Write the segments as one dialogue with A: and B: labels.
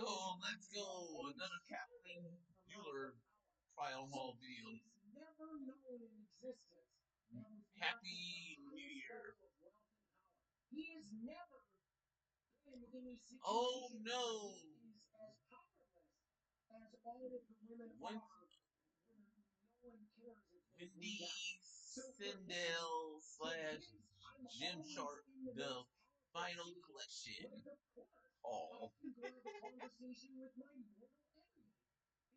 A: Let's go. Another Kathryn Mueller trial haul video. Happy New Year. Oh no. One Wendy Sindel slash Gymshark, the final collection. Oh.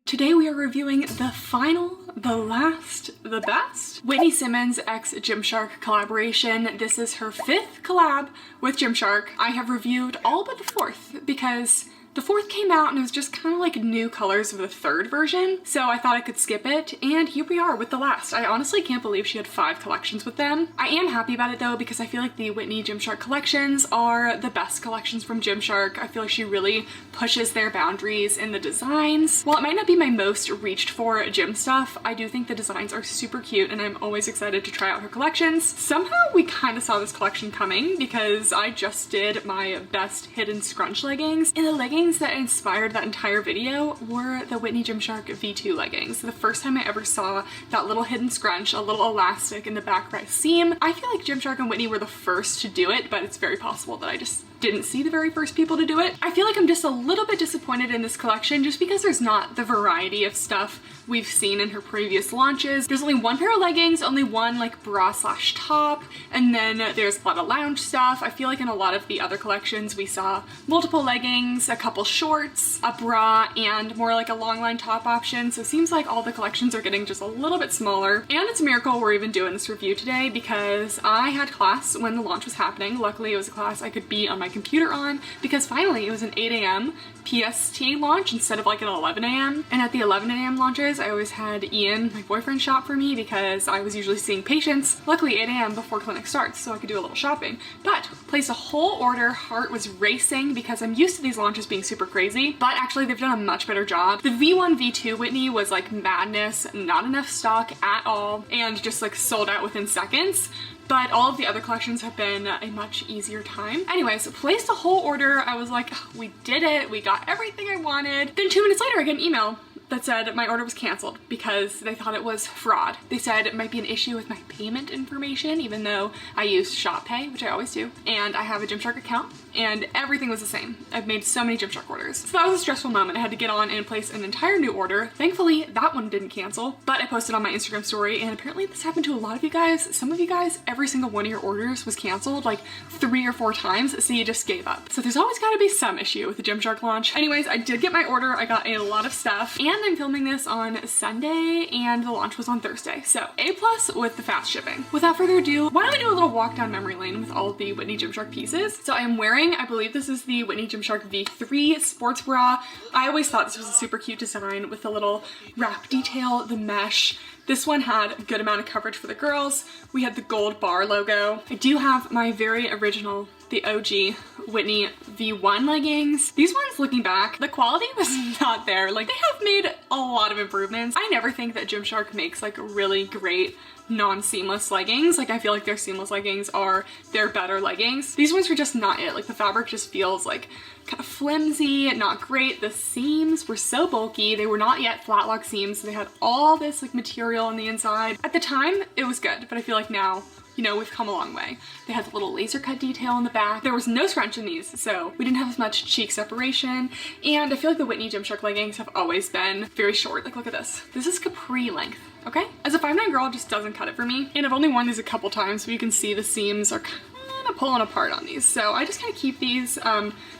B: Today we are reviewing the final, the last, the best Whitney Simmons x Gymshark collaboration. This is her 5th collab with Gymshark. I have reviewed all but the 4th because the 4th came out and it was just kind of like new colors of the 3rd version, so I thought I could skip it, and here we are with the last. I honestly can't believe she had 5 collections with them. I am happy about it though, because I feel like the Whitney Gymshark collections are the best collections from Gymshark. I feel like she really pushes their boundaries in the designs. While it might not be my most reached for gym stuff, I do think the designs are super cute and I'm always excited to try out her collections. Somehow we kind of saw this collection coming because I just did my best hidden scrunch leggings, and the leggings that inspired that entire video were the Whitney Gymshark V2 leggings. The first time I ever saw that little hidden scrunch, a little elastic in the back right seam. I feel like Gymshark and Whitney were the first to do it, but it's very possible that I just didn't see the very first people to do it. I feel like I'm just a little bit disappointed in this collection just because there's not the variety of stuff we've seen in her previous launches. There's only one pair of leggings, only one like bra slash top, and then there's a lot of lounge stuff. I feel like in a lot of the other collections we saw multiple leggings, a couple shorts, a bra, and more like a long line top option. So it seems like all the collections are getting just a little bit smaller. And it's a miracle we're even doing this review today because I had class when the launch was happening. Luckily it was a class I could be on my computer on because finally it was an 8 a.m. PST launch instead of like an 11 a.m. And at the 11 a.m. launches, I always had Ian, my boyfriend, shop for me because I was usually seeing patients. Luckily 8 a.m. before clinic starts, so I could do a little shopping. But placed a whole order, heart was racing because I'm used to these launches being super crazy, but actually they've done a much better job. The V1, V2 Whitney was like madness, not enough stock at all, and just like sold out within seconds. But all of the other collections have been a much easier time. Anyways, placed a whole order. I was like, oh, we did it. We got everything I wanted. Then 2 minutes later, I get an email that said my order was canceled because they thought it was fraud. They said it might be an issue with my payment information, even though I used Shop Pay, which I always do, and I have a Gymshark account, and everything was the same. I've made so many Gymshark orders. So that was a stressful moment. I had to get on and place an entire new order. Thankfully, that one didn't cancel, but I posted on my Instagram story, and apparently this happened to a lot of you guys. Some of you guys, every single one of your orders was canceled like 3 or 4 times, so you just gave up. So there's always gotta be some issue with the Gymshark launch. Anyways, I did get my order. I got a lot of stuff, and I'm filming this on Sunday and the launch was on Thursday. So A+ with the fast shipping. Without further ado, why don't we do a little walk down memory lane with all of the Whitney Gymshark pieces. So I am wearing, I believe this is the Whitney Gymshark V3 sports bra. I always thought this was a super cute design with the little wrap detail, the mesh. This one had a good amount of coverage for the girls. We had the gold bar logo. I do have my very original, the OG Whitney V1 leggings. These ones, looking back, the quality was not there. Like, they have made a lot of improvements. I never think that Gymshark makes like really great non-seamless leggings. Like, I feel like their seamless leggings are their better leggings. These ones were just not it. Like, the fabric just feels like kind of flimsy, not great. The seams were so bulky. They were not yet flat lock seams, so they had all this like material on the inside. At the time, it was good, but I feel like now, you know, we've come a long way. They had the little laser cut detail in the back. There was no scrunch in these, so we didn't have as much cheek separation. And I feel like the Whitney Gymshark leggings have always been very short. Like, look at this. This is capri length, okay? As a 5'9" girl, it just doesn't cut it for me. And I've only worn these a couple times, so you can see the seams are kind of pulling apart on these. So I just kind of keep these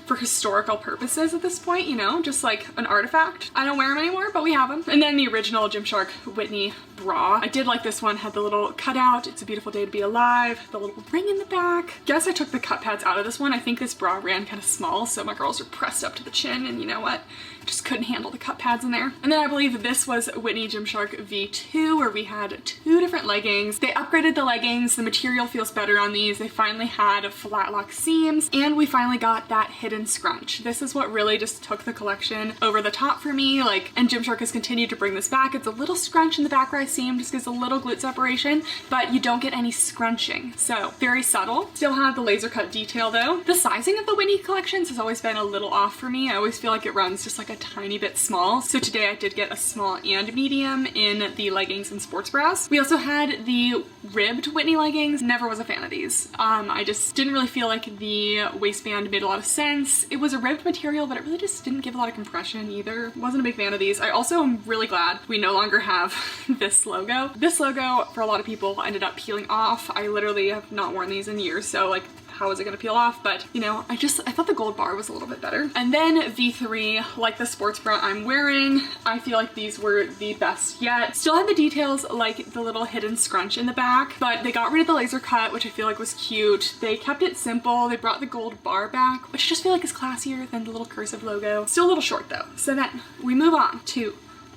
B: for historical purposes at this point, you know, just like an artifact. I don't wear them anymore, but we have them. And then the original Gymshark Whitney bra. I did like this one, had the little cutout, it's a beautiful day to be alive, the little ring in the back. Guess I took the cut pads out of this one. I think this bra ran kind of small, so my girls were pressed up to the chin, and you know what? Just couldn't handle the cut pads in there. And then I believe this was Whitney Gymshark V2, where we had 2 different leggings. They upgraded the leggings, the material feels better on these. They finally had flat lock seams, and we finally got that hidden scrunch. This is what really just took the collection over the top for me, like, and Gymshark has continued to bring this back. It's a little scrunch in the back where I seam, just gives a little glute separation, but you don't get any scrunching, so very subtle. Still have the laser cut detail though. The sizing of the Whitney collections has always been a little off for me. I always feel like it runs just like a tiny bit small, so today I did get a small and medium in the leggings and sports bras. We also had the ribbed Whitney leggings. Never was a fan of these. I just didn't really feel like the waistband made a lot of sense. It was a ribbed material, but it really just didn't give a lot of compression either. Wasn't a big fan of these. I also am really glad we no longer have this logo. This logo, for a lot of people, ended up peeling off. I literally have not worn these in years, so like, how is it gonna peel off? But you know, I thought the gold bar was a little bit better. And then V3, like the sports bra I'm wearing, I feel like these were the best yet. Still had the details like the little hidden scrunch in the back, but they got rid of the laser cut, which I feel like was cute. They kept it simple. They brought the gold bar back, which I just feel like is classier than the little cursive logo. Still a little short though. So then we move on to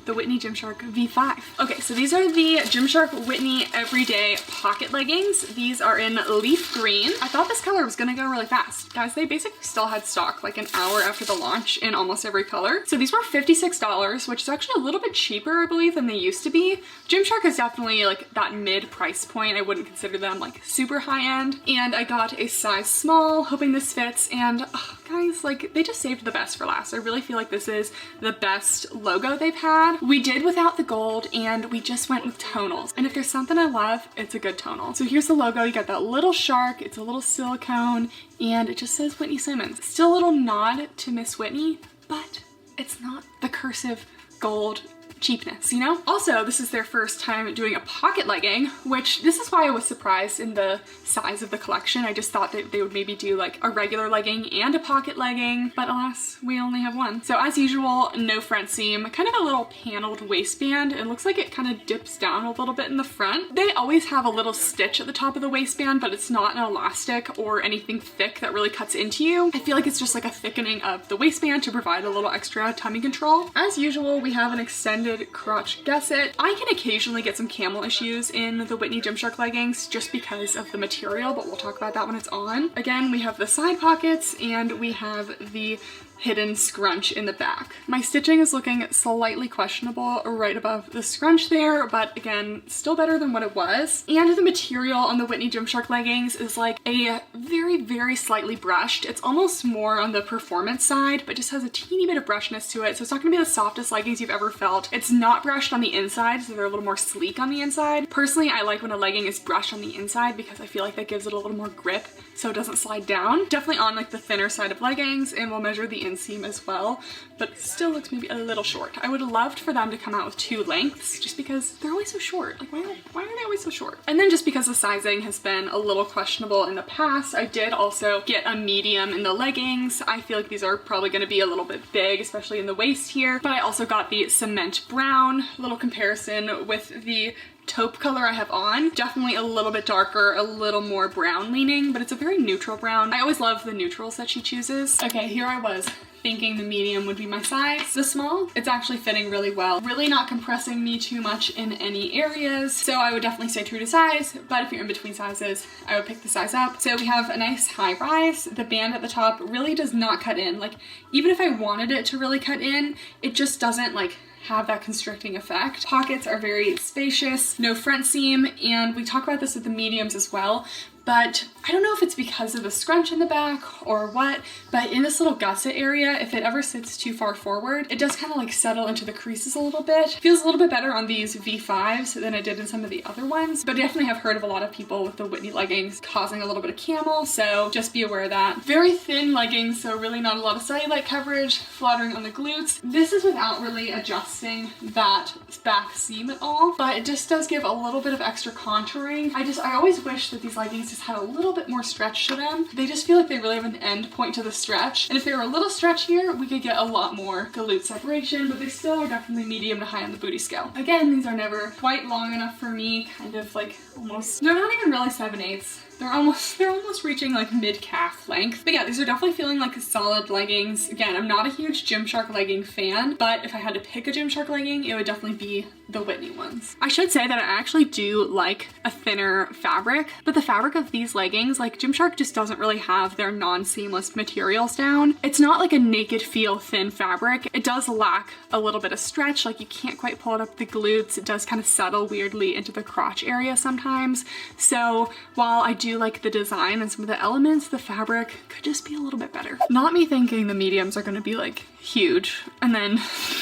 B: the Whitney Gymshark V5. Okay, so these are the Gymshark Whitney Everyday Pocket Leggings. These are in leaf green. I thought this color was gonna go really fast. Guys, they basically still had stock like an hour after the launch in almost every color. So these were $56, which is actually a little bit cheaper, I believe, than they used to be. Gymshark is definitely like that mid price point. I wouldn't consider them like super high end. And I got a size small, hoping this fits. And guys, like, they just saved the best for last. I really feel like this is the best logo they've had. We did without the gold, and we just went with tonals. And if there's something I love, it's a good tonal. So here's the logo. You got that little shark, it's a little silicone, and it just says Whitney Simmons. Still a little nod to Miss Whitney, but it's not the cursive gold cheapness, you know? Also, this is their first time doing a pocket legging, which this is why I was surprised in the size of the collection. I just thought that they would maybe do like a regular legging and a pocket legging, but alas, we only have one. So as usual, no front seam, kind of a little paneled waistband. It looks like it kind of dips down a little bit in the front. They always have a little stitch at the top of the waistband, but it's not an elastic or anything thick that really cuts into you. I feel like it's just like a thickening of the waistband to provide a little extra tummy control. As usual, we have an extended crotch gusset. I can occasionally get some camel issues in the Whitney Gymshark leggings just because of the material, but we'll talk about that when it's on. Again, we have the side pockets and we have the hidden scrunch in the back. My stitching is looking slightly questionable right above the scrunch there, but again, still better than what it was. And the material on the Whitney Gymshark leggings is like a very, very slightly brushed. It's almost more on the performance side, but just has a teeny bit of brushness to it. So it's not gonna be the softest leggings you've ever felt. It's not brushed on the inside, so they're a little more sleek on the inside. Personally, I like when a legging is brushed on the inside because I feel like that gives it a little more grip so it doesn't slide down. Definitely on like the thinner side of leggings, and we'll measure the inseam as well, but still looks maybe a little short. I would have loved for them to come out with 2 lengths just because they're always so short. Like, why are they always so short? And then just because the sizing has been a little questionable in the past, I did also get a medium in the leggings. I feel like these are probably going to be a little bit big, especially in the waist here, but I also got the cement brown. Little comparison with the taupe color I have on. Definitely a little bit darker, a little more brown leaning, but it's a very neutral brown. I always love the neutrals that she chooses. Okay, here I was thinking the medium would be my size. The small, it's actually fitting really well. Really not compressing me too much in any areas. So I would definitely stay true to size, but if you're in between sizes, I would pick the size up. So we have a nice high rise. The band at the top really does not cut in. Like, even if I wanted it to really cut in, it just doesn't like have that constricting effect. Pockets are very spacious, no front seam, and we talk about this with the mediums as well, but I don't know if it's because of the scrunch in the back or what, but in this little gusset area, if it ever sits too far forward, it does kind of like settle into the creases a little bit. Feels a little bit better on these V5s than it did in some of the other ones, but I definitely have heard of a lot of people with the Whitney leggings causing a little bit of camel, so just be aware of that. Very thin leggings, so really not a lot of cellulite coverage, flattering on the glutes. This is without really adjusting that back seam at all, but it just does give a little bit of extra contouring. I always wish that these leggings just had a little bit more stretch to them. They just feel like they really have an end point to the stretch, and if they were a little stretchier, we could get a lot more glute separation, but they still are definitely medium to high on the booty scale. Again, these are never quite long enough for me, kind of like almost, they're not even really 7/8. They're almost reaching like mid-calf length. But yeah, these are definitely feeling like solid leggings. Again, I'm not a huge Gymshark legging fan, but if I had to pick a Gymshark legging, it would definitely be the Whitney ones. I should say that I actually do like a thinner fabric, but the fabric of these leggings, like Gymshark just doesn't really have their non-seamless materials down. It's not like a naked feel thin fabric. It does lack a little bit of stretch, like you can't quite pull it up the glutes. It does kind of settle weirdly into the crotch area sometimes. So while I do like the design and some of the elements, the fabric could just be a little bit better. Not me thinking the mediums are gonna be like huge and then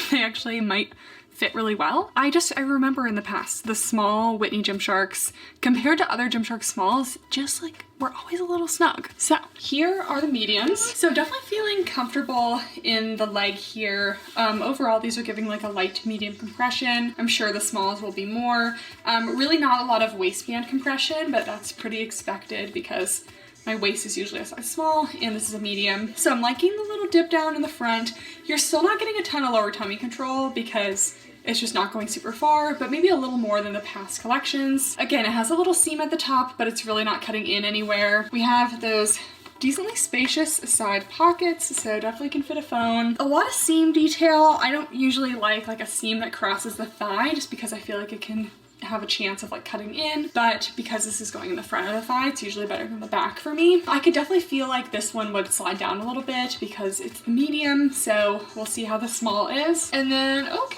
B: they actually might fit really well. I remember in the past, the small Whitney Gymsharks compared to other Gymshark smalls, just like were always a little snug. So here are the mediums. So definitely feeling comfortable in the leg here. Overall, these are giving like a light to medium compression. I'm sure the smalls will be more. Really not a lot of waistband compression, but that's pretty expected because my waist is usually a size small and this is a medium. So I'm liking the little dip down in the front. You're still not getting a ton of lower tummy control because it's just not going super far, but maybe a little more than the past collections. Again, it has a little seam at the top, but it's really not cutting in anywhere. We have those decently spacious side pockets, so definitely can fit a phone. A lot of seam detail. I don't usually like a seam that crosses the thigh just because I feel like it can have a chance of like cutting in, but because this is going in the front of the thigh, it's usually better than the back for me. I could definitely feel like this one would slide down a little bit because it's the medium, so we'll see how the small is. And then, okay,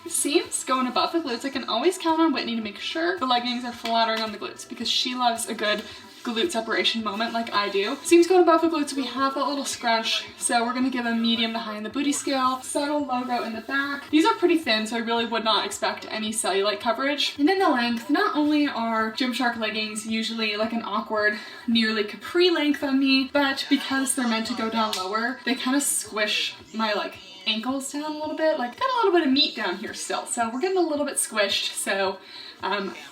B: seams going above the glutes. I can always count on Whitney to make sure the leggings are flattering on the glutes because she loves a good glute separation moment like I do. Seams going above the glutes, we have that little scrunch, so we're gonna give a medium to high in the booty scale. Subtle logo in the back. These are pretty thin, so I really would not expect any cellulite coverage. And then the length, not only are Gymshark leggings usually like an awkward, nearly capri length on me, but because they're meant to go down lower, they kind of squish my like ankles down a little bit. Like got a little bit of meat down here still, so we're getting a little bit squished, so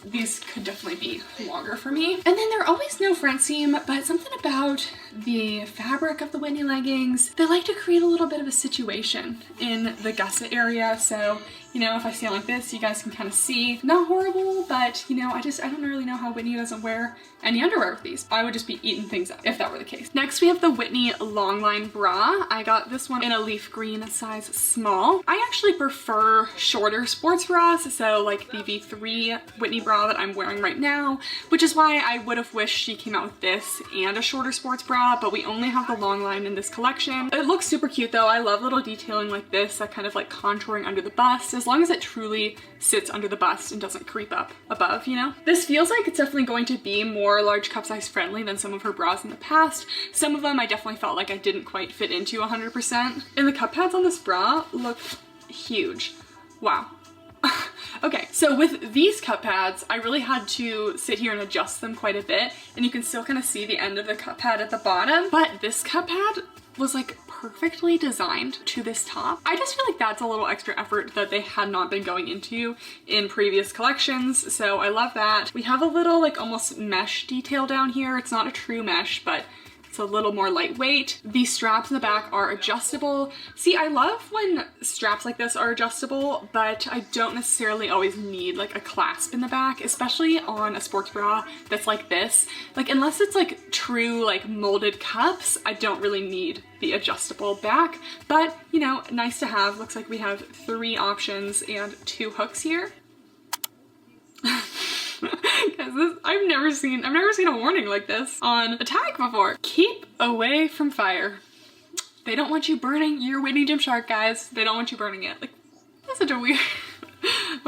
B: these could definitely be longer for me. And then they're always no front seam, but something about the fabric of the Whitney leggings, they like to create a little bit of a situation in the gusset area. So, you know, if I stand like this, you guys can kind of see. Not horrible, but you know, I don't really know how Whitney doesn't wear any underwear with these. I would just be eating things up if that were the case. Next, we have the Whitney Longline Bra. I got this one in a leaf green size small. I actually prefer shorter sports bras, so like the V3 Whitney bra that I'm wearing right now, which is why I would have wished she came out with this and a shorter sports bra, but we only have the long line in this collection. It looks super cute though. I love little detailing like this, that kind of like contouring under the bust, as long as it truly sits under the bust and doesn't creep up above, you know? This feels like it's definitely going to be more large cup size friendly than some of her bras in the past. Some of them I definitely felt like I didn't quite fit into 100%. And the cup pads on this bra look huge. Wow. Okay, so with these cup pads, I really had to sit here and adjust them quite a bit, and you can still kind of see the end of the cup pad at the bottom, but this cup pad was like perfectly designed to this top. I just feel like that's a little extra effort that they had not been going into in previous collections, so I love that. We have a little like almost mesh detail down here. It's not a true mesh, but it's a little more lightweight. The straps in the back are adjustable. See, I love when straps like this are adjustable, but I don't necessarily always need like a clasp in the back, especially on a sports bra that's like this. Like unless it's like true like molded cups, I don't really need the adjustable back, but you know, nice to have. Looks like we have 3 options and 2 hooks here. Because I've never seen a warning like this on a tag before. Keep away from fire. They don't want you burning your Whitney Gymshark, guys. They don't want you burning it. Like, that's such a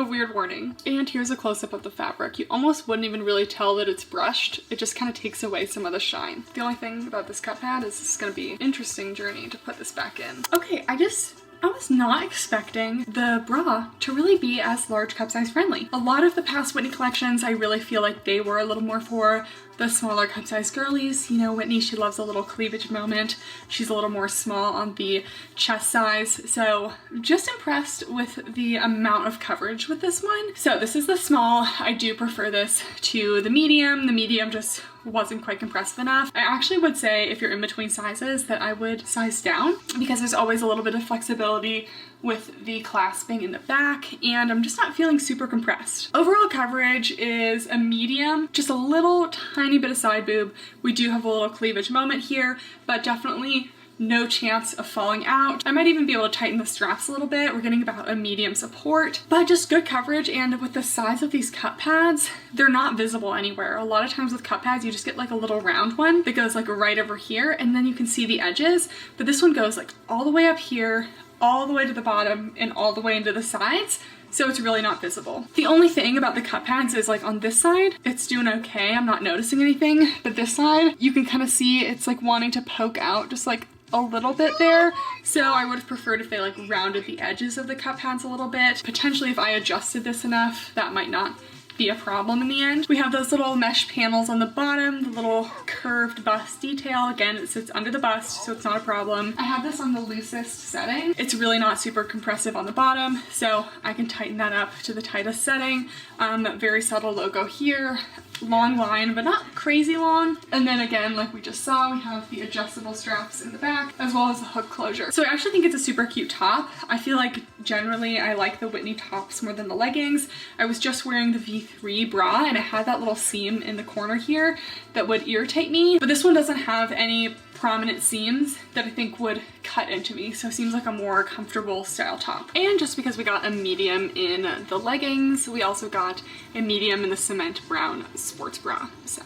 B: weird warning. And here's a close-up of the fabric. You almost wouldn't even really tell that it's brushed. It just kind of takes away some of the shine. The only thing about this cup pad is it's gonna be an interesting journey to put this back in. Okay, I was not expecting the bra to really be as large cup size friendly. A lot of the past Whitney collections, I really feel like they were a little more for the smaller cup size girlies. You know, Whitney, she loves a little cleavage moment. She's a little more small on the chest size. So just impressed with the amount of coverage with this one. So this is the small. I do prefer this to the medium. The medium just wasn't quite compressive enough. I actually would say if you're in between sizes that I would size down, because there's always a little bit of flexibility with the clasping in the back, and I'm just not feeling super compressed. Overall coverage is a medium, just a little tiny bit of side boob. We do have a little cleavage moment here, but definitely no chance of falling out. I might even be able to tighten the straps a little bit. We're getting about a medium support, but just good coverage. And with the size of these cup pads, they're not visible anywhere. A lot of times with cup pads, you just get like a little round one that goes like right over here, and then you can see the edges. But this one goes like all the way up here, all the way to the bottom, and all the way into the sides. So it's really not visible. The only thing about the cup pads is like on this side, it's doing okay. I'm not noticing anything, but this side, you can kind of see it's like wanting to poke out just like a little bit there. So I would have preferred if they like rounded the edges of the cup pads a little bit. Potentially if I adjusted this enough, that might not be a problem in the end. We have those little mesh panels on the bottom, the little curved bust detail. Again, it sits under the bust, so it's not a problem. I have this on the loosest setting. It's really not super compressive on the bottom, so I can tighten that up to the tightest setting. Very subtle logo here. Long line, but not crazy long. And then again, like we just saw, we have the adjustable straps in the back, as well as the hook closure. So I actually think it's a super cute top. I feel like generally I like the Whitney tops more than the leggings. I was just wearing the V3 bra, and it had that little seam in the corner here that would irritate me, but this one doesn't have any prominent seams that I think would cut into me, so it seems like a more comfortable style top. And just because we got a medium in the leggings, we also got a medium in the cement brown sports bra. So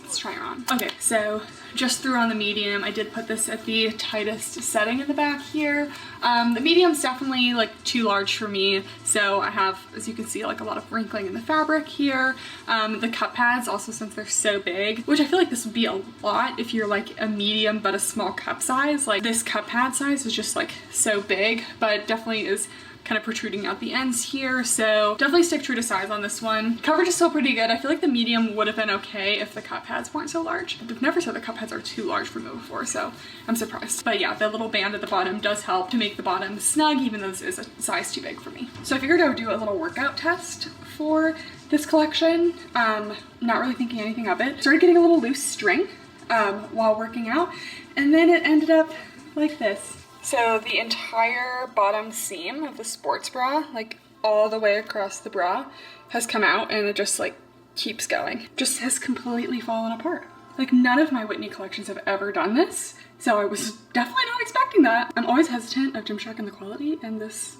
B: let's try her on. Okay, so just threw on the medium. I did put this at the tightest setting in the back here. The medium's definitely like too large for me, so I have, as you can see, like a lot of wrinkling in the fabric here. The cup pads also, since they're so big, which I feel like this would be a lot if you're like a medium but a small cup size. Like this cup pad size is just like so big, but definitely is kind of protruding out the ends here, so definitely stick true to size on this one. Coverage is still pretty good. I feel like the medium would have been okay if the cup pads weren't so large. I've never said the cup pads are too large for me before, so I'm surprised. But yeah, the little band at the bottom does help to make the bottom snug, even though this is a size too big for me. So I figured I would do a little workout test for this collection. Not really thinking anything of it. Started getting a little loose string while working out, and then it ended up like this. So the entire bottom seam of the sports bra, like all the way across the bra, has come out, and it just like keeps going. Just has completely fallen apart. Like none of my Whitney collections have ever done this, so I was definitely not expecting that. I'm always hesitant of Gymshark and the quality, and this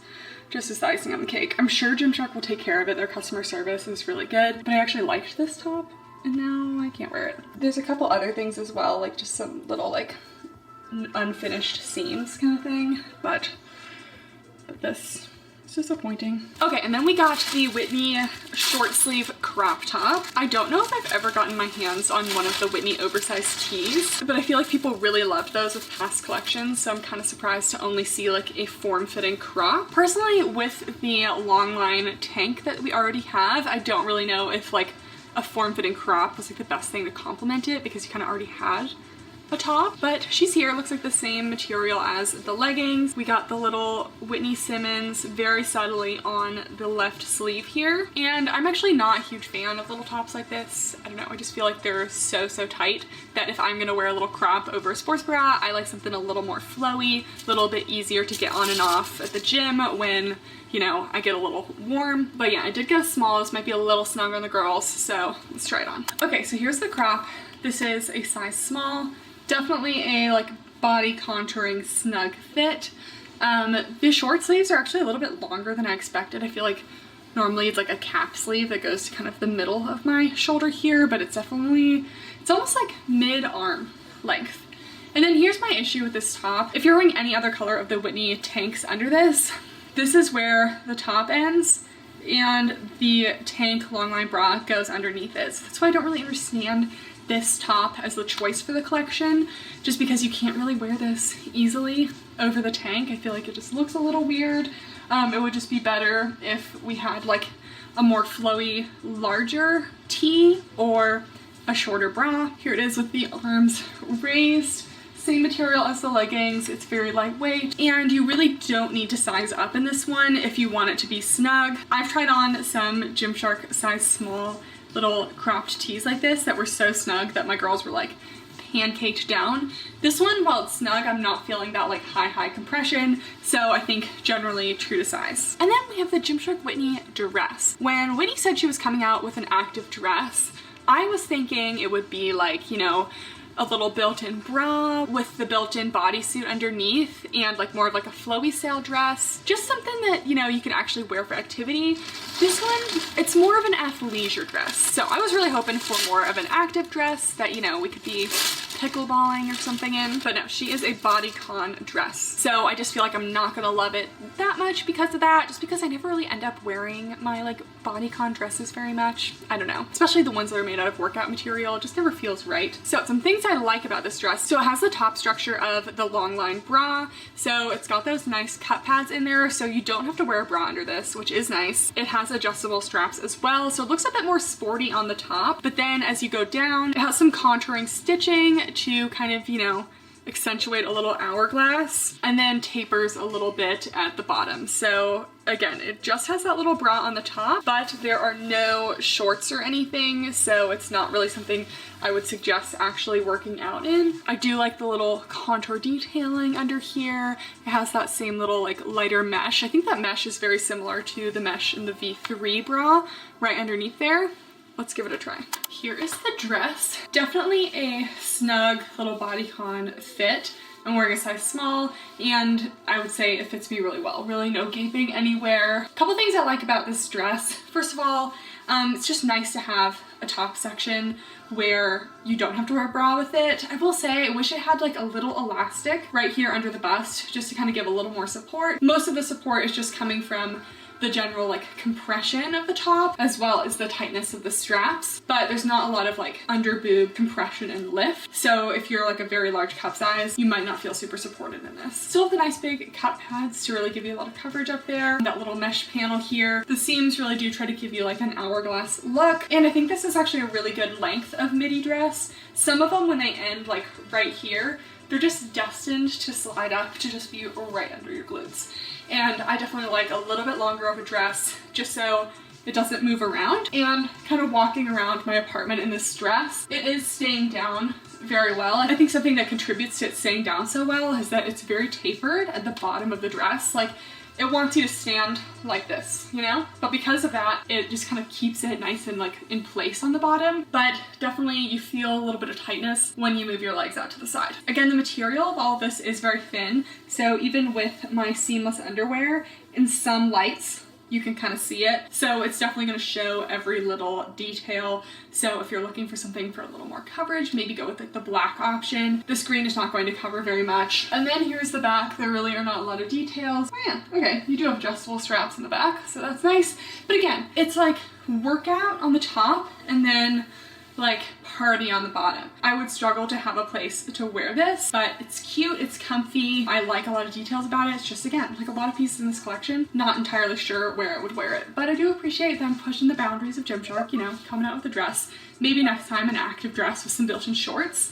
B: just is the icing on the cake. I'm sure Gymshark will take care of it. Their customer service is really good, but I actually liked this top, and now I can't wear it. There's a couple other things as well, like just some little like unfinished seams kind of thing, but this is disappointing. Okay, and then we got the Whitney short sleeve crop top. I don't know if I've ever gotten my hands on one of the Whitney oversized tees, but I feel like people really loved those with past collections, so I'm kind of surprised to only see like a form-fitting crop. Personally, with the long line tank that we already have, I don't really know if like a form-fitting crop was like the best thing to complement it, because you kind of already had a top, but she's here. It looks like the same material as the leggings. We got the little Whitney Simmons very subtly on the left sleeve here, and I'm actually not a huge fan of little tops like this. I don't know, I just feel like they're so tight that if I'm gonna wear a little crop over a sports bra, I like something a little more flowy, a little bit easier to get on and off at the gym when, you know, I get a little warm. But yeah, I did get a small. This might be a little snug on the girls, so let's try it on. Okay, so here's the crop. This is a size small. Definitely a like body contouring snug fit. The short sleeves are actually a little bit longer than I expected. I feel like normally it's like a cap sleeve that goes to kind of the middle of my shoulder here, but it's almost like mid-arm length. And then here's my issue with this top. If you're wearing any other color of the Whitney tanks under this, this is where the top ends and the tank longline bra goes underneath it. So that's why I don't really understand this top as the choice for the collection, just because you can't really wear this easily over the tank. I feel like it just looks a little weird. It would just be better if we had like a more flowy, larger tee or a shorter bra. Here it is with the arms raised. Same material as the leggings. It's very lightweight, and you really don't need to size up in this one if you want it to be snug. I've tried on some Gymshark size small little cropped tees like this that were so snug that my girls were like pancaked down. This one, while it's snug, I'm not feeling that like high compression, so I think generally true to size. And then we have the Gymshark Whitney dress. When Whitney said she was coming out with an active dress, I was thinking it would be like, you know, a little built-in bra with the built-in bodysuit underneath and like more of like a flowy style dress. Just something that, you know, you can actually wear for activity. This one, it's more of an athleisure dress. So I was really hoping for more of an active dress that, you know, we could be pickleballing or something in, but no, she is a bodycon dress. So I just feel like I'm not gonna love it that much because of that, just because I never really end up wearing my like bodycon dresses very much. I don't know, especially the ones that are made out of workout material, it just never feels right. So some things I like about this dress. So it has the top structure of the long line bra. So it's got those nice cut pads in there, so you don't have to wear a bra under this, which is nice. It has adjustable straps as well, so it looks a bit more sporty on the top, but then as you go down, it has some contouring stitching to kind of, you know, accentuate a little hourglass, and then tapers a little bit at the bottom. So again, it just has that little bra on the top, but there are no shorts or anything, so it's not really something I would suggest actually working out in. I do like the little contour detailing under here. It has that same little like lighter mesh. I think that mesh is very similar to the mesh in the V3 bra right underneath there. Let's give it a try. Here is the dress. Definitely a snug little bodycon fit. I'm wearing a size small, and I would say it fits me really well. Really no gaping anywhere. A couple things I like about this dress. First of all, it's just nice to have a top section where you don't have to wear a bra with it. I will say I wish it had like a little elastic right here under the bust just to kind of give a little more support. Most of the support is just coming from the general like compression of the top as well as the tightness of the straps, but there's not a lot of like under boob compression and lift. So if you're like a very large cup size, you might not feel super supported in this. Still have the nice big cut pads to really give you a lot of coverage up there. That little mesh panel here. The seams really do try to give you like an hourglass look. And I think this is actually a really good length of midi dress. Some of them, when they end like right here, they're just destined to slide up to just be right under your glutes. And I definitely like a little bit longer of a dress just so it doesn't move around. And kind of walking around my apartment in this dress, it is staying down very well. I think something that contributes to it staying down so well is that it's very tapered at the bottom of the dress. Like, it wants you to stand like this, you know? But because of that, it just kind of keeps it nice and like in place on the bottom. But definitely you feel a little bit of tightness when you move your legs out to the side. Again, the material of all of this is very thin. So even with my seamless underwear, in some lights, you can kind of see it. So it's definitely going to show every little detail. So if you're looking for something for a little more coverage, maybe go with like the black option. This green is not going to cover very much. And then here's the back. There really are not a lot of details. Oh yeah, okay, you do have adjustable straps in the back, so that's nice. But again, it's like workout on the top and then like party on the bottom. I would struggle to have a place to wear this, but it's cute, it's comfy. I like a lot of details about it. It's just, again, like a lot of pieces in this collection, not entirely sure where I would wear it, but I do appreciate them pushing the boundaries of Gymshark, you know, coming out with a dress. Maybe next time an active dress with some built-in shorts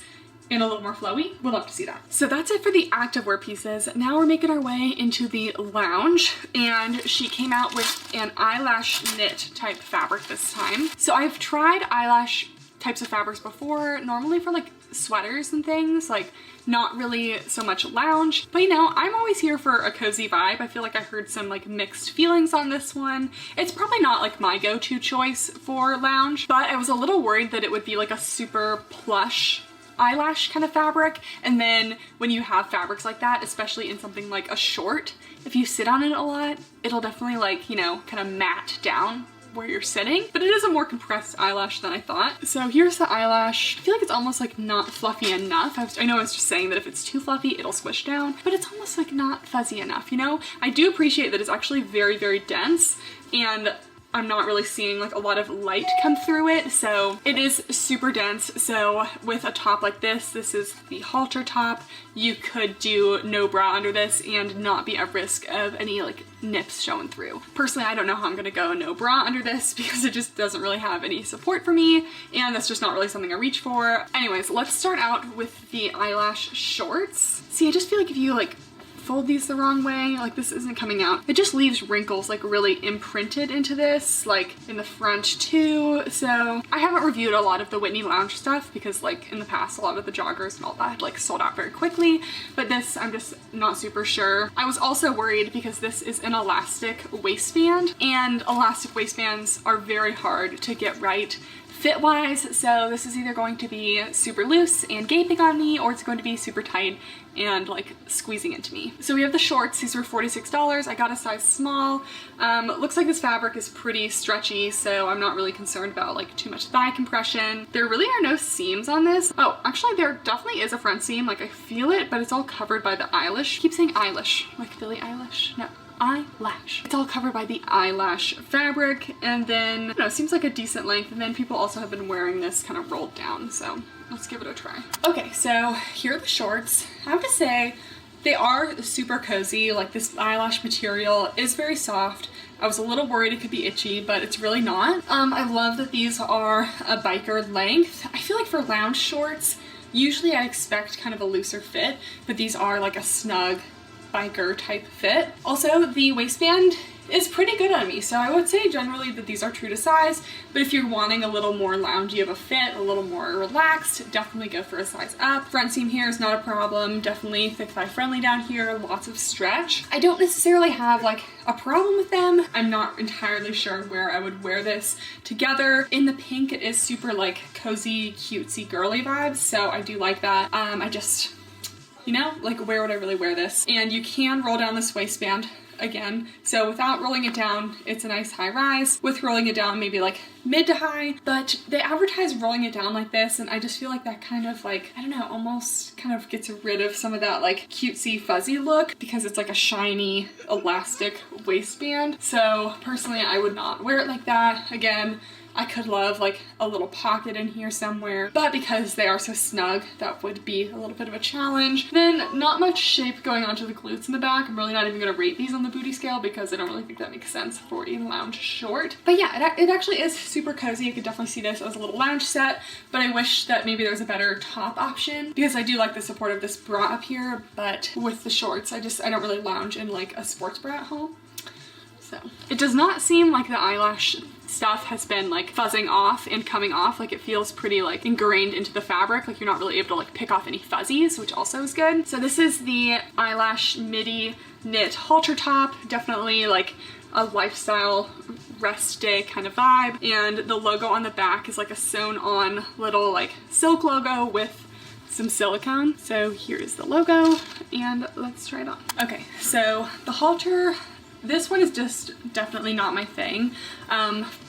B: and a little more flowy. We'll love to see that. So that's it for the activewear pieces. Now we're making our way into the lounge, and she came out with an eyelash knit type fabric this time. So I've tried eyelash types of fabrics before, normally for like sweaters and things, like not really so much lounge, but you know, I'm always here for a cozy vibe. I feel like I heard some like mixed feelings on this one. It's probably not like my go-to choice for lounge, but I was a little worried that it would be like a super plush eyelash kind of fabric, and then when you have fabrics like that, especially in something like a short, if you sit on it a lot, it'll definitely like, you know, kind of mat down where you're sitting, but it is a more compressed eyelash than I thought. So here's the eyelash. I feel like it's almost like not fluffy enough. I know I was just saying that if it's too fluffy, it'll squish down, but it's almost like not fuzzy enough, you know? I do appreciate that it's actually very, very dense, and I'm not really seeing like a lot of light come through it, so it is super dense. So with a top like this is the halter top. You could do no bra under this and not be at risk of any like nips showing through. Personally, I don't know how I'm gonna go no bra under this because it just doesn't really have any support for me, and that's just not really something I reach for. Anyways, let's start out with the eyelash shorts. See, I just feel like if you like fold these the wrong way. Like this isn't coming out. It just leaves wrinkles like really imprinted into this, like in the front too. So I haven't reviewed a lot of the Whitney Lounge stuff because like in the past a lot of the joggers and all that had like sold out very quickly, but this I'm just not super sure. I was also worried because this is an elastic waistband, and elastic waistbands are very hard to get right fit-wise, so this is either going to be super loose and gaping on me, or it's going to be super tight and like squeezing into me. So we have the shorts. These were $46. I got a size small. Looks like this fabric is pretty stretchy, so I'm not really concerned about like too much thigh compression. There really are no seams on this. Oh, actually there definitely is a front seam. Like I feel it, but it's all covered by the eyelash. I keep saying eyelash, like Billie Eilish. No. Eyelash. It's all covered by the eyelash fabric, and then, you know, it seems like a decent length, and then people also have been wearing this kind of rolled down, so let's give it a try. Okay, so here are the shorts. I have to say, they are super cozy. Like this eyelash material is very soft. I was a little worried it could be itchy, but it's really not. I love that these are a biker length. I feel like for lounge shorts, usually I expect kind of a looser fit, but these are like a snug biker type fit. Also, the waistband is pretty good on me, so I would say generally that these are true to size, but if you're wanting a little more loungy of a fit, a little more relaxed, definitely go for a size up. Front seam here is not a problem, definitely thick thigh friendly down here, lots of stretch. I don't necessarily have like a problem with them. I'm not entirely sure where I would wear this together. In the pink, it is super like cozy, cutesy, girly vibes, so I do like that. I just, you know, like where would I really wear this? And you can roll down this waistband again. So without rolling it down, it's a nice high rise. With rolling it down, maybe like mid to high, but they advertise rolling it down like this, and I just feel like that kind of like, I don't know, almost kind of gets rid of some of that like cutesy fuzzy look because it's like a shiny elastic waistband. So personally, I would not wear it like that. Again, I could love like a little pocket in here somewhere, but because they are so snug, that would be a little bit of a challenge. Then not much shape going onto the glutes in the back. I'm really not even gonna rate these on the booty scale because I don't really think that makes sense for a lounge short. But yeah, it actually is super cozy. I could definitely see this as a little lounge set, but I wish that maybe there was a better top option because I do like the support of this bra up here, but with the shorts, I don't really lounge in like a sports bra at home. So it does not seem like the eyelash stuff has been like fuzzing off and coming off. Like it feels pretty like ingrained into the fabric. Like you're not really able to like pick off any fuzzies, which also is good. So this is the eyelash midi knit halter top. Definitely like a lifestyle rest day kind of vibe. And the logo on the back is like a sewn on little like silk logo with some silicone. So here's the logo and let's try it on. Okay, so the halter, this one is just definitely not my thing.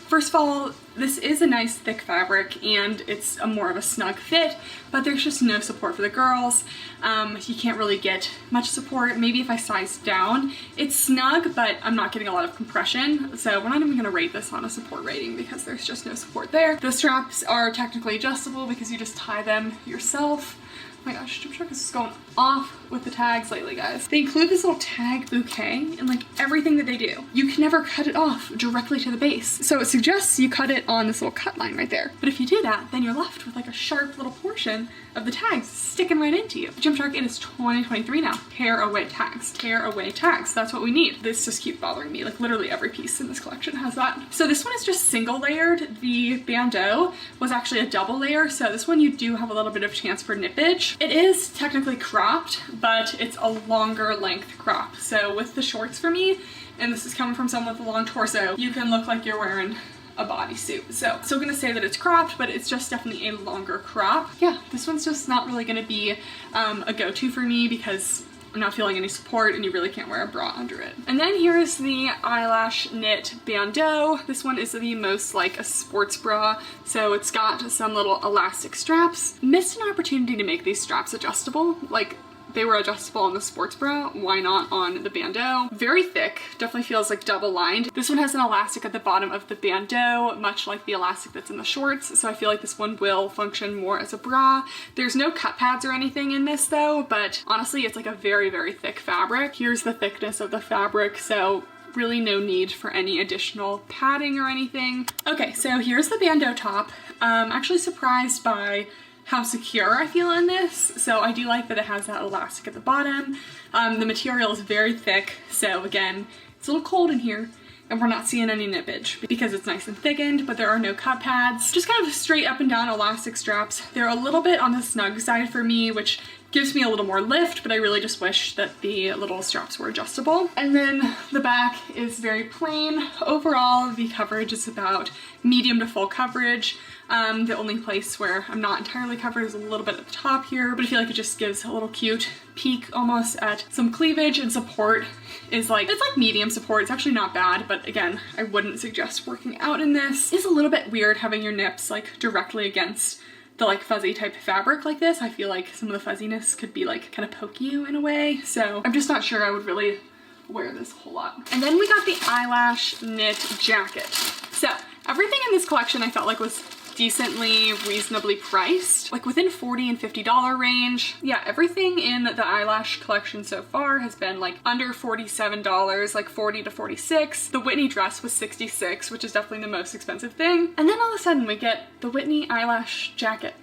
B: First of all, this is a nice thick fabric and it's a more of a snug fit, but there's just no support for the girls. You can't really get much support. Maybe if I size down, it's snug, but I'm not getting a lot of compression. So we're not even gonna rate this on a support rating because there's just no support there. The straps are technically adjustable because you just tie them yourself. Oh my gosh, Gymshark is going off with the tags lately, guys. They include this little tag bouquet in like everything that they do. You can never cut it off directly to the base. So it suggests you cut it on this little cut line right there. But if you do that, then you're left with like a sharp little portion of the tags sticking right into you. Gymshark, it is 2023 now. Tear away tags, tear away tags. That's what we need. This just keeps bothering me. Like literally every piece in this collection has that. So this one is just single layered. The bandeau was actually a double layer. So this one you do have a little bit of chance for nippage. It is technically cropped, but it's a longer length crop. So with the shorts for me, and this is coming from someone with a long torso, you can look like you're wearing a bodysuit. So still gonna say that it's cropped, but it's just definitely a longer crop. Yeah, this one's just not really gonna be a go-to for me because I'm not feeling any support and you really can't wear a bra under it. And then here is the eyelash knit bandeau. This one is the most like a sports bra. So it's got some little elastic straps. Missed an opportunity to make these straps adjustable. Like they were adjustable on the sports bra, why not on the bandeau? Very thick, definitely feels like double lined. This one has an elastic at the bottom of the bandeau, much like the elastic that's in the shorts, so I feel like this one will function more as a bra. There's no cut pads or anything in this though, but honestly it's like a very, very thick fabric. Here's the thickness of the fabric, so really no need for any additional padding or anything. Okay, so here's the bandeau top. I'm actually surprised by how secure I feel in this. So I do like that it has that elastic at the bottom. The material is very thick, so again, it's a little cold in here, and we're not seeing any nippage because it's nice and thickened, but there are no cup pads. Just kind of straight up and down elastic straps. They're a little bit on the snug side for me, which gives me a little more lift, but I really just wish that the little straps were adjustable. And then the back is very plain. Overall, the coverage is about medium to full coverage. The only place where I'm not entirely covered is a little bit at the top here, but I feel like it just gives a little cute peek almost at some cleavage, and support is like, it's like medium support. It's actually not bad, but again, I wouldn't suggest working out in this. It's a little bit weird having your nips like directly against the like fuzzy type fabric like this. I feel like some of the fuzziness could be like kind of poke you in a way. So I'm just not sure I would really wear this a whole lot. And then we got the eyelash knit jacket. So everything in this collection I felt like was decently reasonably priced, like within $40 and $50 range. Yeah, everything in the eyelash collection so far has been like under $47, like 40 to 46. The Whitney dress was 66, which is definitely the most expensive thing. And then all of a sudden we get the Whitney eyelash jacket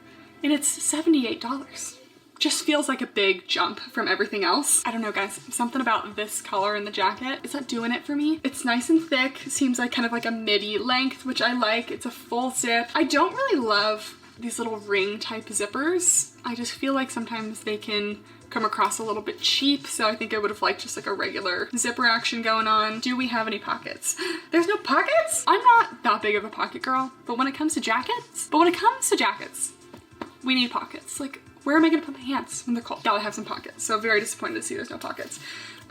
B: and it's $78. Just feels like a big jump from everything else. I don't know guys, something about this color in the jacket, it's not doing it for me. It's nice and thick, seems like kind of like a midi length, which I like. It's a full zip. I don't really love these little ring type zippers. I just feel like sometimes they can come across a little bit cheap, so I think I would have liked just like a regular zipper action going on. Do we have any pockets? There's no pockets? I'm not that big of a pocket girl, but when it comes to jackets, we need pockets. Like, where am I gonna put my hands when they're cold? Gotta have some pockets. So very disappointed to see there's no pockets.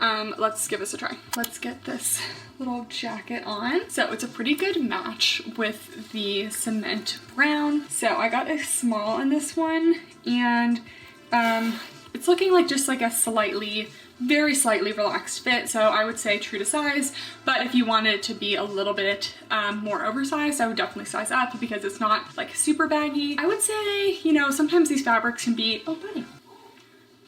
B: Let's give this a try. Let's get this little jacket on. So it's a pretty good match with the cement brown. So I got a small in this one, and it's looking like just like a very slightly relaxed fit, so I would say true to size, but if you wanted it to be a little bit more oversized, I would definitely size up because it's not like super baggy. I would say, you know, sometimes these fabrics can be, oh buddy,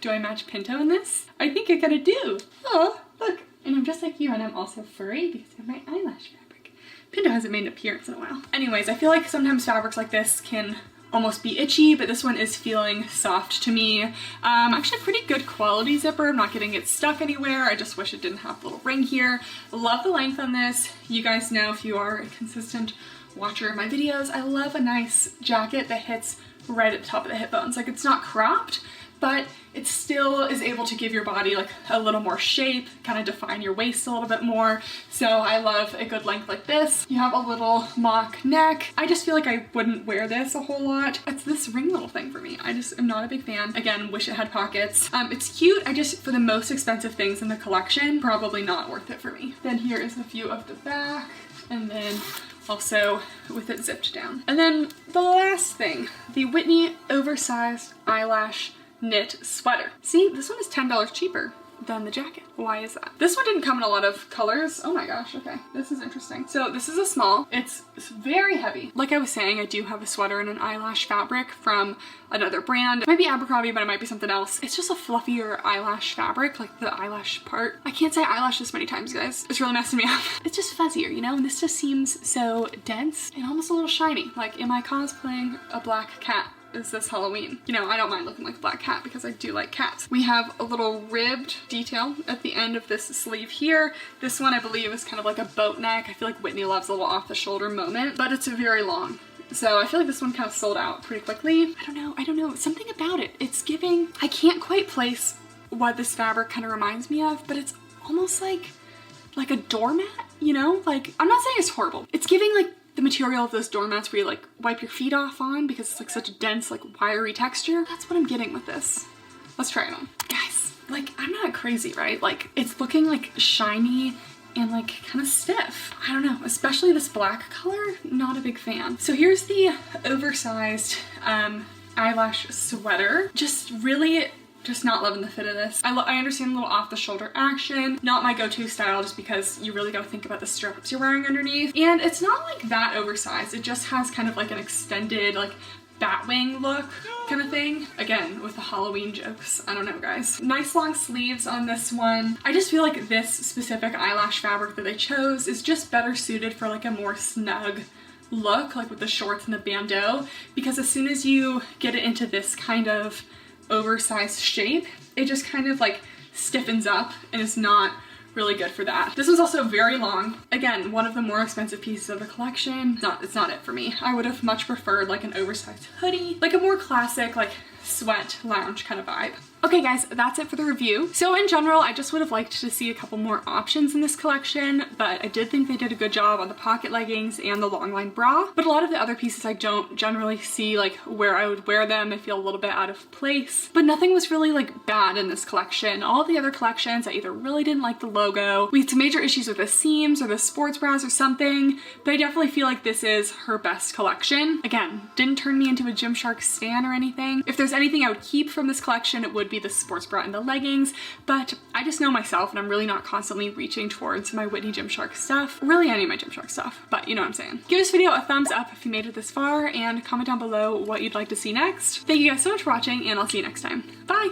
B: do I match Pinto in this? I think I kinda do. Oh, look, and I'm just like you, and I'm also furry because of my eyelash fabric. Pinto hasn't made an appearance in a while. Anyways, I feel like sometimes fabrics like this can almost be itchy, but this one is feeling soft to me. Actually pretty good quality zipper. I'm not getting it stuck anywhere. I just wish it didn't have a little ring here. Love the length on this. You guys know, if you are a consistent watcher of my videos, I love a nice jacket that hits right at the top of the hip bones. Like, it's not cropped, but it still is able to give your body like a little more shape, kind of define your waist a little bit more. So I love a good length like this. You have a little mock neck. I just feel like I wouldn't wear this a whole lot. It's this ring little thing for me. I just am not a big fan. Again, wish it had pockets. It's cute. I just, for the most expensive things in the collection, probably not worth it for me. Then here is a view of the back, and then also with it zipped down. And then the last thing, the Whitney oversized eyelash knit sweater. See, this one is $10 cheaper than the jacket. Why is that? This one didn't come in a lot of colors. Oh my gosh, okay. This is interesting. So this is a small. It's very heavy. Like I was saying, I do have a sweater in an eyelash fabric from another brand. It might be Abercrombie, but it might be something else. It's just a fluffier eyelash fabric, like the eyelash part. I can't say eyelash this many times, guys. It's really messing me up. It's just fuzzier, you know? And this just seems so dense and almost a little shiny. Like, am I cosplaying a black cat? Is this Halloween? You know, I don't mind looking like a black cat because I do like cats. We have a little ribbed detail at the end of this sleeve here. This one I believe is kind of like a boat neck. I feel like Whitney loves a little off the shoulder moment, but it's very long. So I feel like this one kind of sold out pretty quickly. I don't know, something about it. It's giving, I can't quite place what this fabric kind of reminds me of, but it's almost like a doormat, you know? Like, I'm not saying it's horrible. It's giving like the material of those doormats where you like wipe your feet off on because it's like such a dense, like wiry texture. That's what I'm getting with this. Let's try it on. Guys, like, I'm not crazy, right? Like, it's looking like shiny and like kind of stiff. I don't know, especially this black color, not a big fan. So here's the oversized eyelash sweater. Just not loving the fit of this. I understand a little off the shoulder action. Not my go-to style just because you really gotta think about the straps you're wearing underneath. And it's not like that oversized. It just has kind of like an extended like batwing look kind of thing. Again, with the Halloween jokes. I don't know, guys. Nice long sleeves on this one. I just feel like this specific eyelash fabric that they chose is just better suited for like a more snug look, like with the shorts and the bandeau, because as soon as you get it into this kind of oversized shape, it just kind of like stiffens up and is not really good for that. This was also very long. Again, one of the more expensive pieces of the collection. It's not it for me. I would have much preferred like an oversized hoodie, like a more classic, like sweat lounge kind of vibe. Okay guys, that's it for the review. So in general, I just would have liked to see a couple more options in this collection, but I did think they did a good job on the pocket leggings and the long line bra. But a lot of the other pieces I don't generally see like where I would wear them. I feel a little bit out of place, but nothing was really like bad in this collection. All the other collections, I either really didn't like the logo, we had some major issues with the seams or the sports bras or something, but I definitely feel like this is her best collection. Again, didn't turn me into a Gymshark stan or anything. If there's anything I would keep from this collection, it would be the sports bra and the leggings, but I just know myself and I'm really not constantly reaching towards my Whitney Gymshark stuff, really any of my Gymshark stuff, but you know what I'm saying. Give this video a thumbs up if you made it this far and comment down below what you'd like to see next. Thank you guys so much for watching and I'll see you next time. Bye!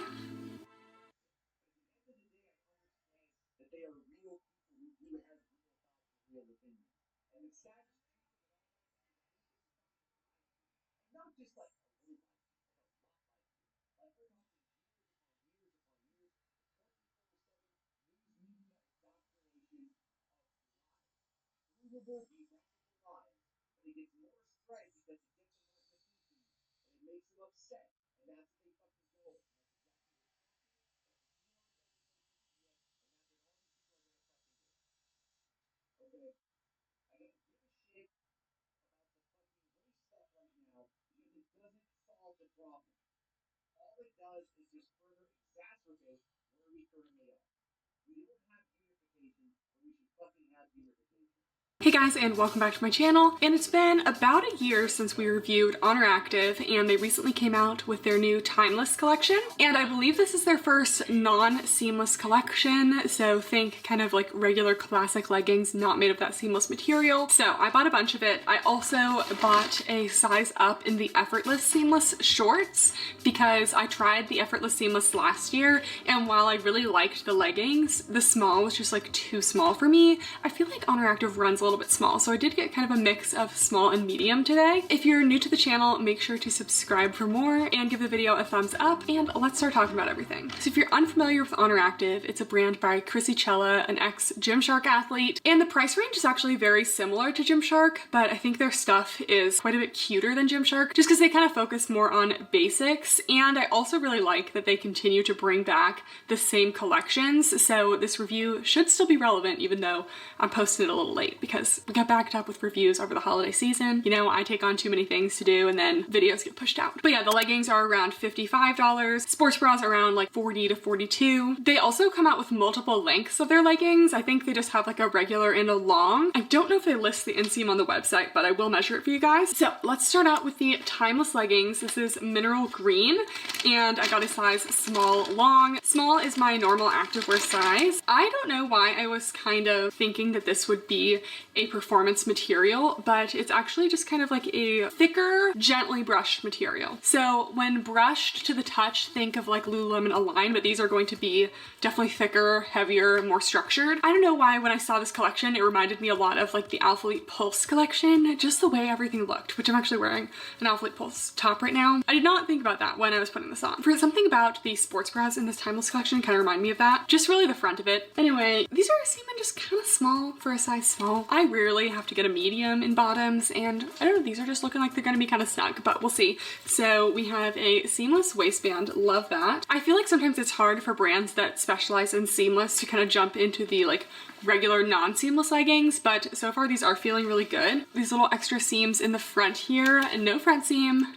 B: Hey guys, and welcome back to my channel. And it's been about a year since we reviewed Honor Active, and they recently came out with their new Timeless collection. And I believe this is their first non-seamless collection, so think kind of like regular classic leggings, not made of that seamless material. So I bought a bunch of it. I also bought a size up in the Effortless Seamless shorts because I tried the Effortless Seamless last year, and while I really liked the leggings, the small was just like too small for me. I feel like Honor Active runs a little bit small, so I did get kind of a mix of small and medium today. If you're new to the channel, make sure to subscribe for more and give the video a thumbs up, and let's start talking about everything. So if you're unfamiliar with Honor Active, it's a brand by Chrissy Chella, an ex-Gymshark athlete, and the price range is actually very similar to Gymshark, but I think their stuff is quite a bit cuter than Gymshark just because they kind of focus more on basics, and I also really like that they continue to bring back the same collections, so this review should still be relevant even though I'm posting it a little late because we got backed up with reviews over the holiday season. You know, I take on too many things to do and then videos get pushed out. But yeah, the leggings are around $55. Sports bras around like $40 to $42. They also come out with multiple lengths of their leggings. I think they just have like a regular and a long. I don't know if they list the inseam on the website, but I will measure it for you guys. So let's start out with the Timeless leggings. This is mineral green and I got a size small long. Small is my normal activewear size. I don't know why I was kind of thinking that this would be a performance material, but it's actually just kind of like a thicker, gently brushed material. So when brushed to the touch, think of like Lululemon Align, but these are going to be definitely thicker, heavier, more structured. I don't know why when I saw this collection, it reminded me a lot of like the Alphalete Pulse collection, just the way everything looked, which I'm actually wearing an Alphalete Pulse top right now. I did not think about that when I was putting this on. For something about the sports bras in this Timeless collection kind of remind me of that, just really the front of it. Anyway, these are seeming just kind of small for a size small. I rarely have to get a medium in bottoms, and I don't know, these are just looking like they're gonna be kind of snug, but we'll see. So we have a seamless waistband, love that. I feel like sometimes it's hard for brands that specialize in seamless to kind of jump into the like regular non-seamless leggings, but so far these are feeling really good. These little extra seams in the front here, and no front seam.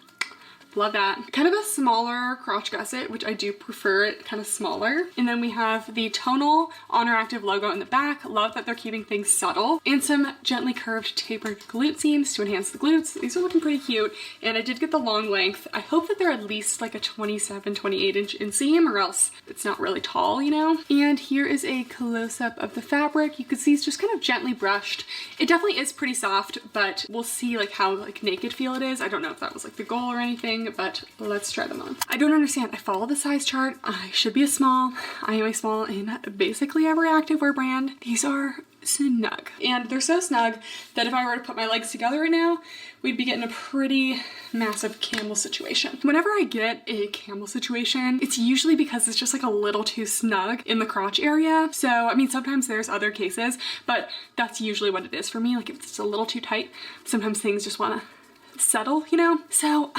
B: Love that. Kind of a smaller crotch gusset, which I do prefer it kind of smaller. And then we have the tonal Honor Active logo in the back. Love that they're keeping things subtle. And some gently curved tapered glute seams to enhance the glutes. These are looking pretty cute. And I did get the long length. I hope that they're at least like a 27, 28 inch inseam, or else it's not really tall, you know? And here is a close-up of the fabric. You can see it's just kind of gently brushed. It definitely is pretty soft, but we'll see like how like naked feel it is. I don't know if that was like the goal or anything, fitting, but let's try them on. I don't understand. I follow the size chart. I should be a small. I am a small in basically every activewear brand. These are snug, and they're so snug that if I were to put my legs together right now, we'd be getting a pretty massive camel situation. Whenever I get a camel situation, it's usually because it's just like a little too snug in the crotch area. So I mean, sometimes there's other cases, but that's usually what it is for me. Like if it's a little too tight, sometimes things just want to settle, you know? So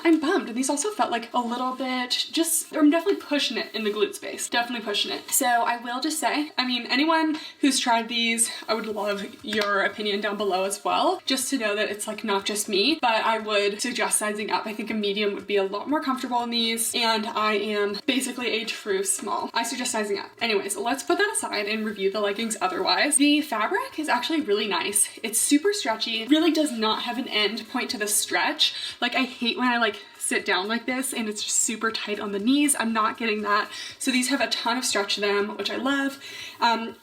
B: I'm bummed. And these also felt like a little bit just, I'm definitely pushing it in the glute space. Definitely pushing it. So I will just say, I mean, anyone who's tried these, I would love your opinion down below as well, just to know that it's like not just me, but I would suggest sizing up. I think a medium would be a lot more comfortable in these, and I am basically a true small. I suggest sizing up. Anyways, let's put that aside and review the leggings otherwise. The fabric is actually really nice. It's super stretchy. It really does not have an end point to the stretch. Like I hate when I like sit down like this and it's just super tight on the knees. I'm not getting that. So these have a ton of stretch to them, which I love.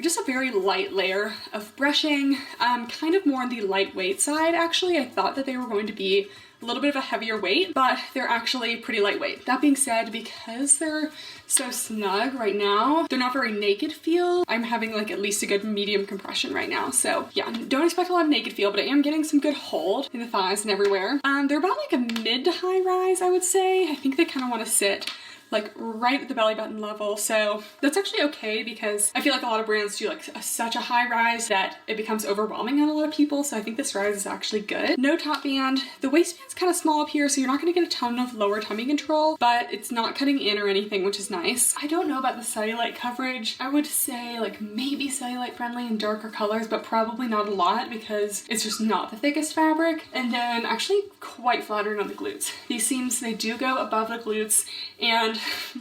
B: Just a very light layer of brushing, kind of more on the lightweight side actually. I thought that they were going to be a little bit of a heavier weight, but they're actually pretty lightweight. That being said, because they're so snug right now, they're not very naked feel. I'm having like at least a good medium compression right now. So yeah, don't expect a lot of naked feel, but I am getting some good hold in the thighs and everywhere. They're about like a mid to high rise, I would say. I think they kind of want to sit like right at the belly button level. So that's actually okay because I feel like a lot of brands do like such a high rise that it becomes overwhelming on a lot of people. So I think this rise is actually good. No top band. The waistband's kind of small up here, so you're not gonna get a ton of lower tummy control, but it's not cutting in or anything, which is nice. I don't know about the cellulite coverage. I would say like maybe cellulite friendly in darker colors, but probably not a lot because it's just not the thickest fabric. And then actually quite flattering on the glutes. These seams, they do go above the glutes, and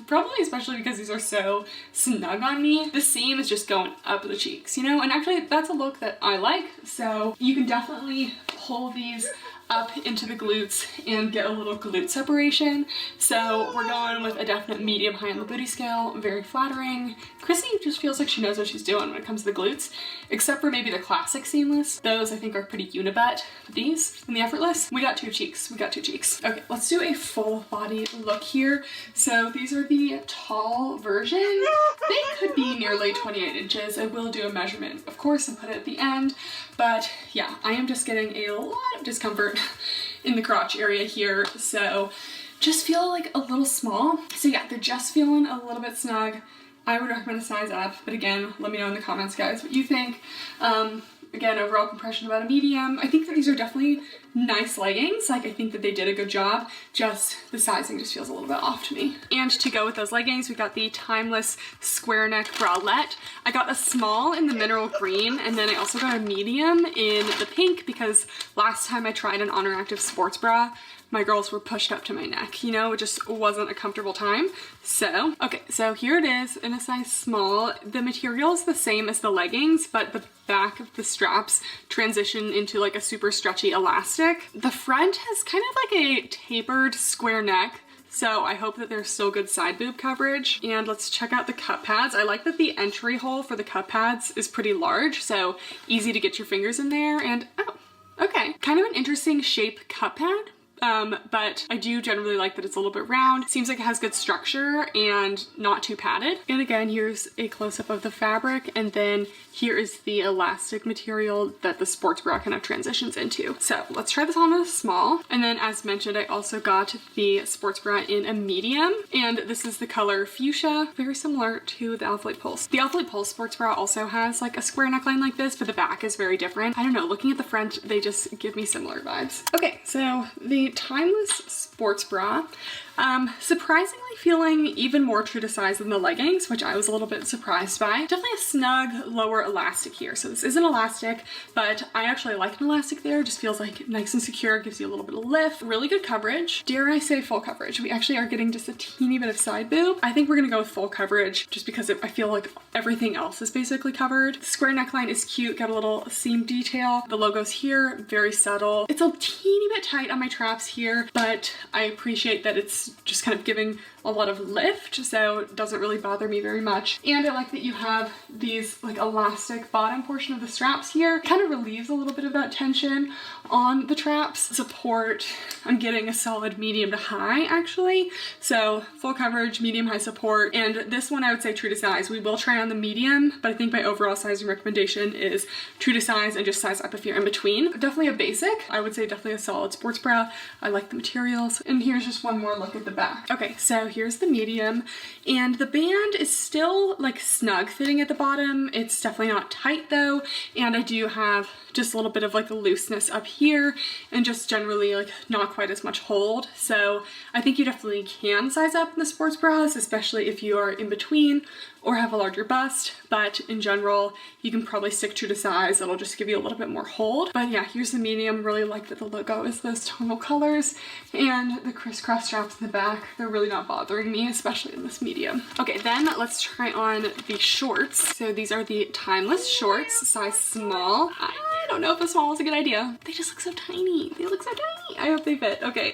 B: probably especially because these are so snug on me, the seam is just going up the cheeks, you know? And actually that's a look that I like, so you can definitely pull these up into the glutes and get a little glute separation. So we're going with a definite medium high on the booty scale, very flattering. Chrissy just feels like she knows what she's doing when it comes to the glutes, except for maybe the classic seamless. Those I think are pretty unibutt. These and the effortless, we got two cheeks, we got two cheeks. Okay, let's do a full body look here. So these are the tall version. They could be nearly 28 inches. I will do a measurement, of course, and put it at the end. But yeah, I am just getting a lot of discomfort in the crotch area here. So just feel like a little small. So yeah, they're just feeling a little bit snug. I would recommend a size up, but again, let me know in the comments, guys, what you think. Again, overall compression about a medium. I think that these are definitely nice leggings. Like I think that they did a good job. Just the sizing just feels a little bit off to me. And to go with those leggings, we got the Timeless square neck bralette. I got a small in the mineral green, and then I also got a medium in the pink because last time I tried an Honor Active sports bra, my girls were pushed up to my neck, you know, it just wasn't a comfortable time. So, okay, so here it is in a size small. The material is the same as the leggings, but the back of the straps transition into like a super stretchy elastic. The front has kind of like a tapered square neck, so I hope that there's still good side boob coverage. And let's check out the cup pads. I like that the entry hole for the cup pads is pretty large, so easy to get your fingers in there. And oh, okay, kind of an interesting shape cup pad. But I do generally like that it's a little bit round. Seems like it has good structure and not too padded. And again, here's a close-up of the fabric, and then here is the elastic material that the sports bra kind of transitions into. So let's try this on a small. And then as mentioned, I also got the sports bra in a medium, and this is the color fuchsia, very similar to the Athlete Pulse. The Athlete Pulse sports bra also has like a square neckline like this, but the back is very different. I don't know, looking at the front, they just give me similar vibes. Okay, so the Timeless sports bra, surprisingly feeling even more true to size than the leggings, which I was a little bit surprised by. Definitely a snug lower elastic here. So this isn't elastic, but I actually like an elastic there. It just feels like nice and secure, gives you a little bit of lift. Really good coverage. Dare I say full coverage? We actually are getting just a teeny bit of side boob. I think we're gonna go with full coverage just because I feel like everything else is basically covered. The square neckline is cute, got a little seam detail. The logo's here, very subtle. It's a teeny bit tight on my traps here, but I appreciate that it's just kind of giving a lot of lift, so it doesn't really bother me very much. And I like that you have these like elastic bottom portion of the straps here. Kind of relieves a little bit of that tension on the traps. Support, I'm getting a solid medium to high actually. So full coverage, medium high support. And this one I would say true to size. We will try on the medium, but I think my overall sizing recommendation is true to size and just size up if you're in between. Definitely a basic. I would say definitely a solid sports bra. I like the materials. And here's just one more look at the back. Okay, so here's the medium, and the band is still like snug fitting at the bottom. It's definitely not tight though, and I do have just a little bit of like a looseness up here and just generally like not quite as much hold. So I think you definitely can size up in the sports bras, especially if you are in between or have a larger bust, but in general you can probably stick true to size. It'll just give you a little bit more hold. But yeah, here's the medium. Really like that the logo is those tonal colors, and the crisscross straps in the back, they're really not bothering me, especially in this medium. Okay, then let's try on the shorts. So these are the Timeless shorts, size small. I don't know if a small is a good idea. They just look so tiny. They look so tiny. I hope they fit. Okay,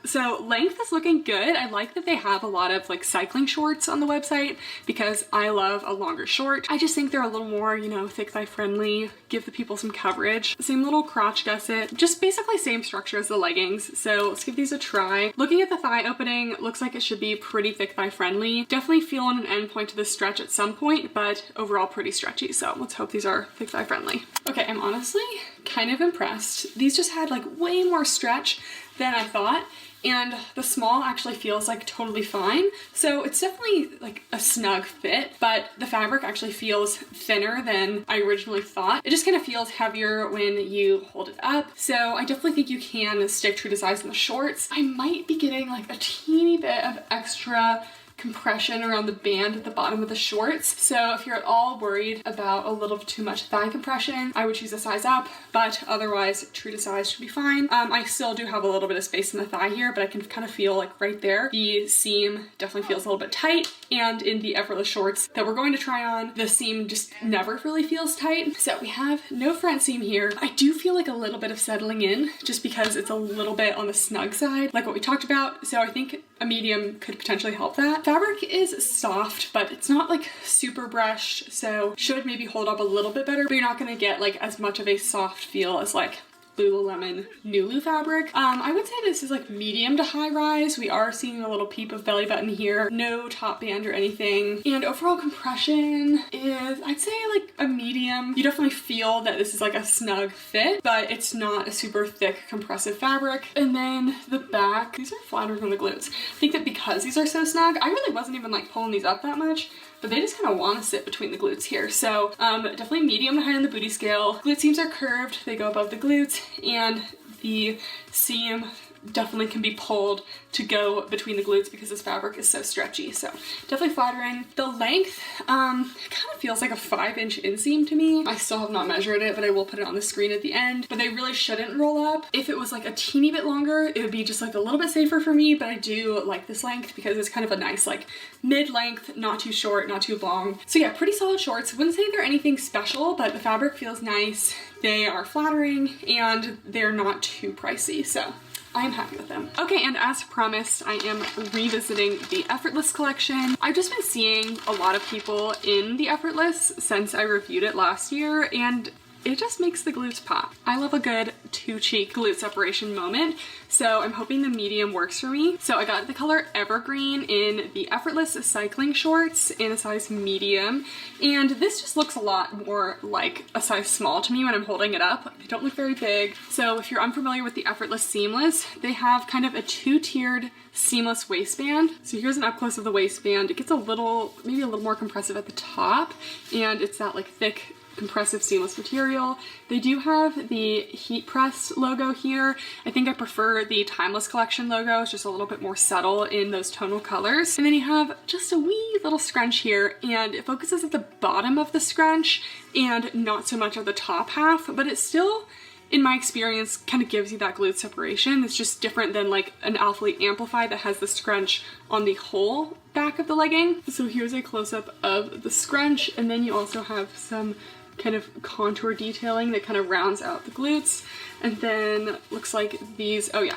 B: so length is looking good. I like that they have a lot of like cycling shorts on the website because I love a longer short. I just think they're a little more, you know, thick thigh friendly, give the people some coverage. Same little crotch gusset, just basically same structure as the leggings. So let's give these a try. Looking at the thigh opening, looks like it should be pretty thick thigh friendly. Definitely feeling an end point to the stretch at some point, but overall pretty stretchy. So let's hope these are thick thigh friendly. Okay, I'm honestly kind of impressed. These just had like way more stretch than I thought, and the small actually feels like totally fine. So it's definitely like a snug fit, but the fabric actually feels thinner than I originally thought. It just kind of feels heavier when you hold it up. So I definitely think you can stick true to size in the shorts. I might be getting like a teeny bit of extra compression around the band at the bottom of the shorts. So if you're at all worried about a little too much thigh compression, I would choose a size up, but otherwise true to size should be fine. I still do have a little bit of space in the thigh here, but I can kind of feel like right there, the seam definitely feels a little bit tight. And in the Effortless shorts that we're going to try on, the seam just never really feels tight. So we have no front seam here. I do feel like a little bit of settling in just because it's a little bit on the snug side, like what we talked about. So I think a medium could potentially help that. Fabric is soft, but it's not like super brushed, so should maybe hold up a little bit better, but you're not gonna get like as much of a soft feel as like Lululemon Nulu fabric. I would say this is like medium to high rise. We are seeing a little peep of belly button here. No top band or anything. And overall compression is, I'd say like a medium. You definitely feel that this is like a snug fit, but it's not a super thick compressive fabric. And then the back, these are flatter than the glutes. I think that because these are so snug, I really wasn't even like pulling these up that much, but they just kind of want to sit between the glutes here. So definitely medium to high on the booty scale. Glute seams are curved, they go above the glutes, and the seam definitely can be pulled to go between the glutes because this fabric is so stretchy. So definitely flattering. The length kind of feels like a 5-inch inseam to me. I still have not measured it, but I will put it on the screen at the end. But they really shouldn't roll up. If it was like a teeny bit longer, it would be just like a little bit safer for me, but I do like this length because it's kind of a nice like mid-length, not too short, not too long. So yeah, pretty solid shorts. Wouldn't say they're anything special, but the fabric feels nice. They are flattering and they're not too pricey. So I'm happy with them. Okay, and as promised, I am revisiting the Effortless collection. I've just been seeing a lot of people in the Effortless since I reviewed it last year, and it just makes the glutes pop. I love a good two-cheek glute separation moment, so I'm hoping the medium works for me. So I got the color Evergreen in the Effortless cycling shorts in a size medium, and this just looks a lot more like a size small to me when I'm holding it up. They don't look very big. So if you're unfamiliar with the Effortless seamless, they have kind of a two-tiered seamless waistband. So here's an up close of the waistband. It gets a little, maybe a little more compressive at the top, and it's that like thick compressive seamless material. They do have the heat press logo here. I think I prefer the Timeless collection logo. It's just a little bit more subtle in those tonal colors. And then you have just a wee little scrunch here, and it focuses at the bottom of the scrunch and not so much of the top half, but it's still, in my experience, kind of gives you that glute separation. It's just different than like an Alphalete Amplify that has the scrunch on the whole back of the legging. So here's a close-up of the scrunch, and then you also have some kind of contour detailing that kind of rounds out the glutes. And then looks like these, oh yeah,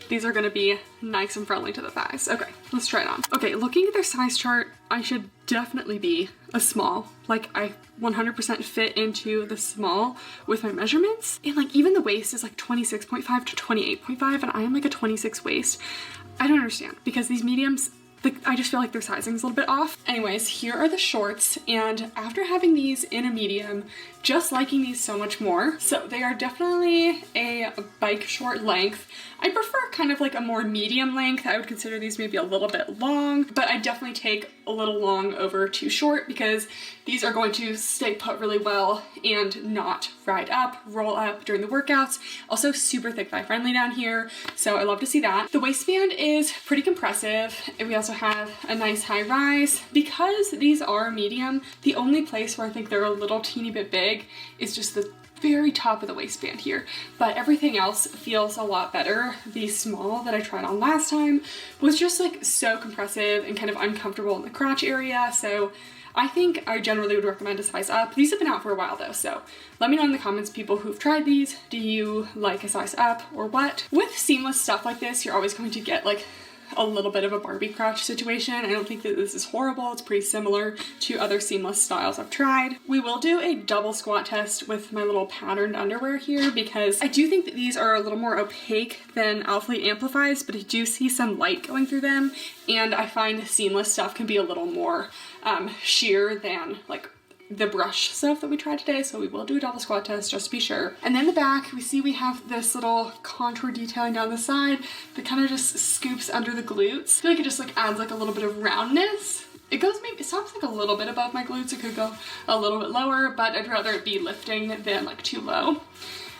B: these are gonna be nice and friendly to the thighs. Okay, let's try it on. Okay, looking at their size chart, I should definitely be a small. Like, I 100% fit into the small with my measurements. And like, even the waist is like 26.5 to 28.5, and I am like a 26 waist. I don't understand, because these mediums, I just feel like their sizing is a little bit off. Anyways, here are the shorts, and after having these in a medium, just liking these so much more. So they are definitely a bike short length. I prefer kind of like a more medium length. I would consider these maybe a little bit long, but I definitely take a little long over too short because these are going to stay put really well and not ride up, roll up during the workouts. Also super thick thigh friendly down here, so I love to see that. The waistband is pretty compressive, and we also have a nice high rise. Because these are medium, the only place where I think they're a little teeny bit big is just the very top of the waistband here, but everything else feels a lot better. The small that I tried on last time was just like so compressive and kind of uncomfortable in the crotch area, so I think I generally would recommend a size up. These have been out for a while though, so let me know in the comments, people who've tried these. Do you like a size up or what? With seamless stuff like this, you're always going to get like a little bit of a Barbie crotch situation. I don't think that this is horrible. It's pretty similar to other seamless styles I've tried. We will do a double squat test with my little patterned underwear here because I do think that these are a little more opaque than Alphalete Amplifies, but I do see some light going through them, and I find seamless stuff can be a little more sheer than like the brush stuff that we tried today, so we will do a double squat test just to be sure. And then the back, we see we have this little contour detailing down the side that kind of just scoops under the glutes. I feel like it just like adds like a little bit of roundness. It goes maybe, it stops like a little bit above my glutes. It could go a little bit lower, but I'd rather it be lifting than like too low.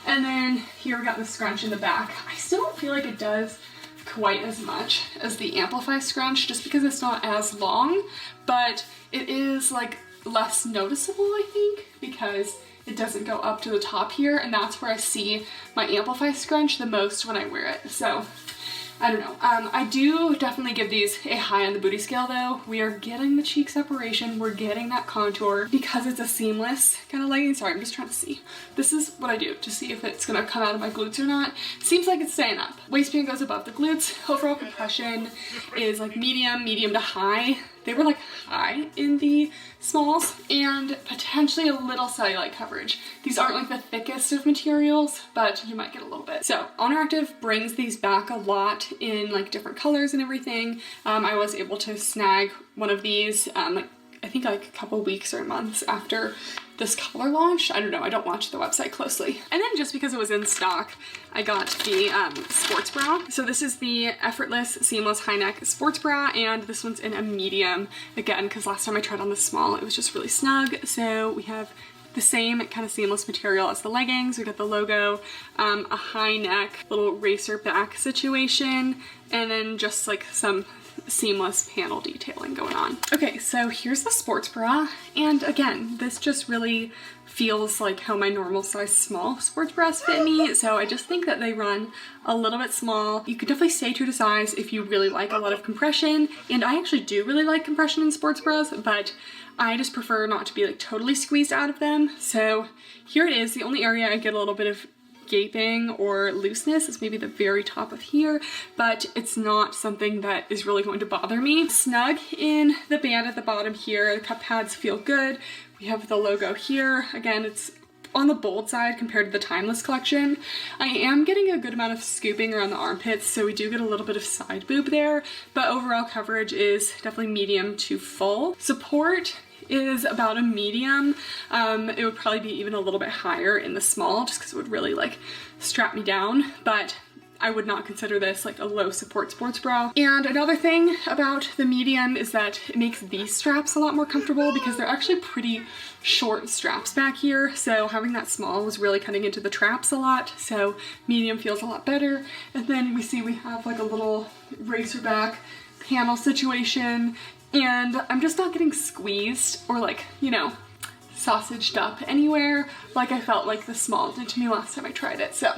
B: And then here we got the scrunch in the back. I still don't feel like it does quite as much as the Amplify scrunch just because it's not as long, but it is like less noticeable, I think, because it doesn't go up to the top here, and that's where I see my Amplify scrunch the most when I wear it. So I don't know. I do definitely give these a high on the booty scale though. We are getting the cheek separation, we're getting that contour because it's a seamless kind of legging. Sorry, I'm just trying to see. This is what I do to see if it's gonna come out of my glutes or not. Seems like it's staying up. Waistband goes above the glutes. Overall compression is like medium to high. They were like high in the smalls, and potentially a little cellulite coverage. These aren't like the thickest of materials, but you might get a little bit. So Honor Active brings these back a lot in like different colors and everything. I was able to snag one of these like I think like a couple weeks or months after this color launched. I don't know, I don't watch the website closely. And then just because it was in stock, I got the sports bra. So this is the Effortless Seamless High Neck Sports Bra, and this one's in a medium, again, because last time I tried on the small, it was just really snug. So we have the same kind of seamless material as the leggings. We got the logo, a high neck, little racer back situation, and then just like some seamless panel detailing going on. Okay, so here's the sports bra, and again, this just really feels like how my normal size small sports bras fit me, so I just think that they run a little bit small. You could definitely stay true to size if you really like a lot of compression, and I actually do really like compression in sports bras, but I just prefer not to be like totally squeezed out of them. So here it is. The only area I get a little bit of gaping or looseness is maybe the very top of here, but it's not something that is really going to bother me. Snug in the band at the bottom here. The cup pads feel good. We have the logo here. Again, it's on the bold side compared to the Timeless collection. I am getting a good amount of scooping around the armpits, so we do get a little bit of side boob there, but overall coverage is definitely medium to full. Support is about a medium. It would probably be even a little bit higher in the small just because it would really like strap me down, but I would not consider this like a low support sports bra. And another thing about the medium is that it makes these straps a lot more comfortable because they're actually pretty short straps back here. So having that small was really cutting into the traps a lot. So medium feels a lot better. And then we see we have like a little racer back panel situation, and I'm just not getting squeezed or like, you know, sausaged up anywhere like I felt like the small did to me last time I tried it. So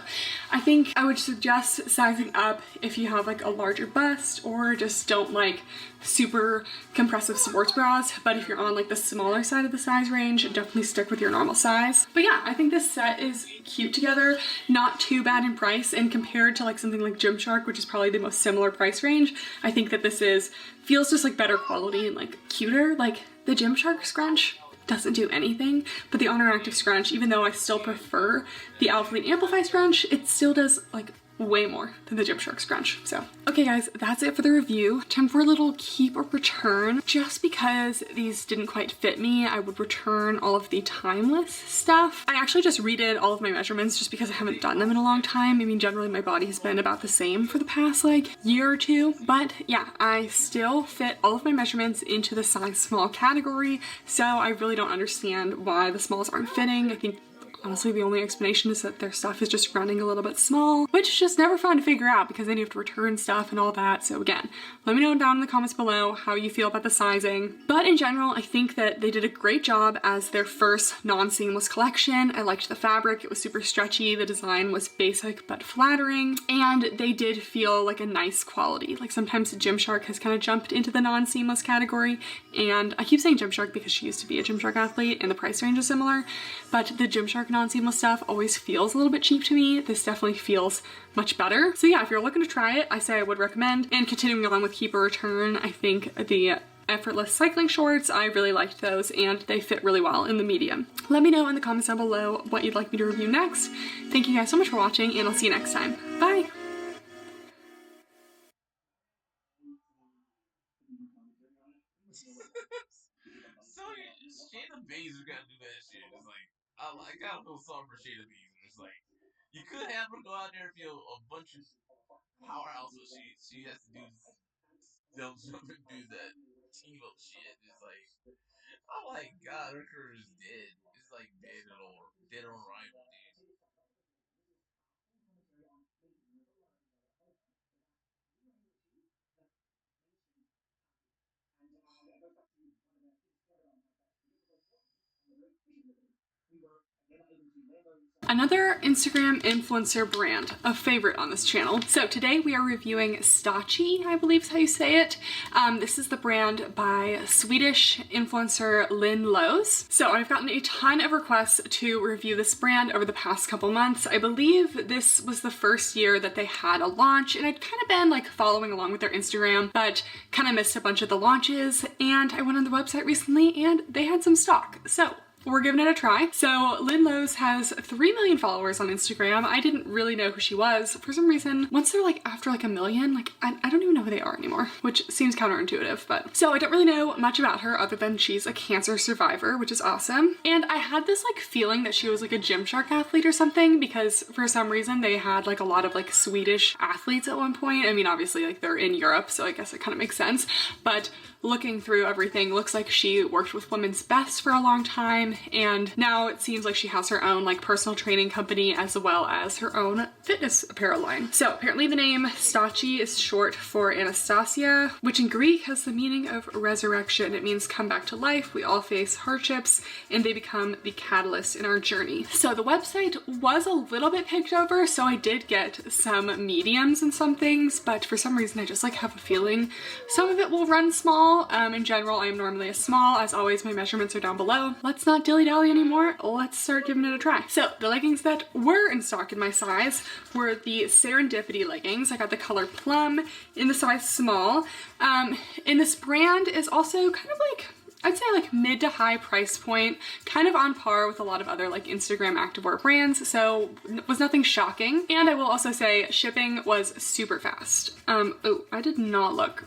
B: I think I would suggest sizing up if you have like a larger bust or just don't like super compressive sports bras. But if you're on like the smaller side of the size range, definitely stick with your normal size. But yeah, I think this set is cute together, not too bad in price, and compared to like something like Gymshark, which is probably the most similar price range, I think that this feels just like better quality and like cuter. Like the Gymshark scrunch doesn't do anything, but the Honor Active scrunch, even though I still prefer the Alphalete Amplify scrunch, it still does like way more than the Gymshark scrunch. So okay guys, that's it for the review. Time for a little keep or return. Just because these didn't quite fit me, I would return all of the Timeless stuff. I actually just redid all of my measurements just because I haven't done them in a long time. I mean, generally my body has been about the same for the past like year or two, but yeah, I still fit all of my measurements into the size small category, so I really don't understand why the smalls aren't fitting. I think honestly, the only explanation is that their stuff is just running a little bit small, which is just never fun to figure out because then you have to return stuff and all that. So again, let me know down in the comments below how you feel about the sizing. But in general, I think that they did a great job as their first non-seamless collection. I liked the fabric. It was super stretchy. The design was basic but flattering, and they did feel like a nice quality. Like sometimes Gymshark has kind of jumped into the non-seamless category, and I keep saying Gymshark because she used to be a Gymshark athlete and the price range is similar, but the Gymshark non-seamless stuff always feels a little bit cheap to me. This definitely feels much better. So yeah, if you're looking to try it, I say I would recommend. And continuing on with keep or return, I think the Effortless cycling shorts, I really liked those and they fit really well in the medium. Let me know in the comments down below what you'd like me to review next. Thank you guys so much for watching, and I'll see you next time. Bye!
A: So Shayna Baszler gotta do that shit. It's like I gotta feel sorry for Shayna Baszler. It's like you could have her go out there and be a bunch of powerhouse, but she has to do dumb stuff and do that team up shit. It's like, oh my god, her career is dead. It's like dead on arrival, dude.
B: Another Instagram influencer brand, a favorite on this channel. So today we are reviewing Strappy, I believe is how you say it. This is the brand by Swedish influencer Lynn Lowe's. So I've gotten a ton of requests to review this brand over the past couple months. I believe this was the first year that they had a launch, and I'd kind of been like following along with their Instagram, but kind of missed a bunch of the launches, and I went on the website recently and they had some stock. So we're giving it a try. So Lynn Lowe's has 3 million followers on Instagram. I didn't really know who she was. For some reason, once they're like after like 1 million, like I don't even know who they are anymore, which seems counterintuitive, but. So I don't really know much about her other than she's a cancer survivor, which is awesome. And I had this like feeling that she was like a Gymshark athlete or something, because for some reason they had like a lot of like Swedish athletes at one point. I mean, obviously like they're in Europe, so I guess it kind of makes sense. But looking through everything, looks like she worked with Women's Best for a long time, and now it seems like she has her own like personal training company as well as her own fitness apparel line. So apparently the name Strappy is short for Anastasia, which in Greek has the meaning of resurrection. It means come back to life. We all face hardships and they become the catalyst in our journey. So the website was a little bit picked over, so I did get some mediums and some things, but for some reason I just like have a feeling some of it will run small. In general, I am normally a small. As always, my measurements are down below. Let's not dilly-dally anymore. Let's start giving it a try. So the leggings that were in stock in my size were the Serendipity leggings. I got the color plum in the size small. And this brand is also kind of like, I'd say like mid to high price point, kind of on par with a lot of other like Instagram activewear brands, so it was nothing shocking. And I will also say shipping was super fast. Oh, I did not look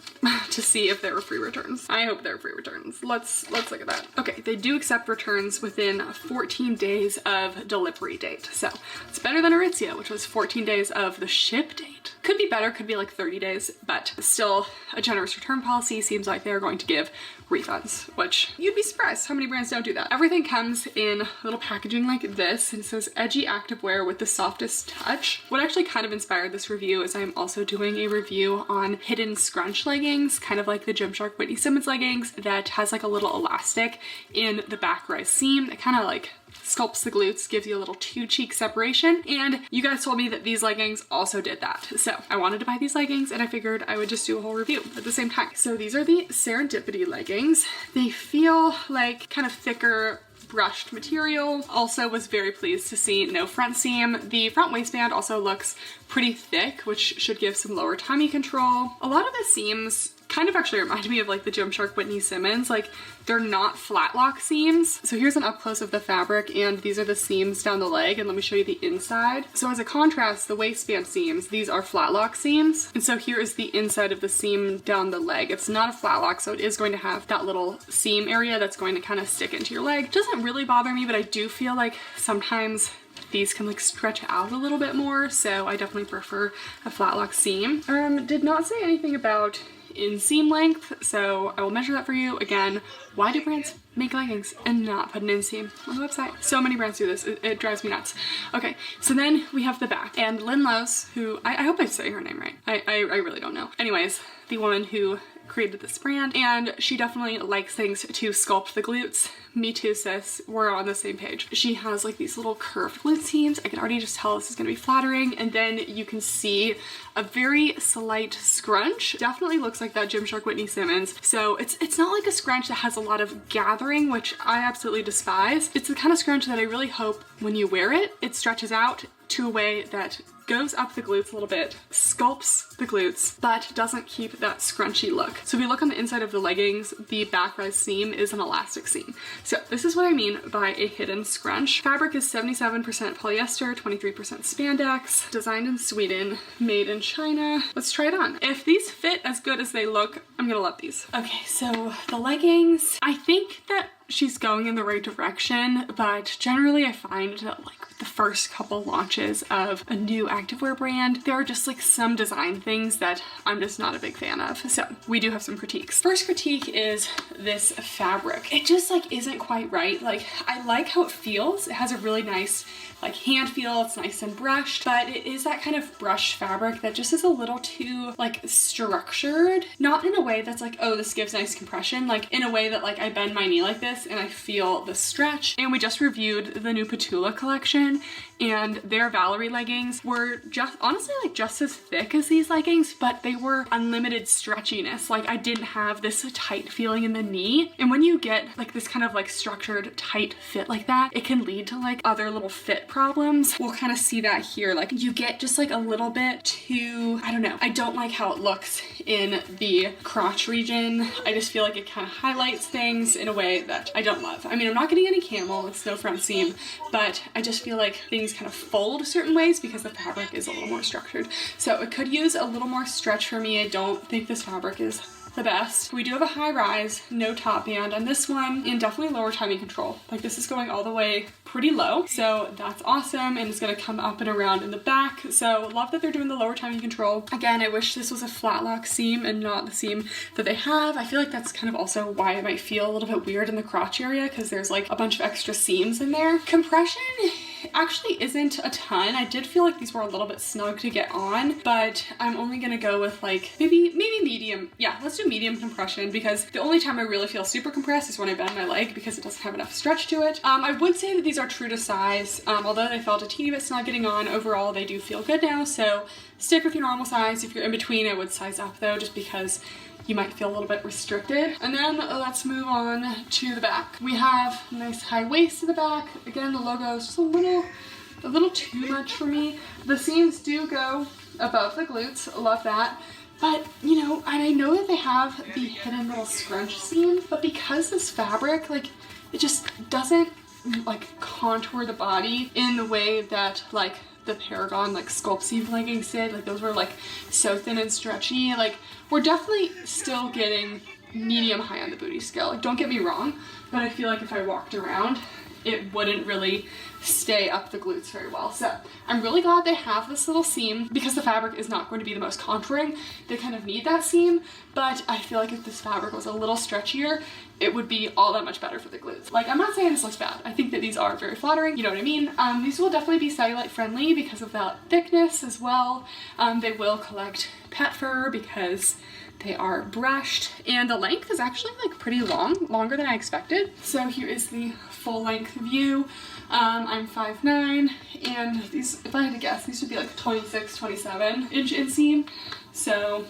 B: to see if there were free returns. I hope there are free returns. Let's look at that. Okay, they do accept returns within 14 days of delivery date. So it's better than Aritzia, which was 14 days of the ship date. Could be better, could be like 30 days, but still a generous return policy. Seems like they're going to give refunds, which you'd be surprised how many brands don't do that. Everything comes in little packaging like this, and it says edgy activewear with the softest touch. What actually kind of inspired this review is I'm also doing a review on hidden scrunch leggings, kind of like the Gymshark Whitney Simmons leggings that has like a little elastic in the back rise seam. It kind of like sculpts the glutes, gives you a little two cheek separation, and you guys told me that these leggings also did that. So I wanted to buy these leggings and I figured I would just do a whole review at the same time. So these are the Serendipity leggings. They feel like kind of thicker brushed material. Also was very pleased to see no front seam. The front waistband also looks pretty thick, which should give some lower tummy control. A lot of the seams kind of actually remind me of like the Gymshark Whitney Simmons. Like, they're not flat lock seams. So here's an up close of the fabric, and these are the seams down the leg, and let me show you the inside. So as a contrast, the waistband seams, these are flat lock seams. And so here is the inside of the seam down the leg. It's not a flat lock, so it is going to have that little seam area that's going to kind of stick into your leg. Doesn't really bother me, but I do feel like sometimes these can like stretch out a little bit more, so I definitely prefer a flat lock seam. Did not say anything about inseam length, so I will measure that for you. Again, why do brands make leggings and not put an inseam on the website? So many brands do this. It drives me nuts. Okay, so then we have the back, and Lynn Lowe's, who I hope I say her name right. I really don't know. Anyways, the woman who created this brand, and she definitely likes things to sculpt the glutes. Me too, sis. We're on the same page. She has like these little curved glute seams. I can already just tell this is gonna be flattering, and then you can see a very slight scrunch. Definitely looks like that Gymshark Whitney Simmons. So it's not like a scrunch that has a lot of gathering, which I absolutely despise. It's the kind of scrunch that I really hope when you wear it, it stretches out to a way that goes up the glutes a little bit, sculpts the glutes, but doesn't keep that scrunchy look. So if you look on the inside of the leggings, the back rise seam is an elastic seam. So this is what I mean by a hidden scrunch. Fabric is 77% polyester, 23% spandex, designed in Sweden, made in China. Let's try it on. If these fit as good as they look, I'm gonna love these. Okay, so the leggings, I think that she's going in the right direction, but generally I find that like the first couple launches of a new activewear brand, there are just like some design things that I'm just not a big fan of. So we do have some critiques. First critique is this fabric. It just like isn't quite right. Like, I like how it feels. It has a really nice like hand feel. It's nice and brushed, but it is that kind of brush fabric that just is a little too like structured. Not in a way that's like, oh, this gives nice compression, like in a way that like I bend my knee like this and I feel the stretch. And we just reviewed the new Petula collection, and their Valerie leggings were just honestly like just as thick as these leggings, but they were unlimited stretchiness. Like, I didn't have this tight feeling in the knee. And when you get like this kind of like structured tight fit like that, it can lead to like other little fit problems. We'll kind of see that here. Like, you get just like a little bit too, I don't know. I don't like how it looks in the crotch region. I just feel like it kind of highlights things in a way that I don't love. I mean, I'm not getting any camel, it's no front seam, but I just feel like things kind of fold certain ways because the fabric is a little more structured. So it could use a little more stretch for me. I don't think this fabric is the best. We do have a high rise, no top band on this one, and definitely lower timing control. Like, this is going all the way pretty low, so that's awesome, and it's gonna come up and around in the back. So love that they're doing the lower timing control. Again, I wish this was a flat lock seam and not the seam that they have. I feel like that's kind of also why it might feel a little bit weird in the crotch area, because there's like a bunch of extra seams in there. Compression actually isn't a ton. I did feel like these were a little bit snug to get on, but I'm only gonna go with like maybe medium. Yeah, let's do medium compression, because the only time I really feel super compressed is when I bend my leg because it doesn't have enough stretch to it. I would say that these are true to size. Although they felt a teeny bit snug getting on, overall they do feel good now, so stick with your normal size. If you're in between, I would size up though, just because you might feel a little bit restricted. And then let's move on to the back. We have a nice high waist in the back. Again, the logo is just a little too much for me. The seams do go above the glutes, love that. But, you know, and I know that they have the hidden little scrunch seam, but because this fabric, like, it just doesn't like contour the body in the way that like the Paragon like sculpt seam leggings did. Like, those were like so thin and stretchy. Like, we're definitely still getting medium high on the booty scale. Like, don't get me wrong, but I feel like if I walked around, it wouldn't really stay up the glutes very well. So I'm really glad they have this little seam because the fabric is not going to be the most contouring. They kind of need that seam, but I feel like if this fabric was a little stretchier, it would be all that much better for the glutes. Like, I'm not saying this looks bad. I think that these are very flattering, you know what I mean? These will definitely be cellulite friendly because of that thickness as well. They will collect pet fur because they are brushed, and the length is actually like pretty long, longer than I expected. So here is the full length view. I'm 5'9", and these, if I had to guess, these would be like 26, 27 inch inseam. So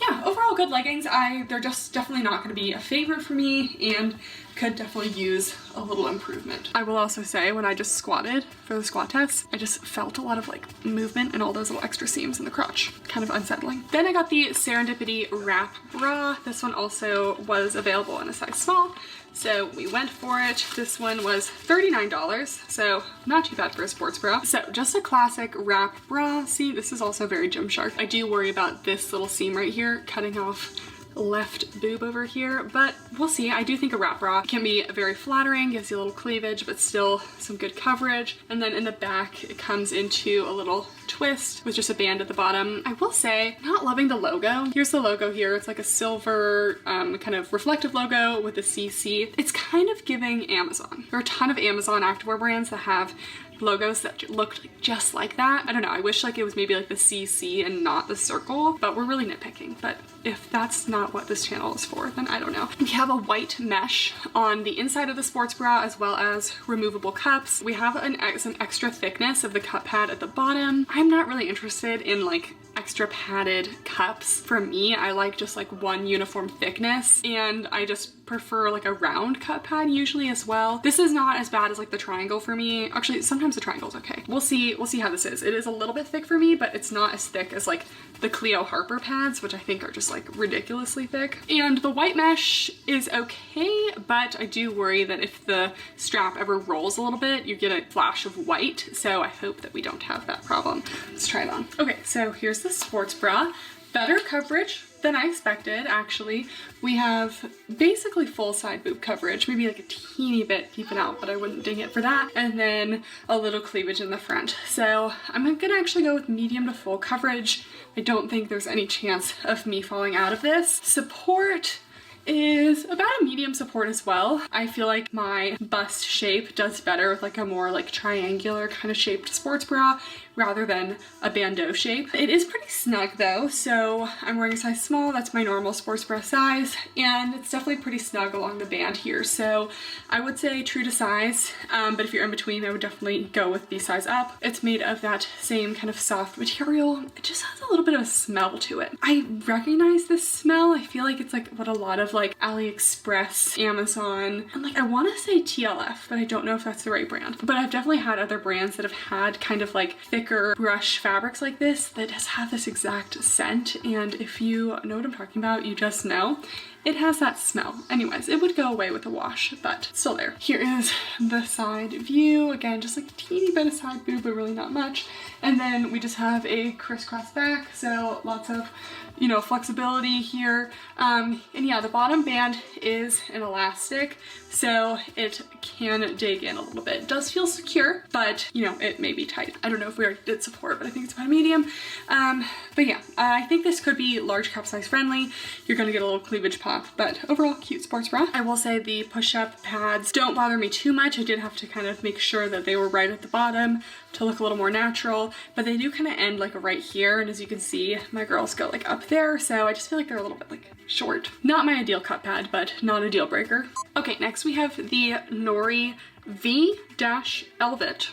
B: yeah, overall good leggings. They're just definitely not going to be a favorite for me and could definitely use a little improvement. I will also say, when I just squatted for the squat test, I just felt a lot of like movement and all those little extra seams in the crotch. Kind of unsettling. Then I got the Serendipity wrap bra. This one also was available in a size small, so we went for it. This one was $39, so not too bad for a sports bra. So just a classic wrap bra. See, this is also very Gymshark. I do worry about this little seam right here cutting off left boob over here, but we'll see. I do think a wrap bra can be very flattering, gives you a little cleavage, but still some good coverage. And then in the back, it comes into a little twist with just a band at the bottom. I will say, not loving the logo. Here's the logo here. It's like a silver kind of reflective logo with a CC. It's kind of giving Amazon. There are a ton of Amazon activewear brands that have logos that look just like that. I don't know, I wish like it was maybe like the CC and not the circle, but we're really nitpicking. But if that's not what this channel is for, then I don't know. We have a white mesh on the inside of the sports bra as well as removable cups. We have some extra thickness of the cup pad at the bottom. I'm not really interested in like extra padded cups. For me, I like just like one uniform thickness, and I just prefer like a round cup pad usually as well. This is not as bad as like the triangle for me. Actually, sometimes the triangle's okay. We'll see how this is. It is a little bit thick for me, but it's not as thick as like the Cleo Harper pads, which I think are just like ridiculously thick. And the white mesh is okay, but I do worry that if the strap ever rolls a little bit, you get a flash of white. So I hope that we don't have that problem. Let's try it on. Okay, so here's the sports bra. Better coverage than I expected, actually. We have basically full side boob coverage, maybe like a teeny bit peeping out, but I wouldn't ding it for that. And then a little cleavage in the front. So I'm gonna actually go with medium to full coverage. I don't think there's any chance of me falling out of this. Support is about a medium support as well. I feel like my bust shape does better with like a more like triangular kind of shaped sports bra rather than a bandeau shape. It is pretty snug though, so I'm wearing a size small. That's my normal sports bra size, and it's definitely pretty snug along the band here. So I would say true to size, but if you're in between, I would definitely go with the size up. It's made of that same kind of soft material. It just has a little bit of a smell to it. I recognize this smell. I feel like it's like what a lot of like AliExpress, Amazon, and like I want to say TLF, but I don't know if that's the right brand. But I've definitely had other brands that have had kind of like thicker brush fabrics like this that just have this exact scent, and if you know what I'm talking about, you just know. It has that smell. Anyways, it would go away with a wash, but still there. Here is the side view. Again, just like a teeny bit of side boob, but really not much. And then we just have a crisscross back, so lots of, you know, flexibility here. And yeah, the bottom band is an elastic, so it can dig in a little bit. It does feel secure, but you know, it may be tight. I don't know if we already did support, but I think it's about a medium. But yeah, I think this could be large cup size friendly. You're gonna get a little cleavage pop, but overall cute sports bra. I will say the push-up pads don't bother me too much. I did have to kind of make sure that they were right at the bottom to look a little more natural, but they do kind of end like right here, and as you can see, my girls go like up there, so I just feel like they're a little bit like short. Not my ideal cup pad, but not a deal breaker. Okay, next we have the Nori V-Elvet.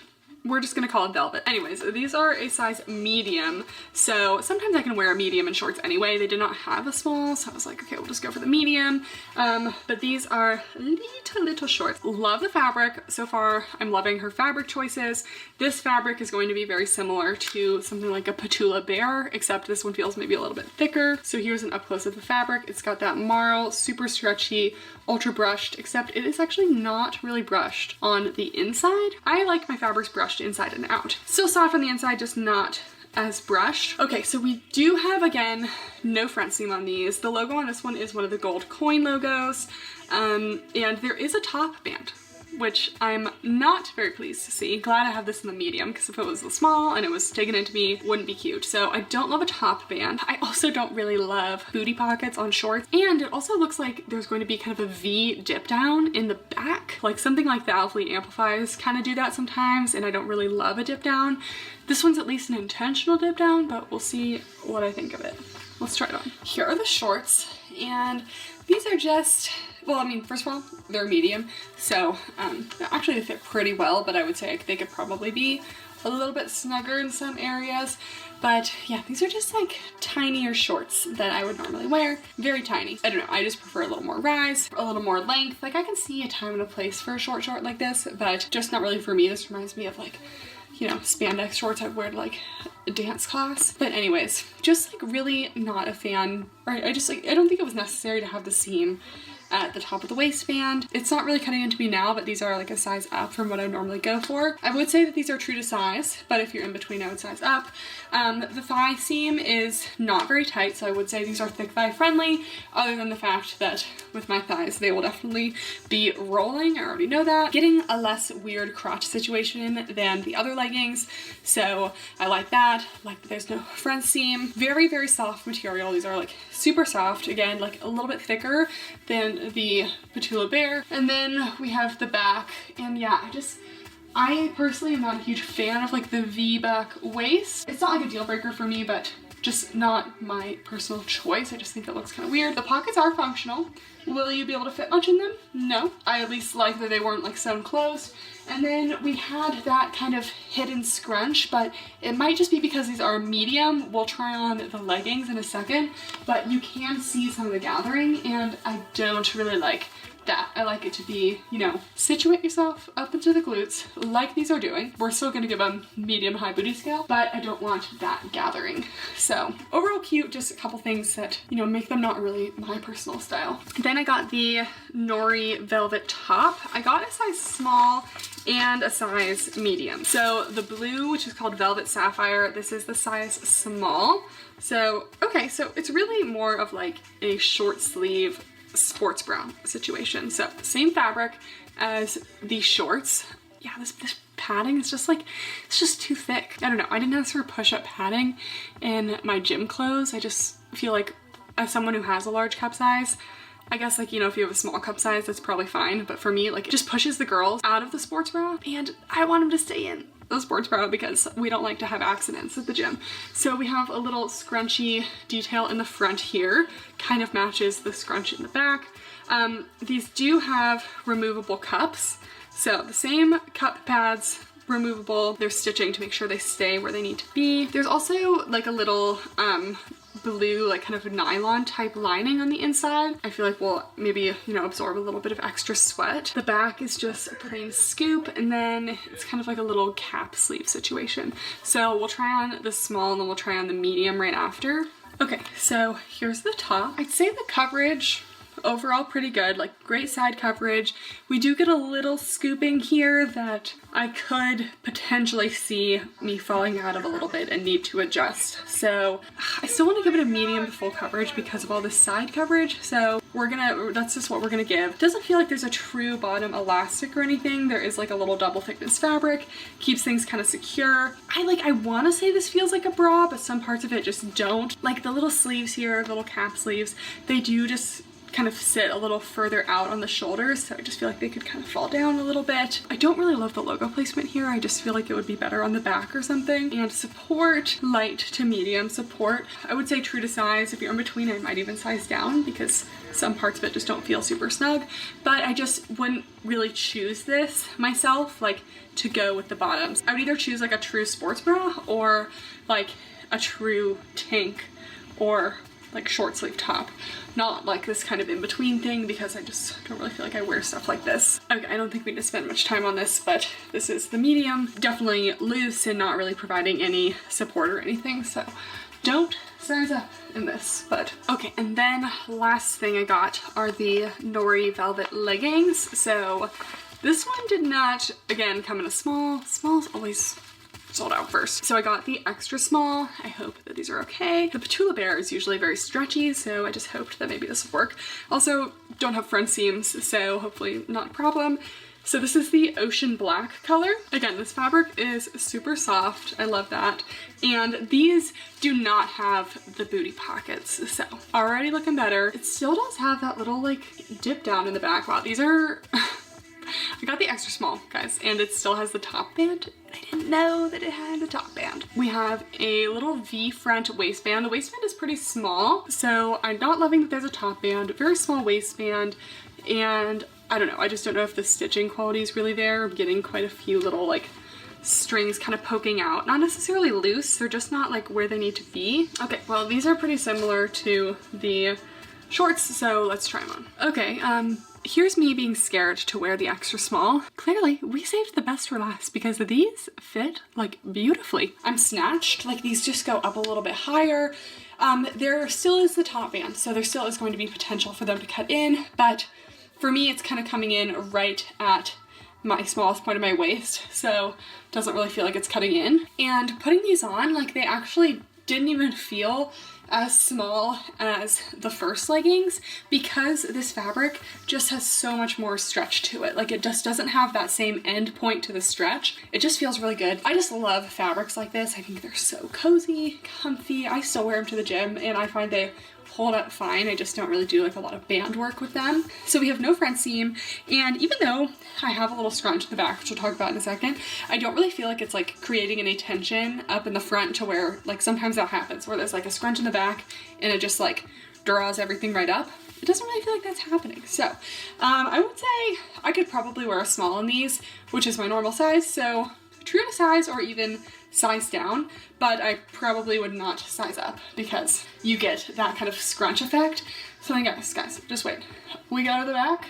B: We're just gonna call it velvet. Anyways, these are a size medium, so sometimes I can wear a medium in shorts anyway. They did not have a small, so I was like, okay, we'll just go for the medium. But these are little shorts. Love the fabric. So far, I'm loving her fabric choices. This fabric is going to be very similar to something like a Petula Bear, except this one feels maybe a little bit thicker. So here's an up close of the fabric. It's got that marl, super stretchy, ultra brushed, except it is actually not really brushed on the inside. I like my fabrics brushed inside and out. Still soft on the inside, just not as brushed. Okay, so we do have, again, no front seam on these. The logo on this one is one of the gold coin logos, and there is a top band. which I'm not very pleased to see. Glad I have this in the medium, because if it was the small and it was taken into me, it wouldn't be cute. So I don't love a top band. I also don't really love booty pockets on shorts, and it also looks like there's going to be kind of a V dip down in the back. Like something like the Alphalete Amplifies kind of do that sometimes, and I don't really love a dip down. This one's at least an intentional dip down, but we'll see what I think of it. Let's try it on. Here are the shorts, and these are just, well, I mean, first of all, they're medium, so actually they fit pretty well, but I would say they could probably be a little bit snugger in some areas. But yeah, these are just like tinier shorts that I would normally wear. Very tiny. I don't know, I just prefer a little more rise, a little more length. Like I can see a time and a place for a short like this, but just not really for me. This reminds me of like, you know, spandex shorts I'd wear to like a dance class. But anyways, just like really not a fan, or I don't think it was necessary to have the seam at the top of the waistband. It's not really cutting into me now, but these are like a size up from what I normally go for. I would say that these are true to size, but if you're in between, I would size up. The thigh seam is not very tight, so I would say these are thick thigh friendly, other than the fact that with my thighs, they will definitely be rolling. I already know that. Getting a less weird crotch situation than the other leggings, so I like that. Like there's no front seam. Very, very soft material. These are like super soft. Again, like a little bit thicker than the Petula Bear. And then we have the back, and yeah, I personally am not a huge fan of like the V-back waist. It's not like a deal breaker for me, but just not my personal choice. I just think it looks kind of weird. The pockets are functional. Will you be able to fit much in them? No. I at least like that they weren't like sewn closed. And then we had that kind of hidden scrunch, but it might just be because these are medium. We'll try on the leggings in a second, but you can see some of the gathering, and I don't really like that. I like it to be, you know, situate yourself up into the glutes like these are doing. We're still gonna give them medium high booty scale, but I don't want that gathering. So overall cute, just a couple things that, you know, make them not really my personal style. Then I got the Nori velvet top. I got a size small and a size medium. So the blue, which is called Velvet Sapphire, this is the size small. So, okay, so it's really more of like a short sleeve sports bra situation. So same fabric as the shorts. Yeah, this padding is just like, it's just too thick. I don't know, I didn't ask for push-up padding in my gym clothes. I just feel like as someone who has a large cup size, I guess like, you know, if you have a small cup size, that's probably fine. But for me, like it just pushes the girls out of the sports bra, and I want them to stay in the sports bra because we don't like to have accidents at the gym. So we have a little scrunchy detail in the front here, kind of matches the scrunch in the back. These do have removable cups. So the same cup pads, removable. There's stitching to make sure they stay where they need to be. There's also like a little blue, like kind of nylon type lining on the inside. I feel like we'll maybe, you know, absorb a little bit of extra sweat. The back is just a plain scoop, and then it's kind of like a little cap sleeve situation. So we'll try on the small and then we'll try on the medium right after. Okay, so here's the top. I'd say the coverage overall pretty good, like great side coverage. We do get a little scooping here that I could potentially see me falling out of a little bit and need to adjust. So I still want to give it a medium to full coverage because of all this side coverage. So that's just what we're gonna give. Doesn't feel like there's a true bottom elastic or anything. There is like a little double thickness fabric, keeps things kind of secure. I want to say this feels like a bra, but some parts of it just don't. Like the little sleeves here, little cap sleeves, they do just kind of sit a little further out on the shoulders, so I just feel like they could kind of fall down a little bit. I don't really love the logo placement here. I just feel like it would be better on the back or something. And support, light to medium support. I would say true to size. If you're in between, I might even size down because some parts of it just don't feel super snug. But I just wouldn't really choose this myself, like to go with the bottoms. I would either choose like a true sports bra or like a true tank or like short sleeve top, not like this kind of in between thing, because I just don't really feel like I wear stuff like this. Okay, I don't think we need to spend much time on this, but this is the medium. Definitely loose and not really providing any support or anything, so don't size up in this. But okay, and then last thing I got are the Nori Velvet leggings. So this one did not, again, come in a small. Small's always sold out first. So I got the extra small. I hope that these are okay. The Petula Bear is usually very stretchy, so I just hoped that maybe this would work. Also, don't have front seams, so hopefully not a problem. So this is the ocean black color. Again, this fabric is super soft. I love that. And these do not have the booty pockets. So already looking better. It still does have that little like dip down in the back. Wow, these are, I got the extra small, guys, and it still has the top band. I didn't know that it had a top band. We have a little V front waistband. The waistband is pretty small, so I'm not loving that there's a top band. Very small waistband, and I don't know, I just don't know if the stitching quality is really there. I'm getting quite a few little like strings kind of poking out. Not necessarily loose, they're just not like where they need to be. Okay, well these are pretty similar to the shorts, so let's try them on. Okay, here's me being scared to wear the extra small. Clearly, we saved the best for last because these fit like beautifully. I'm snatched, like these just go up a little bit higher. There still is the top band, so there still is going to be potential for them to cut in, but for me, it's kind of coming in right at my smallest point of my waist, so it doesn't really feel like it's cutting in. And putting these on, like they actually didn't even feel as small as the first leggings because this fabric just has so much more stretch to it. Like it just doesn't have that same end point to the stretch. It just feels really good. I just love fabrics like this. I think they're so cozy, comfy. I still wear them to the gym and I find they hold up fine. I just don't really do like a lot of band work with them. So we have no front seam, and even though I have a little scrunch in the back, which we'll talk about in a second, I don't really feel like it's like creating any tension up in the front to where like sometimes that happens where there's like a scrunch in the back and it just like draws everything right up. It doesn't really feel like that's happening. So I would say I could probably wear a small in these, which is my normal size. So true to size or even size down, but I probably would not size up because you get that kind of scrunch effect. So then guys, just wait. We go to the back,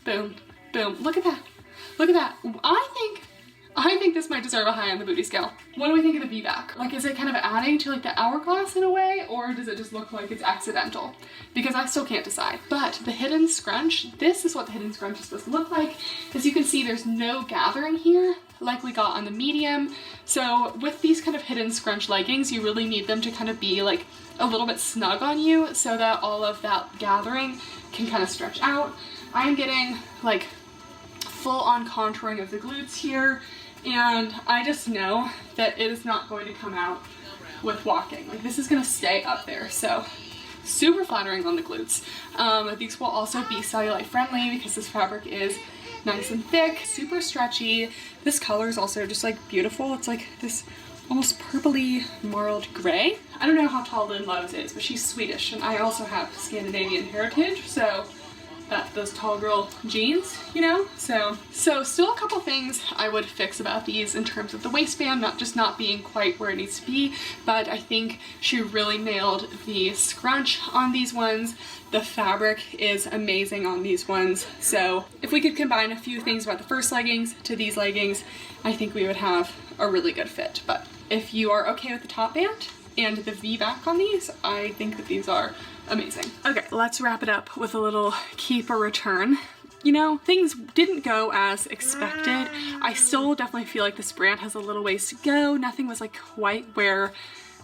B: boom, boom. Look at that, look at that. I think this might deserve a high on the booty scale. What do we think of the V-back? Like, is it kind of adding to like the hourglass in a way, or does it just look like it's accidental? Because I still can't decide. But the hidden scrunch, this is what the hidden scrunch is supposed to look like. As you can see, there's no gathering here like we got on the medium. So with these kind of hidden scrunch leggings, you really need them to kind of be like a little bit snug on you so that all of that gathering can kind of stretch out. I am getting like full on contouring of the glutes here, and I just know that it is not going to come out with walking. Like this is gonna stay up there, so super flattering on the glutes. These will also be cellulite friendly because this fabric is nice and thick, super stretchy. This color is also just like beautiful. It's like this almost purpley marled gray. I don't know how tall Lynn Lowe's is, but she's Swedish, and I also have Scandinavian heritage, so those tall girl jeans, you know? So still a couple things I would fix about these in terms of the waistband, not being quite where it needs to be, but I think she really nailed the scrunch on these ones. The fabric is amazing on these ones. So if we could combine a few things about the first leggings to these leggings, I think we would have a really good fit. But if you are okay with the top band and the V-back on these, I think that these are amazing. Okay, let's wrap it up with a little keep or return. You know, things didn't go as expected. I still definitely feel like this brand has a little ways to go. Nothing was like quite where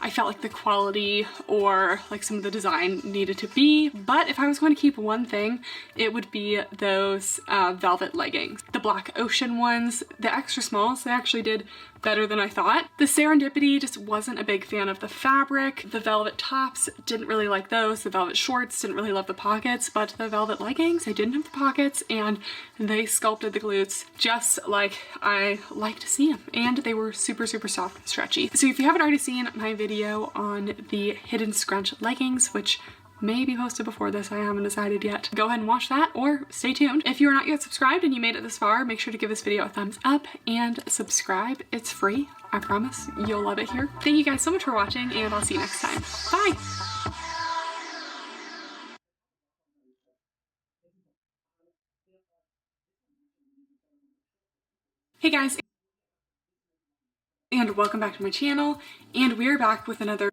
B: I felt like the quality or like some of the design needed to be, but if I was going to keep one thing, it would be those velvet leggings. The black ocean ones, the extra smalls, they actually did better than I thought. The Serendipity, just wasn't a big fan of the fabric. The velvet tops, didn't really like those. The velvet shorts, didn't really love the pockets, but the velvet leggings, they didn't have the pockets and they sculpted the glutes just like I like to see them. And they were super, super soft and stretchy. So if you haven't already seen my video on the hidden scrunch leggings, which may be posted before this, I haven't decided yet, go ahead and watch that or stay tuned. If you're not yet subscribed and you made it this far, make sure to give this video a thumbs up and subscribe. It's free, I promise. You'll love it here. Thank you guys so much for watching, and I'll see you next time. Bye! Hey guys, and welcome back to my channel, and we're back with another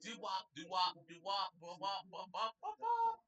A: Do-wop, do-wop, do-wop, wop, wop, wop, wop, wop.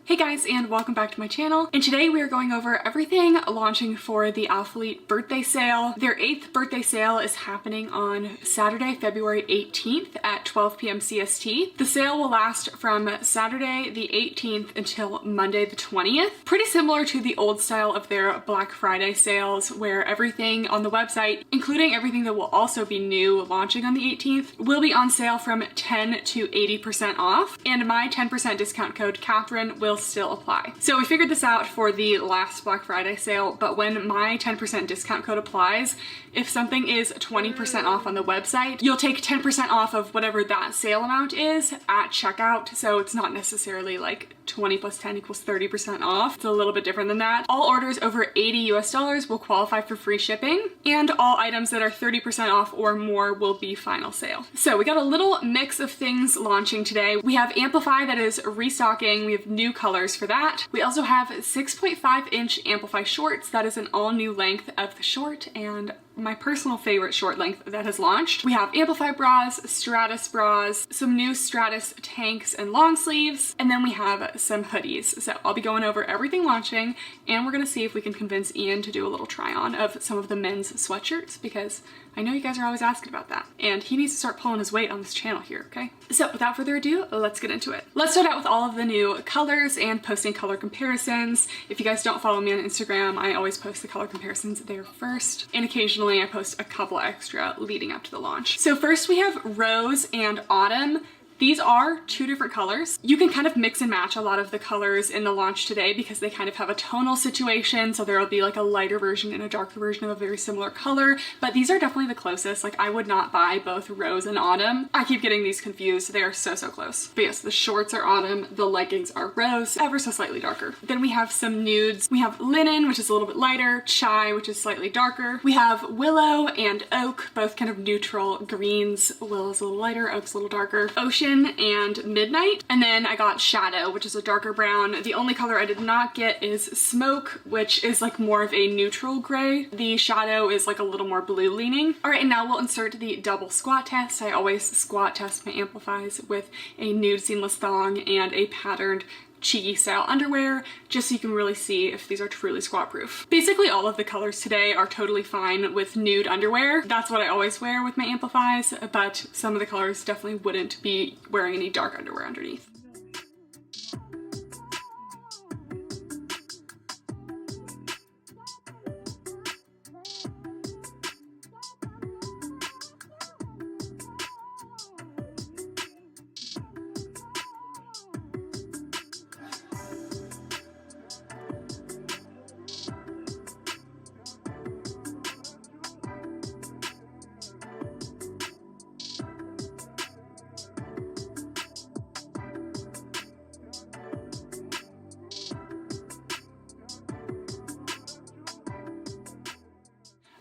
B: Hey guys, and welcome back to my channel. And today we are going over everything launching for the Alphalete birthday sale. Their 8th birthday sale is happening on Saturday, February 18th at 12 p.m. CST. The sale will last from Saturday the 18th until Monday the 20th. Pretty similar to the old style of their Black Friday sales, where everything on the website, including everything that will also be new launching on the 18th, will be on sale from 10 to 80% off. And my 10% discount code, Kathryn, will still apply. So we figured this out for the last Black Friday sale, but when my 10% discount code applies, if something is 20% off on the website, you'll take 10% off of whatever that sale amount is at checkout. So it's not necessarily like 20 plus 10 equals 30% off. It's a little bit different than that. All orders over $80 US will qualify for free shipping, and all items that are 30% off or more will be final sale. So we got a little mix of things launching today. We have Amplify that is restocking. We have new colors for that. We also have 6.5-inch Amplify shorts. That is an all new length of the short and my personal favorite short length that has launched. We have Amplify bras, Stratus bras, some new Stratus tanks and long sleeves, and then we have some hoodies. So I'll be going over everything launching, and we're gonna see if we can convince Ian to do a little try on of some of the men's sweatshirts, because I know you guys are always asking about that. And he needs to start pulling his weight on this channel here, okay? So without further ado, let's get into it. Let's start out with all of the new colors and posting color comparisons. If you guys don't follow me on Instagram, I always post the color comparisons there first. And occasionally I post a couple extra leading up to the launch. So first we have Rose and Autumn. These are two different colors. You can kind of mix and match a lot of the colors in the launch today because they kind of have a tonal situation. So there will be like a lighter version and a darker version of a very similar color, but these are definitely the closest. Like I would not buy both Rose and Autumn. I keep getting these confused. They are so close. But yes, the shorts are Autumn, the leggings are Rose, ever so slightly darker. Then we have some nudes. We have Linen, which is a little bit lighter, Chai, which is slightly darker. We have Willow and Oak, both kind of neutral greens. Willow's a little lighter, Oak's a little darker. Ocean and Midnight. And then I got Shadow, which is a darker brown. The only color I did not get is Smoke, which is like more of a neutral gray. The Shadow is like a little more blue leaning. All right, and now we'll insert the double squat test. I always squat test my Amplifies with a nude seamless thong and a patterned cheeky style underwear, just so you can really see if these are truly squat proof. Basically all of the colors today are totally fine with nude underwear. That's what I always wear with my Amplifies, but some of the colors definitely wouldn't be wearing any dark underwear underneath.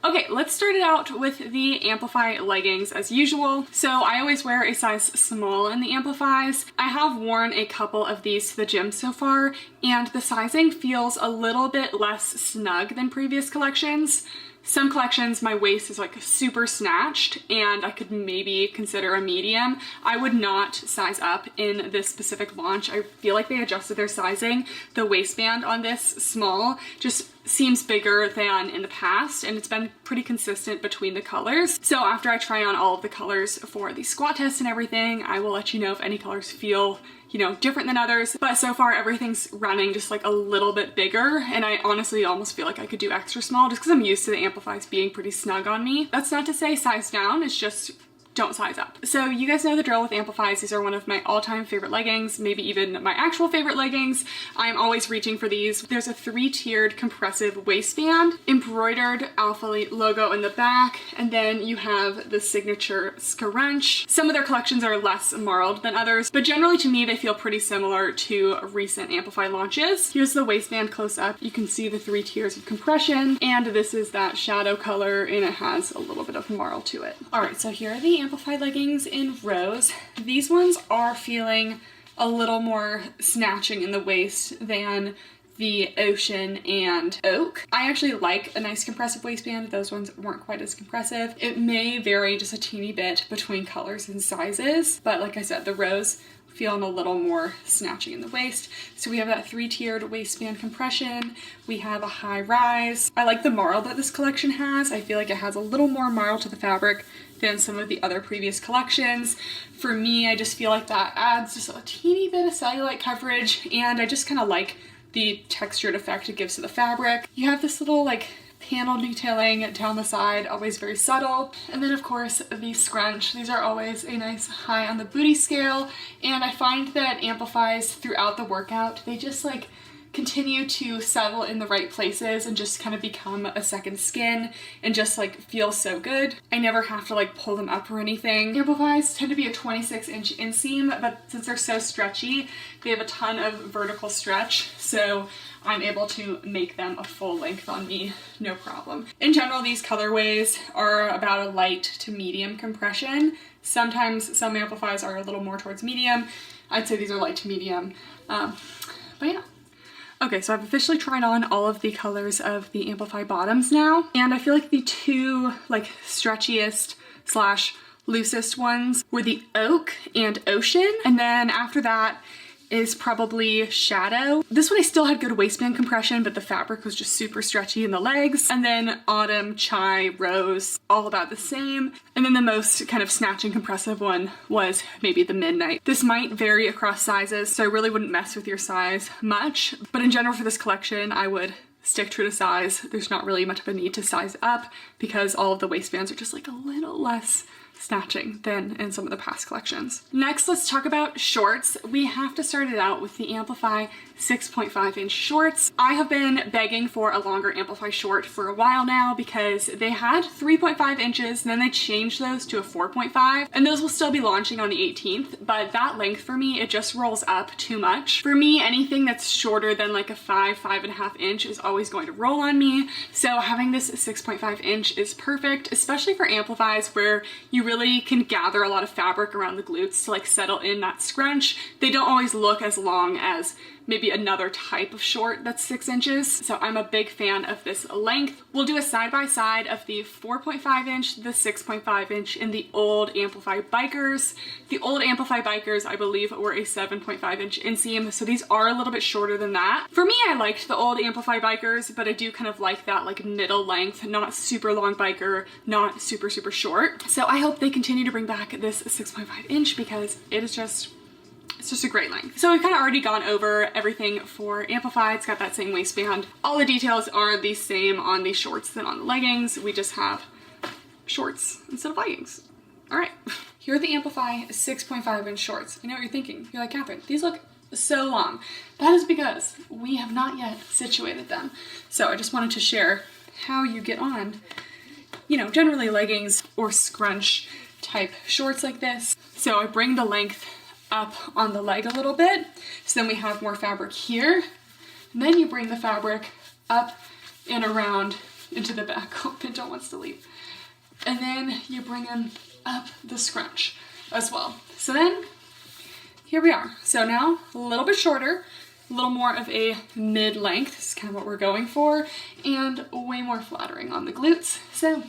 B: Okay, let's start it out with the Amplify leggings as usual. So I always wear a size small in the Amplifies. I have worn a couple of these to the gym so far, and the sizing feels a little bit less snug than previous collections. Some collections, my waist is like super snatched and I could maybe consider a medium. I would not size up in this specific launch. I feel like they adjusted their sizing. The waistband on this small just seems bigger than in the past, and it's been pretty consistent between the colors. So after I try on all of the colors for the squat test and everything, I will let you know if any colors feel, you know, different than others. But so far everything's running just like a little bit bigger, and I honestly almost feel like I could do extra small just because I'm used to the Amplifies being pretty snug on me. That's not to say size down, it's just don't size up. So you guys know the drill with Amplifies. These are one of my all-time favorite leggings, maybe even my actual favorite leggings. I'm always reaching for these. There's a 3-tiered compressive waistband, embroidered Alphalete logo in the back, and then you have the signature scrunch. Some of their collections are less marled than others, but generally to me they feel pretty similar to recent Amplify launches. Here's the waistband close up. You can see the 3 tiers of compression, and this is that shadow color, and it has a little bit of marl to it. All right, so here are the Amplify leggings in Rose. These ones are feeling a little more snatching in the waist than the Ocean and Oak. I actually like a nice compressive waistband. Those ones weren't quite as compressive. It may vary just a teeny bit between colors and sizes, but like I said, the Rose feeling a little more snatching in the waist. So we have that 3-tiered waistband compression. We have a high rise. I like the marl that this collection has. I feel like it has a little more marl to the fabric than some of the other previous collections. For me, I just feel like that adds just a teeny bit of cellulite coverage, and I just kind of like the textured effect it gives to the fabric. You have this little like panel detailing down the side, always very subtle. And then of course the scrunch. These are always a nice high on the booty scale, and I find that amplifies throughout the workout. They just like continue to settle in the right places and just kind of become a second skin and just like feel so good. I never have to like pull them up or anything. Amplifies tend to be a 26-inch inseam, but since they're so stretchy, they have a ton of vertical stretch, so I'm able to make them a full length on me, no problem. In general, these colorways are about a light to medium compression. Sometimes some amplifies are a little more towards medium. I'd say these are light to medium, but yeah. Okay, so I've officially tried on all of the colors of the Amplify bottoms now, and I feel like the two like stretchiest slash loosest ones were the Oak and Ocean, and then after that is probably Shadow. This one I still had good waistband compression, but the fabric was just super stretchy in the legs. And then Autumn, Chai, Rose, all about the same. And then the most kind of snatch and compressive one was maybe the Midnight. This might vary across sizes, so I really wouldn't mess with your size much. But in general for this collection, I would stick true to size. There's not really much of a need to size up because all of the waistbands are just like a little less snatching than in some of the past collections. Next, let's talk about shorts. We have to start it out with the Amplify 6.5-inch shorts. I have been begging for a longer Amplify short for a while now because they had 3.5 inches and then they changed those to a 4.5, and those will still be launching on the 18th, but that length for me, it just rolls up too much. For me, anything that's shorter than like a 5.5 inch is always going to roll on me, so having this 6.5 inch is perfect, especially for Amplifies where you really can gather a lot of fabric around the glutes to like settle in that scrunch. They don't always look as long as maybe another type of short that's 6 inches. So I'm a big fan of this length. We'll do a side-by-side of the 4.5 inch, the 6.5 inch, and the old Amplify Bikers. The old Amplify Bikers, I believe, were a 7.5 inch inseam, so these are a little bit shorter than that. For me, I liked the old Amplify Bikers, but I do kind of like that like middle length, not super long biker, not super, super short. So I hope they continue to bring back this 6.5 inch because it is just, it's just a great length. So we've kind of already gone over everything for Amplify. It's got that same waistband. All the details are the same on the shorts than on the leggings. We just have shorts instead of leggings. All right, here are the Amplify 6.5 inch shorts. I know what you're thinking. You're like, Kathryn, these look so long. That is because we have not yet situated them. So I just wanted to share how you get on, you know, generally leggings or scrunch type shorts like this. So I bring the length up on the leg a little bit, so then we have more fabric here, and then you bring the fabric up and around into the back. Oh, Pinto wants to leave. And then you bring them up the scrunch as well. So then here we are. So now a little bit shorter, a little more of a mid-length. This is kind of what we're going for, and way more flattering on the glutes. So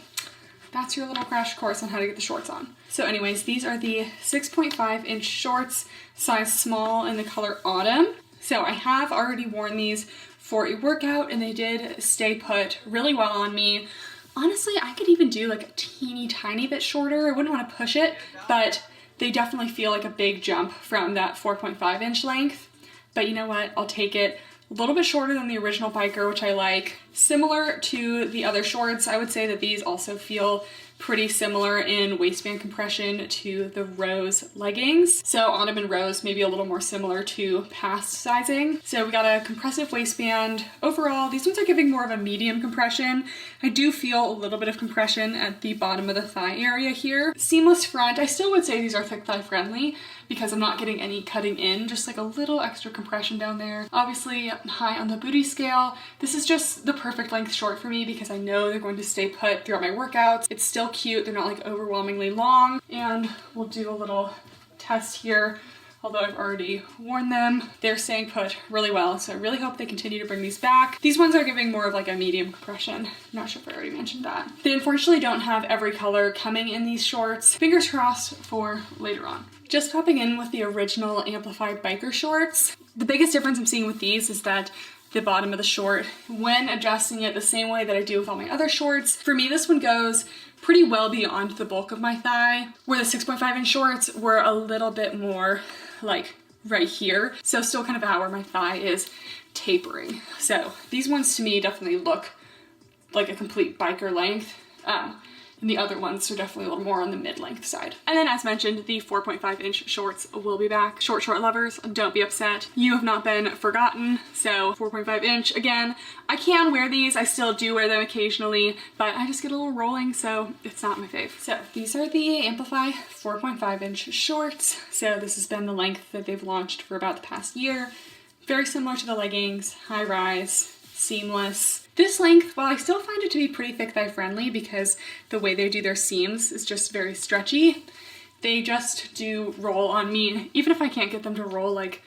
B: that's your little crash course on how to get the shorts on. So anyways, these are the 6.5 inch shorts, size small in the color Autumn. So I have already worn these for a workout and they did stay put really well on me. Honestly, I could even do like a teeny tiny bit shorter. I wouldn't want to push it, but they definitely feel like a big jump from that 4.5 inch length. But you know what? I'll take it. A little bit shorter than the original biker, which I like. Similar to the other shorts, I would say that these also feel pretty similar in waistband compression to the Rose leggings. So Autumn and Rose maybe a little more similar to past sizing. So we got a compressive waistband. Overall, these ones are giving more of a medium compression. I do feel a little bit of compression at the bottom of the thigh area here. Seamless front. I still would say these are thick thigh friendly because I'm not getting any cutting in, just like a little extra compression down there. Obviously high on the booty scale. This is just the perfect length short for me because I know they're going to stay put throughout my workouts. It's still cute, they're not like overwhelmingly long. And we'll do a little test here although I've already worn them. They're staying put really well, so I really hope they continue to bring these back. These ones are giving more of like a medium compression. I'm not sure if I already mentioned that. They unfortunately don't have every color coming in these shorts. Fingers crossed for later on. Just popping in with the original amplified biker shorts. The biggest difference I'm seeing with these is that the bottom of the short, when adjusting it the same way that I do with all my other shorts, for me this one goes pretty well beyond the bulk of my thigh, where the 6.5-inch shorts were a little bit more like right here. So still kind of out where my thigh is tapering. So these ones to me definitely look like a complete biker length. And the other ones are definitely a little more on the mid-length side. And then as mentioned, the 4.5-inch shorts will be back. Short lovers, don't be upset. You have not been forgotten. So 4.5-inch, again, I can wear these. I still do wear them occasionally, but I just get a little rolling, so it's not my fave. So these are the Amplify 4.5-inch shorts. So this has been the length that they've launched for about the past year. Very similar to the leggings, high rise, seamless. This length, while I still find it to be pretty thick thigh friendly because the way they do their seams is just very stretchy, they just do roll on me. Even if I can't get them to roll like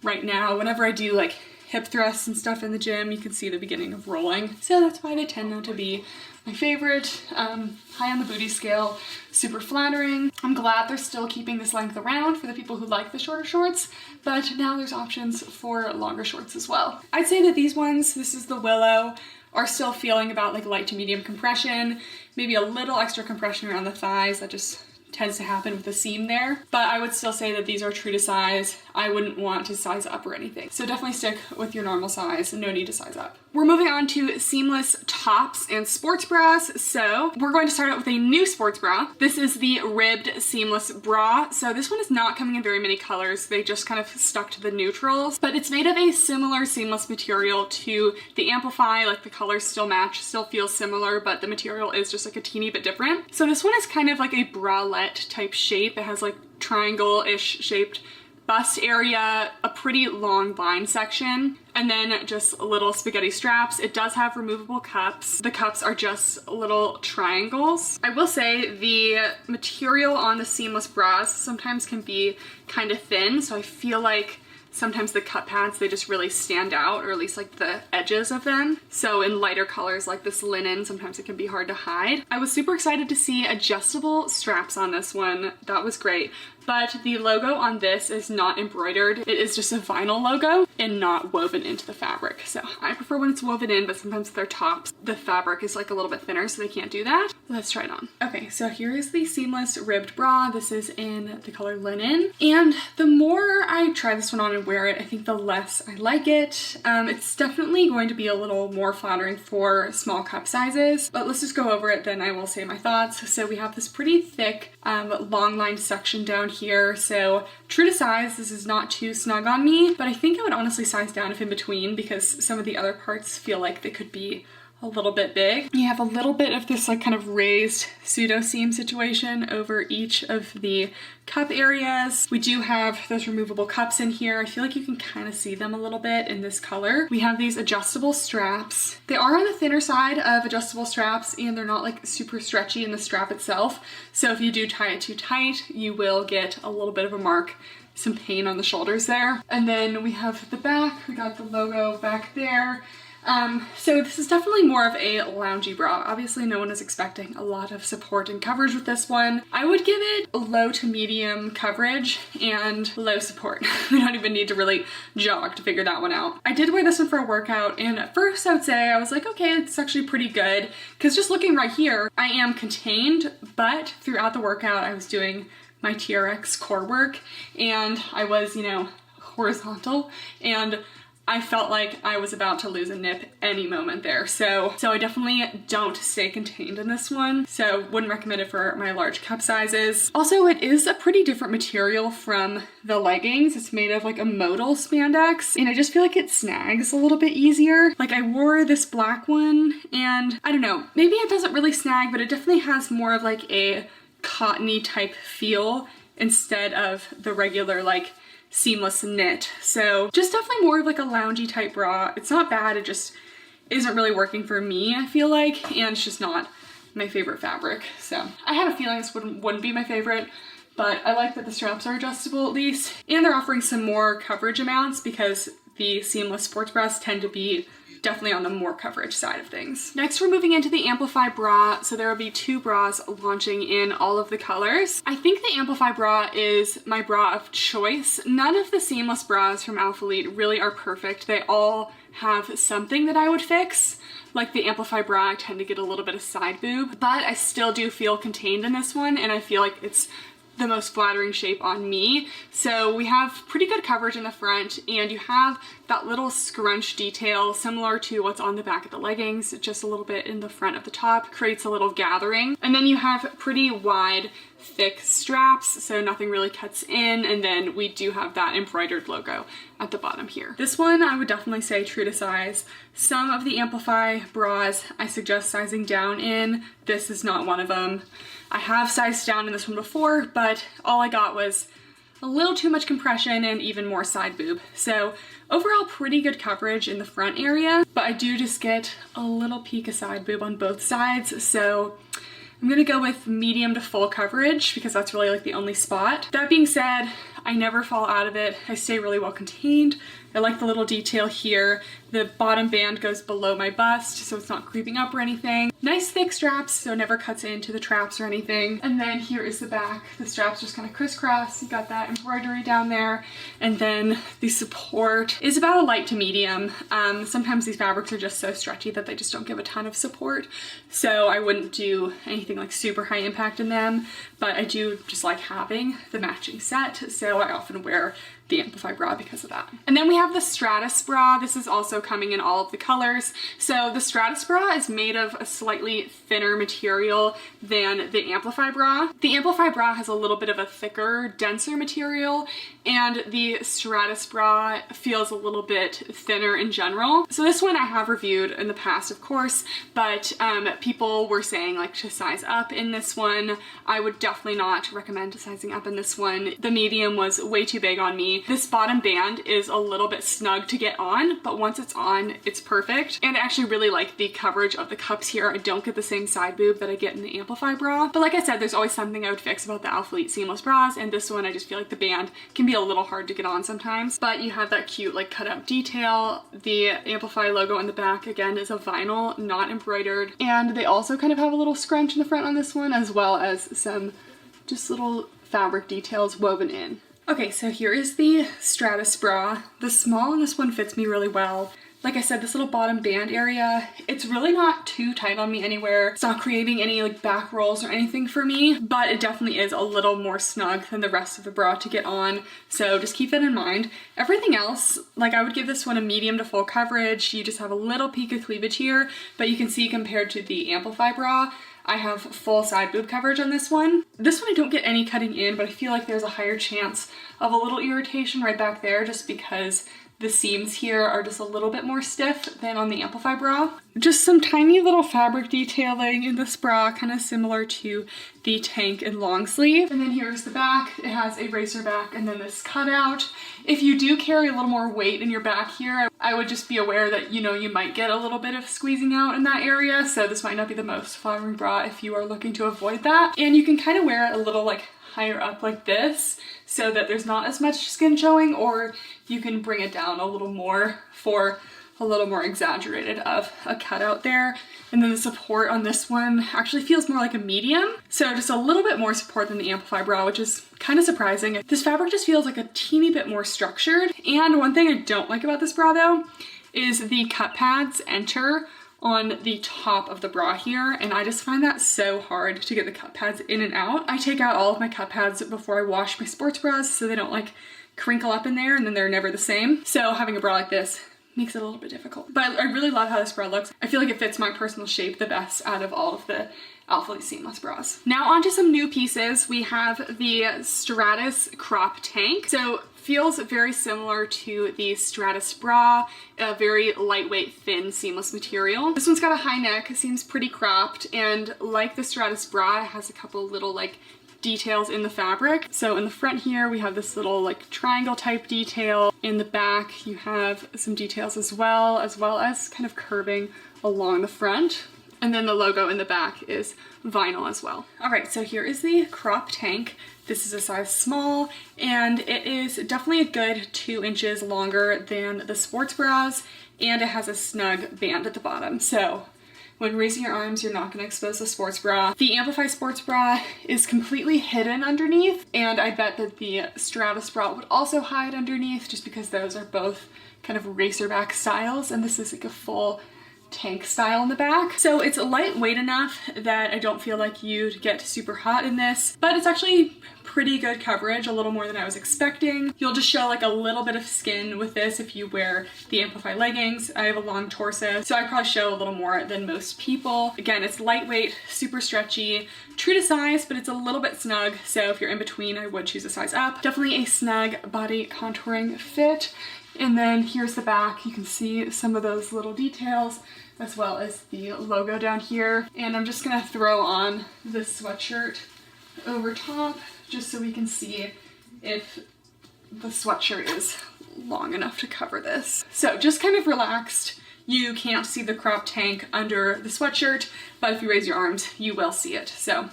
B: right now, whenever I do like hip thrusts and stuff in the gym, you can see the beginning of rolling. So that's why they tend not to be my favorite. High on the booty scale, super flattering. I'm glad they're still keeping this length around for the people who like the shorter shorts, but now there's options for longer shorts as well. I'd say that these ones, this is the Willow, are still feeling about like light to medium compression, maybe a little extra compression around the thighs. That just tends to happen with the seam there, but I would still say that these are true to size. I wouldn't want to size up or anything. So definitely stick with your normal size, no need to size up. We're moving on to seamless tops and sports bras. So we're going to start out with a new sports bra. This is the ribbed seamless bra. So this one is not coming in very many colors. They just kind of stuck to the neutrals, but it's made of a similar seamless material to the Amplify. Like the colors still match, still feel similar, but the material is just like a teeny bit different. So this one is kind of like a bralette type shape. It has like triangle-ish shaped bust area, a pretty long line section, and then just little spaghetti straps. It does have removable cups. The cups are just little triangles. I will say the material on the seamless bras sometimes can be kind of thin, so I feel like sometimes the cup pads, they just really stand out, or at least like the edges of them. So in lighter colors like this linen, sometimes it can be hard to hide. I was super excited to see adjustable straps on this one. That was great. But the logo on this is not embroidered. It is just a vinyl logo and not woven into the fabric. So I prefer when it's woven in, but sometimes with their tops, the fabric is like a little bit thinner, so they can't do that. Let's try it on. Okay, so here is the seamless ribbed bra. This is in the color linen. And the more I try this one on and wear it, I think the less I like it. It's definitely going to be a little more flattering for small cup sizes, but let's just go over it, then I will say my thoughts. So we have this pretty thick long line section down here. So true to size, this is not too snug on me, but I think I would honestly size down if in between, because some of the other parts feel like they could be a little bit big. You have a little bit of this like kind of raised pseudo seam situation over each of the cup areas. We do have those removable cups in here. I feel like you can kind of see them a little bit in this color. We have these adjustable straps. They are on the thinner side of adjustable straps, and they're not like super stretchy in the strap itself. So if you do tie it too tight, you will get a little bit of a mark, some pain on the shoulders there. And then we have the back. We got the logo back there. So this is definitely more of a loungy bra. Obviously no one is expecting a lot of support and coverage with this one. I would give it low to medium coverage and low support. We don't even need to really jog to figure that one out. I did wear this one for a workout, and at first I would say, I was like, okay, it's actually pretty good. Because just looking right here, I am contained, but throughout the workout I was doing my TRX core work, and I was, you know, horizontal, and I felt like I was about to lose a nip any moment there. So I definitely don't stay contained in this one. So wouldn't recommend it for my large cup sizes. Also, it is a pretty different material from the leggings. It's made of like a modal spandex, and I just feel like it snags a little bit easier. Like I wore this black one, and I don't know, maybe it doesn't really snag, but it definitely has more of like a cottony type feel instead of the regular like seamless knit. So just definitely more of like a loungy type bra. It's not bad, it just isn't really working for me, I feel like, and it's just not my favorite fabric. So I had a feeling this wouldn't be my favorite, but I like that the straps are adjustable at least. And they're offering some more coverage amounts because the seamless sports bras tend to be definitely on the more coverage side of things. Next, we're moving into the Amplify bra. So there will be 2 bras launching in all of the colors. I think the Amplify bra is my bra of choice. None of the seamless bras from Alphalete really are perfect. They all have something that I would fix. Like the Amplify bra, I tend to get a little bit of side boob, but I still do feel contained in this one, and I feel like it's the most flattering shape on me. So we have pretty good coverage in the front, and you have that little scrunch detail similar to what's on the back of the leggings, just a little bit in the front of the top, creates a little gathering. And then you have pretty wide, thick straps, so nothing really cuts in, and then we do have that embroidered logo at the bottom here. This one I would definitely say true to size. Some of the Amplify bras I suggest sizing down in. This is not one of them. I have sized down in this one before, but all I got was a little too much compression and even more side boob. So overall pretty good coverage in the front area, but I do just get a little peak of side boob on both sides. So I'm gonna go with medium to full coverage because that's really like the only spot. That being said, I never fall out of it. I stay really well contained. I like the little detail here. The bottom band goes below my bust, so it's not creeping up or anything. Nice thick straps, so it never cuts into the traps or anything. And then here is the back. The straps just kind of crisscross. You got that embroidery down there. And then the support is about a light to medium. Sometimes these fabrics are just so stretchy that they just don't give a ton of support. So I wouldn't do anything like super high impact in them, but I do just like having the matching set. So I often wear the Amplify bra because of that. And then we have the Stratus bra. This is also coming in all of the colors. So the Stratus bra is made of a slightly thinner material than the Amplify bra. The Amplify bra has a little bit of a thicker, denser material, and the Stratus bra feels a little bit thinner in general. So this one I have reviewed in the past, of course, but people were saying like to size up in this one. I would definitely not recommend sizing up in this one. The medium was way too big on me. This bottom band is a little bit snug to get on, but once it's on, it's perfect. And I actually really like the coverage of the cups here. I don't get the same side boob that I get in the Amplify bra. But like I said, there's always something I would fix about the Alphalete seamless bras, and this one I just feel like the band can be a little hard to get on sometimes. But you have that cute like cut out detail. The Amplify logo on the back, again, is a vinyl, not embroidered. And they also kind of have a little scrunch in the front on this one, as well as some just little fabric details woven in. Okay, so here is the Stratus bra. The small in this one fits me really well. Like I said, this little bottom band area, it's really not too tight on me anywhere. It's not creating any like back rolls or anything for me, but it definitely is a little more snug than the rest of the bra to get on. So just keep that in mind. Everything else, like I would give this one a medium to full coverage. You just have a little peak of cleavage here, but you can see compared to the Amplify bra, I have full side boob coverage on this one. This one I don't get any cutting in, but I feel like there's a higher chance of a little irritation right back there just because the seams here are just a little bit more stiff than on the Amplify bra. Just some tiny little fabric detailing in this bra, kind of similar to the tank and long sleeve. And then here's the back. It has a racer back and then this cutout. If you do carry a little more weight in your back here, I would just be aware that, you know, you might get a little bit of squeezing out in that area. So this might not be the most flattering bra if you are looking to avoid that. And you can kind of wear it a little like higher up like this so that there's not as much skin showing, or you can bring it down a little more for a little more exaggerated of a cutout there. And then the support on this one actually feels more like a medium. So just a little bit more support than the Amplify bra, which is kind of surprising. This fabric just feels like a teeny bit more structured. And one thing I don't like about this bra though, is the cut pads enter on the top of the bra here, and I just find that so hard to get the cut pads in and out. I take out all of my cut pads before I wash my sports bras so they don't like crinkle up in there and then they're never the same. So having a bra like this makes it a little bit difficult. But I really love how this bra looks. I feel like it fits my personal shape the best out of all of the Alphalete seamless bras. Now onto some new pieces. We have the Stratus crop tank. So feels very similar to the Stratus bra, a very lightweight, thin, seamless material. This one's got a high neck, seems pretty cropped, and like the Stratus bra, it has a couple little like details in the fabric. So in the front here, we have this little like triangle type detail. In the back, you have some details as well as kind of curving along the front. And then the logo in the back is vinyl as well. All right, so here is the crop tank. This is a size small, and it is definitely a good 2 inches longer than the sports bras, and it has a snug band at the bottom. So when raising your arms, you're not gonna expose the sports bra. The Amplify sports bra is completely hidden underneath, and I bet that the Stratus bra would also hide underneath, just because those are both kind of racerback styles, and this is like a full tank style in the back. So it's lightweight enough that I don't feel like you'd get super hot in this, but it's actually pretty good coverage, a little more than I was expecting. You'll just show like a little bit of skin with this if you wear the Amplify leggings. I have a long torso, so I probably show a little more than most people. Again, it's lightweight, super stretchy, true to size, but it's a little bit snug, so if you're in between, I would choose a size up. Definitely a snug body contouring fit. And then here's the back. You can see some of those little details as well as the logo down here. And I'm just gonna throw on this sweatshirt over top just so we can see if the sweatshirt is long enough to cover this. So just kind of relaxed. You can't see the crop tank under the sweatshirt, but if you raise your arms, you will see it. So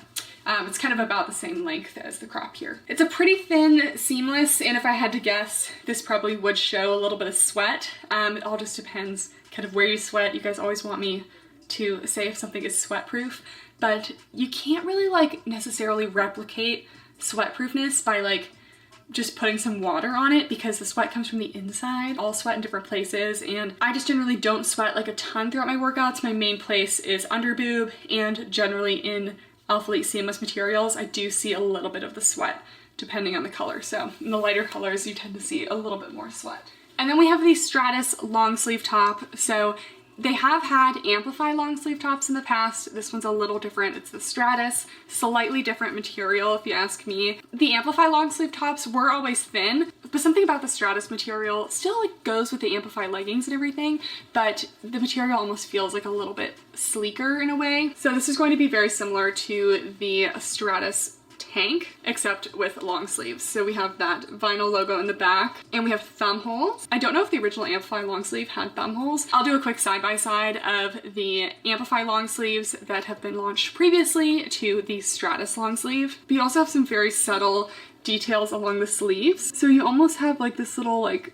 B: it's kind of about the same length as the crop here. It's a pretty thin seamless, and if I had to guess, this probably would show a little bit of sweat. It all just depends kind of where you sweat. You guys always want me to say if something is sweat proof, but you can't really like necessarily replicate sweat proofness by like just putting some water on it, because the sweat comes from the inside. I'll sweat in different places, and I just generally don't sweat like a ton throughout my workouts. My main place is under boob, and generally in Alpha Elite seamless materials, I do see a little bit of the sweat depending on the color. So in the lighter colors, you tend to see a little bit more sweat. And then we have the Stratus long sleeve top. So they have had Amplify long sleeve tops in the past. This one's a little different. It's the Stratus, slightly different material if you ask me. The Amplify long sleeve tops were always thin, but something about the Stratus material still like goes with the Amplify leggings and everything, but the material almost feels like a little bit sleeker in a way. So this is going to be very similar to the Stratus tank, except with long sleeves. So we have that vinyl logo in the back, and we have thumb holes. I don't know if the original Amplify long sleeve had thumb holes. I'll do a quick side-by-side of the Amplify long sleeves that have been launched previously to the Stratus long sleeve. But you also have some very subtle details along the sleeves. So you almost have like this little like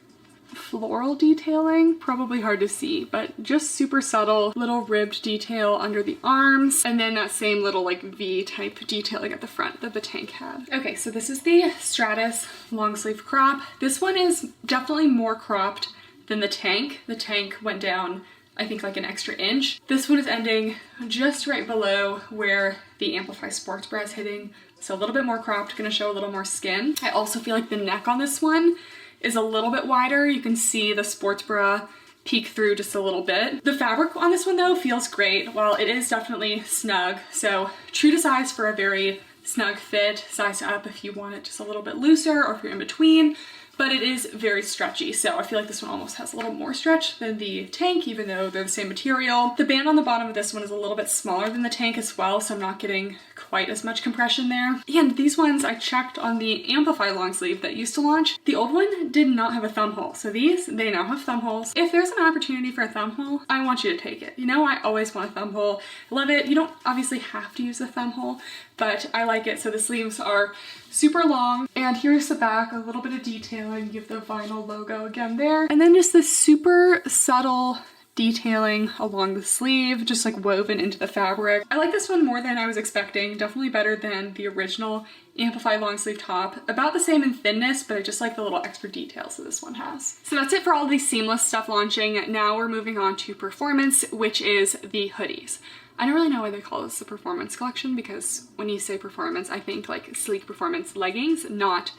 B: floral detailing, probably hard to see, but just super subtle little ribbed detail under the arms, and then that same little like V type detailing at the front that the tank had. Okay, so this is the Stratus long sleeve crop. This one is definitely more cropped than the tank. The tank went down, I think, like an extra inch. This one is ending just right below where the Amplify sports bra is hitting, so a little bit more cropped, gonna show a little more skin. I also feel like the neck on this one is a little bit wider. You can see the sports bra peek through just a little bit. The fabric on this one though feels great. While it is definitely snug, so true to size for a very snug fit, size up if you want it just a little bit looser or if you're in between, but it is very stretchy. So I feel like this one almost has a little more stretch than the tank, even though they're the same material. The band on the bottom of this one is a little bit smaller than the tank as well, so I'm not getting quite as much compression there. And these ones I checked on the Amplify long sleeve that used to launch. The old one did not have a thumb hole. So these, they now have thumb holes. If there's an opportunity for a thumb hole, I want you to take it. You know, I always want a thumb hole. Love it. You don't obviously have to use the thumb hole, but I like it. So the sleeves are super long. And here's the back, a little bit of detailing. You have the vinyl logo again there. And then just this super subtle detailing along the sleeve, just like woven into the fabric. I like this one more than I was expecting. Definitely better than the original Amplify long sleeve top. About the same in thinness, but I just like the little extra details that this one has. So that's it for all the seamless stuff launching. Now we're moving on to performance, which is the hoodies. I don't really know why they call this the performance collection, because when you say performance, I think like sleek performance leggings, not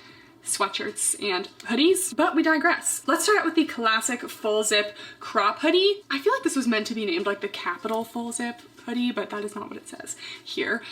B: sweatshirts and hoodies, but we digress. Let's start out with the classic full zip crop hoodie. I feel like this was meant to be named like the Capital full zip hoodie, but that is not what it says here.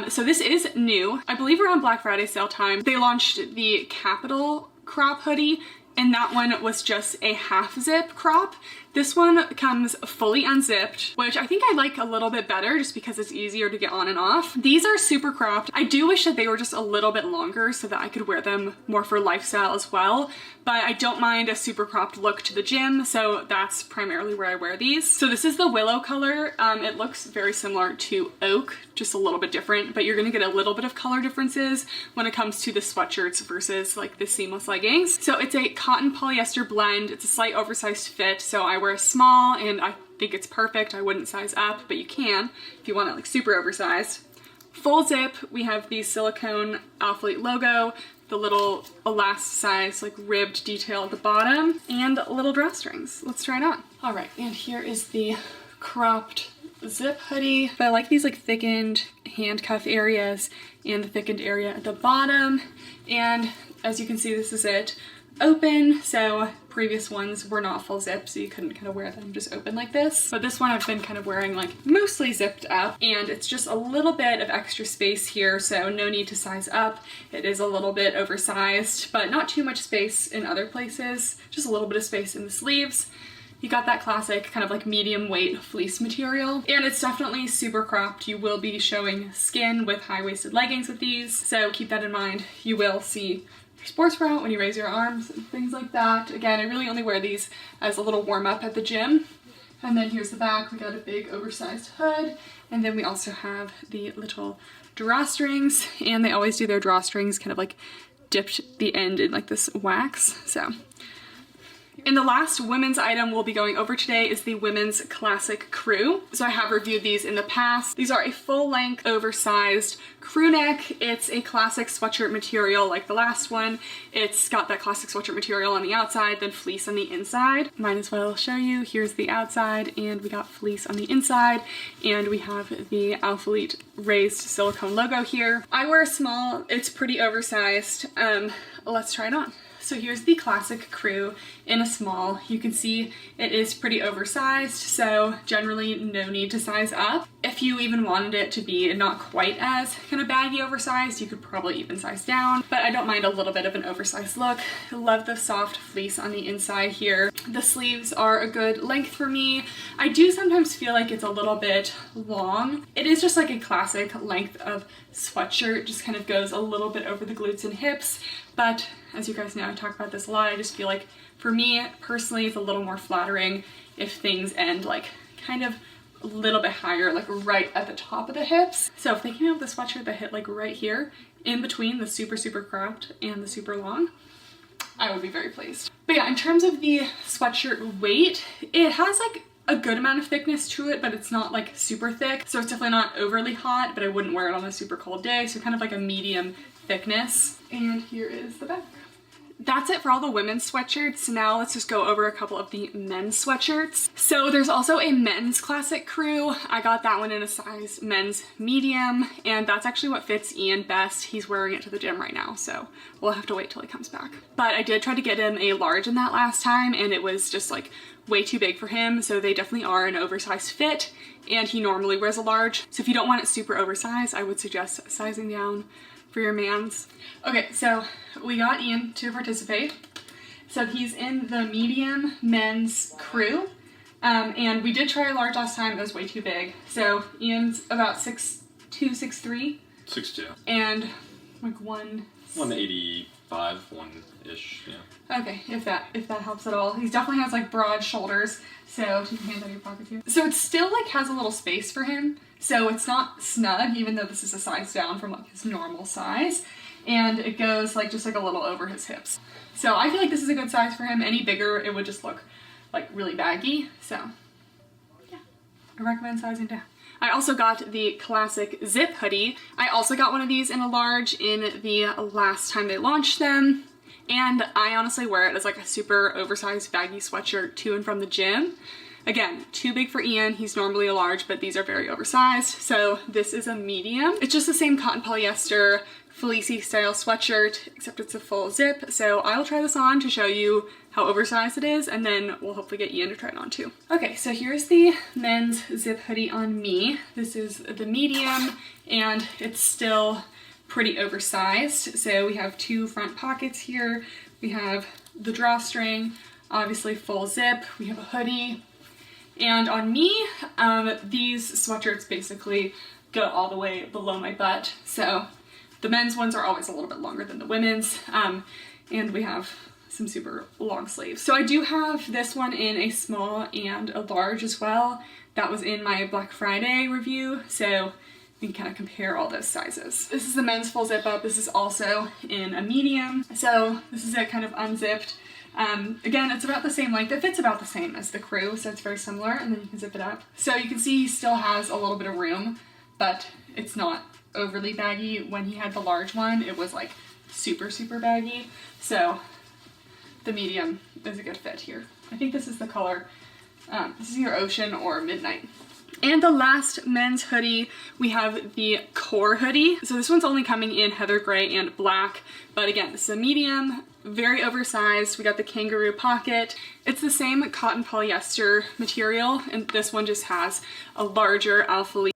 B: So this is new. I believe around Black Friday sale time, they launched the Capital crop hoodie, and that one was just a half zip crop. This one comes fully unzipped, which I think I like a little bit better just because it's easier to get on and off. These are super cropped. I do wish that they were just a little bit longer so that I could wear them more for lifestyle as well, but I don't mind a super cropped look to the gym, so that's primarily where I wear these. So this is the willow color. It looks very similar to oak, just a little bit different, but you're gonna get a little bit of color differences when it comes to the sweatshirts versus like the seamless leggings. So it's a cotton polyester blend. It's a slight oversized fit, so I wear a small and I think it's perfect. I wouldn't size up, but you can if you want it like super oversized. Full zip, we have the silicone athlete logo, the little elasticized like ribbed detail at the bottom, and little drawstrings. Let's try it on. All right, and here is the cropped zip hoodie. But I like these like thickened handcuff areas and the thickened area at the bottom. And as you can see, this is it open. So previous ones were not full zip, so you couldn't kind of wear them just open like this. But this one I've been kind of wearing like mostly zipped up, and it's just a little bit of extra space here, so no need to size up. It is a little bit oversized, but not too much space in other places, just a little bit of space in the sleeves. You got that classic kind of like medium weight fleece material, and it's definitely super cropped. You will be showing skin with high-waisted leggings with these, so keep that in mind. You will see your sports bra when you raise your arms and things like that. Again, I really only wear these as a little warm-up at the gym. And then here's the back. We got a big oversized hood, and then we also have the little drawstrings, and they always do their drawstrings kind of like dipped the end in like this wax. So. And the last women's item we'll be going over today is the women's classic crew. So I have reviewed these in the past. These are a full-length, oversized crew neck. It's a classic sweatshirt material like the last one. It's got that classic sweatshirt material on the outside, then fleece on the inside. Might as well show you. Here's the outside, and we got fleece on the inside, and we have the Athlete raised silicone logo here. I wear a small. It's pretty oversized. Let's try it on. So here's the classic crew in a small. You can see it is pretty oversized, so generally no need to size up. If you even wanted it to be not quite as kind of baggy oversized, you could probably even size down, but I don't mind a little bit of an oversized look. I love the soft fleece on the inside here. The sleeves are a good length for me. I do sometimes feel like it's a little bit long. It is just like a classic length of sweatshirt, just kind of goes a little bit over the glutes and hips, but as you guys know, I talk about this a lot. I just feel like for me personally, it's a little more flattering if things end like kind of a little bit higher, like right at the top of the hips. So if they came out with a sweatshirt that hit like right here in between the super, super cropped and the super long, I would be very pleased. But yeah, in terms of the sweatshirt weight, it has like a good amount of thickness to it, but it's not like super thick. So it's definitely not overly hot, but I wouldn't wear it on a super cold day. So kind of like a medium thickness. And here is the back. That's it for all the women's sweatshirts. Now let's just go over a couple of the men's sweatshirts. So there's also a men's classic crew. I got that one in a size men's medium, and that's actually what fits Ian best. He's wearing it to the gym right now, so we'll have to wait till he comes back. But I did try to get him a large in that last time, and it was just like way too big for him, so they definitely are an oversized fit, and he normally wears a large. So if you don't want it super oversized, I would suggest sizing down for your mans. Okay, so we got Ian to participate. So he's in the medium men's crew. And we did try a large last time, it was way too big. So Ian's about 6'2", 6'3".
C: 6'2".
B: And like
C: 185, 1-ish, yeah.
B: Okay, if that helps at all. He definitely has like broad shoulders, so take your hands out of your pockets here. So it still like has a little space for him. So it's not snug, even though this is a size down from like his normal size. And it goes like just like a little over his hips. So I feel like this is a good size for him. Any bigger, it would just look like really baggy. So yeah, I recommend sizing down. I also got the classic zip hoodie. I also got one of these in a large in the last time they launched them. And I honestly wear it as like a super oversized baggy sweatshirt to and from the gym. Again, too big for Ian. He's normally a large, but these are very oversized. So this is a medium. It's just the same cotton polyester fleecy style sweatshirt, except it's a full zip. So I'll try this on to show you how oversized it is, and then we'll hopefully get Ian to try it on too. Okay, so here's the men's zip hoodie on me. This is the medium, and it's still pretty oversized. So we have two front pockets here. We have the drawstring obviously full zip. We have a hoodie. And on me, these sweatshirts basically go all the way below my butt. So the men's ones are always a little bit longer than the women's. And we have some super long sleeves. So I do have this one in a small and a large as well. That was in my Black Friday review. So we can kind of compare all those sizes. This is the men's full zip up. This is also in a medium. So this is it kind of unzipped. Again, it's about the same length. It fits about the same as the crew, so it's very similar, and then you can zip it up. So you can see he still has a little bit of room, but it's not overly baggy. When he had the large one, it was like super, super baggy. So the medium is a good fit here. I think this is the color. This is either Ocean or Midnight. And the last men's hoodie, we have the Core hoodie. So this one's only coming in heather gray and black, but again, this is a medium, very oversized. We got the kangaroo pocket. It's the same cotton polyester material, and this one just has a larger alpha leaf.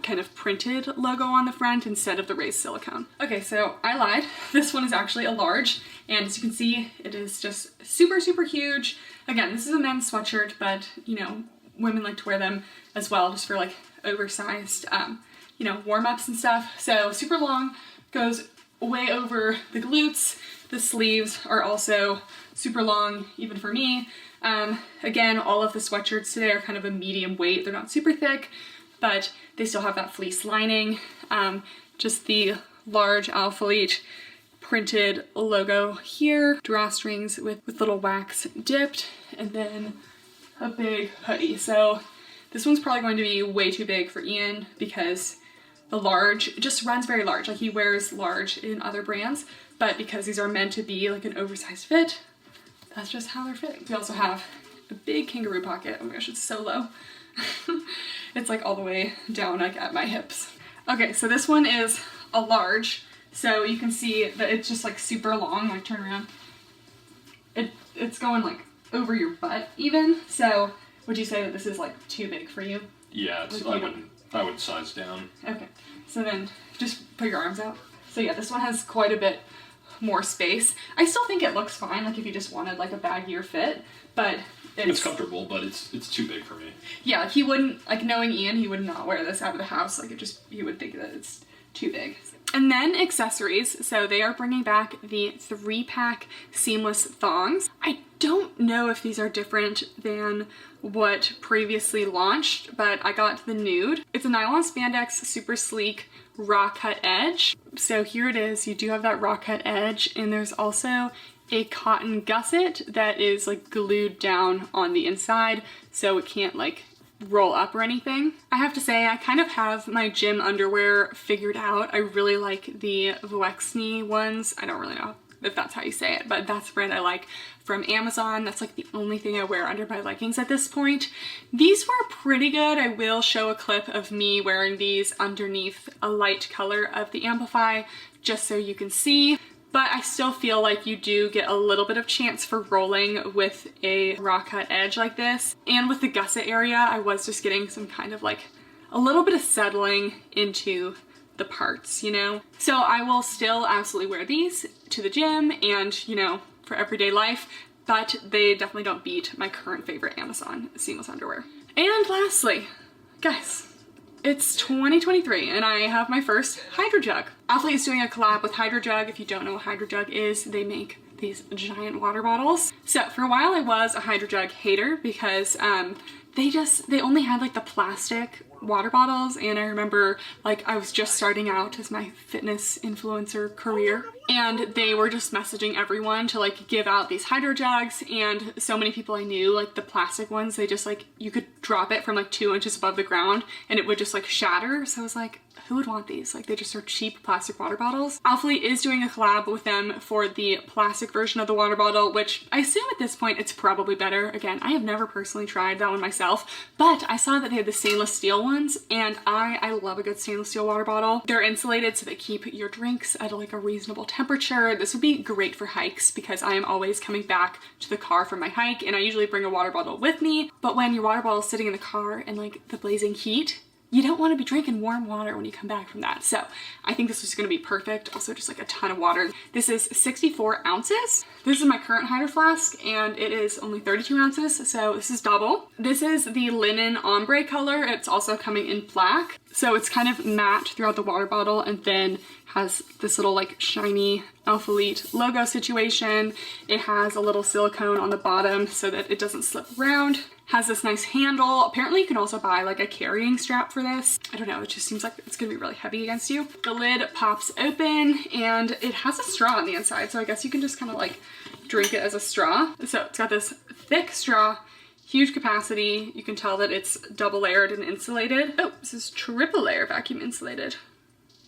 B: Kind of printed logo on the front instead of the raised silicone. Okay, so I lied. This one is actually a large, and as you can see, it is just super, super huge. Again, this is a men's sweatshirt, but you know, women like to wear them as well, just for like oversized, you know, warm-ups and stuff. So super long, goes way over the glutes. The sleeves are also super long, even for me. Again, all of the sweatshirts today are kind of a medium weight. They're not super thick, but they still have that fleece lining. Just the large alphalete printed logo here, drawstrings with little wax dipped, and then a big hoodie. So this one's probably going to be way too big for Ian because the large just runs very large. Like he wears large in other brands, but because these are meant to be like an oversized fit, that's just how they're fitting. We also have a big kangaroo pocket. Oh my gosh, it's so low. It's like all the way down like at my hips. Okay, so this one is a large. So you can see that it's just like super long, like turn around. It's going like over your butt even. So would you say that this is like too big for you?
C: Yeah, it's, I would size down. Okay,
B: so then just put your arms out. So yeah, this one has quite a bit more space. I still think it looks fine, like if you just wanted like a baggier fit, but
C: it's comfortable, but it's too big for me.
B: Yeah, like he wouldn't, like knowing Ian, he would not wear this out of the house. Like he would think that it's too big. And then accessories. So they are bringing back the 3-pack seamless thongs. I don't know if these are different than what previously launched, but I got the nude. It's a nylon spandex, super sleek, raw cut edge. So here it is. You do have that raw cut edge, and there's also a cotton gusset that is like glued down on the inside so it can't like roll up or anything. I have to say, I kind of have my gym underwear figured out. I really like the Voexney ones. I don't really know if that's how you say it, but that's the brand I like from Amazon. That's like the only thing I wear under my leggings at this point. These were pretty good. I will show a clip of me wearing these underneath a light color of the Amplify just so you can see. But I still feel like you do get a little bit of chance for rolling with a raw cut edge like this. And with the gusset area, I was just getting some kind of like a little bit of settling into the parts, you know? So I will still absolutely wear these to the gym and, you know, for everyday life, but they definitely don't beat my current favorite Amazon seamless underwear. And lastly, guys, it's 2023 and I have my first Hydro Jug. Athlete is doing a collab with Hydro Jug. If you don't know what Hydro Jug is, they make these giant water bottles. So for a while I was a Hydro Jug hater because they only had like the plastic water bottles, and I remember like I was just starting out as my fitness influencer career, and they were just messaging everyone to like give out these hydro jugs, and so many people I knew, like the plastic ones, they just like, you could drop it from like 2 inches above the ground and it would just like shatter. So I was like, who would want these? Like, they just are cheap plastic water bottles. POPFLEX is doing a collab with them for the plastic version of the water bottle, which I assume at this point it's probably better. Again, I have never personally tried that one myself, but I saw that they had the stainless steel ones, and I love a good stainless steel water bottle. They're insulated so they keep your drinks at like a reasonable temperature. This would be great for hikes because I am always coming back to the car from my hike, and I usually bring a water bottle with me. But when your water bottle is sitting in the car in like the blazing heat, you don't want to be drinking warm water when you come back from that. So I think this is going to be perfect. Also just like a ton of water. This is 64 ounces. This is my current hydro flask and it is only 32 ounces. So this is double. This is the linen ombre color. It's also coming in black. So it's kind of matte throughout the water bottle, and then has this little like shiny POPFLEX logo situation. It has a little silicone on the bottom so that it doesn't slip around. Has this nice handle. Apparently you can also buy like a carrying strap for this. I don't know, it just seems like it's gonna be really heavy against you. The lid pops open and it has a straw on the inside, so I guess you can just kind of like drink it as a straw. So it's got this thick straw, huge capacity. You can tell that it's double layered and insulated. Oh, this is triple layer vacuum insulated.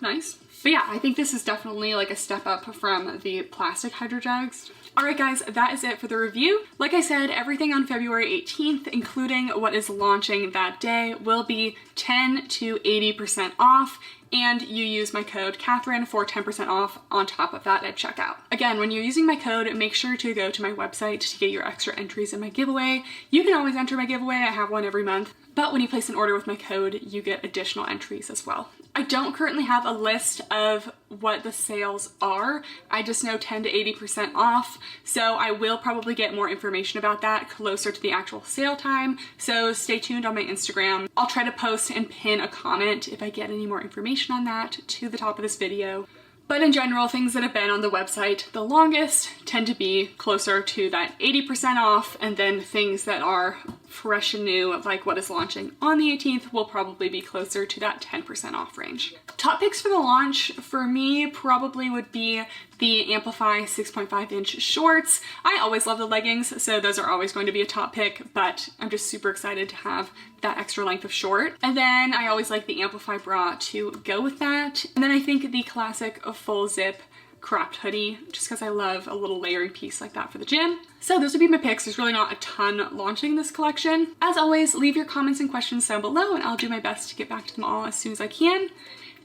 B: Nice. But yeah, I think this is definitely like a step up from the plastic hydro jugs. Alright guys, that is it for the review. Like I said, everything on February 18th, including what is launching that day, will be 10 to 80% off, and you use my code Kathryn for 10% off on top of that at checkout. Again, when you're using my code, make sure to go to my website to get your extra entries in my giveaway. You can always enter my giveaway, I have one every month, but when you place an order with my code, you get additional entries as well. I don't currently have a list of what the sales are. I just know 10 to 80% off, so I will probably get more information about that closer to the actual sale time, so stay tuned on my Instagram. I'll try to post and pin a comment if I get any more information on that to the top of this video. But in general, things that have been on the website the longest tend to be closer to that 80% off, and then things that are fresh and new, like what is launching on the 18th, will probably be closer to that 10% off range. Top picks for the launch for me probably would be the Amplify 6.5 inch shorts. I always love the leggings, so those are always going to be a top pick, but I'm just super excited to have that extra length of short. And then I always like the Amplify bra to go with that. And then I think the classic full zip cropped hoodie, just because I love a little layering piece like that for the gym. So those would be my picks. There's really not a ton launching this collection. As always, leave your comments and questions down below and I'll do my best to get back to them all as soon as I can.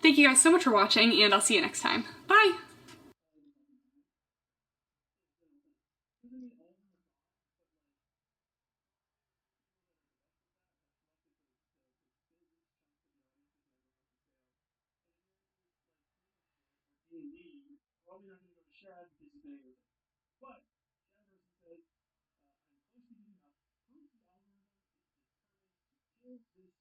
B: Thank you guys so much for watching, and I'll see you next time. Bye! Probably not going to go to Shad because he's been with it. But Shad versus says, I'm close to giving up. Proof the algorithm is determined to kill this channel.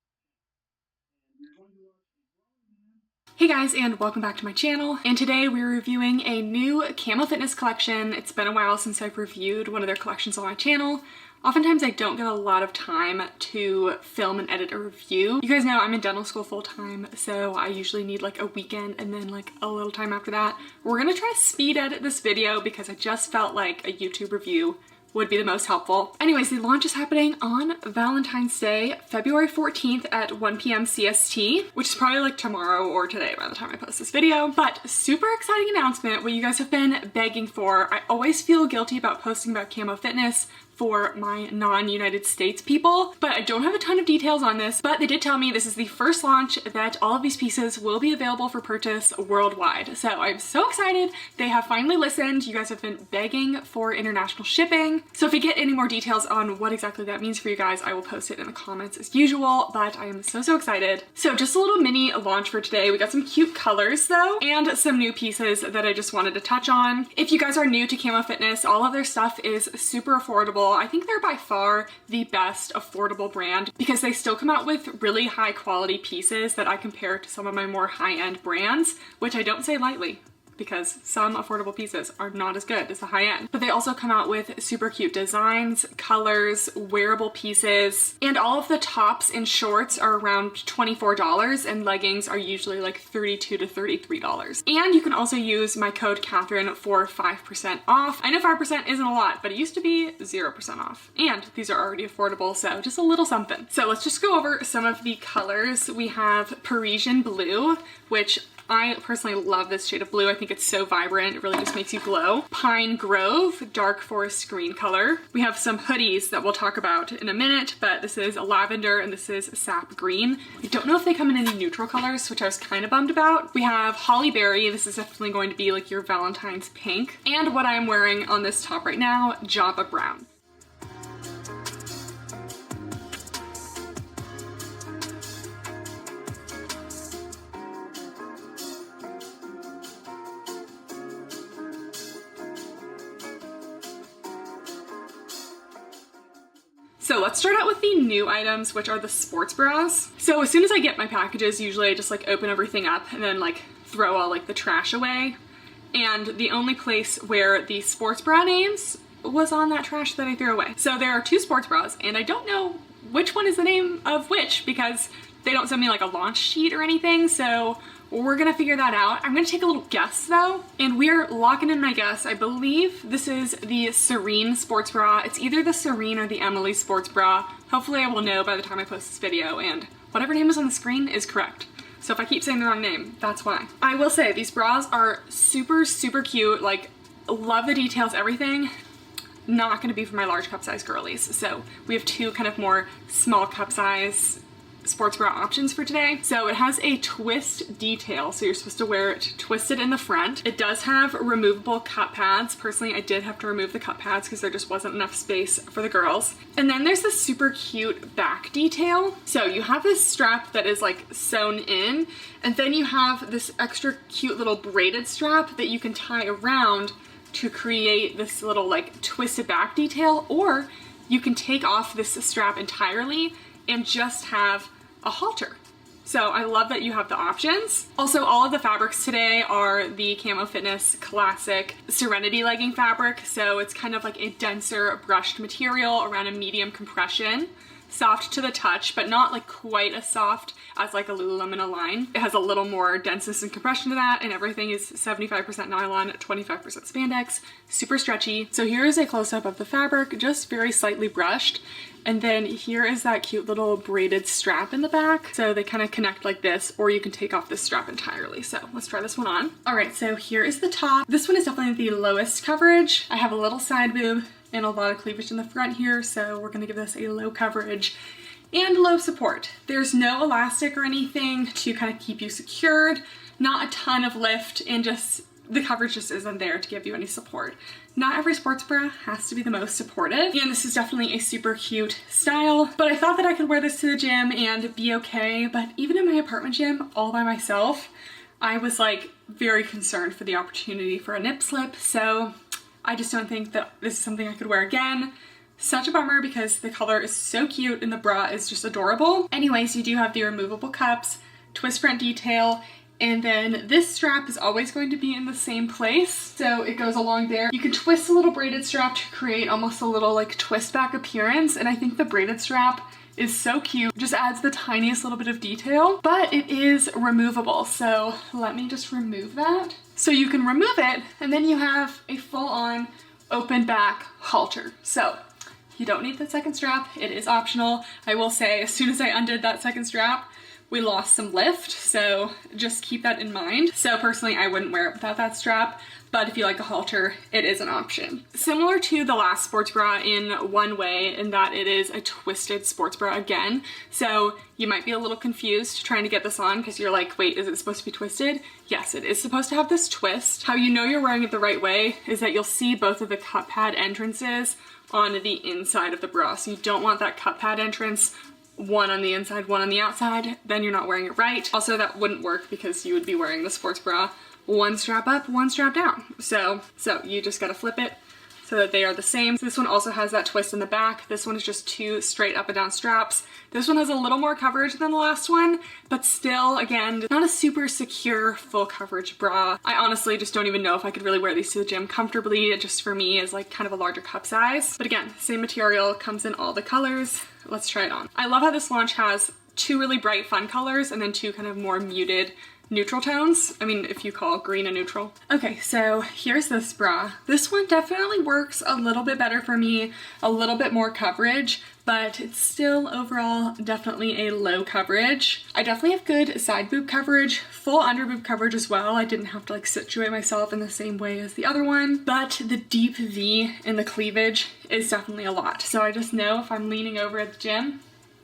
B: And we're going to watch a grown man. Hey guys, and welcome back to my channel. And today we're reviewing a new Camo Fitness collection. It's been a while since I've reviewed one of their collections on my channel. Oftentimes I don't get a lot of time to film and edit a review. You guys know I'm in dental school full time, so I usually need like a weekend and then like a little time after that. We're gonna try to speed edit this video because I just felt like a YouTube review would be the most helpful. Anyways, the launch is happening on Valentine's Day, February 14th at 1 p.m. CST, which is probably like tomorrow or today by the time I post this video. But super exciting announcement, what you guys have been begging for. I always feel guilty about posting about Camo Fitness for my non-United States people, but I don't have a ton of details on this, but they did tell me this is the first launch that all of these pieces will be available for purchase worldwide. So I'm so excited. They have finally listened. You guys have been begging for international shipping. So if we get any more details on what exactly that means for you guys, I will post it in the comments as usual, but I am so excited. So just a little mini launch for today. We got some cute colors though, and some new pieces that I just wanted to touch on. If you guys are new to Camo Fitness, all of their stuff is super affordable. I think they're by far the best affordable brand because they still come out with really high quality pieces that I compare to some of my more high-end brands, which I don't say lightly because some affordable pieces are not as good as the high end. But they also come out with super cute designs, colors, wearable pieces, and all of the tops and shorts are around $24 and leggings are usually like $32 to $33. And you can also use my code Kathryn for 5% off. I know 5% isn't a lot, but it used to be 0% off. And these are already affordable, so just a little something. So let's just go over some of the colors. We have Parisian Blue, which I personally love this shade of blue. I think it's so vibrant. It really just makes you glow. Pine Grove, dark forest green color. We have some hoodies that we'll talk about in a minute, but this is a lavender and this is sap green. I don't know if they come in any neutral colors, which I was kind of bummed about. We have Holly Berry. This is definitely going to be like your Valentine's pink. And what I'm wearing on this top right now, Java Brown. So let's start out with the new items, which are the sports bras. So as soon as I get my packages, usually I just like open everything up and then like throw all like the trash away. And the only place where the sports bra names was on that trash that I threw away. So there are two sports bras and I don't know which one is the name of which because they don't send me like a launch sheet or anything. So we're gonna figure that out. I'm gonna take a little guess though, and we're locking in my guess. I believe this is the Serene sports bra. It's either the Serene or the Emily sports bra. Hopefully I will know by the time I post this video, and whatever name is on the screen is correct. So if I keep saying the wrong name, that's why. I will say these bras are super, super cute. Like, love the details, everything. Not gonna be for my large cup size girlies. So we have two kind of more small cup size sports bra options for today. So it has a twist detail, so you're supposed to wear it twisted in the front. It does have removable cup pads. Personally, I did have to remove the cup pads because there just wasn't enough space for the girls. And then there's this super cute back detail. So you have this strap that is like sewn in, and then you have this extra cute little braided strap that you can tie around to create this little like twisted back detail, or you can take off this strap entirely and just have a halter. So I love that you have the options. Also, all of the fabrics today are the Camo Fitness Classic Serenity legging fabric. So it's kind of like a denser brushed material around a medium compression. Soft to the touch, but not like quite as soft as like a Lululemon Align. It has a little more denseness and compression to that, and everything is 75% nylon, 25% spandex, super stretchy. So here is a close-up of the fabric, just very slightly brushed. And then here is that cute little braided strap in the back. So they kind of connect like this, or you can take off this strap entirely. So let's try this one on. All right, so here is the top. This one is definitely the lowest coverage. I have a little side boob and a lot of cleavage in the front here, so we're gonna give this a low coverage and low support. There's no elastic or anything to kind of keep you secured, not a ton of lift, and just the coverage just isn't there to give you any support. Not every sports bra has to be the most supportive, and this is definitely a super cute style, but I thought that I could wear this to the gym and be okay. But even in my apartment gym all by myself, I was like very concerned for the opportunity for a nip slip, so I just don't think that this is something I could wear again. Such a bummer because the color is so cute and the bra is just adorable. Anyways, you do have the removable cups, twist front detail, and then this strap is always going to be in the same place. So it goes along there. You can twist a little braided strap to create almost a little like twist back appearance. And I think the braided strap is so cute. Just adds the tiniest little bit of detail, but it is removable. So let me just remove that. So you can remove it, and then you have a full-on open back halter. So you don't need the second strap. It is optional. I will say, as soon as I undid that second strap, we lost some lift, so just keep that in mind. So personally, I wouldn't wear it without that strap, but if you like a halter, it is an option. Similar to the last sports bra in one way, in that it is a twisted sports bra again. So you might be a little confused trying to get this on because you're like, wait, is it supposed to be twisted? Yes, it is supposed to have this twist. How you know you're wearing it the right way is that you'll see both of the cup pad entrances on the inside of the bra. So you don't want that cup pad entrance one on the inside, one on the outside, then you're not wearing it right. Also, that wouldn't work because you would be wearing the sports bra one strap up, one strap down. So you just gotta flip it so that they are the same. This one also has that twist in the back. This one is just 2 straight up and down straps. This one has a little more coverage than the last one, but still, again, not a super secure full coverage bra. I honestly just don't even know if I could really wear these to the gym comfortably. It just for me is like kind of a larger cup size. But again, same material, comes in all the colors. Let's try it on. I love how this launch has 2 really bright fun colors and then 2 kind of more muted neutral tones. I mean, if you call green a neutral. Okay, so here's this bra. This one definitely works a little bit better for me, a little bit more coverage, but it's still overall definitely a low coverage. I definitely have good side boob coverage, full under boob coverage as well. I didn't have to like situate myself in the same way as the other one, but the deep V in the cleavage is definitely a lot. So I just know if I'm leaning over at the gym,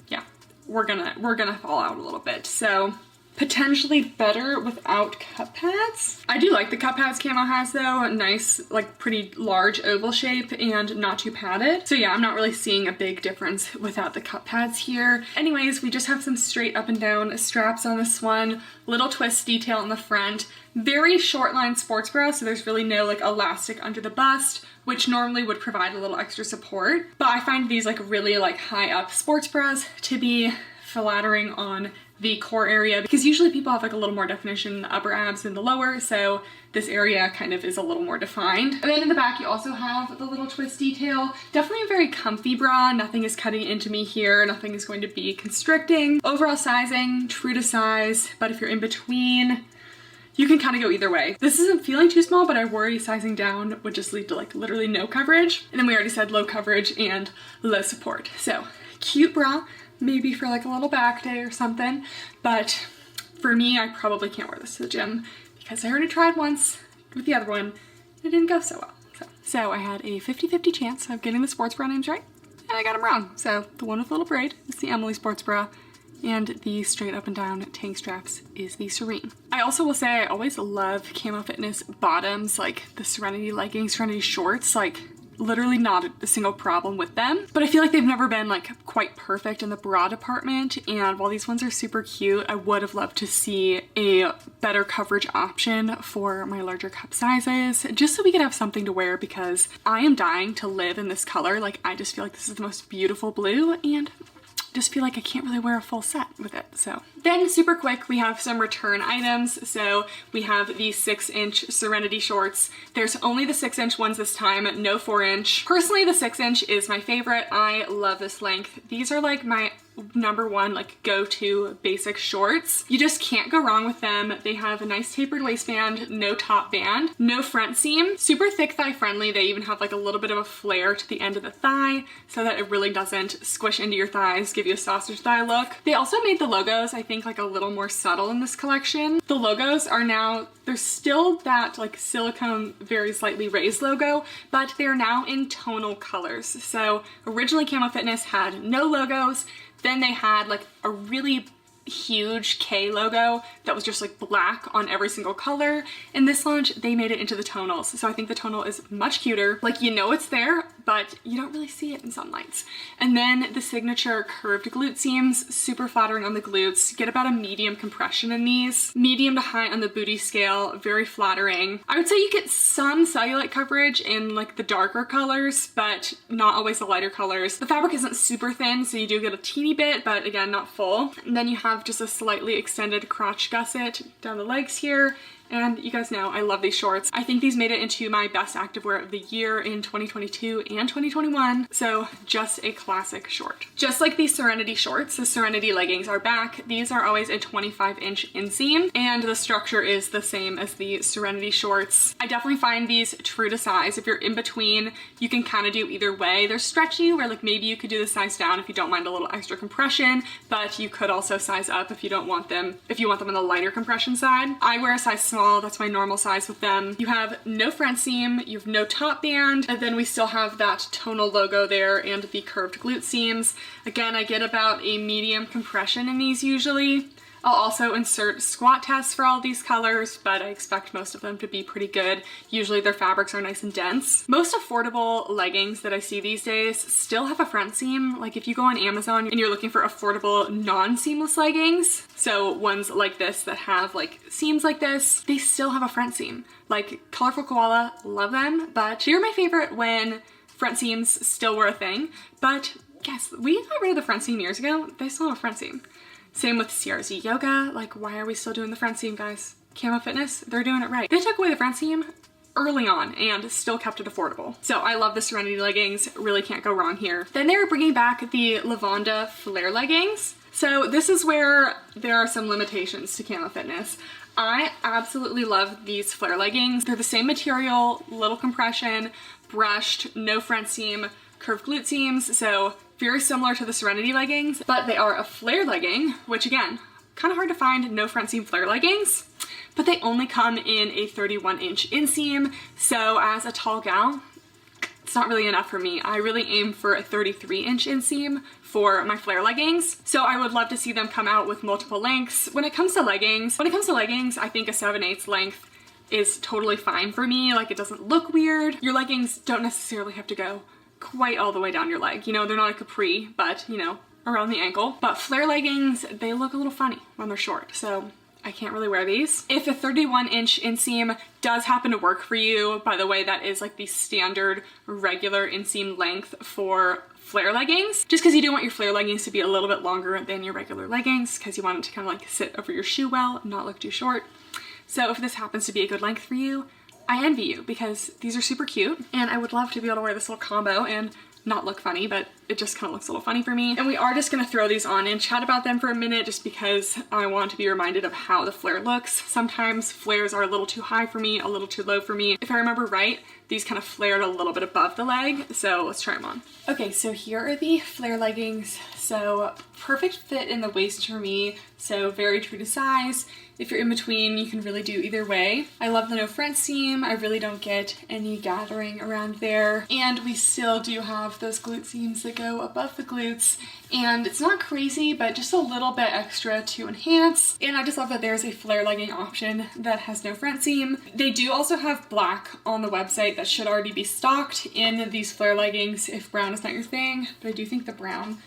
B: yeah, we're gonna fall out a little bit. So potentially better without cup pads. I do like the cup pads Camo has though, a nice, like pretty large oval shape and not too padded. So yeah, I'm not really seeing a big difference without the cup pads here. Anyways, we just have some straight up and down straps on this one, little twist detail in the front, very short line sports bra, so there's really no like elastic under the bust, which normally would provide a little extra support. But I find these like really like high up sports bras to be flattering on the core area, because usually people have like a little more definition in the upper abs than the lower, so this area kind of is a little more defined. And then in the back you also have the little twist detail. Definitely a very comfy bra, nothing is cutting into me here, nothing is going to be constricting. Overall sizing, true to size, but if you're in between, you can kind of go either way. This isn't feeling too small, but I worry sizing down would just lead to like literally no coverage. And then we already said low coverage and low support. So cute bra, maybe for like a little back day or something, but for me, I probably can't wear this to the gym because I already tried once with the other one. It didn't go so well. So I had a 50-50 chance of getting the sports bra names right, and I got them wrong. So the one with little braid is the Emily sports bra, and the straight up and down tank straps is the Serene. I also will say I always love Camo Fitness bottoms, like the Serenity leggings, Serenity shorts, like literally not a single problem with them, but I feel like they've never been like quite perfect in the bra department. And while these ones are super cute, I would have loved to see a better coverage option for my larger cup sizes, just so we could have something to wear, because I am dying to live in this color. Like, I just feel like this is the most beautiful blue, and just feel like I can't really wear a full set with it. So then super quick, we have some return items. So we have the 6-inch Serenity shorts. There's only the 6-inch ones this time, no 4-inch. Personally, the 6-inch is my favorite. I love this length. These are like my #1 like go-to basic shorts. You just can't go wrong with them. They have a nice tapered waistband, no top band, no front seam, super thick thigh friendly. They even have like a little bit of a flare to the end of the thigh so that it really doesn't squish into your thighs, give you a sausage thigh look. They also made the logos, I think, like a little more subtle in this collection. The logos are now, there's still that like silicone very slightly raised logo, but they're now in tonal colors. So originally Camo Fitness had no logos. Then they had like a really huge K logo that was just like black on every single color. In this launch, they made it into the tonals. So I think the tonal is much cuter. Like, you know it's there, but you don't really see it in some lights. And then the signature curved glute seams, super flattering on the glutes. Get about a medium compression in these. Medium to high on the booty scale, very flattering. I would say you get some cellulite coverage in like the darker colors, but not always the lighter colors. The fabric isn't super thin, so you do get a teeny bit, but again, not full. And then you have just a slightly extended crotch gusset down the legs here. And you guys know I love these shorts. I think these made it into my best activewear of the year in 2022 and 2021. So just a classic short. Just like these Serenity shorts, the Serenity leggings are back. These are always a 25-inch inseam, and the structure is the same as the Serenity shorts. I definitely find these true to size. If you're in between, you can kind of do either way. They're stretchy, where like maybe you could do the size down if you don't mind a little extra compression, but you could also size up if you don't want them, if you want them on the lighter compression side. I wear a size small. That's my normal size with them. You have no front seam, you have no top band, and then we still have that tonal logo there and the curved glute seams. Again, I get about a medium compression in these usually. I'll also insert squat tests for all these colors, but I expect most of them to be pretty good. Usually their fabrics are nice and dense. Most affordable leggings that I see these days still have a front seam. Like if you go on Amazon and you're looking for affordable non-seamless leggings, so ones like this that have like seams like this, they still have a front seam. Like Colorful Koala, love them, but they were my favorite when front seams still were a thing. But yes, we got rid of the front seam years ago. They still have a front seam. Same with CRZ Yoga. Like, why are we still doing the front seam, guys? Camo Fitness, they're doing it right. They took away the front seam early on and still kept it affordable. So I love the Serenity leggings, really can't go wrong here. Then they were bringing back the Lavanda flare leggings. So this is where there are some limitations to Camo Fitness. I absolutely love these flare leggings. They're the same material, little compression, brushed, no front seam, curved glute seams, so very similar to the Serenity leggings, but they are a flare legging, which again, kind of hard to find no front seam flare leggings, but they only come in a 31-inch inseam, so as a tall gal, it's not really enough for me. I really aim for a 33-inch inseam for my flare leggings, so I would love to see them come out with multiple lengths. When it comes to leggings, I think a 7/8 length is totally fine for me. Like, it doesn't look weird. Your leggings don't necessarily have to go quite all the way down your leg. You know, they're not a capri, but you know, around the ankle. But flare leggings, they look a little funny when they're short, so I can't really wear these. If a 31-inch inseam does happen to work for you, by the way, that is like the standard regular inseam length for flare leggings, just because you do want your flare leggings to be a little bit longer than your regular leggings, because you want it to kind of like sit over your shoe well and not look too short. So if this happens to be a good length for you, I envy you, because these are super cute and I would love to be able to wear this little combo and not look funny, but it just kind of looks a little funny for me. And we are just going to throw these on and chat about them for a minute, just because I want to be reminded of how the flare looks. Sometimes flares are a little too high for me, a little too low for me. If I remember right, these kind of flared a little bit above the leg, so let's try them on. Okay, so here are the flare leggings. So perfect fit in the waist for me, so very true to size. If you're in between, you can really do either way. I love the no front seam. I really don't get any gathering around there. And we still do have those glute seams that go above the glutes. And it's not crazy, but just a little bit extra to enhance. And I just love that there's a flare legging option that has no front seam. They do also have black on the website that should already be stocked in these flare leggings if brown is not your thing. But I do think the brown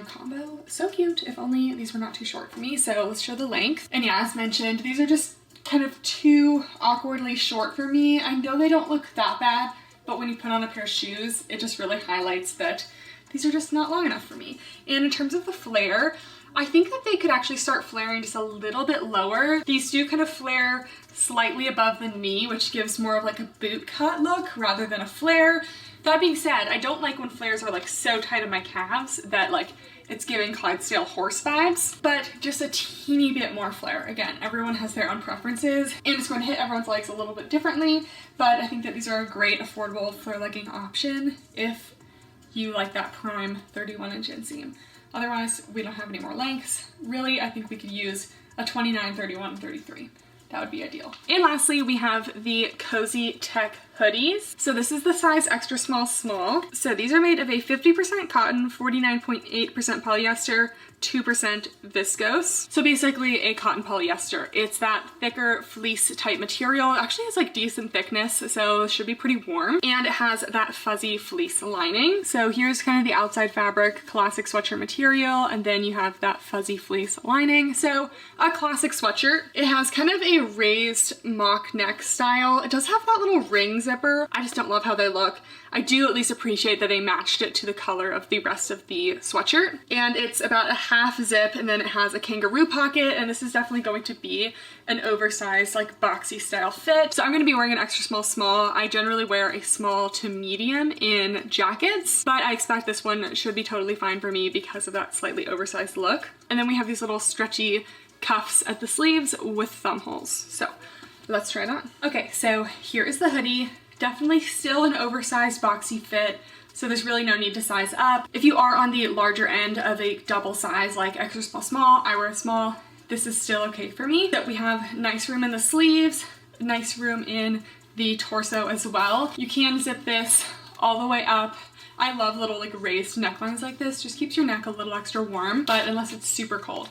B: combo, so cute. If only these were not too short for me. So let's show the length. And yeah, as mentioned, these are just kind of too awkwardly short for me. I know they don't look that bad, but when you put on a pair of shoes, it just really highlights that these are just not long enough for me. And in terms of the flare, I think that they could actually start flaring just a little bit lower. These do kind of flare slightly above the knee, which gives more of like a boot cut look rather than a flare. That being said, I don't like when flares are like so tight on my calves that like it's giving Clydesdale horse vibes, but just a teeny bit more flare. Again, everyone has their own preferences and it's going to hit everyone's legs a little bit differently, but I think that these are a great affordable flare legging option if you like that prime 31-inch inseam. Otherwise, we don't have any more lengths. Really, I think we could use a 29, 31, 33. That would be ideal. And lastly, we have the Cozy Tech hoodies. So this is the size extra small small. So these are made of a 50% cotton, 49.8% polyester, 2% viscose. So basically a cotton polyester. It's that thicker fleece type material. It actually has like decent thickness, so it should be pretty warm. And it has that fuzzy fleece lining. So here's kind of the outside fabric, classic sweatshirt material, and then you have that fuzzy fleece lining. So a classic sweatshirt. It has kind of a raised mock neck style. It does have that little ring zipper. I just don't love how they look. I do at least appreciate that they matched it to the color of the rest of the sweatshirt. And it's about a half zip, and then it has a kangaroo pocket, and this is definitely going to be an oversized like boxy style fit. So I'm going to be wearing an extra small small. I generally wear a small to medium in jackets, but I expect this one should be totally fine for me because of that slightly oversized look. And then we have these little stretchy cuffs at the sleeves with thumb holes. So let's try it on. Okay, so here is the hoodie. Definitely still an oversized boxy fit, so there's really no need to size up. If you are on the larger end of a double size, like extra small small, I wear a small, this is still okay for me. So we have nice room in the sleeves, nice room in the torso as well. You can zip this all the way up. I love little like raised necklines like this, just keeps your neck a little extra warm, but unless it's super cold,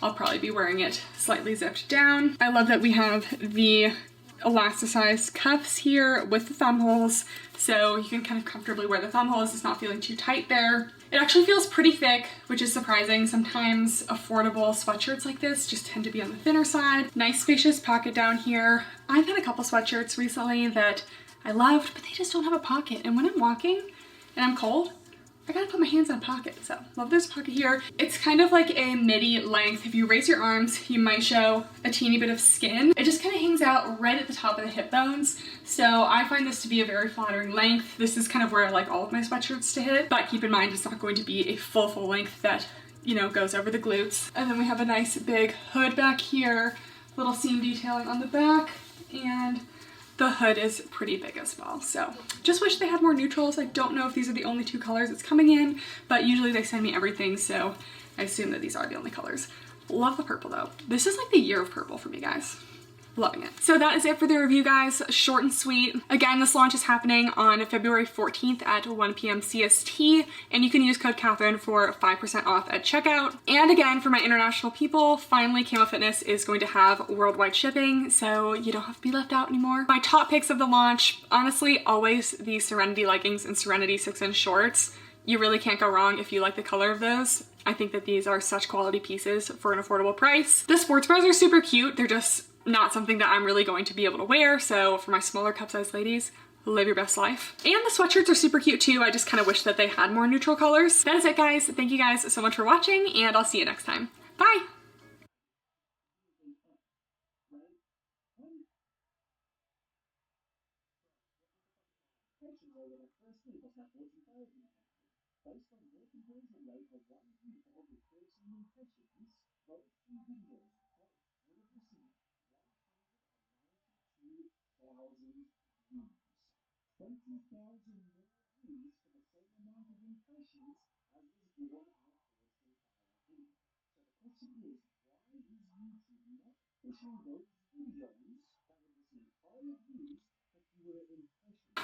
B: I'll probably be wearing it slightly zipped down. I love that we have the elasticized cuffs here with the thumb holes, so you can kind of comfortably wear the thumb holes. It's not feeling too tight there. It actually feels pretty thick, which is surprising. Sometimes affordable sweatshirts like this just tend to be on the thinner side. Nice spacious pocket down here. I've had a couple sweatshirts recently that I loved, but they just don't have a pocket. And when I'm walking and I'm cold, I gotta put my hands in a pocket, so love this pocket here. It's kind of like a midi length. If you raise your arms, you might show a teeny bit of skin. It just kind of hangs out right at the top of the hip bones. So I find this to be a very flattering length. This is kind of where I like all of my sweatshirts to hit, but keep in mind it's not going to be a full length that, you know, goes over the glutes. And then we have a nice big hood back here, little seam detailing on the back, and the hood is pretty big as well. So just wish they had more neutrals. I don't know if these are the only two colors it's coming in, but usually they send me everything, so I assume that these are the only colors. Love the purple though. This is like the year of purple for me, guys. Loving it. So that is it for the review, guys. Short and sweet. Again, this launch is happening on February 14th at 1 p.m. CST, and you can use code Kathryn for 5% off at checkout. And again, for my international people, finally Camo Fitness is going to have worldwide shipping, so you don't have to be left out anymore. My top picks of the launch, honestly, always the Serenity leggings and Serenity 6-inch shorts. You really can't go wrong if you like the color of those. I think that these are such quality pieces for an affordable price. The sports bras are super cute. They're just not something that I'm really going to be able to wear, so for my smaller cup size ladies, live your best life. And the sweatshirts are super cute too. I just kind of wish that they had more neutral colors. That is it, guys. Thank you guys so much for watching, and I'll see you next time. Bye!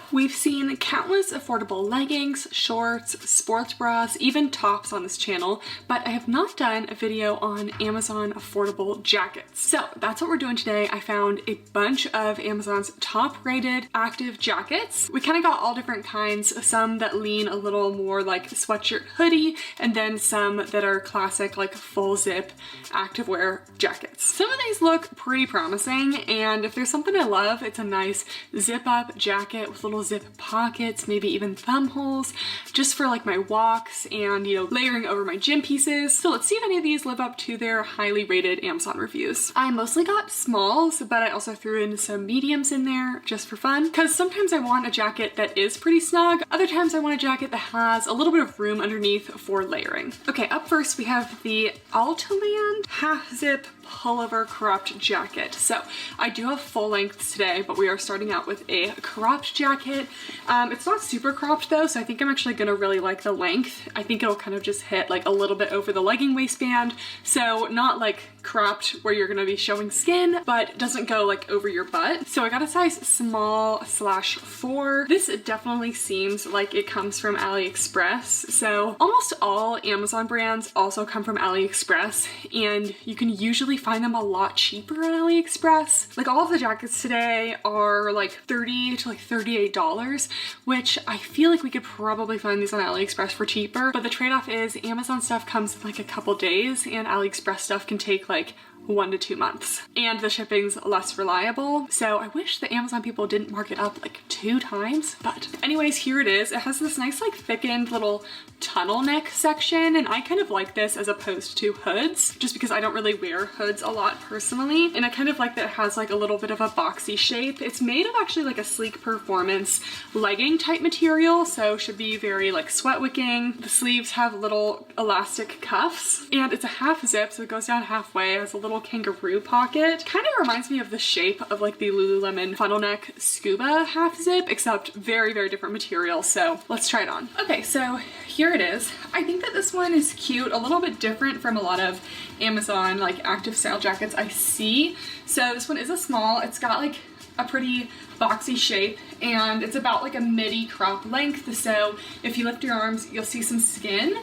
B: We've seen countless affordable leggings, shorts, sports bras, even tops on this channel, but I have not done a video on Amazon affordable jackets. So that's what we're doing today. I found a bunch of Amazon's top rated active jackets. We kind of got all different kinds, some that lean a little more like sweatshirt hoodie, and then some that are classic like full zip activewear jackets. Some of these look pretty promising, and if there's something I love, it's a nice zip up jacket with little zip pockets, maybe even thumb holes, just for like my walks and, you know, layering over my gym pieces. So let's see if any of these live up to their highly rated Amazon reviews. I mostly got smalls, but I also threw in some mediums in there just for fun, because sometimes I want a jacket that is pretty snug. Other times I want a jacket that has a little bit of room underneath for layering. Okay, up first we have the Altaland half zip pullover cropped jacket. So I do have full lengths today, but we are starting out with a cropped jacket. It's not super cropped though, so I think I'm actually gonna really like the length. I think it'll kind of just hit like a little bit over the legging waistband. So not like cropped where you're gonna be showing skin, but doesn't go like over your butt. So I got a size small / 4. This definitely seems like it comes from AliExpress. So almost all Amazon brands also come from AliExpress, and you can usually find them a lot cheaper on AliExpress. Like all of the jackets today are like $30 to like $38, which I feel like we could probably find these on AliExpress for cheaper, but the trade-off is Amazon stuff comes in like a couple days and AliExpress stuff can take like 1 to 2 months, and the shipping's less reliable. So I wish the Amazon people didn't mark it up like 2 times, but anyways, here it is. It has this nice like thickened little tunnel neck section, and I kind of like this as opposed to hoods, just because I don't really wear hoods a lot personally, and I kind of like that it has like a little bit of a boxy shape. It's made of actually like a sleek performance legging type material, so should be very like sweat wicking. The sleeves have little elastic cuffs, and it's a half zip, so it goes down halfway. It has a little kangaroo pocket. Kind of reminds me of the shape of like the Lululemon funnel neck scuba half zip, except very, very different material. So let's try it on. Okay, so here it is. I think that this one is cute, a little bit different from a lot of Amazon like active style jackets I see. So this one is a small. It's got like a pretty boxy shape, and it's about like a midi crop length, so if you lift your arms you'll see some skin,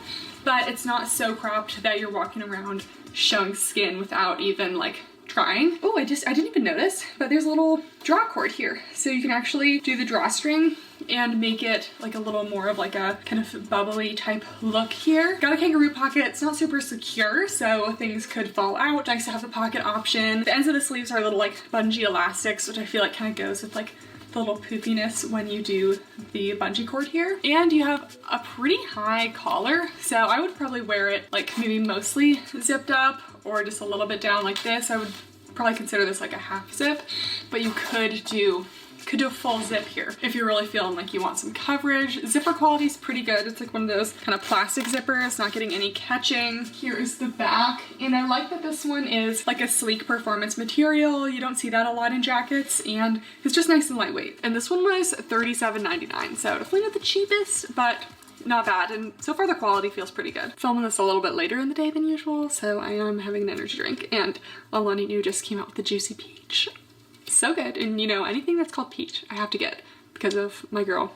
B: but it's not so cropped that you're walking around showing skin without even like trying. Oh, I didn't even notice, but there's a little draw cord here, so you can actually do the drawstring and make it like a little more of like a kind of bubbly type look here. Got a kangaroo pocket. It's not super secure, so things could fall out. Nice to have the pocket option. The ends of the sleeves are little like bungee elastics, which I feel like kind of goes with like the little poofiness when you do the bungee cord here. And you have a pretty high collar, so I would probably wear it like maybe mostly zipped up or just a little bit down like this. I would probably consider this like a half zip, but you could do a full zip here if you're really feeling like you want some coverage. Zipper quality is pretty good. It's like one of those kind of plastic zippers, not getting any catching. Here is the back, and I like that this one is like a sleek performance material. You don't see that a lot in jackets, and it's just nice and lightweight. And this one was $37.99, so definitely not the cheapest, but not bad, and so far the quality feels pretty good. Filming this a little bit later in the day than usual, so I am having an energy drink, and Alani New just came out with the Juicy Peach. So good, and you know, anything that's called peach I have to get because of my girl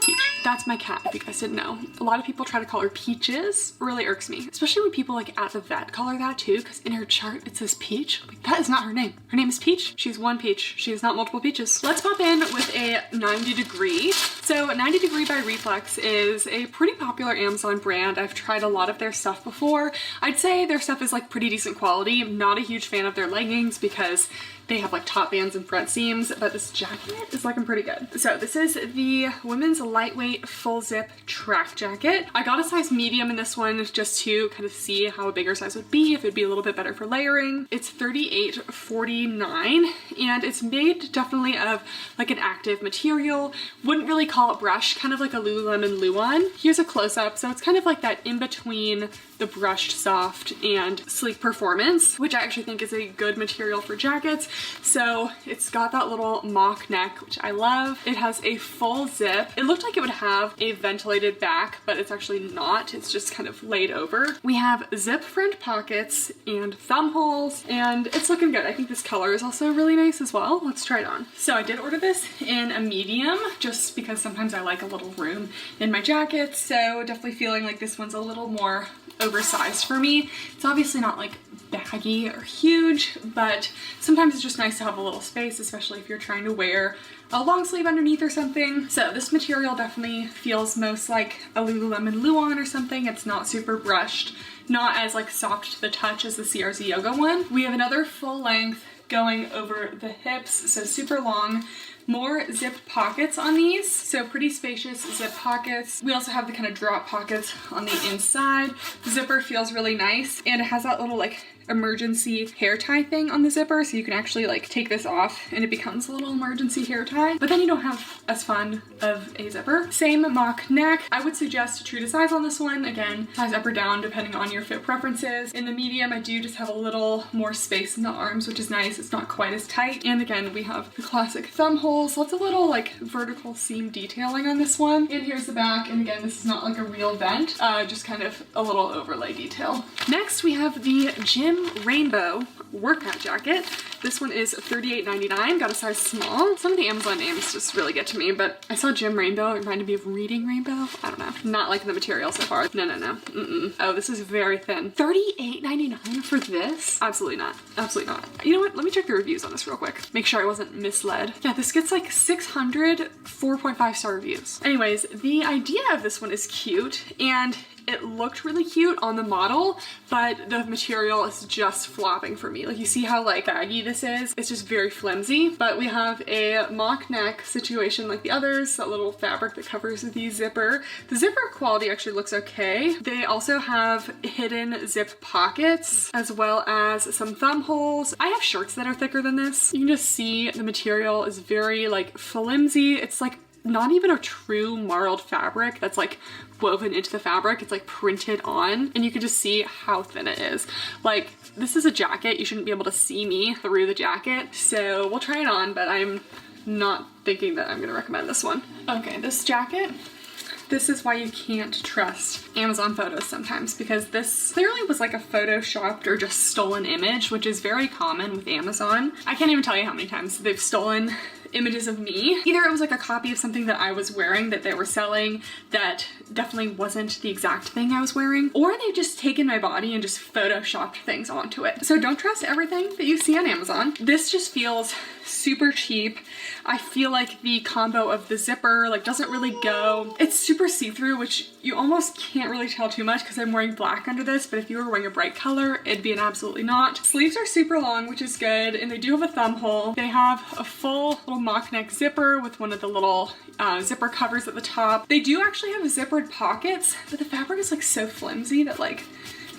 B: Peach. That's my cat, if you guys didn't know. A lot of people try to call her Peaches. Really irks me, especially when people like at the vet call her that too, because in her chart it says Peach. Like, that is not her name. Her name is Peach. She's one peach. She is not multiple peaches. Let's pop in with a 90 Degree. So 90 Degree by Reflex is a pretty popular Amazon brand. I've tried a lot of their stuff before. I'd say their stuff is like pretty decent quality. I'm not a huge fan of their leggings because they have like top bands and front seams, but this jacket is looking pretty good. So this is the women's lightweight full zip track jacket. I got a size medium in this one just to kind of see how a bigger size would be, if it'd be a little bit better for layering. It's $38.49, and it's made definitely of like an active material. Wouldn't really call it brush, kind of like a Lululemon Luon. Here's a close-up, so it's kind of like that in between the brushed soft and sleek performance, which I actually think is a good material for jackets. So it's got that little mock neck, which I love. It has a full zip. It looked like it would have a ventilated back, but it's actually not. It's just kind of laid over. We have zip front pockets and thumb holes, and it's looking good. I think this color is also really nice as well. Let's try it on. So I did order this in a medium just because sometimes I like a little room in my jacket. So definitely feeling like this one's a little more oversized for me. It's obviously not like baggy or huge, but sometimes it's just nice to have a little space, especially if you're trying to wear a long sleeve underneath or something. So this material definitely feels most like a Lululemon Luon or something. It's not super brushed, not as like soft to the touch as the CRZ Iuga one. We have another full length going over the hips, so super long. More zipped pockets on these, so pretty spacious zip pockets. We also have the kind of drop pockets on the inside. The zipper feels really nice, and it has that little like emergency hair tie thing on the zipper, so you can actually like take this off and it becomes a little emergency hair tie, but then you don't have as fun of a zipper. Same mock neck. I would suggest true to size on this one. Again, size up or down depending on your fit preferences. In the medium, I do just have a little more space in the arms, which is nice. It's not quite as tight. And again, we have the classic thumb holes, lots of little like vertical seam detailing on this one. And here's the back, and again, this is not like a real vent, just kind of a little overlay detail. Next, we have the Gym Rainbow workout jacket. This one is $38.99, got a size small. Some of the Amazon names just really get to me, but I saw Gym Rainbow, it reminded me of Reading Rainbow. I don't know, not liking the material so far. No. Oh, this is very thin. $38.99 for this? Absolutely not, absolutely not. You know what, let me check the reviews on this real quick. Make sure I wasn't misled. Yeah, this gets like 600 4.5 star reviews. Anyways, the idea of this one is cute, and it looked really cute on the model, but the material is just flopping for me. Like, you see how like baggy this is? It's just very flimsy. But we have a mock neck situation like the others, that little fabric that covers the zipper. The zipper quality actually looks okay. They also have hidden zip pockets as well as some thumb holes. I have shirts that are thicker than this. You can just see the material is very like flimsy. It's like not even a true marled fabric that's like woven into the fabric. It's like printed on, and you can just see how thin it is. Like, this is a jacket. You shouldn't be able to see me through the jacket. So we'll try it on, but I'm not thinking that I'm gonna recommend this one. Okay, this jacket, this is why you can't trust Amazon photos sometimes, because this clearly was like a photoshopped or just stolen image, which is very common with Amazon. I can't even tell you how many times they've stolen images of me. Either it was like a copy of something that I was wearing that they were selling that definitely wasn't the exact thing I was wearing, or they've just taken my body and just photoshopped things onto it. So don't trust everything that you see on Amazon. This just feels super cheap. I feel like the combo of the zipper like doesn't really go. It's super see-through, which you almost can't really tell too much because I'm wearing black under this, but if you were wearing a bright color, it'd be an absolutely not. Sleeves are super long, which is good, and they do have a thumb hole. They have a full little mock neck zipper with one of the little zipper covers at the top. They do actually have zippered pockets, but the fabric is like so flimsy that like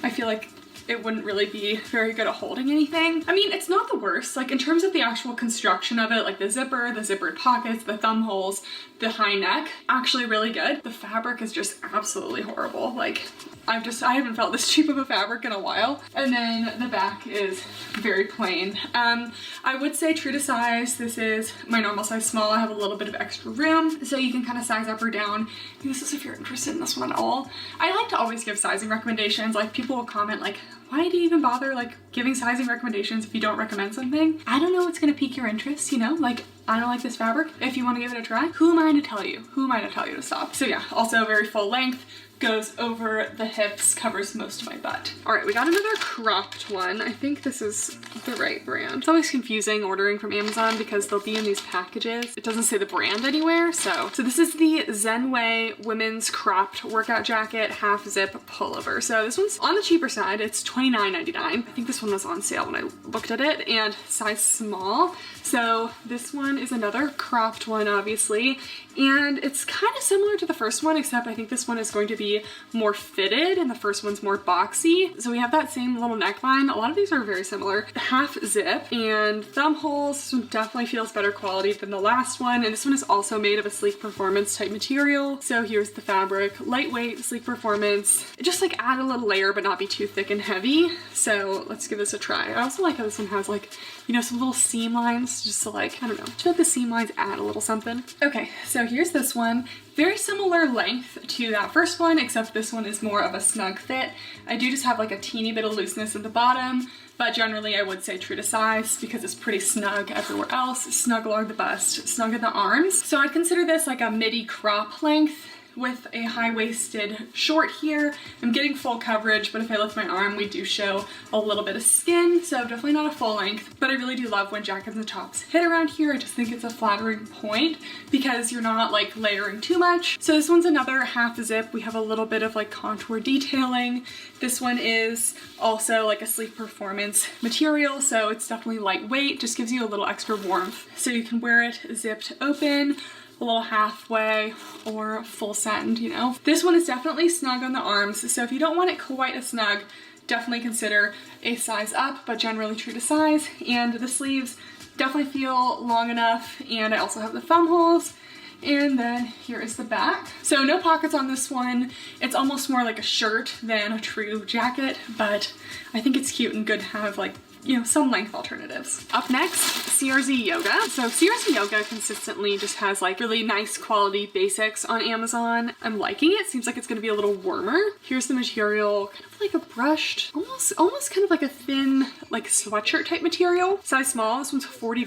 B: I feel like it wouldn't really be very good at holding anything. I mean, it's not the worst. Like in terms of the actual construction of it, like the zipper, the zippered pockets, the thumb holes, the high neck, actually really good. The fabric is just absolutely horrible. Like I haven't felt this cheap of a fabric in a while. And then the back is very plain. I would say true to size, this is my normal size small. I have a little bit of extra room, so you can kind of size up or down. This is if you're interested in this one at all. I like to always give sizing recommendations. Like people will comment like, why do you even bother like giving sizing recommendations if you don't recommend something? I don't know what's gonna pique your interest, you know? Like, I don't like this fabric. If you wanna give it a try, who am I to tell you? Who am I to tell you to stop? So yeah, also very full length, goes over the hips, covers most of my butt. All right, we got another cropped one. I think this is the right brand. It's always confusing ordering from Amazon because they'll be in these packages. It doesn't say the brand anywhere, so this is the Zenway women's cropped workout jacket, half zip pullover. So this one's on the cheaper side. It's $29.99. I think this one was on sale when I looked at it, and size small. So this one is another cropped one, obviously, and it's kind of similar to the first one, except I think this one is going to be more fitted and the first one's more boxy. So we have that same little neckline. A lot of these are very similar. Half zip and thumb holes. This one definitely feels better quality than the last one, and this one is also made of a sleek performance type material. So here's the fabric, lightweight, sleek performance. Just like add a little layer but not be too thick and heavy. So let's give this a try. I also like how this one has like, you know, some little seam lines just to like, I don't know, I feel like the seam lines add a little something. Okay, so here's this one. Very similar length to that first one, except this one is more of a snug fit. I do just have like a teeny bit of looseness at the bottom, but generally I would say true to size because it's pretty snug everywhere else. Snug along the bust, snug in the arms. So I'd consider this like a midi crop length with a high-waisted short here. I'm getting full coverage, but if I lift my arm, we do show a little bit of skin, so definitely not a full length, but I really do love when jackets and tops hit around here. I just think it's a flattering point because you're not like layering too much. So this one's another half zip. We have a little bit of like contour detailing. This one is also like a sleek performance material, so it's definitely lightweight, just gives you a little extra warmth. So you can wear it zipped open, a little halfway, or full send, you know. This one is definitely snug on the arms, so if you don't want it quite as snug, definitely consider a size up, but generally true to size. And the sleeves definitely feel long enough, and I also have the thumb holes. And then here is the back. So no pockets on this one. It's almost more like a shirt than a true jacket, but I think it's cute and good to have like, you know, some length alternatives. Up next, CRZ Yoga. So CRZ Yoga consistently just has like really nice quality basics on Amazon. I'm liking it. Seems like it's gonna be a little warmer. Here's the material, kind of like a brushed, almost kind of like a thin, like sweatshirt type material. Size small, this one's $40.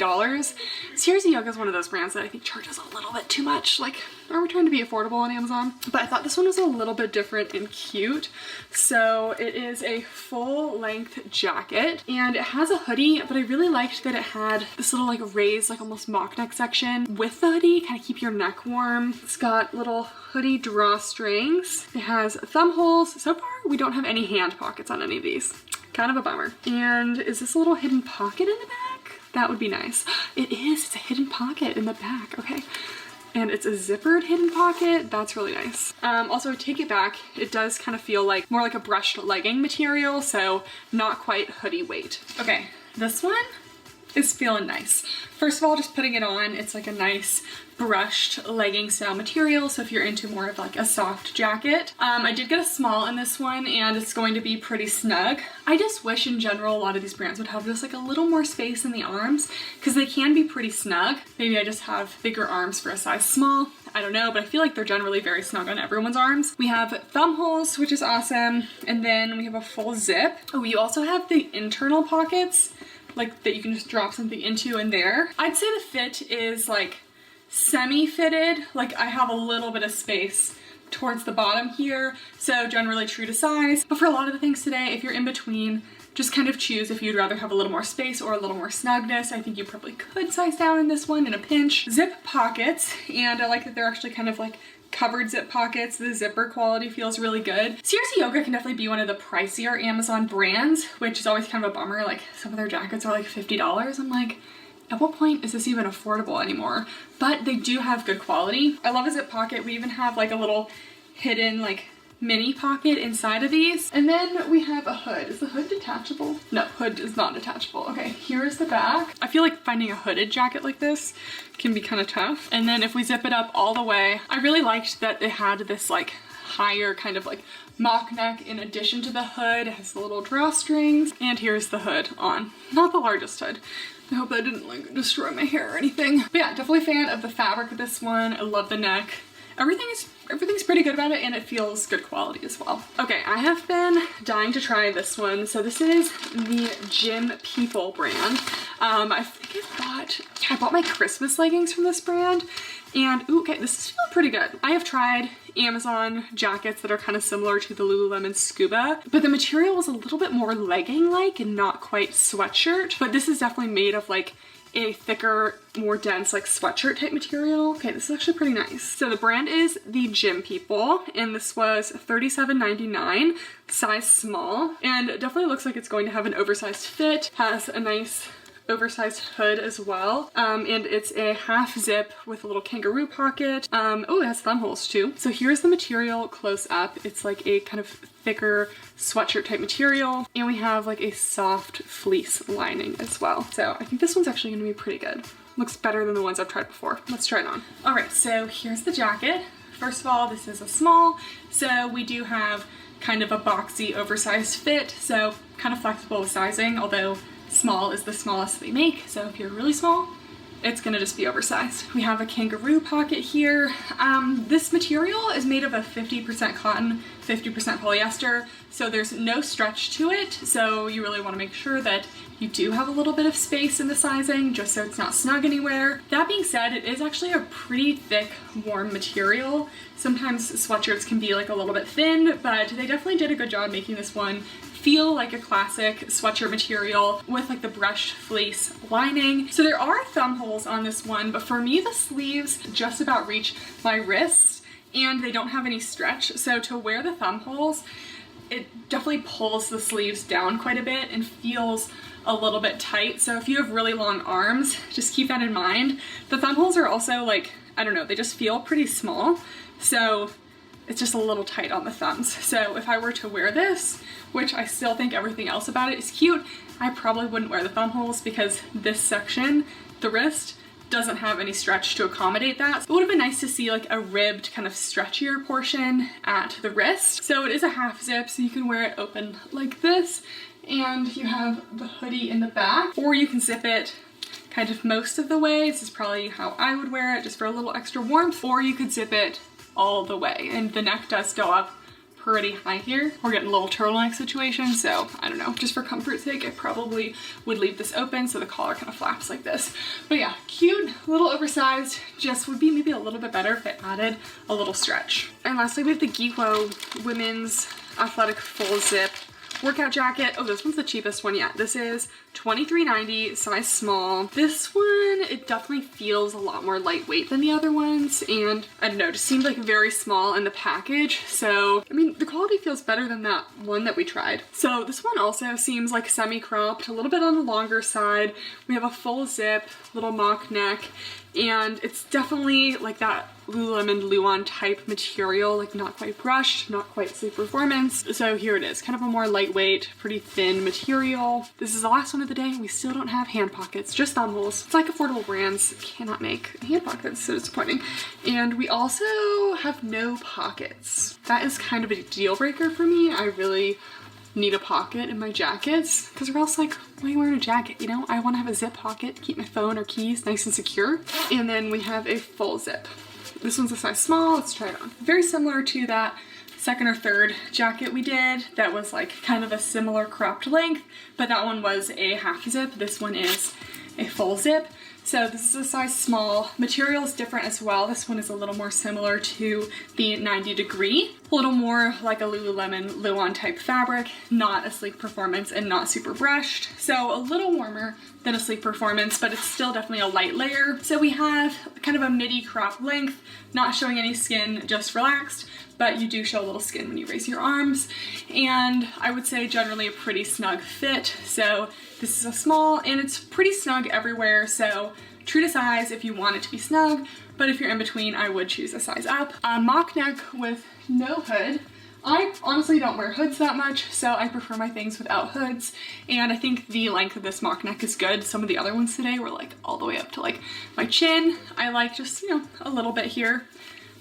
B: CRZ Yoga is one of those brands that I think charges a little bit too much. Like, are we trying to be affordable on Amazon? But I thought this one was a little bit different and cute. So it is a full length jacket and it has a hoodie, but I really liked that it had this little like raised, like almost mock neck section with the hoodie, kind of keep your neck warm. It's got little hoodie drawstrings. It has thumb holes. So far, we don't have any hand pockets on any of these. Kind of a bummer. And is this a little hidden pocket in the back? That would be nice. It is, it's a hidden pocket in the back, okay. And it's a zippered hidden pocket. That's really nice. Also, I take it back. It does kind of feel like more like a brushed legging material, so not quite hoodie weight. Okay, this one is feeling nice. First of all, just putting it on, it's like a nice brushed legging style material, so if you're into more of like a soft jacket. I did get a small in this one and it's going to be pretty snug. I just wish in general a lot of these brands would have just like a little more space in the arms because they can be pretty snug. Maybe I just have bigger arms for a size small. I don't know, but I feel like they're generally very snug on everyone's arms. We have thumb holes, which is awesome, and then we have a full zip. Oh, you also have the internal pockets, like that you can just drop something into in there. I'd say the fit is like semi-fitted, like I have a little bit of space towards the bottom here, so generally true to size. But for a lot of the things today, if you're in between, just kind of choose if you'd rather have a little more space or a little more snugness. I think you probably could size down in this one in a pinch. Zip pockets, and I like that they're actually kind of like covered zip pockets. The zipper quality feels really good. Seriously, Iuga can definitely be one of the pricier Amazon brands, which is always kind of a bummer. Like some of their jackets are like $50. I'm like, at what point is this even affordable anymore? But they do have good quality. I love a zip pocket. We even have like a little hidden like mini pocket inside of these. And then we have a hood. Is the hood detachable? No, hood is not detachable. Okay, here's the back. I feel like finding a hooded jacket like this can be kind of tough. And then if we zip it up all the way, I really liked that it had this like higher kind of like mock neck in addition to the hood. It has the little drawstrings. And here's the hood on. Not the largest hood. I hope that didn't like destroy my hair or anything. But yeah, definitely a fan of the fabric of this one. I love the neck. Everything's pretty good about it, and it feels good quality as well. Okay, I have been dying to try this one. So this is the Gym People brand. I think I bought my Christmas leggings from this brand, and ooh, okay, this is feeling pretty good. I have tried Amazon jackets that are kind of similar to the Lululemon Scuba, but the material was a little bit more legging-like and not quite sweatshirt, but this is definitely made of like a thicker, more dense like sweatshirt type material. Okay, this is actually pretty nice. So the brand is the Gym People, and this was $37.99, size small, and it definitely looks like it's going to have an oversized fit. Has a nice oversized hood as well, and it's a half zip with a little kangaroo pocket. Oh, it has thumb holes too. So here's the material close up. It's like a kind of thicker sweatshirt type material, and we have like a soft fleece lining as well. So I think this one's actually gonna be pretty good. Looks better than the ones I've tried before. Let's try it on. All right, so here's the jacket. First of all, this is a small, so we do have kind of a boxy oversized fit, so kind of flexible with sizing, although small is the smallest they make, so if you're really small, it's gonna just be oversized. We have a kangaroo pocket here. This material is made of a 50% cotton, 50% polyester, so there's no stretch to it, so you really wanna make sure that you do have a little bit of space in the sizing, just so it's not snug anywhere. That being said, it is actually a pretty thick, warm material. Sometimes sweatshirts can be like a little bit thin, but they definitely did a good job making this one feel like a classic sweatshirt material with like the brushed fleece lining. So there are thumb holes on this one, but for me the sleeves just about reach my wrists and they don't have any stretch. So to wear the thumb holes, it definitely pulls the sleeves down quite a bit and feels a little bit tight. So if you have really long arms, just keep that in mind. The thumb holes are also like, I don't know, they just feel pretty small. So it's just a little tight on the thumbs. So if I were to wear this, which I still think everything else about it is cute, I probably wouldn't wear the thumb holes because this section, the wrist, doesn't have any stretch to accommodate that. It would have been nice to see like a ribbed kind of stretchier portion at the wrist. So it is a half zip, so you can wear it open like this, and you have the hoodie in the back, or you can zip it kind of most of the way. This is probably how I would wear it, just for a little extra warmth, or you could zip it all the way, and the neck does go up pretty high here. We're getting a little turtleneck situation, so I don't know, just for comfort's sake, I probably would leave this open so the collar kind of flaps like this. But yeah, cute, a little oversized, just would be maybe a little bit better if it added a little stretch. And lastly, we have the Geekwo women's athletic full zip workout jacket. Oh, this one's the cheapest one yet. This is $23.90, size small. This one, it definitely feels a lot more lightweight than the other ones, and I don't know, just seemed like very small in the package. So, I mean, the quality feels better than that one that we tried. So this one also seems like semi-cropped, a little bit on the longer side. We have a full zip, little mock neck, and it's definitely like that Lululemon Luon type material, like not quite brushed, not quite sleek performance. So here it is, kind of a more lightweight, pretty thin material. This is the last one of the day. We still don't have hand pockets, just thumb holes. It's like affordable brands cannot make hand pockets, so disappointing. And we also have no pockets. That is kind of a deal breaker for me. I really need a pocket in my jackets, because or else like, why are you wearing a jacket, you know? I want to have a zip pocket to keep my phone or keys nice and secure. And then we have a full zip. This one's a size small. Let's try it on. Very similar to that second or third jacket we did that was like kind of a similar cropped length, but that one was a half zip. This one is a full zip. So this is a size small. Material is different as well. This one is a little more similar to the 90 degree, a little more like a Lululemon Luon type fabric, not a Sleek Performance and not super brushed. So a little warmer than a Sleek Performance, but it's still definitely a light layer. So we have kind of a midi crop length, not showing any skin, just relaxed, but you do show a little skin when you raise your arms. And I would say generally a pretty snug fit. So this is a small and it's pretty snug everywhere. So true to size if you want it to be snug, but if you're in between, I would choose a size up. A mock neck with no hood. I honestly don't wear hoods that much, so I prefer my things without hoods. And I think the length of this mock neck is good. Some of the other ones today were like all the way up to like my chin. I like just, you know, a little bit here.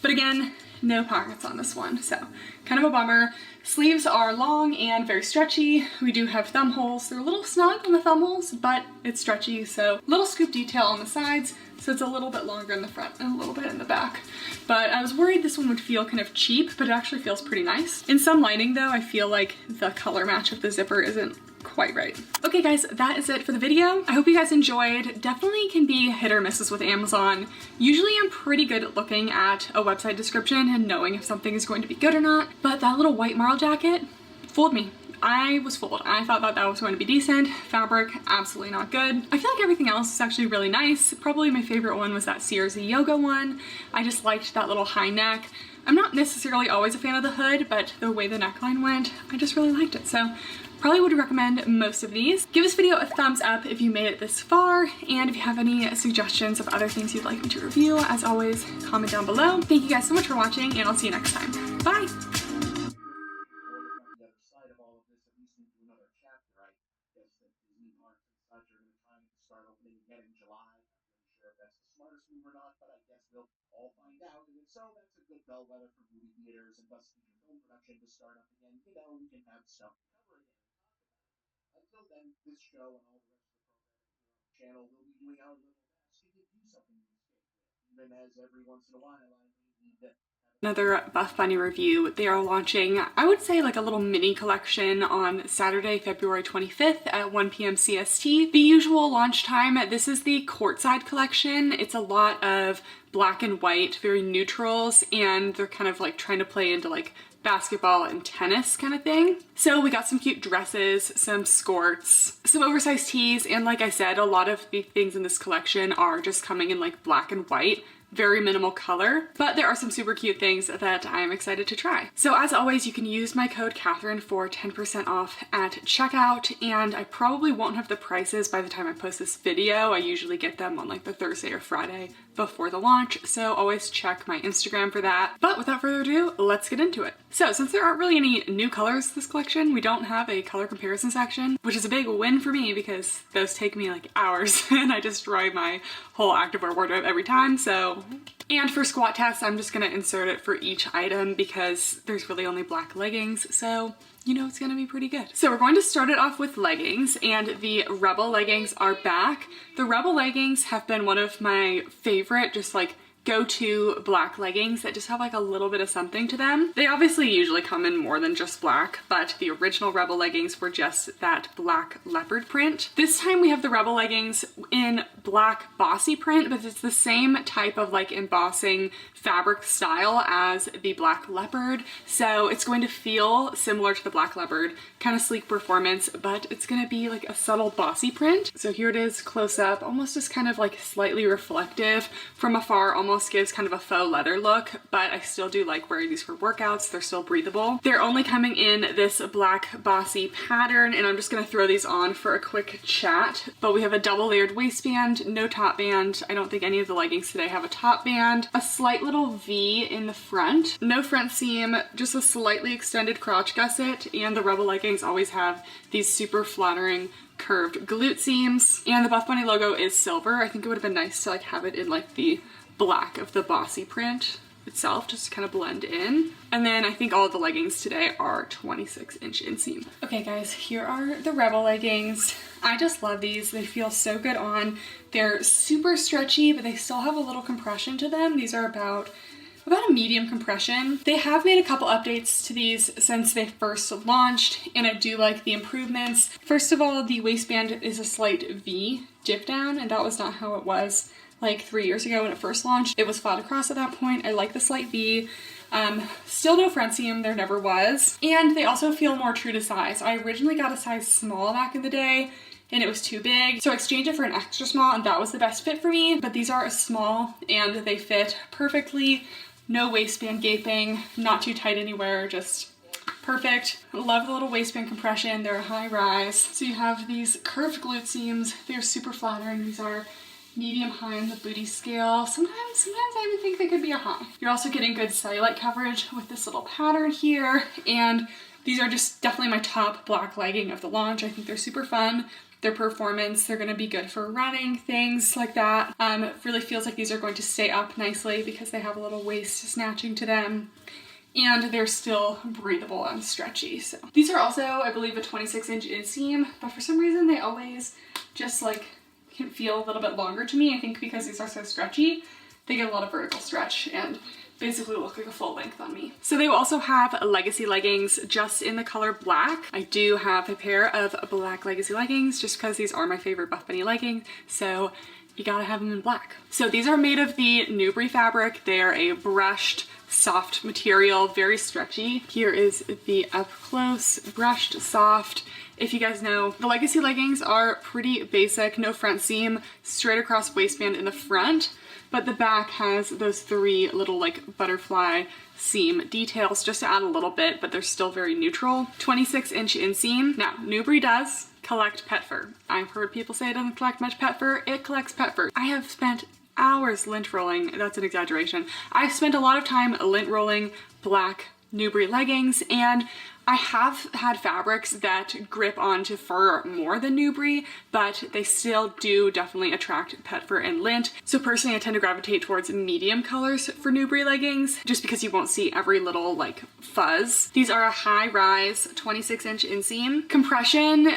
B: But again, no pockets on this one, so kind of a bummer. Sleeves are long and very stretchy. We do have thumb holes. They're a little snug on the thumb holes, but it's stretchy, so little scoop detail on the sides, so it's a little bit longer in the front and a little bit in the back. But I was worried this one would feel kind of cheap, but it actually feels pretty nice. In some lighting though, I feel like the color match of the zipper isn't quite right. Okay guys, that is it for the video. I hope you guys enjoyed. Definitely can be hit or misses with Amazon. Usually I'm pretty good at looking at a website description and knowing if something is going to be good or not, but that little white marl jacket fooled me. I was fooled. I thought that was going to be decent. Fabric, absolutely not good. I feel like everything else is actually really nice. Probably my favorite one was that Sears Iuga one. I just liked that little high neck. I'm not necessarily always a fan of the hood, but the way the neckline went, I just really liked it. So probably would recommend most of these. Give this video a thumbs up if you made it this far, and if you have any suggestions of other things you'd like me to review, as always, comment down below. Thank you guys so much for watching, and I'll see you next time. Bye! Another Buffbunny review. They are launching, I would say, like a little mini collection on Saturday, February 25th at 1 p.m. CST. The usual launch time. This is the Courtside collection. It's a lot of black and white, very neutrals, and they're kind of like trying to play into like basketball and tennis kind of thing. So we got some cute dresses, some skirts, some oversized tees, and like I said, a lot of the things in this collection are just coming in like black and white. Very minimal color, but there are some super cute things that I'm excited to try. So as always, you can use my code Kathryn for 10% off at checkout, and I probably won't have the prices by the time I post this video. I usually get them on like the Thursday or Friday before the launch, so always check my Instagram for that. But without further ado, let's get into it. So since there aren't really any new colors this collection, we don't have a color comparison section, which is a big win for me because those take me like hours and I destroy my whole activewear wardrobe every time, so. And for squat tests, I'm just gonna insert it for each item because there's really only black leggings, so you know it's gonna be pretty good. So we're going to start it off with leggings, and the Rebel leggings are back. The Rebel leggings have been one of my favorite, just like go-to black leggings that just have like a little bit of something to them. They obviously usually come in more than just black, but the original Rebel leggings were just that black leopard print. This time we have the Rebel leggings in black bossy print, but it's the same type of like embossing fabric style as the black leopard. So it's going to feel similar to the black leopard, kind of sleek performance, but it's gonna be like a subtle bossy print. So here it is close up, almost just kind of like slightly reflective. From afar, almost gives kind of a faux leather look, but I still do like wearing these for workouts. They're still breathable. They're only coming in this black bossy pattern, and I'm just gonna throw these on for a quick chat. But we have a double layered waistband, no top band. I don't think any of the leggings today have a top band. A slight little V in the front, no front seam, just a slightly extended crotch gusset, and the Rebel leggings always have these super flattering curved glute seams. And the Buffbunny logo is silver. I think it would have been nice to like have it in like the black of the bossy print itself, just to kind of blend in. And then I think all of the leggings today are 26-inch inseam. Okay guys, here are the Rebel leggings. I just love these. They feel so good on. They're super stretchy, but they still have a little compression to them. These are about about a medium compression. They have made a couple updates to these since they first launched, and I do like the improvements. First of all, the waistband is a slight V dip down, and that was not how it was like 3 years ago when it first launched. It was flat across at that point. I like the slight V. Still no front seam, there never was. And they also feel more true to size. I originally got a size small back in the day and it was too big, so I exchanged it for an extra small and that was the best fit for me. But these are a small and they fit perfectly. No waistband gaping, not too tight anywhere, just perfect. I love the little waistband compression. They're a high rise. So you have these curved glute seams. They're super flattering. These are medium high on the booty scale. Sometimes I even think they could be a high. You're also getting good cellulite coverage with this little pattern here. And these are just definitely my top black legging of the launch. I think they're super fun. Their performance, they're gonna be good for running, things like that. It really feels like these are going to stay up nicely because they have a little waist snatching to them. And they're still breathable and stretchy. So these are also, I believe, a 26-inch inseam, but for some reason they always just like can feel a little bit longer to me. I think because these are so stretchy, they get a lot of vertical stretch and basically look like a full length on me. So they also have legacy leggings just in the color black. I do have a pair of black legacy leggings just because these are my favorite Buffbunny leggings. So you gotta have them in black. So these are made of the Nubri fabric. They are a brushed soft material, very stretchy. Here is the up close, brushed soft. If you guys know, the legacy leggings are pretty basic, no front seam, straight across waistband in the front, but the back has those 3 little like butterfly seam details just to add a little bit, but they're still very neutral. 26-inch inseam. Now, Nubri does collect pet fur. I've heard people say it doesn't collect much pet fur. It collects pet fur. I have spent hours lint rolling. That's an exaggeration. I've spent a lot of time lint rolling black Nubri leggings, and I have had fabrics that grip onto fur more than Nubri, but they still do definitely attract pet fur and lint. So personally, I tend to gravitate towards medium colors for Nubri leggings, just because you won't see every little like fuzz. These are a high rise 26-inch inseam. Compression,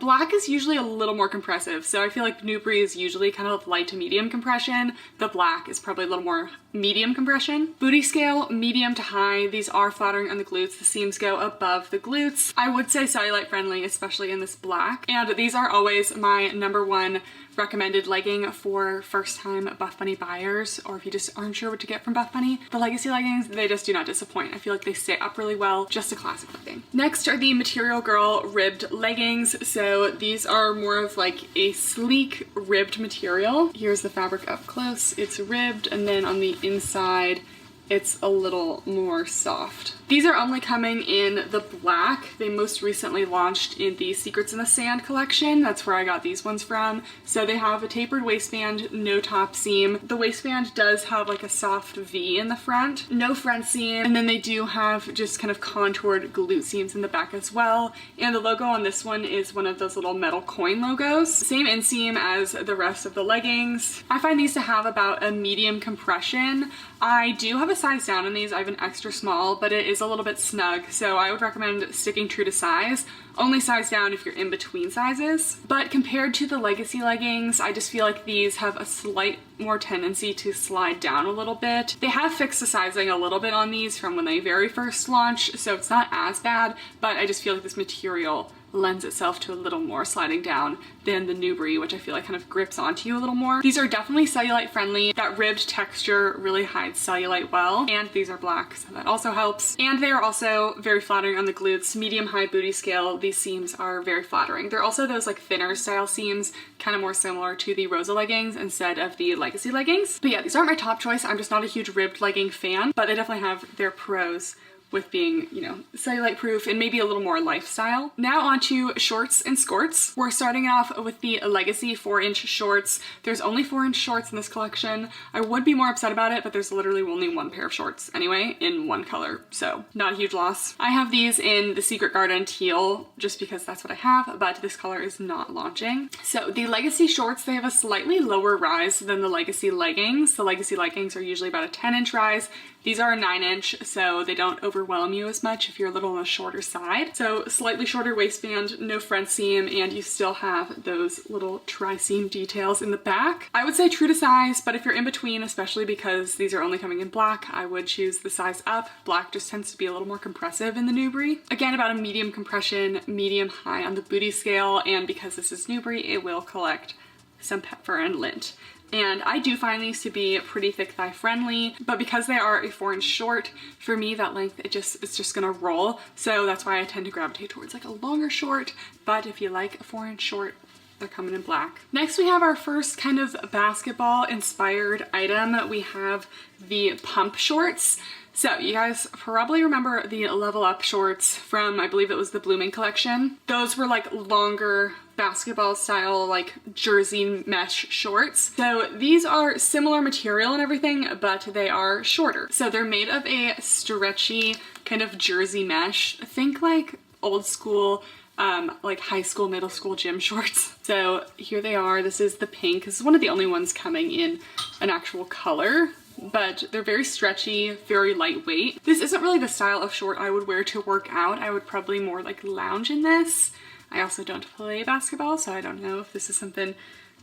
B: black is usually a little more compressive, so I feel like Nubri is usually kind of light to medium compression. The black is probably a little more medium compression. Booty scale, medium to high. These are flattering on the glutes. The seams go above the glutes. I would say cellulite friendly, especially in this black. And these are always my #1 recommended legging for first-time Buffbunny buyers, or if you just aren't sure what to get from Buffbunny. The legacy leggings, they just do not disappoint. I feel like they stay up really well, just a classic legging. Next are the Material Girl ribbed leggings. So these are more of like a sleek ribbed material. Here's the fabric up close. It's ribbed, and then on the inside, it's a little more soft. These are only coming in the black. They most recently launched in the Secrets in the Sand collection. That's where I got these ones from. So they have a tapered waistband, no top seam. The waistband does have like a soft V in the front, no front seam. And then they do have just kind of contoured glute seams in the back as well. And the logo on this one is one of those little metal coin logos. Same inseam as the rest of the leggings. I find these to have about a medium compression. I do have a size down in these. I have an extra small, but it is a little bit snug, so I would recommend sticking true to size. Only size down if you're in between sizes. But compared to the legacy leggings, I just feel like these have a slight more tendency to slide down a little bit. They have fixed the sizing a little bit on these from when they very first launched, so it's not as bad, but I just feel like this material lends itself to a little more sliding down than the Nubri, which I feel like kind of grips onto you a little more. These are definitely cellulite friendly. That ribbed texture really hides cellulite well, and these are black, so that also helps. And they are also very flattering on the glutes, medium high booty scale. These seams are very flattering. They're also those like thinner style seams, kind of more similar to the Rosa leggings instead of the legacy leggings. But yeah, these aren't my top choice. I'm just not a huge ribbed legging fan, but they definitely have their pros with being, you know, cellulite proof and maybe a little more lifestyle. Now on to shorts and skirts. We're starting off with the legacy 4-inch shorts. There's only 4-inch shorts in this collection. I would be more upset about it, but there's literally only one pair of shorts anyway in one color, so not a huge loss. I have these in the Secret Garden teal just because that's what I have, but this color is not launching. So the legacy shorts, they have a slightly lower rise than the legacy leggings. The legacy leggings are usually about a 10-inch rise. These are a 9-inch, so they don't overwhelm you as much if you're a little on the shorter side. So slightly shorter waistband, no front seam, and you still have those little tri-seam details in the back. I would say true to size, but if you're in between, especially because these are only coming in black, I would choose the size up. Black just tends to be a little more compressive in the Newbury. Again, about a medium compression, medium high on the booty scale, and because this is Newbury, it will collect some pet fur and lint. And I do find these to be pretty thick thigh friendly, but because they are a 4-inch short, for me that length, it's just gonna roll. So that's why I tend to gravitate towards like a longer short, but if you like a 4-inch short, they're coming in black. Next we have our first kind of basketball inspired item. We have the pump shorts. So you guys probably remember the Level Up shorts from, I believe it was the Blooming collection. Those were like longer basketball style, like jersey mesh shorts. So these are similar material and everything, but they are shorter. So they're made of a stretchy kind of jersey mesh. Think like old school, like high school, middle school gym shorts. So here they are. This is the pink. This is one of the only ones coming in an actual color, but they're very stretchy, very lightweight. This isn't really the style of short I would wear to work out. I would probably more like lounge in this. I also don't play basketball, so I don't know if this is something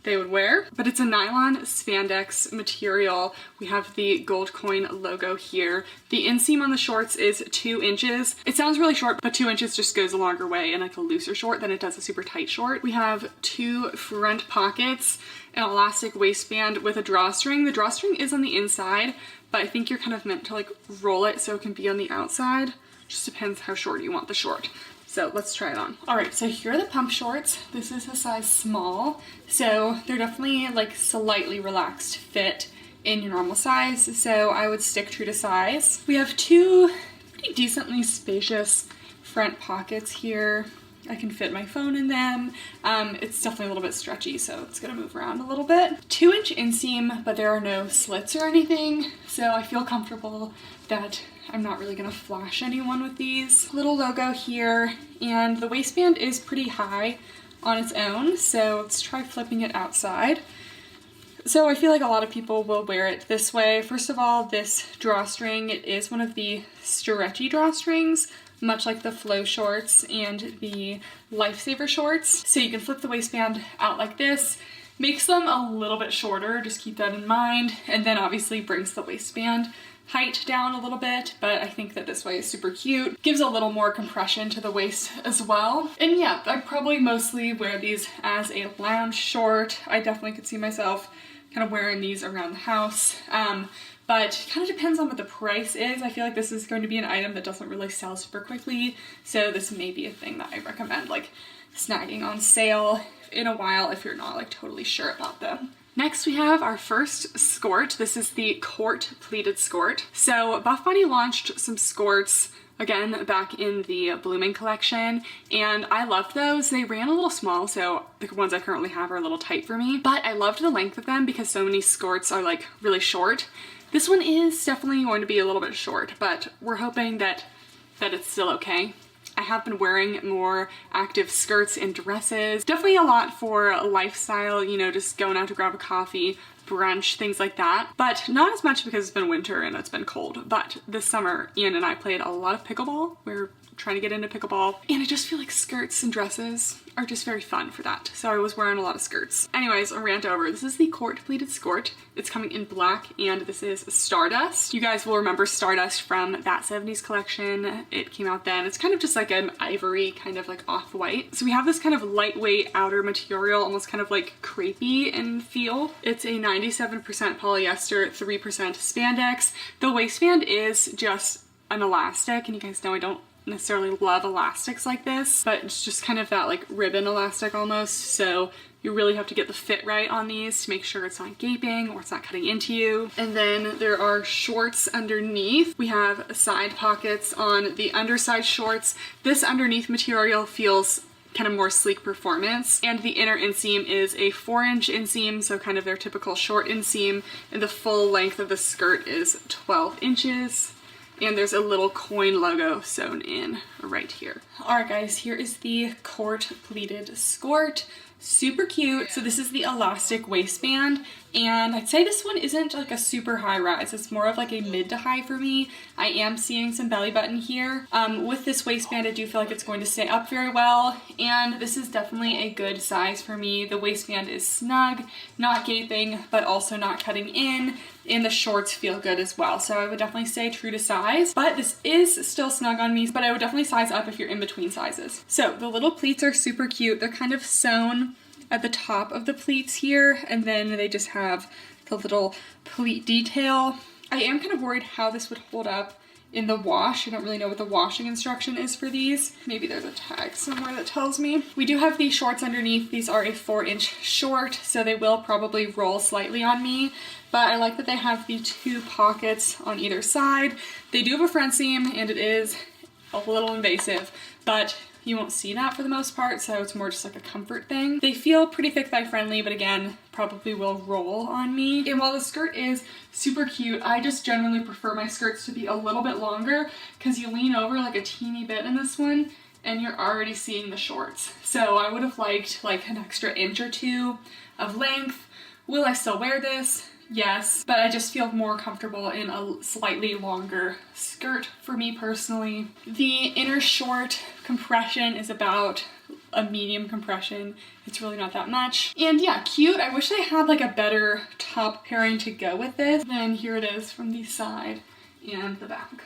B: they would wear, but it's a nylon spandex material. We have the gold coin logo here. The inseam on the shorts is 2 inches. It sounds really short, but 2 inches just goes a longer way in like a looser short than it does a super tight short. We have 2 front pockets, an elastic waistband with a drawstring. The drawstring is on the inside, but I think you're kind of meant to like roll it so it can be on the outside. Just depends how short you want the short. So let's try it on. All right, so here are the pump shorts. This is a size small. So they're definitely like slightly relaxed fit in your normal size. So I would stick true to size. We have 2 pretty decently spacious front pockets here. I can fit my phone in them. It's definitely a little bit stretchy, so it's gonna move around a little bit. 2-inch inseam, but there are no slits or anything. So I feel comfortable that I'm not really gonna flash anyone with these. Little logo here, and the waistband is pretty high on its own, so let's try flipping it outside. So I feel like a lot of people will wear it this way. First of all, this drawstring, it is one of the stretchy drawstrings, much like the flow shorts and the Lifesaver shorts. So you can flip the waistband out like this, makes them a little bit shorter, just keep that in mind, and then obviously brings the waistband height down a little bit, but I think that this way is super cute. Gives a little more compression to the waist as well. And yeah, I probably mostly wear these as a lounge short. I definitely could see myself kind of wearing these around the house. But kind of depends on what the price is. I feel like this is going to be an item that doesn't really sell super quickly, so this may be a thing that I recommend like snagging on sale in a while if you're not like totally sure about them. Next we have our first skort. This is the Court pleated skort. So Buffbunny launched some skorts again back in the Blooming collection, and I loved those. They ran a little small, so the ones I currently have are a little tight for me, but I loved the length of them because so many skorts are like really short. This one is definitely going to be a little bit short, but we're hoping that it's still okay. I have been wearing more active skirts and dresses. Definitely a lot for lifestyle, you know, just going out to grab a coffee, brunch, things like that. But not as much because it's been winter and it's been cold. But this summer, Ian and I played a lot of pickleball. We're trying to get into pickleball, and I just feel like skirts and dresses are just very fun for that. So I was wearing a lot of skirts. Anyways, a rant over. This is the Court pleated skort. It's coming in black, and this is Stardust. You guys will remember Stardust from that 70s collection. It came out then. It's kind of just like an ivory, kind of like off-white. So we have this kind of lightweight outer material, almost kind of like crepey in feel. It's a 97% polyester, 3% spandex. The waistband is just an elastic, and you guys know I don't necessarily love elastics like this, but it's just kind of that like ribbon elastic almost, so you really have to get the fit right on these to make sure it's not gaping or it's not cutting into you. And then there are shorts underneath. We have side pockets on the underside shorts. This underneath material feels kind of more sleek performance, and the inner inseam is a 4-inch inseam, so kind of their typical short inseam, and the full length of the skirt is 12 inches. And there's a little coin logo sewn in right here. All right guys, here is the Court pleated skort. Super cute. So this is the elastic waistband, and I'd say this one isn't like a super high rise. It's more of like a mid to high for me. I am seeing some belly button here. With this waistband, I do feel like it's going to stay up very well, and this is definitely a good size for me. The waistband is snug, not gaping, but also not cutting in, and the shorts feel good as well. So I would definitely say true to size, but this is still snug on me, but I would definitely size up if you're in between sizes. So the little pleats are super cute. They're kind of sewn at the top of the pleats here, and then they just have the little pleat detail. I am kind of worried how this would hold up in the wash. I don't really know what the washing instruction is for these. Maybe there's a tag somewhere that tells me. We do have these shorts underneath. These are a 4-inch short, so they will probably roll slightly on me, but I like that they have the 2 pockets on either side. They do have a front seam, and it is a little invasive, but you won't see that for the most part, so it's more just like a comfort thing. They feel pretty thick thigh friendly, but again, probably will roll on me. And while the skirt is super cute, I just generally prefer my skirts to be a little bit longer, because you lean over like a teeny bit in this one and you're already seeing the shorts. So I would have liked like an extra inch or 2 of length. Will I still wear this? Yes, but I just feel more comfortable in a slightly longer skirt for me personally. The inner short compression is about a medium compression. It's really not that much. And yeah, cute. I wish they had like a better top pairing to go with this. Then here it is from the side and the back.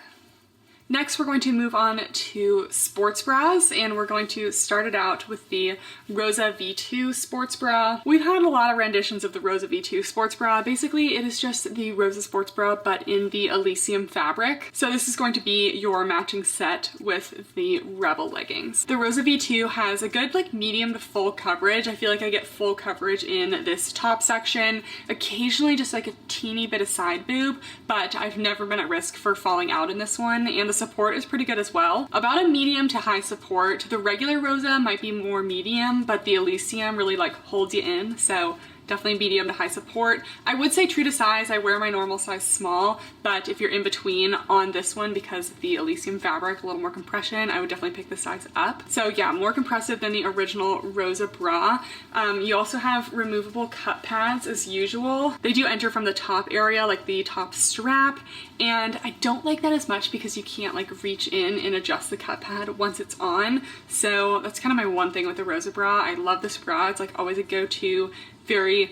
B: Next, we're going to move on to sports bras, and we're going to start it out with the Rosa V2 sports bra. We've had a lot of renditions of the Rosa V2 sports bra. Basically, it is just the Rosa sports bra, but in the Elysium fabric. So this is going to be your matching set with the Rebel leggings. The Rosa V2 has a good like medium to full coverage. I feel like I get full coverage in this top section, occasionally just like a teeny bit of side boob, but I've never been at risk for falling out in this one, and the support is pretty good as well. About a medium to high support. The regular Rosa might be more medium, but the Elysium really like holds you in, so definitely medium to high support. I would say true to size. I wear my normal size small, but if you're in between on this one, because the Elysium fabric, a little more compression, I would definitely pick the size up. So yeah, more compressive than the original Rosa bra. You also have removable cut pads as usual. They do enter from the top area, like the top strap, and I don't like that as much because you can't like reach in and adjust the cut pad once it's on. So that's kind of my one thing with the Rosa bra. I love this bra. It's like always a go-to, very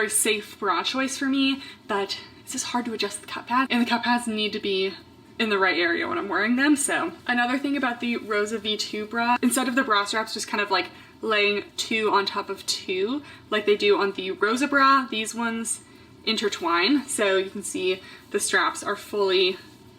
B: safe bra choice for me, but it's just hard to adjust the cut pad, and the cut pads need to be in the right area when I'm wearing them. So another thing about the Rosa V2 bra, instead of the bra straps just kind of like laying 2 on top of 2 like they do on the Rosa bra, these ones intertwine. So you can see the straps are fully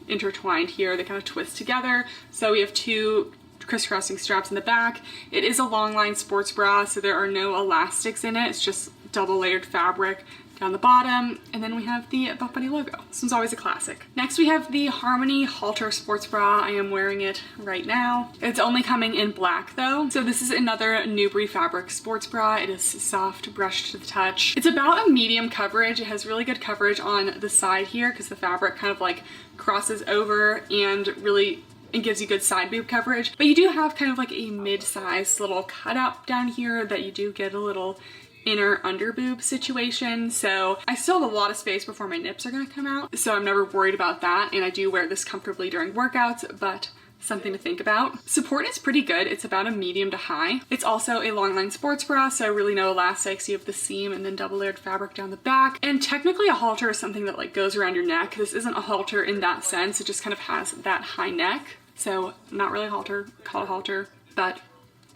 B: intertwined here. They kind of twist together. So we have 2 crisscrossing straps in the back. It is a long line sports bra, so there are no elastics in it. It's just double layered fabric down the bottom, and then we have the Buffbunny logo. This one's always a classic. Next we have the Harmony Halter sports bra. I am wearing it right now. It's only coming in black though. So this is another Newbury fabric sports bra. It is soft, brushed to the touch. It's about a medium coverage. It has really good coverage on the side here because the fabric kind of like crosses over and really it gives you good side boob coverage, but you do have kind of like a mid-sized little cutout down here that you do get a little inner under boob situation. So I still have a lot of space before my nips are gonna come out, so I'm never worried about that, and I do wear this comfortably during workouts, but something to think about. Support is pretty good. It's about a medium to high. It's also a long line sports bra, so really no elastics. You have the seam and then double layered fabric down the back. And technically a halter is something that like goes around your neck. This isn't a halter in that sense. It just kind of has that high neck. So not really a halter, call it a halter, but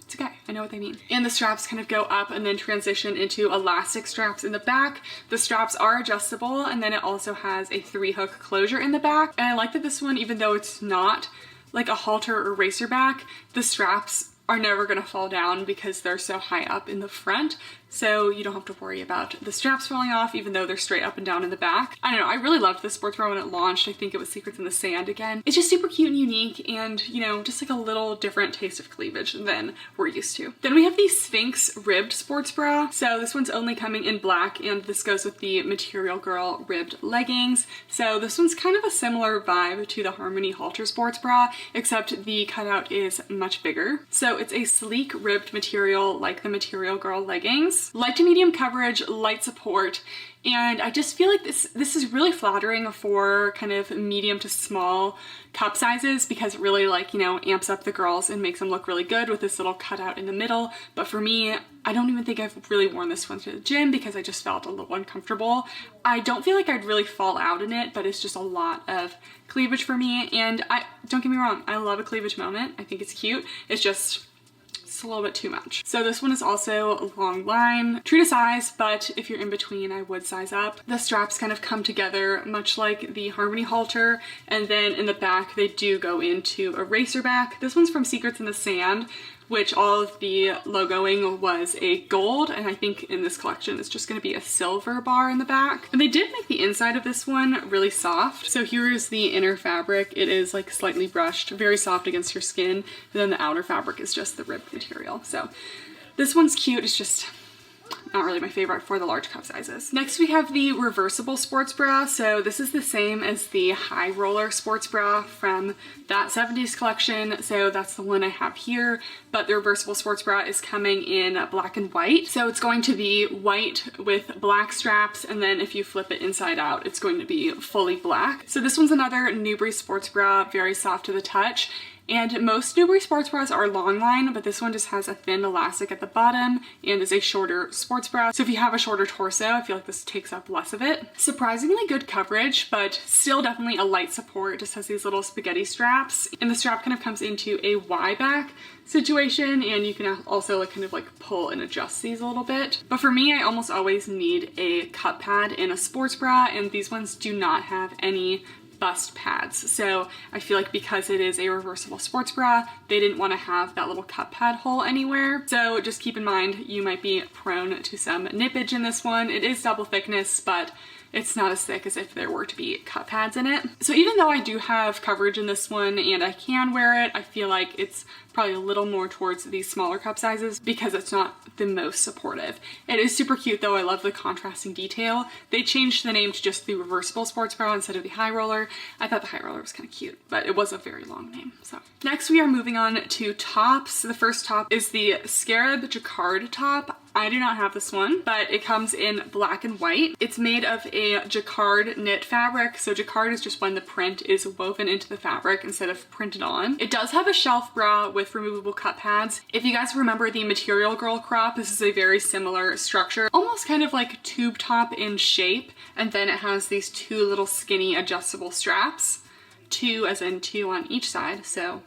B: it's okay, I know what they mean. And the straps kind of go up and then transition into elastic straps in the back. The straps are adjustable, and then it also has a 3-hook closure in the back. And I like that this one, even though it's not like a halter or racer back, the straps are never gonna fall down because they're so high up in the front. So you don't have to worry about the straps falling off, even though they're straight up and down in the back. I don't know, I really loved this sports bra when it launched. I think it was Secrets in the Sand again. It's just super cute and unique, and you know, just like a little different taste of cleavage than we're used to. Then we have the Sphinx ribbed sports bra. So this one's only coming in black, and this goes with the Material Girl ribbed leggings. So this one's kind of a similar vibe to the Harmony Halter sports bra, except the cutout is much bigger. So So it's a sleek ribbed material like the Material Girl leggings. Light to medium coverage, light support, and I just feel like this is really flattering for kind of medium to small cup sizes because it really, like, you know, amps up the girls and makes them look really good with this little cutout in the middle. But for me, I don't even think I've really worn this one to the gym because I just felt a little uncomfortable. I don't feel like I'd really fall out in it, but it's just a lot of cleavage for me. And don't get me wrong, I love a cleavage moment. I think it's cute. It's just a little bit too much. So this one is also long line, true to size, but if you're in between, I would size up. The straps kind of come together much like the Harmony halter, and then in the back they do go into a racer back. This one's from Secrets in the Sand, which all of the logoing was a gold, and I think in this collection it's just going to be a silver bar in the back. And they did make the inside of this one really soft. So here is the inner fabric. It is like slightly brushed, very soft against your skin, and then the outer fabric is just the ribbed material. So this one's cute. It's just not really my favorite for the large cup sizes. Next we have the reversible sports bra. So this is the same as the high roller sports bra from that 70s collection. So that's the one I have here, but the reversible sports bra is coming in black and white. So it's going to be white with black straps, and then if you flip it inside out, it's going to be fully black. So this one's another Newbury sports bra, very soft to the touch. And most Newbury sports bras are long line, but this one just has a thin elastic at the bottom and is a shorter sports bra. So if you have a shorter torso, I feel like this takes up less of it. Surprisingly good coverage, but still definitely a light support. It just has these little spaghetti straps, and the strap kind of comes into a Y back situation, and you can also like kind of like pull and adjust these a little bit. But for me, I almost always need a cup pad in a sports bra, and these ones do not have any bust pads. So I feel like because it is a reversible sports bra, they didn't want to have that little cup pad hole anywhere. So just keep in mind, you might be prone to some nippage in this one. It is double thickness, but it's not as thick as if there were to be cup pads in it. So even though I do have coverage in this one and I can wear it, I feel like it's probably a little more towards these smaller cup sizes because it's not the most supportive. It is super cute though. I love the contrasting detail. They changed the name to just the reversible sports bra instead of the high roller. I thought the high roller was kind of cute, but it was a very long name. So next we are moving on to tops. The first top is the Scarab Jacquard top. I do not have this one, but it comes in black and white. It's made of a jacquard knit fabric. So jacquard is just when the print is woven into the fabric instead of printed on. It does have a shelf bra with removable cup pads. If you guys remember the Material Girl crop, this is a very similar structure, almost kind of like tube top in shape. And then it has these two little skinny adjustable straps, two as in two on each side. So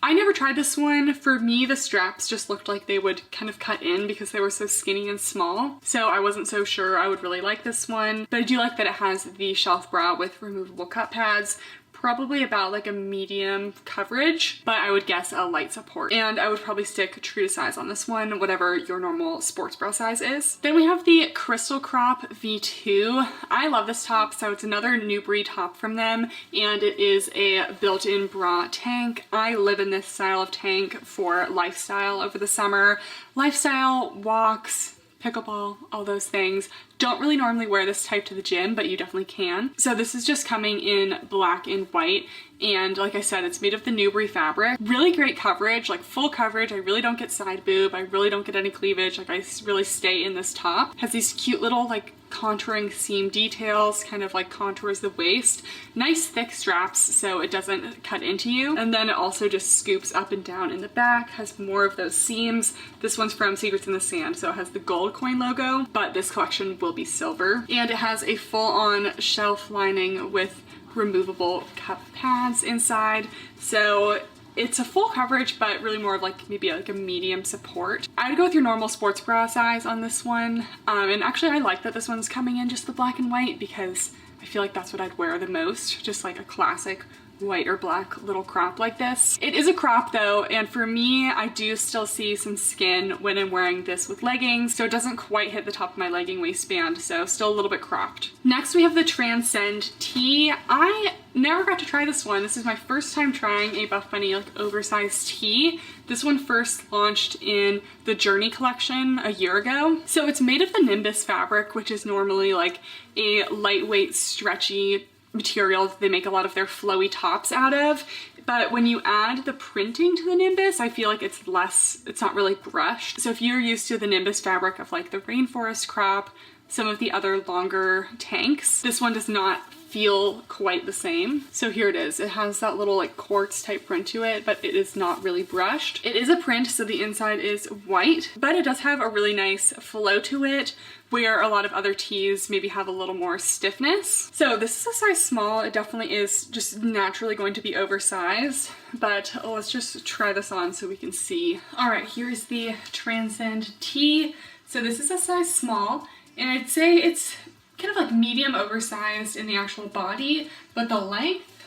B: I never tried this one. For me, the straps just looked like they would kind of cut in because they were so skinny and small. So I wasn't so sure I would really like this one, but I do like that it has the shelf bra with removable cup pads. Probably about like a medium coverage, but I would guess a light support. And I would probably stick true to size on this one, whatever your normal sports bra size is. Then we have the Crystal Crop V2. I love this top. So it's another Newbury top from them, and it is a built-in bra tank. I live in this style of tank for lifestyle over the summer. Lifestyle, walks, pickleball, all those things. Don't really normally wear this type to the gym, but you definitely can. So this is just coming in black and white. And like I said, it's made of the Newbury fabric. Really great coverage, like full coverage. I really don't get side boob. I really don't get any cleavage. Like I really stay in this top. Has these cute little like contouring seam details, kind of like contours the waist. Nice thick straps so it doesn't cut into you. And then it also just scoops up and down in the back, has more of those seams. This one's from Secrets in the Sand, so it has the gold coin logo, but this collection will be silver. And it has a full-on shelf lining with removable cup pads inside. So it's a full coverage, but really more of like maybe like a medium support. I'd go with your normal sports bra size on this one. And actually I like that this one's coming in just the black and white because I feel like that's what I'd wear the most. Just like a classic white or black little crop like this. It is a crop though, and for me, I do still see some skin when I'm wearing this with leggings, so it doesn't quite hit the top of my legging waistband, so still a little bit cropped. Next we have the Transcend tee. I never got to try this one. This is my first time trying a Buffbunny like oversized tee. This one first launched in the Journey collection a year ago. So it's made of the Nimbus fabric, which is normally like a lightweight, stretchy material that they make a lot of their flowy tops out of, but when you add the printing to the Nimbus, I feel like it's not really brushed. So if you're used to the Nimbus fabric of like the rainforest crop, some of the other longer tanks, this one does not feel quite the same. So here it is. It has that little like quartz type print to it, but it is not really brushed. It is a print, so the inside is white, but it does have a really nice flow to it, where a lot of other tees maybe have a little more stiffness. So this is a size small. It definitely is just naturally going to be oversized, but let's just try this on so we can see. All right, here's the Transcend tee. So this is a size small, and I'd say it's kind of like medium oversized in the actual body, but the length,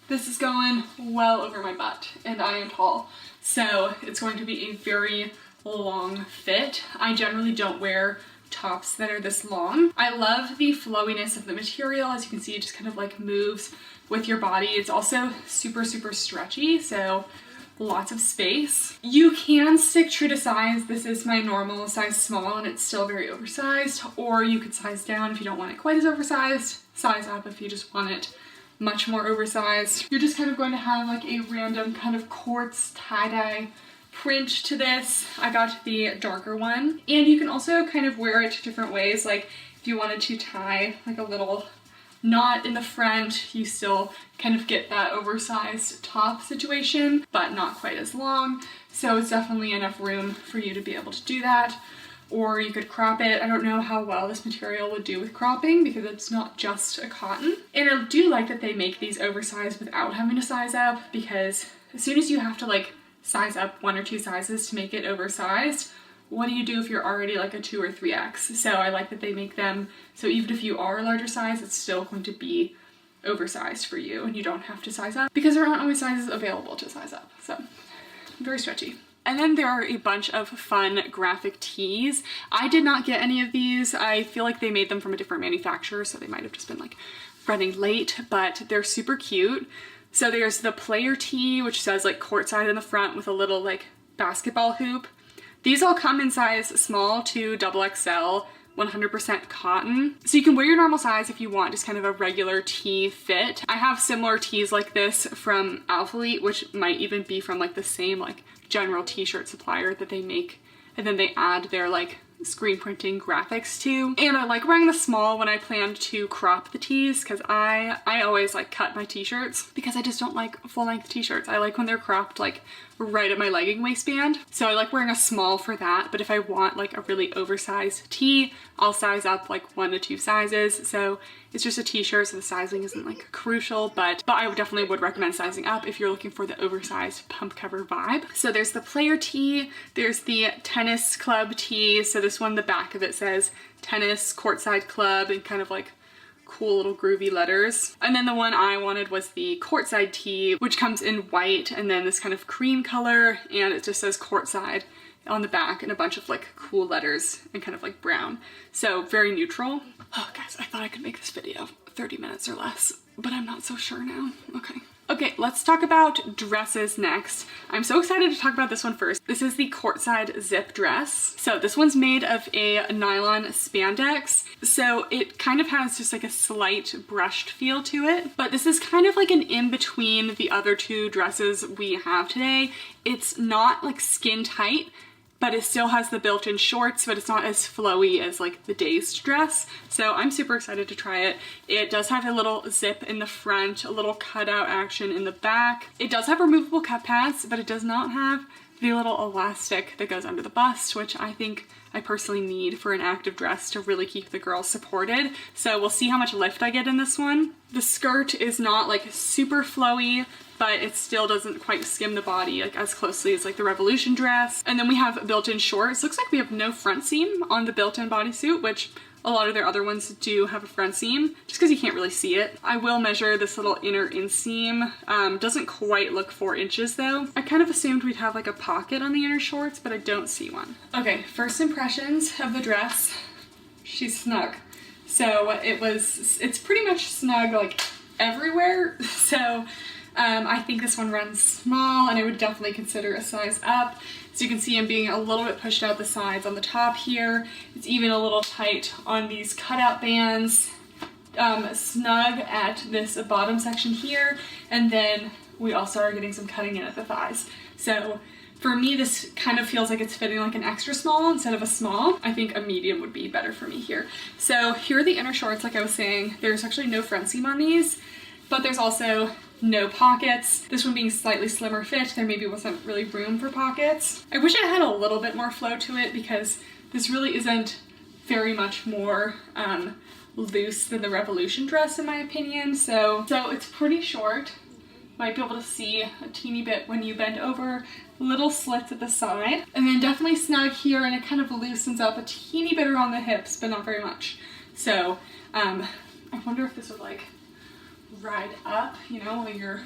B: this is going well over my butt, and I am tall. So it's going to be a very long fit. I generally don't wear tops that are this long. I love the flowiness of the material. As you can see, it just kind of like moves with your body. It's also super, super stretchy, so lots of space. You can stick true to size. This is my normal size small and it's still very oversized, or you could size down if you don't want it quite as oversized, size up if you just want it much more oversized. You're just kind of going to have like a random kind of quartz tie-dye print to this. I got the darker one, and you can also kind of wear it different ways. Like if you wanted to tie like a little knot in the front, you still kind of get that oversized top situation, but not quite as long. So it's definitely enough room for you to be able to do that. Or you could crop it. I don't know how well this material would do with cropping because it's not just a cotton. And I do like that they make these oversized without having to size up, because as soon as you have to like size up 1 or 2 sizes to make it oversized, what do you do if you're already like a 2 or 3X? So I like that they make them so even if you are a larger size, it's still going to be oversized for you and you don't have to size up, because there aren't always sizes available to size up. So very stretchy. And then there are a bunch of fun graphic tees. I did not get any of these. I feel like they made them from a different manufacturer, so they might have just been like running late, but they're super cute. So there's the player tee, which says like Courtside in the front with a little like basketball hoop. These all come in size small to XXL, 100% cotton. So you can wear your normal size if you want, just kind of a regular tee fit. I have similar tees like this from Alphalete, which might even be from like the same like general t-shirt supplier that they make, and then they add their like screen printing graphics to. And I like wearing the small when I plan to crop the tees, because I always like cut my t-shirts because I just don't like full-length t-shirts. I like when they're cropped like right at my legging waistband. So I like wearing a small for that, but if I want like a really oversized tee, I'll size up like 1 to 2 sizes. So it's just a t-shirt, so the sizing isn't like crucial, but I definitely would recommend sizing up if you're looking for the oversized pump cover vibe. So there's the player tee, there's the tennis club tee. So this one, the back of it says Tennis Courtside Club in kind of like cool little groovy letters. And then the one I wanted was the Courtside tee, which comes in white and then this kind of cream color, and it just says Courtside on the back in a bunch of like cool letters and kind of like brown. So very neutral. Oh guys, I thought I could make this video 30 minutes or less, but I'm not so sure now. Okay, let's talk about dresses next. I'm so excited to talk about this one first. This is the Courtside zip dress. So this one's made of a nylon spandex. So it kind of has just like a slight brushed feel to it, but this is kind of like an in-between the other 2 dresses we have today. It's not like skin tight, but it still has the built-in shorts, but it's not as flowy as like the Dazed dress. So I'm super excited to try it. It does have a little zip in the front, a little cutout action in the back. It does have removable cut pads, but it does not have the little elastic that goes under the bust, which I think I personally need for an active dress to really keep the girl supported. So we'll see how much lift I get in this one. The skirt is not like super flowy, but it still doesn't quite skim the body like as closely as like the Revolution dress. And then we have built-in shorts. Looks like we have no front seam on the built-in bodysuit, which a lot of their other ones do have a front seam, just because you can't really see it. I will measure this little inner inseam. Doesn't quite look 4 inches though. I kind of assumed we'd have like a pocket on the inner shorts, but I don't see one. Okay, first impressions of the dress. She's snug. So it's pretty much snug like everywhere. So I think this one runs small, and I would definitely consider a size up. So you can see I'm being a little bit pushed out the sides on the top here. It's even a little tight on these cutout bands. Snug at this bottom section here, and then we also are getting some cutting in at the thighs. So for me, this kind of feels like it's fitting like an extra small instead of a small. I think a medium would be better for me here. So here are the inner shorts, like I was saying. There's actually no front seam on these, but there's also no pockets. This one being slightly slimmer fit, there maybe wasn't really room for pockets. I wish it had a little bit more flow to it because this really isn't very much more loose than the Revolution dress in my opinion. So it's pretty short. Might be able to see a teeny bit when you bend over, little slits at the side, and then definitely snug here, and it kind of loosens up a teeny bit around the hips, but not very much. So I wonder if this would like ride up, you know, while you're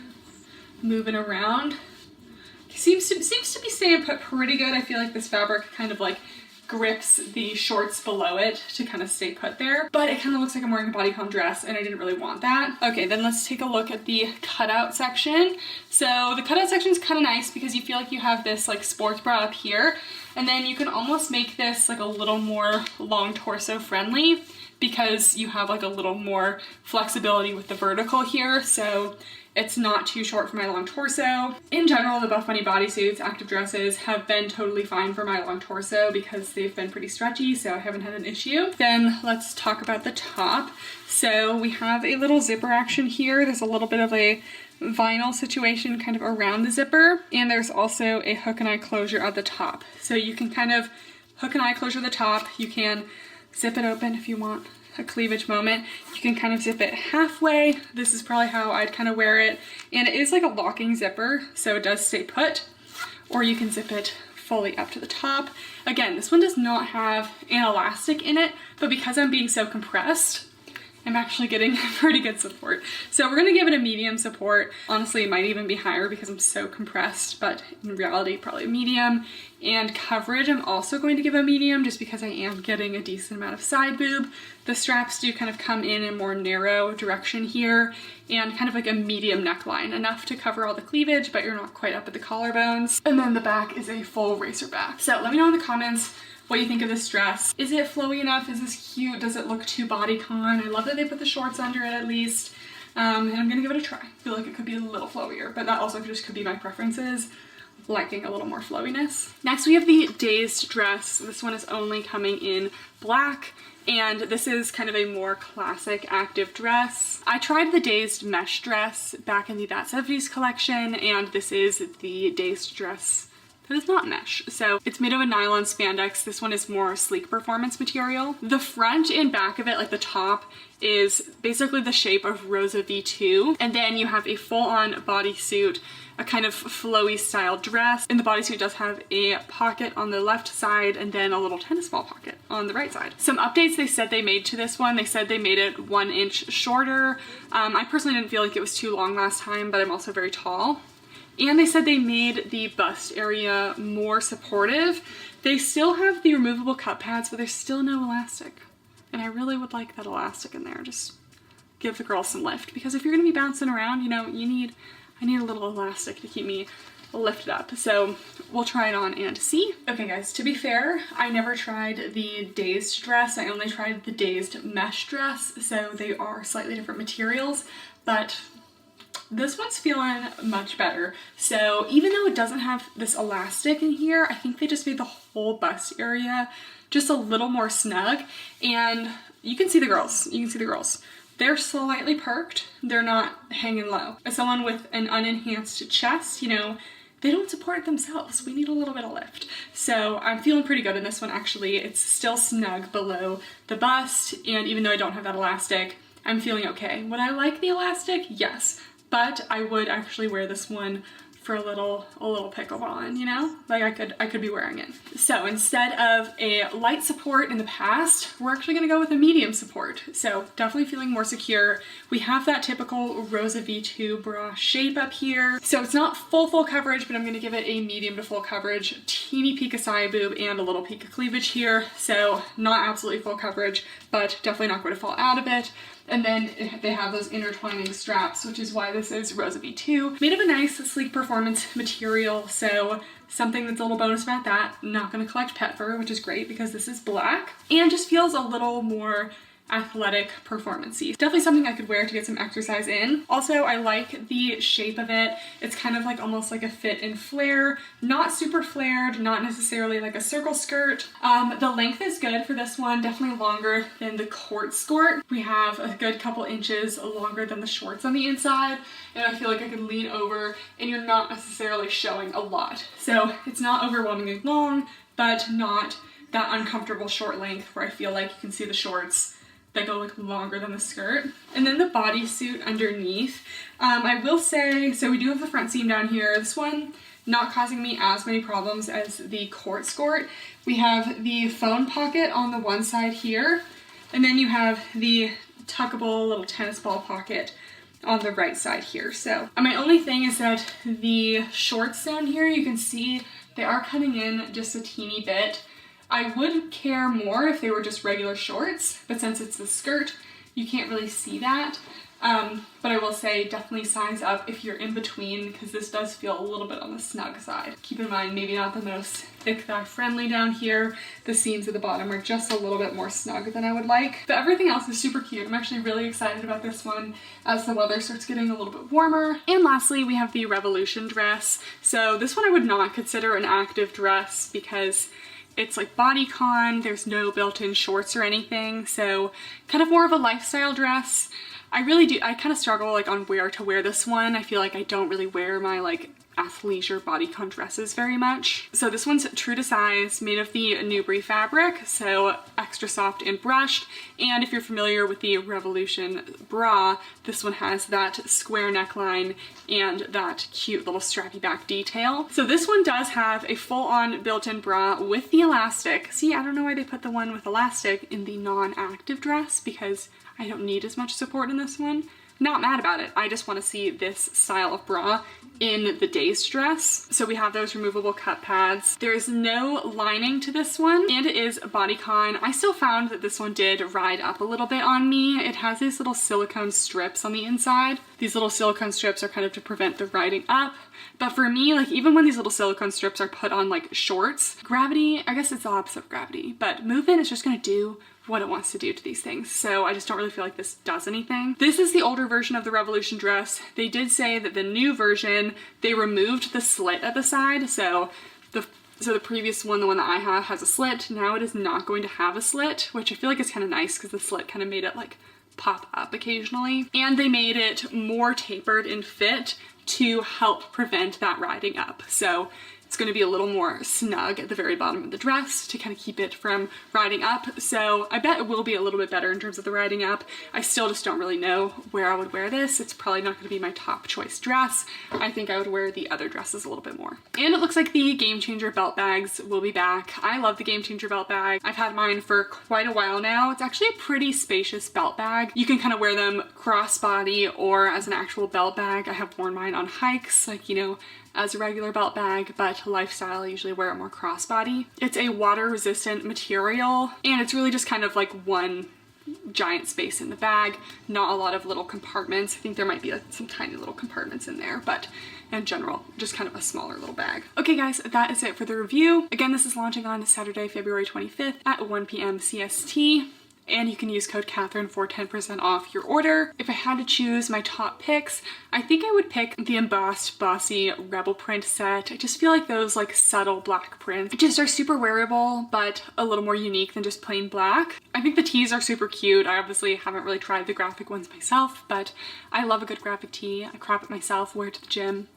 B: moving around. Seems to be staying put pretty good. I feel like this fabric kind of like grips the shorts below it to kind of stay put there, but it kind of looks like I'm wearing a bodycon dress and I didn't really want that. Okay, then let's take a look at the cutout section. So the cutout section is kind of nice because you feel like you have this like sports bra up here, and then you can almost make this like a little more long torso friendly because you have like a little more flexibility with the vertical here. So it's not too short for my long torso. In general, the Buffbunny bodysuits, active dresses, have been totally fine for my long torso because they've been pretty stretchy, so I haven't had an issue. Then let's talk about the top. So we have a little zipper action here. There's a little bit of a vinyl situation kind of around the zipper, and there's also a hook and eye closure at the top. So you can kind of hook and eye closure the top. You can zip it open if you want a cleavage moment. You can kind of zip it halfway. This is probably how I'd kind of wear it. And it is like a locking zipper, so it does stay put. Or you can zip it fully up to the top. Again, this one does not have an elastic in it, but because I'm being so compressed, I'm actually getting pretty good support. So we're gonna give it a medium support. Honestly, it might even be higher because I'm so compressed, but in reality, probably a medium. And coverage, I'm also going to give a medium just because I am getting a decent amount of side boob. The straps do kind of come in a more narrow direction here and kind of like a medium neckline, enough to cover all the cleavage, but you're not quite up at the collarbones. And then the back is a full racer back. So let me know in the comments what you think of this dress. Is it flowy enough? Is this cute? Does it look too bodycon? I love that they put the shorts under it at least. And I'm gonna give it a try. I feel like it could be a little flowier, but that also just could be my preferences, liking a little more flowiness. Next we have the Dazed dress. This one is only coming in black, and this is kind of a more classic active dress. I tried the Dazed mesh dress back in the That 70s collection, and this is the Dazed dress that is not mesh. So it's made of a nylon spandex. This one is more sleek performance material. The front and back of it, like the top, is basically the shape of Rosa V2. And then you have a full-on bodysuit, a kind of flowy style dress. And the bodysuit does have a pocket on the left side and then a little tennis ball pocket on the right side. Some updates they said they made to this one. They said they made it 1 inch shorter. I personally didn't feel like it was too long last time, but I'm also very tall. And they said they made the bust area more supportive. They still have the removable cup pads, but there's still no elastic. And I really would like that elastic in there. Just give the girls some lift, because if you're gonna be bouncing around, you know, I need a little elastic to keep me lifted up. So we'll try it on and see. Okay guys, to be fair, I never tried the Dazed dress. I only tried the Dazed mesh dress. So they are slightly different materials, but this one's feeling much better. So even though it doesn't have this elastic in here, I think they just made the whole bust area just a little more snug. And you can see the girls, They're slightly perked, they're not hanging low. As someone with an unenhanced chest, you know, they don't support themselves. We need a little bit of lift. So I'm feeling pretty good in this one actually. It's still snug below the bust, and even though I don't have that elastic, I'm feeling okay. Would I like the elastic? Yes. But I would actually wear this one for a little pickleballing, you know? Like I could be wearing it. So instead of a light support in the past, we're actually gonna go with a medium support. So definitely feeling more secure. We have that typical Rosa V2 bra shape up here. So it's not full coverage, but I'm gonna give it a medium to full coverage, teeny peek of side boob and a little peek of cleavage here. So not absolutely full coverage, but definitely not going to fall out of it. And then they have those intertwining straps, which is why this is Rosa V2. Made of a nice sleek performance material, so something that's a little bonus about that. Not gonna collect pet fur, which is great because this is black. And just feels a little more athletic performance-y. Definitely something I could wear to get some exercise in. Also, I like the shape of it. It's kind of like almost like a fit and flare, not super flared, not necessarily like a circle skirt. The length is good for this one, definitely longer than the court skirt. We have a good couple inches longer than the shorts on the inside, and I feel like I could lean over and you're not necessarily showing a lot. So it's not overwhelmingly long, but not that uncomfortable short length where I feel like you can see the shorts that go like longer than the skirt. And then the bodysuit underneath. I will say, so we do have the front seam down here. This one not causing me as many problems as the court skirt. We have the phone pocket on the one side here, and then you have the tuckable little tennis ball pocket on the right side here. So my only thing is that the shorts down here, you can see they are cutting in just a teeny bit. I would care more if they were just regular shorts, but since it's the skirt, you can't really see that. But I will say definitely size up if you're in between, because this does feel a little bit on the snug side. Keep in mind, maybe not the most thick thigh friendly down here. The seams at the bottom are just a little bit more snug than I would like. But everything else is super cute. I'm actually really excited about this one as the weather starts getting a little bit warmer. And lastly, we have the Revolution dress. So this one I would not consider an active dress because it's like bodycon, there's no built-in shorts or anything, so kind of more of a lifestyle dress. I kind of struggle like on where to wear this one. I feel like I don't really wear my like athleisure bodycon dresses very much. So this one's true to size, made of the Nubri fabric, so extra soft and brushed. And if you're familiar with the Revolution bra, this one has that square neckline and that cute little strappy back detail. So this one does have a full-on built-in bra with the elastic. See, I don't know why they put the one with elastic in the non-active dress, because I don't need as much support in this one. Not mad about it. I just want to see this style of bra in the Dazed dress. So we have those removable cup pads. There's no lining to this one, and it is bodycon. I still found that this one did ride up a little bit on me. It has these little silicone strips on the inside. These little silicone strips are kind of to prevent the riding up. But for me, like even when these little silicone strips are put on like shorts, gravity, I guess it's the opposite of gravity, but movement is just gonna do what it wants to do to these things. So I just don't really feel like this does anything. This is the older version of the Revolution dress. They did say that the new version, they removed the slit at the side. So the previous one, the one that I have, has a slit. Now it is not going to have a slit, which I feel like is kind of nice because the slit kind of made it like pop up occasionally. And they made it more tapered in fit to help prevent that riding up. So it's going to be a little more snug at the very bottom of the dress to kind of keep it from riding up. So I bet it will be a little bit better in terms of the riding up. I still just don't really know where I would wear this. It's probably not going to be my top choice dress. I think I would wear the other dresses a little bit more. And it looks like the Game Changer belt bags will be back. I love the Game Changer belt bag. I've had mine for quite a while now. It's actually a pretty spacious belt bag. You can kind of wear them crossbody or as an actual belt bag. I have worn mine on hikes, like, you know, as a regular belt bag, but lifestyle, I usually wear it more crossbody. It's a water resistant material, and it's really just kind of like one giant space in the bag, not a lot of little compartments. I think there might be like some tiny little compartments in there, but in general, just kind of a smaller little bag. Okay guys, that is it for the review. Again, this is launching on Saturday, February 25th at 1 p.m. CST. And you can use code Kathryn for 10% off your order. If I had to choose my top picks, I think I would pick the embossed bossy rebel print set. I just feel like those like subtle black prints just are super wearable, but a little more unique than just plain black. I think the tees are super cute. I obviously haven't really tried the graphic ones myself, but I love a good graphic tee. I crop it myself, wear it to the gym.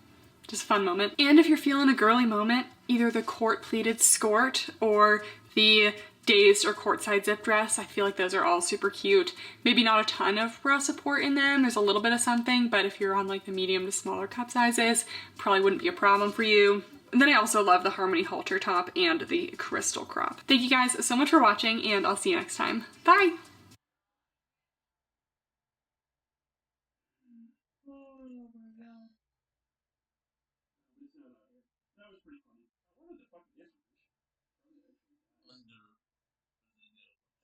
B: Just a fun moment. And if you're feeling a girly moment, either the court pleated skirt or the Dazed or Courtside zip dress, I feel like those are all super cute. Maybe not a ton of bra support in them, there's a little bit of something, but if you're on like the medium to smaller cup sizes, probably wouldn't be a problem for you. And then I also love the Harmony halter top and the crystal crop. Thank you guys so much for watching, and I'll see you next time. Bye!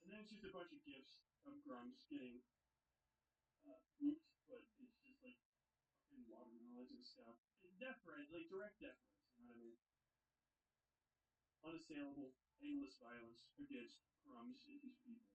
B: And then it's just a bunch of gifs of Grumps getting pooped, but it's just like fucking watermelons and stuff. Death threat, like direct death threats, you know what I mean? Unassailable, endless violence against Grumps and his people.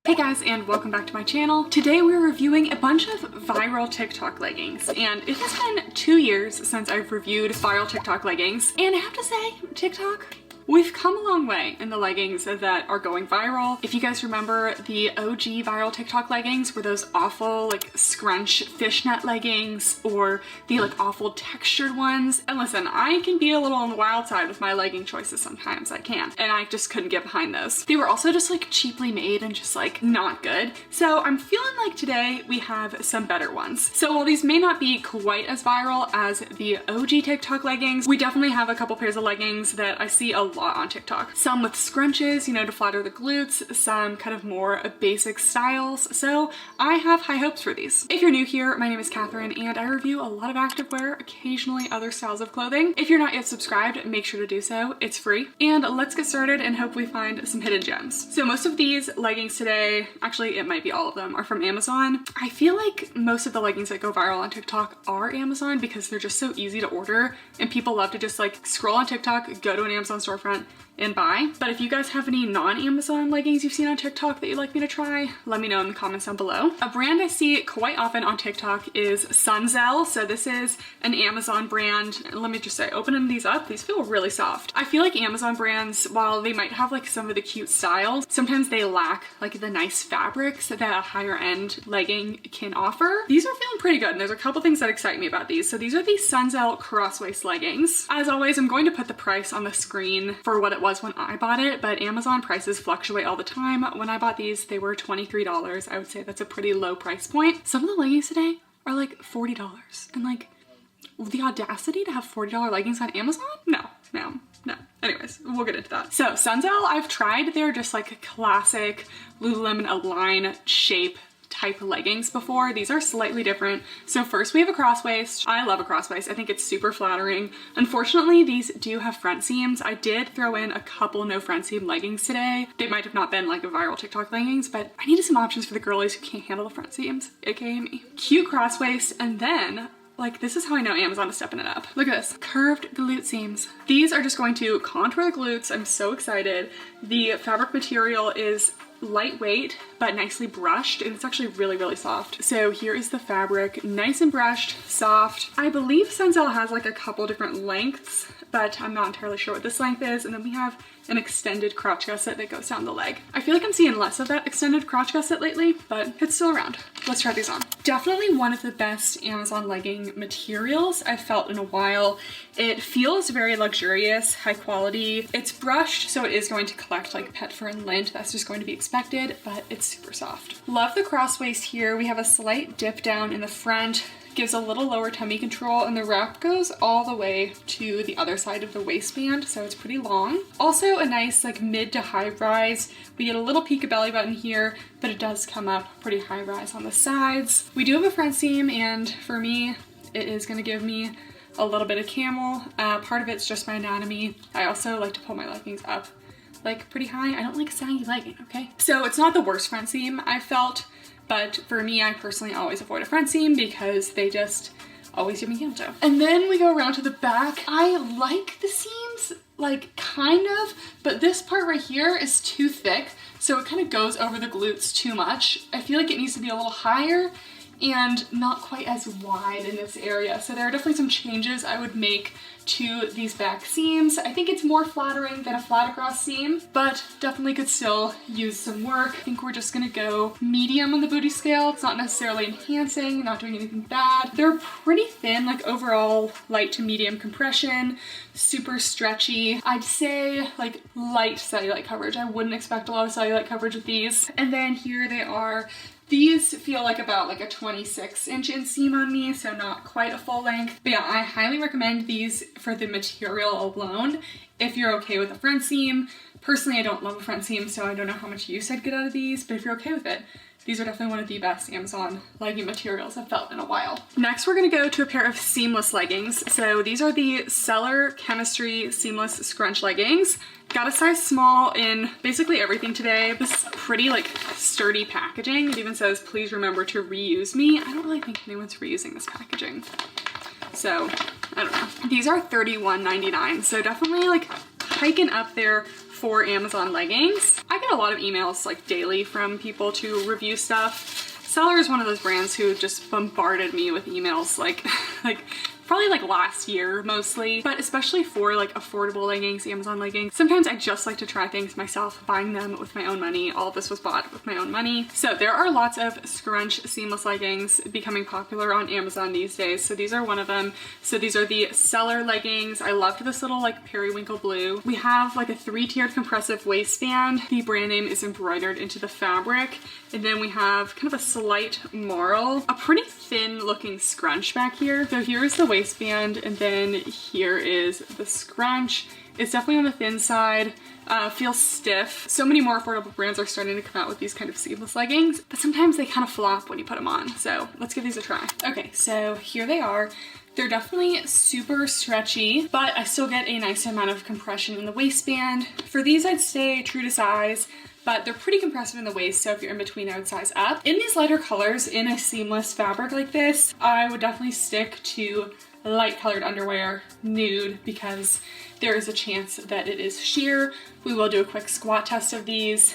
B: Hey guys, and welcome back to my channel. Today we're reviewing a bunch of viral TikTok leggings, and it has been 2 years since I've reviewed viral TikTok leggings, and I have to say, TikTok, we've come a long way in the leggings that are going viral. If you guys remember, the OG viral TikTok leggings were those awful like scrunch fishnet leggings, or the like awful textured ones. And listen, I can be a little on the wild side with my legging choices sometimes, I can. And I just couldn't get behind those. They were also just like cheaply made and just like not good. So I'm feeling like today we have some better ones. So while these may not be quite as viral as the OG TikTok leggings, we definitely have a couple pairs of leggings that I see a lot on TikTok. Some with scrunches, you know, to flatter the glutes, some kind of more basic styles. So I have high hopes for these. If you're new here, my name is Kathryn and I review a lot of activewear, occasionally other styles of clothing. If you're not yet subscribed, make sure to do so. It's free. And let's get started and hope we find some hidden gems. So most of these leggings today, actually it might be all of them, are from Amazon. I feel like most of the leggings that go viral on TikTok are Amazon because they're just so easy to order and people love to just like scroll on TikTok, go to an Amazon storefront and buy. But if you guys have any non-Amazon leggings you've seen on TikTok that you'd like me to try, let me know in the comments down below. A brand I see quite often on TikTok is Sunzel. So this is an Amazon brand. And let me just say, opening these up, these feel really soft. I feel like Amazon brands, while they might have like some of the cute styles, sometimes they lack like the nice fabrics that a higher end legging can offer. These are feeling pretty good, and there's a couple things that excite me about these. So these are the Sunzel crosswaist leggings. As always, I'm going to put the price on the screen for what it was when I bought it, but Amazon prices fluctuate all the time. When I bought these, they were $23. I would say that's a pretty low price point. Some of the leggings today are like $40, and like the audacity to have $40 leggings on Amazon? No. Anyways, we'll get into that. So Sunzel, I've tried. They're just like a classic Lululemon Align shape type leggings before. These are slightly different. So first we have a crosswaist. I love a crosswaist. I think it's super flattering. Unfortunately, these do have front seams. I did throw in a couple no front seam leggings today. They might have not been like a viral TikTok leggings, but I needed some options for the girlies who can't handle the front seams, aka me. Cute crosswaist, and then like, this is how I know Amazon is stepping it up. Look at this, curved glute seams. These are just going to contour the glutes. I'm so excited. The fabric material is lightweight, but nicely brushed, and it's actually really, really soft. So here is the fabric, nice and brushed, soft. I believe Sunzel has like a couple different lengths, but I'm not entirely sure what this length is. And then we have an extended crotch gusset that goes down the leg. I feel like I'm seeing less of that extended crotch gusset lately, but it's still around. Let's try these on. Definitely one of the best Amazon legging materials I've felt in a while. It feels very luxurious, high quality. It's brushed, so it is going to collect like pet fur and lint. That's just going to be expected, but it's super soft. Love the cross waist here. We have a slight dip down in the front, gives a little lower tummy control, and the wrap goes all the way to the other side of the waistband, so it's pretty long. Also a nice like mid to high rise. We get a little peak of belly button here, but it does come up pretty high rise on the sides. We do have a front seam, and for me, it is gonna give me a little bit of camel. Part of it's just my anatomy. I also like to pull my leggings up like pretty high. I don't like a saggy legging, okay? So it's not the worst front seam I felt, but for me, I personally always avoid a front seam because they just always give me camel toe. And then we go around to the back. I like the seams, like kind of, but this part right here is too thick, so it kind of goes over the glutes too much. I feel like it needs to be a little higher and not quite as wide in this area. So there are definitely some changes I would make to these back seams. I think it's more flattering than a flat across seam, but definitely could still use some work. I think we're just gonna go medium on the booty scale. It's not necessarily enhancing, not doing anything bad. They're pretty thin, like overall light to medium compression, super stretchy. I'd say like light cellulite coverage. I wouldn't expect a lot of cellulite coverage with these. And then here they are. These feel like about like a 26-inch inseam on me, so not quite a full length. But yeah, I highly recommend these for the material alone if you're okay with a front seam. Personally, I don't love a front seam, so I don't know how much use I'd get out of these, but if you're okay with it, these are definitely one of the best Amazon legging materials I've felt in a while. Next, we're gonna go to a pair of seamless leggings. So these are the Cellar Chemistry Seamless Scrunch Leggings. Got a size small in basically everything today. This is pretty like sturdy packaging. It even says, please remember to reuse me. I don't really think anyone's reusing this packaging. So, I don't know. These are $31.99, so definitely like hiking up there for Amazon leggings. I get a lot of emails like daily from people to review stuff. Seller is one of those brands who just bombarded me with emails like probably like last year mostly, but especially for like affordable leggings, Amazon leggings. Sometimes I just like to try things myself, buying them with my own money. All of this was bought with my own money. So there are lots of scrunch seamless leggings becoming popular on Amazon these days. So these are one of them. So these are the Seller leggings. I loved this little like periwinkle blue. We have like a 3-tiered compressive waistband. The brand name is embroidered into the fabric. And then we have kind of a slight marl, a pretty thin looking scrunch back here. So here's the waistband, and then here is the scrunch. It's definitely on the thin side, feels stiff. So many more affordable brands are starting to come out with these kind of seamless leggings, but sometimes they kind of flop when you put them on. So let's give these a try. Okay, so here they are. They're definitely super stretchy, but I still get a nice amount of compression in the waistband. For these, I'd stay true to size, but they're pretty compressive in the waist, so if you're in between, I would size up. In these lighter colors, in a seamless fabric like this, I would definitely stick to light colored underwear, nude, because there is a chance that it is sheer. We will do a quick squat test of these,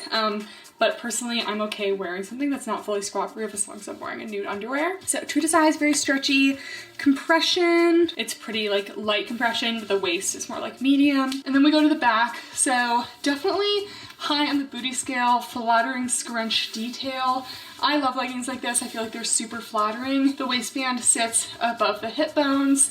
B: but personally, I'm okay wearing something that's not fully squat proof as long as I'm wearing a nude underwear. So true to size, very stretchy. Compression, it's pretty like light compression, but the waist is more like medium. And then we go to the back, so definitely high on the booty scale, flattering scrunch detail. I love leggings like this. I feel like they're super flattering. The waistband sits above the hip bones.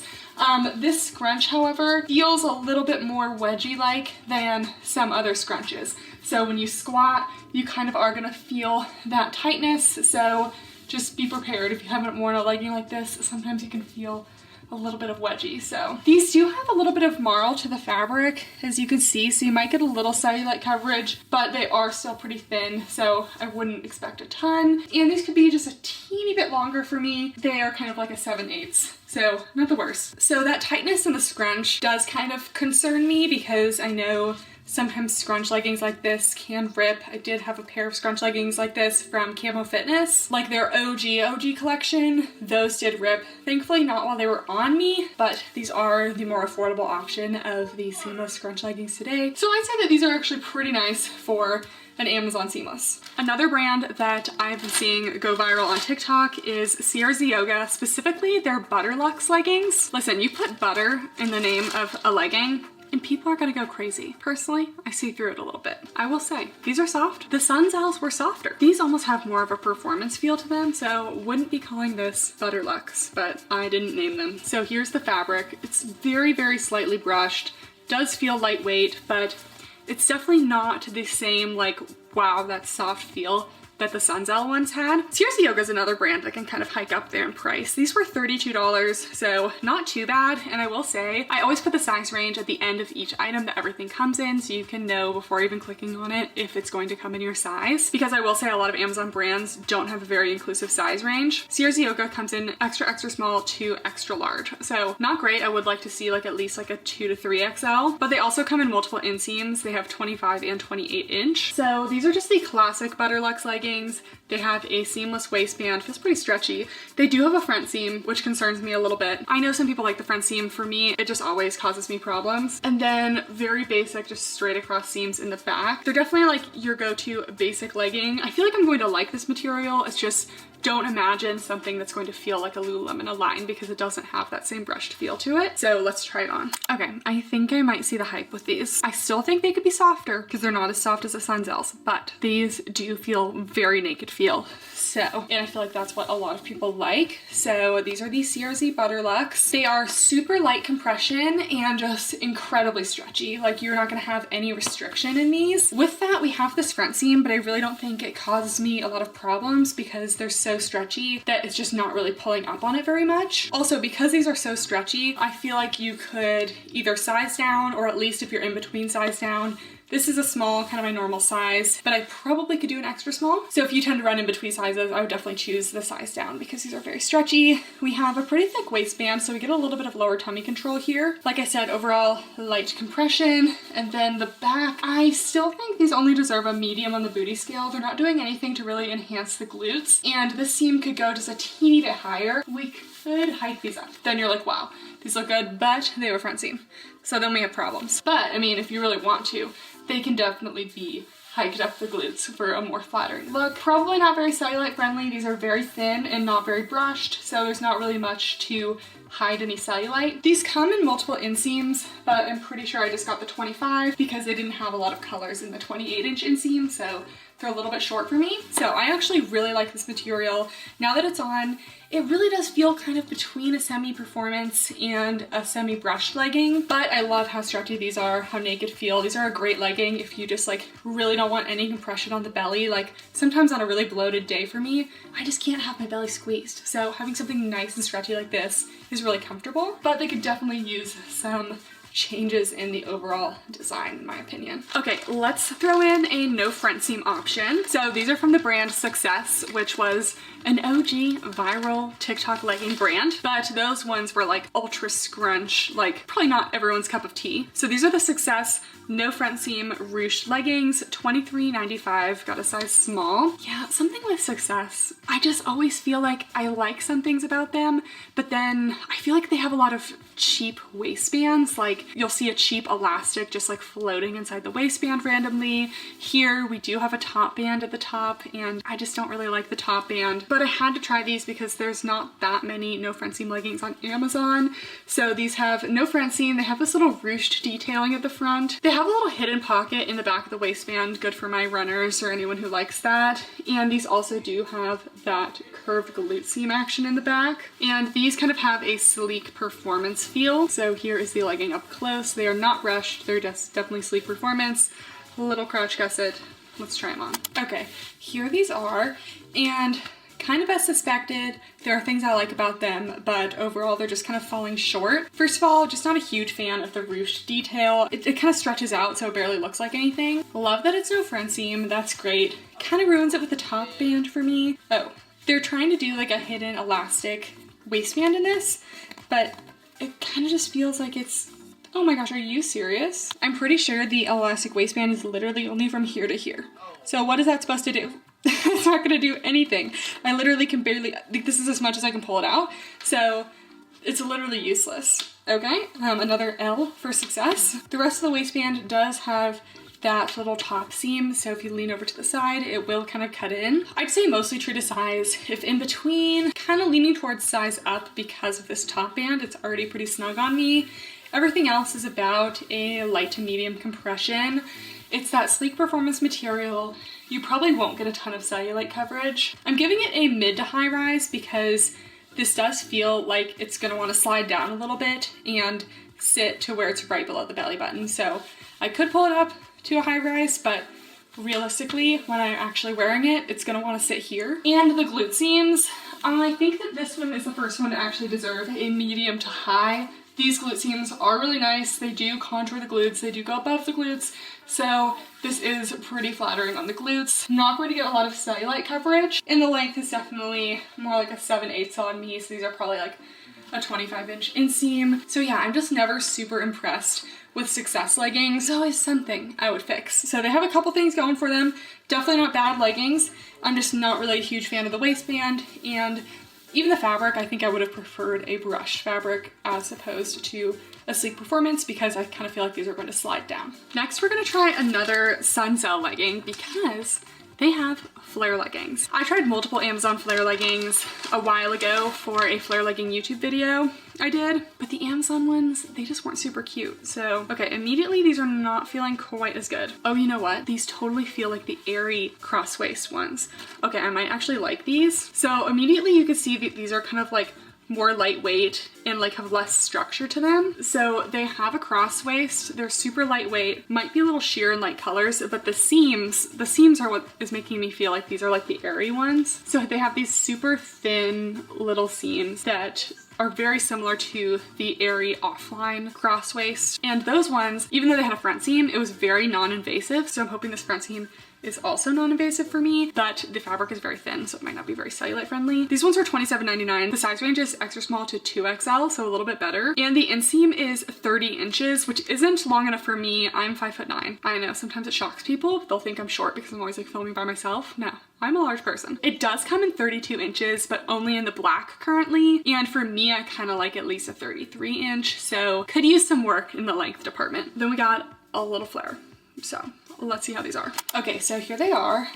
B: This scrunch, however, feels a little bit more wedgie-like than some other scrunches. So when you squat, you kind of are gonna feel that tightness. So just be prepared if you haven't worn a legging like this. Sometimes you can feel a little bit of wedgie. So these do have a little bit of marl to the fabric, as you can see, so you might get a little cellulite coverage, but they are still pretty thin, so I wouldn't expect a ton. And these could be just a teeny bit longer for me. They are kind of like a 7/8, so not the worst. So that tightness in the scrunch does kind of concern me, because I know sometimes scrunch leggings like this can rip. I did have a pair of scrunch leggings like this from Camo Fitness, like their OG collection. Those did rip. Thankfully not while they were on me, but these are the more affordable option of the seamless scrunch leggings today. So I'd say that these are actually pretty nice for an Amazon seamless. Another brand that I've been seeing go viral on TikTok is Iuga, specifically their Butterlux leggings. Listen, you put butter in the name of a legging, and people are gonna go crazy. Personally, I see through it a little bit. I will say, these are soft. The Sunzells were softer. These almost have more of a performance feel to them, so wouldn't be calling this Butterlux, but I didn't name them. So here's the fabric. It's very, very slightly brushed. Does feel lightweight, but it's definitely not the same like, wow, that soft feel that the Sunzell ones had. Iuga is another brand that can kind of hike up there in price. These were $32, so not too bad. And I will say, I always put the size range at the end of each item that everything comes in, so you can know before even clicking on it if it's going to come in your size. Because I will say a lot of Amazon brands don't have a very inclusive size range. Iuga comes in extra, extra small to extra large. So not great. I would like to see like at least like a 2 to 3XL, but they also come in multiple inseams. They have 25 and 28 inch. So these are just the classic Butterlux leggings. They have a seamless waistband, feels pretty stretchy. They do have a front seam, which concerns me a little bit. I know some people like the front seam. For me, it just always causes me problems. And then very basic, just straight across seams in the back. They're definitely like your go-to basic legging. I feel like I'm going to like this material. It's just, don't imagine something that's going to feel like a Lululemon Align, because it doesn't have that same brushed feel to it. So let's try it on. Okay, I think I might see the hype with these. I still think they could be softer because they're not as soft as the Sunzells, but these do feel very naked feel. So, and I feel like that's what a lot of people like. So these are the Iuga Butterlux. They are super light compression and just incredibly stretchy. Like you're not gonna have any restriction in these. With that, we have this front seam, but I really don't think it causes me a lot of problems because they're so stretchy that it's just not really pulling up on it very much. Also, because these are so stretchy, I feel like you could either size down, or at least if you're in between size down. This is a small, kind of my normal size, but I probably could do an extra small. So if you tend to run in between sizes, I would definitely choose the size down because these are very stretchy. We have a pretty thick waistband, so we get a little bit of lower tummy control here. Like I said, overall light compression. And then the back, I still think these only deserve a medium on the booty scale. They're not doing anything to really enhance the glutes. And this seam could go just a teeny bit higher. We could hike these up. Then you're like, wow, these look good, but they have a front seam. So then we have problems. But I mean, if you really want to, they can definitely be hiked up the glutes for a more flattering look. Probably not very cellulite friendly. These are very thin and not very brushed, so there's not really much to hide any cellulite. These come in multiple inseams, but I'm pretty sure I just got the 25 because they didn't have a lot of colors in the 28-inch inseam, so they're a little bit short for me. So I actually really like this material. Now that it's on, it really does feel kind of between a semi-performance and a semi-brushed legging, but I love how stretchy these are, how naked feel. These are a great legging if you just like really don't want any compression on the belly. Like sometimes on a really bloated day for me, I just can't have my belly squeezed. So having something nice and stretchy like this is really comfortable, but they could definitely use some changes in the overall design, in my opinion. Okay, let's throw in a no front seam option. So these are from the brand Success, which was an OG viral TikTok legging brand, but those ones were like ultra scrunch, like probably not everyone's cup of tea. So these are the Success no front seam ruched leggings, $23.95, got a size small. Yeah, something with Success, I just always feel like I like some things about them, but then I feel like they have a lot of cheap waistbands. Like you'll see a cheap elastic just like floating inside the waistband randomly. Here we do have a top band at the top, and I just don't really like the top band, but I had to try these because there's not that many no front seam leggings on Amazon. So these have no front seam, they have this little ruched detailing at the front. They have a little hidden pocket in the back of the waistband, good for my runners or anyone who likes that. And these also do have that curved glute seam action in the back. And these kind of have a sleek performance feel. So here is the legging up close. They are not rushed, they're just definitely sleek performance. Little crotch gusset. Let's try them on. Okay, here these are, and kind of as suspected, there are things I like about them, but overall they're just kind of falling short. First of all, just not a huge fan of the ruched detail. It kind of stretches out so it barely looks like anything. Love that it's no front seam, that's great. Kind of ruins it with the top band for me. Oh, they're trying to do like a hidden elastic waistband in this, but it kind of just feels like it's, oh my gosh, are you serious? I'm pretty sure the elastic waistband is literally only from here to here. So what is that supposed to do? It's not gonna do anything. I literally can barely, this is as much as I can pull it out. So it's literally useless. Okay, another L for Success. The rest of the waistband does have that little top seam, so if you lean over to the side, it will kind of cut in. I'd say mostly true to size. If in between, kind of leaning towards size up because of this top band, it's already pretty snug on me. Everything else is about a light to medium compression. It's that sleek performance material. You probably won't get a ton of cellulite coverage. I'm giving it a mid to high rise because this does feel like it's gonna wanna slide down a little bit and sit to where it's right below the belly button. So I could pull it up to a high rise, but realistically, when I'm actually wearing it, it's gonna wanna sit here. And the glute seams, I think that this one is the first one to actually deserve a medium to high. These glute seams are really nice. They do contour the glutes, they do go above the glutes, so this is pretty flattering on the glutes. Not going to get a lot of cellulite coverage, and the length is definitely more like a 7/8 on me, so these are probably like a 25-inch inseam. So yeah, I'm just never super impressed with Success leggings. There's always something I would fix. So they have a couple things going for them. Definitely not bad leggings. I'm just not really a huge fan of the waistband, and even the fabric, I think I would have preferred a brushed fabric as opposed to a sleek performance because I kind of feel like these are going to slide down. Next, we're going to try another Sunzel legging because they have flare leggings. I tried multiple Amazon flare leggings a while ago for a flare legging YouTube video I did, but the Amazon ones, they just weren't super cute. So, okay, immediately these are not feeling quite as good. Oh, you know what? These totally feel like the airy cross waist ones. Okay, I might actually like these. So immediately you can see that these are kind of like more lightweight and like have less structure to them. So they have a cross waist, they're super lightweight, might be a little sheer in light colors, but the seams are what is making me feel like these are like the airy ones. So they have these super thin little seams that are very similar to the airy offline cross waist. And those ones, even though they had a front seam, it was very non-invasive. So I'm hoping this front seam is also non-invasive for me, but the fabric is very thin, so it might not be very cellulite friendly. These ones are $27.99. The size range is extra small to 2XL, so a little bit better. And the inseam is 30 inches, which isn't long enough for me. I'm 5'9". I know, sometimes it shocks people. They'll think I'm short because I'm always like filming by myself. No, I'm a large person. It does come in 32 inches, but only in the black currently. And for me, I kind of like at least a 33 inch, so could use some work in the length department. Then we got a little flare. So let's see how these are. Okay, so here they are.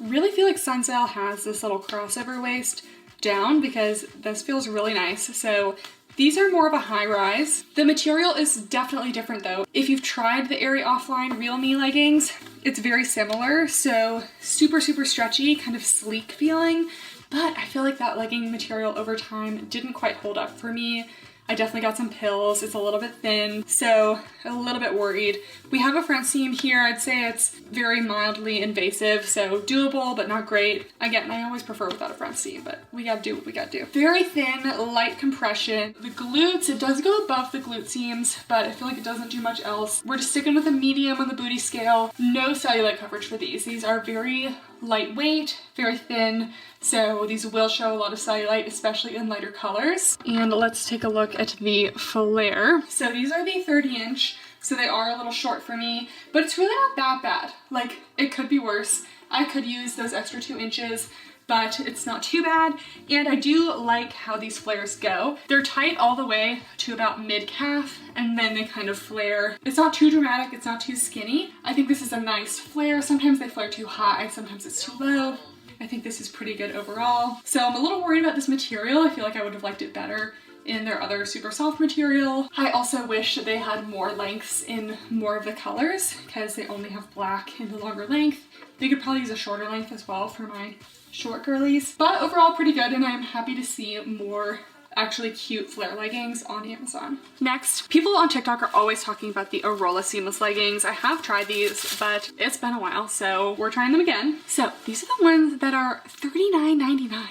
B: Really feel like Sunsail has this little crossover waist down because this feels really nice. So these are more of a high rise. The material is definitely different though. If you've tried the Aerie Offline Real Me leggings, it's very similar. So super, super stretchy, kind of sleek feeling. But I feel like that legging material over time didn't quite hold up for me. I definitely got some pills. It's a little bit thin, so a little bit worried. We have a front seam here. I'd say it's very mildly invasive, so doable, but not great. Again, I always prefer without a front seam, but we gotta do what we gotta do. Very thin, light compression. The glutes, it does go above the glute seams, but I feel like it doesn't do much else. We're just sticking with a medium on the booty scale. No cellulite coverage for these. These are very lightweight, very thin, so these will show a lot of cellulite, especially in lighter colors. And let's take a look at the flare. So these are the 30-inch, so they are a little short for me, but it's really not that bad. Like, it could be worse. I could use those extra 2 inches, but it's not too bad. And I do like how these flares go. They're tight all the way to about mid-calf, and then they kind of flare. It's not too dramatic, it's not too skinny. I think this is a nice flare. Sometimes they flare too high, sometimes it's too low. I think this is pretty good overall. So I'm a little worried about this material. I feel like I would have liked it better in their other super soft material. I also wish they had more lengths in more of the colors because they only have black in the longer length. They could probably use a shorter length as well for my short girlies. But overall pretty good, and I'm happy to see more actually cute flare leggings on Amazon. Next, people on TikTok are always talking about the Arola seamless leggings. I have tried these, but it's been a while, so we're trying them again. So these are the ones that are $39.99.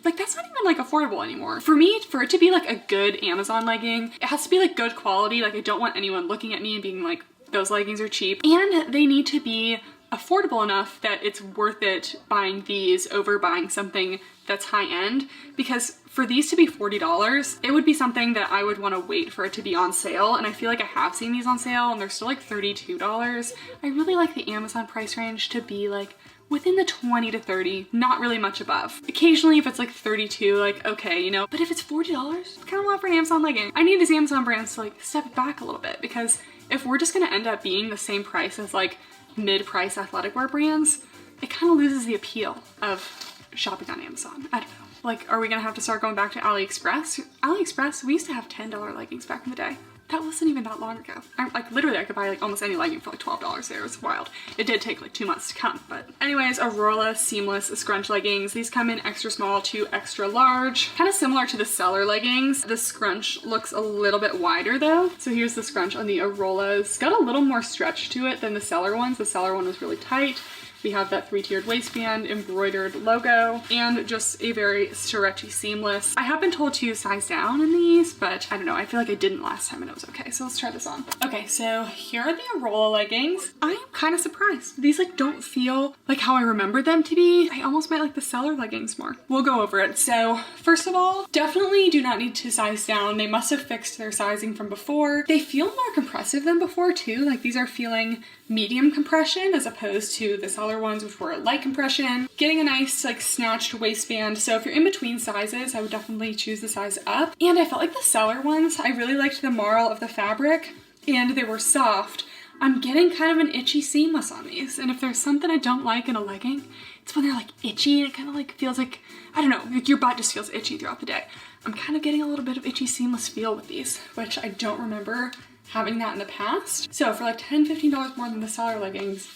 B: Like, that's not even like affordable anymore. For me, for it to be like a good Amazon legging, it has to be like good quality. Like, I don't want anyone looking at me and being like, those leggings are cheap. And they need to be affordable enough that it's worth it buying these over buying something that's high end, because for these to be $40, it would be something that I would want to wait for it to be on sale, and I feel like I have seen these on sale and they're still like $32. I really like the Amazon price range to be like within the 20 to 30, not really much above. Occasionally if it's like 32, like okay, you know, but if it's $40, it's kind of a lot for an Amazon legging. I need these Amazon brands to like step back a little bit, because if we're just gonna end up being the same price as like mid-price athletic wear brands, it kind of loses the appeal of shopping on Amazon. I don't know. Like, are we gonna have to start going back to AliExpress? AliExpress, we used to have $10 leggings back in the day. That wasn't even that long ago. Like, literally I could buy like almost any legging for like $12 there. It was wild. It did take like 2 months to come, but anyways, Arola seamless scrunch leggings. These come in extra small to extra large. Kind of similar to the Seller leggings. The scrunch looks a little bit wider though. So here's the scrunch on the Arolas. It's got a little more stretch to it than the Seller ones. The Seller one was really tight. We have that 3-tiered waistband, embroidered logo, and just a very stretchy seamless. I have been told to size down in these, but I don't know. I feel like I didn't last time and it was okay. So let's try this on. Okay, so here are the Arola leggings. I am kind of surprised. These like don't feel like how I remembered them to be. I almost might like the Seller leggings more. We'll go over it. So first of all, definitely do not need to size down. They must have fixed their sizing from before. They feel more compressive than before too. Like these are feeling medium compression as opposed to the Seller ones, which were light compression. Getting a nice like snatched waistband. So if you're in between sizes, I would definitely choose the size up. And I felt like the Seller ones, I really liked the marl of the fabric and they were soft. I'm getting kind of an itchy seamless on these. And if there's something I don't like in a legging, it's when they're like itchy and it kind of like feels like, I don't know, like your butt just feels itchy throughout the day. I'm kind of getting a little bit of itchy seamless feel with these, which I don't remember having that in the past. So for like $10, $15 more than the Seller leggings,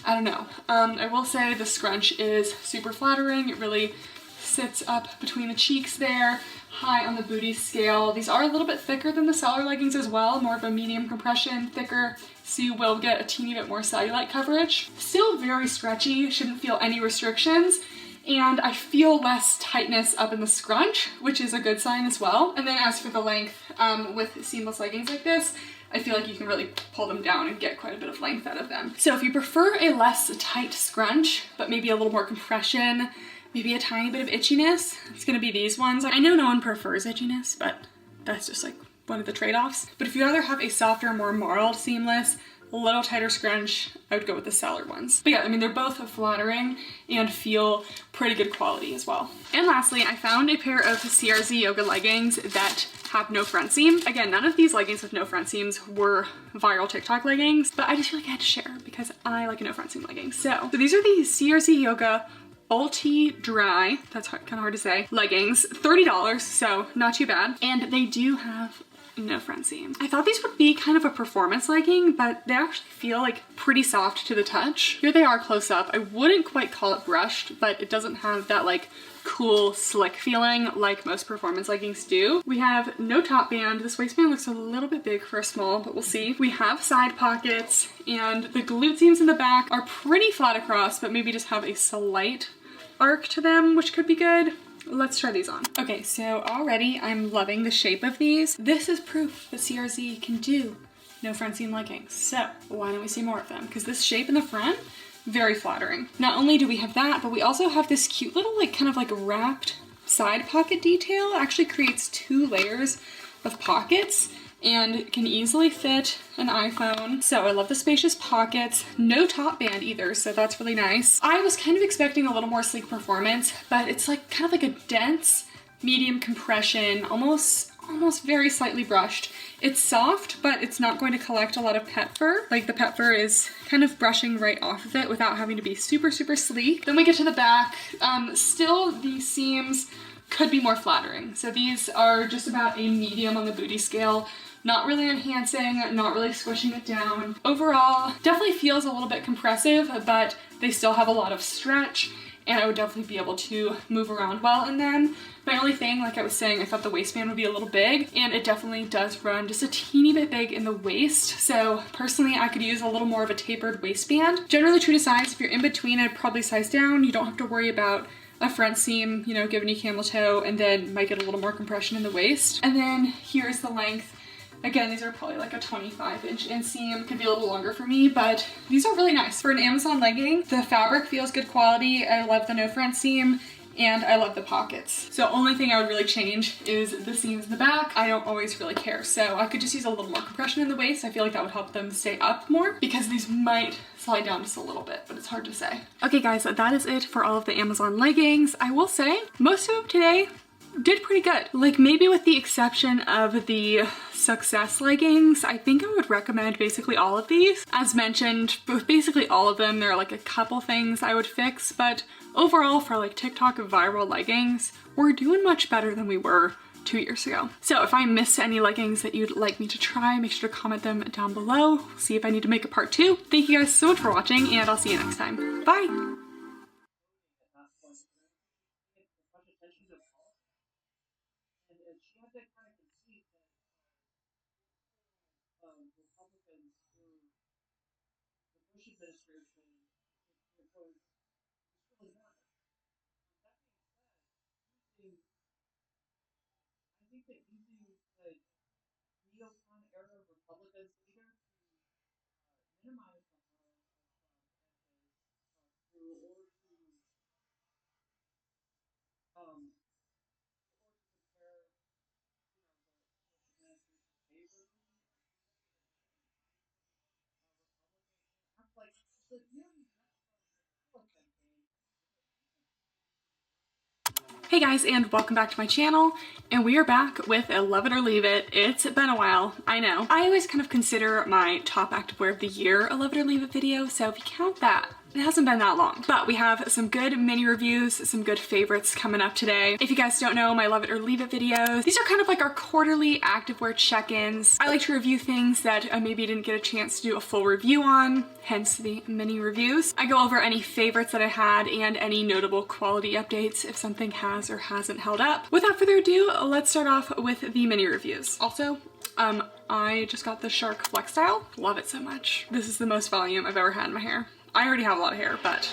B: I don't know. I will say the scrunch is super flattering. It really sits up between the cheeks there, high on the booty scale. These are a little bit thicker than the Seller leggings as well, more of a medium compression, thicker, so you will get a teeny bit more cellulite coverage. Still very stretchy, shouldn't feel any restrictions. And I feel less tightness up in the scrunch, which is a good sign as well. And then as for the length, with seamless leggings like this, I feel like you can really pull them down and get quite a bit of length out of them. So if you prefer a less tight scrunch, but maybe a little more compression, maybe a tiny bit of itchiness, it's gonna be these ones. I know no one prefers itchiness, but that's just like one of the trade-offs. But if you'd rather have a softer, more marled seamless, a little tighter scrunch, I would go with the Seller ones. But yeah, I mean, they're both flattering and feel pretty good quality as well. And lastly, I found a pair of CRZ yoga leggings that have no front seam. Again, none of these leggings with no front seams were viral TikTok leggings, but I just feel like I had to share because I like a no front seam legging. So these are the CRZ Yoga Ulti Dry, that's kind of hard to say, leggings, $30, so not too bad. And they do have no front seam. I thought these would be kind of a performance legging, but they actually feel like pretty soft to the touch. Here they are close up. I wouldn't quite call it brushed, but it doesn't have that like cool slick feeling like most performance leggings do. We have no top band. This waistband looks a little bit big for a small, but we'll see. We have side pockets, and the glute seams in the back are pretty flat across, but maybe just have a slight arc to them, which could be good. Let's try these on. Okay, so already I'm loving the shape of these. This is proof that CRZ can do no front seam leggings. So why don't we see more of them? Because this shape in the front, very flattering. Not only do we have that, but we also have this cute little like kind of like wrapped side pocket detail. It actually creates 2 layers of pockets and can easily fit an iPhone. So I love the spacious pockets. No top band either, so that's really nice. I was kind of expecting a little more sleek performance, but it's like kind of like a dense medium compression, almost very slightly brushed. It's soft, but it's not going to collect a lot of pet fur. Like the pet fur is kind of brushing right off of it without having to be super sleek. Then we get to the back. Still, these seams could be more flattering. So these are just about a medium on the booty scale. Not really enhancing, not really squishing it down. Overall, definitely feels a little bit compressive, but they still have a lot of stretch, and I would definitely be able to move around well in them. My only thing, like I was saying, I thought the waistband would be a little big, and it definitely does run just a teeny bit big in the waist. So personally, I could use a little more of a tapered waistband. Generally true to size. If you're in between, I'd probably size down. You don't have to worry about a front seam, you know, giving you camel toe, and then might get a little more compression in the waist. And then here's the length. Again, these are probably like a 25-inch inseam. Could be a little longer for me, but these are really nice. For an Amazon legging, the fabric feels good quality. I love the no front seam, and I love the pockets. So only thing I would really change is the seams in the back. I don't always really care. So I could just use a little more compression in the waist. I feel like that would help them stay up more, because these might slide down just a little bit, but it's hard to say. Okay guys, that is it for all of the Amazon leggings. I will say most of them today did pretty good. Like maybe with the exception of the Success leggings, I think I would recommend basically all of these. As mentioned, with basically all of them, there are like a couple things I would fix, but overall for like TikTok viral leggings, we're doing much better than we were 2 years ago. So if I missed any leggings that you'd like me to try, make sure to comment them down below. See if I need to make a part 2. Thank you guys so much for watching, and I'll see you next time. Bye! Hey guys, and welcome back to my channel, and we are back with a Love It or Leave It. It's been a while, I know. I always kind of consider my top activewear of the year a Love It or Leave It video, so if you count that, it hasn't been that long. But we have some good mini reviews, some good favorites coming up today. If you guys don't know my Love It or Leave It videos, these are kind of like our quarterly activewear check-ins. I like to review things that I maybe didn't get a chance to do a full review on, hence the mini reviews. I go over any favorites that I had and any notable quality updates if something has or hasn't held up. Without further ado, let's start off with the mini reviews. Also, I just got the Shark Flex Style. Love it so much. This is the most volume I've ever had in my hair. I already have a lot of hair, but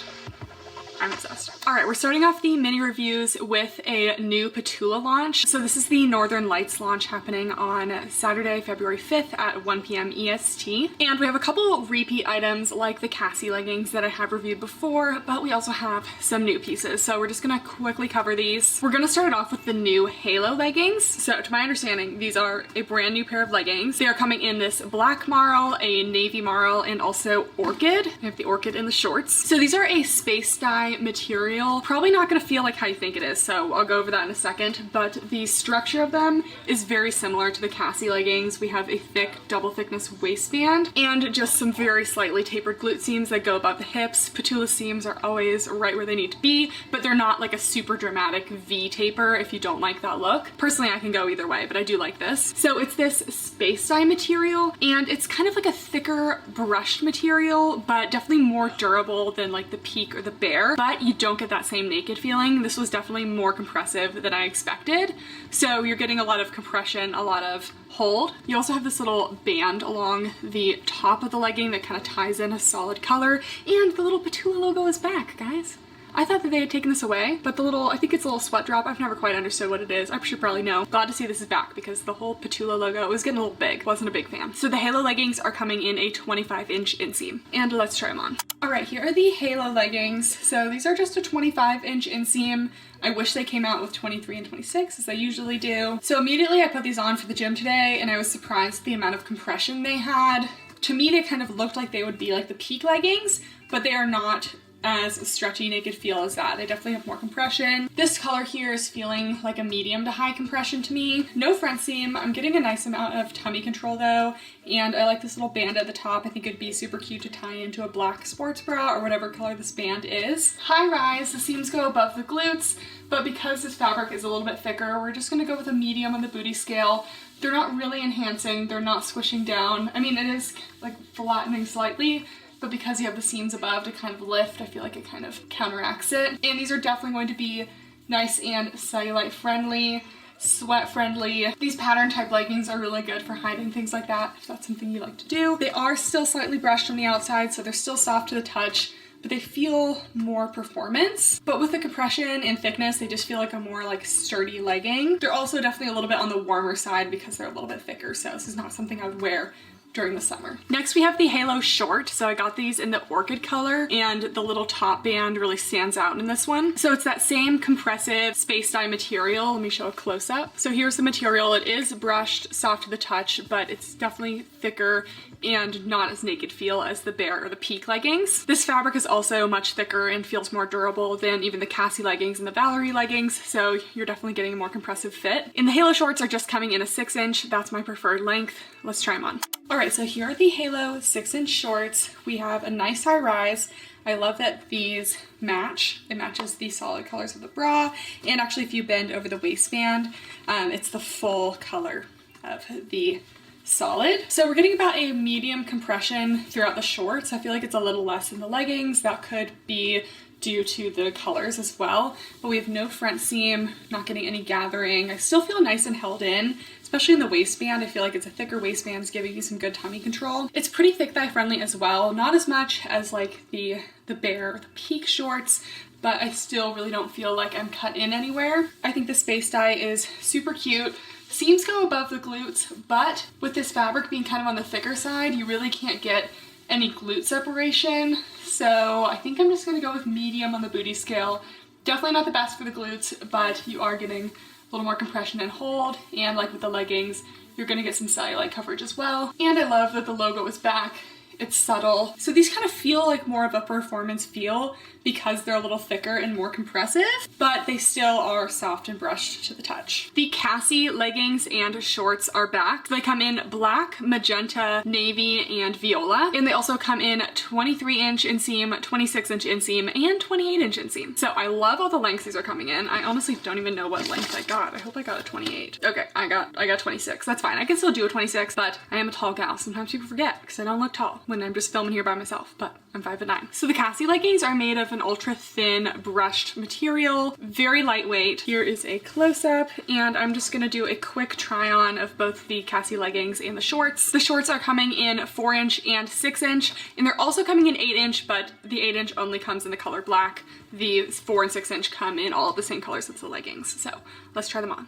B: I'm obsessed. All right, we're starting off the mini reviews with a new Petula launch. So this is the Northern Lights launch happening on Saturday, February 5th at 1 p.m. EST. And we have a couple repeat items like the Cassie leggings that I have reviewed before, but we also have some new pieces. So we're just gonna quickly cover these. We're gonna start it off with the new Halo leggings. So to my understanding, these are a brand new pair of leggings. They are coming in this black marl, a navy marl, and also orchid. I have the orchid in the shorts. So these are a space dye material. Probably not gonna feel like how you think it is, so I'll go over that in a second, but the structure of them is very similar to the Cassie leggings. We have a thick, double thickness waistband and just some very slightly tapered glute seams that go above the hips. Petula seams are always right where they need to be, but they're not like a super dramatic V taper if you don't like that look. Personally, I can go either way, but I do like this. So it's this space dye material, and it's kind of like a thicker brushed material, but definitely more durable than like the Peak or the Bear, but you don't get that same naked feeling. This was definitely more compressive than I expected. So you're getting a lot of compression, a lot of hold. You also have this little band along the top of the legging that kind of ties in a solid color, and the little Petula logo is back, guys. I thought that they had taken this away, but the little, I think it's a little sweat drop. I've never quite understood what it is. I should probably know. Glad to see this is back because the whole Petula logo was getting a little big. Wasn't a big fan. So the Halo leggings are coming in a 25-inch inseam, and let's try them on. All right, here are the Halo leggings. So these are just a 25-inch inseam. I wish they came out with 23 and 26 as they usually do. So immediately I put these on for the gym today, and I was surprised at the amount of compression they had. To me, they kind of looked like they would be like the Peak leggings, but they are not as stretchy naked feel as that. They definitely have more compression. This color here is feeling like a medium to high compression to me. No front seam. I'm getting a nice amount of tummy control though, and I like this little band at the top. I think it'd be super cute to tie into a black sports bra or whatever color this band is. High rise, the seams go above the glutes, but because this fabric is a little bit thicker, we're just gonna go with a medium on the booty scale. They're not really enhancing, they're not squishing down. I mean, it is like flattening slightly, but because you have the seams above to kind of lift, I feel like it kind of counteracts it. And these are definitely going to be nice and cellulite friendly, sweat friendly. These pattern type leggings are really good for hiding things like that, if that's something you like to do. They are still slightly brushed on the outside, so they're still soft to the touch, but they feel more performance. But with the compression and thickness, they just feel like a more like sturdy legging. They're also definitely a little bit on the warmer side because they're a little bit thicker, so this is not something I would wear during the summer. Next we have the Halo short. So I got these in the orchid color, and the little top band really stands out in this one. So it's that same compressive space dye material. Let me show a close up. So here's the material. It is brushed, soft to the touch, but it's definitely thicker and not as naked feel as the Bear or the Peak leggings. This fabric is also much thicker and feels more durable than even the Cassie leggings and the Valerie leggings, so you're definitely getting a more compressive fit. And the Halo shorts are just coming in a 6-inch. That's my preferred length. Let's try them on. All right, so here are the Halo 6-inch shorts. We have a nice high rise. I love that these match. It matches the solid colors of the bra, and actually if you bend over the waistband, it's the full color of the solid. So we're getting about a medium compression throughout the shorts. I feel like it's a little less in the leggings. That could be due to the colors as well, but we have no front seam, not getting any gathering. I still feel nice and held in, especially in the waistband. I feel like it's a thicker waistband, it's giving you some good tummy control. It's pretty thick thigh friendly as well, not as much as like the Bear or the Peak shorts, but I still really don't feel like I'm cut in anywhere. I think the space dye is super cute. Seams go above the glutes, but with this fabric being kind of on the thicker side, you really can't get any glute separation. So I think I'm just gonna go with medium on the booty scale. Definitely not the best for the glutes, but you are getting a little more compression and hold, and like with the leggings, you're gonna get some cellulite coverage as well. And I love that the logo is back. It's subtle. So these kind of feel like more of a performance feel because they're a little thicker and more compressive, but they still are soft and brushed to the touch. The Cassie leggings and shorts are back. They come in black, magenta, navy, and viola. And they also come in 23-inch inseam, 26-inch inseam, and 28-inch inseam. So I love all the lengths these are coming in. I honestly don't even know what length I got. I hope I got a 28. Okay, I got 26. That's fine. I can still do a 26, but I am a tall gal. Sometimes people forget because I don't look tall when I'm just filming here by myself, but I'm 5'9". So the Cassie leggings are made of an ultra thin brushed material, very lightweight. Here is a close-up, and I'm just gonna do a quick try on of both the Cassie leggings and the shorts. The shorts are coming in 4-inch and 6-inch, and they're also coming in 8-inch, but the 8-inch only comes in the color black. The 4 and 6-inch come in all of the same colors as the leggings. So let's try them on.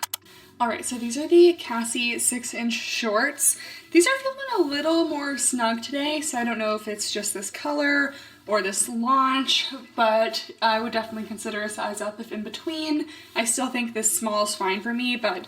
B: All right, so these are the Cassie 6-inch shorts. These are feeling a little more snug today, so I don't know if it's just this color or this launch, but I would definitely consider a size up if in between. I still think this small is fine for me, but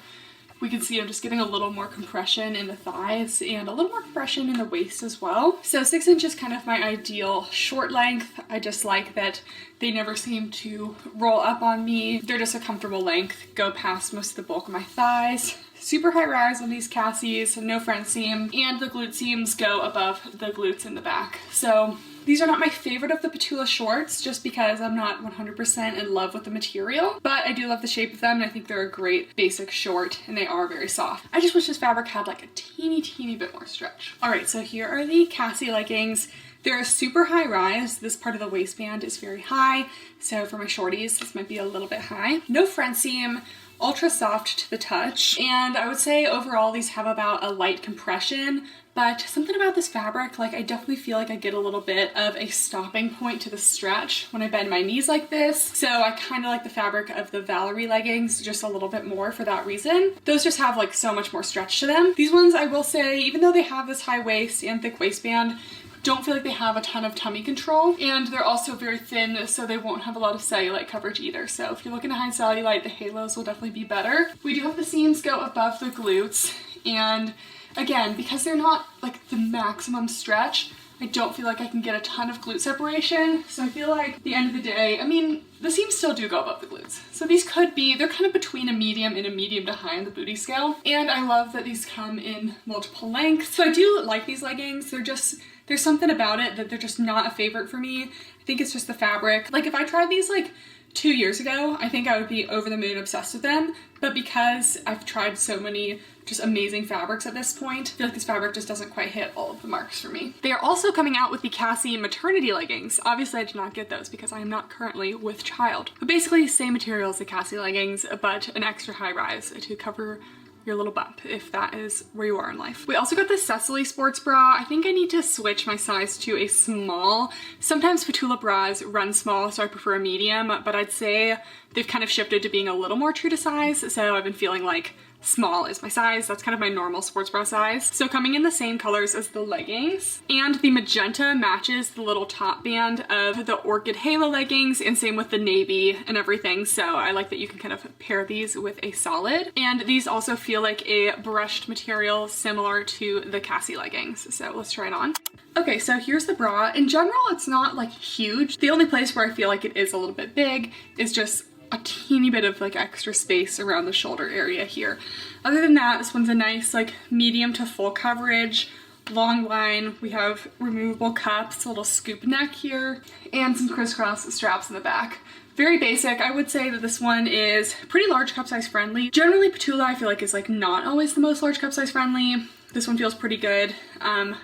B: we can see I'm just getting a little more compression in the thighs and a little more compression in the waist as well. So 6-inch is kind of my ideal short length. I just like that they never seem to roll up on me. They're just a comfortable length, go past most of the bulk of my thighs. Super high rise on these Cassies, no front seam, and the glute seams go above the glutes in the back. So these are not my favorite of the Petula shorts, just because I'm not 100% in love with the material, but I do love the shape of them, and I think they're a great basic short, and they are very soft. I just wish this fabric had like a teeny bit more stretch. All right, so here are the Cassie leggings. They're a super high rise. This part of the waistband is very high, so for my shorties, this might be a little bit high. No front seam, ultra soft to the touch, and I would say overall these have about a light compression, but something about this fabric, like I definitely feel like I get a little bit of a stopping point to the stretch when I bend my knees like this. So I kind of like the fabric of the Valerie leggings just a little bit more for that reason. Those just have like so much more stretch to them. These ones, I will say, even though they have this high waist and thick waistband, don't feel like they have a ton of tummy control, and they're also very thin, so they won't have a lot of cellulite coverage either. So if you're looking to hide cellulite, the halos will definitely be better. We do have the seams go above the glutes, and again, because they're not like the maximum stretch, I don't feel like I can get a ton of glute separation. So I feel like at the end of the day, I mean, the seams still do go above the glutes. So these could be, they're kind of between a medium and a medium to high on the booty scale. And I love that these come in multiple lengths. So I do like these leggings. There's something about it that they're just not a favorite for me. I think it's just the fabric. Like if I tried these like 2 years ago, I think I would be over the moon obsessed with them. But because I've tried so many just amazing fabrics at this point, I feel like this fabric just doesn't quite hit all of the marks for me. They are also coming out with the Cassie maternity leggings. Obviously I did not get those because I am not currently with child. But basically same material as the Cassie leggings, but an extra high rise to cover your little bump if that is where you are in life. We also got the Cecily sports bra. I think I need to switch my size to a small. Sometimes Petula bras run small, so I prefer a medium, but I'd say they've kind of shifted to being a little more true to size, so I've been feeling like small is my size. That's kind of my normal sports bra size. So coming in the same colors as the leggings, and the magenta matches the little top band of the Orchid Halo leggings, and same with the navy and everything. So I like that you can kind of pair these with a solid, and these also feel like a brushed material similar to the Cassie leggings. So let's try it on. Okay, so here's the bra. In general, it's not like huge. The only place where I feel like it is a little bit big is just a teeny bit of like extra space around the shoulder area here. Other than that, this one's a nice like medium to full coverage, long line. We have removable cups, a little scoop neck here, and some crisscross straps in the back. Very basic. I would say that this one is pretty large cup size friendly. Generally Petula I feel like is like not always the most large cup size friendly. This one feels pretty good.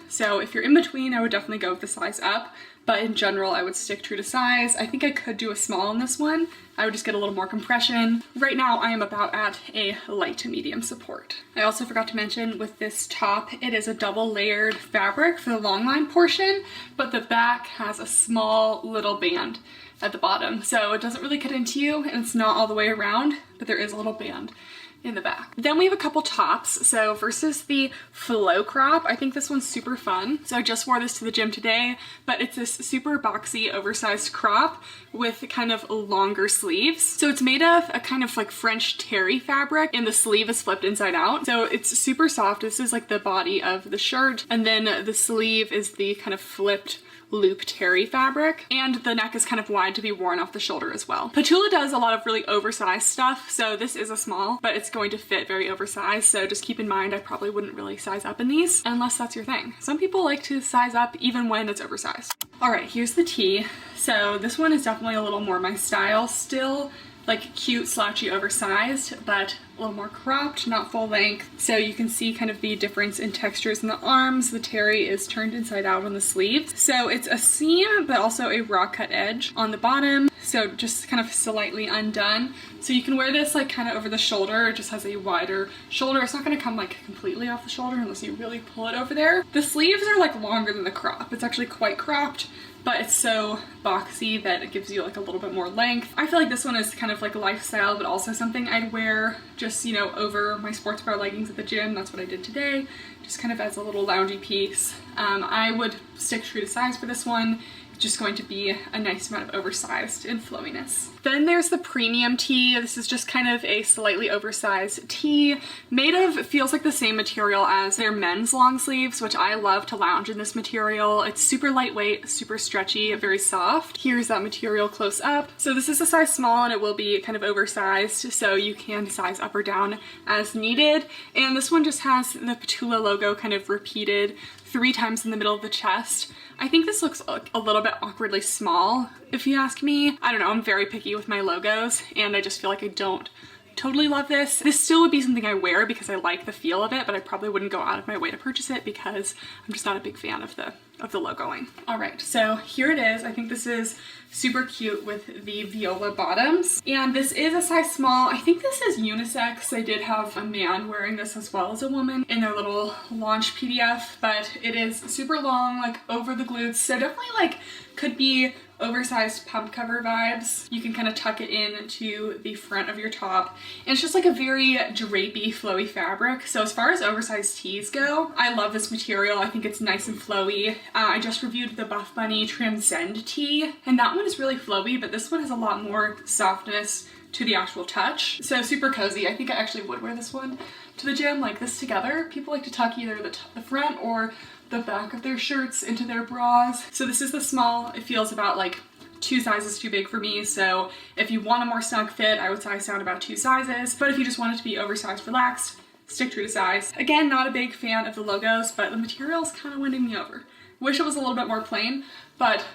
B: So if you're in between, I would definitely go with the size up. But in general, I would stick true to size. I think I could do a small in this one. I would just get a little more compression. Right now, I am about at a light to medium support. I also forgot to mention with this top, it is a double layered fabric for the long line portion, but the back has a small little band at the bottom. So it doesn't really cut into you, and it's not all the way around, but there is a little band in the back. Then we have a couple tops. So versus the flow crop, I think this one's super fun. So I just wore this to the gym today, but it's this super boxy oversized crop with kind of longer sleeves. So it's made of a kind of like French terry fabric, and the sleeve is flipped inside out. So it's super soft. This is like the body of the shirt, and then the sleeve is the kind of flipped loop terry fabric, and the neck is kind of wide to be worn off the shoulder as well. Petula does a lot of really oversized stuff, so this is a small, but it's going to fit very oversized, so just keep in mind I probably wouldn't really size up in these unless that's your thing. Some people like to size up even when it's oversized. All right, here's the tee. So this one is definitely a little more my style. Still like cute, slouchy, oversized, but a little more cropped, not full length. So you can see kind of the difference in textures in the arms. The terry is turned inside out on the sleeves. So it's a seam, but also a raw cut edge on the bottom. So just kind of slightly undone. So you can wear this like kind of over the shoulder. It just has a wider shoulder. It's not gonna come like completely off the shoulder unless you really pull it over there. The sleeves are like longer than the crop. It's actually quite cropped, but it's so boxy that it gives you like a little bit more length. I feel like this one is kind of like lifestyle, but also something I'd wear just, you know, over my sports bra leggings at the gym. That's what I did today, just kind of as a little loungy piece. I would stick true to size for this one. It's just going to be a nice amount of oversized and flowiness. Then there's the premium tee. This is just kind of a slightly oversized tee made of, feels like the same material as their men's long sleeves, which I love to lounge in this material. It's super lightweight, super stretchy, very soft. Here's that material close up. So this is a size small and it will be kind of oversized, so you can size up or down as needed. And this one just has the Petula logo kind of repeated 3 times in the middle of the chest. I think this looks a little bit awkwardly small, if you ask me. I don't know, I'm very picky with my logos, and I just feel like I don't totally love this. This still would be something I wear because I like the feel of it, but I probably wouldn't go out of my way to purchase it because I'm just not a big fan of the logoing. All right, so here it is. I think this is super cute with the viola bottoms. And this is a size small. I think this is unisex. I did have a man wearing this as well as a woman in their little launch PDF, but it is super long, like over the glutes. So definitely like could be oversized pump cover vibes. You can kind of tuck it in to the front of your top. And it's just like a very drapey, flowy fabric. So as far as oversized tees go, I love this material. I think it's nice and flowy. I just reviewed the Buffbunny Transcend tee, and that one is really flowy, but this one has a lot more softness to the actual touch. So super cozy. I think I actually would wear this one to the gym like this together. People like to tuck either the front or the back of their shirts into their bras. So this is the small. It feels about like 2 sizes too big for me. So if you want a more snug fit, I would size down about 2 sizes. But if you just want it to be oversized, relaxed, stick true to size. Again, not a big fan of the logos, but the material is kind of winning me over. Wish it was a little bit more plain, but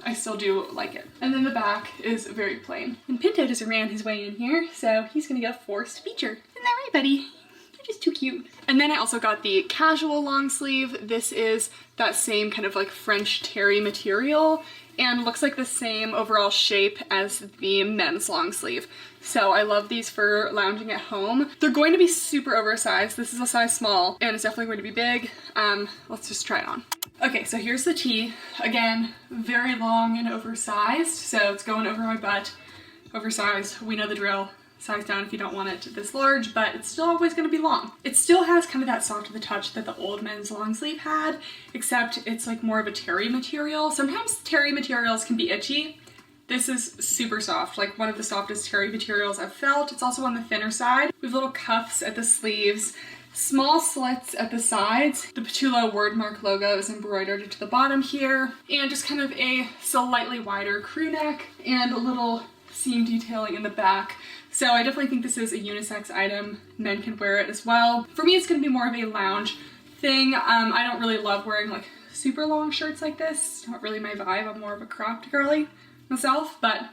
B: I still do like it. And then the back is very plain. And Pinto just ran his way in here, so he's gonna get a forced feature. Isn't that right, buddy? You're just too cute. And then I also got the casual long sleeve. This is that same kind of like French terry material and looks like the same overall shape as the men's long sleeve. So I love these for lounging at home. They're going to be super oversized. This is a size small and it's definitely going to be big. Let's just try it on. Okay, so here's the tee. Again, very long and oversized. So it's going over my butt, oversized. We know the drill. Size down if you don't want it this large, but it's still always going to be long. It still has kind of that soft to the touch that the old men's long sleeve had, except it's like more of a terry material. Sometimes terry materials can be itchy. This is super soft, like one of the softest terry materials I've felt. It's also on the thinner side. We have little cuffs at the sleeves, small slits at the sides. The Petula wordmark logo is embroidered into the bottom here, and just kind of a slightly wider crew neck and a little seam detailing in the back. So I definitely think this is a unisex item. Men can wear it as well. For me, it's gonna be more of a lounge thing. I don't really love wearing like super long shirts like this. It's not really my vibe. I'm more of a cropped girly myself, but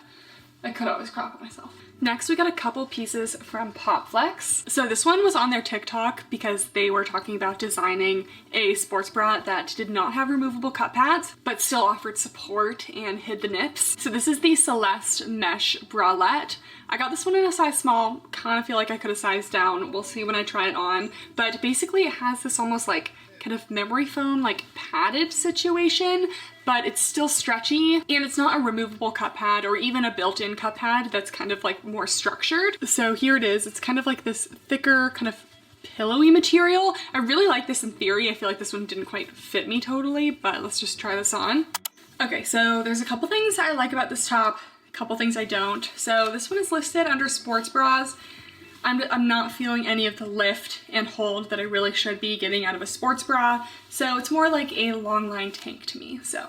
B: I could always crop it myself. Next, we got a couple pieces from POPFLEX. So this one was on their TikTok because they were talking about designing a sports bra that did not have removable cut pads, but still offered support and hid the nips. So this is the Celeste Mesh Bralette. I got this one in a size small, kind of feel like I could have sized down. We'll see when I try it on. But basically it has this almost like kind of memory foam, like padded situation, but it's still stretchy and it's not a removable cut pad or even a built-in cut pad that's kind of like more structured. So here it is. It's kind of like this thicker kind of pillowy material. I really like this in theory. I feel like this one didn't quite fit me totally, but let's just try this on. Okay, so there's a couple things I like about this top, a couple things I don't. So this one is listed under sports bras. I'm not feeling any of the lift and hold that I really should be getting out of a sports bra. So it's more like a long line tank to me. So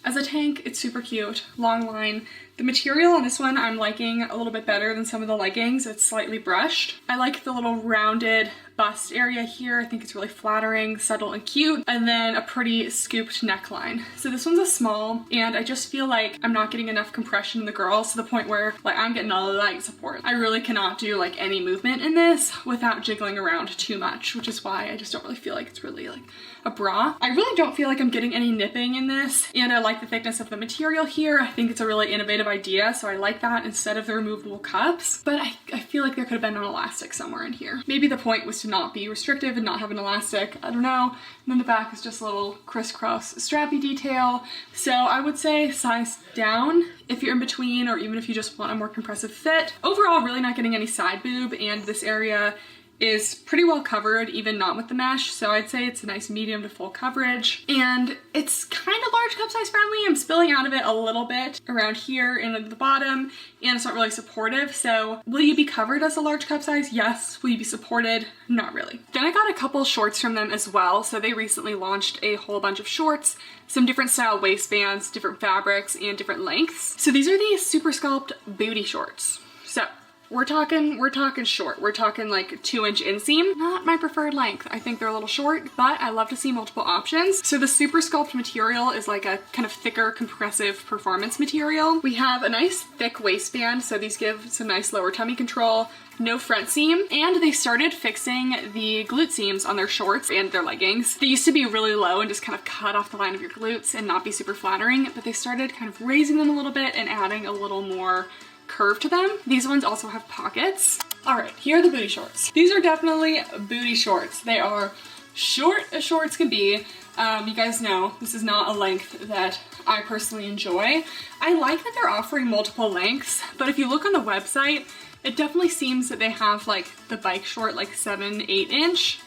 B: as a tank, it's super cute, long line. The material on this one I'm liking a little bit better than some of the leggings. It's slightly brushed. I like the little rounded bust area here. I think it's really flattering, subtle, and cute. And then a pretty scooped neckline. So this one's a small, and I just feel like I'm not getting enough compression in the girls to the point where like I'm getting a light support. I really cannot do like any movement in this without jiggling around too much, which is why I just don't really feel like it's really like a bra. I really don't feel like I'm getting any nipping in this, and I like the thickness of the material here. I think it's a really innovative idea, so I like that instead of the removable cups, but I feel like there could have been an elastic somewhere in here. Maybe the point was to not be restrictive and not have an elastic, I don't know. And then the back is just a little crisscross strappy detail. So I would say size down if you're in between, or even if you just want a more compressive fit. Overall, really not getting any side boob, and this area is pretty well covered, even not with the mesh. So I'd say it's a nice medium to full coverage. And it's kind of large cup size friendly. I'm spilling out of it a little bit around here and at the bottom, and it's not really supportive. So will you be covered as a large cup size? Yes. Will you be supported? Not really. Then I got a couple shorts from them as well. So they recently launched a whole bunch of shorts, some different style waistbands, different fabrics, and different lengths. So these are the Super Sculpt booty shorts. So we're talking short. We're talking like 2-inch inseam. Not my preferred length. I think they're a little short, but I love to see multiple options. So the Super Sculpt material is like a kind of thicker, compressive performance material. We have a nice thick waistband, so these give some nice lower tummy control, no front seam, and they started fixing the glute seams on their shorts and their leggings. They used to be really low and just kind of cut off the line of your glutes and not be super flattering, but they started kind of raising them a little bit and adding a little more curve to them. These ones also have pockets. All right, here are the booty shorts. These are definitely booty shorts. They are short as shorts can be. You guys know this is not a length that I personally enjoy. I like that they're offering multiple lengths, but if you look on the website, it definitely seems that they have like the bike short, like 7-8 inch,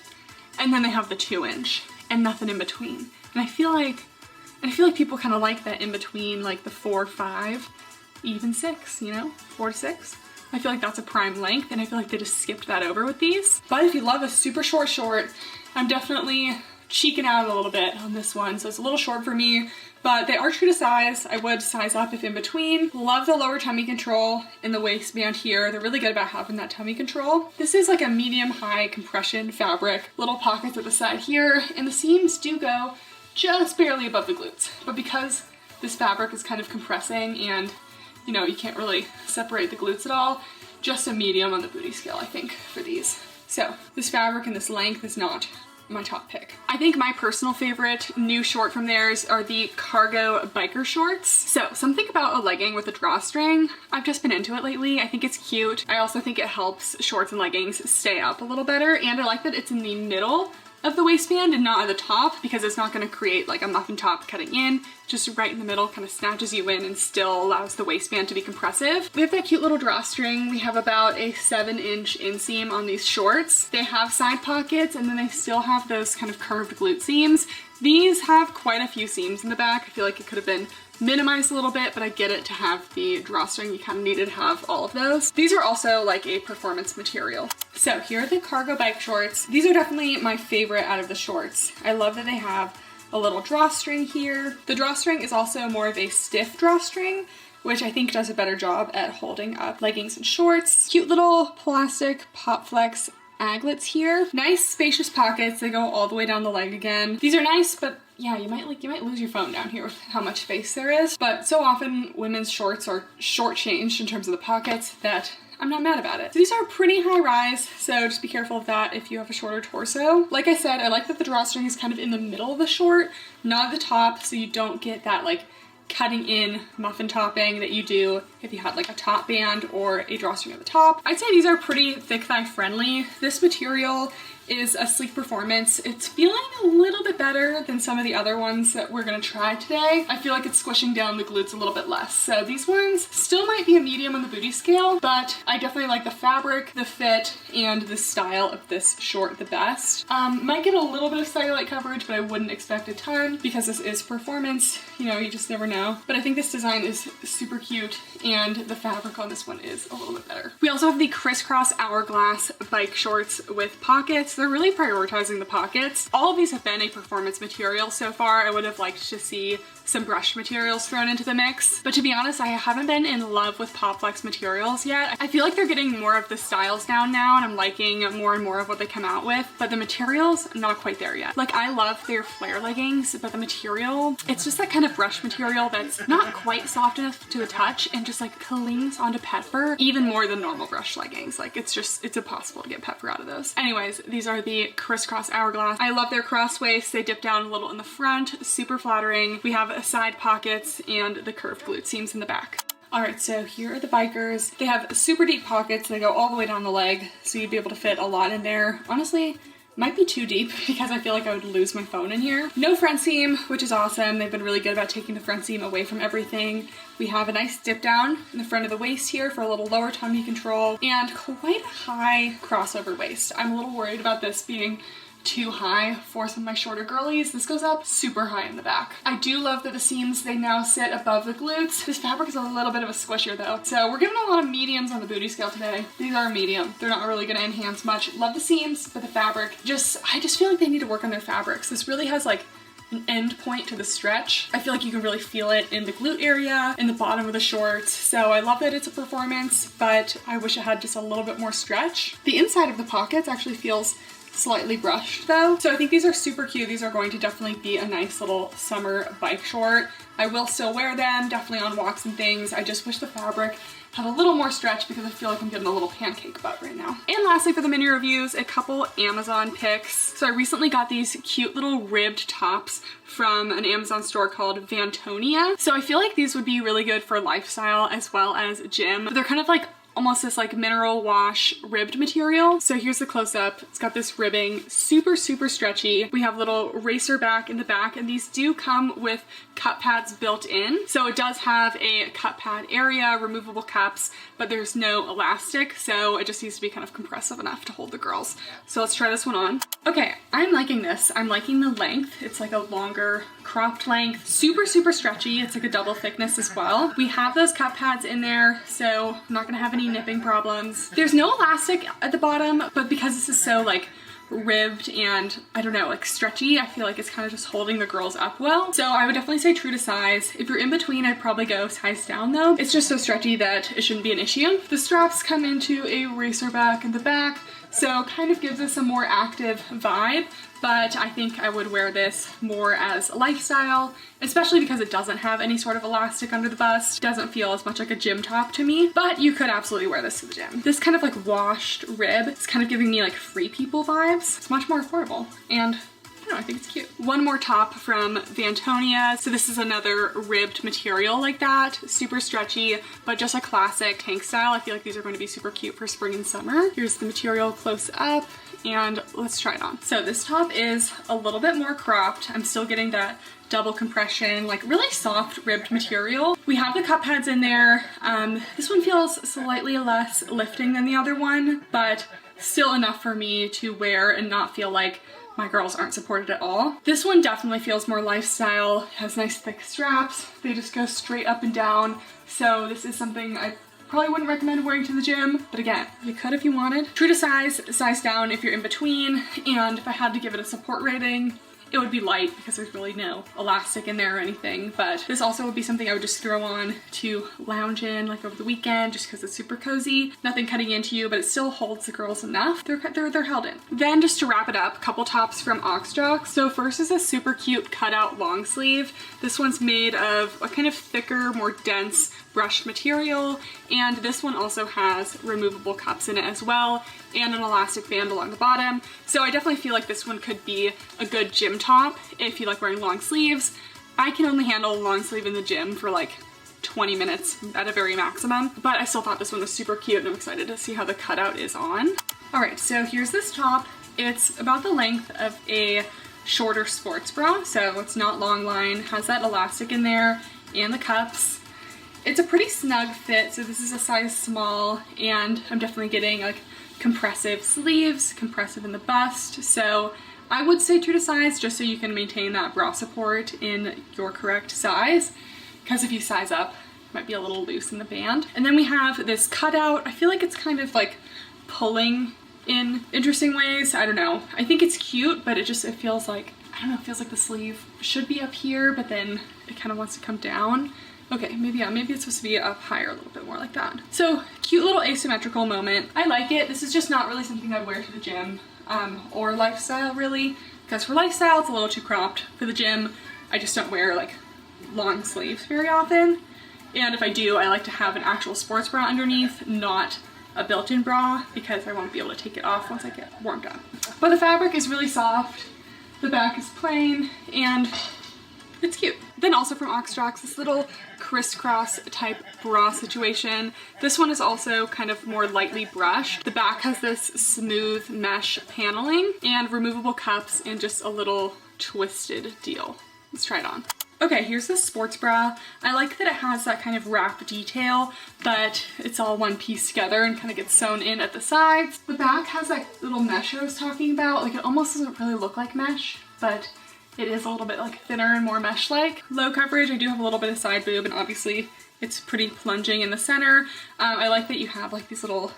B: and then they have the 2-inch and nothing in between. And I feel like people kind of like that in between, like the 4, 5, even 6, you know, 4 to 6. I feel like that's a prime length, and I feel like they just skipped that over with these. But if you love a super short short, I'm definitely cheeking out a little bit on this one. So it's a little short for me, but they are true to size. I would size up if in between. Love the lower tummy control in the waistband here. They're really good about having that tummy control. This is like a medium high compression fabric. Little pockets at the side here, and the seams do go just barely above the glutes. But because this fabric is kind of compressing and you know, you can't really separate the glutes at all, just a medium on the booty scale, I think, for these. So this fabric and this length is not my top pick. I think my personal favorite new short from theirs are the cargo biker shorts. So something about a legging with a drawstring, I've just been into it lately. I think it's cute. I also think it helps shorts and leggings stay up a little better, and I like that it's in the middle of the waistband and not at the top, because it's not going to create like a muffin top cutting in. Just right in the middle, kind of snatches you in and still allows the waistband to be compressive. We have that cute little drawstring. We have about a 7-inch inseam on these shorts. They have side pockets, and then they still have those kind of curved glute seams. These have quite a few seams in the back. I feel like it could have been minimized a little bit, but I get it to have the drawstring. You kind of needed to have all of those. These are also like a performance material. So here are the cargo bike shorts. These are definitely my favorite out of the shorts. I love that they have a little drawstring here. The drawstring is also more of a stiff drawstring, which I think does a better job at holding up leggings and shorts. Cute little plastic POPFLEX aglets here. Nice spacious pockets. They go all the way down the leg again. These are nice, but yeah, you might lose your phone down here with how much space there is. But so often women's shorts are shortchanged in terms of the pockets that I'm not mad about it. So these are pretty high rise, so just be careful of that if you have a shorter torso. Like I said, I like that the drawstring is kind of in the middle of the short, not at the top, so you don't get that like cutting in muffin topping that you do if you had like a top band or a drawstring at the top. I'd say these are pretty thick thigh friendly. This material is a sleek performance. It's feeling a little bit better than some of the other ones that we're gonna try today. I feel like it's squishing down the glutes a little bit less. So these ones still might be a medium on the booty scale, but I definitely like the fabric, the fit, and the style of this short the best. Might get a little bit of cellulite coverage, but I wouldn't expect a ton because this is performance. You know, you just never know. But I think this design is super cute, and the fabric on this one is a little bit better. We also have the crisscross hourglass bike shorts with pockets. pockets. They're really prioritizing the pockets. All of these have been a performance material so far. I would have liked to see some brushed materials thrown into the mix. But to be honest, I haven't been in love with POPFLEX materials yet. I feel like they're getting more of the styles down now and I'm liking more and more of what they come out with, but the material's not quite there yet. Like, I love their flare leggings, but the material, it's just that kind of brush material that's not quite soft enough to the touch and just like clings onto pet fur even more than normal brush leggings. Like, it's impossible to get pet fur out of those. Anyways, these are the crisscross hourglass. I love their cross waist. They dip down a little in the front, super flattering. We have side pockets and the curved glute seams in the back. All right, so here are the bikers. They have super deep pockets. They go all the way down the leg, so you'd be able to fit a lot in there. Honestly, might be too deep because I feel like I would lose my phone in here. No front seam, which is awesome. They've been really good about taking the front seam away from everything. We have a nice dip down in the front of the waist here for a little lower tummy control and quite a high crossover waist. I'm a little worried about this being too high for some of my shorter girlies. This goes up super high in the back. I do love that the seams, they now sit above the glutes. This fabric is a little bit of a squisher though. So we're giving a lot of mediums on the booty scale today. These are a medium. They're not really gonna enhance much. Love the seams, but the fabric, I just feel like they need to work on their fabrics. This really has like an end point to the stretch. I feel like you can really feel it in the glute area, in the bottom of the shorts. So I love that it's a performance, but I wish it had just a little bit more stretch. The inside of the pockets actually feels slightly brushed though. So I think these are super cute. These are going to definitely be a nice little summer bike short. I will still wear them, definitely on walks and things. I just wish the fabric had a little more stretch because I feel like I'm getting a little pancake butt right now. And lastly, for the mini reviews, a couple Amazon picks. So I recently got these cute little ribbed tops from an Amazon store called Vantonia. So I feel like these would be really good for lifestyle as well as gym. They're kind of like almost this like mineral wash ribbed material. So here's the close-up. It's got this ribbing, super stretchy. We have little racer back in the back, and these do come with cup pads built in. So it does have a cup pad area, removable cups, but there's no elastic, so it just needs to be kind of compressive enough to hold the girls. So let's try this one on. Okay, I'm liking this. I'm liking the length. It's like a longer cropped length, super stretchy. It's like a double thickness as well. We have those cup pads in there, so I'm not gonna have any nipping problems. There's no elastic at the bottom, but because this is so like ribbed and I don't know, like stretchy, I feel like it's kind of just holding the girls up well. So I would definitely say true to size. If you're in between, I'd probably go size down though. It's just so stretchy that it shouldn't be an issue. The straps come into a racer back in the back, so kind of gives us a more active vibe, but I think I would wear this more as a lifestyle, especially because it doesn't have any sort of elastic under the bust. It doesn't feel as much like a gym top to me, but you could absolutely wear this to the gym. This kind of like washed rib is kind of giving me like Free People vibes. It's much more affordable, and I don't know, I think it's cute. One more top from Vantonia. So this is another ribbed material like that, super stretchy, but just a classic tank style. I feel like these are going to be super cute for spring and summer. Here's the material close up, and let's try it on. So this top is a little bit more cropped. I'm still getting that double compression, like really soft ribbed material. We have the cup pads in there. This one feels slightly less lifting than the other one, but still enough for me to wear and not feel like my girls aren't supported at all. This one definitely feels more lifestyle, has nice thick straps. They just go straight up and down. So this is something I probably wouldn't recommend wearing to the gym, but again, you could if you wanted. True to size, size down if you're in between, and if I had to give it a support rating, it would be light because there's really no elastic in there or anything, but this also would be something I would just throw on to lounge in like over the weekend just because it's super cozy. Nothing cutting into you, but it still holds the girls enough. They're held in. Then just to wrap it up, a couple tops from Oxjock. So first is a super cute cutout long sleeve. This one's made of a kind of thicker, more dense brushed material, and this one also has removable cups in it as well, and an elastic band along the bottom. So I definitely feel like this one could be a good gym top if you like wearing long sleeves. I can only handle a long sleeve in the gym for like 20 minutes at a very maximum, but I still thought this one was super cute, and I'm excited to see how the cutout is on. All right, so here's this top. It's about the length of a shorter sports bra, so it's not long line, has that elastic in there and the cups. It's a pretty snug fit, so this is a size small, and I'm definitely getting like compressive sleeves, compressive in the bust, so I would say true to size just so you can maintain that bra support in your correct size, because if you size up, it might be a little loose in the band. And then we have this cutout. I feel like it's kind of like pulling in interesting ways. I don't know. I think it's cute, but it feels like, I don't know, it feels like the sleeve should be up here, but then it kind of wants to come down. Okay, maybe it's supposed to be up higher a little bit more like that. So cute little asymmetrical moment. I like it. This is just not really something I'd wear to the gym or lifestyle really, because for lifestyle it's a little too cropped. For the gym, I just don't wear like long sleeves very often. And if I do, I like to have an actual sports bra underneath, not a built-in bra, because I won't be able to take it off once I get warmed up. But the fabric is really soft, the back is plain, and it's cute. Then also from Oxtrax, this little crisscross type bra situation. This one is also kind of more lightly brushed. The back has this smooth mesh paneling and removable cups and just a little twisted deal. Let's try it on. Okay, here's the sports bra. I like that it has that kind of wrap detail, but it's all one piece together and kind of gets sewn in at the sides. The back has that little mesh I was talking about. Like, it almost doesn't really look like mesh, but it is a little bit like thinner and more mesh-like. Low coverage. I do have a little bit of side boob, and obviously it's pretty plunging in the center. I like that you have like these little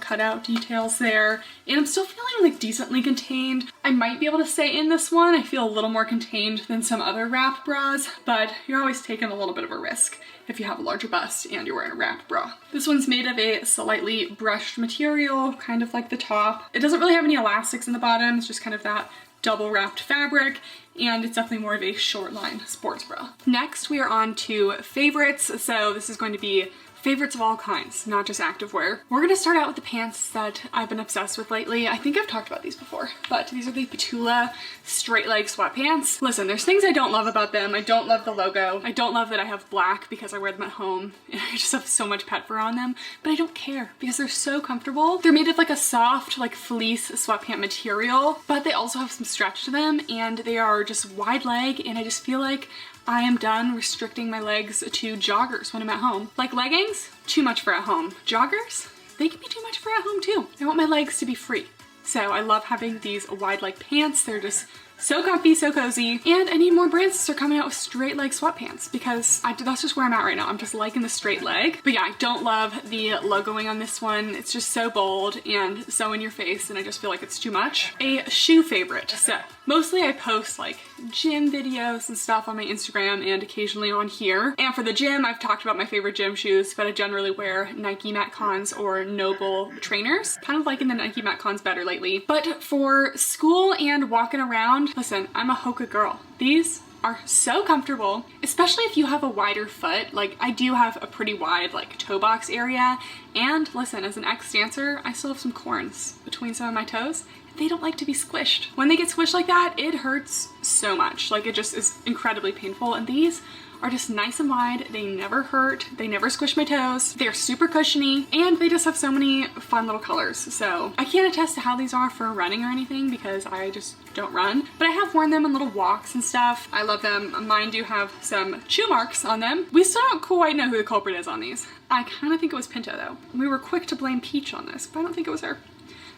B: cutout details there, and I'm still feeling like decently contained. I might be able to stay in this one. I feel a little more contained than some other wrap bras, but you're always taking a little bit of a risk if you have a larger bust and you're wearing a wrap bra. This one's made of a slightly brushed material, kind of like the top. It doesn't really have any elastics in the bottom. It's just kind of that double wrapped fabric, and it's definitely more of a short line sports bra. Next, we are on to favorites. So this is going to be favorites of all kinds, not just activewear. We're gonna start out with the pants that I've been obsessed with lately. I think I've talked about these before, but these are the Petula straight leg sweatpants. Listen, there's things I don't love about them. I don't love the logo. I don't love that I have black because I wear them at home and I just have so much pet fur on them, but I don't care because they're so comfortable. They're made of like a soft, like fleece sweatpant material, but they also have some stretch to them, and they are just wide leg, and I just feel like I am done restricting my legs to joggers when I'm at home. Like leggings, too much for at home. Joggers, they can be too much for at home too. I want my legs to be free. So I love having these wide leg pants. They're just so comfy, so cozy. And I need more brands to start coming out with straight leg sweatpants because that's just where I'm at right now. I'm just liking the straight leg. But yeah, I don't love the logoing on this one. It's just so bold and so in your face, and I just feel like it's too much. A shoe favorite. So mostly I post like gym videos and stuff on my Instagram and occasionally on here. And for the gym, I've talked about my favorite gym shoes, but I generally wear Nike Metcons or Noble trainers. Kind of liking the Nike Metcons better lately. But for school and walking around, listen, I'm a Hoka girl. These are so comfortable, especially if you have a wider foot. Like, I do have a pretty wide like toe box area, and listen, as an ex-dancer, I still have some corns between some of my toes. They don't like to be squished. When they get squished like that, it hurts so much. Like, it just is incredibly painful, and these are just nice and wide. They never hurt. They never squish my toes. They're super cushiony, and they just have so many fun little colors. So I can't attest to how these are for running or anything because I just don't run, but I have worn them on little walks and stuff. I love them. Mine do have some chew marks on them. We still don't quite know who the culprit is on these. I kind of think it was Pinto though. We were quick to blame Peach on this, but I don't think it was her.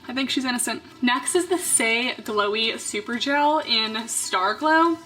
B: I think she's innocent. Next is the Say Glowy Super Gel in Star Glow.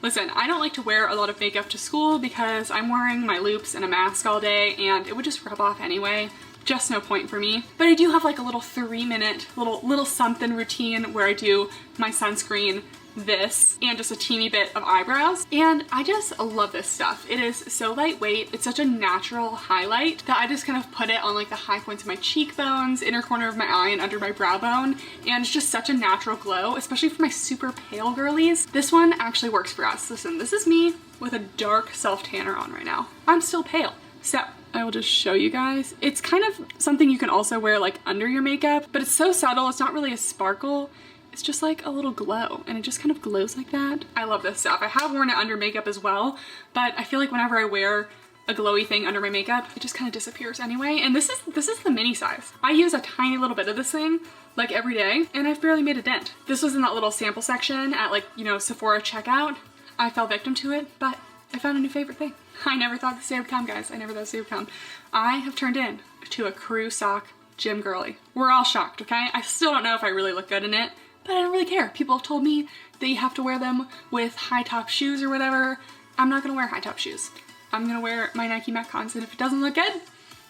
B: Listen, I don't like to wear a lot of makeup to school because I'm wearing my loops and a mask all day and it would just rub off anyway. Just no point for me. But I do have like a little 3-minute little something routine where I do my sunscreen, this, and just a teeny bit of eyebrows. And I just love this stuff. It is so lightweight. It's such a natural highlight that I just kind of put it on like the high points of my cheekbones, inner corner of my eye, and under my brow bone. And it's just such a natural glow, especially for my super pale girlies. This one actually works for us. Listen, this is me with a dark self tanner on right now. I'm still pale. So I will just show you guys. It's kind of something you can also wear like under your makeup, but it's so subtle. It's not really a sparkle. It's just like a little glow, and it just kind of glows like that. I love this stuff. I have worn it under makeup as well, but I feel like whenever I wear a glowy thing under my makeup, it just kind of disappears anyway. And this is the mini size. I use a tiny little bit of this thing like every day, and I've barely made a dent. This was in that little sample section at like, you know, Sephora checkout. I fell victim to it, but I found a new favorite thing. I never thought this day would come, guys. I never thought this day would come. I have turned in to a crew sock gym girly. We're all shocked, okay? I still don't know if I really look good in it, but I don't really care. People have told me that you have to wear them with high top shoes or whatever. I'm not gonna wear high top shoes. I'm gonna wear my Nike Metcons, and if it doesn't look good,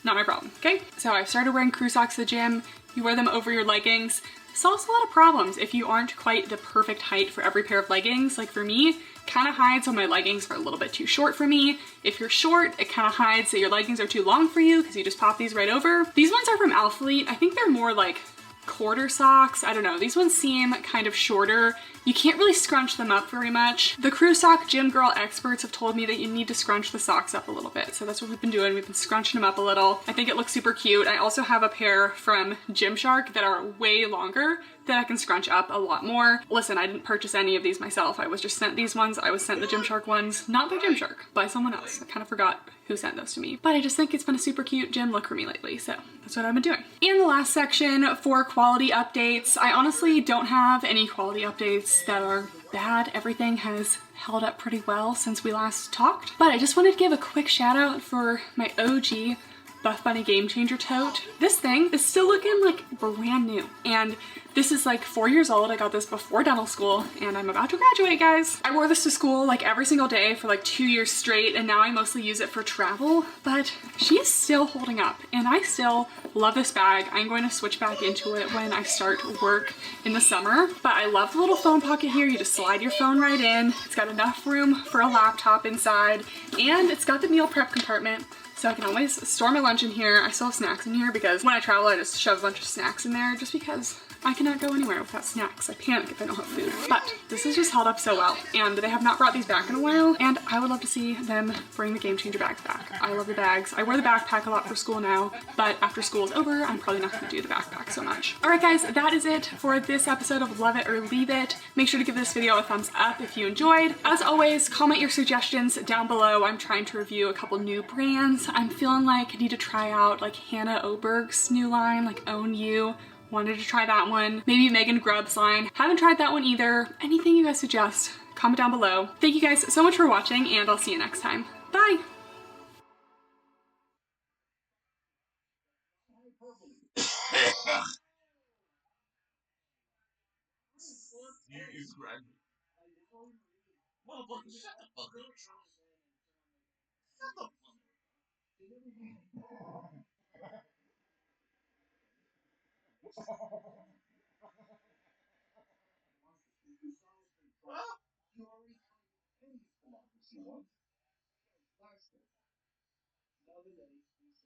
B: not my problem, okay? So I started wearing crew socks to the gym. You wear them over your leggings. Solves a lot of problems if you aren't quite the perfect height for every pair of leggings. Like for me, kind of hides when my leggings are a little bit too short for me. If you're short, it kind of hides that your leggings are too long for you because you just pop these right over. These ones are from Alphalete. I think they're more like quarter socks. I don't know. These ones seem kind of shorter. You can't really scrunch them up very much. The crew sock gym girl experts have told me that you need to scrunch the socks up a little bit. So that's what we've been doing. We've been scrunching them up a little. I think it looks super cute. I also have a pair from Gymshark that are way longer that I can scrunch up a lot more. Listen, I didn't purchase any of these myself. I was just sent these ones. I was sent the Gymshark ones, not by Gymshark, by someone else. I kind of forgot who sent those to me. But I just think it's been a super cute gym look for me lately. So that's what I've been doing. In the last section for quality updates, I honestly don't have any quality updates that are bad. Everything has held up pretty well since we last talked. But I just wanted to give a quick shout out for my OG Buffbunny Game Changer tote. This thing is still looking like brand new. And this is like 4 years old. I got this before dental school and I'm about to graduate, guys. I wore this to school like every single day for like 2 years straight, and now I mostly use it for travel, but she's still holding up and I still love this bag. I'm going to switch back into it when I start work in the summer, but I love the little phone pocket here. You just slide your phone right in. It's got enough room for a laptop inside, and it's got the meal prep compartment. So I can always store my lunch in here. I still have snacks in here because when I travel, I just shove a bunch of snacks in there just because I cannot go anywhere without snacks. I panic if I don't have food. But this has just held up so well, and they have not brought these back in a while, and I would love to see them bring the Game Changer bags back. I love the bags. I wear the backpack a lot for school now, but after school is over, I'm probably not gonna do the backpack so much. All right, guys, that is it for this episode of Love It or Leave It. Make sure to give this video a thumbs up if you enjoyed. As always, comment your suggestions down below. I'm trying to review a couple new brands. I'm feeling like I need to try out like Hannah Oberg's new line, like Own You. Wanted to try that one. Maybe Megan Grubb's line. Haven't tried that one either. Anything you guys suggest, comment down below. Thank you guys so much for watching, and I'll see you next time. Bye!
A: He's graduating. Motherfucker, shut the fuck up. Shut the fuck up.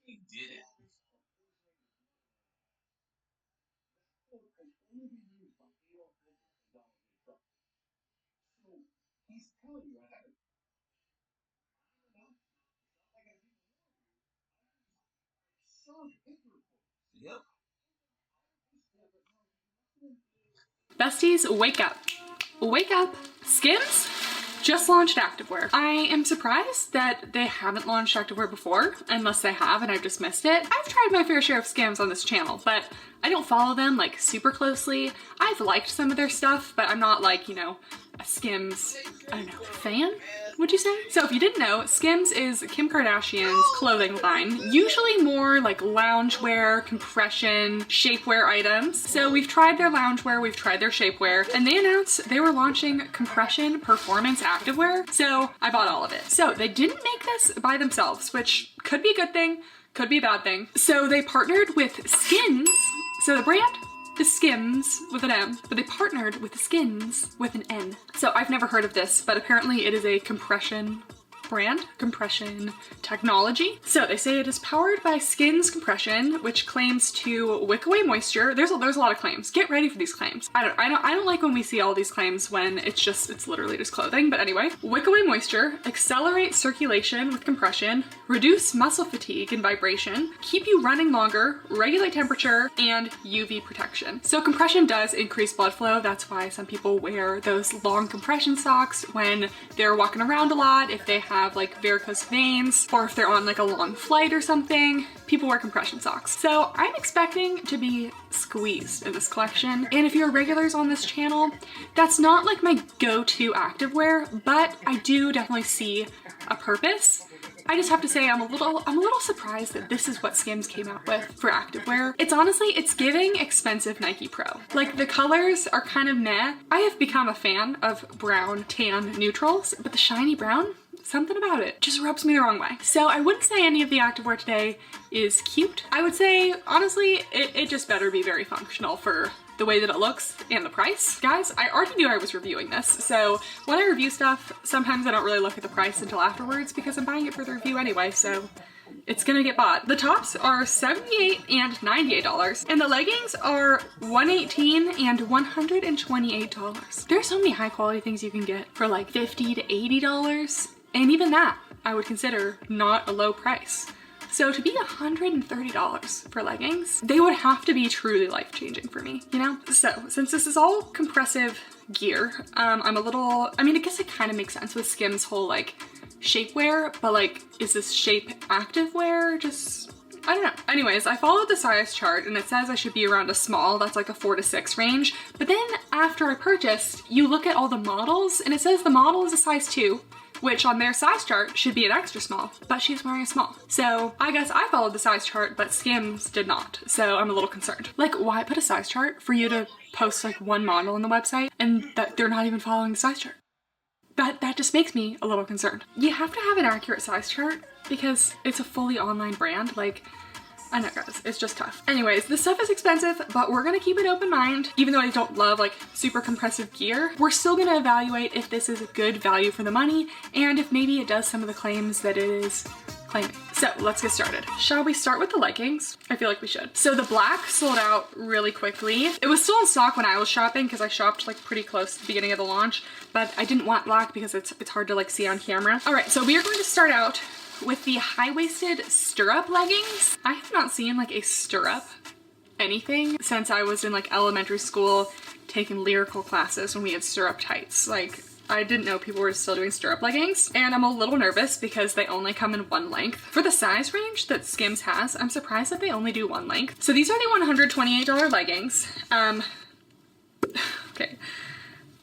A: He did it. Yep.
B: Besties, wake up. Wake up. Skims just launched activewear. I am surprised that they haven't launched activewear before, unless they have and I've just missed it. I've tried my fair share of Skims on this channel, but I don't follow them like super closely. I've liked some of their stuff, but I'm not like, you know, a Skims, I don't know, fan, would you say? So if you didn't know, Skims is Kim Kardashian's clothing line, usually more like loungewear, compression, shapewear items. So we've tried their loungewear, we've tried their shapewear, and they announced they were launching compression performance activewear. So I bought all of it. So they didn't make this by themselves, which could be a good thing, could be a bad thing. So they partnered with Skins. So the brand is Skims with an M, but they partnered with Skins with an N. So I've never heard of this, but apparently it is a compression brand, compression technology. So they say it is powered by Skins compression, which claims to wick away moisture. There's a lot of claims. Get ready for these claims. I don't like when we see all these claims when it's literally just clothing. But anyway, wick away moisture, accelerate circulation with compression, reduce muscle fatigue and vibration, keep you running longer, regulate temperature, and UV protection. So compression does increase blood flow. That's why some people wear those long compression socks when they're walking around a lot. If they have like varicose veins, or if they're on like a long flight or something, people wear compression socks. So I'm expecting to be squeezed in this collection. And if you're regulars on this channel, that's not like my go-to activewear, but I do definitely see a purpose. I just have to say I'm a little surprised that this is what Skims came out with for activewear. It's giving expensive Nike Pro. Like the colors are kind of meh. I have become a fan of brown tan neutrals, but the shiny brown something about it just rubs me the wrong way. So I wouldn't say any of the activewear today is cute. I would say, honestly, it just better be very functional for the way that it looks and the price. Guys, I already knew I was reviewing this, so when I review stuff, sometimes I don't really look at the price until afterwards because I'm buying it for the review anyway, so it's gonna get bought. The tops are $78 and $98, and the leggings are $118 and $128. There's so many high quality things you can get for like $50 to $80, and even that I would consider not a low price. So to be $130 for leggings, they would have to be truly life-changing for me, you know? So since this is all compressive gear, I'm a little, I mean, I guess it kind of makes sense with Skims' whole like shapewear, but like, is this shape activewear? Just, I don't know. Anyways, I followed the size chart and it says I should be around a small, that's like a 4 to 6 range. But then after I purchased, you look at all the models and it says the model is a size 2. Which on their size chart should be an extra small, but she's wearing a small. So I guess I followed the size chart, but Skims did not. So I'm a little concerned. Like, why put a size chart for you to post like one model on the website and that they're not even following the size chart? That just makes me a little concerned. You have to have an accurate size chart because it's a fully online brand. Like, I know guys, it's just tough. Anyways, this stuff is expensive, but we're gonna keep an open mind. Even though I don't love like super compressive gear, we're still gonna evaluate if this is a good value for the money and if maybe it does some of the claims that it is claiming. So let's get started. Shall we start with the leggings? I feel like we should. So the black sold out really quickly. It was still in stock when I was shopping because I shopped like pretty close to the beginning of the launch, but I didn't want black because it's hard to like see on camera. All right, so we are going to start out with the high-waisted stirrup leggings. I have not seen like a stirrup anything since I was in like elementary school taking lyrical classes when we had stirrup tights. Like, I didn't know people were still doing stirrup leggings, and I'm a little nervous because they only come in one length. For the size range that Skims has, I'm surprised that they only do one length. So these are the $128 leggings.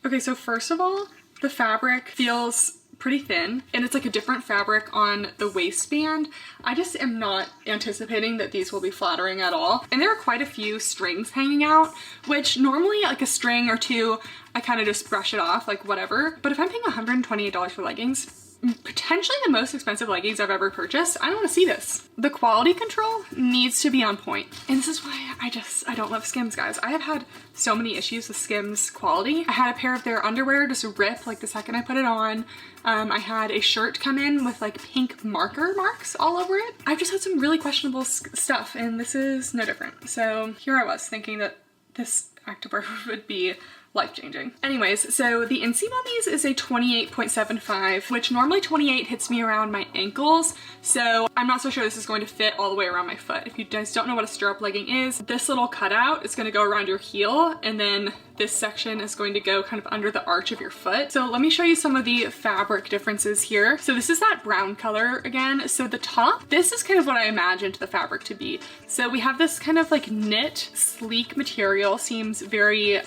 B: Okay, so first of all, the fabric feels pretty thin and it's like a different fabric on the waistband. I just am not anticipating that these will be flattering at all. And there are quite a few strings hanging out, which normally like a string or two, I kind of just brush it off, like whatever. But if I'm paying $128 for leggings, potentially the most expensive leggings I've ever purchased, I don't want to see this. The quality control needs to be on point. And this is why I don't love Skims, guys. I have had so many issues with Skims quality. I had a pair of their underwear just rip like the second I put it on. I had a shirt come in with like pink marker marks all over it. I've just had some really questionable stuff and this is no different. So here I was thinking that this activewear would be life-changing. Anyways, so the inseam on these is a 28.75, which normally 28 hits me around my ankles, so I'm not so sure this is going to fit all the way around my foot. If you guys don't know what a stirrup legging is, this little cutout is going to go around your heel, and then this section is going to go kind of under the arch of your foot. So let me show you some of the fabric differences here. So this is that brown color again. So the top, this is kind of what I imagined the fabric to be. So we have this kind of like knit, sleek material, seems very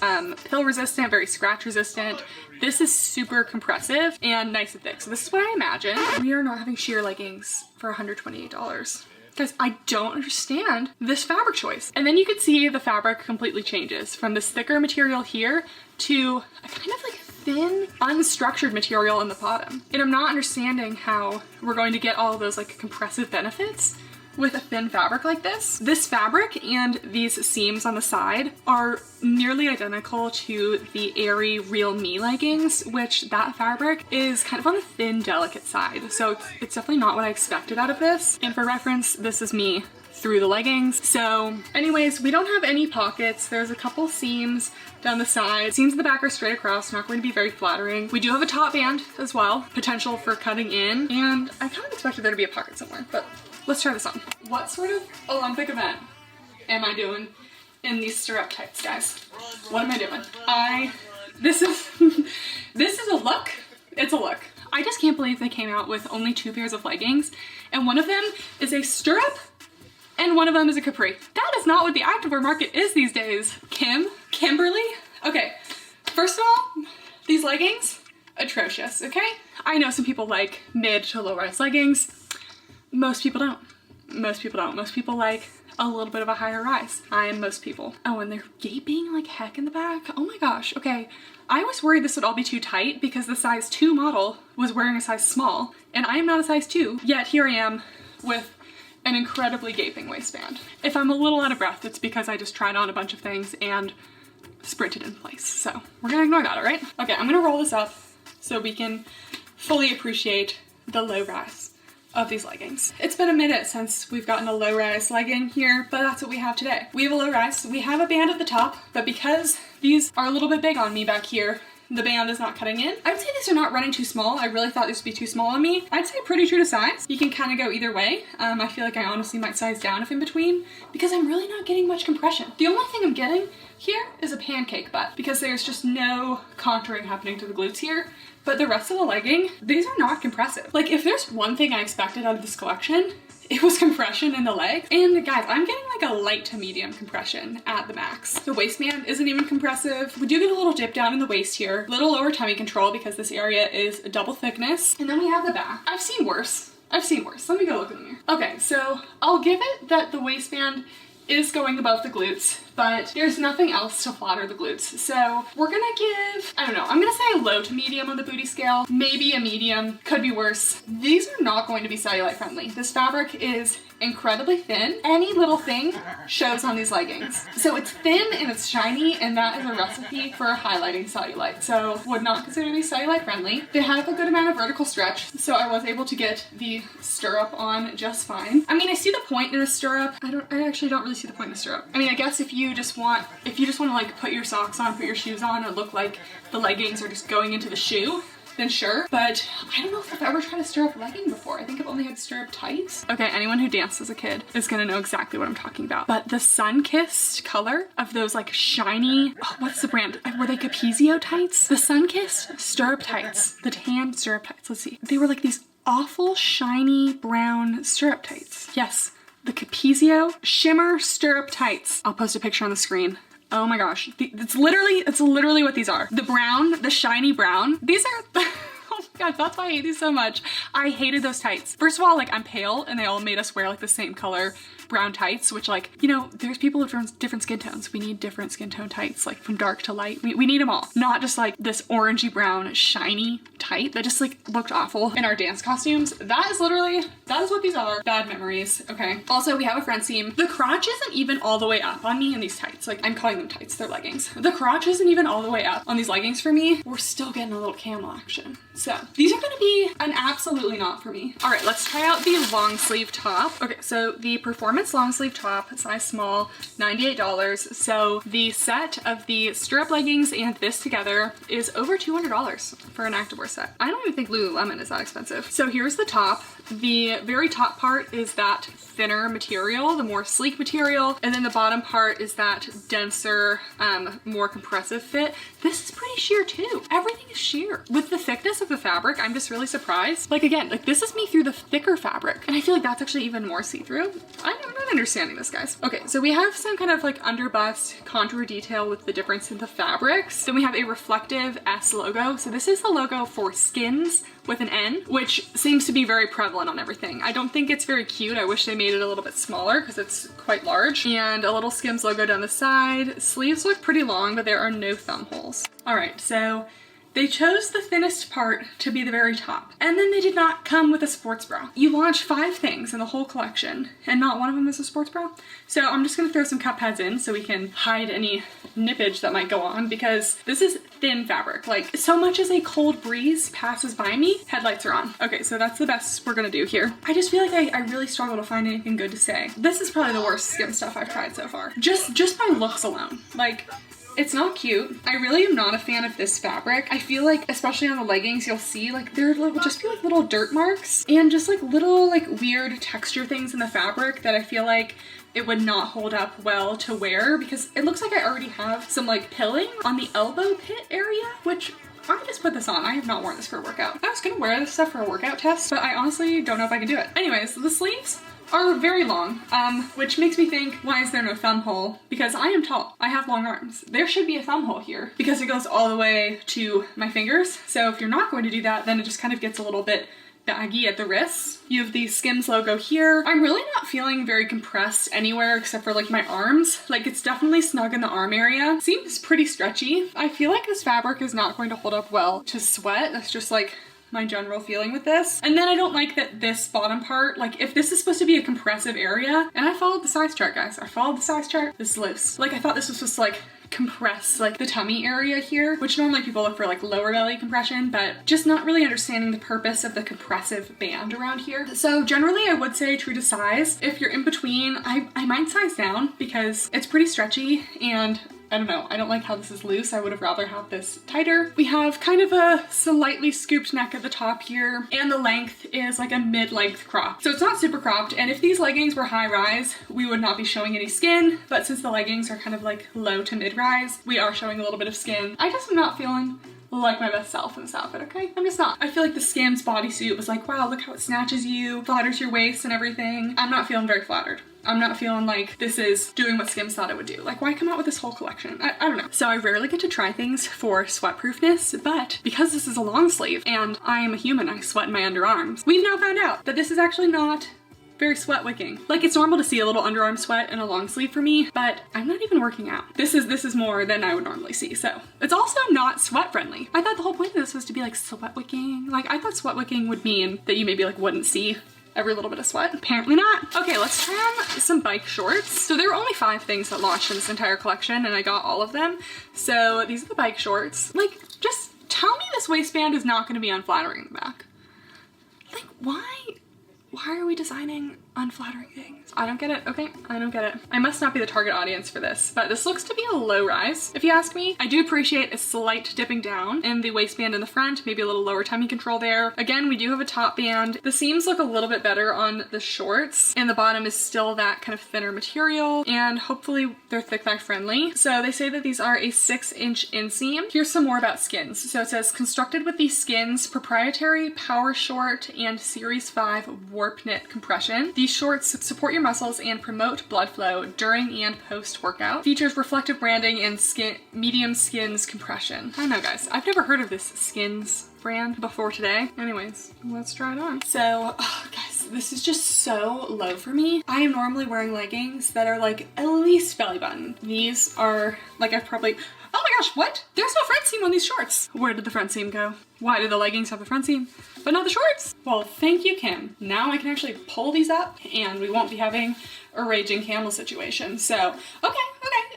B: pill resistant, very scratch resistant. This is super compressive and nice and thick. So this is what I imagine. We are not having sheer leggings for $128. Guys, I don't understand this fabric choice. And then you can see the fabric completely changes from this thicker material here to a kind of like thin, unstructured material on the bottom. And I'm not understanding how we're going to get all of those like compressive benefits with a thin fabric like this. This fabric and these seams on the side are nearly identical to the airy Real Me leggings, which that fabric is kind of on the thin, delicate side. So it's definitely not what I expected out of this. And for reference, this is me through the leggings. So anyways, we don't have any pockets. There's a couple seams down the side. Seams in the back are straight across, not going to be very flattering. We do have a top band as well, potential for cutting in. And I kind of expected there to be a pocket somewhere, but let's try this on. What sort of Olympic event am I doing in these stirrup tights, guys? What am I doing? This is a look. It's a look. I just can't believe they came out with only 2 pairs of leggings, and one of them is a stirrup and one of them is a capri. That is not what the activewear market is these days. Kimberly? Okay, first of all, these leggings, atrocious, okay? I know some people like mid to low rise leggings. Most people don't. Most people don't. Most people like a little bit of a higher rise. I am most people. Oh, and they're gaping like heck in the back. Oh my gosh. Okay. I was worried this would all be too tight because the size 2 model was wearing a size small, and I am not a size 2, yet here I am with an incredibly gaping waistband. If I'm a little out of breath, it's because I just tried on a bunch of things and sprinted in place. So we're gonna ignore that, all right? Okay, I'm gonna roll this up so we can fully appreciate the low rise of these leggings. It's been a minute since we've gotten a low rise legging here, but that's what we have today. We have a low rise. We have a band at the top, but because these are a little bit big on me back here, the band is not cutting in. I'd say these are not running too small. I really thought this would be too small on me. I'd say pretty true to size. You can kind of go either way. I feel like I honestly might size down if in between because I'm really not getting much compression. The only thing I'm getting here is a pancake butt because there's just no contouring happening to the glutes here. But the rest of the legging, these are not compressive. Like if there's one thing I expected out of this collection, it was compression in the legs. And guys, I'm getting like a light to medium compression at the max. The waistband isn't even compressive. We do get a little dip down in the waist here, little lower tummy control because this area is a double thickness. And then we have the back. I've seen worse. I've seen worse. Let me go look in the mirror. Okay, so I'll give it that the waistband is going above the glutes, but there's nothing else to flatter the glutes. So we're gonna give, I don't know, I'm gonna say a low to medium on the booty scale, maybe a medium, could be worse. These are not going to be cellulite friendly. This fabric is incredibly thin. Any little thing shows on these leggings. So it's thin and it's shiny, and that is a recipe for highlighting cellulite. So would not consider these cellulite friendly. They have a good amount of vertical stretch, so I was able to get the stirrup on just fine. I mean, I see the point in a stirrup. I actually don't really see the point in a stirrup. I mean, I guess if you just want to like put your socks on, put your shoes on, and look like the leggings are just going into the shoe, then sure. But I don't know if I've ever tried a stirrup legging before. I think I've only had stirrup tights. Okay, anyone who danced as a kid is gonna know exactly what I'm talking about. But the sun-kissed color of those like shiny, oh, what's the brand? Were they Capezio tights? The sun-kissed stirrup tights, the tan stirrup tights, let's see. They were like these awful shiny brown stirrup tights. Yes, the Capezio shimmer stirrup tights. I'll post a picture on the screen. Oh my gosh, it's literally what these are. The brown, the shiny brown. These are, oh my god, that's why I hate these so much. I hated those tights. First of all, like I'm pale and they all made us wear like the same color brown tights, which like, you know, there's people with different skin tones. We need different skin tone tights, like from dark to light. We need them all. Not just like this orangey brown shiny tight that just like looked awful in our dance costumes. That is what these are. Bad memories, okay. Also, we have a front seam. The crotch isn't even all the way up on me in these tights. Like I'm calling them tights, they're leggings. The crotch isn't even all the way up on these leggings for me. We're still getting a little camel action. So these are gonna be an absolutely not for me. All right, let's try out the long sleeve top. Okay, so the Performance long sleeve top, size small, $98. So the set of the stirrup leggings and this together is over $200 for an activewear set. I don't even think Lululemon is that expensive. So here's the top. The very top part is that thinner material, the more sleek material, and then the bottom part is that denser, more compressive fit. This is pretty sheer too. Everything is sheer. With the thickness of the fabric, I'm just really surprised. Like again, like this is me through the thicker fabric, and I feel like that's actually even more see-through. I'm not understanding this, guys. Okay, so we have some kind of like under bust contour detail with the difference in the fabrics. Then we have a reflective S logo. So this is the logo for Skins with an N, which seems to be very prevalent on everything. I don't think it's very cute. I wish they made it a little bit smaller because it's quite large. And a little Skims logo down the side. Sleeves look pretty long, but there are no thumb holes. All right, so they chose the thinnest part to be the very top. And then they did not come with a sports bra. You launch 5 things in the whole collection, and not one of them is a sports bra. So I'm just gonna throw some cup pads in so we can hide any nippage that might go on, because this is thin fabric. Like, so much as a cold breeze passes by me, headlights are on. Okay, so that's the best we're gonna do here. I just feel like I really struggle to find anything good to say. This is probably the worst Skim stuff I've tried so far. Just by looks alone. Like, it's not cute. I really am not a fan of this fabric. I feel like, especially on the leggings, you'll see like there will just be like little dirt marks and just like little like weird texture things in the fabric that I feel like it would not hold up well to wear, because it looks like I already have some like pilling on the elbow pit area, which I just put this on. I have not worn this for a workout. I was gonna wear this stuff for a workout test, but I honestly don't know if I can do it. Anyways, the sleeves are very long, which makes me think, why is there no thumb hole? Because I am tall, I have long arms. There should be a thumb hole here because it goes all the way to my fingers. So if you're not going to do that, then it just kind of gets a little bit baggy at the wrists. You have the Skims logo here. I'm really not feeling very compressed anywhere except for like my arms. Like it's definitely snug in the arm area. Seems pretty stretchy. I feel like this fabric is not going to hold up well to sweat. That's just like my general feeling with this. And then I don't like that this bottom part, like if this is supposed to be a compressive area, and I followed the size chart, guys. I followed the size chart. This is loose. Like I thought this was supposed to like compress like the tummy area here, which normally people look for like lower belly compression, but just not really understanding the purpose of the compressive band around here. So generally I would say true to size. If you're in between, I might size down because it's pretty stretchy and I don't know, I don't like how this is loose. I would have rather have this tighter. We have kind of a slightly scooped neck at the top here, and the length is like a mid-length crop. So it's not super cropped, and if these leggings were high rise, we would not be showing any skin, but since the leggings are kind of like low to mid rise, we are showing a little bit of skin. I just am not feeling like my best self in this outfit, okay? I'm just not. I feel like the Skims bodysuit was like, wow, look how it snatches you, flatters your waist and everything. I'm not feeling very flattered. I'm not feeling like this is doing what Skims thought it would do. Like, why come out with this whole collection? I don't know. So I rarely get to try things for sweat proofness, but because this is a long sleeve and I am a human, I sweat in my underarms, we've now found out that this is actually not very sweat wicking. Like it's normal to see a little underarm sweat in a long sleeve for me, but I'm not even working out. This is more than I would normally see. So it's also not sweat friendly. I thought the whole point of this was to be like sweat wicking. Like I thought sweat wicking would mean that you maybe like wouldn't see every little bit of sweat. Apparently not. Okay, let's try on some bike shorts. So there were only 5 things that launched in this entire collection and I got all of them. So these are the bike shorts. Like just tell me this waistband is not gonna be unflattering in the back. Like why are we designing unflattering things? I don't get it, okay? I don't get it. I must not be the target audience for this, but this looks to be a low rise, if you ask me. I do appreciate a slight dipping down in the waistband in the front, maybe a little lower tummy control there. Again, we do have a top band. The seams look a little bit better on the shorts, and the bottom is still that kind of thinner material, and hopefully they're thick thigh friendly. So they say that these are a 6-inch inseam. Here's some more about Skins. So it says, constructed with the Skins proprietary Power Short and Series 5 warp knit compression. These shorts support your muscles and promote blood flow during and post-workout. Features reflective branding and medium Skins compression. I don't know, guys. I've never heard of this Skins brand before today. Anyways, let's try it on. So, guys, this is just so low for me. I am normally wearing leggings that are like at least belly button. These are like I've probably, oh my gosh, what? There's no front seam on these shorts. Where did the front seam go? Why do the leggings have the front seam, but not the shorts? Well, thank you, Kim. Now I can actually pull these up and we won't be having a raging camel situation. So, okay,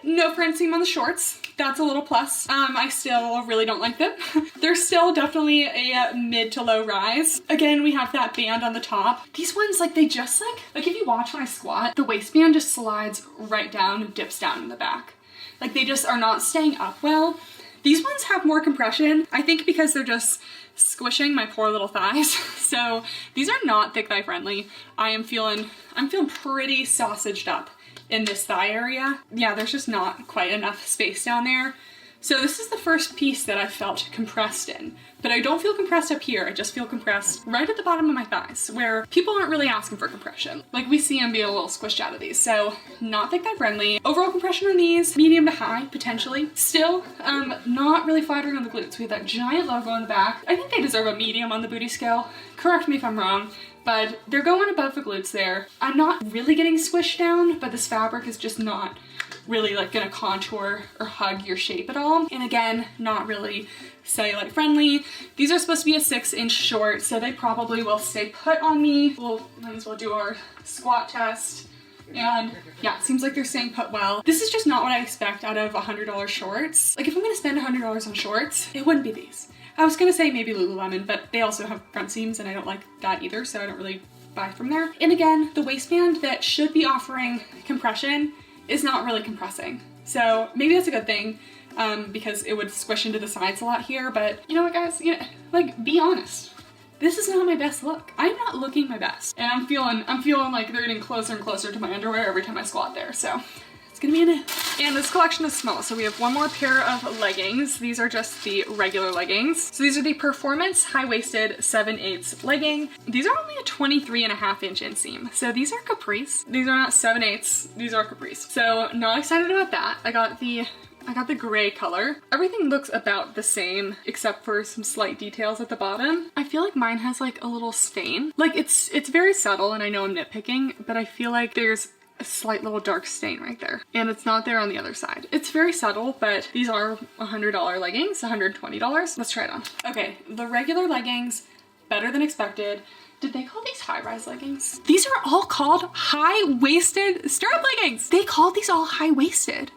B: no front seam on the shorts. That's a little plus. I still really don't like them. They're still definitely a mid to low rise. Again, we have that band on the top. These ones, like they just like if you watch when I squat, the waistband just slides right down and dips down in the back. Like they just are not staying up well. These ones have more compression, I think because they're just squishing my poor little thighs. So these are not thick thigh friendly. I'm feeling pretty sausaged up in this thigh area. Yeah, there's just not quite enough space down there. So this is the first piece that I felt compressed in, but I don't feel compressed up here. I just feel compressed right at the bottom of my thighs where people aren't really asking for compression. Like we see them be a little squished out of these. So not thick thigh friendly. Overall compression on these, medium to high, potentially. Still, not really flattering on the glutes. We have that giant logo on the back. I think they deserve a medium on the booty scale. Correct me if I'm wrong, but they're going above the glutes there. I'm not really getting squished down, but this fabric is just not really like gonna contour or hug your shape at all. And again, not really cellulite friendly. These are supposed to be a 6-inch short, so they probably will stay put on me. We'll might as well do our squat test. And yeah, it seems like they're staying put well. This is just not what I expect out of $100 shorts. Like if I'm gonna spend $100 on shorts, it wouldn't be these. I was gonna say maybe Lululemon, but they also have front seams and I don't like that either, so I don't really buy from there. And again, the waistband that should be offering compression is not really compressing. So maybe that's a good thing because it would squish into the sides a lot here, but you know what guys, like be honest. This is not my best look. I'm not looking my best. And I'm feeling like they're getting closer and closer to my underwear every time I squat there, so it's gonna be a no. And this collection is small, so we have one more pair of leggings. These are just the regular leggings. So these are the Performance high-waisted 7/8 legging. These are only a 23.5-inch inseam. So these are capris. These are not 7/8, these are capris. So not excited about that. I got the I got the gray color. Everything looks about the same except for some slight details at the bottom. I feel like mine has like a little stain. Like it's very subtle, and I know I'm nitpicking, but I feel like there's a slight little dark stain right there, and it's not there on the other side. It's very subtle, but these are $100 leggings, $120. Let's try it on. Okay, the regular leggings, better than expected. Did they call these high-rise leggings? These are all called high-waisted strap leggings. They call these all high-waisted.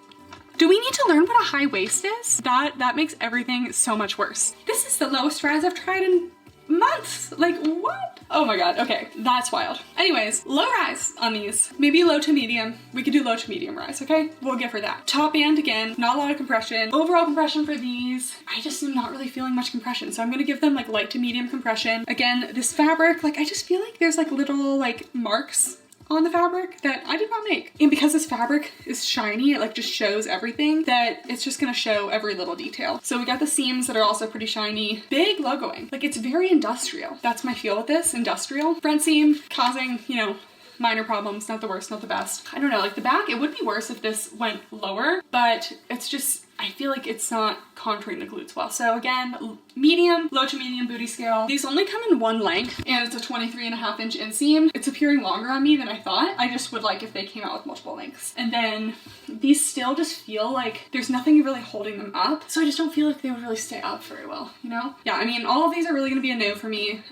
B: Do we need to learn what a high waist is? That makes everything so much worse. This is the lowest rise I've tried in months. Like, what? Oh my god, okay, that's wild. Anyways, low rise on these. Maybe low to medium. We could do low to medium rise, okay? We'll give her that. Top band, again, not a lot of compression. Overall compression for these, I just am not really feeling much compression, so I'm gonna give them like light to medium compression. Again, this fabric, like I just feel like there's like little like marks on the fabric that I did not make. And because this fabric is shiny, it like just shows everything, that it's just gonna show every little detail. So we got the seams that are also pretty shiny. Big logoing. Like it's very industrial. That's my feel with this, industrial. Front seam causing, you know, minor problems, not the worst, not the best. I don't know, like the back, it would be worse if this went lower, but it's just, I feel like it's not contouring the glutes well. So again, medium, low to medium booty scale. These only come in one length, and it's a 23.5-inch inseam. It's appearing longer on me than I thought. I just would like if they came out with multiple lengths. And then these still just feel like there's nothing really holding them up. So I just don't feel like they would really stay up very well, you know? Yeah, I mean, all of these are really gonna be a no for me.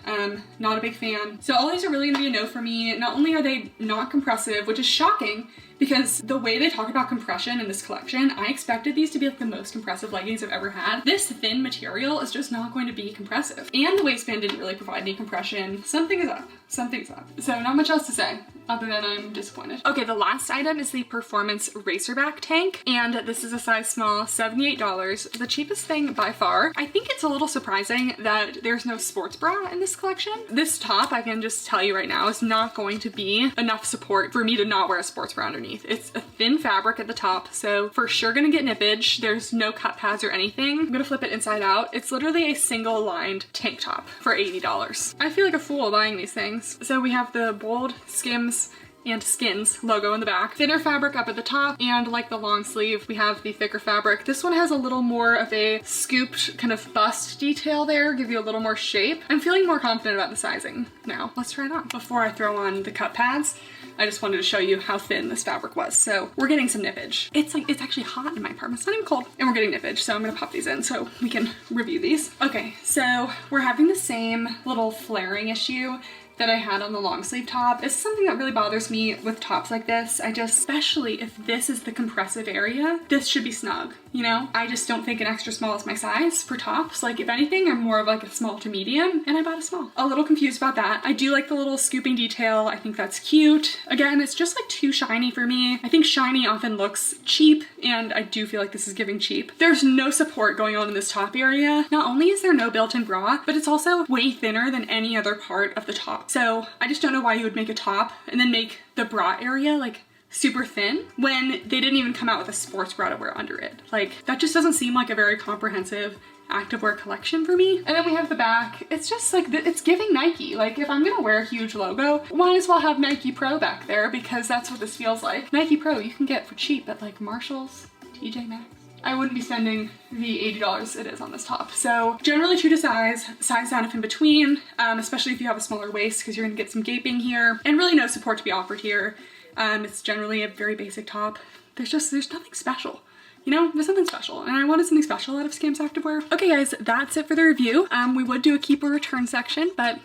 B: Not a big fan. So all these are really gonna be a no for me. Not only are they not compressive, which is shocking, because the way they talk about compression in this collection, I expected these to be like the most compressive leggings I've ever had. This thin material is just not going to be compressive. And the waistband didn't really provide any compression. Something is up. Something's up. So not much else to say other than I'm disappointed. Okay, the last item is the Performance Racerback tank, and this is a size small, $78. The cheapest thing by far. I think it's a little surprising that there's no sports bra in this collection. This top, I can just tell you right now, is not going to be enough support for me to not wear a sports bra underneath. It's a thin fabric at the top, so for sure gonna get nippage. There's no cut pads or anything. I'm gonna flip it inside out. It's literally a single lined tank top for $80. I feel like a fool buying these things. So we have the bold Skims and Skins logo in the back. Thinner fabric up at the top, and like the long sleeve, we have the thicker fabric. This one has a little more of a scooped kind of bust detail there, give you a little more shape. I'm feeling more confident about the sizing now. Let's try it on. Before I throw on the cut pads, I just wanted to show you how thin this fabric was. So we're getting some nippage. It's actually hot in my apartment. It's not even cold. And we're getting nippage, so I'm gonna pop these in so we can review these. Okay, so we're having the same little flaring issue that I had on the long sleeve top. This is something that really bothers me with tops like this. Especially if this is the compressive area, this should be snug, you know? I just don't think an extra small is my size for tops. Like if anything, I'm more of like a small to medium, and I bought a small. A little confused about that. I do like the little scooping detail. I think that's cute. Again, it's just like too shiny for me. I think shiny often looks cheap, and I do feel like this is giving cheap. There's no support going on in this top area. Not only is there no built-in bra, but it's also way thinner than any other part of the top. So I just don't know why you would make a top and then make the bra area like super thin when they didn't even come out with a sports bra to wear under it. Like that just doesn't seem like a very comprehensive activewear collection for me. And then we have the back. It's just like, it's giving Nike. Like if I'm gonna wear a huge logo, might as well have Nike Pro back there, because that's what this feels like. Nike Pro you can get for cheap at like Marshall's, TJ Maxx. I wouldn't be spending the $80 it is on this top. So generally true to size down if in between, especially if you have a smaller waist, because you're gonna get some gaping here, and really no support to be offered here. It's generally a very basic top. There's nothing special. You know, there's something special, and I wanted something special out of Skims activewear. Okay guys, that's it for the review. We would do a keep or return section, but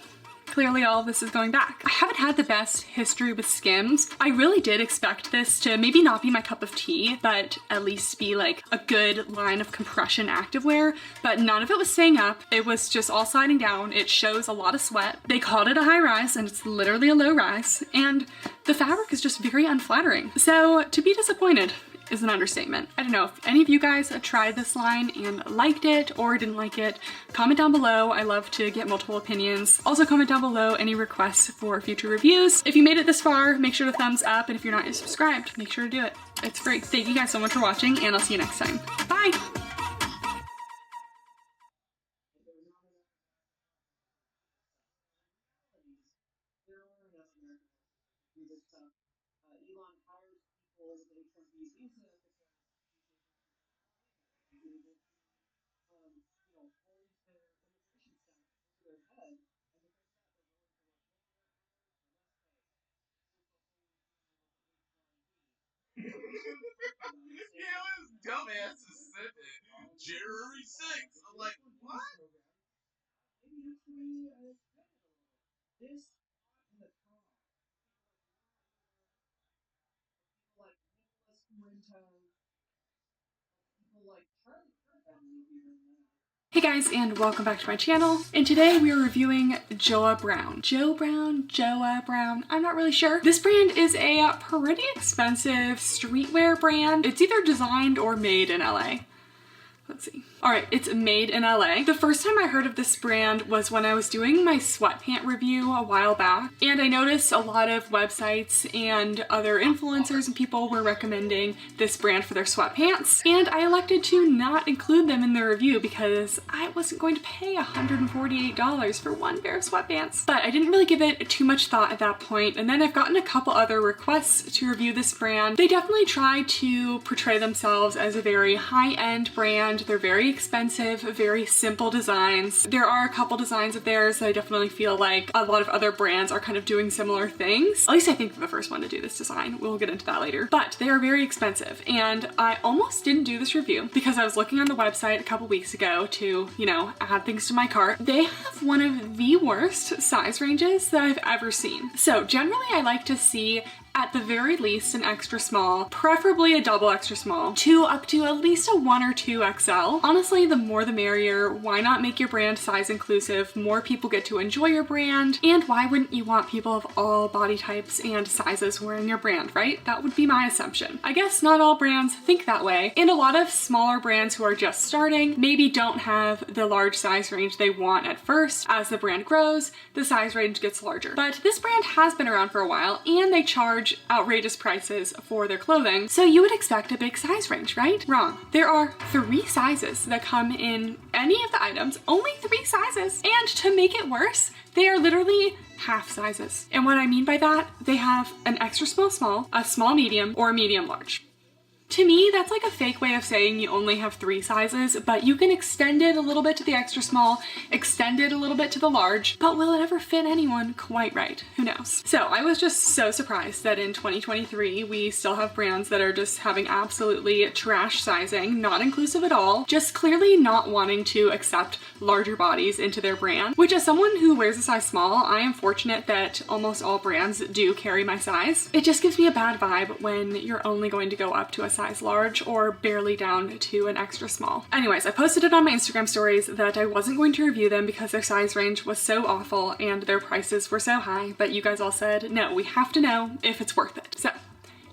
B: clearly all of this is going back. I haven't had the best history with Skims. I really did expect this to maybe not be my cup of tea, but at least be like a good line of compression activewear, but none of it was staying up. It was just all sliding down. It shows a lot of sweat. They called it a high rise, and it's literally a low rise, and the fabric is just very unflattering. So to be disappointed is an understatement. I don't know if any of you guys have tried this line and liked it or didn't like it. Comment down below. I love to get multiple opinions. Also comment down below any requests for future reviews. If you made it this far, make sure to thumbs up, and if you're not yet subscribed, make sure to do it. It's free. Thank you guys so much for watching, and I'll see you next time. Bye!
A: Yeah, this dumbass is said it. January 6th. I'm like, what?
B: Hey guys, and welcome back to my channel. And today we are reviewing Joa Brown. Joa Brown, I'm not really sure. This brand is a pretty expensive streetwear brand. It's either designed or made in LA. Let's see. All right, it's made in LA. The first time I heard of this brand was when I was doing my sweatpant review a while back, and I noticed a lot of websites and other influencers and people were recommending this brand for their sweatpants, and I elected to not include them in the review because I wasn't going to pay $148 for one pair of sweatpants. But I didn't really give it too much thought at that point, and then I've gotten a couple other requests to review this brand. They definitely try to portray themselves as a very high-end brand. They're very expensive, very simple designs. There are a couple designs of theirs that I definitely feel like a lot of other brands are kind of doing similar things. At least I think they're the first one to do this design. We'll get into that later. But they are very expensive, and I almost didn't do this review because I was looking on the website a couple weeks ago to, you know, add things to my cart. They have one of the worst size ranges that I've ever seen. So generally I like to see at the very least an extra small, preferably a double extra small, to up to at least a 1 or 2 XL. Honestly, the more the merrier. Why not make your brand size inclusive? More people get to enjoy your brand, and why wouldn't you want people of all body types and sizes wearing your brand, right? That would be my assumption. I guess not all brands think that way, and a lot of smaller brands who are just starting maybe don't have the large size range they want at first. As the brand grows, the size range gets larger. But this brand has been around for a while, and they charge outrageous prices for their clothing, so you would expect a big size range, right? Wrong. There are 3 sizes that come in any of the items, only 3 sizes, and to make it worse, they are literally half sizes. And what I mean by that, they have an extra small, a small medium, or a medium large. To me, that's like a fake way of saying you only have 3 sizes, but you can extend it a little bit to the extra small, extend it a little bit to the large, but will it ever fit anyone quite right? Who knows? So I was just so surprised that in 2023, we still have brands that are just having absolutely trash sizing, not inclusive at all, just clearly not wanting to accept larger bodies into their brand, which as someone who wears a size small, I am fortunate that almost all brands do carry my size. It just gives me a bad vibe when you're only going to go up to a size large or barely down to an extra small. Anyways, I posted it on my Instagram stories that I wasn't going to review them because their size range was so awful and their prices were so high, but you guys all said, no, we have to know if it's worth it. So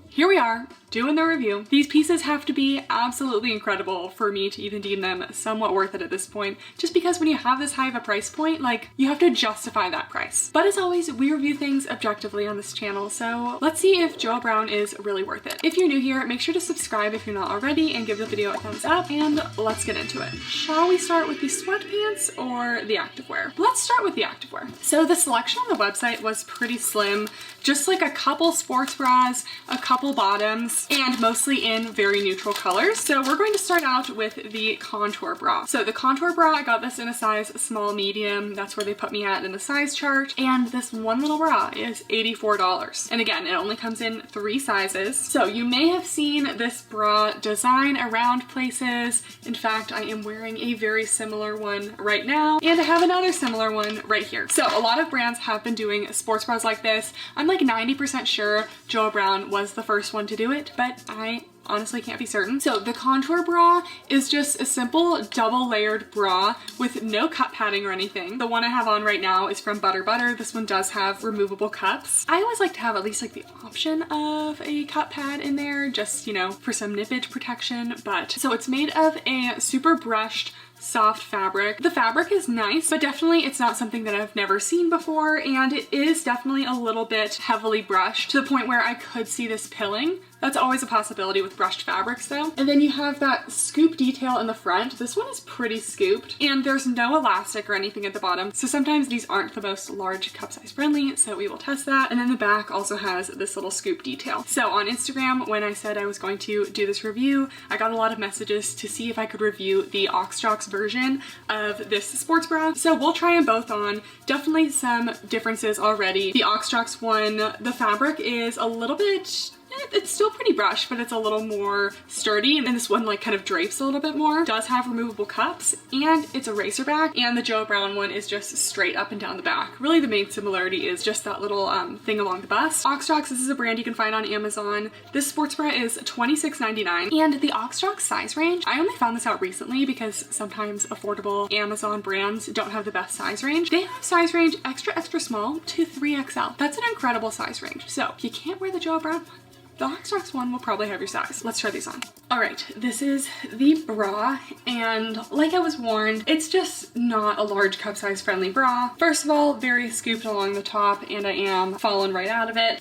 B: here we are, doing the review. These pieces have to be absolutely incredible for me to even deem them somewhat worth it at this point, just because when you have this high of a price point, like, you have to justify that price. But as always, we review things objectively on this channel, so let's see if Joa Brown is really worth it. If you're new here, make sure to subscribe if you're not already and give the video a thumbs up, and let's get into it. Shall we start with the sweatpants or the activewear? Let's start with the activewear. So the selection on the website was pretty slim, just like a couple sports bras, a couple bottoms, and mostly in very neutral colors. So we're going to start out with the contour bra. So the contour bra, I got this in a size small medium. That's where they put me at in the size chart. And this one little bra is $84. And again, it only comes in 3 sizes. So you may have seen this bra design around places. In fact, I am wearing a very similar one right now, and I have another similar one right here. So a lot of brands have been doing sports bras like this. I'm like 90% sure Joa Brown was the first one to do it, but I honestly can't be certain. So the contour bra is just a simple double layered bra with no cup padding or anything. The one I have on right now is from Butter. This one does have removable cups. I always like to have at least like the option of a cup pad in there, just, you know, for some nippage protection. But so it's made of a super brushed soft fabric. The fabric is nice, but definitely it's not something that I've never seen before, and it is definitely a little bit heavily brushed to the point where I could see this pilling That's always a possibility with brushed fabrics though. And then you have that scoop detail in the front. This one is pretty scooped and there's no elastic or anything at the bottom. So sometimes these aren't the most large cup size friendly, so we will test that. And then the back also has this little scoop detail. So on Instagram, when I said I was going to do this review, I got a lot of messages to see if I could review the Oxjox version of this sports bra. So we'll try them both on. Definitely some differences already. The Oxjox one, the fabric is a little bit, it's still pretty brushed, but it's a little more sturdy, and this one like kind of drapes a little bit more. It does have removable cups, and it's a racer back, and the Joe Brown one is just straight up and down the back. Really the main similarity is just that little thing along the bust. Oxjox, this is a brand you can find on Amazon. This sports bra is $26.99, and the Oxjox size range, I only found this out recently because sometimes affordable Amazon brands don't have the best size range. They have size range extra small to 3XL. That's an incredible size range. So if you can't wear the Joe Brown, the Oxjox one will probably have your size. Let's try these on. All right, this is the bra, and like I was warned, it's just not a large cup size friendly bra. First of all, very scooped along the top, and I am falling right out of it.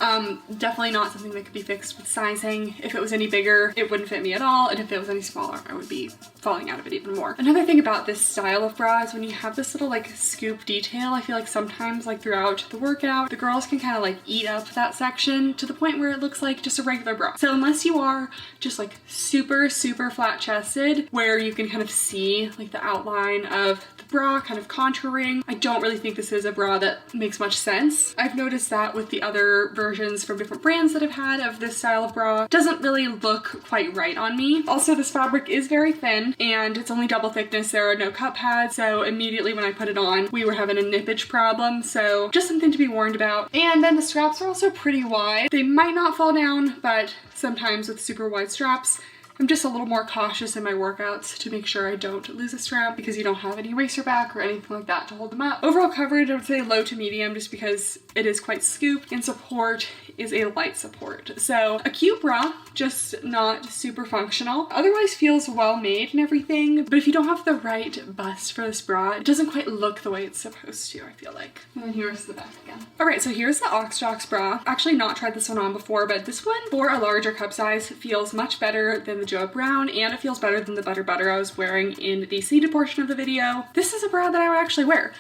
B: Definitely not something that could be fixed with sizing. If it was any bigger, it wouldn't fit me at all, and if it was any smaller, I would be falling out of it even more. Another thing about this style of bra is when you have this little like scoop detail, I feel like sometimes like throughout the workout, the girls can kind of like eat up that section to the point where it looks like just a regular bra. So unless you are just like super flat chested where you can kind of see like the outline of the bra kind of contouring, I don't really think this is a bra that makes much sense. I've noticed that with the other versions from different brands that I've had of this style of bra, it doesn't really look quite right on me. Also, this fabric is very thin and it's only double thickness. There are no cup pads, so immediately when I put it on, we were having a nippage problem, so just something to be warned about. And then the straps are also pretty wide. They might not fall down, but sometimes with super wide straps, I'm just a little more cautious in my workouts to make sure I don't lose a strap because you don't have any racer back or anything like that to hold them up. Overall coverage, I would say low to medium just because it is quite scooped, and support is a light support. So a cute bra, just not super functional. Otherwise feels well made and everything, but if you don't have the right bust for this bra, it doesn't quite look the way it's supposed to, I feel like. And then here's the back again. All right, so here's the Oxjox bra. Actually not tried this one on before, but this one for a larger cup size feels much better than the Joe Brown, and it feels better than the butter I was wearing in the seated portion of the video. This is a bra that I would actually wear.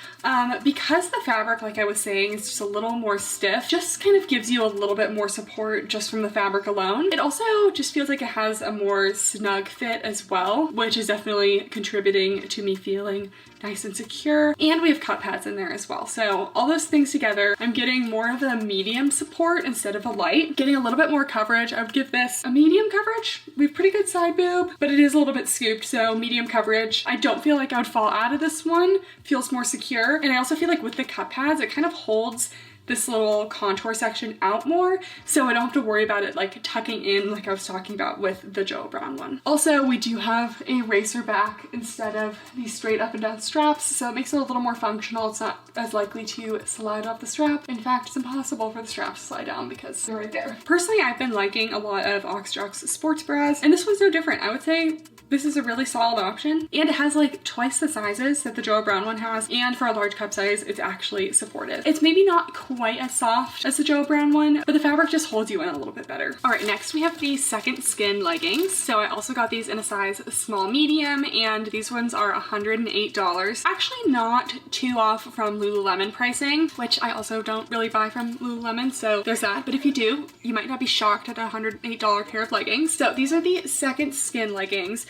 B: Because the fabric, like I was saying, is just a little more stiff, just kind of gives you a little bit more support just from the fabric alone. It also just feels like it has a more snug fit as well, which is definitely contributing to me feeling nice and secure. And we have cup pads in there as well. So all those things together, I'm getting more of a medium support instead of a light. Getting a little bit more coverage. I would give this a medium coverage. We have pretty good side boob, but it is a little bit scooped, so medium coverage. I don't feel like I would fall out of this one. Feels more secure. And I also feel like with the cup pads, it kind of holds this little contour section out more, so I don't have to worry about it like tucking in like I was talking about with the Joe Brown one. Also, we do have a racer back instead of these straight up and down straps, so it makes it a little more functional. It's not as likely to slide off the strap. In fact, it's impossible for the straps to slide down because they're right there. Personally, I've been liking a lot of Oxjox sports bras, and this one's no different. I would say this is a really solid option, and it has like twice the sizes that the Joe Brown one has, and for a large cup size, it's actually supportive. It's maybe not quite as soft as the Joe Brown one, but the fabric just holds you in a little bit better. All right, next we have the Second Skin leggings. So I also got these in a size small medium, and these ones are $108. Actually not too off from Lululemon pricing, which I also don't really buy from Lululemon, so there's that. But if you do, you might not be shocked at a $108 pair of leggings. So these are the Second Skin leggings.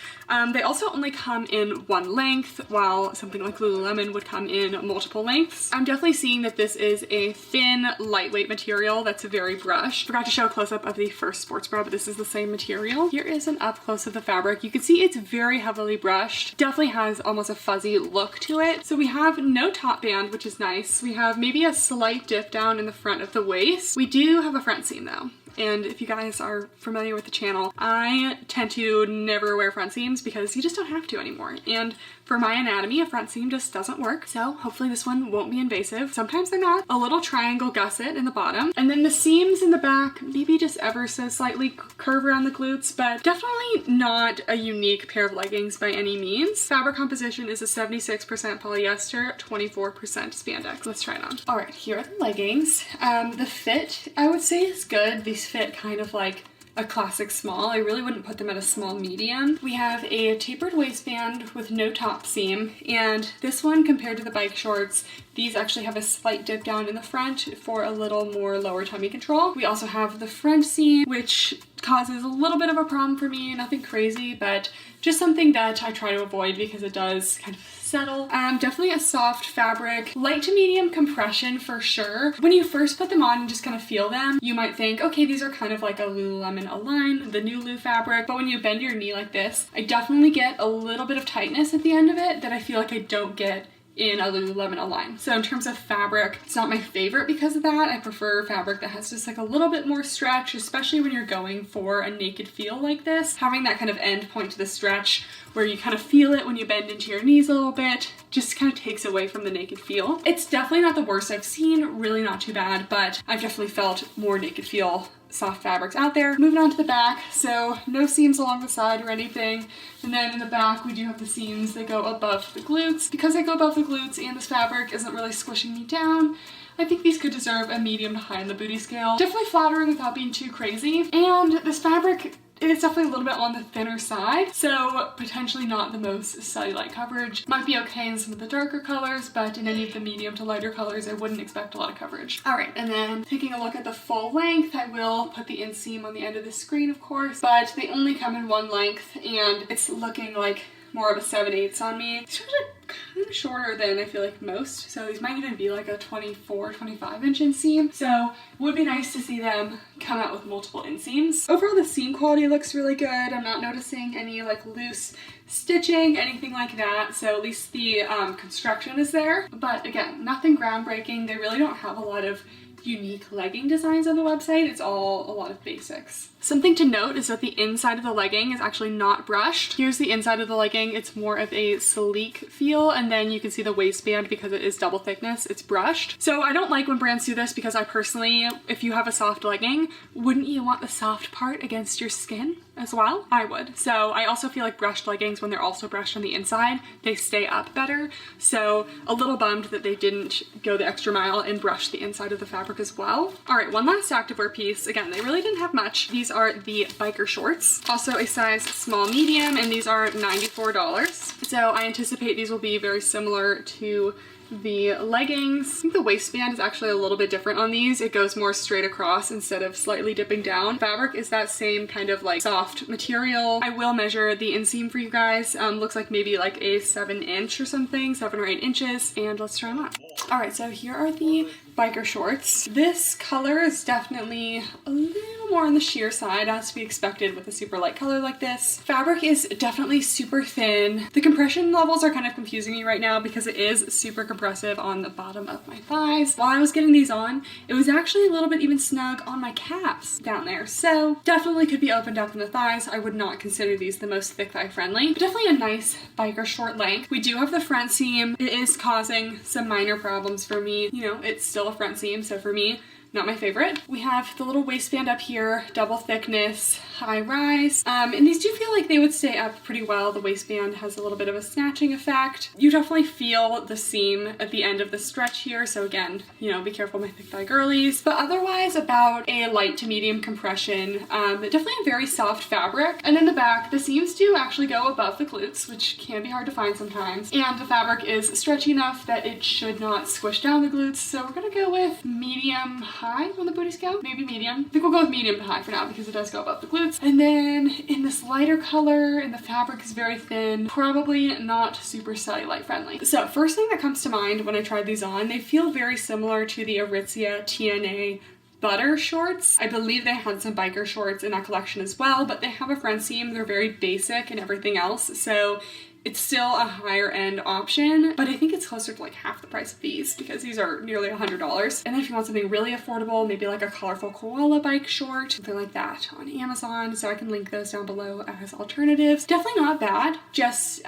B: They also only come in one length, while something like Lululemon would come in multiple lengths. I'm definitely seeing that this is a thin, lightweight material that's very brushed. Forgot to show a close-up of the first sports bra, but this is the same material. Here is an up close of the fabric. You can see it's very heavily brushed. Definitely has almost a fuzzy look to it. So we have no top band, which is nice. We have maybe a slight dip down in the front of the waist. We do have a front seam though. And if you guys are familiar with the channel, I tend to never wear front seams because you just don't have to anymore. And for my anatomy, a front seam just doesn't work. So hopefully this one won't be invasive. Sometimes they're not. A little triangle gusset in the bottom. And then the seams in the back, maybe just ever so slightly curve around the glutes, but definitely not a unique pair of leggings by any means. Fabric composition is a 76% polyester, 24% spandex. Let's try it on. All right, here are the leggings. The fit, I would say, is good. These fit kind of like a classic small. I really wouldn't put them at a small medium. We have a tapered waistband with no top seam, and this one compared to the bike shorts, these actually have a slight dip down in the front for a little more lower tummy control. We also have the front seam, which causes a little bit of a problem for me, nothing crazy, but just something that I try to avoid because it does kind of settle. Definitely a soft fabric, light to medium compression for sure. When you first put them on and just kind of feel them, you might think, okay, these are kind of like a Lululemon Align, the new Lulu fabric, but when you bend your knee like this, I definitely get a little bit of tightness at the end of it that I feel like I don't get in a Lululemon Align. So in terms of fabric, it's not my favorite because of that. I prefer fabric that has just like a little bit more stretch, especially when you're going for a naked feel like this. Having that kind of end point to the stretch where you kind of feel it when you bend into your knees a little bit just kind of takes away from the naked feel. It's definitely not the worst I've seen, really not too bad, but I've definitely felt more naked feel soft fabrics out there. Moving on to the back, so no seams along the side or anything. And then in the back, we do have the seams that go above the glutes. Because they go above the glutes and this fabric isn't really squishing me down, I think these could deserve a medium to high on the booty scale. Definitely flattering without being too crazy. And this fabric, it's definitely a little bit on the thinner side, so potentially not the most cellulite coverage. Might be okay in some of the darker colors, but in any of the medium to lighter colors, I wouldn't expect a lot of coverage. All right, and then taking a look at the full length, I will put the inseam on the end of the screen, of course, but they only come in one length, and it's looking like more of a 7/8 on me. These are kind of shorter than I feel like most, so these might even be like a 24, 25 inch inseam. So it would be nice to see them come out with multiple inseams. Overall, the seam quality looks really good. I'm not noticing any like loose stitching, anything like that. So at least the construction is there. But again, nothing groundbreaking. They really don't have a lot of unique legging designs on the website. It's all a lot of basics. Something to note is that the inside of the legging is actually not brushed. Here's the inside of the legging. It's more of a sleek feel, and then you can see the waistband, because it is double thickness, it's brushed. So I don't like when brands do this because I personally, if you have a soft legging, wouldn't you want the soft part against your skin as well? I would. So I also feel like brushed leggings, when they're also brushed on the inside, they stay up better. So a little bummed that they didn't go the extra mile and brush the inside of the fabric as well. All right, one last activewear piece. Again, they really didn't have much. These are the biker shorts, also a size small medium, and these are $94. So I anticipate these will be very similar to the leggings. I think the waistband is actually a little bit different on these. It goes more straight across instead of slightly dipping down. Fabric is that same kind of like soft material. I will measure the inseam for you guys. Looks like maybe like a 7" or something, 7 or 8 inches, and let's try them on. All right, so here are the biker shorts. This color is definitely a little more on the sheer side, as to be expected with a super light color like this. Fabric is definitely super thin. The compression levels are kind of confusing me right now because it is super compressive on the bottom of my thighs. While I was getting these on, it was actually a little bit even snug on my calves down there. So definitely could be opened up in the thighs. I would not consider these the most thick thigh friendly, but definitely a nice biker short length. We do have the front seam. It is causing some minor problems for me. You know, it's still a front seam, so for me, not my favorite. We have the little waistband up here, double thickness, high rise. And these do feel like they would stay up pretty well. The waistband has a little bit of a snatching effect. You definitely feel the seam at the end of the stretch here. So again, you know, be careful, my thick thigh girlies. But otherwise, about a light to medium compression. Definitely a very soft fabric. And in the back, the seams do actually go above the glutes, which can be hard to find sometimes. And the fabric is stretchy enough that it should not squish down the glutes. So we're gonna go with medium high on the booty scale, maybe medium. I think we'll go with medium to high for now because it does go above the glutes. And then in this lighter color, and the fabric is very thin, probably not super cellulite friendly. So first thing that comes to mind when I tried these on, they feel very similar to the Aritzia TNA butter shorts. I believe they had some biker shorts in that collection as well, but they have a front seam. They're very basic and everything else. So it's still a higher end option, but I think it's closer to like half the price of these because these are nearly $100. And then if you want something really affordable, maybe like a colorful koala bike short, something like that on Amazon. So I can link those down below as alternatives. Definitely not bad, just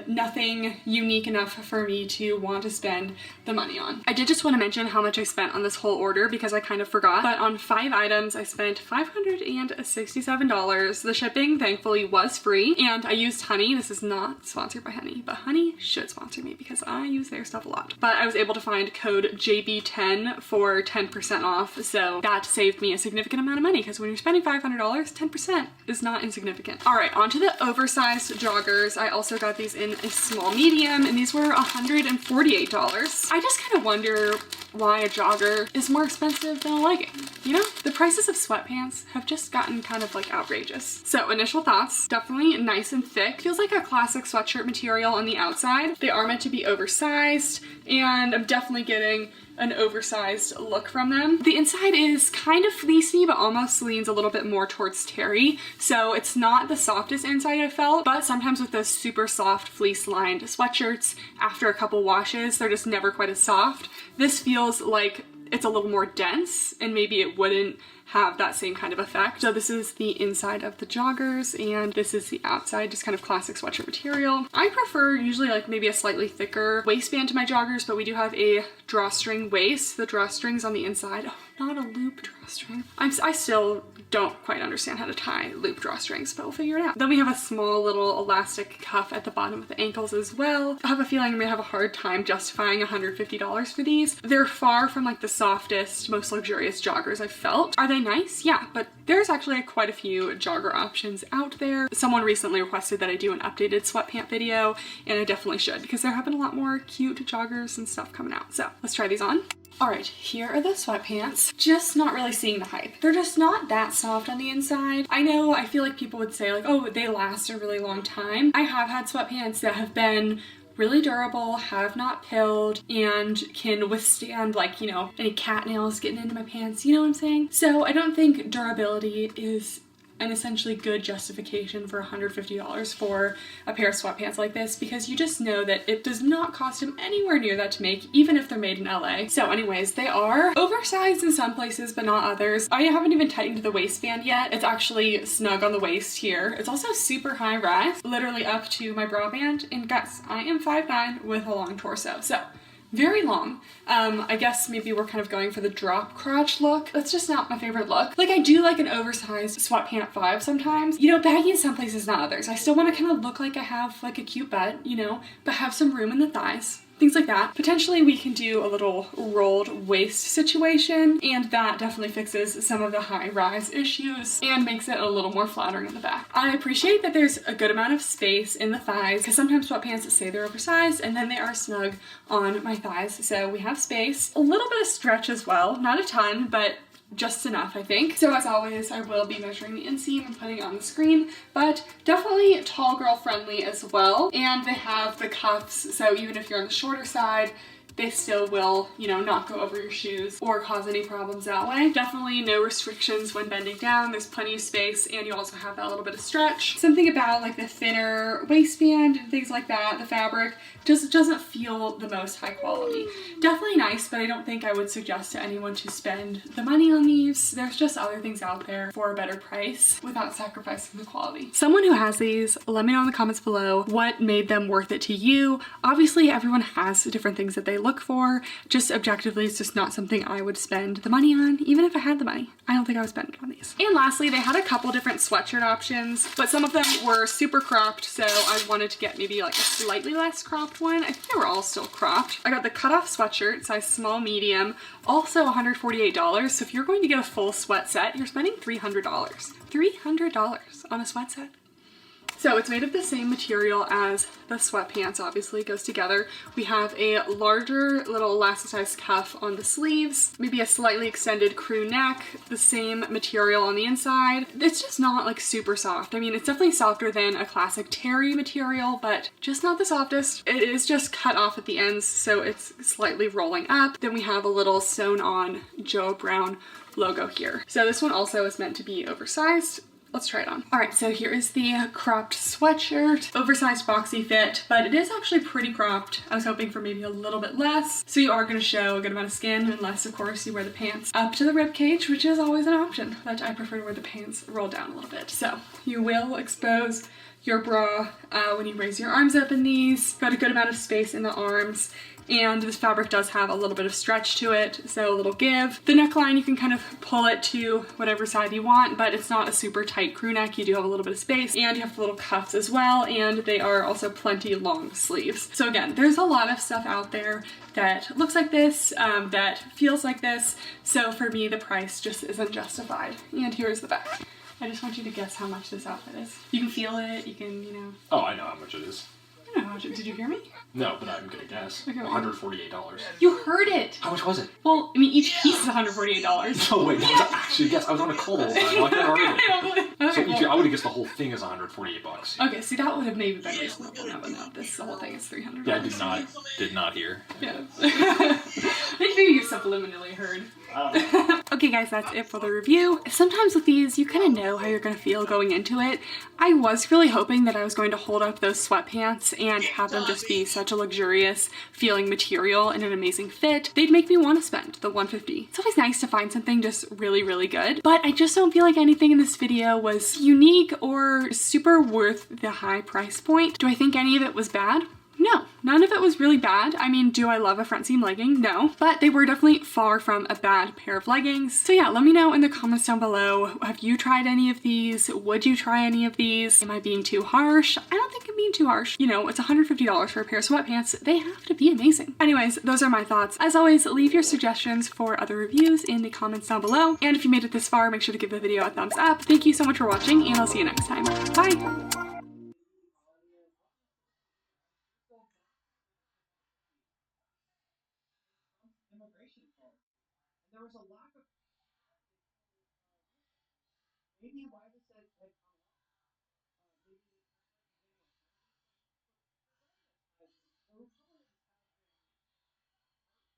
B: nothing unique enough for me to want to spend the money on. I did just want to mention how much I spent on this whole order because I kind of forgot, but on 5 items, I spent $567. The shipping thankfully was free, and I used honey. This is not sponsored, sponsored by Honey, but Honey should sponsor me because I use their stuff a lot. But I was able to find code JB10 for 10% off, so that saved me a significant amount of money because when you're spending $500, 10% is not insignificant. All right, onto the oversized joggers. I also got these in a small medium, and these were $148. I just kind of wonder why a jogger is more expensive than a legging. You know, the prices of sweatpants have just gotten kind of like outrageous. So initial thoughts, definitely nice and thick. Feels like a classic sweatshirt material on the outside. They are meant to be oversized, and I'm definitely getting an oversized look from them. The inside is kind of fleecy, but almost leans a little bit more towards terry. So it's not the softest inside I felt, but sometimes with those super soft fleece lined sweatshirts, after a couple washes, they're just never quite as soft. This feels like it's a little more dense, and maybe it wouldn't have that same kind of effect. So this is the inside of the joggers, and this is the outside, just kind of classic sweatshirt material. I prefer usually like maybe a slightly thicker waistband to my joggers, but we do have a drawstring waist. The drawstrings on the inside, oh, not a loop drawstring. I still don't quite understand how to tie loop drawstrings, but we'll figure it out. Then we have a small little elastic cuff at the bottom of the ankles as well. I have a feeling I'm gonna have a hard time justifying $150 for these. They're far from like the softest, most luxurious joggers I've felt. Are they nice? Yeah, but there's actually quite a few jogger options out there. Someone recently requested that I do an updated sweatpant video, and I definitely should because there have been a lot more cute joggers and stuff coming out. So let's try these on. All right, here are the sweatpants. Just not really seeing the hype. They're just not that soft on the inside. I know, I feel like people would say like, oh, they last a really long time. I have had sweatpants that have been really durable, have not pilled, and can withstand like, you know, any cat nails getting into my pants, you know what I'm saying? So I don't think durability is an essentially good justification for $150 for a pair of sweatpants like this, because you just know that it does not cost them anywhere near that to make, even if they're made in LA. So anyways, they are oversized in some places, but not others. I haven't even tightened the waistband yet. It's actually snug on the waist here. It's also super high rise, literally up to my bra band. And guys, I am 5'9" with a long torso. So very long. I guess maybe we're kind of going for the drop crotch look. That's just not my favorite look. Like, I do like an oversized sweatpant vibe sometimes. You know, baggy in some places, not others. I still want to kind of look like I have like a cute butt, you know, but have some room in the thighs. Things like that. Potentially we can do a little rolled waist situation, and that definitely fixes some of the high rise issues and makes it a little more flattering in the back. I appreciate that there's a good amount of space in the thighs, because sometimes sweatpants say they're oversized and then they are snug on my thighs. So we have space, a little bit of stretch as well, not a ton, but just enough, I think. So as always, I will be measuring the inseam and putting it on the screen, but definitely tall girl friendly as well. And they have the cuffs, so even if you're on the shorter side, they still will, you know, not go over your shoes or cause any problems that way. Definitely no restrictions when bending down. There's plenty of space, and you also have that little bit of stretch. Something about like the thinner waistband and things like that, the fabric just doesn't feel the most high quality. Definitely nice, but I don't think I would suggest to anyone to spend the money on these. There's just other things out there for a better price without sacrificing the quality. Someone who has these, let me know in the comments below what made them worth it to you. Obviously, everyone has different things that they look for. Just objectively, it's just not something I would spend the money on, even if I had the money. I don't think I would spend it on these. And lastly, they had a couple different sweatshirt options, but some of them were super cropped, so I wanted to get maybe like a slightly less cropped one. I think they were all still cropped. I got the cutoff sweatshirt, size small medium, also $148. So if you're going to get a full sweat set, you're spending $300. $300 on a sweat set. So it's made of the same material as the sweatpants, obviously it goes together. We have a larger little elasticized cuff on the sleeves, maybe a slightly extended crew neck, the same material on the inside. It's just not like super soft. I mean, it's definitely softer than a classic terry material, but just not the softest. It is just cut off at the ends, so it's slightly rolling up. Then we have a little sewn on Joe Brown logo here. So this one also is meant to be oversized. Let's try it on. All right, so here is the cropped sweatshirt. Oversized boxy fit, but it is actually pretty cropped. I was hoping for maybe a little bit less. So you are gonna show a good amount of skin, unless of course you wear the pants up to the rib cage, which is always an option, but I prefer to wear the pants roll down a little bit. So you will expose your bra when you raise your arms up in these. Got a good amount of space in the arms, and this fabric does have a little bit of stretch to it, so a little give. The neckline, you can kind of pull it to whatever side you want, but it's not a super tight crew neck. You do have a little bit of space, and you have the little cuffs as well, and they are also plenty long sleeves. So again, there's a lot of stuff out there that looks like this, that feels like this, so for me the price just isn't justified. And here's the back. I just want you to guess how much this outfit is. You can feel it, you can, you know.
C: Oh, I know how much it is.
B: I don't know how much. Did you hear me?
C: No, but I'm gonna guess. Okay, $148.
B: You heard it!
C: How much was it?
B: Well, I mean, each piece is $148.
C: No, wait, that was actually a guess. I was on a call the whole time. Like, I heard it. So I would have guessed the whole thing is $148.
B: Okay, see, that would have maybe been reasonable. No, but no, this the whole thing is $300.
C: Yeah, I did not hear.
B: Yeah. I think maybe you subliminally heard. Okay guys, that's it for the review. Sometimes with these, you kind of know how you're going to feel going into it. I was really hoping that I was going to hold up those sweatpants and have them just be such a luxurious feeling material and an amazing fit. They'd make me want to spend the $150. It's always nice to find something just really, really good, but I just don't feel like anything in this video was unique or super worth the high price point. Do I think any of it was bad? No, none of it was really bad. I mean, do I love a front seam legging? No, but they were definitely far from a bad pair of leggings. So yeah, let me know in the comments down below. Have you tried any of these? Would you try any of these? Am I being too harsh? I don't think I'm being too harsh. You know, it's $150 for a pair of sweatpants. They have to be amazing. Anyways, those are my thoughts. As always, leave your suggestions for other reviews in the comments down below. And if you made it this far, make sure to give the video a thumbs up. Thank you so much for watching, and I'll see you next time. Bye! There was a lack of maybe why this had come up. Maybe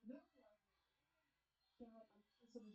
B: there was someone that has been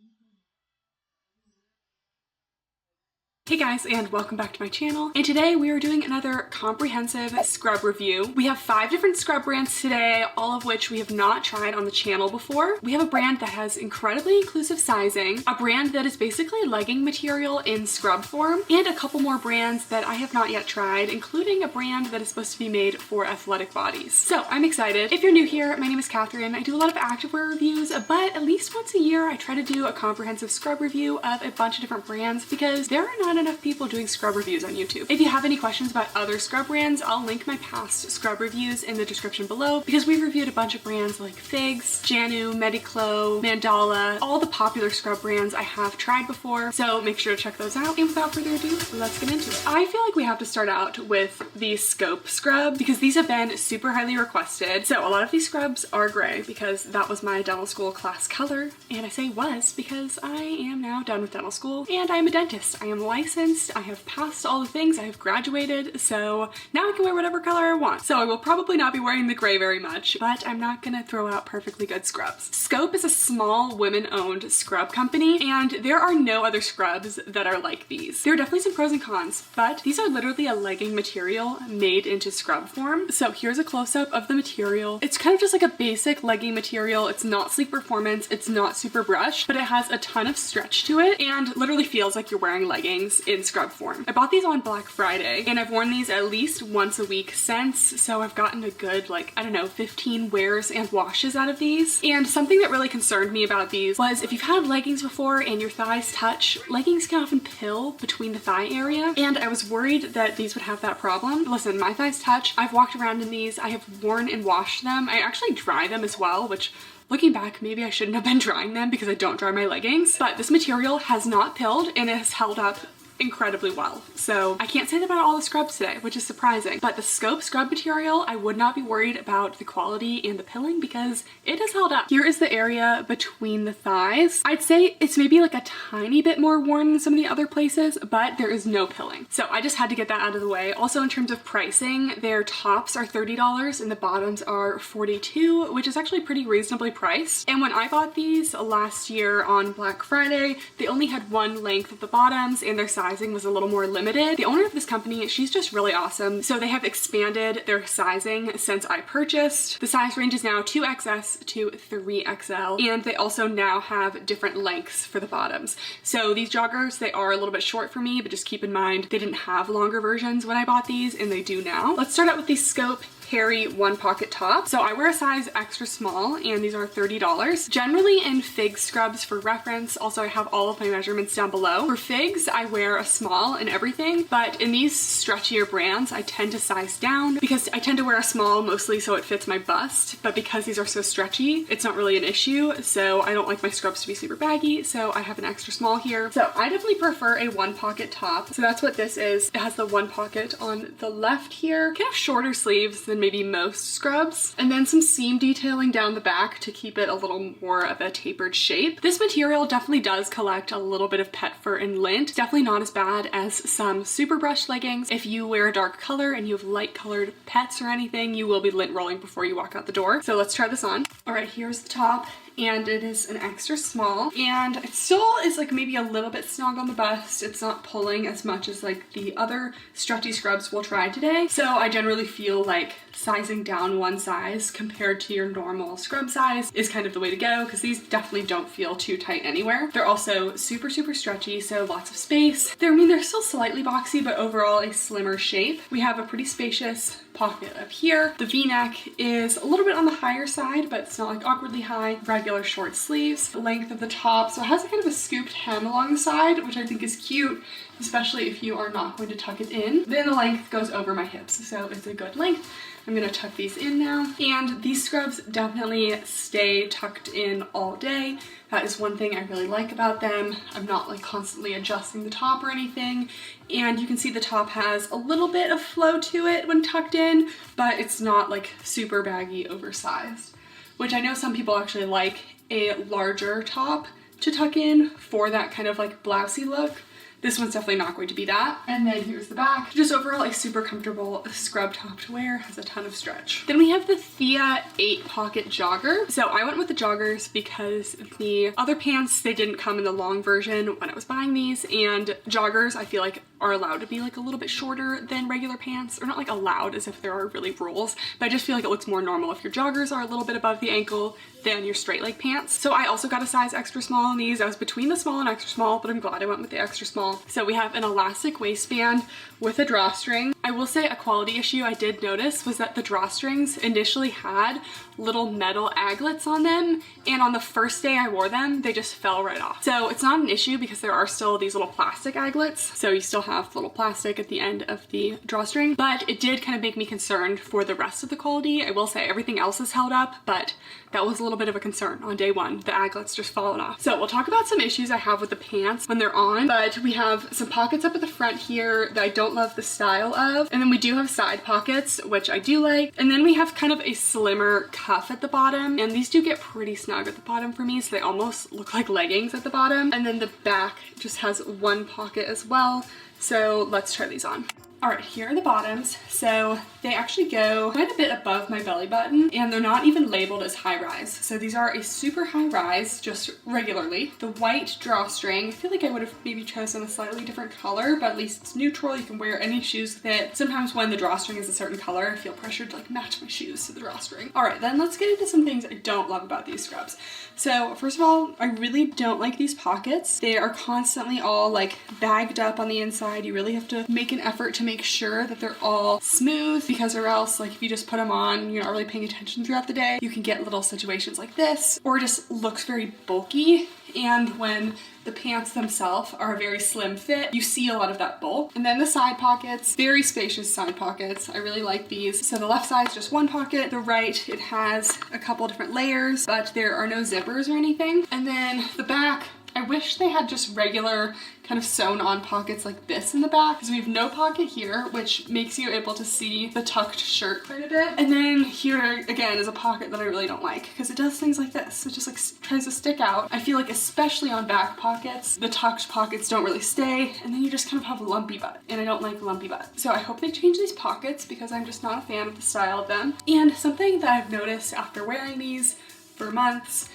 B: Hey guys, and welcome back to my channel. And today we are doing another comprehensive scrub review. We have 5 different scrub brands today, all of which we have not tried on the channel before. We have a brand that has incredibly inclusive sizing, a brand that is basically legging material in scrub form, and a couple more brands that I have not yet tried, including a brand that is supposed to be made for athletic bodies. So I'm excited. If you're new here, my name is Kathryn. I do a lot of activewear reviews, but at least once a year I try to do a comprehensive scrub review of a bunch of different brands because there are not enough people doing scrub reviews on YouTube. If you have any questions about other scrub brands, I'll link my past scrub reviews in the description below because we've reviewed a bunch of brands like Figs, Janu, Mediclo, Mandala, all the popular scrub brands I have tried before, so make sure to check those out. And without further ado, let's get into it. I feel like we have to start out with the Scope scrub because these have been super highly requested. So a lot of these scrubs are gray because that was my dental school class color, and I say was because I am now done with dental school and I am a dentist. I am licensed, I have passed all the things, I have graduated, so now I can wear whatever color I want. So I will probably not be wearing the gray very much, but I'm not gonna throw out perfectly good scrubs. Scope is a small women-owned scrub company, and there are no other scrubs that are like these. There are definitely some pros and cons, but these are literally a legging material made into scrub form. So here's a close-up of the material. It's kind of just like a basic legging material. It's not sleek performance, it's not super brush, but it has a ton of stretch to it and literally feels like you're wearing leggings in scrub form. I bought these on Black Friday and I've worn these at least once a week since, so I've gotten a good, like, I don't know, 15 wears and washes out of these. And something that really concerned me about these was if you've had leggings before and your thighs touch, leggings can often pill between the thigh area, and I was worried that these would have that problem. Listen, my thighs touch. I've walked around in these. I have worn and washed them. I actually dry them as well, which looking back, maybe I shouldn't have been drying them because I don't dry my leggings, but this material has not pilled and it has held up incredibly well. So I can't say that about all the scrubs today, which is surprising, but the Scope scrub material, I would not be worried about the quality and the pilling because it has held up. Here is the area between the thighs. I'd say it's maybe like a tiny bit more worn than some of the other places, but there is no pilling. So I just had to get that out of the way. Also, in terms of pricing, their tops are $30 and the bottoms are $42, which is actually pretty reasonably priced. And when I bought these last year on Black Friday, they only had one length of the bottoms and their sizing was a little more limited. The owner of this company, she's just really awesome. So they have expanded their sizing since I purchased. The size range is now 2XS to 3XL, and they also now have different lengths for the bottoms. So these joggers, they are a little bit short for me, but just keep in mind they didn't have longer versions when I bought these and they do now. Let's start out with the Scope carry one pocket top. So I wear a size extra small and these are $30. Generally in Fig scrubs for reference, also I have all of my measurements down below. For Figs, I wear a small in everything, but in these stretchier brands, I tend to size down because I tend to wear a small mostly so it fits my bust, but because these are so stretchy, it's not really an issue. So I don't like my scrubs to be super baggy, so I have an extra small here. So I definitely prefer a one pocket top. So that's what this is. It has the one pocket on the left here, kind of shorter sleeves than maybe most scrubs, and then some seam detailing down the back to keep it a little more of a tapered shape. This material definitely does collect a little bit of pet fur and lint. Definitely not as bad as some super brush leggings. If you wear a dark color and you have light colored pets or anything, you will be lint rolling before you walk out the door. So let's try this on. All right, here's the top. And it is an extra small, and it still is like maybe a little bit snug on the bust. It's not pulling as much as like the other stretchy scrubs we'll try today. So I generally feel like sizing down one size compared to your normal scrub size is kind of the way to go, because these definitely don't feel too tight anywhere. They're also super stretchy, so lots of space. They're still slightly boxy, but overall a slimmer shape. We have a pretty spacious pocket up here. The V-neck is a little bit on the higher side, but it's not like awkwardly high. Regular short sleeves. The length of the top, so it has a kind of a scooped hem along the side, which I think is cute, especially if you are not going to tuck it in. Then the length goes over my hips, so it's a good length. I'm gonna tuck these in now. And these scrubs definitely stay tucked in all day. That is one thing I really like about them. I'm not like constantly adjusting the top or anything. And you can see the top has a little bit of flow to it when tucked in, but it's not like super baggy, oversized, which I know some people actually like a larger top to tuck in for that kind of like blousey look. This one's definitely not going to be that. And then here's the back. Just overall a super comfortable scrub top to wear, has a ton of stretch. Then we have the Thea 8 pocket jogger. So I went with the joggers because the other pants, they didn't come in the long version when I was buying these, and joggers I feel like are allowed to be like a little bit shorter than regular pants, or not like allowed as if there are really rules, but I just feel like it looks more normal if your joggers are a little bit above the ankle than your straight leg pants. So I also got a size extra small in these. I was between the small and extra small, but I'm glad I went with the extra small. So we have an elastic waistband with a drawstring. I will say a quality issue I did notice was that the drawstrings initially had little metal aglets on them, and on the first day I wore them, they just fell right off. So it's not an issue because there are still these little plastic aglets, so you still have little plastic at the end of the drawstring, but it did kind of make me concerned for the rest of the quality. I will say everything else is held up, but that was a little bit of a concern on day one, the aglets just falling off. So we'll talk about some issues I have with the pants when they're on, but we have some pockets up at the front here that I don't love the style of, and then we do have side pockets, which I do like, and then we have kind of a slimmer cuff at the bottom, and these do get pretty snug at the bottom for me, so they almost look like leggings at the bottom, and then the back just has one pocket as well. So let's try these on. All right, here are the bottoms. So they actually go quite a bit above my belly button, and they're not even labeled as high rise. So these are a super high rise, just regularly. The white drawstring, I feel like I would have maybe chosen a slightly different color, but at least it's neutral. You can wear any shoes with it. Sometimes when the drawstring is a certain color, I feel pressured to like match my shoes to the drawstring. All right, then let's get into some things I don't love about these scrubs. So first of all, I really don't like these pockets. They are constantly all like bagged up on the inside. You really have to make an effort to make sure that they're all smooth, because or else like if you just put them on, you're not really paying attention throughout the day, you can get little situations like this, or it just looks very bulky. And when the pants themselves are a very slim fit, you see a lot of that bulk. And then the side pockets, very spacious side pockets. I really like these. So the left side is just one pocket. The right, it has a couple different layers, but there are no zippers or anything. And then the back, I wish they had just regular kind of sewn on pockets like this in the back, because we have no pocket here, which makes you able to see the tucked shirt quite a bit. And then here again is a pocket that I really don't like, because it does things like this. It just like tries to stick out. I feel like especially on back pockets, the tucked pockets don't really stay, and then you just kind of have a lumpy butt, and I don't like lumpy butt. So I hope they change these pockets, because I'm just not a fan of the style of them. And something that I've noticed after wearing these for months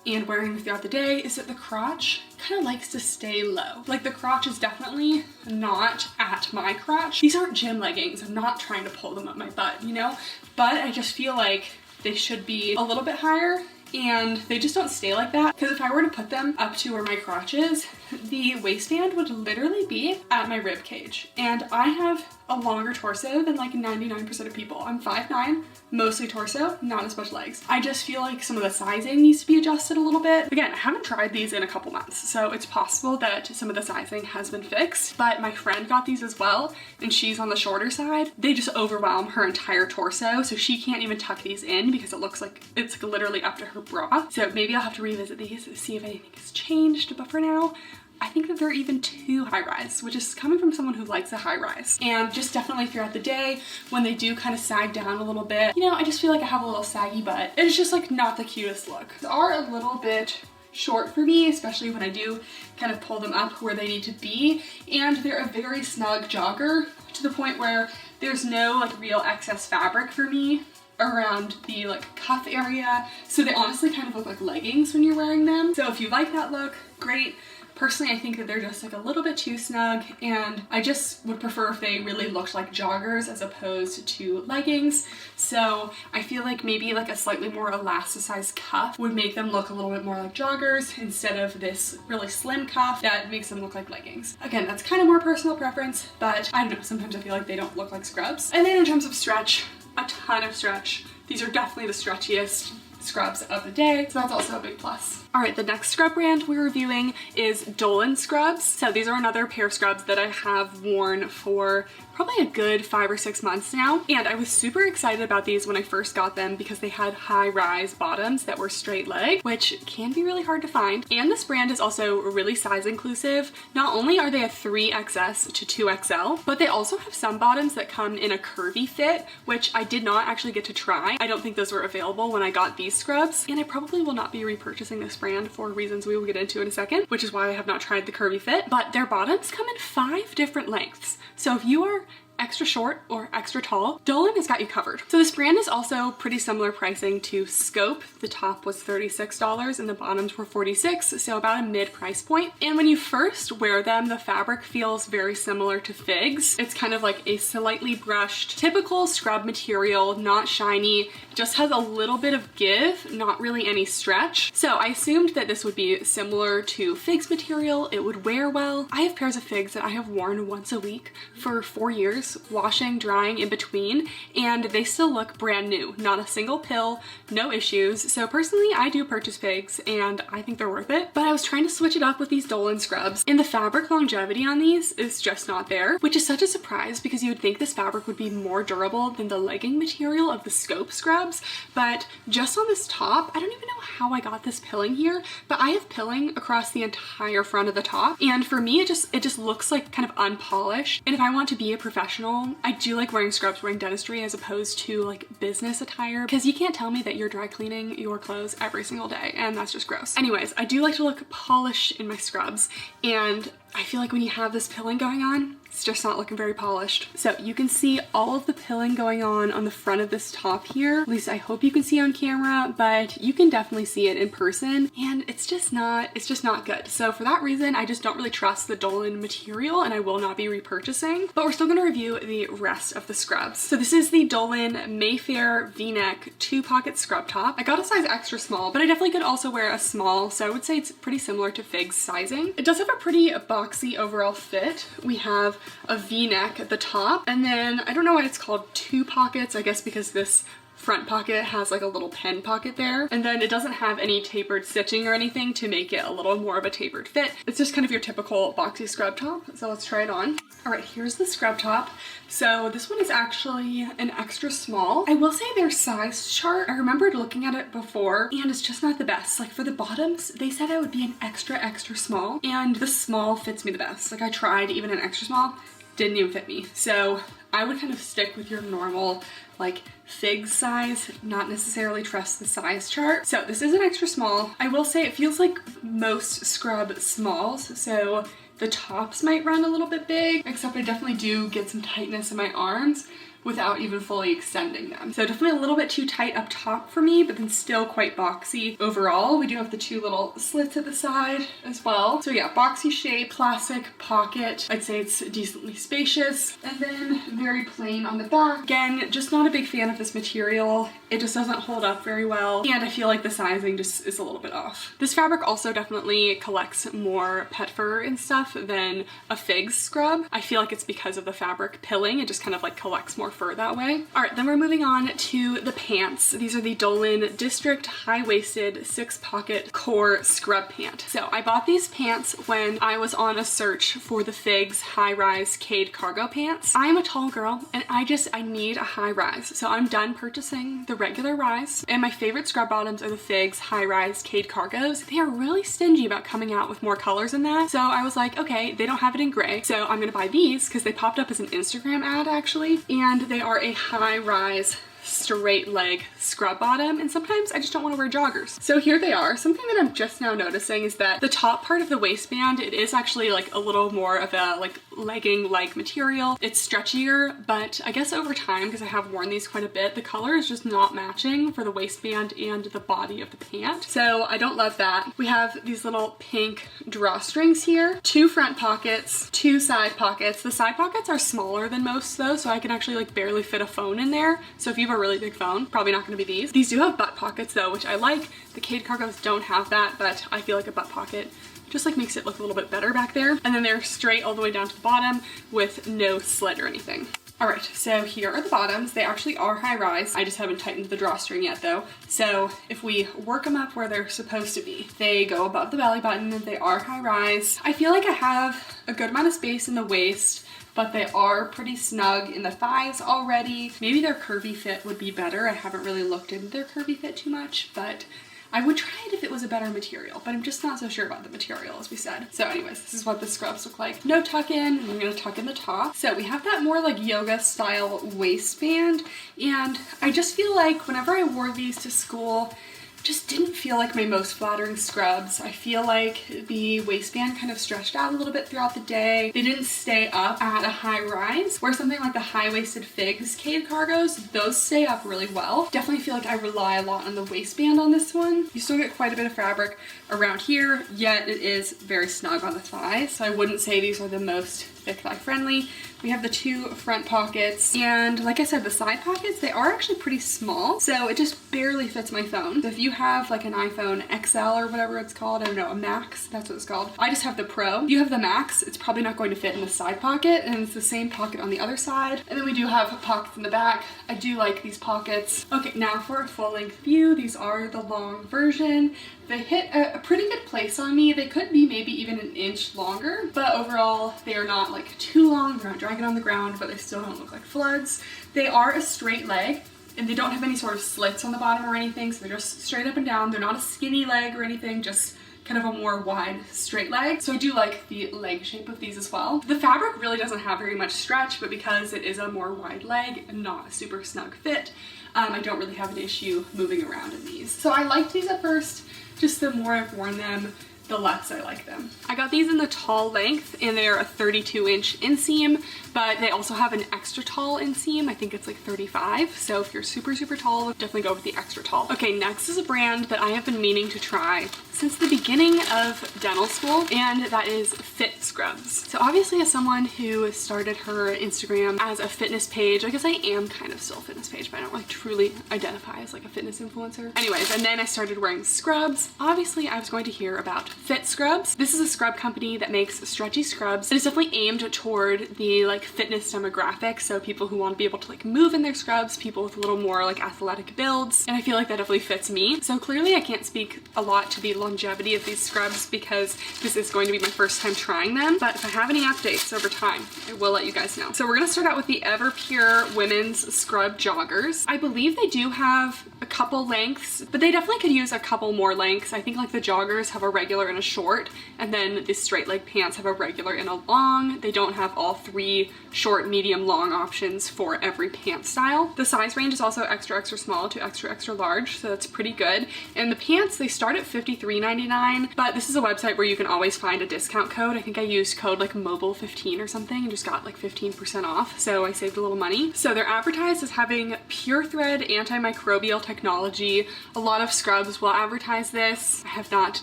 B: and wearing them throughout the day is that the crotch kind of likes to stay low. Like the crotch is definitely not at my crotch. These aren't gym leggings. I'm not trying to pull them up my butt, you know? But I just feel like they should be a little bit higher, and they just don't stay like that. Because if I were to put them up to where my crotch is, the waistband would literally be at my rib cage. And I have a longer torso than like 99% of people. I'm 5'9", mostly torso, not as much legs. I just feel like some of the sizing needs to be adjusted a little bit. Again, I haven't tried these in a couple months, so it's possible that some of the sizing has been fixed, but my friend got these as well, and she's on the shorter side. They just overwhelm her entire torso, so she can't even tuck these in because it looks like it's literally up to her bra. So maybe I'll have to revisit these to see if anything has changed, but for now, I think that they're even too high rise, which is coming from someone who likes a high rise. And just definitely throughout the day, when they do kind of sag down a little bit, you know, I just feel like I have a little saggy butt. It's just like not the cutest look. They are a little bit short for me, especially when I do kind of pull them up where they need to be. And they're a very snug jogger to the point where there's no like real excess fabric for me around the like cuff area. So they honestly kind of look like leggings when you're wearing them. So if you like that look, great. Personally, I think that they're just like a little bit too snug, and I just would prefer if they really looked like joggers as opposed to leggings. So I feel like maybe like a slightly more elasticized cuff would make them look a little bit more like joggers instead of this really slim cuff that makes them look like leggings. Again, that's kind of more personal preference, but I don't know, sometimes I feel like they don't look like scrubs. And then in terms of stretch, a ton of stretch. These are definitely the stretchiest scrubs of the day, so that's also a big plus. All right, the next scrub brand we're reviewing is Dolan scrubs. So these are another pair of scrubs that I have worn for probably a good 5 or 6 months now. And I was super excited about these when I first got them because they had high rise bottoms that were straight leg, which can be really hard to find. And this brand is also really size inclusive. Not only are they a 3XS to 2XL, but they also have some bottoms that come in a curvy fit, which I did not actually get to try. I don't think those were available when I got these scrubs, and I probably will not be repurchasing this brand for reasons we will get into in a second, which is why I have not tried the curvy fit. But their bottoms come in 5 different lengths. So if you are extra short or extra tall, Dolan has got you covered. So this brand is also pretty similar pricing to Scope. The top was $36 and the bottoms were $46, so about a mid price point. And when you first wear them, the fabric feels very similar to Figs. It's kind of like a slightly brushed, typical scrub material, not shiny, just has a little bit of give, not really any stretch. So I assumed that this would be similar to Figs material. It would wear well. I have pairs of Figs that I have worn once a week for 4 years, washing, drying in between, and they still look brand new. Not a single pill, no issues. So personally, I do purchase Figs and I think they're worth it. But I was trying to switch it up with these Dolan scrubs, and the fabric longevity on these is just not there, which is such a surprise because you would think this fabric would be more durable than the legging material of the Scope scrubs. But just on this top, I don't even know how I got this pilling here, but I have pilling across the entire front of the top, and for me it just looks like kind of unpolished. And if I want to be a professional, I do like wearing scrubs, wearing dentistry as opposed to like business attire, because you can't tell me that you're dry cleaning your clothes every single day, and that's just gross. Anyways, I do like to look polished in my scrubs, and I feel like when you have this pilling going on, it's just not looking very polished. So you can see all of the pilling going on the front of this top here. At least I hope you can see on camera, but you can definitely see it in person, and it's just not good. So for that reason, I just don't really trust the Dolan material, and I will not be repurchasing. But we're still gonna review the rest of the scrubs. So this is the Dolan Mayfair V-neck 2-pocket scrub top. I got a size extra small, but I definitely could also wear a small, so I would say it's pretty similar to Fig's sizing. It does have a pretty boxy overall fit. We have a V-neck at the top, and then I don't know why it's called 2 pockets, I guess because this front pocket has like a little pen pocket there, and then it doesn't have any tapered stitching or anything to make it a little more of a tapered fit. It's just kind of your typical boxy scrub top, so let's try it on. All right, here's the scrub top. So this one is actually an extra small. I will say their size chart, I remembered looking at it before, and it's just not the best. Like for the bottoms, they said I would be an extra small, and the small fits me the best. Like I tried even an extra small, didn't even fit me. So I would kind of stick with your normal like Fig size, not necessarily trust the size chart. So this is an extra small. I will say it feels like most scrub smalls, so the tops might run a little bit big, except I definitely do get some tightness in my arms. without even fully extending them. So definitely a little bit too tight up top for me, but then still quite boxy overall. We do have the two little slits at the side as well. So yeah, boxy shape, classic pocket. I'd say it's decently spacious, and then very plain on the back. Again, just not a big fan of this material. It just doesn't hold up very well, and I feel like the sizing just is a little bit off. This fabric also definitely collects more pet fur and stuff than a Figs scrub. I feel like it's because of the fabric pilling. It just kind of like collects more fur that way. All right, then we're moving on to the pants. These are the Dolan District high-waisted 6-pocket core scrub pant. So I bought these pants when I was on a search for the Figs high-rise Cade cargo pants. I'm a tall girl and I need a high-rise. So I'm done purchasing the regular rise, and my favorite scrub bottoms are the Figs high-rise Cade cargos. They are really stingy about coming out with more colors in that. So I was like, okay, they don't have it in gray, so I'm gonna buy these because they popped up as an Instagram ad actually, and they are a high-rise straight leg scrub bottom, and sometimes I just don't want to wear joggers. So here they are. Something that I'm just now noticing is that the top part of the waistband, it is actually like a little more of a like legging-like material. It's stretchier, but I guess over time, because I have worn these quite a bit, the color is just not matching for the waistband and the body of the pant. So I don't love that. We have these little pink drawstrings here, 2 front pockets, 2 side pockets. The side pockets are smaller than most though, so I can actually like barely fit a phone in there. So if you have a really big phone, probably not going to be these. These do have butt pockets though, which I like. The Cade cargos don't have that, but I feel like a butt pocket just like makes it look a little bit better back there. And then they're straight all the way down to the bottom with no slit or anything. All right, so here are the bottoms. They actually are high rise. I just haven't tightened the drawstring yet though. So if we work them up where they're supposed to be, they go above the belly button. They are high rise. I feel like I have a good amount of space in the waist, but they are pretty snug in the thighs already. Maybe their curvy fit would be better. I haven't really looked into their curvy fit too much, but I would try it if it was a better material, but I'm just not so sure about the material, as we said. So anyways, this is what the scrubs look like. No tuck in, and I'm gonna tuck in the top. So we have that more like yoga style waistband, and I just feel like whenever I wore these to school, just didn't feel like my most flattering scrubs. I feel like the waistband kind of stretched out a little bit throughout the day. They didn't stay up at a high rise, where something like the high-waisted Figs Cade cargos, those stay up really well. Definitely feel like I rely a lot on the waistband on this one. You still get quite a bit of fabric around here, yet it is very snug on the thighs. So I wouldn't say these are the most thick thigh friendly. We have the 2 front pockets, and like I said, the side pockets, they are actually pretty small, so it just barely fits my phone. So if you have like an iPhone XL or whatever it's called, I don't know, a Max, that's what it's called. I just have the Pro. If you have the Max, it's probably not going to fit in the side pocket, and it's the same pocket on the other side. And then we do have pockets in the back. I do like these pockets. Okay, now for a full length view, these are the long version. They hit a pretty good place on me. They could be maybe even an inch longer, but overall they are not like too long. They're not dragging on the ground, but they still don't look like floods. They are a straight leg, and they don't have any sort of slits on the bottom or anything, so they're just straight up and down. They're not a skinny leg or anything, just kind of a more wide straight leg. So I do like the leg shape of these as well. The fabric really doesn't have very much stretch, but because it is a more wide leg and not a super snug fit, I don't really have an issue moving around in these. So I liked these at first. Just the more I've worn them, the less I like them. I got these in the tall length, and they're a 32-inch inseam, but they also have an extra tall inseam. I think it's like 35. So if you're super, super tall, definitely go with the extra tall. Okay, next is a brand that I have been meaning to try since the beginning of dental school, and that is Fit Scrubs. So obviously, as someone who started her Instagram as a fitness page, I guess I am kind of still a fitness page, but I don't like truly identify as like a fitness influencer. Anyways, and then I started wearing scrubs. Obviously, I was going to hear about Fit Scrubs. This is a scrub company that makes stretchy scrubs. It is definitely aimed toward the like fitness demographic, so people who want to be able to like move in their scrubs, people with a little more like athletic builds, and I feel like that definitely fits me. So clearly I can't speak a lot to the longevity of these scrubs because this is going to be my first time trying them, but if I have any updates over time, I will let you guys know. So we're gonna start out with the Everpure Women's Scrub Joggers. I believe they do have a couple lengths, but they definitely could use a couple more lengths. I think like the joggers have a regular and a short, and then the straight leg pants have a regular and a long. They don't have all three short, medium, long options for every pant style. The size range is also extra, extra small to extra, extra large, so that's pretty good. And the pants, they start at $53.99, but this is a website where you can always find a discount code. I think I used code like mobile15 or something and just got like 15% off, so I saved a little money. So they're advertised as having pure thread antimicrobial technology. A lot of scrubs will advertise this. I have not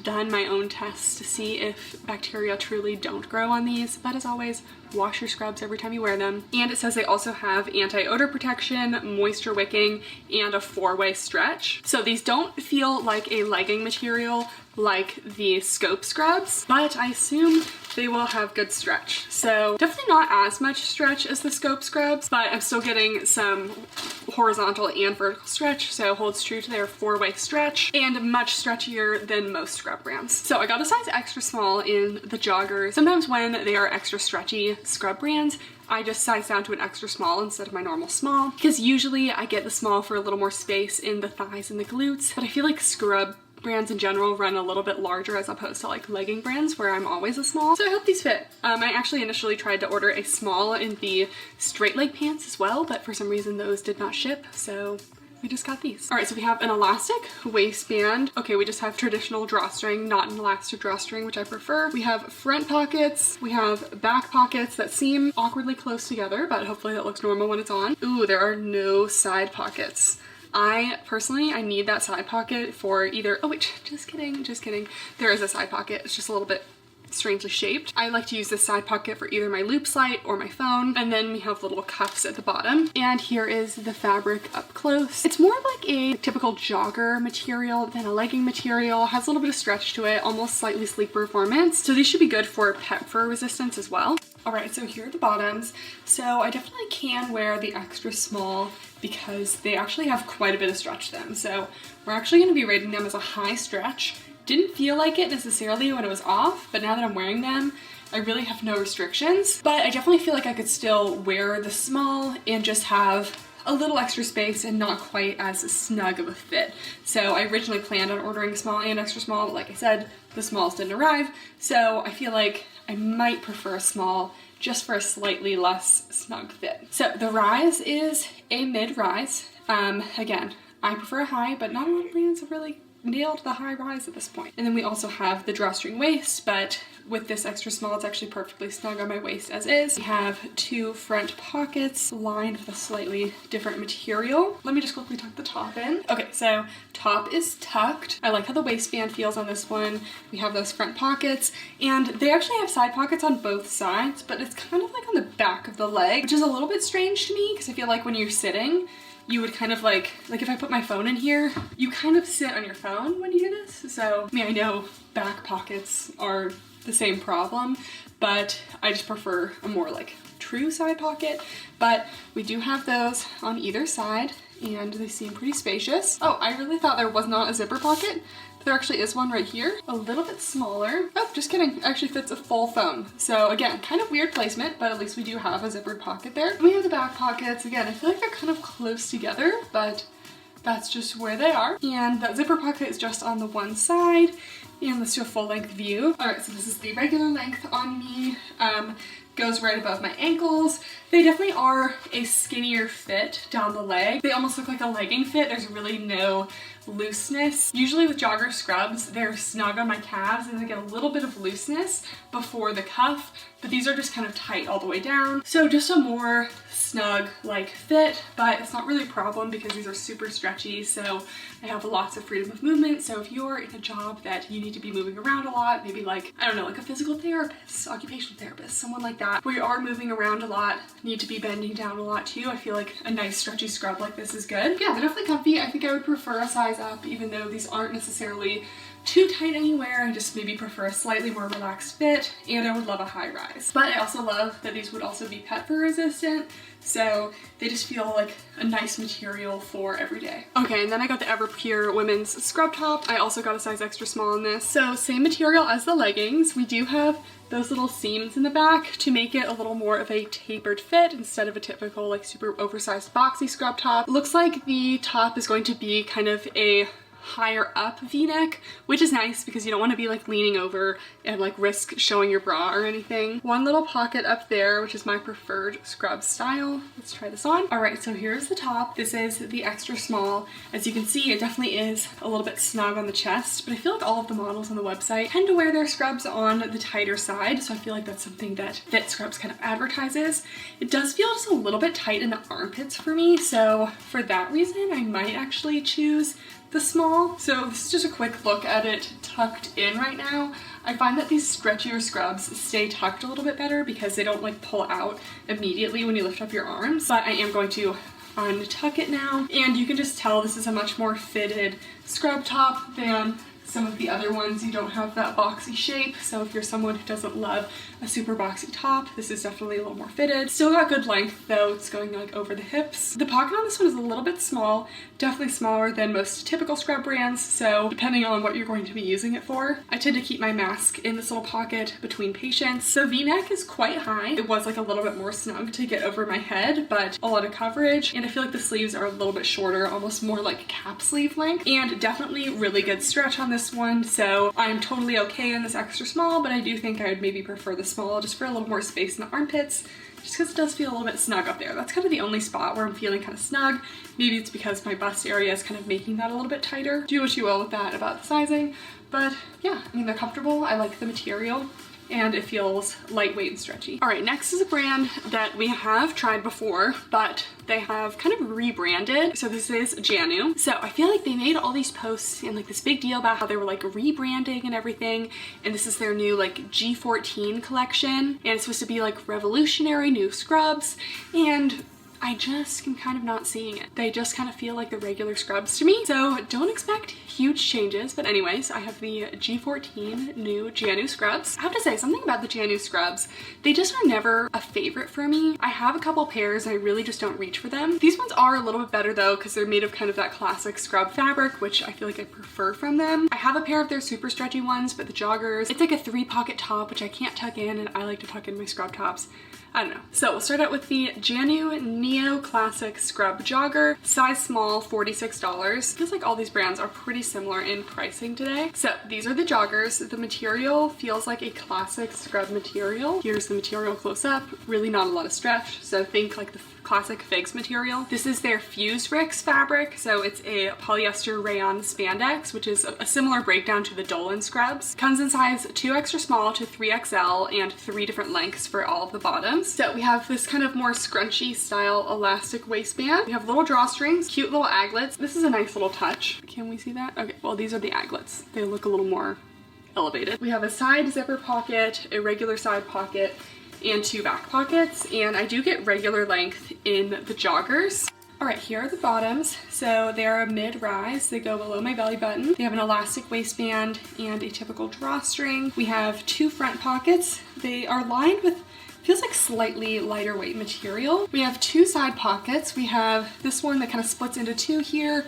B: done my own tests to see if bacteria truly don't grow on these, but as always, wash your scrubs every time you wear them. And it says they also have anti-odor protection, moisture wicking, and a 4-way stretch. So these don't feel like a legging material like the scope scrubs, but I assume they will have good stretch. So definitely not as much stretch as the scope scrubs, but I'm still getting some horizontal and vertical stretch, so holds true to their 4-way stretch, and much stretchier than most scrub brands. So I got a size extra small in the joggers. Sometimes when they are extra stretchy scrub brands, I just size down to an extra small instead of my normal small, because usually I get the small for a little more space in the thighs and the glutes, but I feel like scrub brands in general run a little bit larger as opposed to like legging brands where I'm always a small. So I hope these fit. I actually initially tried to order a small in the straight leg pants as well, but for some reason those did not ship, so we just got these. All right, so we have an elastic waistband. Okay, we just have traditional drawstring, not an elastic drawstring, which I prefer. We have front pockets. We have back pockets that seem awkwardly close together, but hopefully that looks normal when it's on. Ooh, there are no side pockets. I need that side pocket for either, oh wait, just kidding. There is a side pocket, it's just a little bit strangely shaped. I like to use this side pocket for either my loop light or my phone, and then we have little cuffs at the bottom. And here is the fabric up close. It's more like a typical jogger material than a legging material, has a little bit of stretch to it, almost slightly sleek performance. So these should be good for pet fur resistance as well. All right, so here are the bottoms. So I definitely can wear the extra small because they actually have quite a bit of stretch to them. So we're actually gonna be rating them as a high stretch. Didn't feel like it necessarily when it was off, but now that I'm wearing them, I really have no restrictions. But I definitely feel like I could still wear the small and just have a little extra space and not quite as snug of a fit. So I originally planned on ordering small and extra small, but like I said, the smalls didn't arrive. So I feel like I might prefer a small just for a slightly less snug fit. So the rise is a mid-rise. Again, I prefer a high, but not a lot of brands have really nailed the high rise at this point. And then we also have the drawstring waist, but with this extra small, it's actually perfectly snug on my waist as is. We have two front pockets lined with a slightly different material. Let me just quickly tuck the top in. Okay, so top is tucked. I like how the waistband feels on this one. We have those front pockets, and they actually have side pockets on both sides, but it's kind of like on the back of the leg, which is a little bit strange to me because I feel like when you're sitting, you would kind of like if I put my phone in here, you kind of sit on your phone when you do this. So, I mean, I know back pockets are the same problem, but I just prefer a more like true side pocket. But we do have those on either side and they seem pretty spacious. Oh, I really thought there was not a zipper pocket. There actually is one right here, a little bit smaller. Oh, just kidding, it actually fits a full thumb. So again, kind of weird placement, but at least we do have a zippered pocket there. And we have the back pockets. Again, I feel like they're kind of close together, but that's just where they are. And that zipper pocket is just on the one side. And let's do a full length view. All right, so this is the regular length on me. Goes right above my ankles. They definitely are a skinnier fit down the leg. They almost look like a legging fit. There's really no looseness. Usually with jogger scrubs, they're snug on my calves and they get a little bit of looseness before the cuff, but these are just kind of tight all the way down. So just a more snug like fit, but it's not really a problem because these are super stretchy, so I have lots of freedom of movement. So if you're in a job that you need to be moving around a lot, maybe like, I don't know, like a physical therapist, occupational therapist, someone like that, where you are moving around a lot, need to be bending down a lot too, I feel like a nice stretchy scrub like this is good. Yeah, they're definitely comfy. I think I would prefer a size up, even though these aren't necessarily too tight anywhere. I just maybe prefer a slightly more relaxed fit, and I would love a high rise. But I also love that these would also be pet fur resistant, so they just feel like a nice material for every day. Okay, and then I got the Everpure women's scrub top. I also got a size extra small in this. So same material as the leggings. We do have those little seams in the back to make it a little more of a tapered fit instead of a typical like super oversized boxy scrub top. Looks like the top is going to be kind of a higher up v-neck, which is nice because you don't want to be like leaning over and like risk showing your bra or anything. One little pocket up there, which is my preferred scrub style. Let's try this on. All right, so here's the top. This is the extra small. As you can see, it definitely is a little bit snug on the chest, but I feel like all of the models on the website tend to wear their scrubs on the tighter side, so I feel like that's something that Fit Scrubs kind of advertises. It does feel just a little bit tight in the armpits for me, so for that reason, I might actually choose the small. So this is just a quick look at it tucked in right now. I find that these stretchier scrubs stay tucked a little bit better because they don't like pull out immediately when you lift up your arms, but I am going to untuck it now, and you can just tell this is a much more fitted scrub top than some of the other ones. You don't have that boxy shape, so if you're someone who doesn't love a super boxy top, this is definitely a little more fitted. Still got good length though, it's going like over the hips. The pocket on this one is a little bit small, definitely smaller than most typical scrub brands, so depending on what you're going to be using it for. I tend to keep my mask in this little pocket between patients. The V-neck is quite high. It was like a little bit more snug to get over my head, but a lot of coverage, and I feel like the sleeves are a little bit shorter, almost more like cap sleeve length, and definitely really good stretch on this one, so I'm totally okay in this extra small, but I do think I would maybe prefer the small just for a little more space in the armpits, just because it does feel a little bit snug up there. That's kind of the only spot where I'm feeling kind of snug. Maybe it's because my bust area is kind of making that a little bit tighter. Do what you will with that about the sizing, but yeah, I mean, they're comfortable. I like the material, and it feels lightweight and stretchy. All right, next is a brand that we have tried before, but they have kind of rebranded. So this is Janu. So I feel like they made all these posts and like this big deal about how they were like rebranding and everything. And this is their new like G14 collection. And it's supposed to be like revolutionary new scrubs. And I just am kind of not seeing it. They just kind of feel like the regular scrubs to me. So don't expect huge changes. But anyways, I have the G14 new Janu scrubs. I have to say something about the Janu scrubs. They just are never a favorite for me. I have a couple pairs and I really just don't reach for them. These ones are a little bit better though because they're made of kind of that classic scrub fabric, which I feel like I prefer from them. I have a pair of their super stretchy ones, but the joggers, it's like a 3-pocket top, which I can't tuck in, and I like to tuck in my scrub tops. I don't know. So we'll start out with the Janu Neo Classic Scrub Jogger, size small, $46. Feels like all these brands are pretty similar in pricing today. So these are the joggers. The material feels like a classic scrub material. Here's the material close up. Really not a lot of stretch. So think like the classic Figs material. This is their Fused Ricks fabric. So it's a polyester rayon spandex, which is a similar breakdown to the Dolan scrubs. Comes in size 2 extra small to 3XL and 3 different lengths for all of the bottoms. So we have this kind of more scrunchy style elastic waistband. We have little drawstrings, cute little aglets. This is a nice little touch. Can we see that? Okay, well, these are the aglets. They look a little more elevated. We have a side zipper pocket, a regular side pocket, and 2 back pockets, and I do get regular length in the joggers. All right, here are the bottoms. So they're a mid-rise. They go below my belly button. They have an elastic waistband and a typical drawstring. We have 2 front pockets. They are lined with, feels like slightly lighter weight material. We have 2 side pockets. We have this one that kind of splits into 2 here.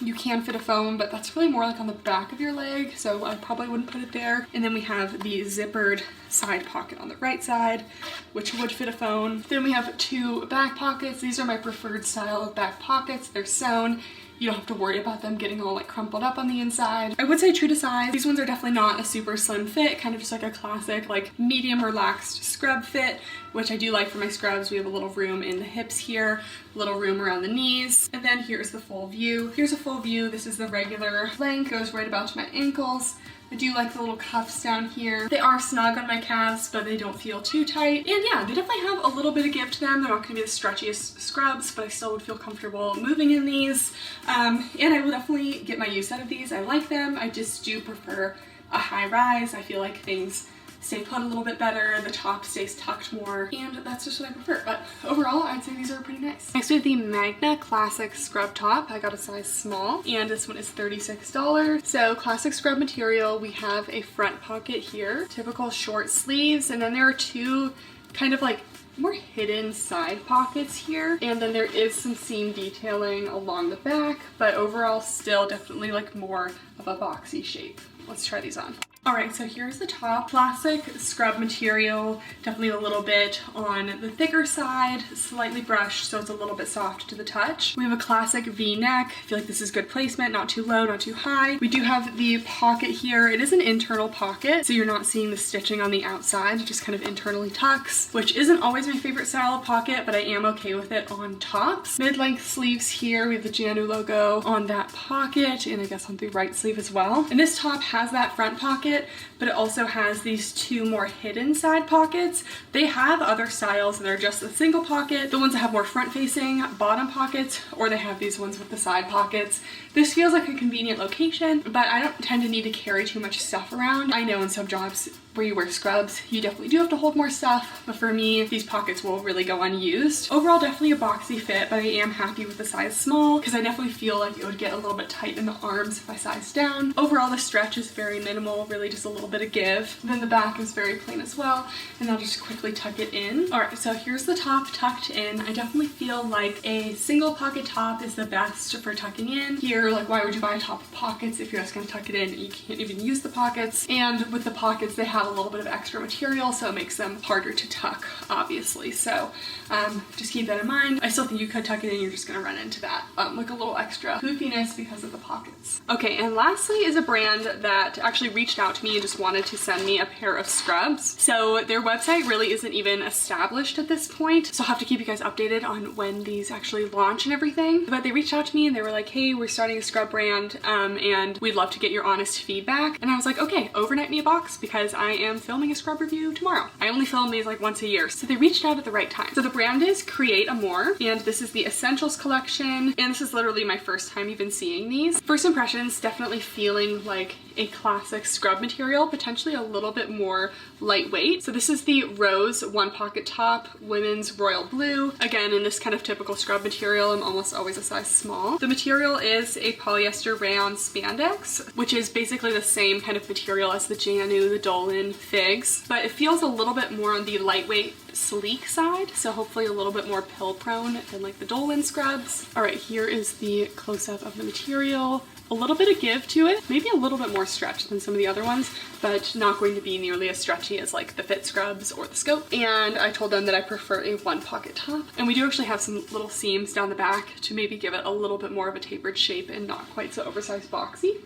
B: You can fit a phone, but that's really more like on the back of your leg, so I probably wouldn't put it there. And then we have the zippered side pocket on the right side, which would fit a phone. Then we have 2 back pockets. These are my preferred style of back pockets. They're sewn. You don't have to worry about them getting all like crumpled up on the inside. I would say true to size. These ones are definitely not a super slim fit, kind of just like a classic like medium relaxed scrub fit, which I do like for my scrubs. We have a little room in the hips here, a little room around the knees, and then here's the full view. Here's a full view. This is the regular length, goes right about to my ankles. I do like the little cuffs down here. They are snug on my calves, but they don't feel too tight. And yeah, they definitely have a little bit of give to them. They're not gonna be the stretchiest scrubs, but I still would feel comfortable moving in these. And I will definitely get my use out of these. I like them. I just do prefer a high rise. I feel like things stay put a little bit better, the top stays tucked more, and that's just what I prefer. But overall, I'd say these are pretty nice. Next we have the Magna Classic Scrub Top. I got a size small, and this one is $36. So classic scrub material, we have a front pocket here, typical short sleeves, and then there are two kind of like more hidden side pockets here, and then there is some seam detailing along the back, but overall still definitely like more of a boxy shape. Let's try these on. All right, so here's the top. Classic scrub material, definitely a little bit on the thicker side, slightly brushed so it's a little bit soft to the touch. We have a classic V-neck. I feel like this is good placement, not too low, not too high. We do have the pocket here. It is an internal pocket, so you're not seeing the stitching on the outside, it just kind of internally tucks, which isn't always my favorite style of pocket, but I am okay with it on tops. Mid-length sleeves here. We have the Janu logo on that pocket, and I guess on the right sleeve as well. And this top has that front pocket, but it also has these two more hidden side pockets. They have other styles that are just a single pocket, the ones that have more front facing bottom pockets, or they have these ones with the side pockets. This feels like a convenient location, but I don't tend to need to carry too much stuff around. I know in some jobs where you wear scrubs, you definitely do have to hold more stuff, but for me, these pockets will really go unused. Overall, definitely a boxy fit, but I am happy with the size small because I definitely feel like it would get a little bit tight in the arms if I sized down. Overall, the stretch is very minimal, really just a little bit of give. Then the back is very plain as well, and I'll just quickly tuck it in. All right, so here's the top tucked in. I definitely feel like a single pocket top is the best for tucking in. Here, like, why would you buy a top with pockets if you're just gonna tuck it in and you can't even use the pockets? And with the pockets, they have a little bit of extra material, so it makes them harder to tuck, obviously. So just keep that in mind. I still think you could tuck it in, you're just gonna run into that, like a little extra poofiness because of the pockets. Okay, and lastly is a brand that actually reached out to me and just wanted to send me a pair of scrubs. So their website really isn't even established at this point, so I'll have to keep you guys updated on when these actually launch and everything. But they reached out to me and they were like, hey, we're starting a scrub brand, and we'd love to get your honest feedback. And I was like, okay, overnight me a box because I am filming a scrub review tomorrow. I only film these like once a year, so they reached out at the right time. So the brand is Create Amore, and this is the Essentials collection, and this is literally my first time even seeing these. First impressions, definitely feeling like a classic scrub material, potentially a little bit more lightweight. So this is the Rose one pocket top, women's royal blue. Again, in this kind of typical scrub material, I'm almost always a size small. The material is a polyester rayon spandex, which is basically the same kind of material as the Janu, the Dolan, Figs, but it feels a little bit more on the lightweight, sleek side, so hopefully a little bit more pill prone than like the Dolan scrubs. All right, here is the close-up of the material. A little bit of give to it, maybe a little bit more stretch than some of the other ones, but not going to be nearly as stretchy as like the Fit scrubs or the Scope. And I told them that I prefer a one pocket top. And we do actually have some little seams down the back to maybe give it a little bit more of a tapered shape and not quite so oversized boxy.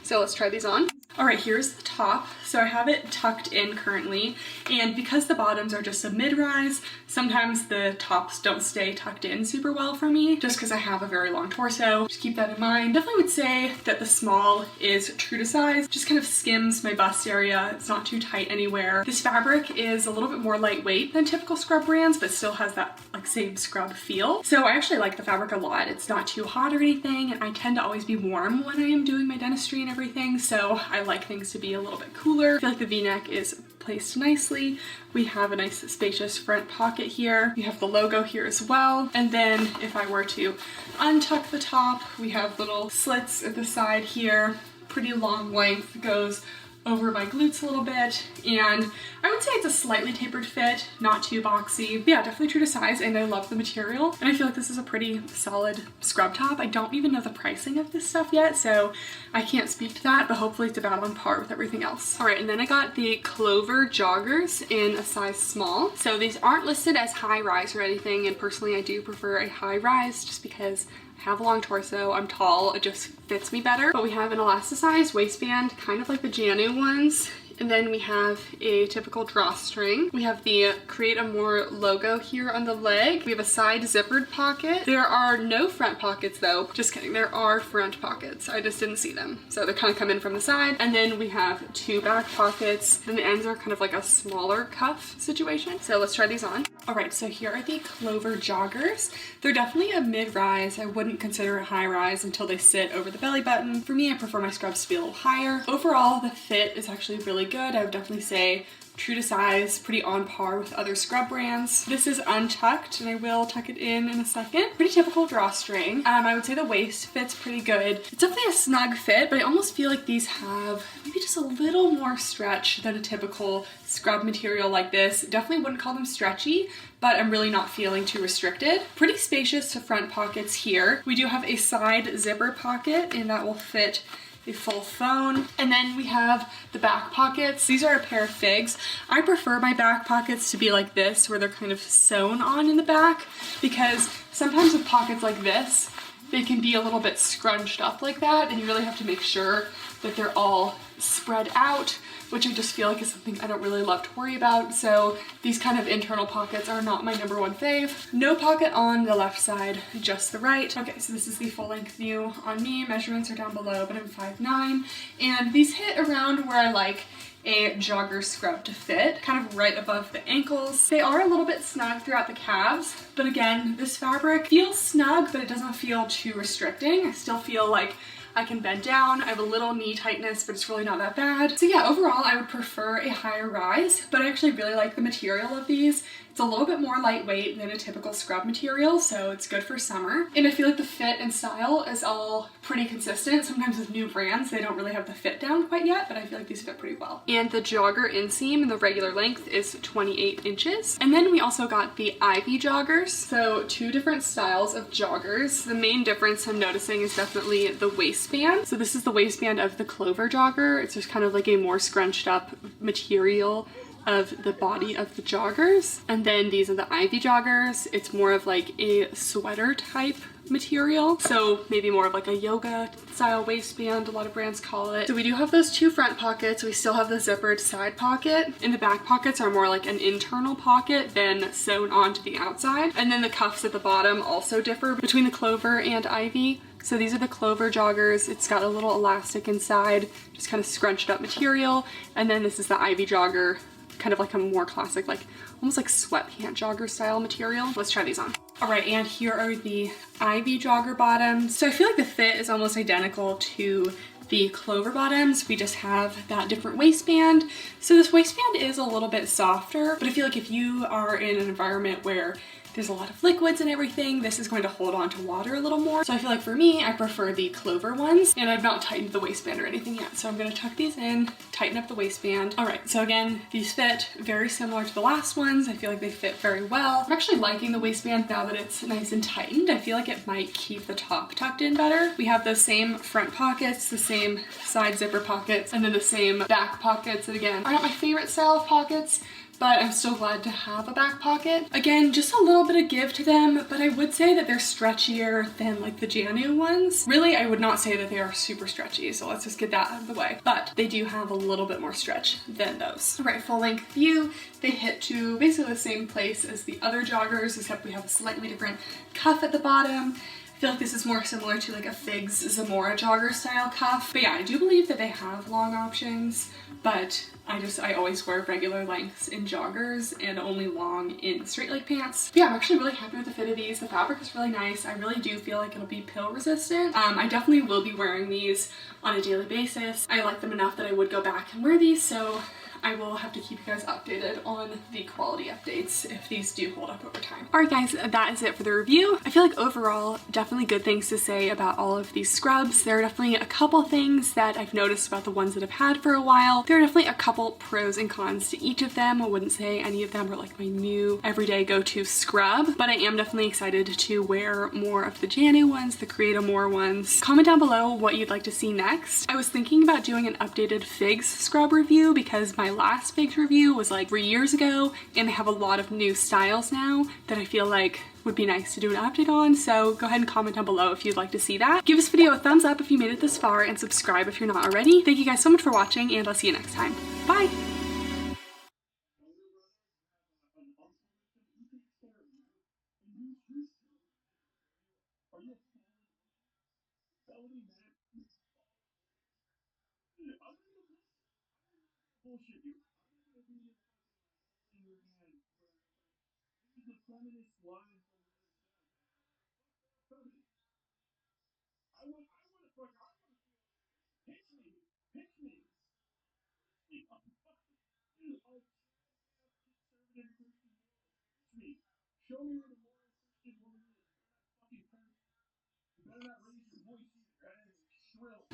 B: So let's try these on. All right, here's the top. So I have it tucked in currently, and because the bottoms are just a mid-rise, sometimes the tops don't stay tucked in super well for me, just because I have a very long torso. Just keep that in mind. Definitely would say that the small is true to size, just kind of skims my bust area. It's not too tight anywhere. This fabric is a little bit more lightweight than typical scrub brands, but still has that like same scrub feel. So I actually like the fabric a lot. It's not too hot or anything, and I tend to always be warm when I am doing my dentistry and everything, so I like things to be a little bit cooler. I feel like the V-neck is placed nicely. We have a nice spacious front pocket here. We have the logo here as well. And then if I were to untuck the top, we have little slits at the side here. Pretty long length, goes over my glutes a little bit, and I would say it's a slightly tapered fit, not too boxy. But yeah, definitely true to size, and I love the material, and I feel like this is a pretty solid scrub top. I don't even know the pricing of this stuff yet, so I can't speak to that, but hopefully it's about on par with everything else. All right, and then I got the Clover joggers in a size small. So these aren't listed as high rise or anything, and personally I do prefer a high rise just because I have a long torso, I'm tall, it just fits me better. But we have an elasticized waistband, kind of like the Janu ones. And then we have a typical drawstring. We have the Create Amore logo here on the leg. We have a side zippered pocket. There are no front pockets though. Just kidding, there are front pockets. I just didn't see them. So they kind of come in from the side. And then we have two back pockets. And the ends are kind of like a smaller cuff situation. So let's try these on. All right, so here are the Clover joggers. They're definitely a mid-rise. I wouldn't consider a high-rise until they sit over the belly button. For me, I prefer my scrubs to be a little higher. Overall, the fit is actually really good. I would definitely say true to size, pretty on par with other scrub brands. This is untucked, and I will tuck it in a second. Pretty typical drawstring. I would say the waist fits pretty good. It's definitely a snug fit, but I almost feel like these have maybe just a little more stretch than a typical scrub material like this. Definitely wouldn't call them stretchy, but I'm really not feeling too restricted. Pretty spacious front pockets here. We do have a side zipper pocket, and that will fit a full phone. And then we have the back pockets. These are a pair of figs. I prefer my back pockets to be like this, where they're kind of sewn on in the back, because sometimes with pockets like this, they can be a little bit scrunched up like that, and you really have to make sure that they're all spread out, which I just feel like is something I don't really love to worry about. So these kind of internal pockets are not my #1 fave. No pocket on the left side, just the right. Okay, so this is the full length view on me. Measurements are down below, but I'm 5'9", and these hit around where I like a jogger scrub to fit, kind of right above the ankles. They are a little bit snug throughout the calves, but again, this fabric feels snug, but it doesn't feel too restricting. I still feel like I can bend down. I have a little knee tightness, but it's really not that bad. So yeah, overall, I would prefer a higher rise, but I actually really like the material of these. It's a little bit more lightweight than a typical scrub material, so it's good for summer. And I feel like the fit and style is all pretty consistent. Sometimes with new brands, they don't really have the fit down quite yet, but I feel like these fit pretty well. And the jogger inseam in the regular length is 28 inches. And then we also got the Ivy joggers. So 2 different styles of joggers. The main difference I'm noticing is definitely the waistband. So this is the waistband of the Clover jogger. It's just kind of like a more scrunched up material of the body of the joggers. And then these are the Ivy joggers. It's more of like a sweater type material, so maybe more of like a yoga style waistband, a lot of brands call it. So we do have those 2 front pockets. We still have the zippered side pocket, and the back pockets are more like an internal pocket than sewn onto the outside. And then the cuffs at the bottom also differ between the Clover and Ivy. So these are the Clover joggers. It's got a little elastic inside, just kind of scrunched up material. And then this is the Ivy jogger, kind of like a more classic, like almost like sweatpant jogger style material. Let's try these on. All right, and here are the Ivy jogger bottoms. So I feel like the fit is almost identical to the Clover bottoms. We just have that different waistband. So this waistband is a little bit softer, but I feel like if you are in an environment where there's a lot of liquids and everything, this is going to hold on to water a little more. So I feel like for me, I prefer the Clover ones, and I've not tightened the waistband or anything yet. So I'm gonna tuck these in, tighten up the waistband. All right, so again, these fit very similar to the last ones. I feel like they fit very well. I'm actually liking the waistband now that it's nice and tightened. I feel like it might keep the top tucked in better. We have those same front pockets, the same side zipper pockets, and then the same back pockets that again are not my favorite style of pockets, but I'm still glad to have a back pocket. Again, just a little bit of give to them, but I would say that they're stretchier than like the Janu ones. Really, I would not say that they are super stretchy, so let's just get that out of the way. But they do have a little bit more stretch than those. All right, full length view. They hit to basically the same place as the other joggers, except we have a slightly different cuff at the bottom. I feel like this is more similar to like a Figs Zamora jogger style cuff. But yeah, I do believe that they have long options, but I always wear regular lengths in joggers and only long in straight leg pants. But yeah, I'm actually really happy with the fit of these. The fabric is really nice. I really do feel like it'll be pill resistant. I definitely will be wearing these on a daily basis. I like them enough that I would go back and wear these, so I will have to keep you guys updated on the quality updates if these do hold up over time. All right guys, that is it for the review. I feel like overall, definitely good things to say about all of these scrubs. There are definitely a couple things that I've noticed about the ones that I've had for a while. There are definitely a couple pros and cons to each of them. I wouldn't say any of them are like my new everyday go-to scrub, but I am definitely excited to wear more of the Janu ones, the Create a More ones. Comment down below what you'd like to see next. I was thinking about doing an updated Figs scrub review because my last Figs review was like 3 years ago, and they have a lot of new styles now that I feel like would be nice to do an update on. So go ahead and comment down below if you'd like to see that. Give this video a thumbs up if you made it this far, and subscribe if you're not already. Thank you guys so much for watching, and I'll see you next time. Bye!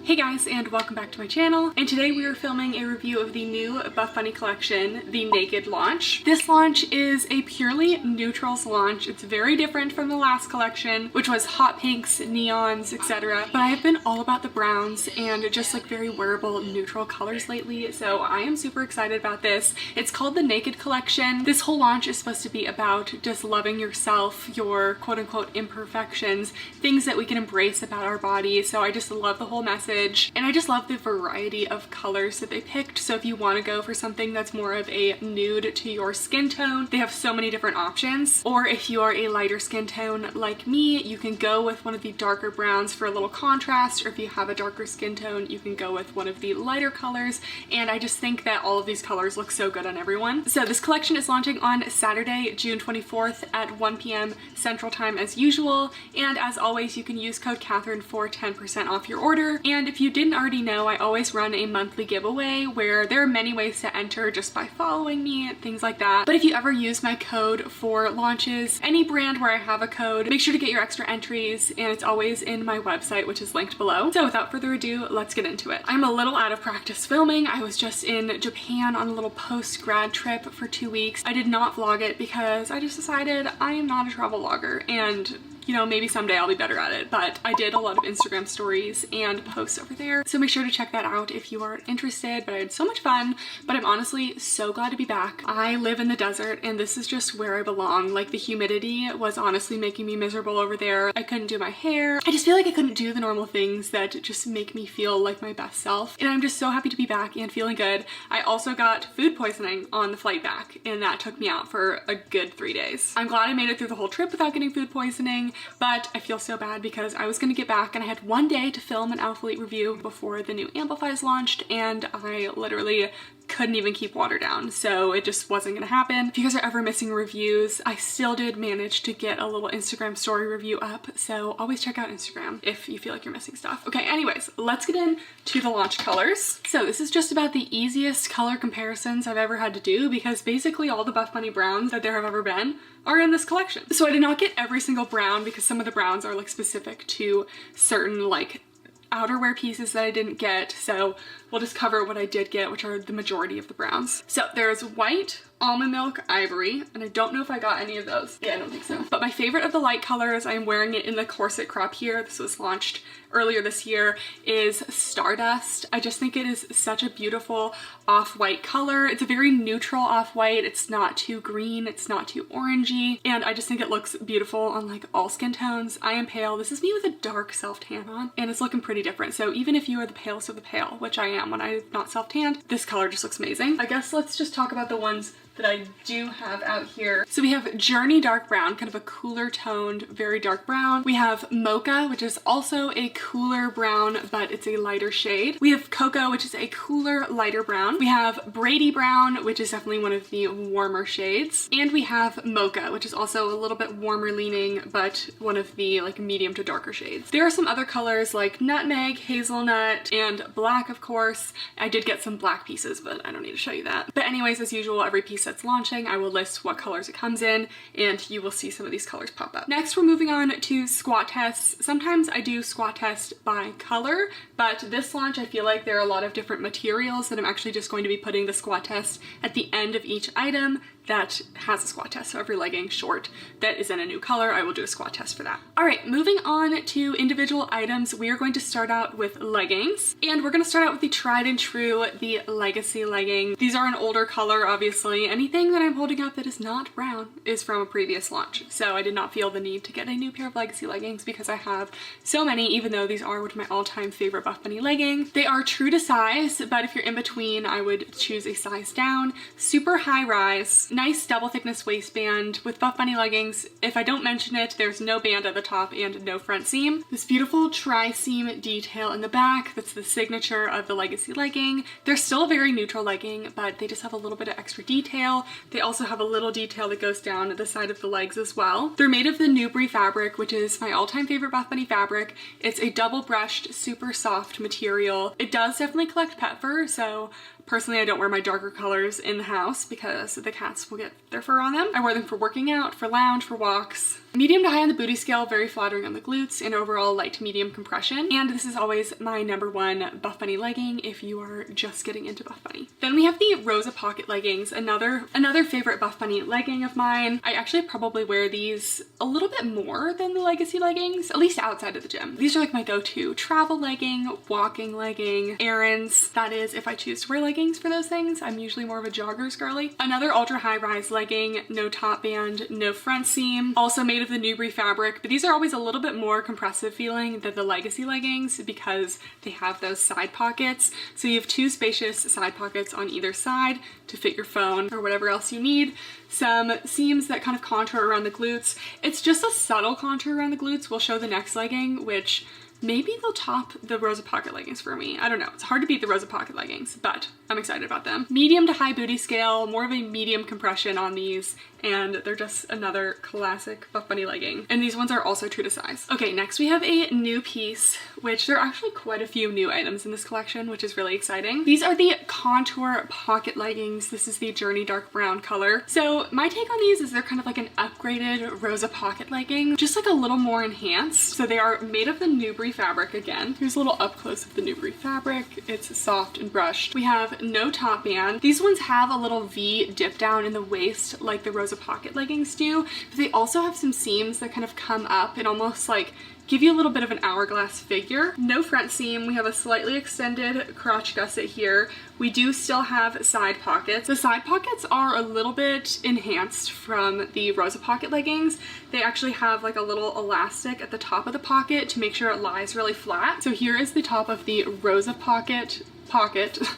B: Hey guys, and welcome back to my channel. And today we are filming a review of the new Buffbunny collection, the Naked launch. This launch is a purely neutrals launch. It's very different from the last collection, which was hot pinks, neons, etc. But I have been all about the browns and just like very wearable neutral colors lately, so I am super excited about this. It's called the Naked collection. This whole launch is supposed to be about just loving yourself, your quote-unquote imperfections, things that we can embrace about our body. So I just love the whole message. And I just love the variety of colors that they picked. So if you want to go for something that's more of a nude to your skin tone, they have so many different options. Or if you are a lighter skin tone like me, you can go with one of the darker browns for a little contrast. Or if you have a darker skin tone, you can go with one of the lighter colors. And I just think that all of these colors look so good on everyone. So this collection is launching on Saturday, June 24th at 1 p.m. Central Time as usual. And as always, you can use code Kathryn for 10% off your order. And if you didn't already know, I always run a monthly giveaway where there are many ways to enter just by following me, things like that. But if you ever use my code for launches, any brand where I have a code, make sure to get your extra entries, and it's always in my website, which is linked below. So without further ado, let's get into it. I'm a little out of practice filming. I was just in Japan on a little post-grad trip for 2 weeks. I did not vlog it because I just decided I am not a travel vlogger, and you know, maybe someday I'll be better at it, but I did a lot of Instagram stories and posts over there, so make sure to check that out if you are interested. But I had so much fun, but I'm honestly so glad to be back. I live in the desert and this is just where I belong. Like, the humidity was honestly making me miserable over there. I couldn't do my hair. I just feel like I couldn't do the normal things that just make me feel like my best self, and I'm just so happy to be back and feeling good. I also got food poisoning on the flight back, and that took me out for a good 3 days. I'm glad I made it through the whole trip without getting food poisoning, but I feel so bad because I was gonna get back and I had 1 day to film an Outfleet review before the new Amplifies launched, and I literally couldn't even keep water down, so it just wasn't gonna happen. If you guys are ever missing reviews, I still did manage to get a little Instagram story review up, so always check out Instagram if you feel like you're missing stuff. Okay, anyways, let's get into the launch colors. So this is just about the easiest color comparisons I've ever had to do, because basically all the Buffbunny browns that there have ever been are in this collection. So I did not get every single brown because some of the browns are like specific to certain like outerwear pieces that I didn't get, so we'll just cover what I did get, which are the majority of the browns. So there's white, almond milk, ivory, and I don't know if I got any of those. Yeah, I don't think so. But my favorite of the light colors, I am wearing it in the corset crop here. This was launched earlier this year, is Stardust. I just think it is such a beautiful off-white color. It's a very neutral off-white. It's not too green, it's not too orangey, and I just think it looks beautiful on like all skin tones. I am pale. This is me with a dark self-tan on, and it's looking pretty different. So even if you are the palest of the pale, which I am when I'm not self-tanned, this color just looks amazing. I guess let's just talk about the ones that I do have out here. So we have Journey Dark Brown, kind of a cooler toned, very dark brown. We have Mocha, which is also a cooler brown, but it's a lighter shade. We have Cocoa, which is a cooler, lighter brown. We have Brady Brown, which is definitely one of the warmer shades. And we have Mocha, which is also a little bit warmer leaning, but one of the like medium to darker shades. There are some other colors like Nutmeg, Hazelnut, and Black, of course. I did get some black pieces, but I don't need to show you that. But anyways, as usual, every piece that's launching, I will list what colors it comes in, and you will see some of these colors pop up. Next, we're moving on to squat tests. Sometimes I do squat test by color, but this launch I feel like there are a lot of different materials that I'm actually just going to be putting the squat test at the end of each item that has a squat test. So every legging short that is in a new color, I will do a squat test for that. All right, moving on to individual items, we are going to start out with leggings, and we're going to start out with the tried and true, the Legacy legging. These are an older color, obviously. Anything that I'm holding up that is not brown is from a previous launch, so I did not feel the need to get a new pair of Legacy leggings because I have so many, even though these are one of my all-time favorite Buffbunny leggings. They are true to size, but if you're in between, I would choose a size down. Super high rise, nice double thickness waistband. With Buffbunny leggings, if I don't mention it, there's no band at the top and no front seam. This beautiful tri-seam detail in the back, that's the signature of the Legacy legging. They're still a very neutral legging, but they just have a little bit of extra detail. They also have a little detail that goes down the side of the legs as well. They're made of the Newbury fabric, which is my all-time favorite Buffbunny fabric. It's a double brushed, super soft material. It does definitely collect pet fur, so Personally, I don't wear my darker colors in the house because the cats will get their fur on them. I wear them for working out, for lounge, for walks. Medium to high on the booty scale, very flattering on the glutes, and overall light to medium compression. And this is always my #1 Buffbunny legging if you are just getting into Buffbunny. Then we have the Rosa Pocket leggings, another favorite Buffbunny legging of mine. I actually probably wear these a little bit more than the Legacy leggings, at least outside of the gym. These are like my go-to travel legging, walking legging, errands. That is, if I choose to wear leggings for those things. I'm usually more of a joggers girly. Another ultra high rise legging, no top band, no front seam, also made of the Newbury fabric, but these are always a little bit more compressive feeling than the Legacy leggings because they have those side pockets. So you have 2 spacious side pockets on either side to fit your phone or whatever else you need. Some seams that kind of contour around the glutes. It's just a subtle contour around the glutes. We'll show the next legging, which maybe they'll top the Rosa Pocket leggings for me. I don't know. It's hard to beat the Rosa Pocket leggings, but I'm excited about them. Medium to high booty scale, more of a medium compression on these, and they're just another classic Buffbunny legging. And these ones are also true to size. Okay, next we have a new piece, which there are actually quite a few new items in this collection, which is really exciting. These are the Contour Pocket leggings. This is the Journey Dark Brown color. So my take on these is they're kind of like an upgraded Rosa Pocket legging, just like a little more enhanced. So they are made of the Newbury fabric again. Here's a little up close of the Newbury fabric. It's soft and brushed. We have no top band. These ones have a little V dip down in the waist like the Rosa Pocket leggings do, but they also have some seams that kind of come up and almost like give you a little bit of an hourglass figure. No front seam. We have a slightly extended crotch gusset here. We do still have side pockets. The side pockets are a little bit enhanced from the Rosa Pocket leggings. They actually have like a little elastic at the top of the pocket to make sure it lies really flat. So here is the top of the Rosa pocket.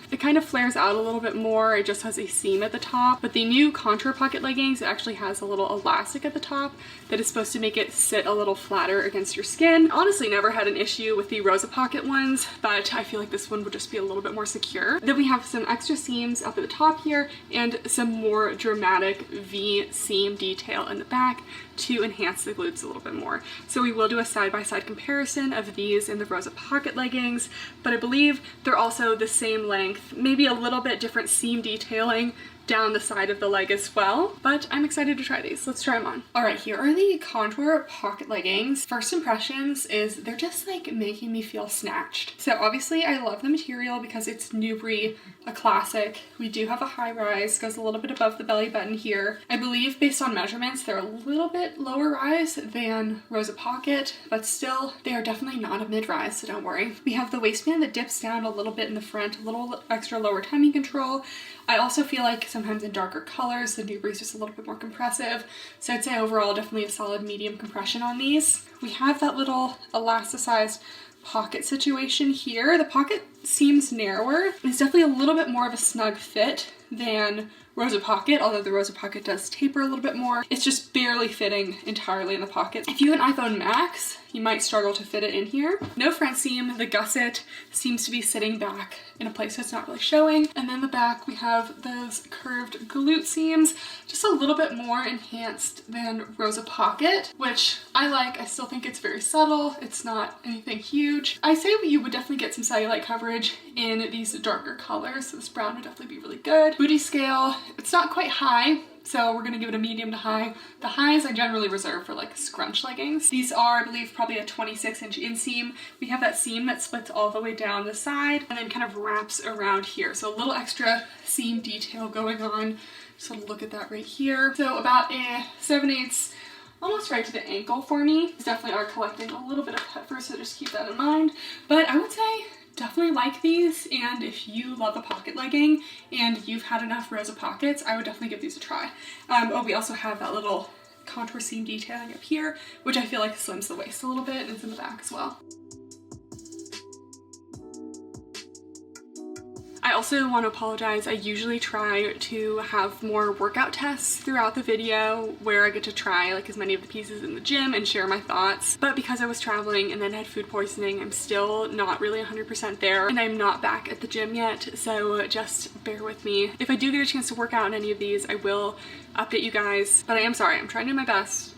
B: It kind of flares out a little bit more. It just has a seam at the top, but the new Contour Pocket leggings, it actually has a little elastic at the top that is supposed to make it sit a little flatter against your skin. Honestly, never had an issue with the Rosa Pocket ones, but I feel like this one would just be a little bit more secure. Then we have some extra seams up at the top here and some more dramatic V seam detail in the back to enhance the glutes a little bit more. So we will do a side-by-side comparison of these and the Rosa Pocket leggings, but I believe they're also the same length, maybe a little bit different seam detailing down the side of the leg as well, but I'm excited to try these. Let's try them on. All right, here are the Contour Pocket leggings. First impressions is they're just like making me feel snatched. So obviously I love the material because it's Newbury, a classic. We do have a high rise, goes a little bit above the belly button here. I believe based on measurements, they're a little bit lower rise than Rosa Pocket, but still they are definitely not a mid-rise, so don't worry. We have the waistband that dips down a little bit in the front, a little extra lower timing control. I also feel like sometimes in darker colors, the Newbury is just a little bit more compressive. So I'd say overall, definitely a solid medium compression on these. We have that little elasticized pocket situation here. The pocket seems narrower. It's definitely a little bit more of a snug fit than Rosa Pocket, although the Rosa Pocket does taper a little bit more. It's just barely fitting entirely in the pocket. If you have an iPhone Max, you might struggle to fit it in here. No front seam. The gusset seems to be sitting back in a place that's not really showing. And then the back, we have those curved glute seams, just a little bit more enhanced than Rosa Pocket, which I like. I still think it's very subtle. It's not anything huge. I say you would definitely get some cellulite coverage in these darker colors. So this brown would definitely be really good. Booty scale, it's not quite high, so we're gonna give it a medium to high. The highs I generally reserve for like scrunch leggings. These are, I believe, probably a 26-inch inseam. We have that seam that splits all the way down the side and then kind of wraps around here. So a little extra seam detail going on. Just want to look at that right here. So about a 7/8, almost right to the ankle for me. These definitely are collecting a little bit of pepper, so just keep that in mind. But I would say definitely like these, and if you love a pocket legging and you've had enough Rosa Pockets, I would definitely give these a try. Oh, we also have that little contour seam detailing up here, which I feel like slims the waist a little bit, and it's in the back as well. I also want to apologize. I usually try to have more workout tests throughout the video where I get to try like as many of the pieces in the gym and share my thoughts. But because I was traveling and then had food poisoning, I'm still not really 100% there, and I'm not back at the gym yet. So just bear with me. If I do get a chance to work out in any of these, I will update you guys. But I am sorry. I'm trying to do my best.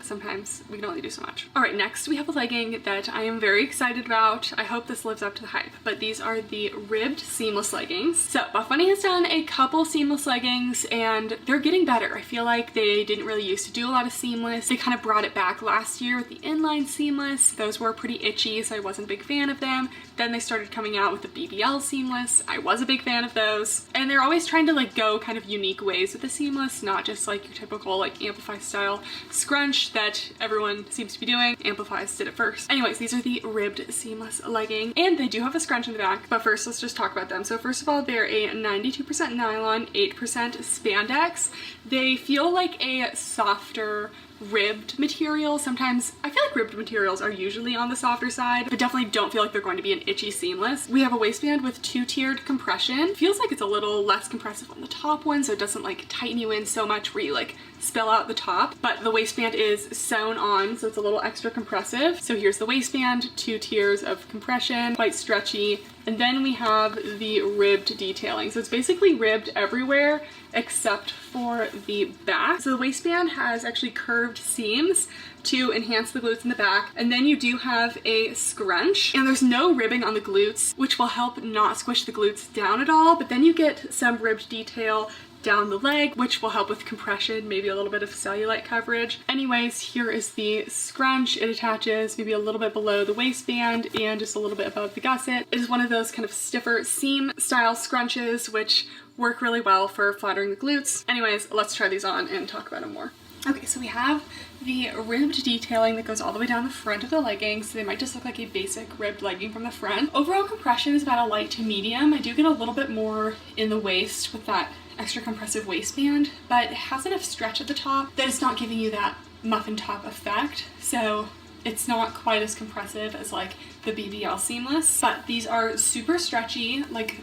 B: sometimes we can only do so much. All right, next we have a legging that I am very excited about. I hope this lives up to the hype, but these are the ribbed seamless leggings. So Buffbunny has done a couple seamless leggings and they're getting better. I feel like they didn't really used to do a lot of seamless. They kind of brought it back last year with the inline seamless. Those were pretty itchy, so I wasn't a big fan of them. Then they started coming out with the BBL seamless. I was a big fan of those. And they're always trying to like go kind of unique ways with the seamless, not just like your typical like Amplify style scrunch that everyone seems to be doing. Amplify's did it first. Anyways, these are the ribbed seamless legging and they do have a scrunch in the back, but first let's just talk about them. So first of all, they're a 92% nylon, 8% spandex. They feel like a softer ribbed material. Sometimes I feel like ribbed materials are usually on the softer side, but definitely don't feel like they're going to be an itchy seamless. We have a waistband with 2-tiered compression. Feels like it's a little less compressive on the top one, so it doesn't like tighten you in so much where you like spill out the top, but the waistband is sewn on, so it's a little extra compressive. So here's the waistband, 2 tiers of compression, quite stretchy. And then we have the ribbed detailing. So it's basically ribbed everywhere except for the back. So the waistband has actually curved seams to enhance the glutes in the back. And then you do have a scrunch and there's no ribbing on the glutes, which will help not squish the glutes down at all. But then you get some ribbed detail down the leg, which will help with compression, maybe a little bit of cellulite coverage. Anyways, here is the scrunch. It attaches maybe a little bit below the waistband and just a little bit above the gusset. It is one of those kind of stiffer seam style scrunches, which work really well for flattering the glutes. Anyways, let's try these on and talk about them more. Okay, so we have the ribbed detailing that goes all the way down the front of the leggings. So they might just look like a basic ribbed legging from the front. Overall compression is about a light to medium. I do get a little bit more in the waist with that extra compressive waistband, but it has enough stretch at the top that it's not giving you that muffin top effect. So it's not quite as compressive as like the BBL seamless, but these are super stretchy, like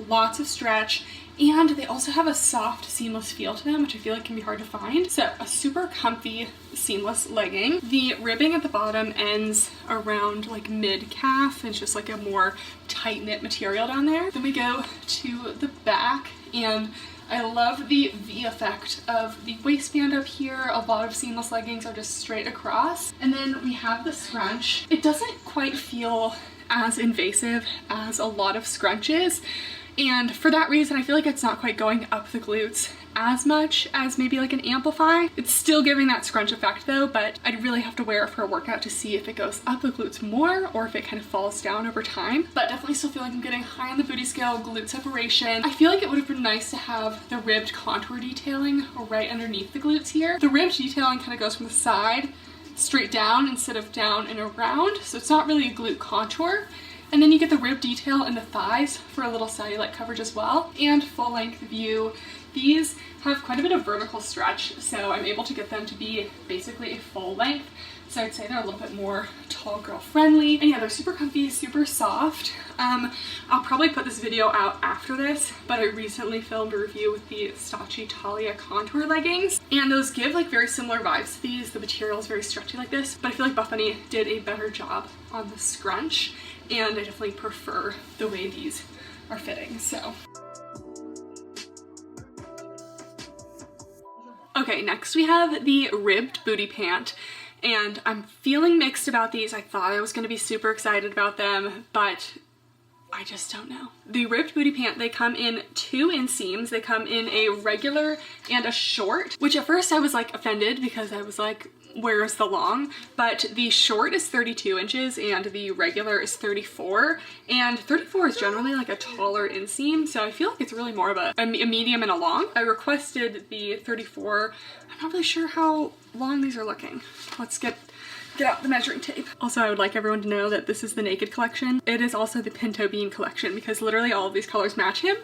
B: lots of stretch. And they also have a soft seamless feel to them, which I feel like can be hard to find. So a super comfy seamless legging. The ribbing at the bottom ends around like mid calf. It's just like a more tight knit material down there. Then we go to the back and I love the V effect of the waistband up here. A lot of seamless leggings are just straight across. And then we have the scrunch. It doesn't quite feel as invasive as a lot of scrunches. And for that reason, I feel like it's not quite going up the glutes as much as maybe like an Amplify. It's still giving that scrunch effect though, but I'd really have to wear it for a workout to see if it goes up the glutes more or if it kind of falls down over time. But definitely still feel like I'm getting high on the booty scale, glute separation. I feel like it would have been nice to have the ribbed contour detailing right underneath the glutes here. The ribbed detailing kind of goes from the side straight down instead of down and around, so it's not really a glute contour. And then you get the rib detail in the thighs for a little cellulite coverage as well, and full length view. These have quite a bit of vertical stretch, so I'm able to get them to be basically a full length. So I'd say they're a little bit more tall girl friendly. And yeah, they're super comfy, super soft. I'll probably put this video out after this, but I recently filmed a review with the Saatchi Talia contour leggings, and those give like very similar vibes to these. The material is very stretchy like this, but I feel like Buffbunny did a better job on the scrunch, and I definitely prefer the way these are fitting, so. Okay, next we have the ribbed booty pant, and I'm feeling mixed about these. I thought I was gonna be super excited about them, but I just don't know. The ribbed booty pant, they come in 2 inseams. They come in a regular and a short, which at first I was like offended because I was like, where's the long? But the short is 32 inches and the regular is 34. And 34 is generally like a taller inseam, so I feel like it's really more of a medium and a long. I requested the 34. I'm not really sure how long these are looking. Let's get out the measuring tape. Also, I would like everyone to know that this is the Naked collection. It is also the Pinto Bean collection because literally all of these colors match him.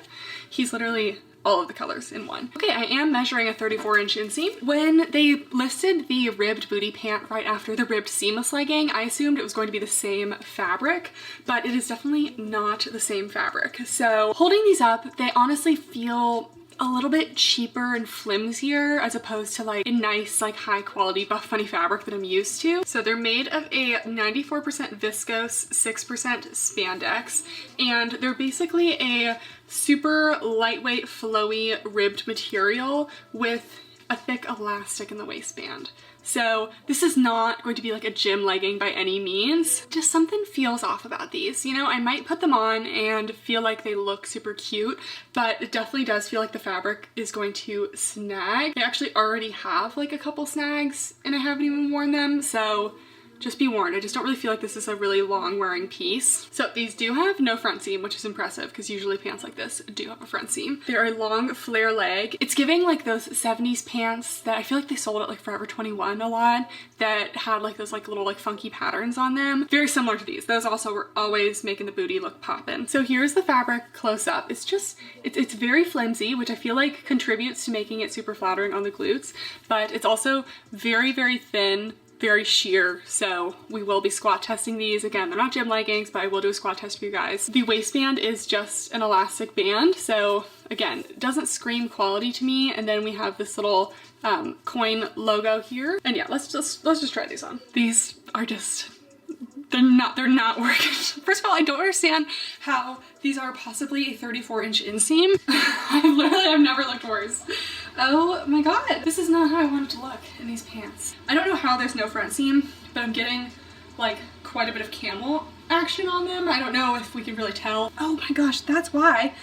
B: He's literally all of the colors in one. Okay, I am measuring a 34-inch inseam. When they listed the ribbed booty pant right after the ribbed seamless legging, I assumed it was going to be the same fabric, but it is definitely not the same fabric. So holding these up, they honestly feel a little bit cheaper and flimsier as opposed to like a nice like high quality Buffbunny fabric that I'm used to. So they're made of a 94% viscose, 6% spandex, and they're basically a super lightweight flowy ribbed material with a thick elastic in the waistband. So this is not going to be like a gym legging by any means. Just something feels off about these. You know, I might put them on and feel like they look super cute, but it definitely does feel like the fabric is going to snag. I actually already have like a couple snags and I haven't even worn them, so just be warned. I just don't really feel like this is a really long wearing piece. So these do have no front seam, which is impressive because usually pants like this do have a front seam. They're a long flare leg. It's giving like those 70s pants that I feel like they sold at like Forever 21 a lot, that had like those like little like funky patterns on them. Very similar to these. Those also were always making the booty look poppin'. So here's the fabric close up. It's just, it's very flimsy, which I feel like contributes to making it super flattering on the glutes, but it's also very, very thin, very sheer, so we will be squat testing these. Again, they're not gym leggings, but I will do a squat test for you guys. The waistband is just an elastic band, so again, it doesn't scream quality to me. And then we have this little coin logo here. And yeah, let's just try these on. These are just, they're not working. First of all, I don't understand how these are possibly a 34-inch inseam. I've never looked worse. Oh my god, this is not how I want it to look in these pants. I don't know how there's no front seam, but I'm getting like quite a bit of camel action on them. I don't know if we can really tell. Oh my gosh, that's why.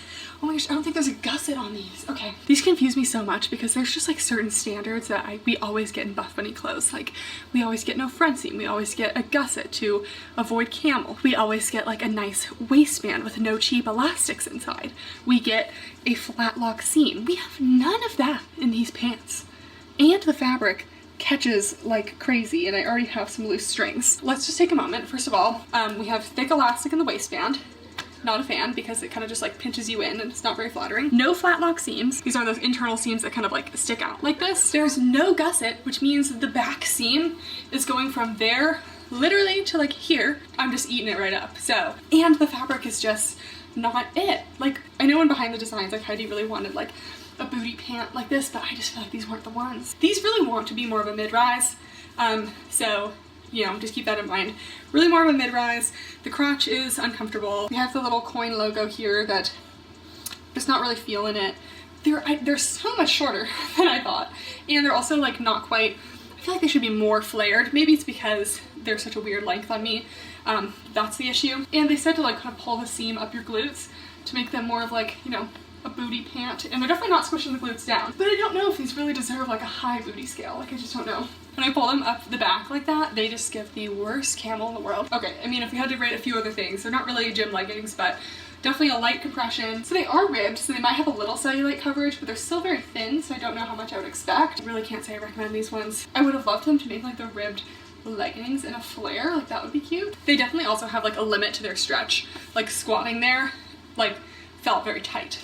B: Oh my gosh, I don't think there's a gusset on these. Okay, these confuse me so much because there's just like certain standards that we always get in Buffbunny clothes. Like we always get no front seam, we always get a gusset to avoid camel. We always get like a nice waistband with no cheap elastics inside. We get a flat lock seam. We have none of that in these pants. And the fabric catches like crazy, and I already have some loose strings. Let's just take a moment. First of all, we have thick elastic in the waistband. Not a fan because it kind of just like pinches you in and it's not very flattering. No flat lock seams. These are those internal seams that kind of like stick out like this. There's no gusset, which means the back seam is going from there literally to like here. I'm just eating it right up. So, and the fabric is just not it. Like, I know in behind the designs, like Heidi really wanted like a booty pant like this, but I just feel like these weren't the ones. These really want to be more of a mid-rise. So, you know, just keep that in mind. Really more of a mid-rise. The crotch is uncomfortable. We have the little coin logo here that just not really feeling it. They're so much shorter than I thought. And they're also like not quite, I feel like they should be more flared. Maybe it's because they're such a weird length on me. That's the issue. And they said to like kind of pull the seam up your glutes to make them more of like, you know, a booty pant. And they're definitely not squishing the glutes down. But I don't know if these really deserve like a high booty scale. Like I just don't know. When I pull them up the back like that, they just give the worst camel in the world. Okay, I mean, if we had to rate a few other things, they're not really gym leggings, but definitely a light compression. So they are ribbed, so they might have a little cellulite coverage, but they're still very thin, so I don't know how much I would expect. I really can't say I recommend these ones. I would have loved them to make like the ribbed leggings in a flare, like that would be cute. They definitely also have like a limit to their stretch. Like squatting there, like felt very tight.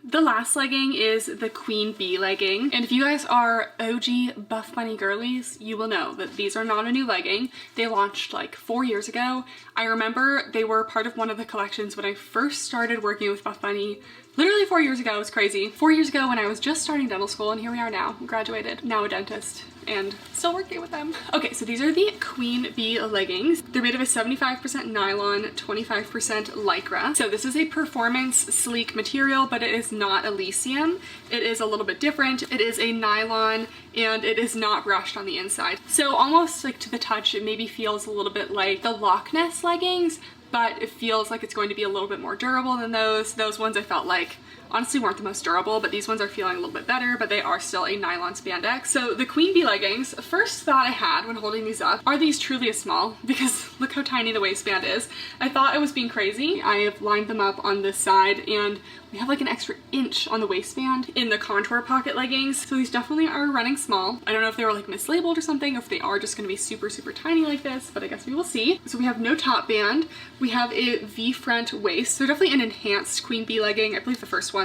B: The last legging is the Queen Bee legging, and if you guys are OG Buffbunny girlies, you will know that these are not a new legging. They launched like 4 years ago. I remember they were part of one of the collections when I first started working with Buffbunny. Literally 4 years ago. It was crazy. 4 years ago when I was just starting dental school, and here we are now, graduated, now a dentist, and still working with them. Okay, so these are the Queen Bee leggings. They're made of a 75% nylon, 25% lycra. So this is a performance sleek material, but it is not Elysium. It is a little bit different. It is a nylon, and it is not brushed on the inside. So almost like to the touch, it maybe feels a little bit like the Loch Ness leggings, but it feels like it's going to be a little bit more durable than those. Those ones I felt like honestly weren't the most durable, but these ones are feeling a little bit better, but they are still a nylon spandex. So the Queen Bee leggings, first thought I had when holding these up, are these truly a small? Because look how tiny the waistband is. I thought I was being crazy. I have lined them up on this side, and we have like an extra inch on the waistband in the contour pocket leggings. So these definitely are running small. I don't know if they were like mislabeled or something, or if they are just gonna be super, super tiny like this, but I guess we will see. So we have no top band. We have a V-front waist. So definitely an enhanced Queen Bee legging. I believe the first ones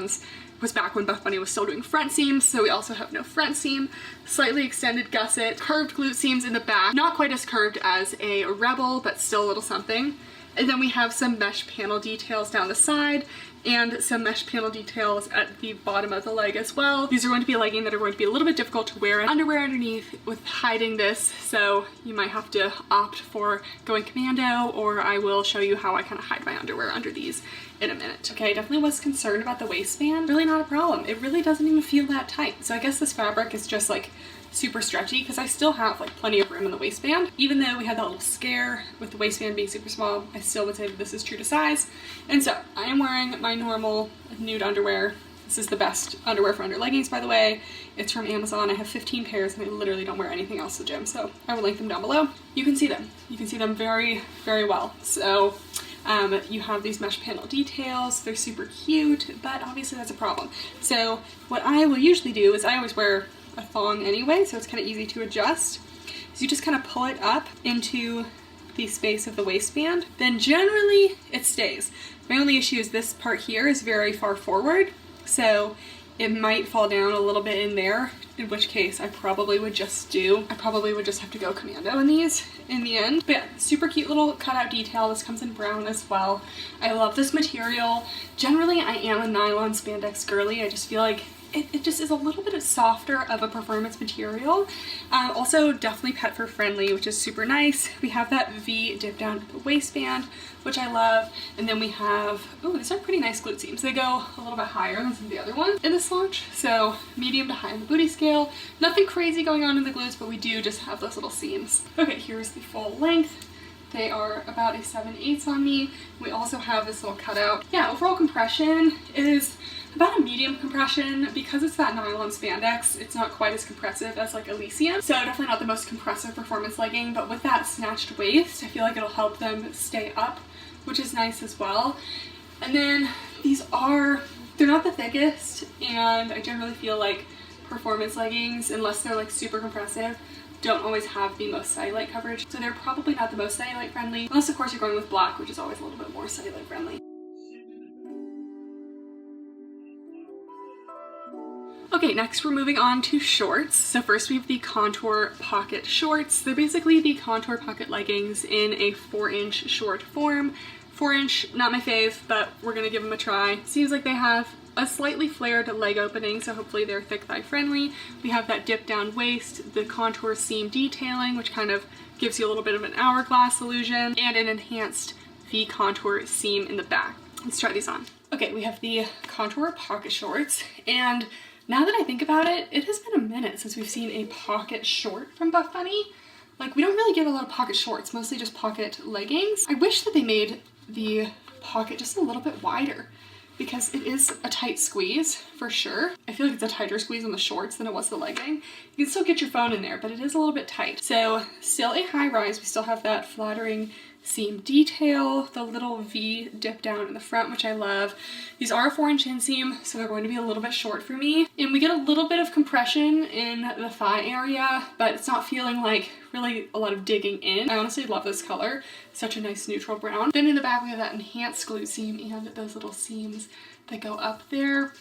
B: was back when Buffbunny was still doing front seams, so we also have no front seam. Slightly extended gusset, curved glute seams in the back. Not quite as curved as a Rebel, but still a little something. And then we have some mesh panel details down the side, and some mesh panel details at the bottom of the leg as well. These are going to be a legging that are going to be a little bit difficult to wear underwear underneath with hiding this, so you might have to opt for going commando, or I will show you how I kind of hide my underwear under these in a minute. Okay, I definitely was concerned about the waistband. Really not a problem. It really doesn't even feel that tight. So I guess this fabric is just like super stretchy because I still have like plenty of room in the waistband. Even though we had that little scare with the waistband being super small, I still would say that this is true to size. And so I am wearing my normal nude underwear. This is the best underwear for under leggings, by the way. It's from Amazon. I have 15 pairs and I literally don't wear anything else to the gym, so I will link them down below. You can see them. You can see them very, very well. So you have these mesh panel details. They're super cute, but obviously that's a problem. So what I will usually do is I always wear a thong anyway, so it's kind of easy to adjust. So you just kind of pull it up into the space of the waistband. Then generally it stays. My only issue is this part here is very far forward, so it might fall down a little bit in there, in which case I probably would just have to go commando in these in the end. But yeah, super cute little cutout detail. This comes in brown as well. I love this material. Generally I am a nylon spandex girly. I just feel like it just is a little bit softer of a performance material. Also definitely pet fur friendly, which is super nice. We have that V dip down at the waistband, which I love. And then we have, oh, these are pretty nice glute seams. They go a little bit higher than some of the other ones in this launch. So medium to high on the booty scale. Nothing crazy going on in the glutes, but we do just have those little seams. Okay, here's the full length. They are about a 7/8 on me. We also have this little cutout. Yeah, overall compression is about a medium compression. Because it's that nylon spandex, it's not quite as compressive as like Elysium. So definitely not the most compressive performance legging, but with that snatched waist, I feel like it'll help them stay up, which is nice as well. And then they're not the thickest, and I generally feel like performance leggings, unless they're like super compressive, don't always have the most cellulite coverage. So they're probably not the most cellulite friendly, unless of course you're going with black, which is always a little bit more cellulite friendly. Okay, next we're moving on to shorts. So first we have the contour pocket shorts. They're basically the contour pocket leggings in a 4-inch short form. 4-inch, not my fave, but we're gonna give them a try. Seems like they have a slightly flared leg opening, so hopefully they're thick thigh friendly. We have that dip down waist, the contour seam detailing, which kind of gives you a little bit of an hourglass illusion, and an enhanced V contour seam in the back. Let's try these on. Okay, we have the contour pocket shorts, and now that I think about it, it has been a minute since we've seen a pocket short from Buffbunny. Like, we don't really get a lot of pocket shorts, mostly just pocket leggings. I wish that they made the pocket just a little bit wider, because it is a tight squeeze for sure. I feel like it's a tighter squeeze on the shorts than it was the legging. You can still get your phone in there, but it is a little bit tight. So still a high rise. We still have that flattering seam detail, the little V dip down in the front, which I love. These are a 4-inch inseam, so they're going to be a little bit short for me. And we get a little bit of compression in the thigh area, but it's not feeling like really a lot of digging in. I honestly love this color. Such a nice neutral brown. Then in the back we have that enhanced glute seam and those little seams that go up there.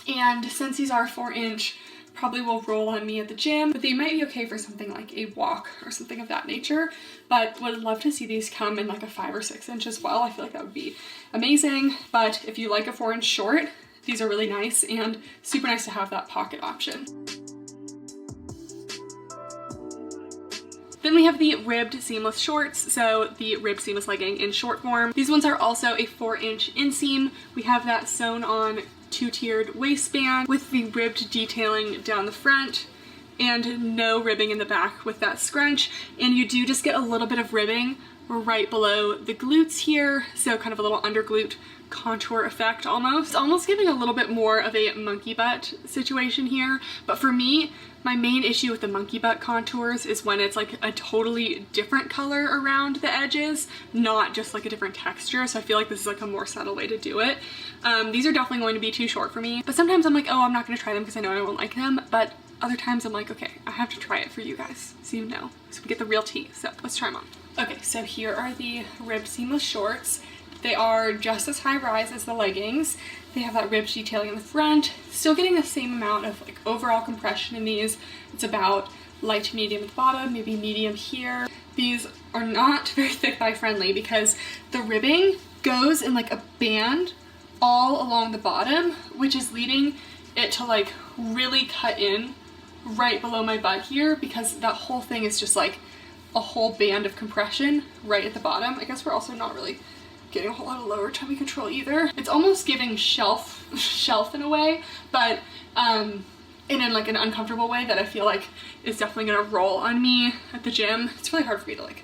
B: And since these are 4-inch, probably will roll on me at the gym, but they might be okay for something like a walk or something of that nature. But would love to see these come in like a 5 or 6 inch as well. I feel like that would be amazing. But if you like a 4-inch short, these are really nice and super nice to have that pocket option. Then we have the ribbed seamless shorts, so the ribbed seamless legging in short form. These ones are also a 4-inch inseam. We have that sewn on 2-tiered waistband with the ribbed detailing down the front and no ribbing in the back with that scrunch. And you do just get a little bit of ribbing right below the glutes here, so kind of a little under glute contour effect almost. It's almost giving a little bit more of a monkey butt situation here, but for me, my main issue with the monkey butt contours is when it's like a totally different color around the edges, not just like a different texture. So I feel like this is like a more subtle way to do it. These are definitely going to be too short for me, but sometimes I'm like, oh, I'm not going to try them because I know I won't like them. But other times I'm like, okay, I have to try it for you guys so you know, so we get the real tea. So let's try them on. Okay, so here are the ribbed seamless shorts. They are just as high rise as the leggings. They have that ribbed detailing in the front. Still getting the same amount of like overall compression in these. It's about light to medium at the bottom, maybe medium here. These are not very thick thigh friendly because the ribbing goes in like a band all along the bottom, which is leading it to like really cut in right below my butt here, because that whole thing is just like a whole band of compression right at the bottom. I guess we're also not really getting a whole lot of lower tummy control either. It's almost giving shelf in a way, but in like an uncomfortable way that I feel like is definitely gonna roll on me at the gym. It's really hard for me to like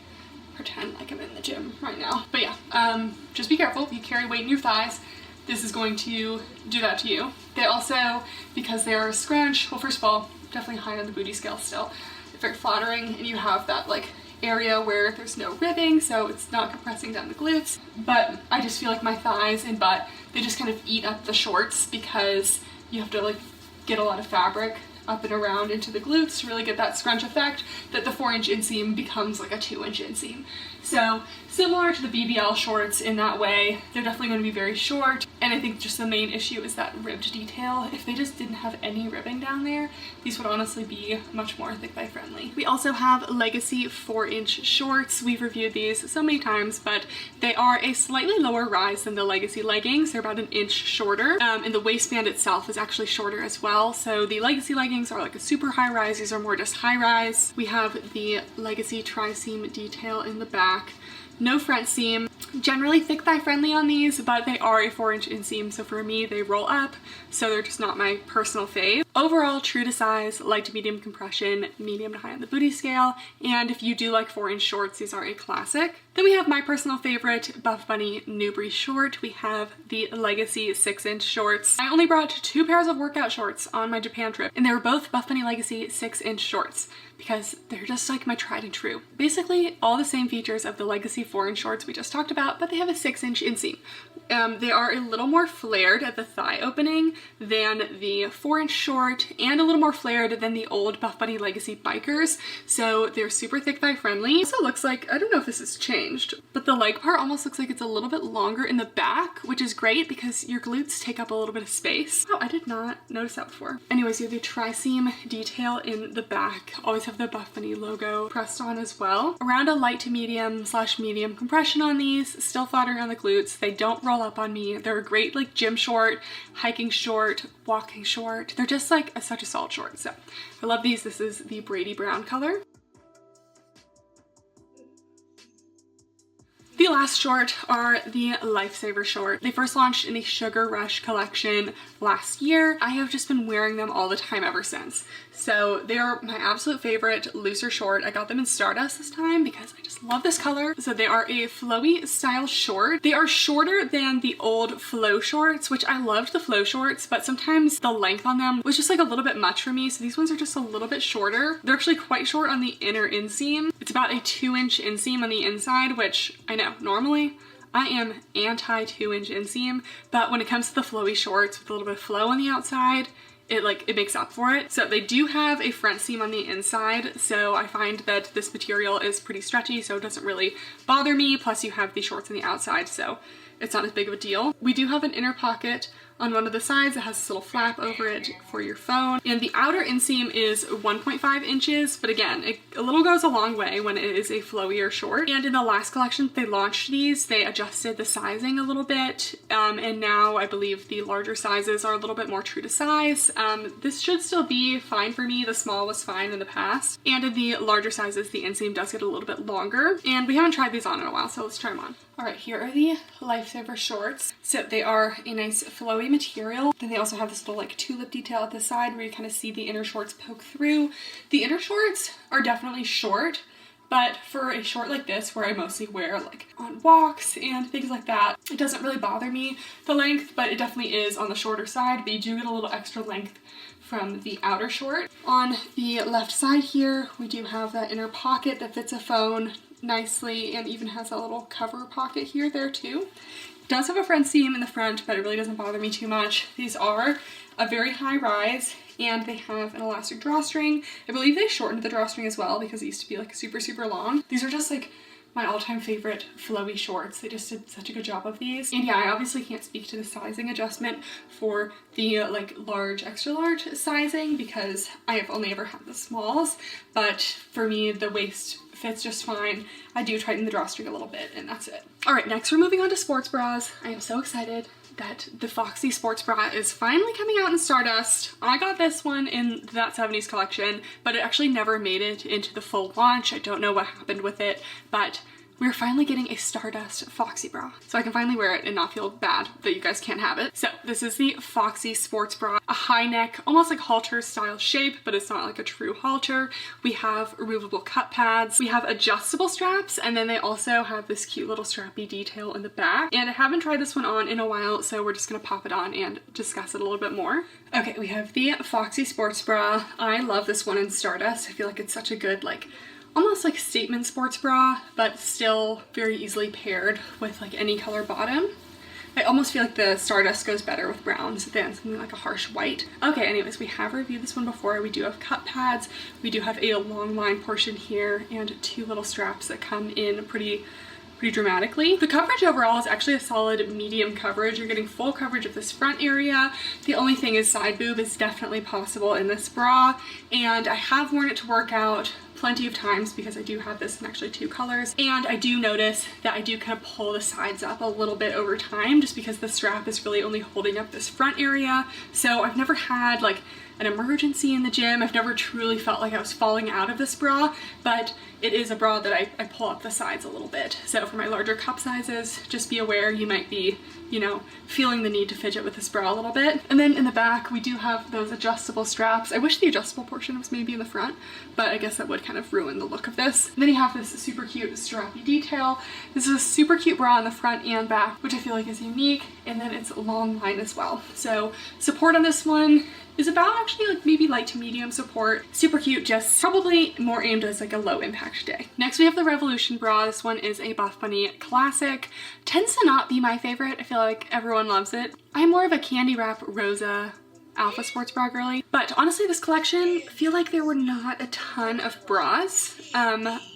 B: pretend like I'm in the gym right now. But yeah, just be careful if you carry weight in your thighs. This is going to do that to you. They also, because they are a scrunch, well, first of all, definitely high on the booty scale still. It's very flattering, and you have that like area where there's no ribbing, so it's not compressing down the glutes. But I just feel like my thighs and butt, they just kind of eat up the shorts because you have to like get a lot of fabric up and around into the glutes to really get that scrunch effect, that the 4-inch inseam becomes like a 2-inch inseam. So similar to the BBL shorts in that way, they're definitely going to be very short, and I think just the main issue is that ribbed detail. If they just didn't have any ribbing down there, these would honestly be much more thick thigh friendly. We also have Legacy 4-inch shorts. We've reviewed these so many times, but they are a slightly lower rise than the Legacy leggings. They're about an inch shorter, and the waistband itself is actually shorter as well. So the Legacy leggings are like a super high rise. These are more just high rise. We have the Legacy tri-seam detail in the back. No front seam. Generally thick thigh friendly on these, but they are a 4-inch inseam, so for me they roll up, so they're just not my personal fave. Overall, true to size, light to medium compression, medium to high on the booty scale, and if you do like 4-inch shorts, these are a classic. Then we have my personal favorite, Buffbunny Newbury short. We have the Legacy 6-inch shorts. I only brought 2 pairs of workout shorts on my Japan trip, and they were both Buffbunny Legacy 6-inch shorts because they're just like my tried and true. Basically all the same features of the Legacy 4-inch shorts we just talked about, but they have a 6-inch inseam. They are a little more flared at the thigh opening than the 4-inch short, and a little more flared than the old Buffbunny Legacy bikers, so they're super thick thigh friendly. Also looks like, I don't know if this has changed, but the leg part almost looks like it's a little bit longer in the back, which is great because your glutes take up a little bit of space. Oh, I did not notice that before. Anyways, you have the tri-seam detail in the back. Always have the Buffbunny logo pressed on as well. Around a light to medium / medium compression on these, still flattering on the glutes. They don't roll up on me. They're a great like gym short, hiking short, walking short. They're just like such a solid short. So I love these. This is the Brady Brown color. The last short are the Lifesaver short. They first launched in the Sugar Rush collection last year. I have just been wearing them all the time ever since. So they're my absolute favorite looser short. I got them in Stardust this time because I just love this color. So they are a flowy style short. They are shorter than the old flow shorts, which I loved the flow shorts, but sometimes the length on them was just like a little bit much for me. So these ones are just a little bit shorter. They're actually quite short on the inner inseam. It's about a 2-inch inseam on the inside, which I know normally I am anti 2-inch inseam, but when it comes to the flowy shorts with a little bit of flow on the outside, it makes up for it. So they do have a front seam on the inside, so I find that this material is pretty stretchy, so it doesn't really bother me. Plus you have the shorts on the outside, so it's not as big of a deal. We do have an inner pocket on one of the sides that has this little flap over it for your phone. And the outer inseam is 1.5 inches, but again, a little goes a long way when it is a flowier short. And in the last collection they launched these, they adjusted the sizing a little bit, and now I believe the larger sizes are a little bit more true to size. This should still be fine for me. The small was fine in the past. And in the larger sizes, the inseam does get a little bit longer. And we haven't tried these on in a while, so let's try them on. All right, here are the Lifesaver shorts. So they are a nice flowy material. Then they also have this little like tulip detail at the side where you kind of see the inner shorts poke through. The inner shorts are definitely short, but for a short like this, where I mostly wear like on walks and things like that, it doesn't really bother me, the length, but it definitely is on the shorter side, but you do get a little extra length from the outer short. On the left side here, we do have that inner pocket that fits a phone nicely and even has a little cover pocket here there too. It does have a front seam in the front, but it really doesn't bother me too much. These are a very high rise and they have an elastic drawstring. I believe they shortened the drawstring as well because it used to be like super long. These are just like my all-time favorite flowy shorts. They just did such a good job of these. And yeah, I obviously can't speak to the sizing adjustment for the like large, extra large sizing because I have only ever had the smalls, but for me the waist fits just fine. I do tighten the drawstring a little bit and that's it. All right, next we're moving on to sports bras. I am so excited that the Foxy sports bra is finally coming out in Stardust. I got this one in that 70s collection, but it actually never made it into the full launch. I don't know what happened with it, but we're finally getting a Stardust Foxy bra. So I can finally wear it and not feel bad that you guys can't have it. So this is the Foxy sports bra, a high neck, almost like halter style shape, but it's not like a true halter. We have removable cup pads, we have adjustable straps, and then they also have this cute little strappy detail in the back. And I haven't tried this one on in a while, so we're just gonna pop it on and discuss it a little bit more. Okay, we have the Foxy sports bra. I love this one in Stardust. I feel like it's such a good, like, almost like statement sports bra, but still very easily paired with like any color bottom. I almost feel like the Stardust goes better with browns than something like a harsh white. Okay, anyways, we have reviewed this one before. We do have cup pads, we do have a long line portion here, and two little straps that come in pretty dramatically. The coverage overall is actually a solid medium coverage. You're getting full coverage of this front area. The only thing is side boob is definitely possible in this bra, and I have worn it to work out plenty of times because I do have this in actually two colors, and I do notice that I do kind of pull the sides up a little bit over time just because the strap is really only holding up this front area. So I've never had like an emergency in the gym. I've never truly felt like I was falling out of this bra, but it is a bra that I pull up the sides a little bit. So for my larger cup sizes, just be aware you might be, you know, feeling the need to fidget with this bra a little bit. And then in the back, we do have those adjustable straps. I wish the adjustable portion was maybe in the front, but I guess that would kind of ruin the look of this. And then you have this super cute strappy detail. This is a super cute bra on the front and back, which I feel like is unique. And then it's long line as well. So support on this one is about actually like maybe light to medium support. Super cute, just probably more aimed as like a low impact day. Next we have the Revolution bra. This one is a Buffbunny classic. Tends to not be my favorite. I feel like everyone loves it. I'm more of a candy wrap Rosa Alpha sports bra girly, but honestly this collection, I feel like there were not a ton of bras.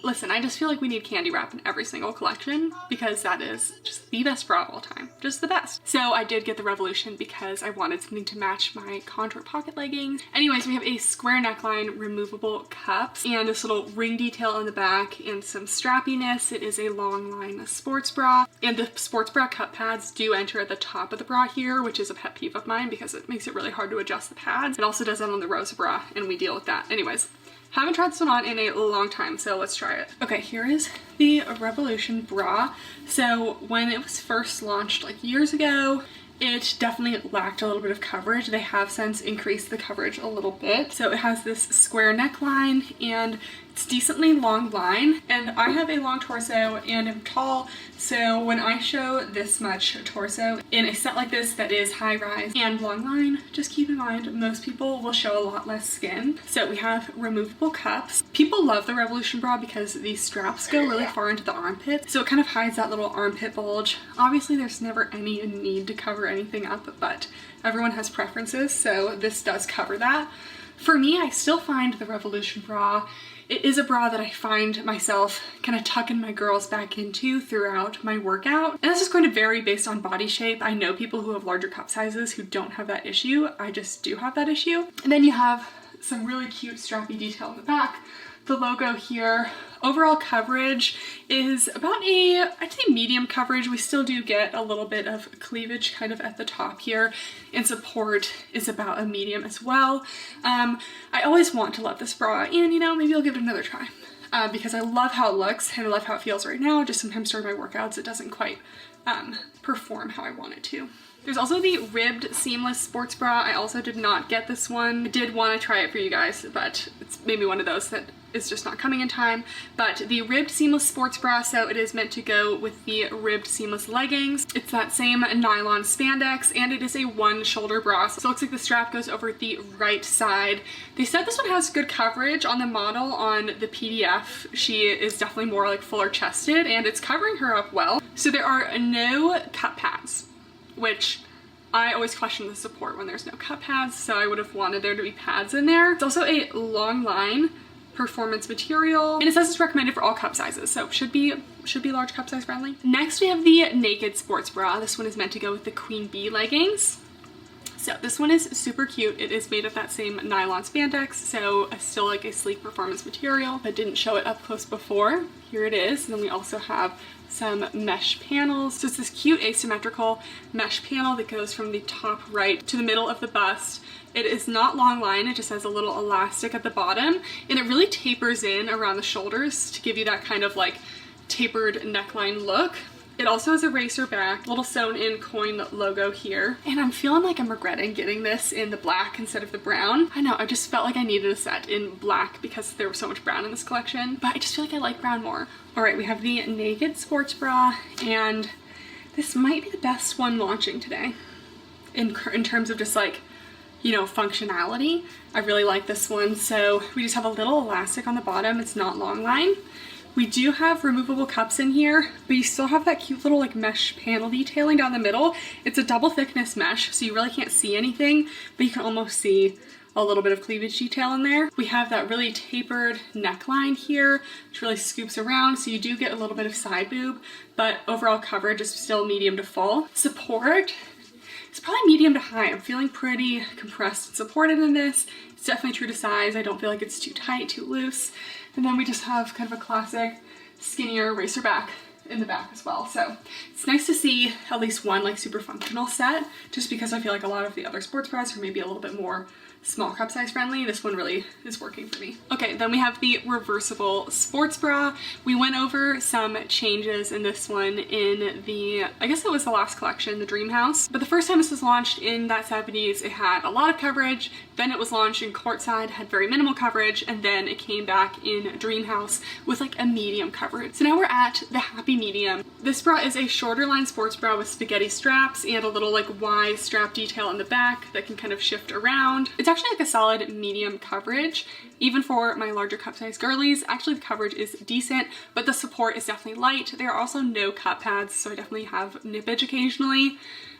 B: Listen, I just feel like we need candy wrap in every single collection because that is just the best bra of all time, just the best. So I did get the Revolution because I wanted something to match my contour pocket leggings. Anyways, we have a square neckline, removable cups, and this little ring detail on the back and some strappiness. It is a long line sports bra, and the sports bra cup pads do enter at the top of the bra here, which is a pet peeve of mine because it makes it really hard to adjust the pads. It also does that on the Rosa bra, and we deal with that. Anyways, haven't tried this one on in a long time, so let's try it. Okay, here is the Revolution bra. So when it was first launched like years ago, it definitely lacked a little bit of coverage. They have since increased the coverage a little bit. So it has this square neckline and it's decently long line, and I have a long torso and I'm tall, so when I show this much torso in a set like this that is high rise and long line, just keep in mind most people will show a lot less skin. So we have removable cups. People love the Revolution bra because these straps go really far into the armpit, so it kind of hides that little armpit bulge. Obviously there's never any need to cover anything up, but everyone has preferences, so this does cover that. For me, I still find the Revolution bra, it is a bra that I find myself kind of tucking my girls back into throughout my workout. And this is going to vary based on body shape. I know people who have larger cup sizes who don't have that issue. I just do have that issue. And then you have some really cute strappy detail in the back. The logo here. Overall coverage is about a, I'd say medium coverage. We still do get a little bit of cleavage kind of at the top here, and support is about a medium as well. I always want to love this bra, and you know, maybe I'll give it another try because I love how it looks and I love how it feels right now. Just sometimes during my workouts it doesn't quite perform how I want it to. There's also the ribbed seamless sports bra. I also did not get this one. I did want to try it for you guys, but it's maybe one of those that is just not coming in time. But the ribbed seamless sports bra, so it is meant to go with the ribbed seamless leggings. It's that same nylon spandex, and it is a one shoulder bra. So it looks like the strap goes over the right side. They said this one has good coverage on the model. On the PDF, she is definitely more like fuller chested, and it's covering her up well. So there are no cup pads, which I always question the support when there's no cup pads, so I would have wanted there to be pads in there. It's also a long line performance material, and it says it's recommended for all cup sizes, so should be large cup size friendly. Next we have the naked sports bra. This one is meant to go with the Queen Bee leggings. So this one is super cute. It is made of that same nylon spandex, so still like a sleek performance material. I didn't show it up close before. Here it is. And then we also have some mesh panels. So it's this cute asymmetrical mesh panel that goes from the top right to the middle of the bust. It is not long line, it just has a little elastic at the bottom, and it really tapers in around the shoulders to give you that kind of like tapered neckline look. It also has a racer back, little sewn in coin logo here. And I'm feeling like I'm regretting getting this in the black instead of the brown. I know, I just felt like I needed a set in black because there was so much brown in this collection, but I just feel like I like brown more. All right, we have the Naked sports bra, and this might be the best one launching today in terms of just like, you know, functionality. I really like this one. So we just have a little elastic on the bottom. It's not long line. We do have removable cups in here, but you still have that cute little like mesh panel detailing down the middle. It's a double thickness mesh, so you really can't see anything, but you can almost see a little bit of cleavage detail in there. We have that really tapered neckline here, which really scoops around, so you do get a little bit of side boob, but overall coverage is still medium to full. Support, it's probably medium to high. I'm feeling pretty compressed and supported in this. It's definitely true to size. I don't feel like it's too tight, too loose. And then we just have kind of a classic skinnier racer back in the back as well. So it's nice to see at least one like super functional set, just because I feel like a lot of the other sports bras are maybe a little bit more small cup size friendly. This one really is working for me. Okay, then we have the reversible sports bra. We went over some changes in this one in the, I guess it was the last collection, the Dream House. But the first time this was launched in that 70s, it had a lot of coverage. Then it was launched in Courtside, had very minimal coverage, and then it came back in Dream House with like a medium coverage. So now we're at the happy medium. This bra is a shorter line sports bra with spaghetti straps and a little like Y strap detail in the back that can kind of shift around. It's actually like a solid medium coverage, even for my larger cup size girlies. Actually, the coverage is decent, but the support is definitely light. There are also no cup pads, so I definitely have nippage occasionally.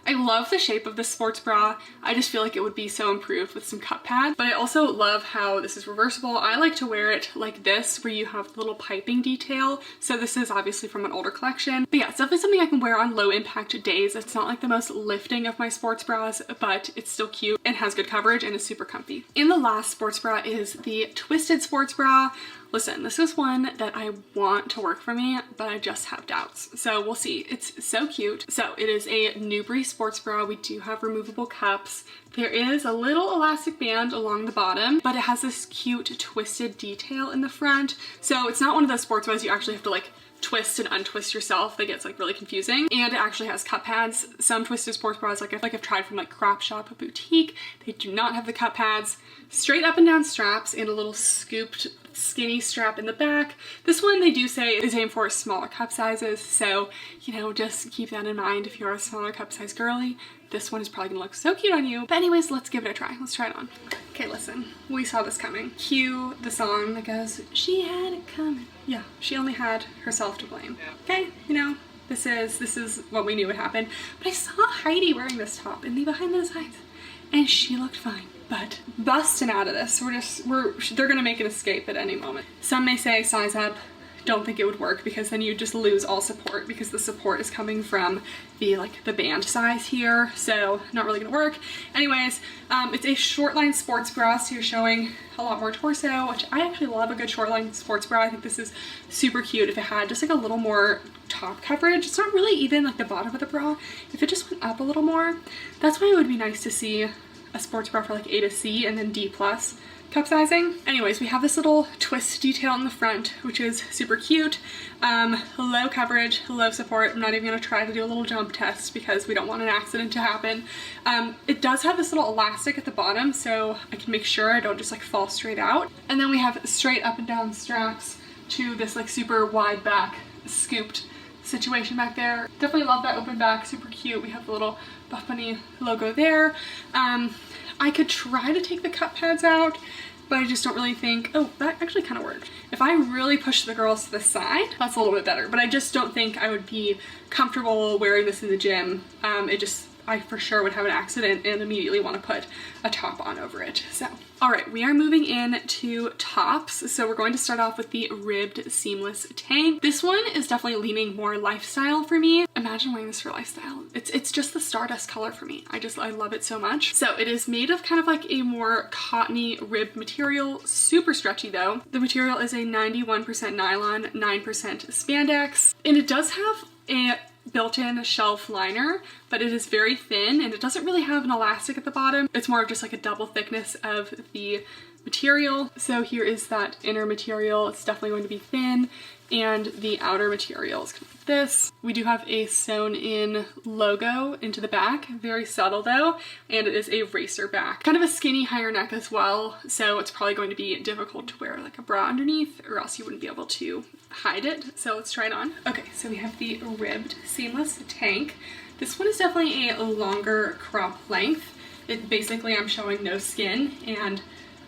B: I love the shape of this sports bra. I just feel like it would be so improved with some cup pads, but I also love how this is reversible. I like to wear it like this, where you have the little piping detail. So this is obviously from an older collection, but yeah, it's definitely something I can wear on low impact days. It's not like the most lifting of my sports bras, but it's still cute and has good coverage and is super comfy. And the last sports bra is the twisted sports bra. Listen, this is one that I want to work for me, but I just have doubts. So we'll see. It's so cute. So it is a Newbury sports bra. We do have removable cups. There is a little elastic band along the bottom, but it has this cute twisted detail in the front. So it's not one of those sports bras you actually have to like twist and untwist yourself. That gets like really confusing. And it actually has cup pads. Some twisted sports bras like I've tried from like Crop Shop, Boutique, they do not have the cup pads. Straight up and down straps and a little scooped skinny strap in the back. This one they do say is aimed for smaller cup sizes, so you know, just keep that in mind if you're a smaller cup size girly. This one is probably gonna look so cute on you. But anyways, let's give it a try. Let's try it on. Okay, listen, we saw this coming. Cue the song that goes, "She had it coming." Yeah, she only had herself to blame. Okay, you know, this is what we knew would happen. But I saw Heidi wearing this top in the behind the scenes, and she looked fine. But busting out of this, they're gonna make an escape at any moment. Some may say size up. Don't think it would work, because then you just lose all support, because the support is coming from the band size here, so not really gonna work. Anyways, it's a short line sports bra, so you're showing a lot more torso, which I actually love a good short line sports bra. I think this is super cute if it had just like a little more top coverage. It's not really even like the bottom of the bra. If it just went up a little more, that's why it would be nice to see a sports bra for like A to C and then D plus cup sizing. Anyways, we have this little twist detail in the front, which is super cute. Low coverage, low support. I'm not even gonna try to do a little jump test because we don't want an accident to happen. It does have this little elastic at the bottom, so I can make sure I don't just like fall straight out. And then we have straight up and down straps to this like super wide back scooped situation back there. Definitely love that open back, super cute. We have the little Buffbunny logo there. I could try to take the cup pads out, but I just don't really think, oh, that actually kind of worked. If I really push the girls to the side, that's a little bit better, but I just don't think I would be comfortable wearing this in the gym. I for sure would have an accident and immediately want to put a top on over it. So, all right, we are moving in to tops. So we're going to start off with the ribbed seamless tank. This one is definitely leaning more lifestyle for me. Imagine wearing this for lifestyle. It's just the Stardust color for me. I love it so much. So it is made of kind of like a more cottony ribbed material, super stretchy though. The material is a 91% nylon, 9% spandex, and it does have a built-in shelf liner, but it is very thin and it doesn't really have an elastic at the bottom. It's more of just like a double thickness of the material. So here is that inner material. It's definitely going to be thin, and the outer material is kind of like this. We do have a sewn in logo into the back, very subtle though, and it is a racer back. Kind of a skinny higher neck as well, so it's probably going to be difficult to wear like a bra underneath, or else you wouldn't be able to hide it. So let's try it on. Okay, so we have the ribbed seamless tank. This one is definitely a longer crop length. Basically I'm showing no skin, and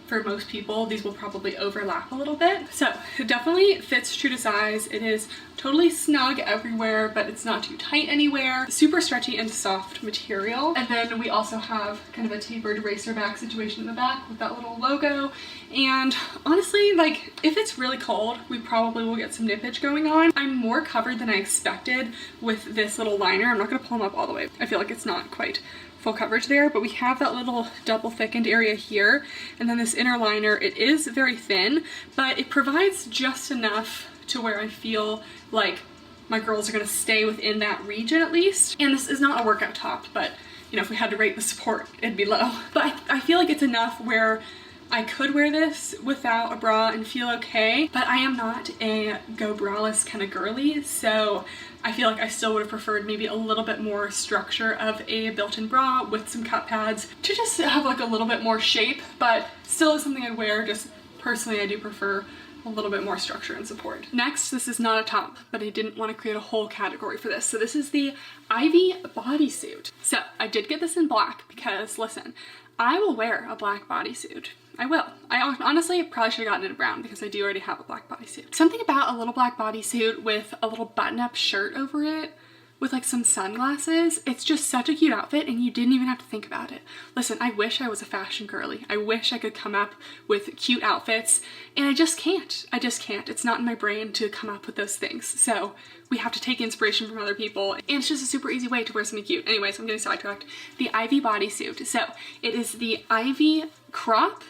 B: for most people these will probably overlap a little bit. So it definitely fits true to size. It is totally snug everywhere, but it's not too tight anywhere. Super stretchy and soft material. And then we also have kind of a tapered racer back situation in the back with that little logo. And honestly, like, if it's really cold, we probably will get some nippage going on. I'm more covered than I expected with this little liner. I'm not gonna pull them up all the way. I feel like it's not quite full coverage there, but we have that little double thickened area here, and then this inner liner. It is very thin, but it provides just enough to where I feel like my girls are gonna stay within that region at least. And this is not a workout top, but you know, if we had to rate the support, it'd be low. But I feel like it's enough where I could wear this without a bra and feel okay, but I am not a go braless kind of girly, so I feel like I still would have preferred maybe a little bit more structure of a built-in bra with some cut pads to just have like a little bit more shape, but still is something I'd wear. Just personally, I do prefer a little bit more structure and support. Next, this is not a top, but I didn't want to create a whole category for this. So this is the Ivy bodysuit. So I did get this in black because, listen, I will wear a black bodysuit. I will. I honestly probably should have gotten it in brown because I do already have a black bodysuit. Something about a little black bodysuit with a little button-up shirt over it with like some sunglasses. It's just such a cute outfit, and you didn't even have to think about it. Listen, I wish I was a fashion girly. I wish I could come up with cute outfits, and I just can't. I just can't. It's not in my brain to come up with those things. So we have to take inspiration from other people, and it's just a super easy way to wear something cute. Anyways, I'm getting sidetracked. The Ivy bodysuit. So it is the Ivy crop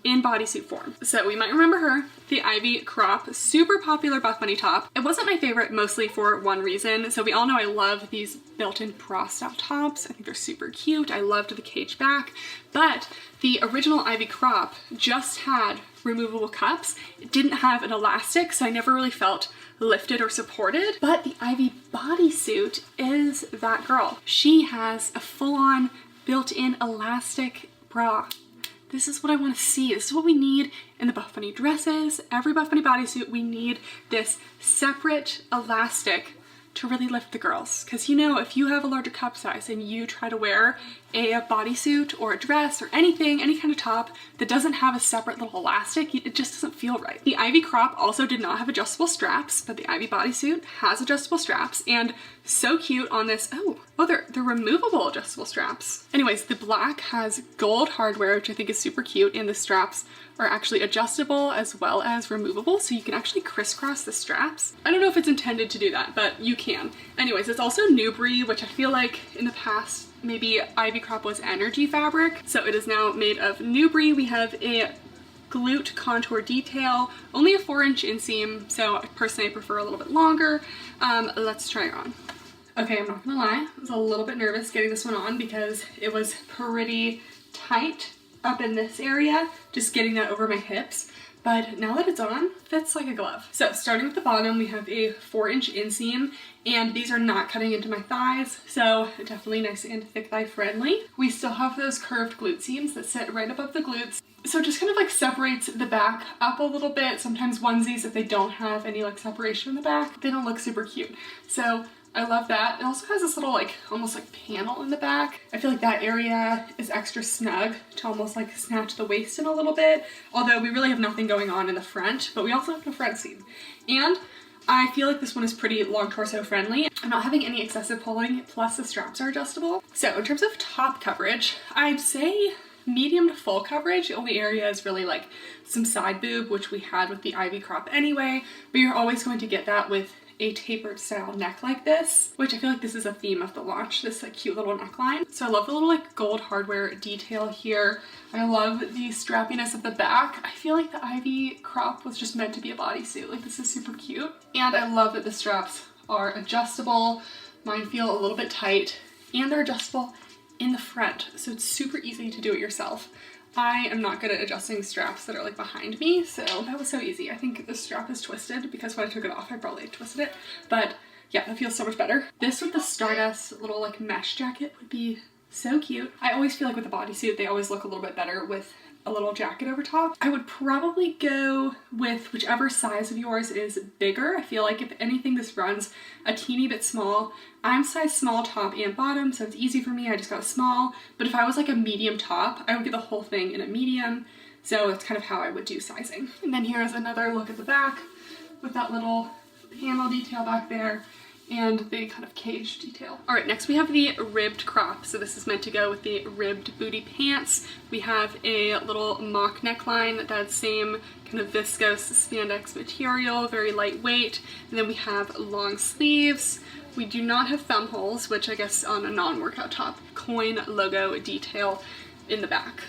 B: in bodysuit form. So we might remember her, the Ivy crop, super popular Buffbunny top. It wasn't my favorite mostly for one reason. So we all know I love these built-in bra style tops. I think they're super cute. I loved the cage back, but the original Ivy crop just had removable cups. It didn't have an elastic, so I never really felt lifted or supported. But the Ivy bodysuit is that girl. She has a full-on built-in elastic bra. This is what I want to see. This is what we need in the Buffbunny dresses. Every Buffbunny bodysuit, we need this separate elastic to really lift the girls. Because you know, if you have a larger cup size and you try to wear a bodysuit or a dress or anything, any kind of top that doesn't have a separate little elastic, it just doesn't feel right. The Ivy crop also did not have adjustable straps, but the Ivy bodysuit has adjustable straps, and so cute on this. Oh, they're removable adjustable straps. Anyways, the black has gold hardware, which I think is super cute, and the straps are actually adjustable as well as removable, so you can actually crisscross the straps. I don't know if it's intended to do that, but you can. Anyways, it's also Nubri, which I feel like in the past maybe Ivy crop was energy fabric, so it is now made of Nubri. We have a glute contour detail, only a 4-inch inseam, so personally I prefer a little bit longer. Let's try it on. Okay, I'm not gonna lie, I was a little bit nervous getting this one on because it was pretty tight up in this area, just getting that over my hips. But now that it's on, fits like a glove. So starting with the bottom, we have a 4-inch inseam, and these are not cutting into my thighs, so definitely nice and thick thigh friendly. We still have those curved glute seams that sit right above the glutes. So it just kind of like separates the back up a little bit. Sometimes onesies, if they don't have any like separation in the back, they don't look super cute. So I love that. It also has this little like almost like panel in the back. I feel like that area is extra snug to almost like snatch the waist in a little bit, although we really have nothing going on in the front, but we also have no front seam. And I feel like this one is pretty long torso friendly. I'm not having any excessive pulling, plus the straps are adjustable. So in terms of top coverage, I'd say medium to full coverage. The only area is really like some side boob, which we had with the Ivy crop anyway, but you're always going to get that with a tapered style neck like this, which I feel like this is a theme of the launch, this like cute little neckline. So I love the little like gold hardware detail here. I love the strappiness of the back. I feel like the Ivy crop was just meant to be a bodysuit. Like, this is super cute. And I love that the straps are adjustable. Mine feel a little bit tight, and they're adjustable in the front, so it's super easy to do it yourself. I am not good at adjusting straps that are like behind me, so that was so easy. I think the strap is twisted because when I took it off, I probably twisted it, but yeah, that feels so much better. This with the Stardust little like mesh jacket would be so cute. I always feel like with a bodysuit, they always look a little bit better with a little jacket over top. I would probably go with whichever size of yours is bigger. I feel like if anything, this runs a teeny bit small. I'm size small top and bottom, so it's easy for me. I just got a small, but if I was like a medium top, I would get the whole thing in a medium. So that's kind of how I would do sizing. And then here's another look at the back with that little panel detail back there and the kind of cage detail. All right, next we have the ribbed crop. So this is meant to go with the ribbed booty pants. We have a little mock neckline, that same kind of viscose spandex material, very lightweight. And then we have long sleeves. We do not have thumb holes, which I guess on a non-workout top. Coin logo detail in the back.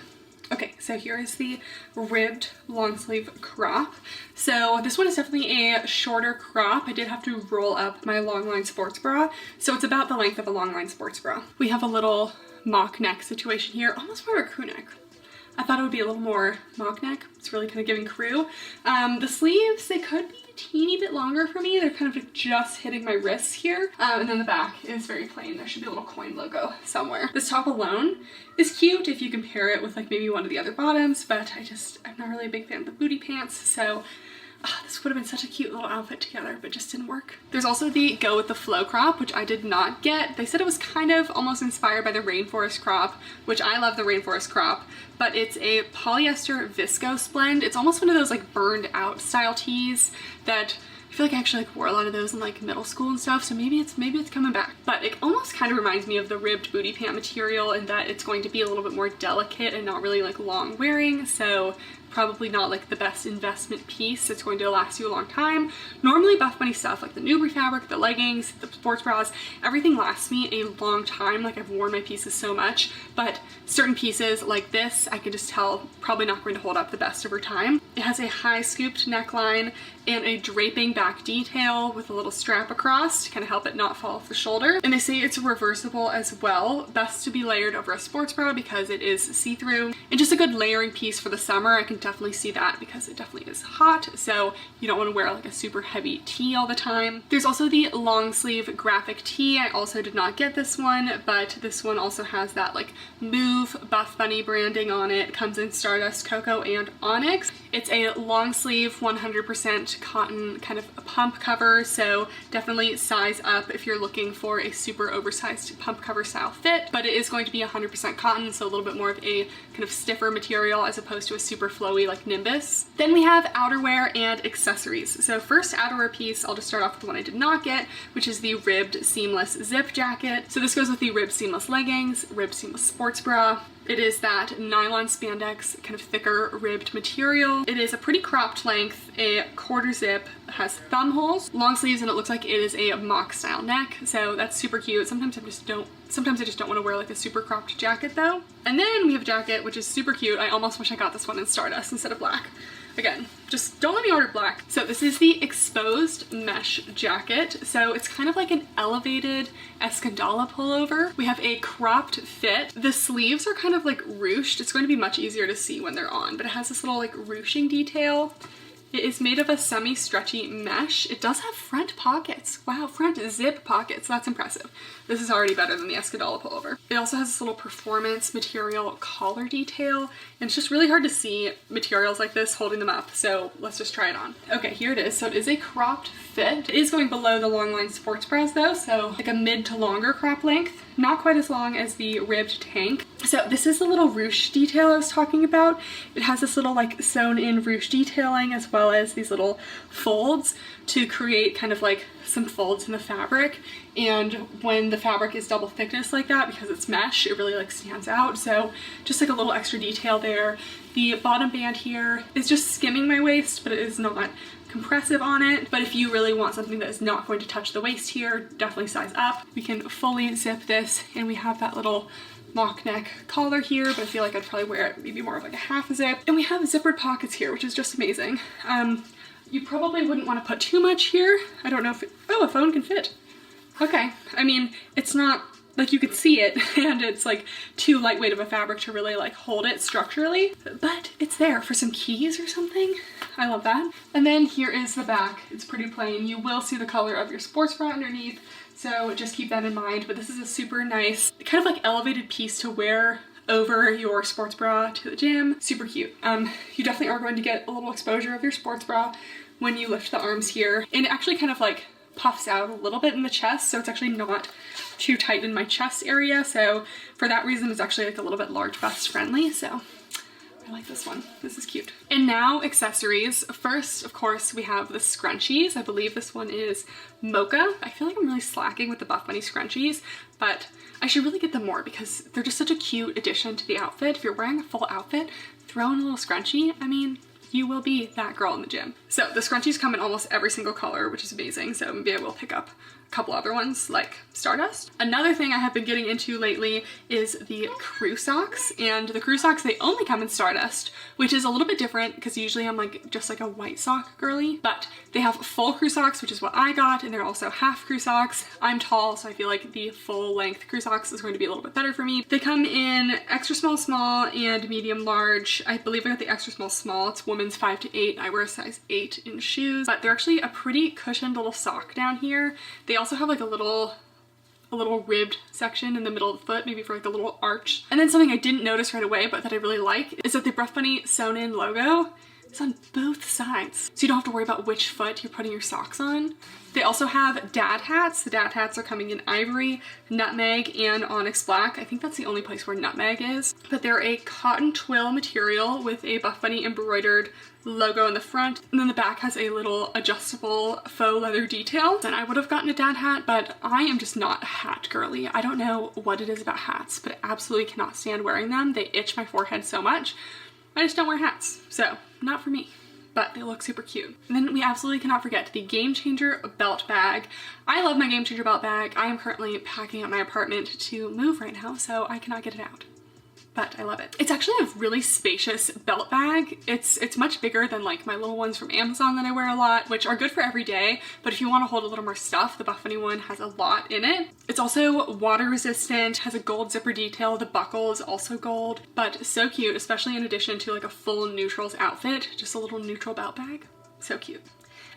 B: Okay, so here is the ribbed long sleeve crop. So this one is definitely a shorter crop. I did have to roll up my long line sports bra, so it's about the length of a long line sports bra. We have a little mock neck situation here, almost more of a crew neck. I thought it would be a little more mock neck. It's really kind of giving crew. The sleeves, they could be a teeny bit longer for me. They're kind of just hitting my wrists here. And then the back is very plain. There should be a little coin logo somewhere. This top alone is cute if you compare it with like maybe one of the other bottoms, but I'm not really a big fan of the booty pants, so this would have been such a cute little outfit together, but just didn't work. There's also the go with the flow crop, which I did not get. They said it was kind of almost inspired by the rainforest crop, which I love the rainforest crop, but it's a polyester viscose blend. It's almost one of those like burned out style tees that I feel like I actually like wore a lot of those in like middle school and stuff, so maybe it's coming back. But it almost kind of reminds me of the ribbed booty pant material in that it's going to be a little bit more delicate and not really like long wearing, so probably not like the best investment piece. It's going to last you a long time. Normally Buffbunny stuff like the Nubri fabric, the leggings, the sports bras, everything lasts me a long time. Like I've worn my pieces so much, but certain pieces like this, I can just tell probably not going to hold up the best over time. It has a high scooped neckline and a draping back detail with a little strap across to kind of help it not fall off the shoulder. And they say it's reversible as well. Best to be layered over a sports bra because it is see-through. And just a good layering piece for the summer. I can definitely see that because it definitely is hot, so you don't want to wear like a super heavy tee all the time. There's also the long sleeve graphic tee. I also did not get this one, but this one also has that like Move Buffbunny branding on it. It comes in Stardust, Cocoa, and Onyx. It's a long sleeve 100% cotton kind of a pump cover, so definitely size up if you're looking for a super oversized pump cover style fit, but it is going to be 100% cotton, so a little bit more of a kind of stiffer material as opposed to a super flowy like Nimbus. Then we have outerwear and accessories. So first outerwear piece, I'll just start off with the one I did not get, which is the ribbed seamless zip jacket. So this goes with the ribbed seamless leggings, ribbed seamless sports bra. It is that nylon spandex, kind of thicker ribbed material. It is a pretty cropped length, a quarter zip, has thumb holes, long sleeves, and it looks like it is a mock style neck. So that's super cute. Sometimes I just don't want to wear like a super cropped jacket though. And then we have a jacket, which is super cute. I almost wish I got this one in Stardust instead of black. Again, just don't let me order black. So this is the exposed mesh jacket. So it's kind of like an elevated Escandala pullover. We have a cropped fit. The sleeves are kind of like ruched. It's going to be much easier to see when they're on, but it has this little like ruching detail. It is made of a semi-stretchy mesh. It does have front pockets. Wow, front zip pockets. That's impressive. This is already better than the Escandala pullover. It also has this little performance material collar detail, and it's just really hard to see materials like this holding them up, so let's just try it on. Okay, here it is. So it is a cropped fit. It is going below the long line sports bras though, so like a mid to longer crop length. Not quite as long as the ribbed tank. So this is the little ruche detail I was talking about. It has this little like sewn in ruche detailing as well as these little folds to create kind of like some folds in the fabric. And when the fabric is double thickness like that, because it's mesh, it really like stands out. So just like a little extra detail there. The bottom band here is just skimming my waist, but it is not compressive on it. But if you really want something that is not going to touch the waist here, definitely size up. We can fully zip this, and we have that little mock neck collar here, but I feel like I'd probably wear it maybe more of like a half zip. And we have zippered pockets here, which is just amazing. You probably wouldn't want to put too much here. I don't know if a phone can fit. Okay, I mean, it's not like you could see it and it's like too lightweight of a fabric to really like hold it structurally, but it's there for some keys or something. I love that. And then here is the back. It's pretty plain. You will see the color of your sports bra underneath, so just keep that in mind. But this is a super nice kind of like elevated piece to wear over your sports bra to the gym. Super cute. You definitely are going to get a little exposure of your sports bra when you lift the arms here, and it actually kind of like puffs out a little bit in the chest, so it's actually not too tight in my chest area. So for that reason, it's actually like a little bit large bust friendly. So I like this one. This is cute. And now accessories. First, of course, we have the scrunchies. I believe this one is Mocha. I feel like I'm really slacking with the Buffbunny scrunchies, but I should really get them more because they're just such a cute addition to the outfit. If you're wearing a full outfit, throw in a little scrunchie. I mean, you will be that girl in the gym. So the scrunchies come in almost every single color, which is amazing. So maybe I will pick up a couple other ones like Stardust. Another thing I have been getting into lately is the crew socks, and the crew socks, they only come in Stardust, which is a little bit different because usually I'm like just like a white sock girly, but they have full crew socks, which is what I got, and they're also half crew socks. I'm tall, so I feel like the full length crew socks is going to be a little bit better for me. They come in extra small, small, and medium large. I believe I got the extra small, small. It's women's 5 to 8. I wear a size 8 in shoes, but they're actually a pretty cushioned little sock down here. They also have like a little ribbed section in the middle of the foot, maybe for like a little arch. And then something I didn't notice right away, but that I really like, is that the Buffbunny sewn in logo is on both sides. So you don't have to worry about which foot you're putting your socks on. They also have dad hats. The dad hats are coming in ivory, nutmeg, and onyx black. I think that's the only place where nutmeg is. But they're a cotton twill material with a Buffbunny embroidered logo in the front, and then the back has a little adjustable faux leather detail. And I would have gotten a dad hat, but I am just not a hat girly. I don't know what it is about hats, but I absolutely cannot stand wearing them. They itch my forehead so much. I just don't wear hats, so not for me. But they look super cute. And then we absolutely cannot forget the Game Changer belt bag. I love my Game Changer belt bag. I am currently packing up my apartment to move right now, so I cannot get it out. But I love it. It's actually a really spacious belt bag. It's much bigger than like my little ones from Amazon that I wear a lot, which are good for every day, but if you want to hold a little more stuff, the Buffbunny one has a lot in it. It's also water resistant, has a gold zipper detail. The buckle is also gold, but so cute, especially in addition to like a full neutrals outfit, just a little neutral belt bag. So cute.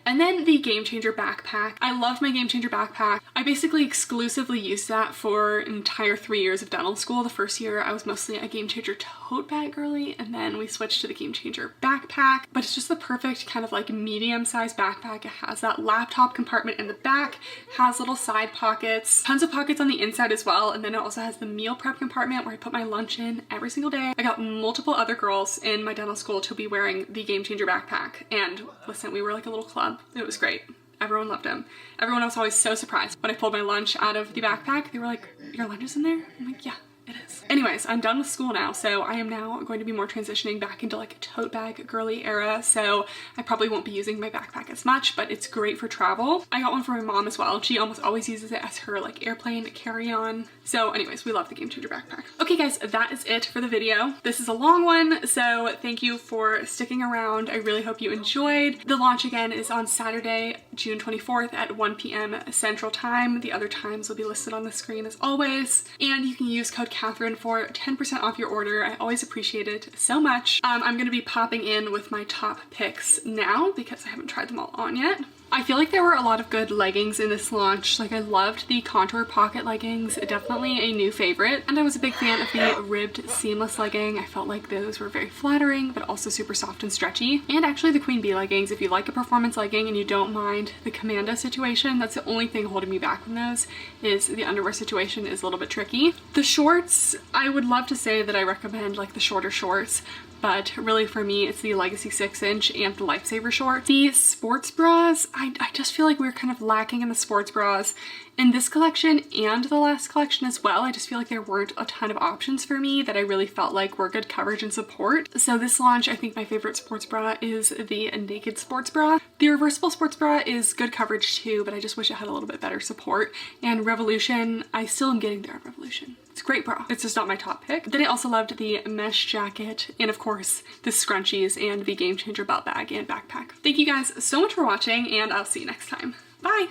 B: And then the Game Changer backpack. I love my Game Changer backpack. I basically exclusively used that for an entire 3 years of dental school. The first year I was mostly a Game Changer tote bag girly, and then we switched to the Game Changer backpack. But it's just the perfect kind of like medium-sized backpack. It has that laptop compartment in the back, has little side pockets, tons of pockets on the inside as well, and then it also has the meal prep compartment where I put my lunch in every single day. I got multiple other girls in my dental school to be wearing the Game Changer backpack, and listen, we were like a little club. It was great. Everyone loved him. Everyone was always so surprised when I pulled my lunch out of the backpack. They were like, "Your lunch is in there?" I'm like, "Yeah, it is." Anyways, I'm done with school now, so I am now going to be more transitioning back into like a tote bag girly era, so I probably won't be using my backpack as much, but it's great for travel. I got one for my mom as well. She almost always uses it as her like airplane carry-on. So anyways, we love the Game Changer backpack. Okay guys, that is it for the video. This is a long one, so thank you for sticking around. I really hope you enjoyed. The launch again is on Saturday, June 24th at 1 p.m. Central Time. The other times will be listed on the screen as always, and you can use code Kathryn for 10% off your order. I always appreciate it so much. I'm gonna be popping in with my top picks now because I haven't tried them all on yet. I feel like there were a lot of good leggings in this launch. Like I loved the contour pocket leggings, definitely a new favorite. And I was a big fan of the ribbed seamless legging. I felt like those were very flattering, but also super soft and stretchy. And actually the Queen Bee leggings, if you like a performance legging and you don't mind the commando situation, that's the only thing holding me back from those, is the underwear situation is a little bit tricky. The shorts, I would love to say that I recommend like the shorter shorts, but really for me it's the Legacy 6-inch and the Lifesaver shorts. The sports bras, I just feel like we're kind of lacking in the sports bras in this collection and the last collection as well. I just feel like there weren't a ton of options for me that I really felt like were good coverage and support. So this launch, I think my favorite sports bra is the naked sports bra. The reversible sports bra is good coverage too, but I just wish it had a little bit better support. And Revolution, I still am getting there on Revolution. It's a great bra. It's just not my top pick. Then I also loved the mesh jacket and of course the scrunchies and the Game Changer belt bag and backpack. Thank you guys so much for watching, and I'll see you next time. Bye!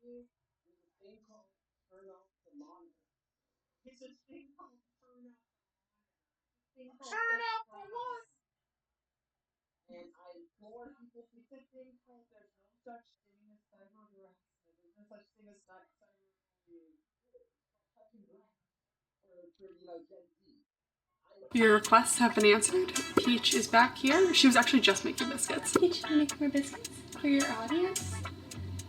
A: Turn out for what?
B: Your requests have been answered. Peach is back here. She was actually just making biscuits. Peach, you make more biscuits for your audience?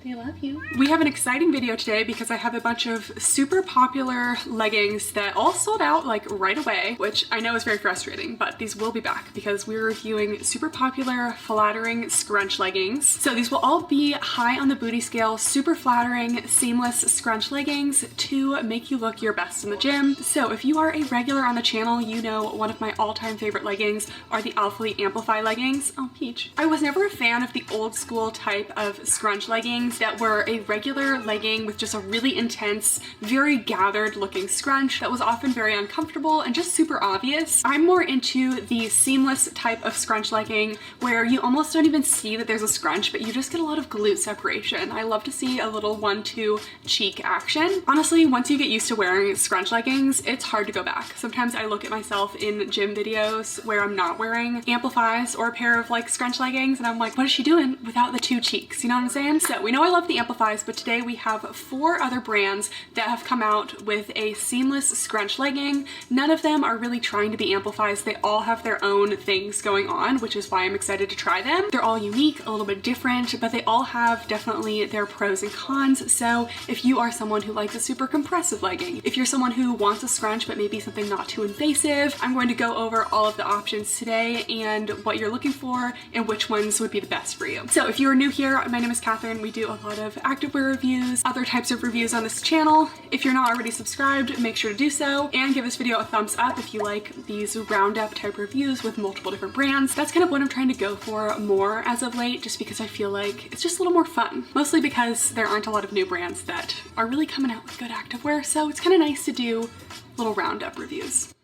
B: They love you. We have an exciting video today because I have a bunch of super popular leggings that all sold out like right away, which I know is very frustrating, but these will be back because we're reviewing super popular flattering scrunch leggings. So these will all be high on the booty scale, super flattering, seamless scrunch leggings to make you look your best in the gym. So if you are a regular on the channel, you know one of my all-time favorite leggings are the Alphalete Amplify leggings. Oh, Peach. I was never a fan of the old school type of scrunch leggings that were a regular legging with just a really intense, very gathered looking scrunch that was often very uncomfortable and just super obvious. I'm more into the seamless type of scrunch legging where you almost don't even see that there's a scrunch, but you just get a lot of glute separation. I love to see a little 1-2 cheek action. Honestly, once you get used to wearing scrunch leggings, it's hard to go back. Sometimes I look at myself in gym videos where I'm not wearing amplifies or a pair of like scrunch leggings and I'm like, what is she doing without the 2 cheeks? You know what I'm saying? So we know I love the amplifies, but today we have 4 other brands that have come out with a seamless scrunch legging. None of them are really trying to be amplifies. They all have their own things going on, which is why I'm excited to try them. They're all unique, a little bit different, but they all have definitely their pros and cons. So if you are someone who likes a super compressive legging, if you're someone who wants a scrunch but maybe something not too invasive, I'm going to go over all of the options today and what you're looking for and which ones would be the best for you. So if you are new here, my name is Kathryn. We do a lot of activewear reviews, other types of reviews on this channel. If you're not already subscribed, make sure to do so and give this video a thumbs up if you like these roundup type reviews with multiple different brands. That's kind of what I'm trying to go for more as of late, just because I feel like it's just a little more fun. Mostly because there aren't a lot of new brands that are really coming out with good activewear, so it's kind of nice to do little roundup reviews.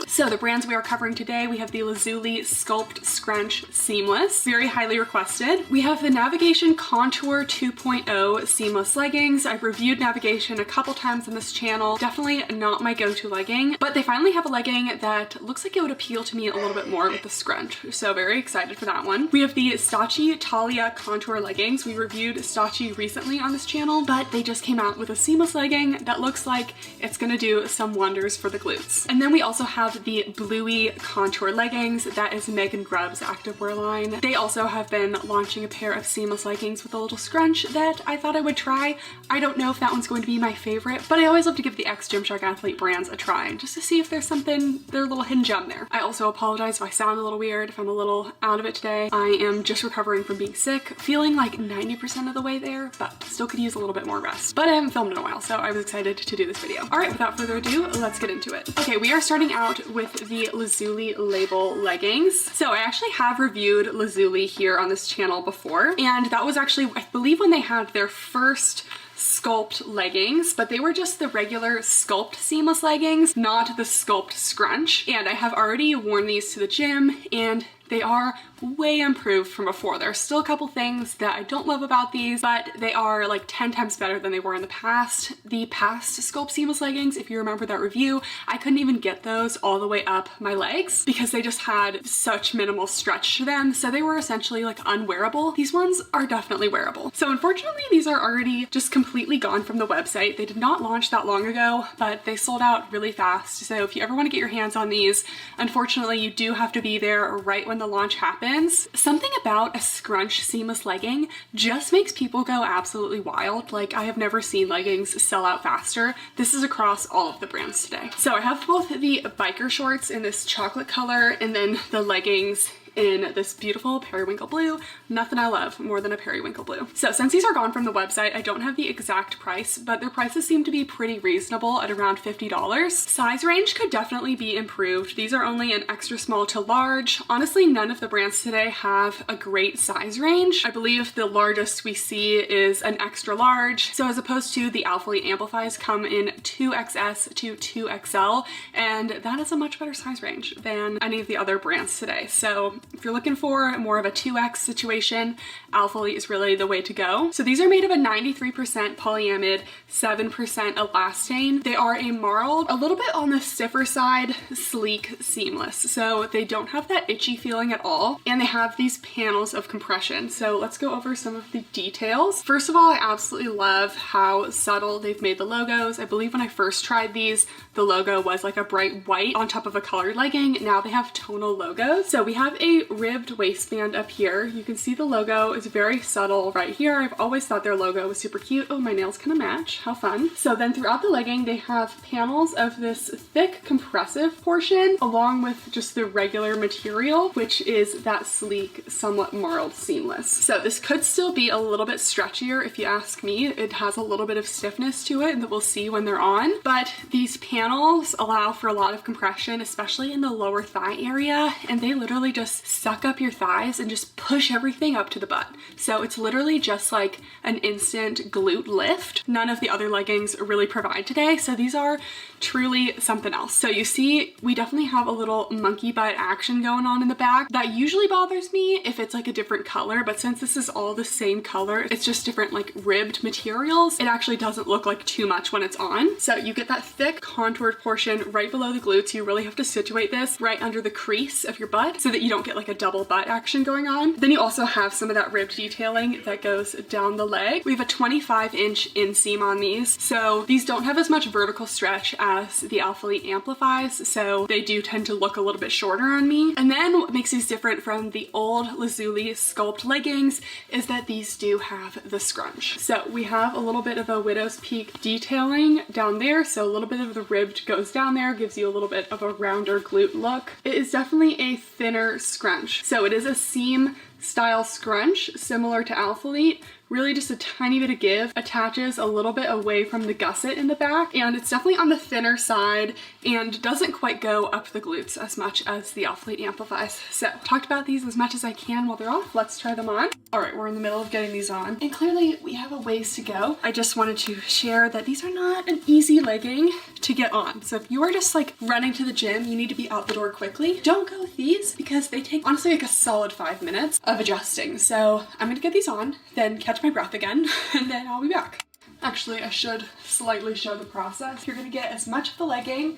B: So the brands we are covering today, we have the Lazuli Sculpt Scrunch Seamless, very highly requested. We have the Navigation Contour 2.0 Seamless Leggings. I've reviewed Navigation a couple times on this channel. Definitely not my go-to legging, but they finally have a legging that looks like it would appeal to me a little bit more with the scrunch. So very excited for that one. We have the Stacci Talia Contour Leggings. We reviewed Stacci recently on this channel, but they just came out with a seamless legging that looks like it's gonna do some wonders for the glutes. And then we also have the Bluey Contour Leggings. That is Megan Grubb's activewear line. They also have been launching a pair of seamless leggings with a little scrunch that I thought I would try. I don't know if that one's going to be my favorite, but I always love to give the ex-Gymshark athlete brands a try just to see if there's something, their little hidden gem there. I also apologize if I sound a little weird, if I'm a little out of it today. I am just recovering from being sick, feeling like 90% of the way there, but still could use a little bit more rest. But I haven't filmed in a while, so I was excited to do this video. All right, without further ado, let's get into it. Okay, we are starting out with the Lazuli label leggings. So I actually have reviewed Lazuli here on this channel before, and that was actually, I believe, when they had their first sculpt leggings, but they were just the regular sculpt seamless leggings, not the sculpt scrunch. And I have already worn these to the gym and they are way improved from before. There are still a couple things that I don't love about these, but they are like 10 times better than they were in the past. The past Sculpt Seamless leggings, if you remember that review, I couldn't even get those all the way up my legs because they just had such minimal stretch to them. So they were essentially like unwearable. These ones are definitely wearable. So unfortunately, these are already just completely gone from the website. They did not launch that long ago, but they sold out really fast. So if you ever want to get your hands on these, unfortunately, you do have to be there right when the launch happens. Something about a scrunch seamless legging just makes people go absolutely wild. Like, I have never seen leggings sell out faster. This is across all of the brands today. So I have both the biker shorts in this chocolate color and then the leggings in this beautiful periwinkle blue. Nothing I love more than a periwinkle blue. So since these are gone from the website, I don't have the exact price, but their prices seem to be pretty reasonable at around $50. Size range could definitely be improved. These are only an extra small to large. Honestly, none of the brands today have a great size range. I believe the largest we see is an extra large. So as opposed to the Alphalete Amplifies come in 2XS to 2XL, and that is a much better size range than any of the other brands today. So if you're looking for more of a 2X situation, Alphalete is really the way to go. So these are made of a 93% polyamide, 7% elastane. They are a marled, a little bit on the stiffer side, sleek, seamless. So they don't have that itchy feeling at all. And they have these panels of compression. So let's go over some of the details. First of all, I absolutely love how subtle they've made the logos. I believe when I first tried these, the logo was like a bright white on top of a colored legging. Now they have tonal logos. So we have a ribbed waistband up here. You can see the logo is very subtle right here. I've always thought their logo was super cute. Oh, my nails kind of match. How fun. So then throughout the legging, they have panels of this thick compressive portion along with just the regular material, which is that sleek, somewhat marled seamless. So this could still be a little bit stretchier if you ask me. It has a little bit of stiffness to it that we'll see when they're on, but these panels allow for a lot of compression, especially in the lower thigh area, and they literally just suck up your thighs and just push everything up to the butt. So it's literally just like an instant glute lift. None of the other leggings really provide today, so these are truly something else. So you see, we definitely have a little monkey butt action going on in the back. That usually bothers me if it's like a different color, but since this is all the same color, it's just different like ribbed materials, it actually doesn't look like too much when it's on. So you get that thick contoured portion right below the glutes. You really have to situate this right under the crease of your butt so that you don't get like a double butt action going on. Then you also have some of that ribbed detailing that goes down the leg. We have a 25-inch inseam on these. So these don't have as much vertical stretch as the Alphalete amplifies, so they do tend to look a little bit shorter on me. And then what makes these different from the old Lazuli sculpt leggings is that these do have the scrunch. So we have a little bit of a widow's peak detailing down there, so a little bit of the ribbed goes down there, gives you a little bit of a rounder glute look. It is definitely a thinner scrunch. So it is a seam style scrunch similar to Alphalete. Really just a tiny bit of give, attaches a little bit away from the gusset in the back, and it's definitely on the thinner side and doesn't quite go up the glutes as much as the Alphalete amplifies. So talked about these as much as I can while they're off. Let's try them on. All right, we're in the middle of getting these on, and clearly we have a ways to go. I just wanted to share that these are not an easy legging to get on. So if you are just like running to the gym, you need to be out the door quickly, don't go with these because they take honestly like a solid 5 minutes of adjusting. So I'm gonna get these on, then catch my breath again, and then I'll be back. Actually, I should slightly show the process. You're gonna get as much of the legging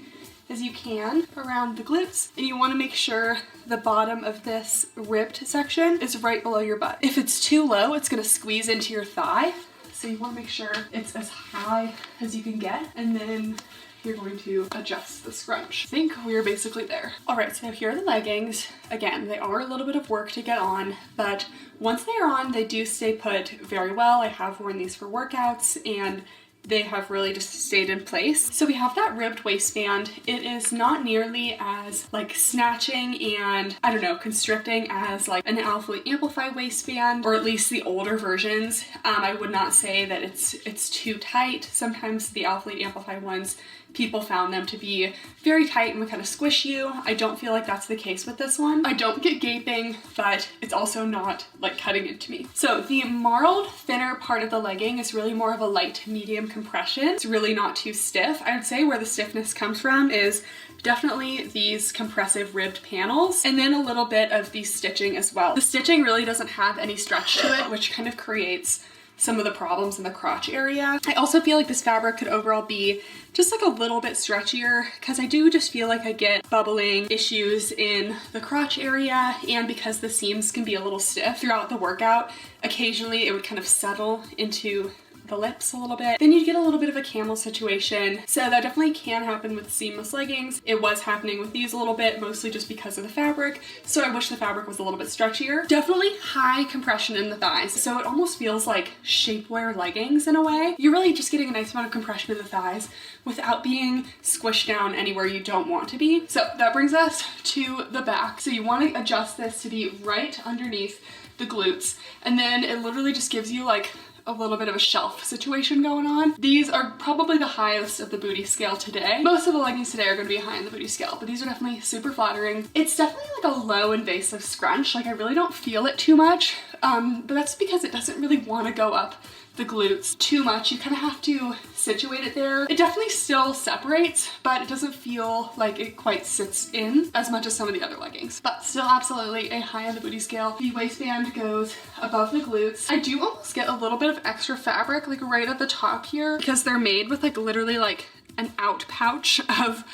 B: as you can around the glutes, and you wanna make sure the bottom of this ribbed section is right below your butt. If it's too low, it's gonna squeeze into your thigh. So you wanna make sure it's as high as you can get, and then you're going to adjust the scrunch. I think we're basically there. All right, so here are the leggings. Again, they are a little bit of work to get on, but once they are on, they do stay put very well. I have worn these for workouts and they have really just stayed in place. So we have that ribbed waistband. It is not nearly as like snatching and I don't know, constricting as like an Alphalete Amplify waistband, or at least the older versions. I would not say that it's too tight. Sometimes the Alphalete Amplify ones, people found them to be very tight and would kind of squish you. I don't feel like that's the case with this one. I don't get gaping, but it's also not like cutting into me. So the marled thinner part of the legging is really more of a light to medium compression. It's really not too stiff. I would say where the stiffness comes from is definitely these compressive ribbed panels, and then a little bit of the stitching as well. The stitching really doesn't have any stretch to it, which kind of creates some of the problems in the crotch area. I also feel like this fabric could overall be just like a little bit stretchier because I do just feel like I get bubbling issues in the crotch area, and because the seams can be a little stiff throughout the workout, occasionally it would kind of settle into the lips a little bit. Then you'd get a little bit of a camel situation. So that definitely can happen with seamless leggings. It was happening with these a little bit, mostly just because of the fabric. So I wish the fabric was a little bit stretchier. Definitely high compression in the thighs. So it almost feels like shapewear leggings in a way. You're really just getting a nice amount of compression in the thighs without being squished down anywhere you don't want to be. So that brings us to the back. So you want to adjust this to be right underneath the glutes. And then it literally just gives you like a little bit of a shelf situation going on. These are probably the highest of the booty scale today. Most of the leggings today are going to be high in the booty scale, but these are definitely super flattering. It's definitely like a low invasive scrunch. Like I really don't feel it too much, but that's because it doesn't really want to go up the glutes too much. You kind of have to situate it there. It definitely still separates, but it doesn't feel like it quite sits in as much as some of the other leggings. But still absolutely a high on the booty scale. The waistband goes above the glutes. I do almost get a little bit of extra fabric like right at the top here because they're made with like literally like an out pouch of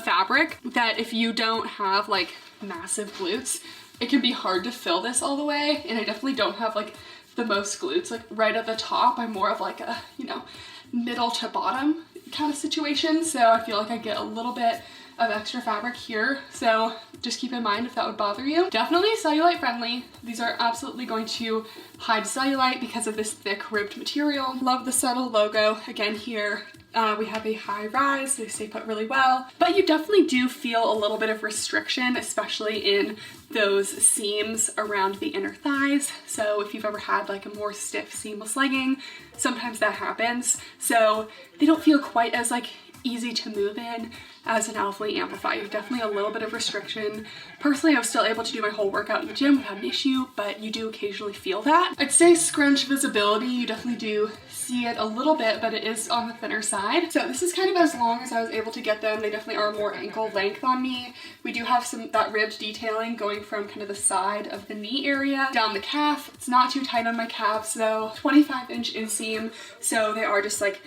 B: fabric that if you don't have like massive glutes, it can be hard to fill this all the way. And I definitely don't have like the most glutes like right at the top. I'm more of like a, you know, middle to bottom kind of situation. So I feel like I get a little bit of extra fabric here. So just keep in mind if that would bother you. Definitely cellulite friendly. These are absolutely going to hide cellulite because of this thick ribbed material. Love the subtle logo. Again here, we have a high rise. They stay put really well, but you definitely do feel a little bit of restriction, especially in those seams around the inner thighs. So if you've ever had like a more stiff seamless legging, sometimes that happens. So they don't feel quite as like easy to move in as an Alphalete Amplify. You're definitely a little bit of restriction. Personally, I was still able to do my whole workout in the gym without an issue, but you do occasionally feel that. I'd say scrunch visibility, you definitely do see it a little bit, but it is on the thinner side. So this is kind of as long as I was able to get them. They definitely are more ankle length on me. We do have that ribbed detailing going from kind of the side of the knee area down the calf. It's not too tight on my calves though. 25-inch inseam, so they are just like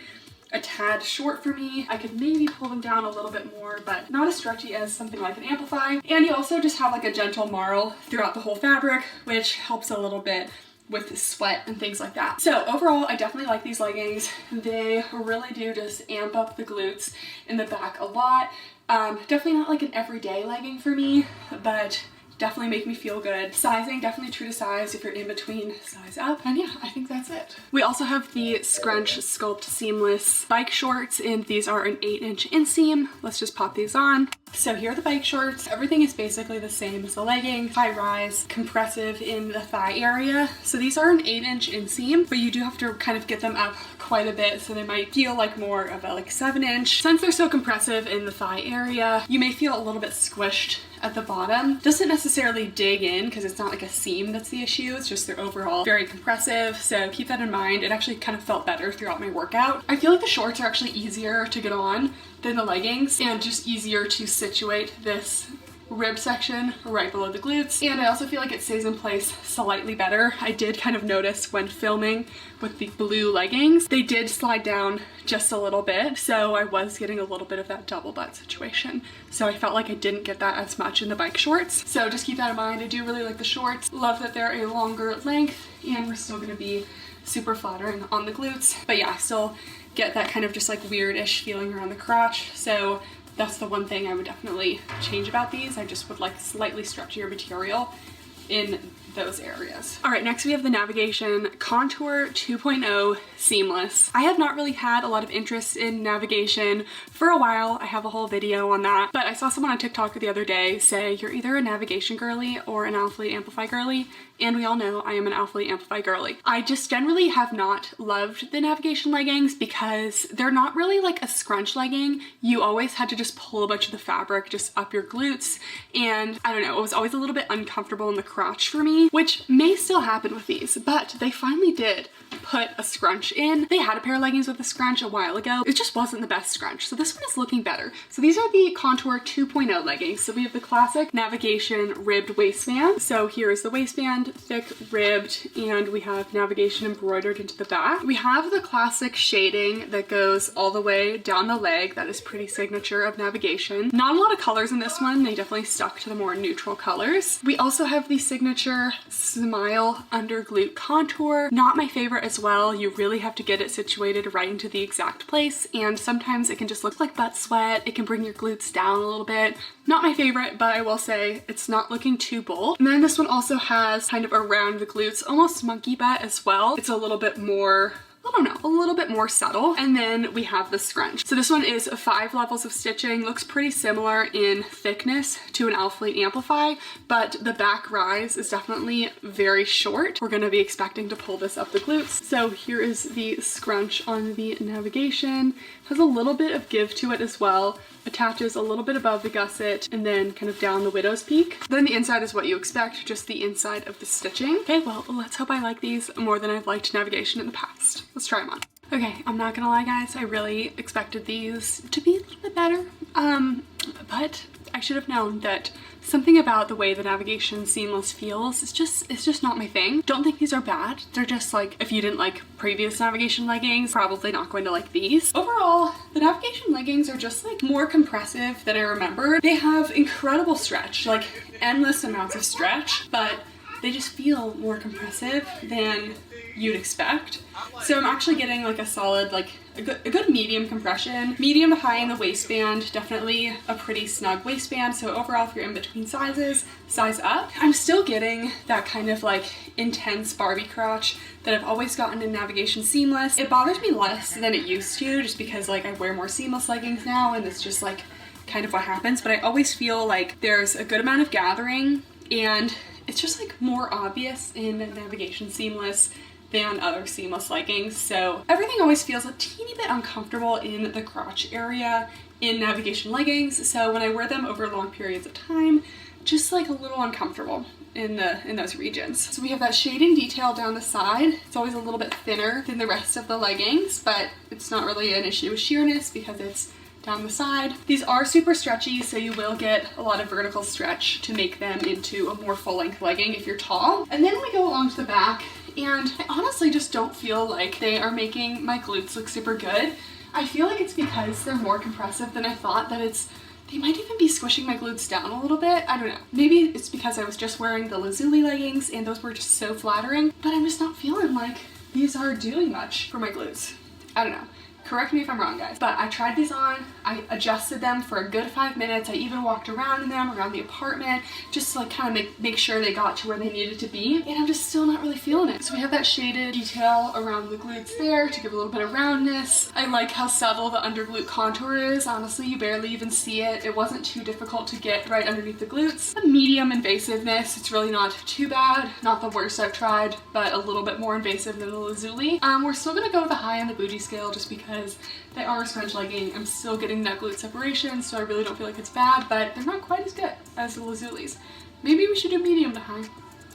B: a tad short for me. I could maybe pull them down a little bit more, but not as stretchy as something like an Amplify. And you also just have like a gentle marl throughout the whole fabric, which helps a little bit with the sweat and things like that. So overall, I definitely like these leggings. They really do just amp up the glutes in the back a lot. Definitely not like an everyday legging for me, but definitely make me feel good. Sizing, definitely true to size if you're in between, size up. And yeah, I think that's it. We also have the Scrunch Sculpt Seamless bike shorts, and these are an 8-inch inseam. Let's just pop these on. So here are the bike shorts. Everything is basically the same as the legging. High rise, compressive in the thigh area. So these are an 8-inch inseam, but you do have to kind of get them up quite a bit, so they might feel like more of a like 7-inch. Since they're so compressive in the thigh area, you may feel a little bit squished at the bottom. Doesn't necessarily dig in because it's not like a seam that's the issue, it's just they're overall very compressive, so keep that in mind. It actually kind of felt better throughout my workout. I feel like the shorts are actually easier to get on than the leggings and just easier to situate this rib section right below the glutes, and I also feel like it stays in place slightly better. I did kind of notice when filming with the blue leggings, they did slide down just a little bit, so I was getting a little bit of that double butt situation. So I felt like I didn't get that as much in the bike shorts. So just keep that in mind. I do really like the shorts. Love that they're a longer length, and we're still gonna be super flattering on the glutes. But yeah, I still get that kind of just like weird-ish feeling around the crotch. So that's the one thing I would definitely change about these. I just would like slightly stretchier material in those areas. All right, next we have the Navigation Contour 2.0 Seamless. I have not really had a lot of interest in Navigation for a while. I have a whole video on that, but I saw someone on TikTok the other day say you're either a Navigation girly or an Alphalete Amplify girly, and we all know I am an Alphalete Amplify girly. I just generally have not loved the Navigation leggings because they're not really like a scrunch legging. You always had to just pull a bunch of the fabric just up your glutes, and I don't know, it was always a little bit uncomfortable in the crotch for me, which may still happen with these, but they finally did put a scrunch in. They had a pair of leggings with a scrunch a while ago. It just wasn't the best scrunch, so this one is looking better. So these are the Contour 2.0 leggings. So we have the classic Navigation ribbed waistband. So here is the waistband, thick ribbed, and we have Navigation embroidered into the back. We have the classic shading that goes all the way down the leg. That is pretty signature of Navigation. Not a lot of colors in this one. They definitely stuck to the more neutral colors. We also have the signature smile under glute contour. Not my favorite as well. You really have to get it situated right into the exact place, and sometimes it can just look like butt sweat. It can bring your glutes down a little bit. Not my favorite, but I will say it's not looking too bold. And then this one also has kind of around the glutes, almost monkey butt as well. It's a little bit more, I don't know, a little bit more subtle. And then we have the scrunch. So this one is 5 levels of stitching, looks pretty similar in thickness to an Alphalete Amplify, but the back rise is definitely very short. We're gonna be expecting to pull this up the glutes. So here is the scrunch on the Navigation. Has a little bit of give to it as well. Attaches a little bit above the gusset and then kind of down the widow's peak. Then the inside is what you expect, just the inside of the stitching. Okay, well, let's hope I like these more than I've liked Navigation in the past. Let's try them on. Okay, I'm not gonna lie guys, I really expected these to be a little bit better, but I should have known that something about the way the navigation seamless feels is just not my thing. Don't think these are bad. They're just like, if you didn't like previous navigation leggings, probably not going to like these. Overall, the navigation leggings are just like more compressive than I remember. They have incredible stretch, like endless amounts of stretch, but they just feel more compressive than you'd expect. So I'm actually getting like a solid, like a good medium compression. Medium to high in the waistband, definitely a pretty snug waistband. So overall, if you're in between sizes, size up. I'm still getting that kind of like intense Barbie crotch that I've always gotten in navigation seamless. It bothers me less than it used to, just because like I wear more seamless leggings now and it's just like kind of what happens. But I always feel like there's a good amount of gathering and it's just like more obvious in navigation seamless than other seamless leggings. So everything always feels a teeny bit uncomfortable in the crotch area in navigation leggings. So when I wear them over long periods of time, just like a little uncomfortable in those regions. So we have that shading detail down the side. It's always a little bit thinner than the rest of the leggings, but it's not really an issue with sheerness because it's down the side. These are super stretchy, so you will get a lot of vertical stretch to make them into a more full-length legging if you're tall. And then we go along to the back, and I honestly just don't feel like they are making my glutes look super good. I feel like it's because they're more compressive than I thought, that they might even be squishing my glutes down a little bit. I don't know. Maybe it's because I was just wearing the lazuli leggings and those were just so flattering, but I'm just not feeling like these are doing much for my glutes. I don't know. Correct me if I'm wrong, guys, but I tried these on, I adjusted them for a good 5 minutes. I even walked around in them, around the apartment, just to like kind of make sure they got to where they needed to be, and I'm just still not really feeling it. So we have that shaded detail around the glutes there to give a little bit of roundness. I like how subtle the under glute contour is. Honestly, you barely even see it. It wasn't too difficult to get right underneath the glutes. A medium invasiveness, it's really not too bad. Not the worst I've tried, but a little bit more invasive than the lazuli. We're still gonna go with a high on the booty scale just because they are a scrunch legging. I'm still getting that glute separation, so I really don't feel like it's bad, but they're not quite as good as the lazulis. Maybe we should do medium to high.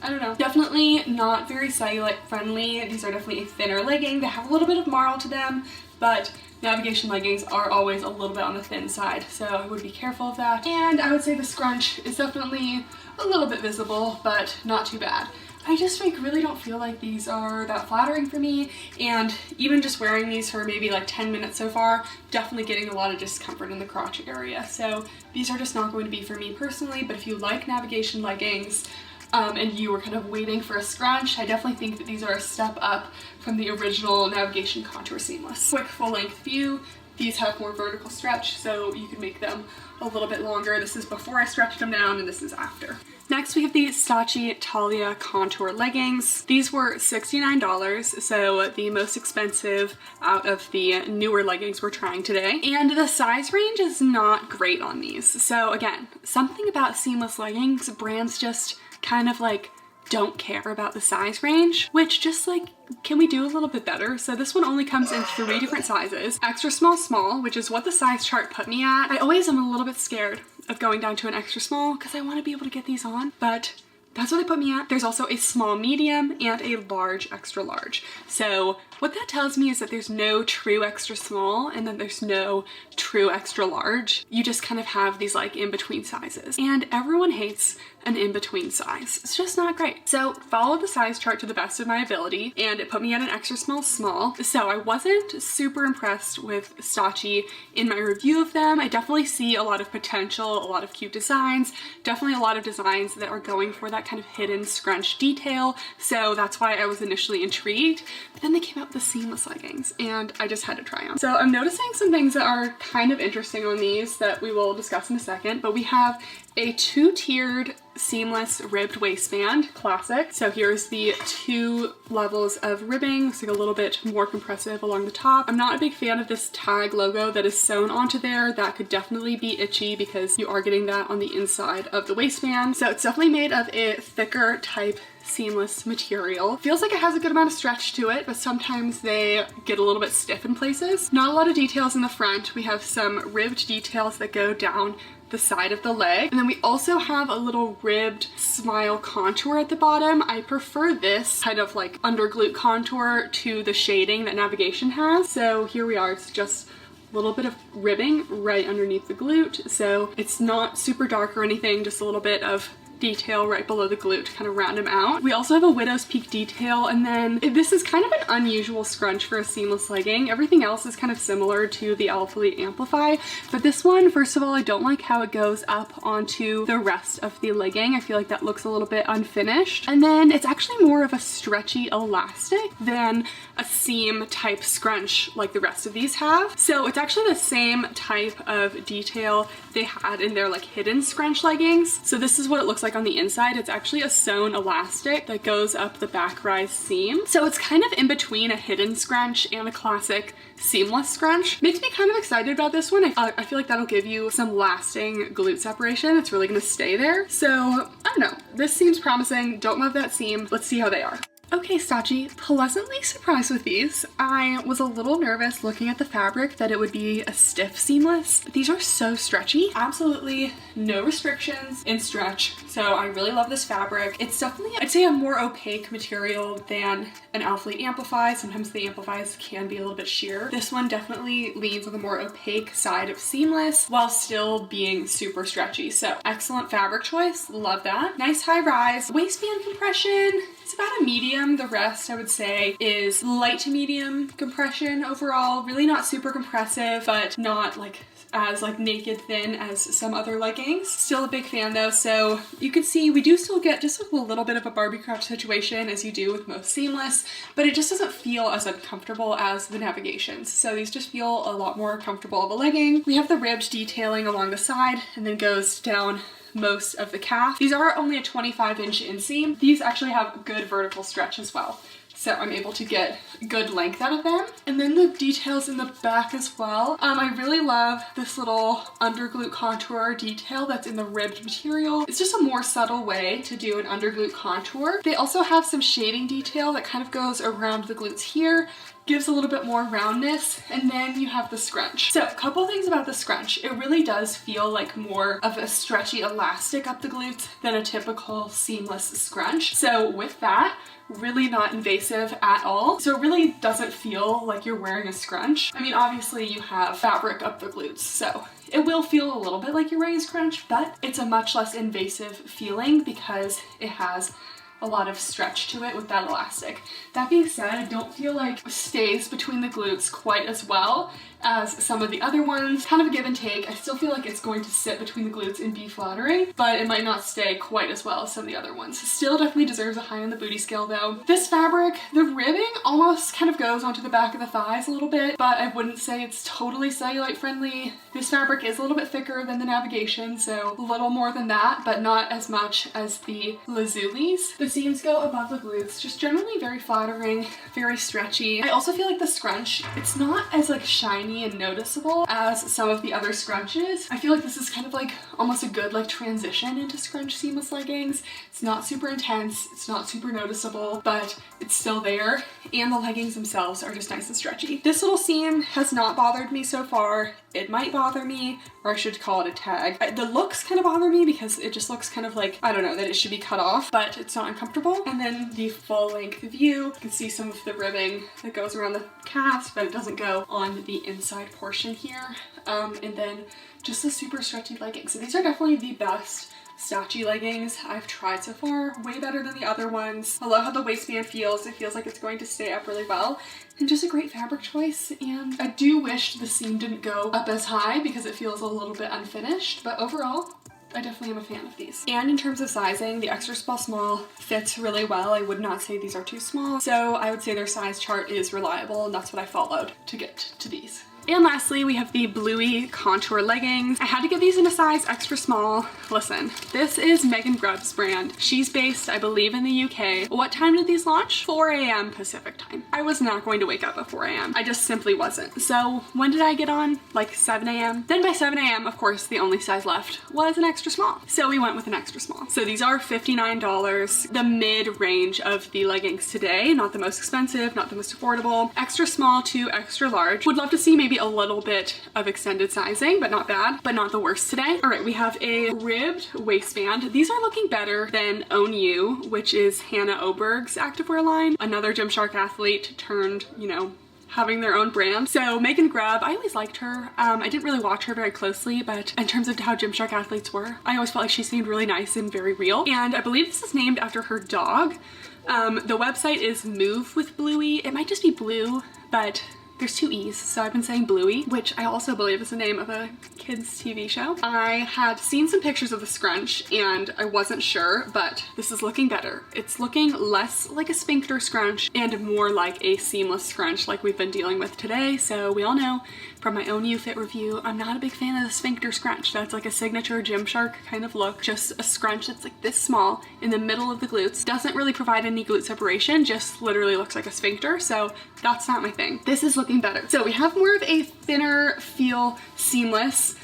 B: I don't know. Definitely not very cellulite friendly. These are definitely a thinner legging. They have a little bit of marl to them, but navigation leggings are always a little bit on the thin side, so I would be careful of that. And I would say the scrunch is definitely a little bit visible, but not too bad. I just like really don't feel like these are that flattering for me, and even just wearing these for maybe like 10 minutes so far, definitely getting a lot of discomfort in the crotch area. So these are just not going to be for me personally, but if you like navigation leggings and you were kind of waiting for a scrunch, I definitely think that these are a step up from the original navigation contour seamless. Quick full length view. These have more vertical stretch, so you can make them a little bit longer. This is before I stretched them down, and this is after. Next, we have the Saatchi Talia contour leggings. These were $69, so the most expensive out of the newer leggings we're trying today. And the size range is not great on these. So again, something about seamless leggings, brands just kind of like don't care about the size range, which just like, can we do a little bit better? So this one only comes in 3 different sizes. Extra small, small, which is what the size chart put me at. I always am a little bit scared of going down to an extra small because I want to be able to get these on, but that's what they put me at. There's also a small medium and a large extra large. So what that tells me is that there's no true extra small and then there's no true extra large. You just kind of have these like in-between sizes, and everyone hates an in-between size. It's just not great. So followed the size chart to the best of my ability, and it put me at an extra small small. So I wasn't super impressed with Saatchi in my review of them. I definitely see a lot of potential, a lot of cute designs, definitely a lot of designs that are going for that kind of hidden scrunch detail. So that's why I was initially intrigued. But then they came out with the seamless leggings and I just had to try them. So I'm noticing some things that are kind of interesting on these that we will discuss in a second, but we have a 2-tiered seamless ribbed waistband, classic. So here's the 2 levels of ribbing. It's like a little bit more compressive along the top. I'm not a big fan of this tag logo that is sewn onto there. That could definitely be itchy because you are getting that on the inside of the waistband. So it's definitely made of a thicker type seamless material. Feels like it has a good amount of stretch to it, but sometimes they get a little bit stiff in places. Not a lot of details in the front. We have some ribbed details that go down the side of the leg. And then we also have a little ribbed smile contour at the bottom. I prefer this kind of like under glute contour to the shading that Navigation has. So here we are, it's just a little bit of ribbing right underneath the glute. So it's not super dark or anything, just a little bit of detail right below the glute to kind of round them out. We also have a widow's peak detail, and then this is kind of an unusual scrunch for a seamless legging. Everything else is kind of similar to the Elite Amplify, but this one, first of all, I don't like how it goes up onto the rest of the legging. I feel like that looks a little bit unfinished. And then it's actually more of a stretchy elastic than a seam type scrunch like the rest of these have. So it's actually the same type of detail they had in their like hidden scrunch leggings. So this is what it looks like on the inside. It's actually a sewn elastic that goes up the back rise seam. So it's kind of in between a hidden scrunch and a classic seamless scrunch. Makes me kind of excited about this one. I feel like that'll give you some lasting glute separation. It's really gonna stay there. So I don't know, this seems promising. Don't love that seam. Let's see how they are. Okay, Stachi, pleasantly surprised with these. I was a little nervous looking at the fabric that it would be a stiff seamless. These are so stretchy. Absolutely no restrictions in stretch. So I really love this fabric. It's definitely, I'd say, a more opaque material than an Elite Amplify. Sometimes the Amplifies can be a little bit sheer. This one definitely leans on the more opaque side of seamless while still being super stretchy. So excellent fabric choice. Love that. Nice high rise. Waistband compression. It's about a medium. The rest, I would say, is light to medium compression overall. Really not super compressive, but not like as like naked thin as some other leggings. Still a big fan though. So you can see we do still get just a little bit of a Barbie crotch situation as you do with most seamless, but it just doesn't feel as uncomfortable as the Navigations. So these just feel a lot more comfortable of a legging. We have the ribbed detailing along the side and then goes down most of the calf. These are only a 25-inch inseam. These actually have good vertical stretch as well. So I'm able to get good length out of them. And then the details in the back as well. I really love this little under glute contour detail that's in the ribbed material. It's just a more subtle way to do an under glute contour. They also have some shading detail that kind of goes around the glutes here, gives a little bit more roundness, and then you have the scrunch. So a couple things about the scrunch. It really does feel like more of a stretchy elastic up the glutes than a typical seamless scrunch. So with that, really not invasive at all. So it really doesn't feel like you're wearing a scrunch. I mean, obviously you have fabric up the glutes, so it will feel a little bit like you're wearing a scrunch, but it's a much less invasive feeling because it has a lot of stretch to it with that elastic. That being said, I don't feel like it stays between the glutes quite as well as some of the other ones. Kind of a give and take. I still feel like it's going to sit between the glutes and be flattering, but it might not stay quite as well as some of the other ones. Still definitely deserves a high on the booty scale though. This fabric, the ribbing almost kind of goes onto the back of the thighs a little bit, but I wouldn't say it's totally cellulite friendly. This fabric is a little bit thicker than the Navigation, so a little more than that, but not as much as the Lazulis. The seams go above the glutes, just generally very flattering, very stretchy. I also feel like the scrunch, it's not as like shiny and noticeable as some of the other scrunches. I feel like this is kind of like almost a good like transition into scrunch seamless leggings. It's not super intense, it's not super noticeable, but it's still there, and the leggings themselves are just nice and stretchy. This little seam has not bothered me so far. It might bother me, or I should call it a tag. The looks kind of bother me because it just looks kind of like, I don't know, that it should be cut off, but it's not uncomfortable. And then the full length view, you can see some of the ribbing that goes around the calves, but it doesn't go on the inside portion here. And then just a super stretchy legging. So these are definitely the best Stachi leggings I've tried so far. Way better than the other ones. I love how the waistband feels. It feels like it's going to stay up really well. And just a great fabric choice. And I do wish the seam didn't go up as high because it feels a little bit unfinished. But overall, I definitely am a fan of these. And in terms of sizing, the extra small fits really well. I would not say these are too small. So I would say their size chart is reliable, and that's what I followed to get to these. And lastly, we have the bluey contour leggings. I had to get these in a size extra small. Listen, this is Megan Grubb's brand. She's based, I believe, in the UK. What time did these launch? 4 a.m. Pacific time. I was not going to wake up at 4 a.m. I just simply wasn't. So when did I get on? Like 7 a.m. Then by 7 a.m., of course, the only size left was an extra small. So we went with an extra small. So these are $59, the mid-range of the leggings today. Not the most expensive, not the most affordable. Extra small to extra large. Would love to see maybe be a little bit of extended sizing, but not bad, but not the worst today. All right, we have a ribbed waistband. These are looking better than Own You, which is Hannah Oberg's activewear line. Another Gymshark athlete turned, you know, having their own brand. So Megan Grubb, I always liked her. I didn't really watch her very closely, but in terms of how Gymshark athletes were, I always felt like she seemed really nice and very real. And I believe this is named after her dog. The website is Move with Bluey. It might just be Blue, but there's two E's, so I've been saying Bluey, which I also believe is the name of a kids TV show. I had seen some pictures of the scrunch and I wasn't sure, but this is looking better. It's looking less like a sphincter scrunch and more like a seamless scrunch like we've been dealing with today. So we all know from my own You Fit review, I'm not a big fan of the sphincter scrunch. That's like a signature Gymshark kind of look. Just a scrunch that's like this small in the middle of the glutes. Doesn't really provide any glute separation, just literally looks like a sphincter. So that's not my thing. This is looking better. So we have more of a thinner feel seamless,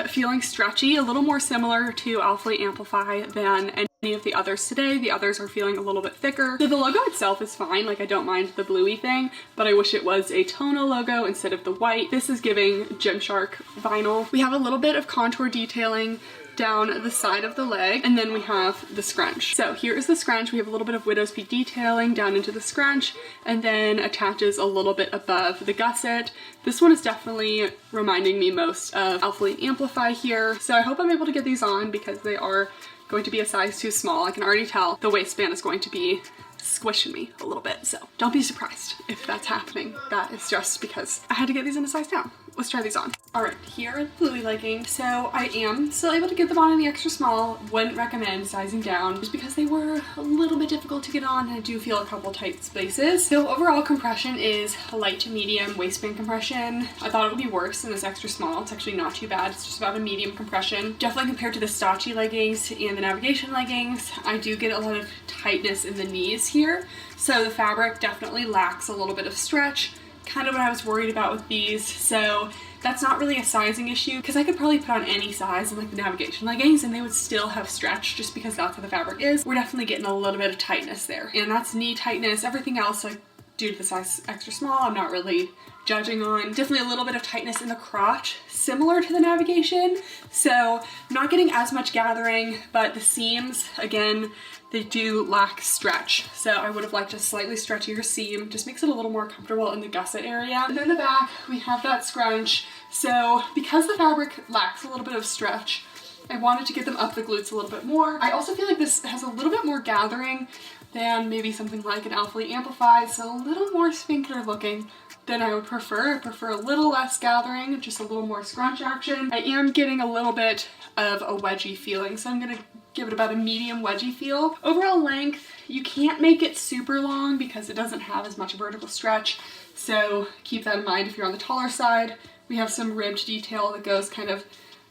B: feeling stretchy, a little more similar to Alphalete Amplify than any of the others today. The others are feeling a little bit thicker. So the logo itself is fine, like I don't mind the bluey thing, but I wish it was a tonal logo instead of the white. This is giving Gymshark vinyl. We have a little bit of contour detailing down the side of the leg, and then we have the scrunch. So here is the scrunch. We have a little bit of widow's peak detailing down into the scrunch, and then attaches a little bit above the gusset. This one is definitely reminding me most of Alphalete Amplify here. So I hope I'm able to get these on because they are going to be a size too small. I can already tell the waistband is going to be squishing me a little bit. So don't be surprised if that's happening. That is just because I had to get these in a size down. Let's try these on. All right, here are the Bluey leggings. So I am still able to get them on in the extra small. Wouldn't recommend sizing down just because they were a little bit difficult to get on and I do feel a couple tight spaces. So overall compression is light to medium waistband compression. I thought it would be worse in this extra small. It's actually not too bad. It's just about a medium compression. Definitely compared to the Stotchy leggings and the navigation leggings, I do get a lot of tightness in the knees here. So the fabric definitely lacks a little bit of stretch. Kind of what I was worried about with these, so that's not really a sizing issue because I could probably put on any size in like the navigation leggings and they would still have stretch just because that's how the fabric is. We're definitely getting a little bit of tightness there, and that's knee tightness. Everything else, like due to the size extra small, I'm not really judging on. Definitely a little bit of tightness in the crotch, similar to the navigation, so I'm not getting as much gathering, but the seams, again, they do lack stretch. So I would have liked a slightly stretchier seam, just makes it a little more comfortable in the gusset area. And then the back, we have that scrunch. So because the fabric lacks a little bit of stretch, I wanted to get them up the glutes a little bit more. I also feel like this has a little bit more gathering than maybe something like an Alphalete Amplify, so a little more sphincter looking than I would prefer. I prefer a little less gathering, just a little more scrunch action. I am getting a little bit of a wedgie feeling, so I'm gonna give it about a medium wedgie feel. Overall length, you can't make it super long because it doesn't have as much vertical stretch, so keep that in mind if you're on the taller side. We have some ribbed detail that goes kind of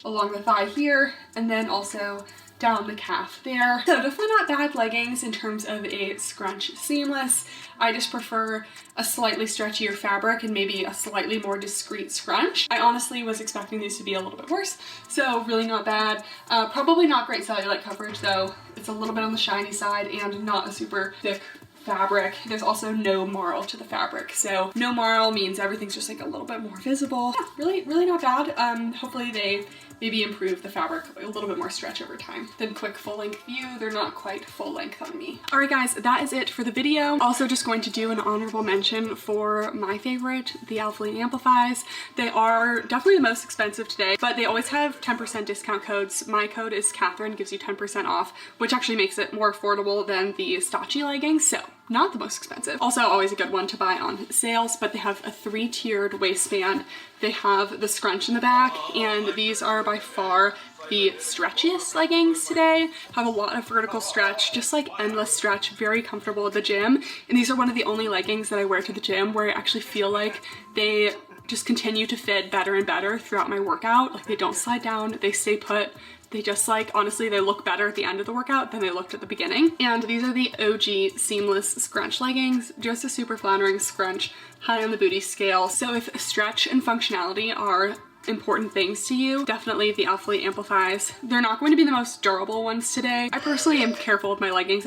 B: along the thigh here, and then also down the calf there. So definitely not bad leggings in terms of a scrunch seamless. I just prefer a slightly stretchier fabric and maybe a slightly more discreet scrunch. I honestly was expecting these to be a little bit worse, so really not bad. Probably not great cellulite coverage though. It's a little bit on the shiny side and not a super thick fabric. There's also no marl to the fabric, so no marl means everything's just like a little bit more visible. Yeah, really not bad. Hopefully they maybe improve the fabric a little bit more stretch over time. Then quick full length view, they're not quite full length on me. All right guys, that is it for the video. Also just going to do an honorable mention for my favorite, the Alphalete Amplifies. They are definitely the most expensive today, but they always have 10% discount codes. My code is Kathryn, gives you 10% off, which actually makes it more affordable than the Stotchy leggings, so not the most expensive. Also always a good one to buy on sales, but they have a 3-tiered waistband. They have the scrunch in the back, and these are by far the stretchiest leggings today. Have a lot of vertical stretch, just like endless stretch, very comfortable at the gym. And these are one of the only leggings that I wear to the gym where I actually feel like they just continue to fit better and better throughout my workout. Like they don't slide down, they stay put. They just like, honestly, they look better at the end of the workout than they looked at the beginning. And these are the OG seamless scrunch leggings, just a super flattering scrunch, high on the booty scale. So if stretch and functionality are important things to you, definitely the Alphalete Amplifies. They're not going to be the most durable ones today. I personally am careful with my leggings.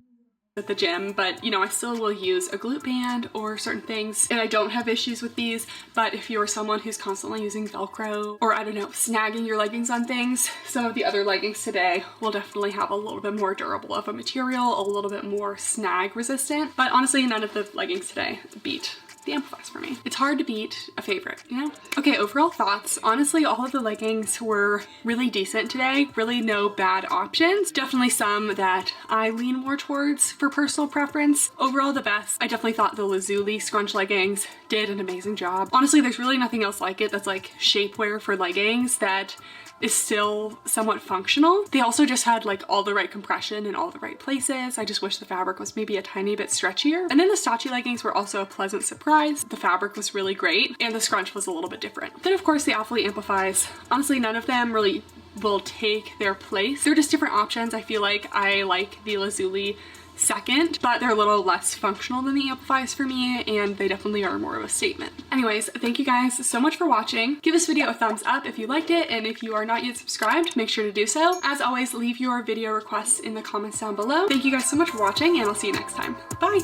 B: at the gym, but you know, I still will use a glute band or certain things, and I don't have issues with these. But if you're someone who's constantly using Velcro, or I don't know, snagging your leggings on things, some of the other leggings today will definitely have a little bit more durable of a material, a little bit more snag resistant. But honestly, none of the leggings today beat the Amplifies for me. It's hard to beat a favorite, you know? Okay, overall thoughts. Honestly, all of the leggings were really decent today. Really no bad options. Definitely some that I lean more towards for personal preference. Overall, the best. I definitely thought the Lazuli scrunch leggings did an amazing job. Honestly, there's really nothing else like it that's like shapewear for leggings that is still somewhat functional. They also just had like all the right compression in all the right places. I just wish the fabric was maybe a tiny bit stretchier. And then the Stotchy leggings were also a pleasant surprise. The fabric was really great and the scrunch was a little bit different. Then of course the Athlete Amplifies. Honestly, none of them really will take their place. They're just different options. I feel like I like the Lazuli second, but they're a little less functional than the Amplifies for me, and they definitely are more of a statement. Anyways, thank you guys so much for watching. Give this video a thumbs up if you liked it, and if you are not yet subscribed, make sure to do so. As always, leave your video requests in the comments down below. Thank you guys so much for watching, and I'll see you next time. Bye!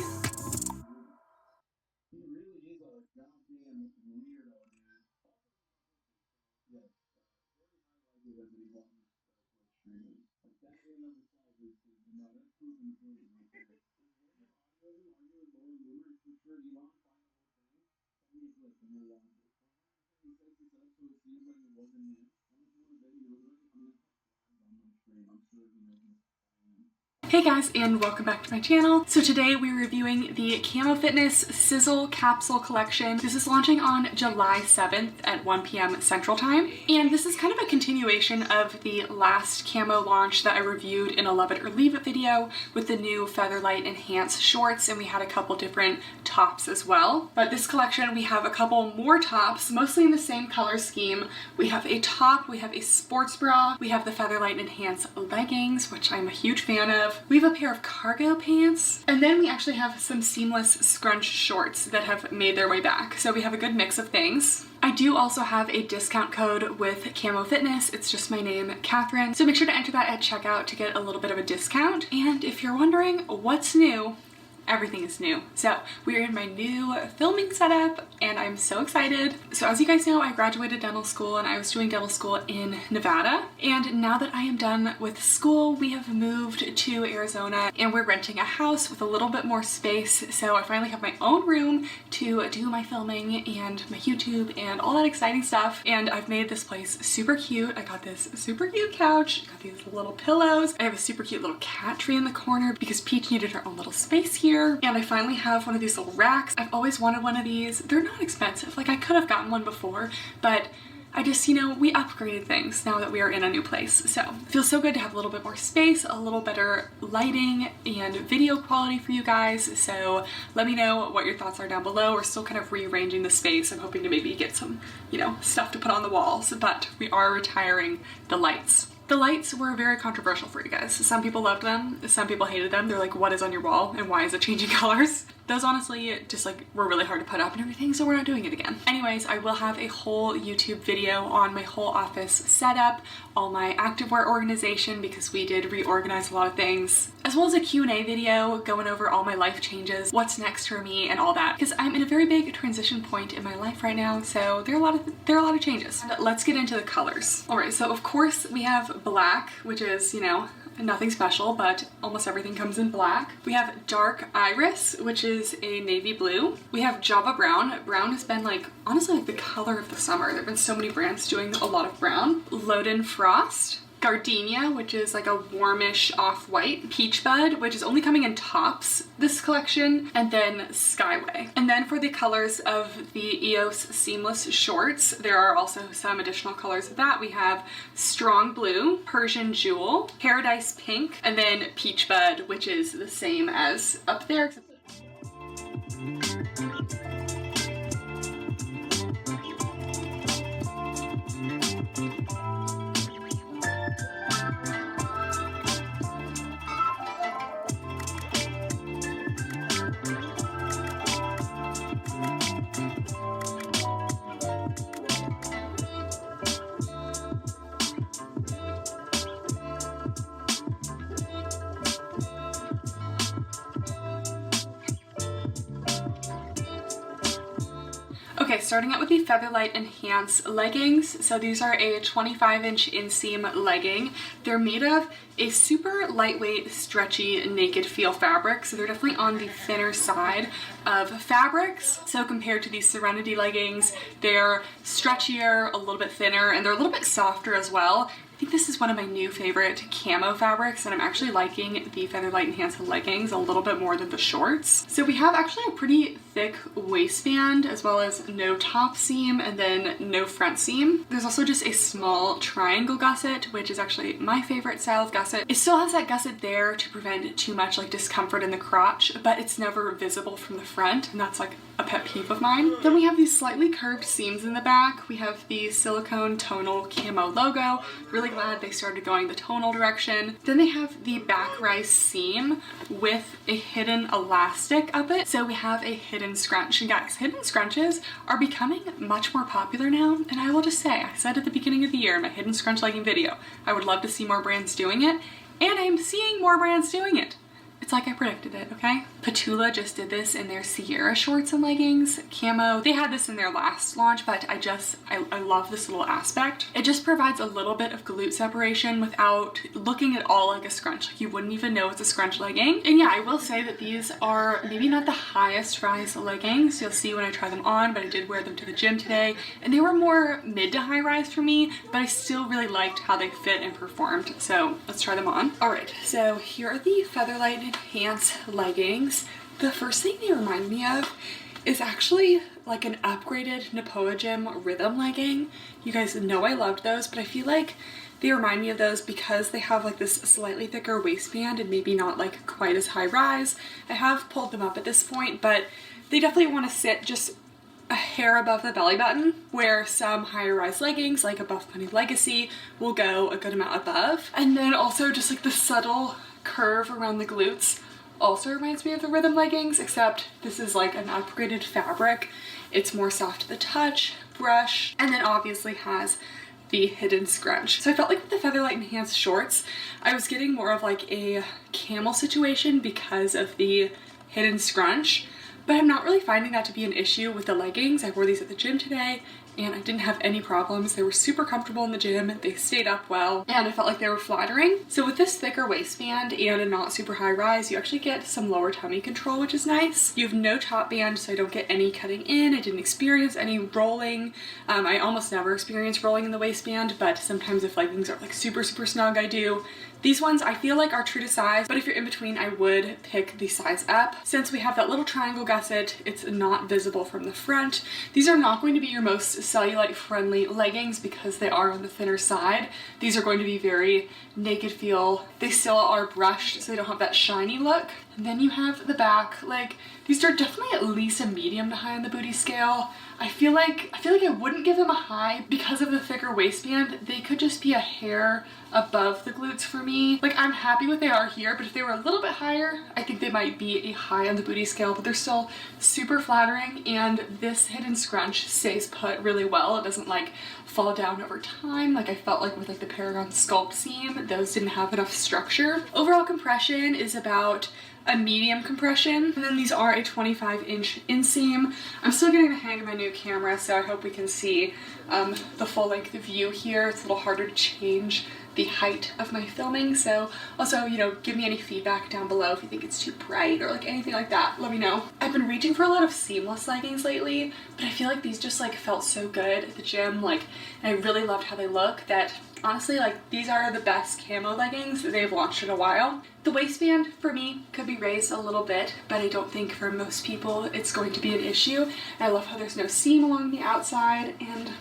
B: Hey guys, and welcome back to my channel. So today we're reviewing the Camo Fitness Sizzle Capsule Collection. This is launching on July 7th at 1 p.m. Central Time. And this is kind of a continuation of the last camo launch that I reviewed in a Love It or Leave It video with the new Featherlight Enhanced shorts, and we had a couple different tops as well. But this collection, we have a couple more tops, mostly in the same color scheme. We have a top, we have a sports bra, we have the Featherlight Enhanced leggings, which I'm a huge fan of. We have a pair of cargo pants, and then we actually have some seamless scrunch shorts that have made their way back. So we have a good mix of things. I do also have a discount code with Camo Fitness. It's just my name, Kathryn. So make sure to enter that at checkout to get a little bit of a discount. And if you're wondering what's new, everything is new. So we're in my new filming setup and I'm so excited. So as you guys know, I graduated dental school and I was doing dental school in Nevada. And now that I am done with school, we have moved to Arizona and we're renting a house with a little bit more space. So I finally have my own room to do my filming and my YouTube and all that exciting stuff. And I've made this place super cute. I got this super cute couch, got these little pillows. I have a super cute little cat tree in the corner because Peach needed her own little space here. And I finally have one of these little racks. I've always wanted one of these. They're not expensive. Like I could have gotten one before, but I just, you know, we upgraded things now that we are in a new place. So it feels so good to have a little bit more space, a little better lighting and video quality for you guys. So let me know what your thoughts are down below. We're still kind of rearranging the space. I'm hoping to maybe get some, you know, stuff to put on the walls, but we are retiring the lights. The lights were very controversial for you guys. Some people loved them, some people hated them. They're like, what is on your wall and why is it changing colors? Those honestly just like were really hard to put up and everything, so we're not doing it again. Anyways, I will have a whole YouTube video on my whole office setup, all my activewear organization because we did reorganize a lot of things, as well as a Q&A video going over all my life changes, what's next for me and all that, because I'm in a very big transition point in my life right now, so there are a lot of changes. And let's get into the colors. All right, so of course we have black, which is, you know, nothing special, but almost everything comes in black. We have dark iris, which is a navy blue. We have Java brown. Brown has been like, honestly, like the color of the summer. There have been so many brands doing a lot of brown. Loden frost. Gardenia, which is like a warmish off-white. Peach bud, which is only coming in tops this collection, and then Skyway. And then for the colors of the EOS seamless shorts, there are also some additional colors of that. We have strong blue, Persian jewel, paradise pink, and then peach bud, which is the same as up there. Okay, starting out with the Featherlight Enhance leggings. So these are a 25-inch inseam legging. They're made of a super lightweight, stretchy, naked feel fabric. So they're definitely on the thinner side of fabrics. So compared to these Serenity leggings, they're stretchier, a little bit thinner, and they're a little bit softer as well. I think this is one of my new favorite camo fabrics, and I'm actually liking the Featherlight Enhanced leggings a little bit more than the shorts. So we have actually a pretty thick waistband, as well as no top seam and then no front seam. There's also just a small triangle gusset, which is actually my favorite style of gusset. It still has that gusset there to prevent too much like discomfort in the crotch, but it's never visible from the front, and that's like a pet peeve of mine. Then we have these slightly curved seams in the back. We have the silicone tonal camo logo. Really glad they started going the tonal direction. Then they have the back rise seam with a hidden elastic up it. So we have a hidden scrunch. And guys, hidden scrunches are becoming much more popular now. And I will just say, I said at the beginning of the year in my hidden scrunch legging video, I would love to see more brands doing it. And I'm seeing more brands doing it. It's like I predicted it, okay? Petula just did this in their Sierra shorts and leggings, camo. They had this in their last launch, but I love this little aspect. It just provides a little bit of glute separation without looking at all like a scrunch. Like you wouldn't even know it's a scrunch legging. And yeah, I will say that these are maybe not the highest rise leggings. You'll see when I try them on, but I did wear them to the gym today, and they were more mid to high rise for me, but I still really liked how they fit and performed. So let's try them on. All right, so here are the Featherlight Enhance leggings. The first thing they remind me of is actually like an upgraded Napoa Gym rhythm legging. You guys know I loved those, but I feel like they remind me of those because they have like this slightly thicker waistband and maybe not like quite as high rise. I have pulled them up at this point, but they definitely want to sit just a hair above the belly button, where some higher rise leggings like a Buffbunny Legacy will go a good amount above. And then also just like the subtle curve around the glutes also reminds me of the rhythm leggings, except this is like an upgraded fabric. It's more soft to the touch, brush, and then obviously has the hidden scrunch. So I felt like with the Featherlight Enhanced shorts, I was getting more of like a camel situation because of the hidden scrunch, but I'm not really finding that to be an issue with the leggings. I wore these at the gym today and I didn't have any problems. They were super comfortable in the gym, they stayed up well, and I felt like they were flattering. So with this thicker waistband and a not super high rise, you actually get some lower tummy control, which is nice. You have no top band, so I don't get any cutting in. I didn't experience any rolling. I almost never experience rolling in the waistband, but sometimes if leggings are like super snug, I do. These ones I feel like are true to size, but if you're in between, I would pick the size up. Since we have that little triangle gusset, it's not visible from the front. These are not going to be your most cellulite friendly leggings because they are on the thinner side. These are going to be very naked feel. They still are brushed, so they don't have that shiny look. And then you have the back, like these are definitely at least a medium to high on the booty scale. I feel like I wouldn't give them a high because of the thicker waistband. They could just be a hair above the glutes for me. Like I'm happy with they are here, but if they were a little bit higher, I think they might be a high on the booty scale, but they're still super flattering, and this hidden scrunch stays put really well. It doesn't like fall down over time like I felt like with like the Paragon Sculpt seam. Those didn't have enough structure. Overall compression is about a medium compression, and then these are a 25-inch inseam. I'm still getting the hang of my new camera, so I hope we can see the full length view here. It's a little harder to change the height of my filming, so also, you know, give me any feedback down below if you think it's too bright or like anything like that. Let me know. I've been reaching for a lot of seamless leggings lately, but I feel like these just like felt so good at the gym, like, and I really loved how they look that honestly, like, these are the best camo leggings that they've launched in a while. The waistband for me could be raised a little bit, but I don't think for most people it's going to be an issue. And I love how there's no seam along the outside, and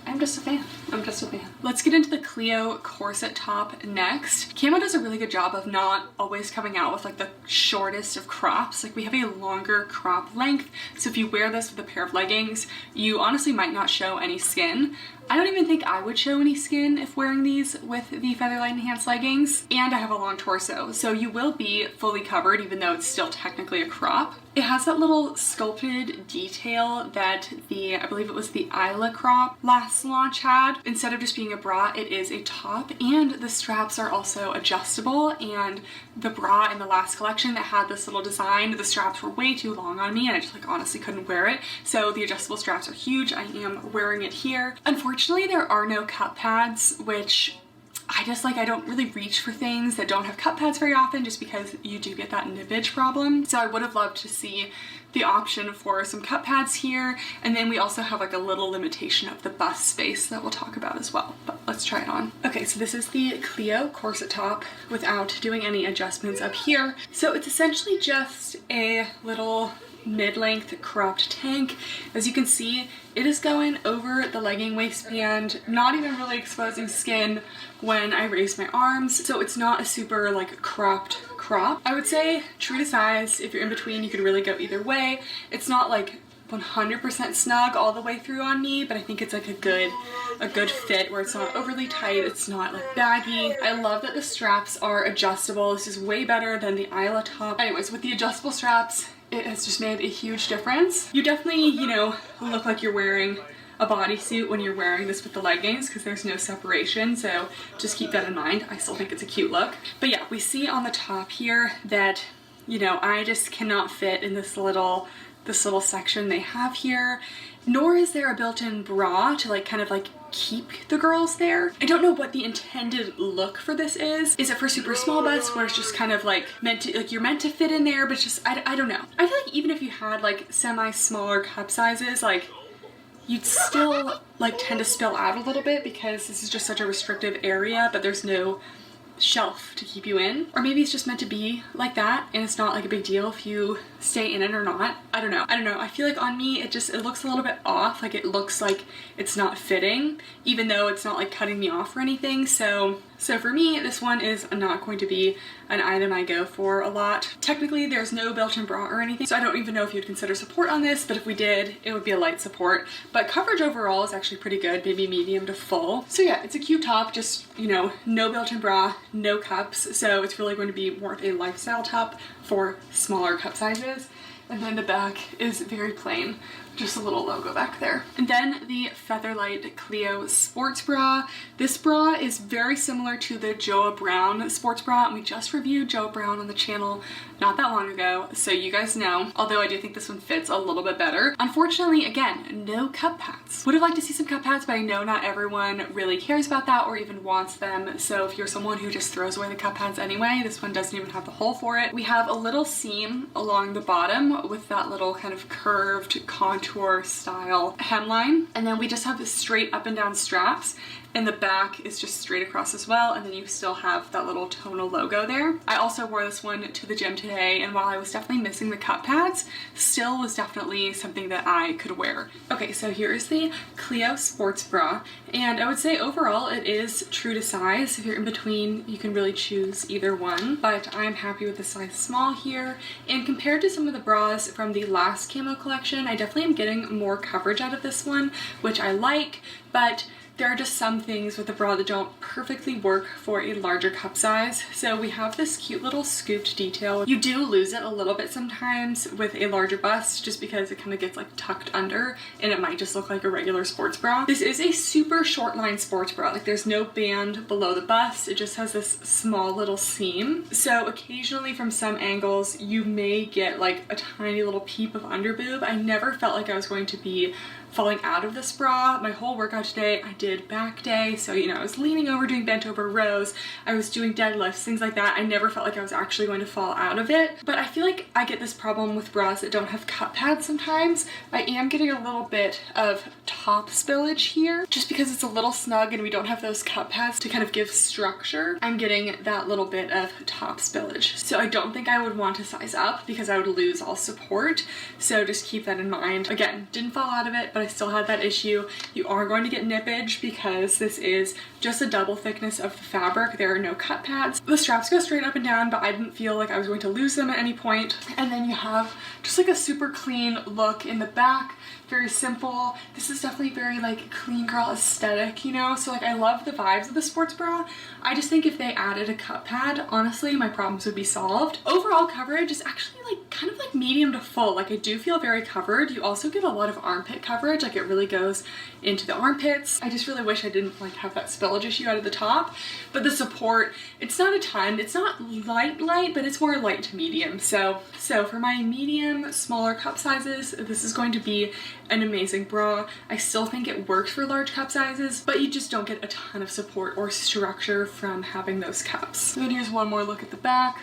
B: I'm just a fan. I'm just a fan. Let's get into the Clio corset top next. Camo does a really good job of not always coming out with like the shortest of crops. Like we have a longer crop length, so if you wear this with a pair of leggings, you honestly might not show any skin. I don't even think I would show any skin if wearing these with the Featherlight Enhanced leggings, and I have a long torso, so you will be fully covered even though it's still technically a crop. It has that little sculpted detail that I believe it was the Iuga crop last launch had. Instead of just being a bra, it is a top, and the straps are also adjustable, and the bra in the last collection that had this little design, the straps were way too long on me and I just like honestly couldn't wear it. So the adjustable straps are huge. I am wearing it here. Unfortunately, there are no cup pads, which I just like, I don't really reach for things that don't have cup pads very often just because you do get that nippage problem. So I would have loved to see the option for some cup pads here. And then we also have like a little limitation of the bust space that we'll talk about as well, but let's try it on. Okay, so this is the Clio corset top without doing any adjustments up here. So it's essentially just a little mid-length cropped tank. As you can see, it is going over the legging waistband, not even really exposing skin when I raise my arms. So it's not a super like cropped crop. I would say true to size. If you're in between, you could really go either way. It's not like 100% snug all the way through on me, but I think it's like a good fit where it's not overly tight, it's not like baggy. I love that the straps are adjustable. This is way better than the Iuga top. Anyways, with the adjustable straps, it has just made a huge difference. You definitely, you know, look like you're wearing a bodysuit when you're wearing this with the leggings because there's no separation, so just keep that in mind. I still think it's a cute look. But yeah, we see on the top here that, you know, I just cannot fit in this little section they have here, nor is there a built-in bra to like kind of like keep the girls there. I don't know what the intended look for this is. Is it for super small busts where it's just kind of like meant to, like you're meant to fit in there, but it's just, I don't know. I feel like even if you had like semi-smaller cup sizes, like you'd still like tend to spill out a little bit because this is just such a restrictive area, but there's no shelf to keep you in. Or maybe it's just meant to be like that and it's not like a big deal if you stay in it or not. I don't know. I feel like on me it looks a little bit off. Like it looks like it's not fitting even though it's not like cutting me off or anything. So for me, this one is not going to be an item I go for a lot. Technically, there's no built-in bra or anything, so I don't even know if you'd consider support on this, but if we did, it would be a light support. But coverage overall is actually pretty good, maybe medium to full. So yeah, it's a cute top, just, you know, no built-in bra, no cups, so it's really going to be more of a lifestyle top for smaller cup sizes. And then the back is very plain, just a little logo back there. And then the Featherlight Clio sports bra. This bra is very similar to the Joa Brown sports bra, and we just reviewed Joa Brown on the channel not that long ago, so you guys know, although I do think this one fits a little bit better. Unfortunately, again, no cup pads. Would have liked to see some cup pads, but I know not everyone really cares about that or even wants them, so if you're someone who just throws away the cup pads anyway, this one doesn't even have the hole for it. We have a little seam along the bottom with that little kind of curved contour style hemline, and then we just have the straight up and down straps, and the back is just straight across as well, and then you still have that little tonal logo there. I also wore this one to the gym today, and while I was definitely missing the cup pads, still was definitely something that I could wear. Okay, so here is the Clio sports bra, and I would say overall it is true to size. If you're in between, you can really choose either one, but I'm happy with the size small here, and compared to some of the bras from the last camo collection, I definitely am getting more coverage out of this one, which I like, but there are just some things with the bra that don't perfectly work for a larger cup size. So we have this cute little scooped detail. You do lose it a little bit sometimes with a larger bust just because it kind of gets like tucked under and it might just look like a regular sports bra. This is a super short line sports bra. Like there's no band below the bust. It just has this small little seam. So occasionally from some angles you may get like a tiny little peep of underboob. I never felt like I was going to be falling out of this bra. My whole workout today, I did back day, so you know, I was leaning over doing bent over rows, I was doing deadlifts, things like that. I never felt like I was actually going to fall out of it, but I feel like I get this problem with bras that don't have cup pads sometimes. I am getting a little bit of top spillage here, just because it's a little snug and we don't have those cup pads to kind of give structure. I'm getting that little bit of top spillage, so I don't think I would want to size up because I would lose all support, so just keep that in mind. Again, didn't fall out of it, but I I still had that issue. You are going to get nippage because this is just a double thickness of the fabric. There are no cut pads. The straps go straight up and down, but I didn't feel like I was going to lose them at any point. And then you have just like a super clean look in the back. Very simple. This is definitely very like clean girl aesthetic, you know? So like I love the vibes of the sports bra. I just think if they added a cut pad, honestly, my problems would be solved. Overall coverage is actually like kind of like medium to full. Like I do feel very covered. You also get a lot of armpit coverage. Like it really goes into the armpits. I just really wish I didn't like have that spillage issue out of the top. But the support, it's not a ton. It's not light, but it's more light to medium. So for my medium, smaller cup sizes, this is going to be an amazing bra. I still think it works for large cup sizes, but you just don't get a ton of support or structure from having those cups. So then here's one more look at the back.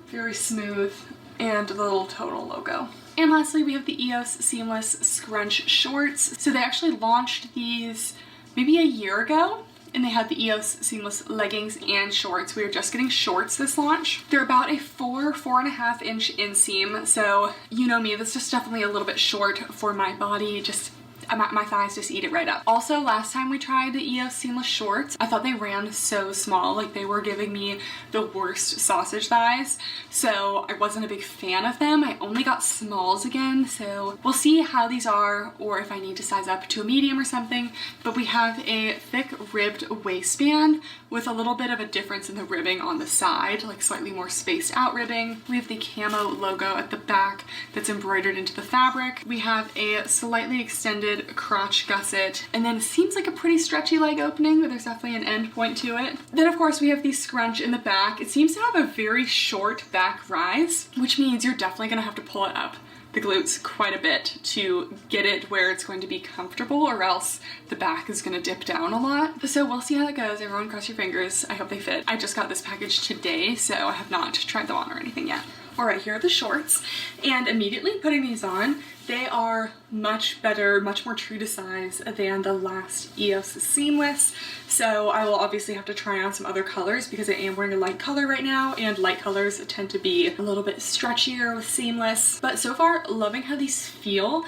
B: Very smooth, and the little total logo. And lastly, we have the EOS Seamless Scrunch Shorts. So they actually launched these maybe a year ago, and they had the EOS Seamless Leggings and Shorts. We are just getting shorts this launch. They're about a 4.5 inch inseam. So you know me, that's just definitely a little bit short for my body. Just my thighs just eat it right up. Also, last time we tried the EOS Seamless Shorts, I thought they ran so small. Like they were giving me the worst sausage thighs. So I wasn't a big fan of them. I only got smalls again. So we'll see how these are, or if I need to size up to a medium or something. But we have a thick ribbed waistband with a little bit of a difference in the ribbing on the side, like slightly more spaced out ribbing. We have the camo logo at the back that's embroidered into the fabric. We have a slightly extended crotch gusset, and then it seems like a pretty stretchy leg opening, but there's definitely an end point to it. Then of course we have the scrunch in the back. It seems to have a very short back rise, which means you're definitely gonna have to pull it up the glutes quite a bit to get it where it's going to be comfortable, or else the back is going to dip down a lot. So we'll see how that goes. Everyone cross your fingers. I hope they fit. I just got this package today, so I have not tried them on or anything yet. All right, here are the shorts, and immediately putting these on, they are much better, much more true to size than the last EOS Seamless. So I will obviously have to try on some other colors because I am wearing a light color right now, and light colors tend to be a little bit stretchier with Seamless. But so far, loving how these feel.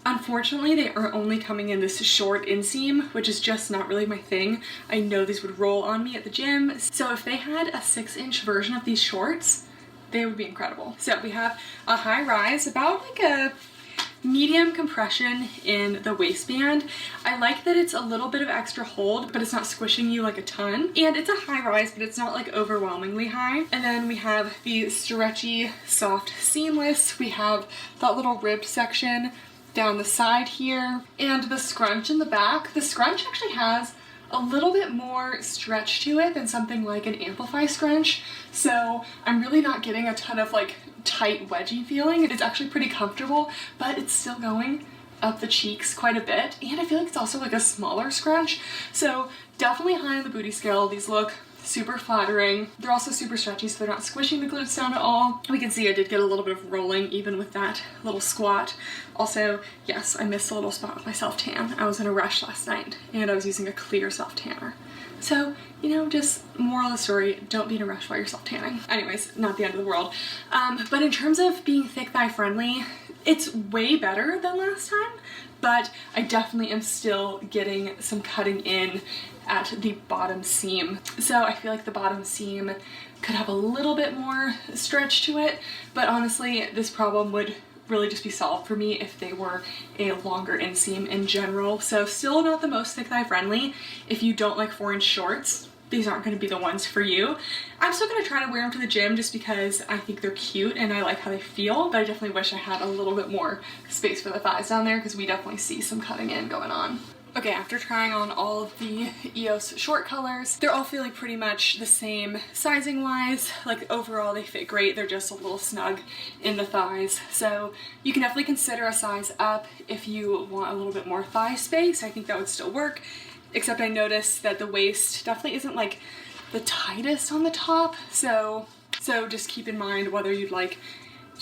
B: Unfortunately, they are only coming in this short inseam, which is just not really my thing. I know these would roll on me at the gym. So if they had a 6-inch version of these shorts, they would be incredible. So we have a high rise, about like a medium compression in the waistband. I like that it's a little bit of extra hold, but it's not squishing you like a ton. And it's a high rise, but it's not like overwhelmingly high. And then we have the stretchy, soft seamless. We have that little ribbed section down the side here. And the scrunch in the back. The scrunch actually has a little bit more stretch to it than something like an Amplify scrunch. So I'm really not getting a ton of like tight wedgie feeling. It's actually pretty comfortable, but it's still going up the cheeks quite a bit. And I feel like it's also like a smaller scrunch. So definitely high on the booty scale. These look super flattering. They're also super stretchy, so they're not squishing the glutes down at all. We can see I did get a little bit of rolling even with that little squat. Also, yes, I missed a little spot with my self-tan. I was in a rush last night and I was using a clear self-tanner. So, you know, just moral of the story, don't be in a rush while you're self-tanning. Anyways, not the end of the world. But in terms of being thick thigh friendly, it's way better than last time, but I definitely am still getting some cutting in at the bottom seam. So I feel like the bottom seam could have a little bit more stretch to it, but honestly, this problem would really just be solved for me if they were a longer inseam in general. So still not the most thick thigh friendly. If you don't like 4-inch shorts, these aren't going to be the ones for you. I'm still going to try to wear them to the gym just because I think they're cute and I like how they feel, but I definitely wish I had a little bit more space for the thighs down there because we definitely see some cutting in going on. Okay, after trying on all of the EOS short colors, they're all feeling pretty much the same sizing wise. Like overall they fit great, they're just a little snug in the thighs. So you can definitely consider a size up if you want a little bit more thigh space. I think that would still work, except I noticed that the waist definitely isn't like the tightest on the top. So just keep in mind whether you'd like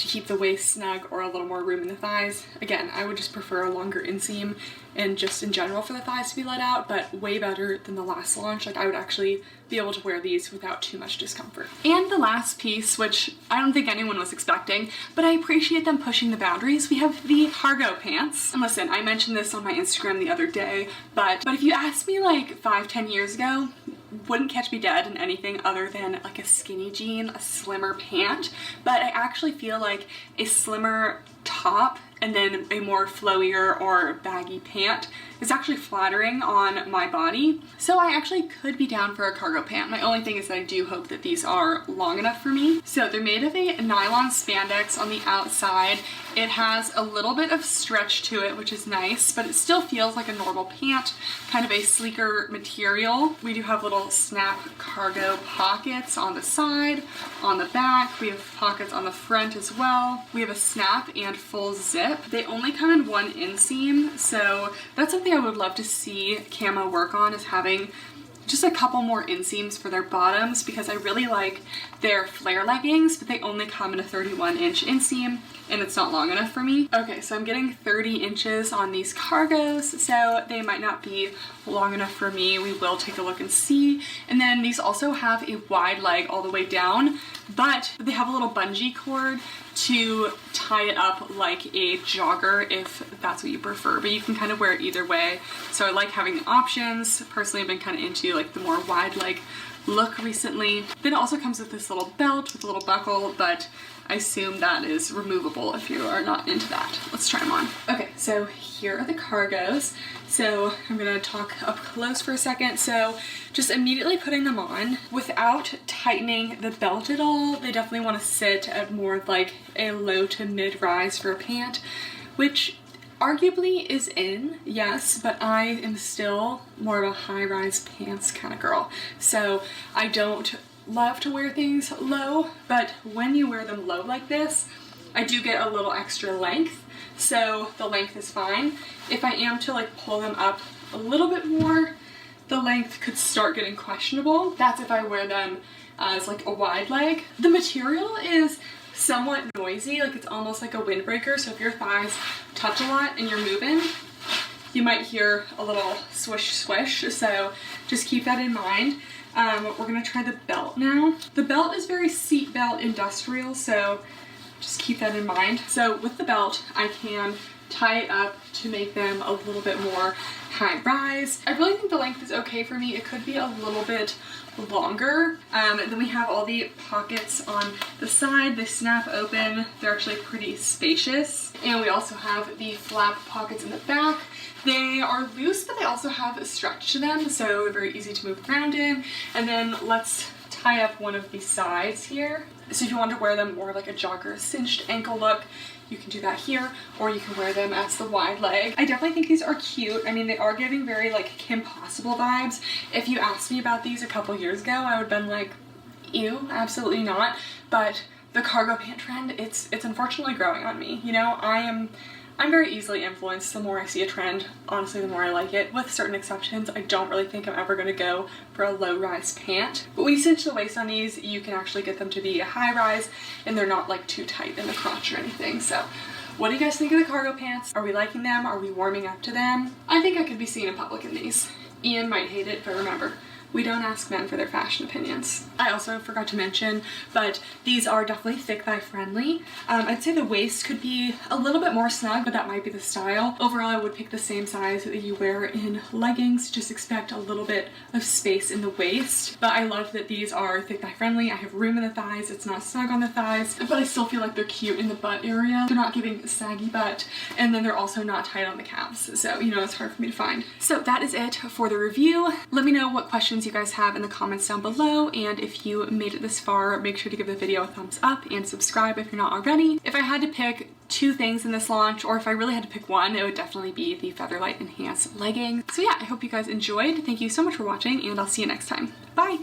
B: to keep the waist snug or a little more room in the thighs. Again, I would just prefer a longer inseam and just in general for the thighs to be let out, but way better than the last launch. Like I would actually be able to wear these without too much discomfort. And the last piece, which I don't think anyone was expecting, but I appreciate them pushing the boundaries. We have the cargo pants. And listen, I mentioned this on my Instagram the other day, but if you asked me like 5-10 years ago, wouldn't catch me dead in anything other than like a skinny jean, a slimmer pant, but I actually feel like a slimmer top and then a more flowier or baggy pant is actually flattering on my body. So I actually could be down for a cargo pant. My only thing is that I do hope that these are long enough for me. So they're made of a nylon spandex on the outside. It has a little bit of stretch to it, which is nice, but it still feels like a normal pant, kind of a sleeker material. We do have little snap cargo pockets on the side, on the back. We have pockets on the front as well. We have a snap and full zip. They only come in one inseam, so that's something I would love to see Camo work on, is having just a couple more inseams for their bottoms, because I really like their flare leggings, but they only come in a 31-inch inseam and it's not long enough for me. Okay, so I'm getting 30 inches on these cargos, so they might not be long enough for me. We will take a look and see. And then these also have a wide leg all the way down, but they have a little bungee cord to tie it up like a jogger if that's what you prefer, but you can kind of wear it either way. So I like having the options. Personally, I've been kind of into like the more wide leg look recently. Then it also comes with this little belt with a little buckle, but I assume that is removable if you are not into that. Let's try them on. Okay, so here are the cargos. So I'm gonna talk up close for a second. So just immediately putting them on without tightening the belt at all. They definitely want to sit at more like a low to mid rise for a pant, which arguably is in, yes, but I am still more of a high rise pants kind of girl. So I don't love to wear things low, but when you wear them low like this, I do get a little extra length, so the length is fine. If I am to like pull them up a little bit more, the length could start getting questionable. That's if I wear them as like a wide leg. The material is somewhat noisy, like it's almost like a windbreaker, so if your thighs touch a lot and you're moving, you might hear a little swish swish, so just keep that in mind. We're gonna try the belt now. The belt is very seat belt industrial, so just keep that in mind. So with the belt, I can tie it up to make them a little bit more high rise. I really think the length is okay for me. It could be a little bit longer. Then we have all the pockets on the side. They snap open. They're actually pretty spacious. And we also have the flap pockets in the back. They are loose, but they also have a stretch to them, so they're very easy to move around in. And then let's tie up one of the sides here. So if you want to wear them more like a jogger cinched ankle look, you can do that here, or you can wear them as the wide leg. I definitely think these are cute. I mean, they are giving very like Kim Possible vibes. If you asked me about these a couple years ago, I would have been like, ew, absolutely not. But the cargo pant trend, it's unfortunately growing on me. You know, I'm very easily influenced. The more I see a trend, honestly, the more I like it. With certain exceptions, I don't really think I'm ever gonna go for a low rise pant. But when you cinch the waist on these, you can actually get them to be a high rise and they're not like too tight in the crotch or anything. So what do you guys think of the cargo pants? Are we liking them? Are we warming up to them? I think I could be seen in public in these. Ian might hate it, but remember, we don't ask men for their fashion opinions. I also forgot to mention, but these are definitely thick thigh friendly. I'd say the waist could be a little bit more snug, but that might be the style. Overall, I would pick the same size that you wear in leggings. Just expect a little bit of space in the waist. But I love that these are thick thigh friendly. I have room in the thighs. It's not snug on the thighs, but I still feel like they're cute in the butt area. They're not giving saggy butt, and then they're also not tight on the calves. So, you know, it's hard for me to find. So that is it for the review. Let me know what questions you guys have in the comments down below, and if you made it this far, make sure to give the video a thumbs up and subscribe if you're not already. If I had to pick two things in this launch, or if I really had to pick one, it would definitely be the Featherlight Enhanced legging. So yeah, I hope you guys enjoyed. Thank you so much for watching, and I'll see you next time. Bye!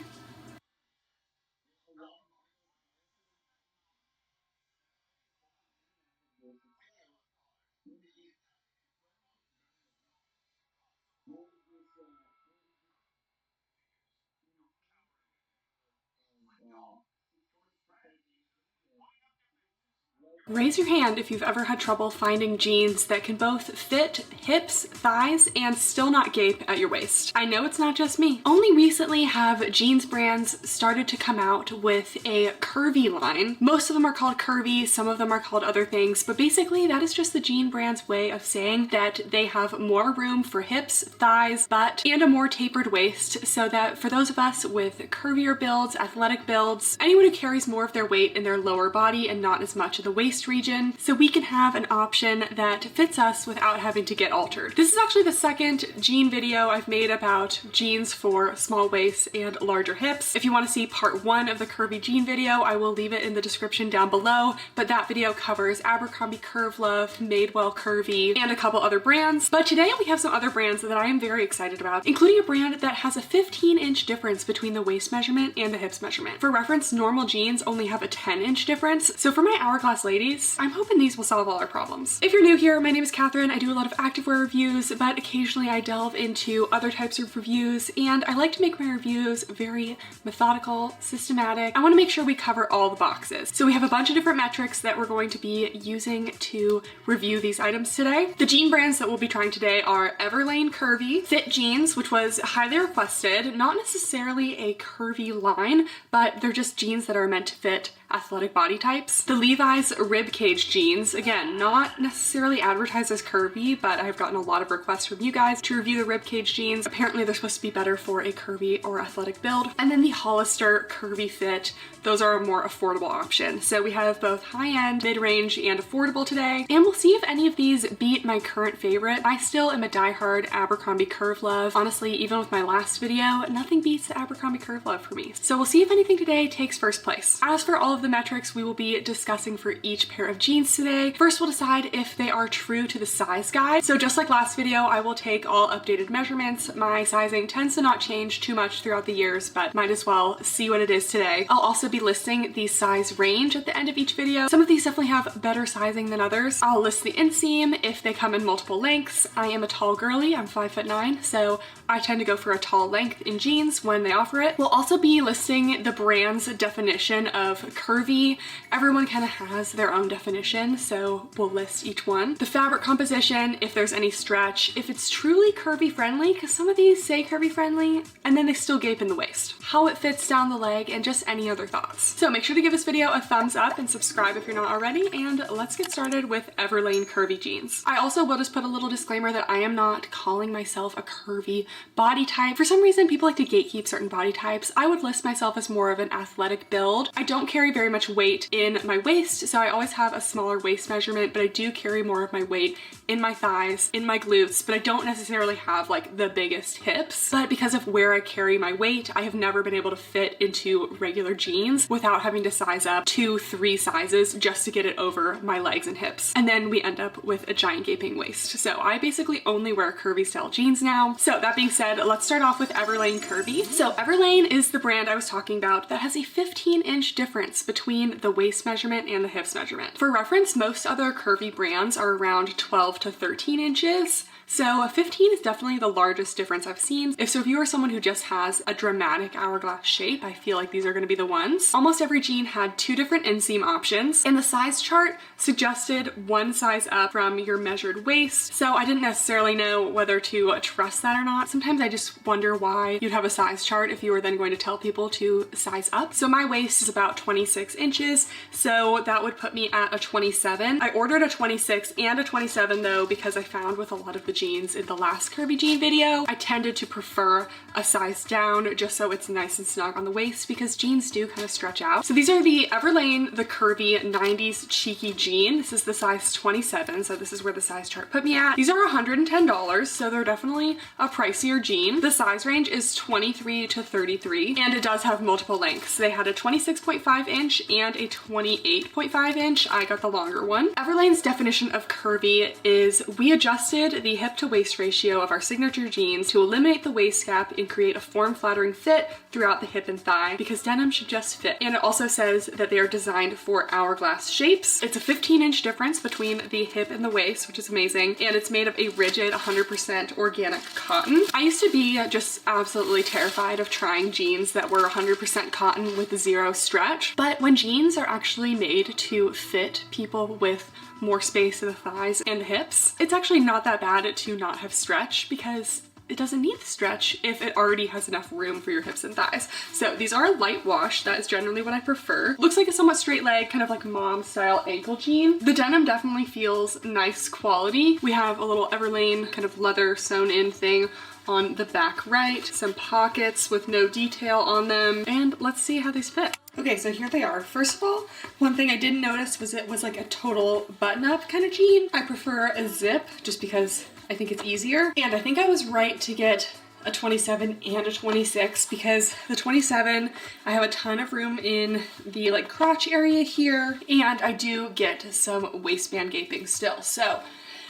B: Raise your hand if you've ever had trouble finding jeans that can both fit hips, thighs, and still not gape at your waist. I know it's not just me. Only recently have jeans brands started to come out with a curvy line. Most of them are called curvy, some of them are called other things, but basically that is just the jean brand's way of saying that they have more room for hips, thighs, butt, and a more tapered waist, so that for those of us with curvier builds, athletic builds, anyone who carries more of their weight in their lower body and not as much of the waist region, so we can have an option that fits us without having to get altered. This is actually the second jean video I've made about jeans for small waists and larger hips. If you want to see part 1 of the curvy jean video, I will leave it in the description down below, but that video covers Abercrombie Curve Love, Madewell Curvy, and a couple other brands. But today we have some other brands that I am very excited about, including a brand that has a 15-inch difference between the waist measurement and the hips measurement. For reference, normal jeans only have a 10-inch difference, so for my hourglass ladies, I'm hoping these will solve all our problems. If you're new here, my name is Kathryn. I do a lot of activewear reviews, but occasionally I delve into other types of reviews, and I like to make my reviews very methodical, systematic. I want to make sure we cover all the boxes. So we have a bunch of different metrics that we're going to be using to review these items today. The jean brands that we'll be trying today are Everlane Curvy, Fit Jeans, which was highly requested, not necessarily a curvy line, but they're just jeans that are meant to fit athletic body types. The Levi's Ribcage jeans, again, not necessarily advertised as curvy, but I've gotten a lot of requests from you guys to review the Ribcage jeans. Apparently they're supposed to be better for a curvy or athletic build. And then the Hollister Curvy Fit, those are a more affordable option. So we have both high-end, mid-range, and affordable today, and we'll see if any of these beat my current favorite. I still am a diehard Abercrombie Curve Love. Honestly, even with my last video, nothing beats the Abercrombie Curve Love for me. So we'll see if anything today takes first place. As for all of the metrics we will be discussing for each pair of jeans today, first we'll decide if they are true to the size guide. So just like last video, I will take all updated measurements. My sizing tends to not change too much throughout the years, but might as well see what it is today. I'll also be listing the size range at the end of each video. Some of these definitely have better sizing than others. I'll list the inseam if they come in multiple lengths. I am a tall girly, I'm 5'9", so I tend to go for a tall length in jeans when they offer it. We'll also be listing the brand's definition of curvy. Everyone kind of has their own definition, so we'll list each one. The fabric composition, if there's any stretch, if it's truly curvy friendly, because some of these say curvy friendly, and then they still gape in the waist. How it fits down the leg, and just any other thoughts. So make sure to give this video a thumbs up and subscribe if you're not already, and let's get started with Everlane Curvy Jeans. I also will just put a little disclaimer that I am not calling myself a curvy body type. For some reason, people like to gatekeep certain body types. I would list myself as more of an athletic build. I don't carry very much weight in my waist, so I always have a smaller waist measurement, but I do carry more of my weight in my thighs, in my glutes, but I don't necessarily have like the biggest hips. But because of where I carry my weight, I have never been able to fit into regular jeans without having to size up 2-3 sizes just to get it over my legs and hips. And then we end up with a giant gaping waist. So I basically only wear curvy style jeans now. So that being said, let's start off with Everlane Curvy. So Everlane is the brand I was talking about that has a 15-inch difference between the waist measurement and the hips measurement. For reference, most other curvy brands are around 12 to 13 inches. So 15 is definitely the largest difference I've seen. If you are someone who just has a dramatic hourglass shape, I feel like these are gonna be the ones. Almost every jean had 2 different inseam options, and the size chart suggested 1 size up from your measured waist. So I didn't necessarily know whether to trust that or not. Sometimes I just wonder why you'd have a size chart if you were then going to tell people to size up. So my waist is about 26 inches, so that would put me at a 27. I ordered a 26 and a 27 though, because I found with a lot of the jeans in the last curvy jean video, I tended to prefer a size down just so it's nice and snug on the waist, because jeans do kind of stretch out. So these are the Everlane, the curvy 90s cheeky jean. This is the size 27, so this is where the size chart put me at. These are $110, so they're definitely a pricier jean. The size range is 23 to 33, and it does have multiple lengths. They had a 26.5 inch and a 28.5 inch. I got the longer one. Everlane's definition of curvy is we adjusted the hip hip to waist ratio of our signature jeans to eliminate the waist gap and create a form-flattering fit throughout the hip and thigh, because denim should just fit. And it also says that they are designed for hourglass shapes. It's a 15-inch difference between the hip and the waist, which is amazing, and it's made of a rigid 100% organic cotton. I used to be just absolutely terrified of trying jeans that were 100% cotton with zero stretch, but when jeans are actually made to fit people with more space in the thighs and the hips, it's actually not that bad to not have stretch, because it doesn't need the stretch if it already has enough room for your hips and thighs. So these are light wash. That is generally what I prefer. Looks like a somewhat straight leg, kind of like mom style ankle jean. The denim definitely feels nice quality. We have a little Everlane kind of leather sewn in thing on the back right, some pockets with no detail on them, and let's see how these fit. Okay, so here they are. First of all, one thing I didn't notice was it was like a total button-up kind of jean. I prefer a zip just because I think it's easier. And I think I was right to get a 27 and a 26, because the 27, I have a ton of room in the like crotch area here, and I do get some waistband gaping still. So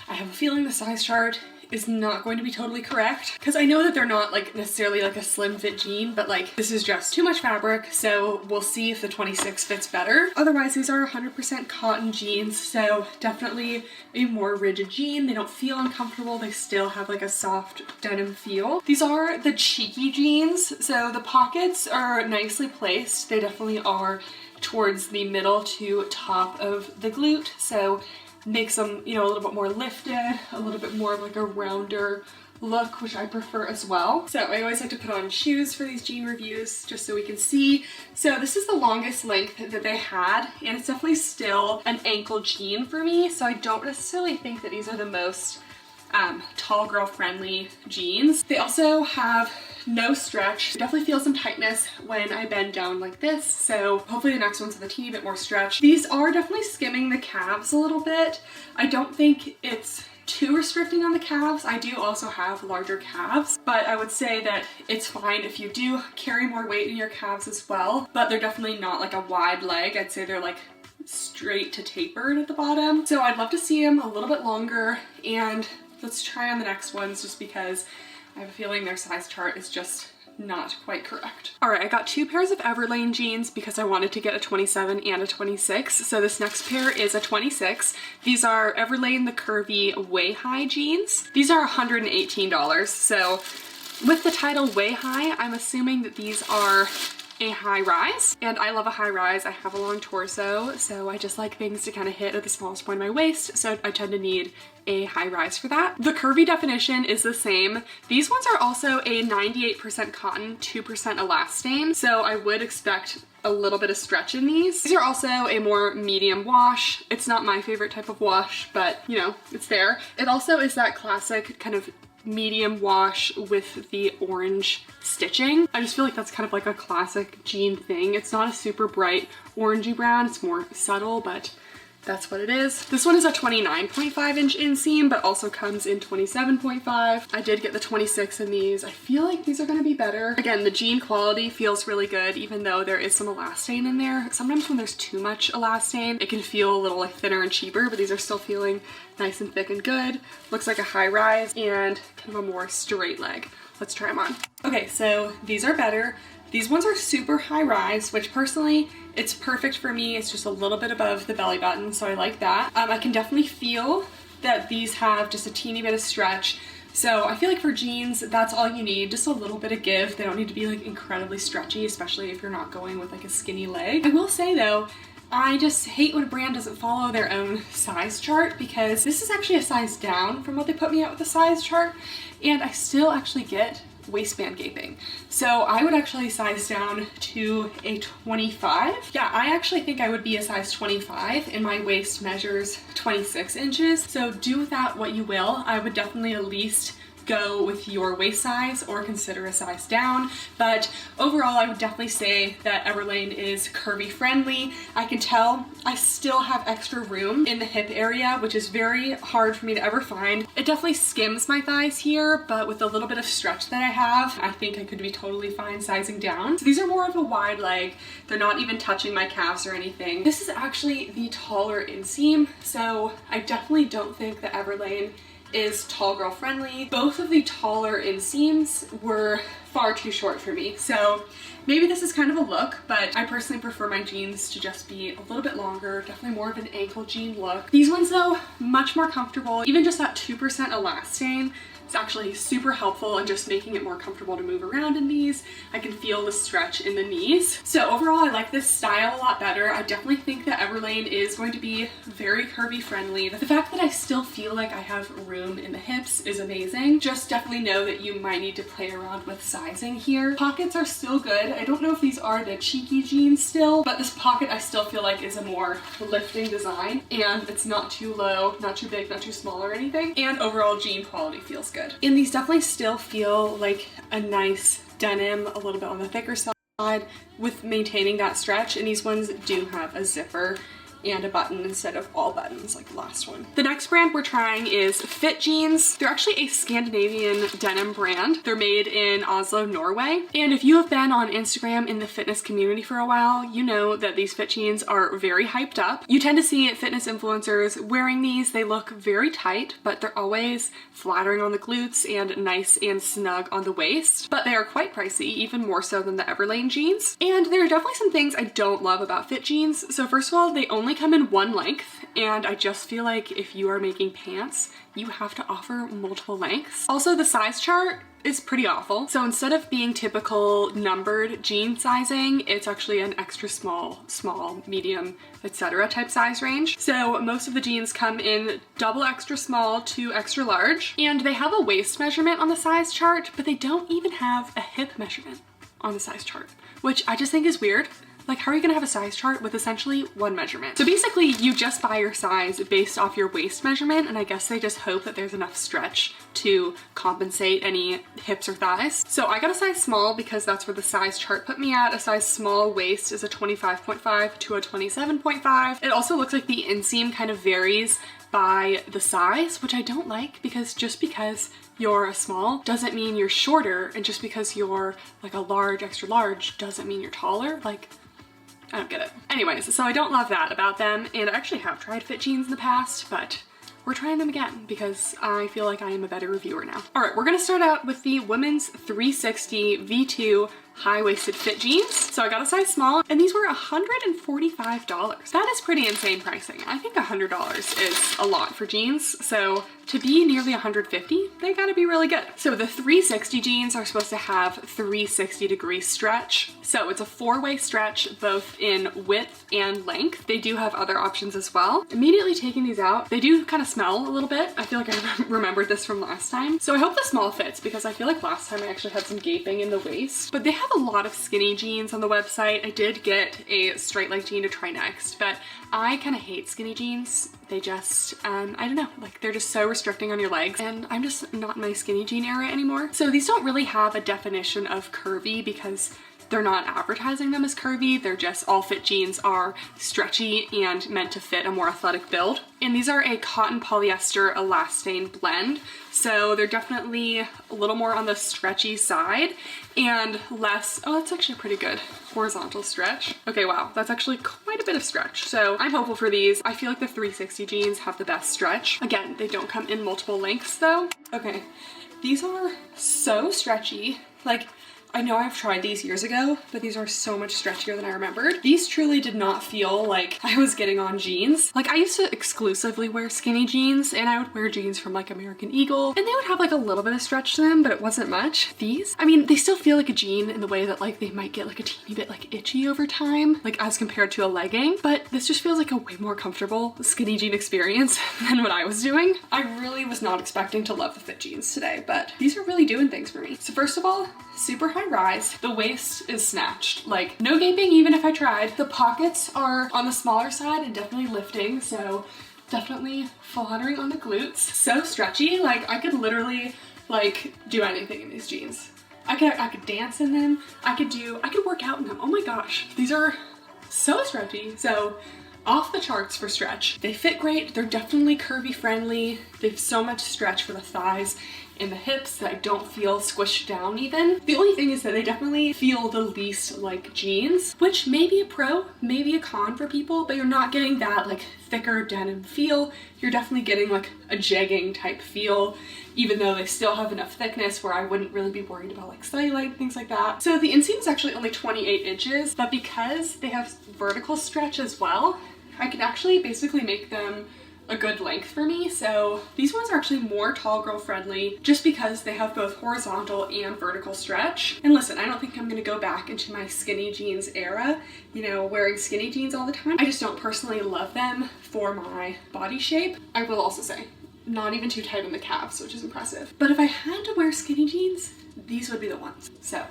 B: I have a feeling the size chart is not going to be totally correct, because I know that they're not like necessarily like a slim fit jean, but like this is just too much fabric, so we'll see if the 26 fits better. Otherwise, these are 100% cotton jeans, so definitely a more rigid jean. They don't feel uncomfortable. They still have like a soft denim feel. These are the cheeky jeans, so the pockets are nicely placed. They definitely are towards the middle to top of the glute, so makes them, you know, a little bit more lifted, a little bit more of like a rounder look, which I prefer as well. So I always like to put on shoes for these jean reviews just so we can see. So this is the longest length that they had, and it's definitely still an ankle jean for me, so I don't necessarily think that these are the most tall girl friendly jeans. They also have no stretch. I definitely feel some tightness when I bend down like this, so hopefully the next one's with a teeny bit more stretch. These are definitely skimming the calves a little bit. I don't think it's too restricting on the calves. I do also have larger calves, but I would say that it's fine if you do carry more weight in your calves as well, but they're definitely not like a wide leg. I'd say they're like straight to tapered at the bottom. So I'd love to see them a little bit longer, and let's try on the next ones just because I have a feeling their size chart is just not quite correct. All right, I got two pairs of Everlane jeans because I wanted to get a 27 and a 26. So this next pair is a 26. These are Everlane the curvy way high jeans. These are $118. So with the title way high, I'm assuming that these are a high rise, and I love a high rise. I have a long torso, so I just like things to kind of hit at the smallest point of my waist, so I tend to need a high rise for that. The curvy definition is the same. These ones are also a 98% cotton, 2% elastane, so I would expect a little bit of stretch in these. These are also a more medium wash. It's not my favorite type of wash, but you know, it's there. It also is that classic kind of medium wash with the orange stitching. I just feel like that's kind of like a classic jean thing. It's not a super bright orangey brown, it's more subtle, but that's what it is. This one is a 29.5 inch inseam, but also comes in 27.5. I did get the 26 in these. I feel like these are gonna be better. Again, the jean quality feels really good, even though there is some elastane in there. Sometimes when there's too much elastane, it can feel a little like thinner and cheaper, but these are still feeling nice and thick and good. Looks like a high rise and kind of a more straight leg. Let's try them on. Okay, so these are better. These ones are super high rise, which personally, it's perfect for me. It's just a little bit above the belly button, so I like that. I can definitely feel that these have just a teeny bit of stretch. So I feel like for jeans, that's all you need, just a little bit of give. They don't need to be like incredibly stretchy, especially if you're not going with like a skinny leg. I will say though, I just hate when a brand doesn't follow their own size chart, because this is actually a size down from what they put me at with the size chart, and I still actually get waistband gaping. So I would actually size down to a 25. Yeah, I actually think I would be a size 25, and my waist measures 26 inches. So do with that what you will. I would definitely at least go with your waist size or consider a size down, but overall I would definitely say that Everlane is curvy friendly. I can tell I still have extra room in the hip area, which is very hard for me to ever find. It definitely skims my thighs here, but with a little bit of stretch that I have, I think I could be totally fine sizing down. So these are more of a wide leg. They're not even touching my calves or anything. This is actually the taller inseam, so I definitely don't think that Everlane is tall girl friendly. Both of the taller inseams were far too short for me. So maybe this is kind of a look, but I personally prefer my jeans to just be a little bit longer, definitely more of an ankle jean look. These ones though, much more comfortable. Even just that 2% elastane, it's actually super helpful in just making it more comfortable to move around in these. I can feel the stretch in the knees. So overall, I like this style a lot better. I definitely think that Everlane is going to be very curvy friendly. The fact that I still feel like I have room in the hips is amazing. Just definitely know that you might need to play around with sizing here. Pockets are still good. I don't know if these are the cheeky jeans still, but this pocket I still feel like is a more lifting design, and it's not too low, not too big, not too small or anything. And overall jean quality feels good. And these definitely still feel like a nice denim, a little bit on the thicker side with maintaining that stretch. And these ones do have a zipper and a button instead of all buttons like the last one. The next brand we're trying is Fit Jeans. They're actually a Scandinavian denim brand. They're made in Oslo, Norway. And if you have been on Instagram in the fitness community for a while, you know that these Fit Jeans are very hyped up. You tend to see fitness influencers wearing these. They look very tight, but they're always flattering on the glutes and nice and snug on the waist. But they are quite pricey, even more so than the Everlane jeans. And there are definitely some things I don't love about Fit Jeans. So first of all, they only come in one length, and I just feel like if you are making pants, you have to offer multiple lengths. Also, the size chart is pretty awful. So instead of being typical numbered jean sizing, it's actually an extra small, small, medium, etc. type size range. So most of the jeans come in double extra small to extra large, and they have a waist measurement on the size chart, but they don't even have a hip measurement on the size chart, which I just think is weird. Like, how are you gonna have a size chart with essentially one measurement? So basically, you just buy your size based off your waist measurement, and I guess they just hope that there's enough stretch to compensate any hips or thighs. So I got a size small because that's where the size chart put me at. A size small waist is a 25.5 to a 27.5. It also looks like the inseam kind of varies by the size, which I don't like, because just because you're a small doesn't mean you're shorter, and just because you're like a large, extra large doesn't mean you're taller. Like, I don't get it. Anyways, so I don't love that about them, and I actually have tried Fit Jeans in the past, but we're trying them again because I feel like I am a better reviewer now. All right, we're gonna start out with the women's 360 V2 high-waisted fit jeans. So I got a size small, and these were $145. That is pretty insane pricing. I think $100 is a lot for jeans. So to be nearly $150, they gotta be really good. So the 360 jeans are supposed to have 360-degree stretch. So it's a 4-way stretch, both in width and length. They do have other options as well. Immediately taking these out, they do kind of smell a little bit. I feel like I remembered this from last time. So I hope the small fits, because I feel like last time I actually had some gaping in the waist. But they have a lot of skinny jeans on the website. I did get a straight leg jean to try next, but I kind of hate skinny jeans. They just, I don't know, like they're just so restricting on your legs, and I'm just not in my skinny jean era anymore. So these don't really have a definition of curvy because they're not advertising them as curvy. They're just, all fit jeans are stretchy and meant to fit a more athletic build. And these are a cotton polyester elastane blend. So they're definitely a little more on the stretchy side and less, oh, that's actually pretty good horizontal stretch. Okay, wow, that's actually quite a bit of stretch. So I'm hopeful for these. I feel like the 360 jeans have the best stretch. Again, they don't come in multiple lengths though. Okay, these are so stretchy. Like, I know I've tried these years ago, but these are so much stretchier than I remembered. These truly did not feel like I was getting on jeans. Like, I used to exclusively wear skinny jeans, and I would wear jeans from like American Eagle, and they would have like a little bit of stretch to them, but it wasn't much. These, I mean, they still feel like a jean in the way that like they might get like a teeny bit like itchy over time, like as compared to a legging, but this just feels like a way more comfortable skinny jean experience than what I was doing. I really was not expecting to love the fit jeans today, but these are really doing things for me. So first of all, super high rise. The waist is snatched. Like, no gaping even if I tried. The pockets are on the smaller side and definitely lifting, so definitely flattering on the glutes. So stretchy, like I could literally like do anything in these jeans. I could dance in them. I could work out in them. Oh my gosh, these are so stretchy. So off the charts for stretch. They fit great. They're definitely curvy friendly. They have so much stretch for the thighs in the hips that I don't feel squished down even. The only thing is that they definitely feel the least like jeans, which may be a pro, maybe a con for people, but you're not getting that like thicker denim feel. You're definitely getting like a jegging type feel, even though they still have enough thickness where I wouldn't really be worried about like cellulite and things like that. So the inseam is actually only 28 inches, but because they have vertical stretch as well, I can actually basically make them a good length for me. So these ones are actually more tall girl friendly just because they have both horizontal and vertical stretch. And listen, I don't think I'm gonna go back into my skinny jeans era, you know, wearing skinny jeans all the time. I just don't personally love them for my body shape. I will also say, not even too tight on the calves, which is impressive. But if I had to wear skinny jeans, these would be the ones. So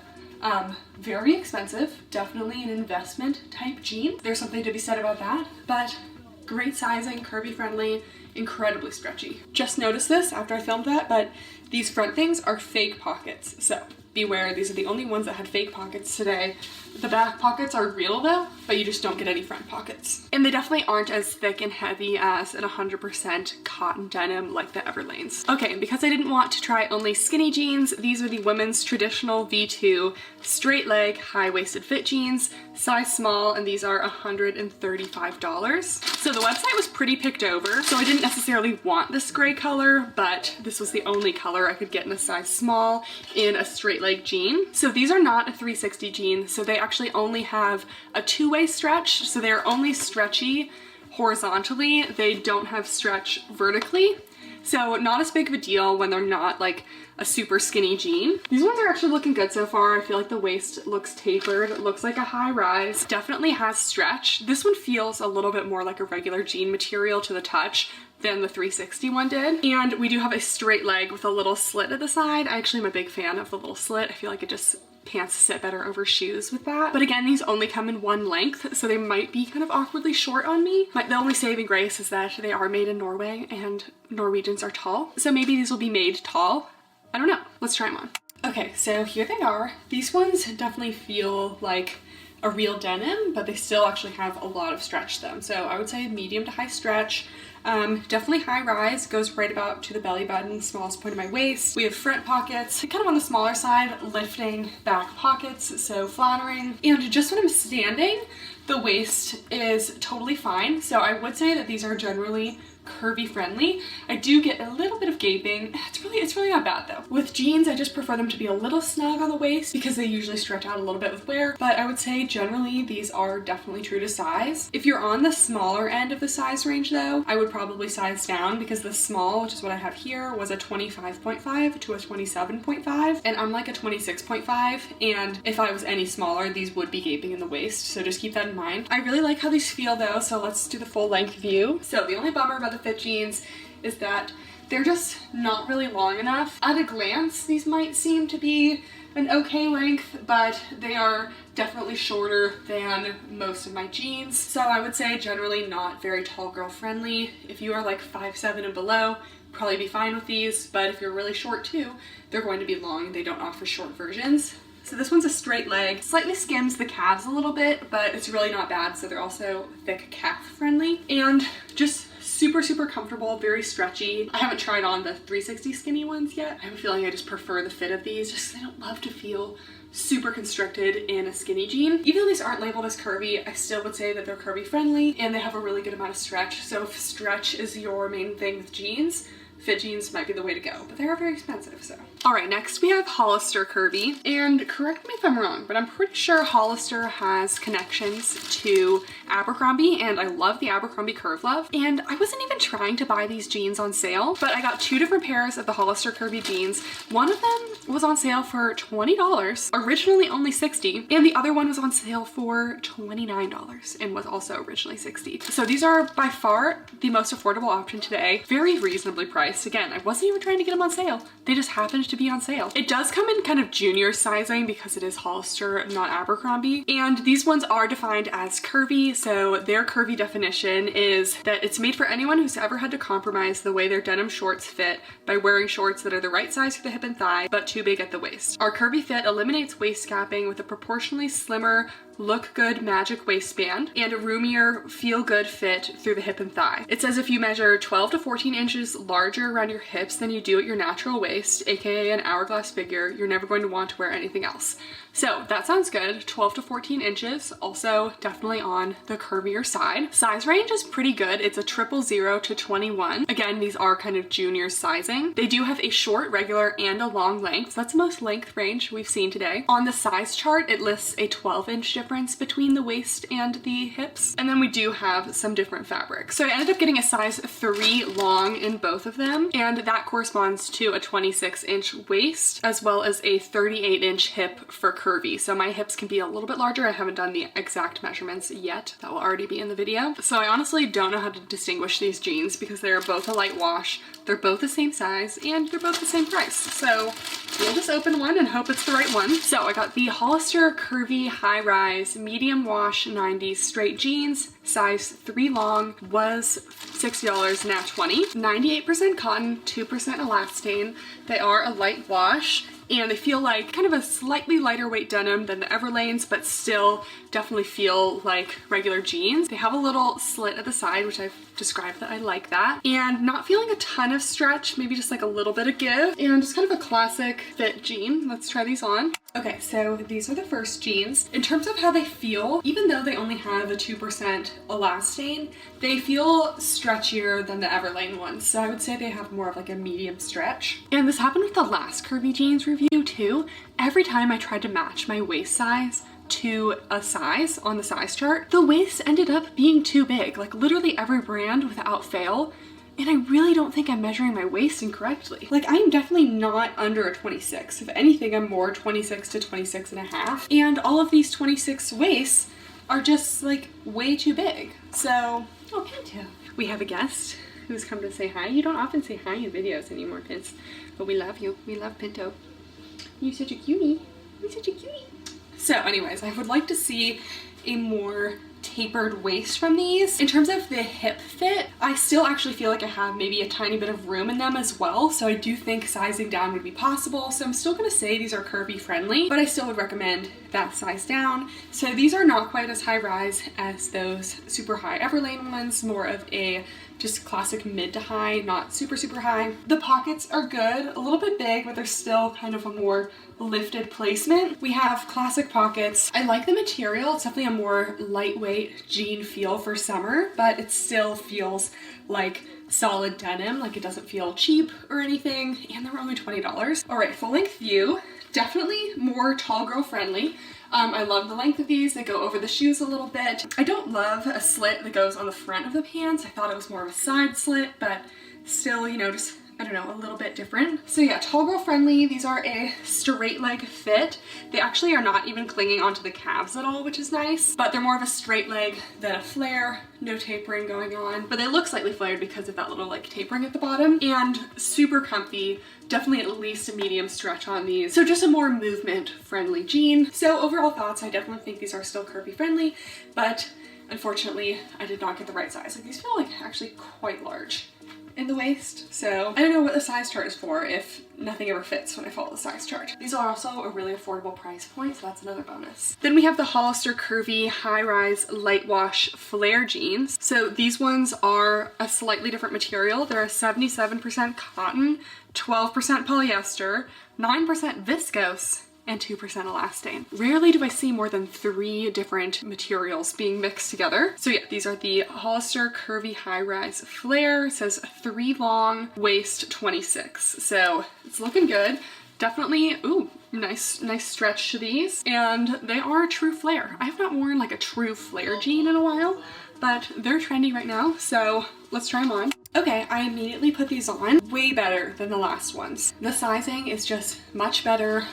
B: very expensive, definitely an investment type jean. There's something to be said about that, but great sizing, curvy friendly, incredibly stretchy. Just noticed this after I filmed that, but these front things are fake pockets. So beware, these are the only ones that had fake pockets today. The back pockets are real though, but you just don't get any front pockets. And they definitely aren't as thick and heavy as an 100% cotton denim like the Everlanes. Okay, and because I didn't want to try only skinny jeans, these are the women's traditional V2 straight leg high-waisted fit jeans, size small, and these are $135. So the website was pretty picked over, so I didn't necessarily want this gray color, but this was the only color I could get in a size small in a straight leg jean. So these are not a 360 jean, so they actually only have a two-way stretch, so they're only stretchy horizontally. They don't have stretch vertically. So not as big of a deal when they're not like a super skinny jean. These ones are actually looking good so far. I feel like the waist looks tapered. It looks like a high rise. Definitely has stretch. This one feels a little bit more like a regular jean material to the touch than the 360 one did. And we do have a straight leg with a little slit at the side. I actually am a big fan of the little slit. I feel like it just pants sit better over shoes with that. But again, these only come in one length, so they might be kind of awkwardly short on me. The only saving grace is that they are made in Norway and Norwegians are tall. So maybe these will be made tall. I don't know. Let's try them on. Okay, so here they are. These ones definitely feel like a real denim, but they still actually have a lot of stretch to them. So I would say medium to high stretch. Definitely high rise, goes right about to the belly button, smallest point of my waist. We have front pockets, kind of on the smaller side, lifting back pockets, so flattering. And just when I'm standing, the waist is totally fine. So I would say that these are generally curvy friendly. I do get a little bit of gaping. It's really not bad though. With jeans, I just prefer them to be a little snug on the waist because they usually stretch out a little bit with wear, but I would say generally these are definitely true to size. If you're on the smaller end of the size range though, I would probably size down because the small, which is what I have here, was a 25.5 to a 27.5, and I'm like a 26.5, and if I was any smaller, these would be gaping in the waist, so just keep that in mind. I really like how these feel though, so let's do the full length view. So the only bummer about the fit jeans is that they're just not really long enough. At a glance, these might seem to be an okay length, but they are definitely shorter than most of my jeans. So I would say generally not very tall girl friendly. If you are like 5'7" and below, probably be fine with these, but if you're really short too, they're going to be long. They don't offer short versions. So this one's a straight leg, slightly skims the calves a little bit, but it's really not bad. So they're also thick calf friendly and just super comfortable, very stretchy. I haven't tried on the 360 skinny ones yet. I have a feeling I just prefer the fit of these just because I don't love to feel super constricted in a skinny jean. Even though these aren't labeled as curvy, I still would say that they're curvy friendly and they have a really good amount of stretch. So if stretch is your main thing with jeans, fit jeans might be the way to go, but they are very expensive, so. All right, next we have Hollister Curvy, and correct me if I'm wrong, but I'm pretty sure Hollister has connections to Abercrombie, and I love the Abercrombie Curve Love, and I wasn't even trying to buy these jeans on sale, but I got two different pairs of the Hollister Curvy jeans. One of them was on sale for $20, originally only $60, and the other one was on sale for $29 and was also originally $60. So these are by far the most affordable option today, very reasonably priced. Again, I wasn't even trying to get them on sale. They just happened to be on sale. It does come in kind of junior sizing because it is Hollister, not Abercrombie. And these ones are defined as curvy. So their curvy definition is that it's made for anyone who's ever had to compromise the way their denim shorts fit by wearing shorts that are the right size for the hip and thigh, but too big at the waist. Our curvy fit eliminates waist gapping with a proportionally slimmer, look good magic waistband, and a roomier, feel good fit through the hip and thigh. It says if you measure 12 to 14 inches larger around your hips than you do at your natural waist, aka an hourglass figure, you're never going to want to wear anything else. So that sounds good. 12 to 14 inches, also definitely on the curvier side. Size range is pretty good. It's a 000 to 21. Again, these are kind of junior sizing. They do have a short, regular, and a long length. So that's the most length range we've seen today. On the size chart, it lists a 12-inch difference between the waist and the hips. And then we do have some different fabrics. So I ended up getting a size 3 long in both of them, and that corresponds to a 26-inch waist as well as a 38-inch hip for curvy. So my hips can be a little bit larger. I haven't done the exact measurements yet. That will already be in the video. So I honestly don't know how to distinguish these jeans because they are both a light wash, they're both the same size, and they're both the same price. So we'll just open one and hope it's the right one. So I got the Hollister Curvy High Rise Medium Wash 90s Straight Jeans, size 3 long, was $60, now $20. 98% cotton, 2% elastane. They are a light wash, and they feel like kind of a slightly lighter weight denim than the Everlanes, but still definitely feel like regular jeans. They have a little slit at the side, which I've described that I like that, and not feeling a ton of stretch, maybe just like a little bit of give, and just kind of a classic fit jean. Let's try these on. Okay, so these are the first jeans. In terms of how they feel, even though they only have a 2% elastane, they feel stretchier than the Everlane ones. So I would say they have more of like a medium stretch. And this happened with the last curvy jeans review too. Every time I tried to match my waist size to a size on the size chart, the waist ended up being too big. Like literally every brand without fail. And I really don't think I'm measuring my waist incorrectly. Like I'm definitely not under a 26. If anything, I'm more 26 to 26 and a half. And all of these 26 waists are just like way too big. So, oh, Pinto. We have a guest who's come to say hi. You don't often say hi in videos anymore, Pinto, but we love you. We love Pinto. You're such a cutie. You're such a cutie. So anyways, I would like to see a more tapered waist from these. In terms of the hip fit, I still actually feel like I have maybe a tiny bit of room in them as well, so I do think sizing down would be possible. So I'm still gonna say these are curvy friendly, but I still would recommend that size down. So these are not quite as high rise as those super high Everlane ones, more of a just classic mid to high, not super, super high. The pockets are good, a little bit big, but they're still kind of a more lifted placement. We have classic pockets. I like the material. It's definitely a more lightweight jean feel for summer, but it still feels like solid denim. Like it doesn't feel cheap or anything, and they were only $20. All right, full length view. Definitely more tall girl friendly. I love the length of these. They go over the shoes a little bit. I don't love a slit that goes on the front of the pants. I thought it was more of a side slit, but still, you know, just, I don't know, a little bit different. So yeah, tall girl friendly. These are a straight leg fit. They actually are not even clinging onto the calves at all, which is nice, but they're more of a straight leg than a flare. No tapering going on, but they look slightly flared because of that little like tapering at the bottom, and super comfy. Definitely at least a medium stretch on these. So just a more movement friendly jean. So overall thoughts, I definitely think these are still curvy friendly, but unfortunately I did not get the right size. Like these feel like actually quite large in the waist. So I don't know what the size chart is for if nothing ever fits when I follow the size chart. These are also a really affordable price point, so that's another bonus. Then we have the Hollister Curvy High Rise Light Wash Flare Jeans. So these ones are a slightly different material. They're a 77% cotton, 12% polyester, 9% viscose, and 2% elastane. Rarely do I see more than 3 different materials being mixed together. So yeah, these are the Hollister Curvy High Rise Flare. It says 3 long, waist 26. So it's looking good. Definitely, ooh, nice stretch to these. And they are a true flare. I have not worn like a true flare jean in a while, but they're trendy right now. So let's try them on. Okay, I immediately put these on. Way better than the last ones. The sizing is just much better.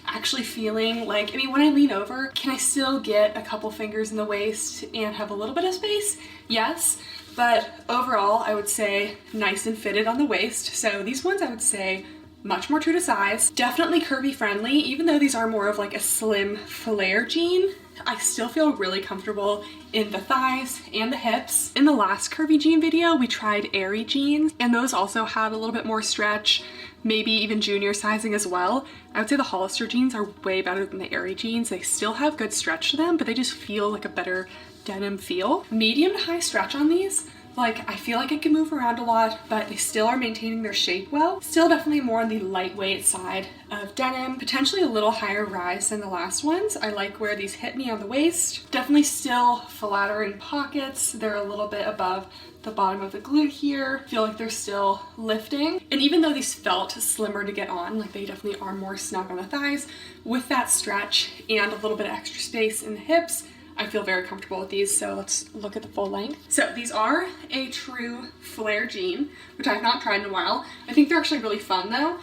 B: Actually feeling like, I mean, when I lean over, can I still get a couple fingers in the waist and have a little bit of space? Yes, but overall, I would say nice and fitted on the waist. So these ones I would say much more true to size. Definitely curvy friendly, even though these are more of like a slim flare jean. I still feel really comfortable in the thighs and the hips. In the last curvy jean video, we tried airy jeans, and those also had a little bit more stretch, maybe even junior sizing as well. I would say the Hollister jeans are way better than the airy jeans. They still have good stretch to them, but they just feel like a better denim feel. Medium to high stretch on these. Like, I feel like I can move around a lot, but they still are maintaining their shape well. Still definitely more on the lightweight side of denim, potentially a little higher rise than the last ones. I like where these hit me on the waist. Definitely still flattering pockets. They're a little bit above the bottom of the glute here. Feel like they're still lifting. And even though these felt slimmer to get on, like they definitely are more snug on the thighs, with that stretch and a little bit of extra space in the hips, I feel very comfortable with these, so let's look at the full length. So these are a true flare jean, which I've not tried in a while. I think they're actually really fun though.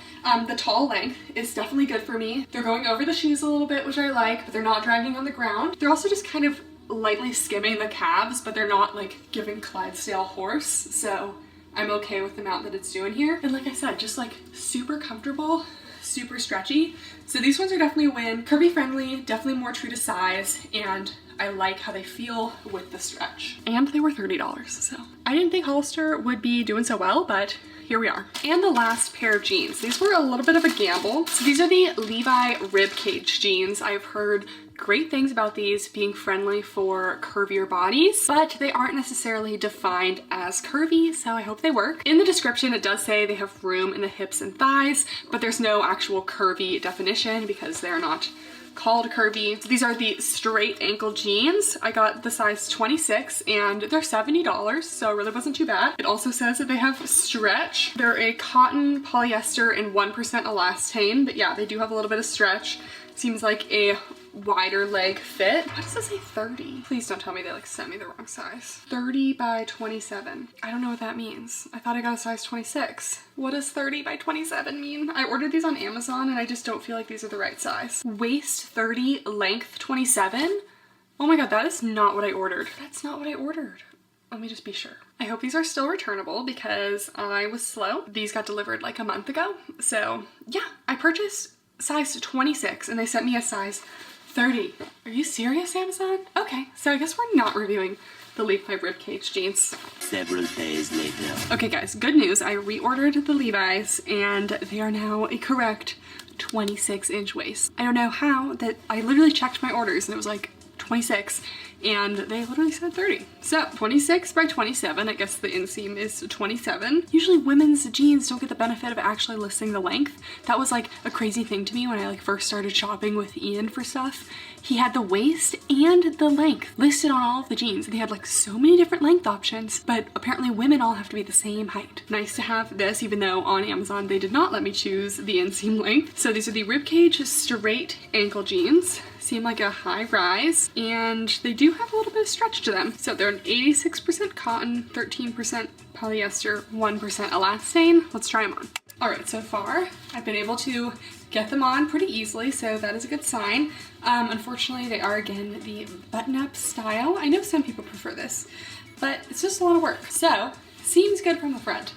B: The tall length is definitely good for me. They're going over the shoes a little bit, which I like, but they're not dragging on the ground. They're also just kind of lightly skimming the calves, but they're not like giving Clydesdale horse, so I'm okay with the amount that it's doing here. And like I said, just like super comfortable, super stretchy. So these ones are definitely a win. Curvy friendly, definitely more true to size, and I like how they feel with the stretch. And they were $30, so I didn't think Hollister would be doing so well, but here we are. And the last pair of jeans. These were a little bit of a gamble. So these are the Levi ribcage jeans. I've heard great things about these being friendly for curvier bodies, but they aren't necessarily defined as curvy, so I hope they work. In the description, it does say they have room in the hips and thighs, but there's no actual curvy definition because they're not called curvy. So these are the straight ankle jeans. I got the size 26 and they're $70, so it really wasn't too bad. It also says that they have stretch. They're a cotton, polyester, and 1% elastane, but yeah, they do have a little bit of stretch. Seems like a wider leg fit. Why does it say 30? Please don't tell me they like sent me the wrong size. 30 by 27. I don't know what that means. I thought I got a size 26. What does 30 by 27 mean? I ordered these on Amazon and I just don't feel like these are the right size. Waist 30, length 27. Oh my god, that is not what I ordered. That's not what I ordered. Let me just be sure. I hope these are still returnable because I was slow. These got delivered like a month ago. So yeah, I purchased size 26 and they sent me a size 30. Are you serious, Amazon? Okay, so I guess we're not reviewing the Levi ribcage jeans.
D: Several days later.
B: Okay guys, good news. I reordered the Levi's and they are now a correct 26-inch waist. I don't know how that I literally checked my orders and it was like 26 and they literally said 30. So 26 by 27, I guess the inseam is 27. Usually women's jeans don't get the benefit of actually listing the length. That was like a crazy thing to me when I like first started shopping with Ian for stuff. He had the waist and the length listed on all of the jeans. They had like so many different length options, but apparently women all have to be the same height. Nice to have this, even though on Amazon they did not let me choose the inseam length. So these are the ribcage straight ankle jeans. Seem like a high rise, and they do have a little bit of stretch to them. So they're an 86% cotton, 13% polyester, 1% elastane. Let's try them on. All right, so far I've been able to get them on pretty easily, so that is a good sign. Unfortunately, they are again the button-up style. I know some people prefer this, but it's just a lot of work. So seems good from the front,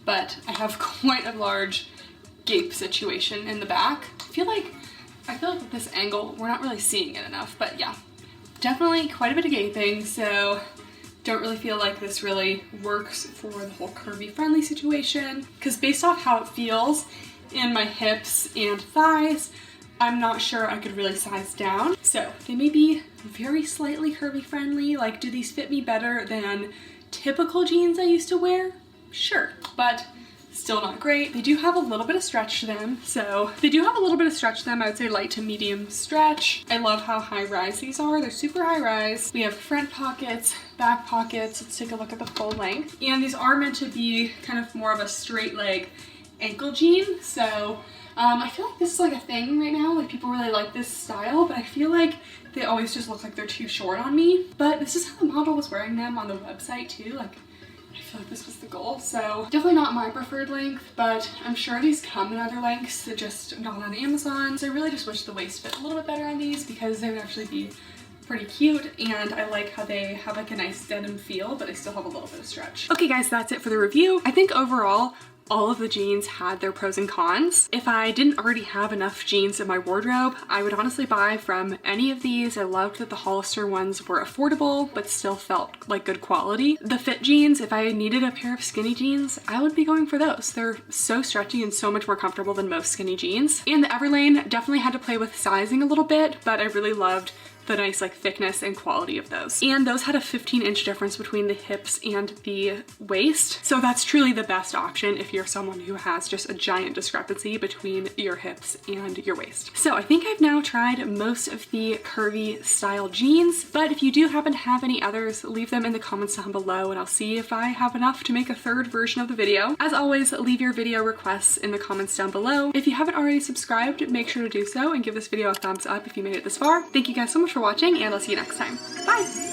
B: but I have quite a large gape situation in the back. I feel like with this angle, we're not really seeing it enough, but yeah, definitely quite a bit of gaping, so don't really feel like this really works for the whole curvy friendly situation, because based off how it feels in my hips and thighs, I'm not sure I could really size down. So they may be very slightly curvy friendly. Like, do these fit me better than typical jeans I used to wear? Sure, but still not great. They do have a little bit of stretch to them. So they do have a little bit of stretch to them. I would say light to medium stretch. I love how high rise these are. They're super high rise. We have front pockets, back pockets. Let's take a look at the full length. And these are meant to be kind of more of a straight leg ankle jean. So I feel like this is like a thing right now. Like, people really like this style, but I feel like they always just look like they're too short on me. But this is how the model was wearing them on the website too. Like, I feel like this was the goal. So definitely not my preferred length, but I'm sure these come in other lengths. They're just not on Amazon. So I really just wish the waist fit a little bit better on these, because they would actually be pretty cute, and I like how they have like a nice denim feel, but they still have a little bit of stretch. Okay guys, that's it for the review. I think overall, all of the jeans had their pros and cons. If I didn't already have enough jeans in my wardrobe, I would honestly buy from any of these. I loved that the Hollister ones were affordable, but still felt like good quality. The fit jeans, if I needed a pair of skinny jeans, I would be going for those. They're so stretchy and so much more comfortable than most skinny jeans. And the Everlane definitely had to play with sizing a little bit, but I really loved the nice like thickness and quality of those. And those had a 15-inch difference between the hips and the waist. So that's truly the best option if you're someone who has just a giant discrepancy between your hips and your waist. So I think I've now tried most of the curvy style jeans, but if you do happen to have any others, leave them in the comments down below and I'll see if I have enough to make a third version of the video. As always, leave your video requests in the comments down below. If you haven't already subscribed, make sure to do so and give this video a thumbs up if you made it this far. Thank you guys so much for watching, and I'll see you next time. Bye!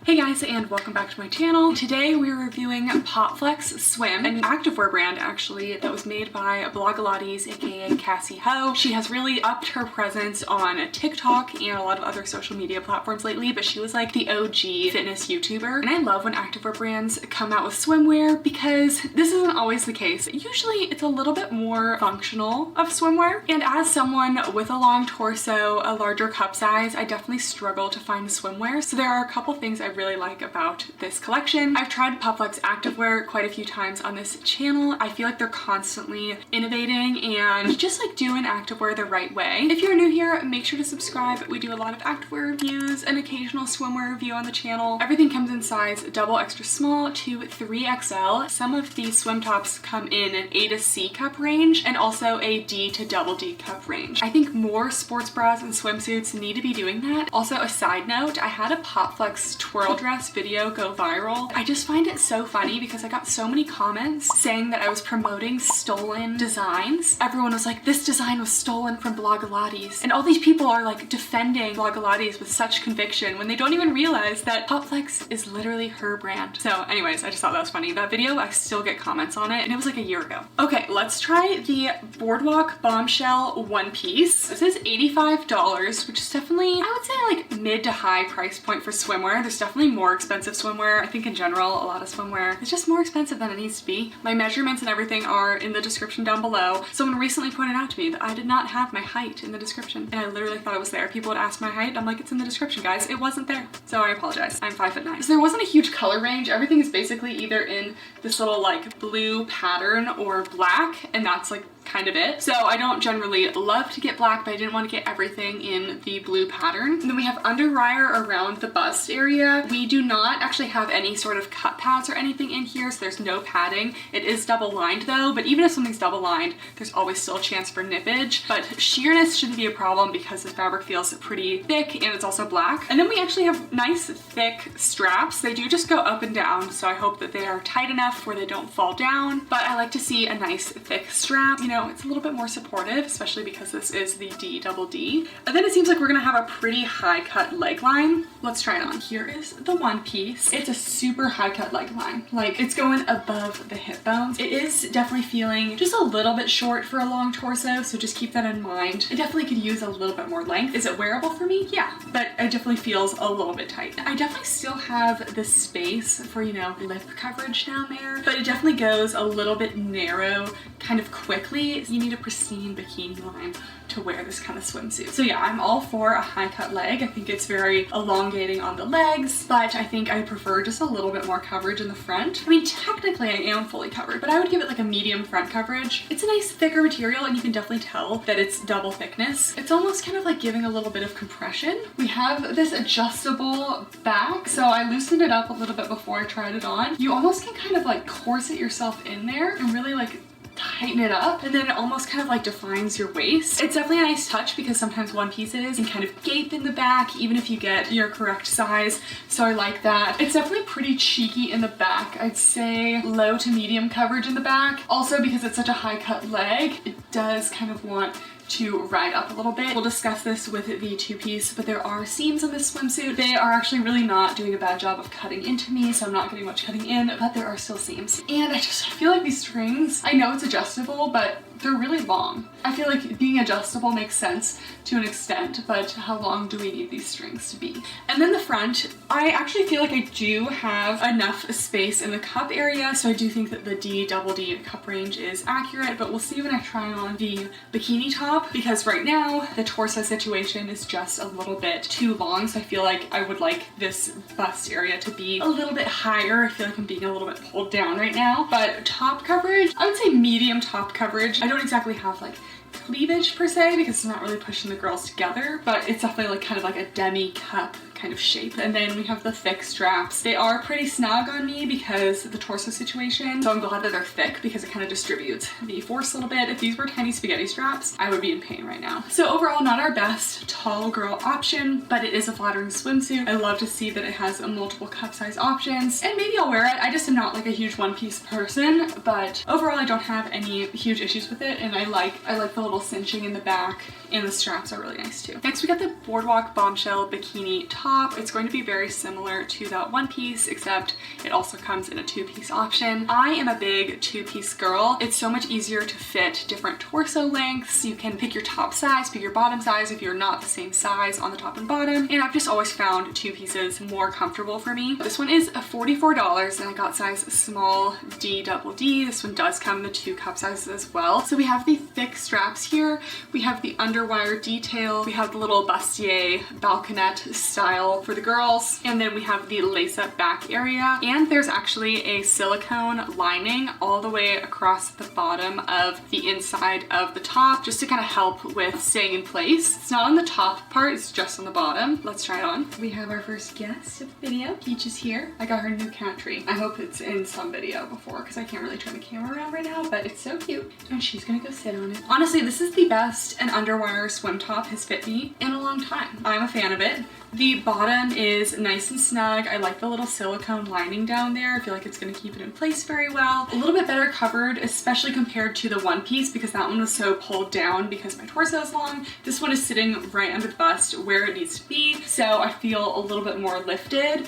B: Hey guys, and welcome back to my channel. Today we are reviewing POPFLEX Swim, an activewear brand actually that was made by Blogilates, aka Cassie Ho. She has really upped her presence on TikTok and a lot of other social media platforms lately, but she was like the OG fitness YouTuber. And I love when activewear brands come out with swimwear because this isn't always the case. Usually it's a little bit more functional of swimwear. And as someone with a long torso, a larger cup size, I definitely struggle to find swimwear. So there are a couple things I really like about this collection. I've tried POPFLEX activewear quite a few times on this channel. I feel like they're constantly innovating and just like doing activewear the right way. If you're new here, make sure to subscribe. We do a lot of activewear reviews, an occasional swimwear review on the channel. Everything comes in size double extra small to 3XL. Some of these swim tops come in an A to C cup range and also a D to double D cup range. I think more sports bras and swimsuits need to be doing that. Also, a side note, I had a POPFLEX Twirl dress video go viral. I just find it so funny because I got so many comments saying that I was promoting stolen designs. Everyone was like, this design was stolen from Blogilates. And all these people are like defending Blogilates with such conviction when they don't even realize that POPFLEX is literally her brand. So anyways, I just thought that was funny. That video, I still get comments on it and it was like a year ago. Okay, let's try the Boardwalk Bombshell one piece. This is $85, which is definitely, I would say like mid to high price point for swimwear. There's definitely more expensive swimwear. I think in general, a lot of swimwear is just more expensive than it needs to be. My measurements and everything are in the description down below. Someone recently pointed out to me that I did not have my height in the description, and I literally thought it was there. People would ask my height. I'm like, it's in the description, guys. It wasn't there. So I apologize. I'm 5'9". So there wasn't a huge color range. Everything is basically either in this little like blue pattern or black, and that's like kind of it. So I don't generally love to get black, but I didn't want to get everything in the blue pattern. And then we have underwire around the bust area. We do not actually have any sort of cut pads or anything in here, so there's no padding. It is double lined though, but even if something's double lined, there's always still a chance for nippage. But sheerness shouldn't be a problem because the fabric feels pretty thick and it's also black. And then we actually have nice thick straps. They do just go up and down, so I hope that they are tight enough where they don't fall down. But I like to see a nice thick strap. You know, it's a little bit more supportive, especially because this is the D double D. And then it seems like we're gonna have a pretty high cut leg line. Let's try it on. Here is the one piece. It's a super high cut leg line. Like it's going above the hip bones. It is definitely feeling just a little bit short for a long torso, so just keep that in mind. It definitely could use a little bit more length. Is it wearable for me? Yeah, but it definitely feels a little bit tight. I definitely still have the space for, you know, lip coverage down there, but it definitely goes a little bit narrow kind of quickly. You need a pristine bikini line to wear this kind of swimsuit. So yeah, I'm all for a high cut leg. I think it's very elongating on the legs, but I think I prefer just a little bit more coverage in the front. I mean, technically I am fully covered, but I would give it like a medium front coverage. It's a nice thicker material and you can definitely tell that it's double thickness. It's almost kind of like giving a little bit of compression. We have this adjustable back, so I loosened it up a little bit before I tried it on. You almost can kind of like corset yourself in there and really like tighten it up, and then it almost kind of like defines your waist. It's definitely a nice touch because sometimes one pieces can kind of gape in the back even if you get your correct size, so I like that. It's definitely pretty cheeky in the back. I'd say low to medium coverage in the back. Also, because it's such a high cut leg, it does kind of want to ride up a little bit. We'll discuss this with the two-piece, but there are seams in this swimsuit. They are actually really not doing a bad job of cutting into me, so I'm not getting much cutting in, but there are still seams. And I feel like these strings, I know it's adjustable, but they're really long. I feel like being adjustable makes sense to an extent, but how long do we need these strings to be? And then the front, I actually feel like I do have enough space in the cup area, so I do think that the double D cup range is accurate, but we'll see when I try on the bikini top, because right now the torso situation is just a little bit too long, so I feel like I would like this bust area to be a little bit higher. I feel like I'm being a little bit pulled down right now. But top coverage, I would say medium top coverage. I don't exactly have like cleavage per se because it's not really pushing the girls together, but it's definitely like kind of like a demi cup kind of shape. And then we have the thick straps. They are pretty snug on me because of the torso situation, so I'm glad that they're thick because it kind of distributes the force a little bit. If these were tiny spaghetti straps, I would be in pain right now. So overall, not our best tall girl option, but it is a flattering swimsuit. I love to see that it has multiple cup size options, and maybe I'll wear it. I just am not like a huge one piece person, but overall I don't have any huge issues with it, and I like the little cinching in the back, and the straps are really nice too. Next we got the Boardwalk Bombshell Bikini Top. It's going to be very similar to that one piece, except it also comes in a two-piece option. I am a big two-piece girl. It's so much easier to fit different torso lengths. You can pick your top size, pick your bottom size if you're not the same size on the top and bottom, and I've just always found two pieces more comfortable for me. This one is $44 and I got size small D double D. This one does come in the 2 cup sizes as well. So we have the thick straps here, we have the underwire detail, we have the little bustier balconette style for the girls, and then we have the lace-up back area, and there's actually a silicone lining all the way across the bottom of the inside of the top just to kind of help with staying in place. It's not on the top part, it's just on the bottom. Let's try it on. We have our first guest of the video. Peach is here. I got her new cat tree. I hope it's in some video before because I can't really turn the camera around right now, but it's so cute, and she's gonna go sit on it. Honestly, this is the best an underwire swim top has fit me in a long time. I'm a fan of it. The bottom is nice and snug. I like the little silicone lining down there. I feel like it's going to keep it in place very well. A little bit better covered, especially compared to the one piece because that one was so pulled down because my torso is long. This one is sitting right under the bust where it needs to be, so I feel a little bit more lifted.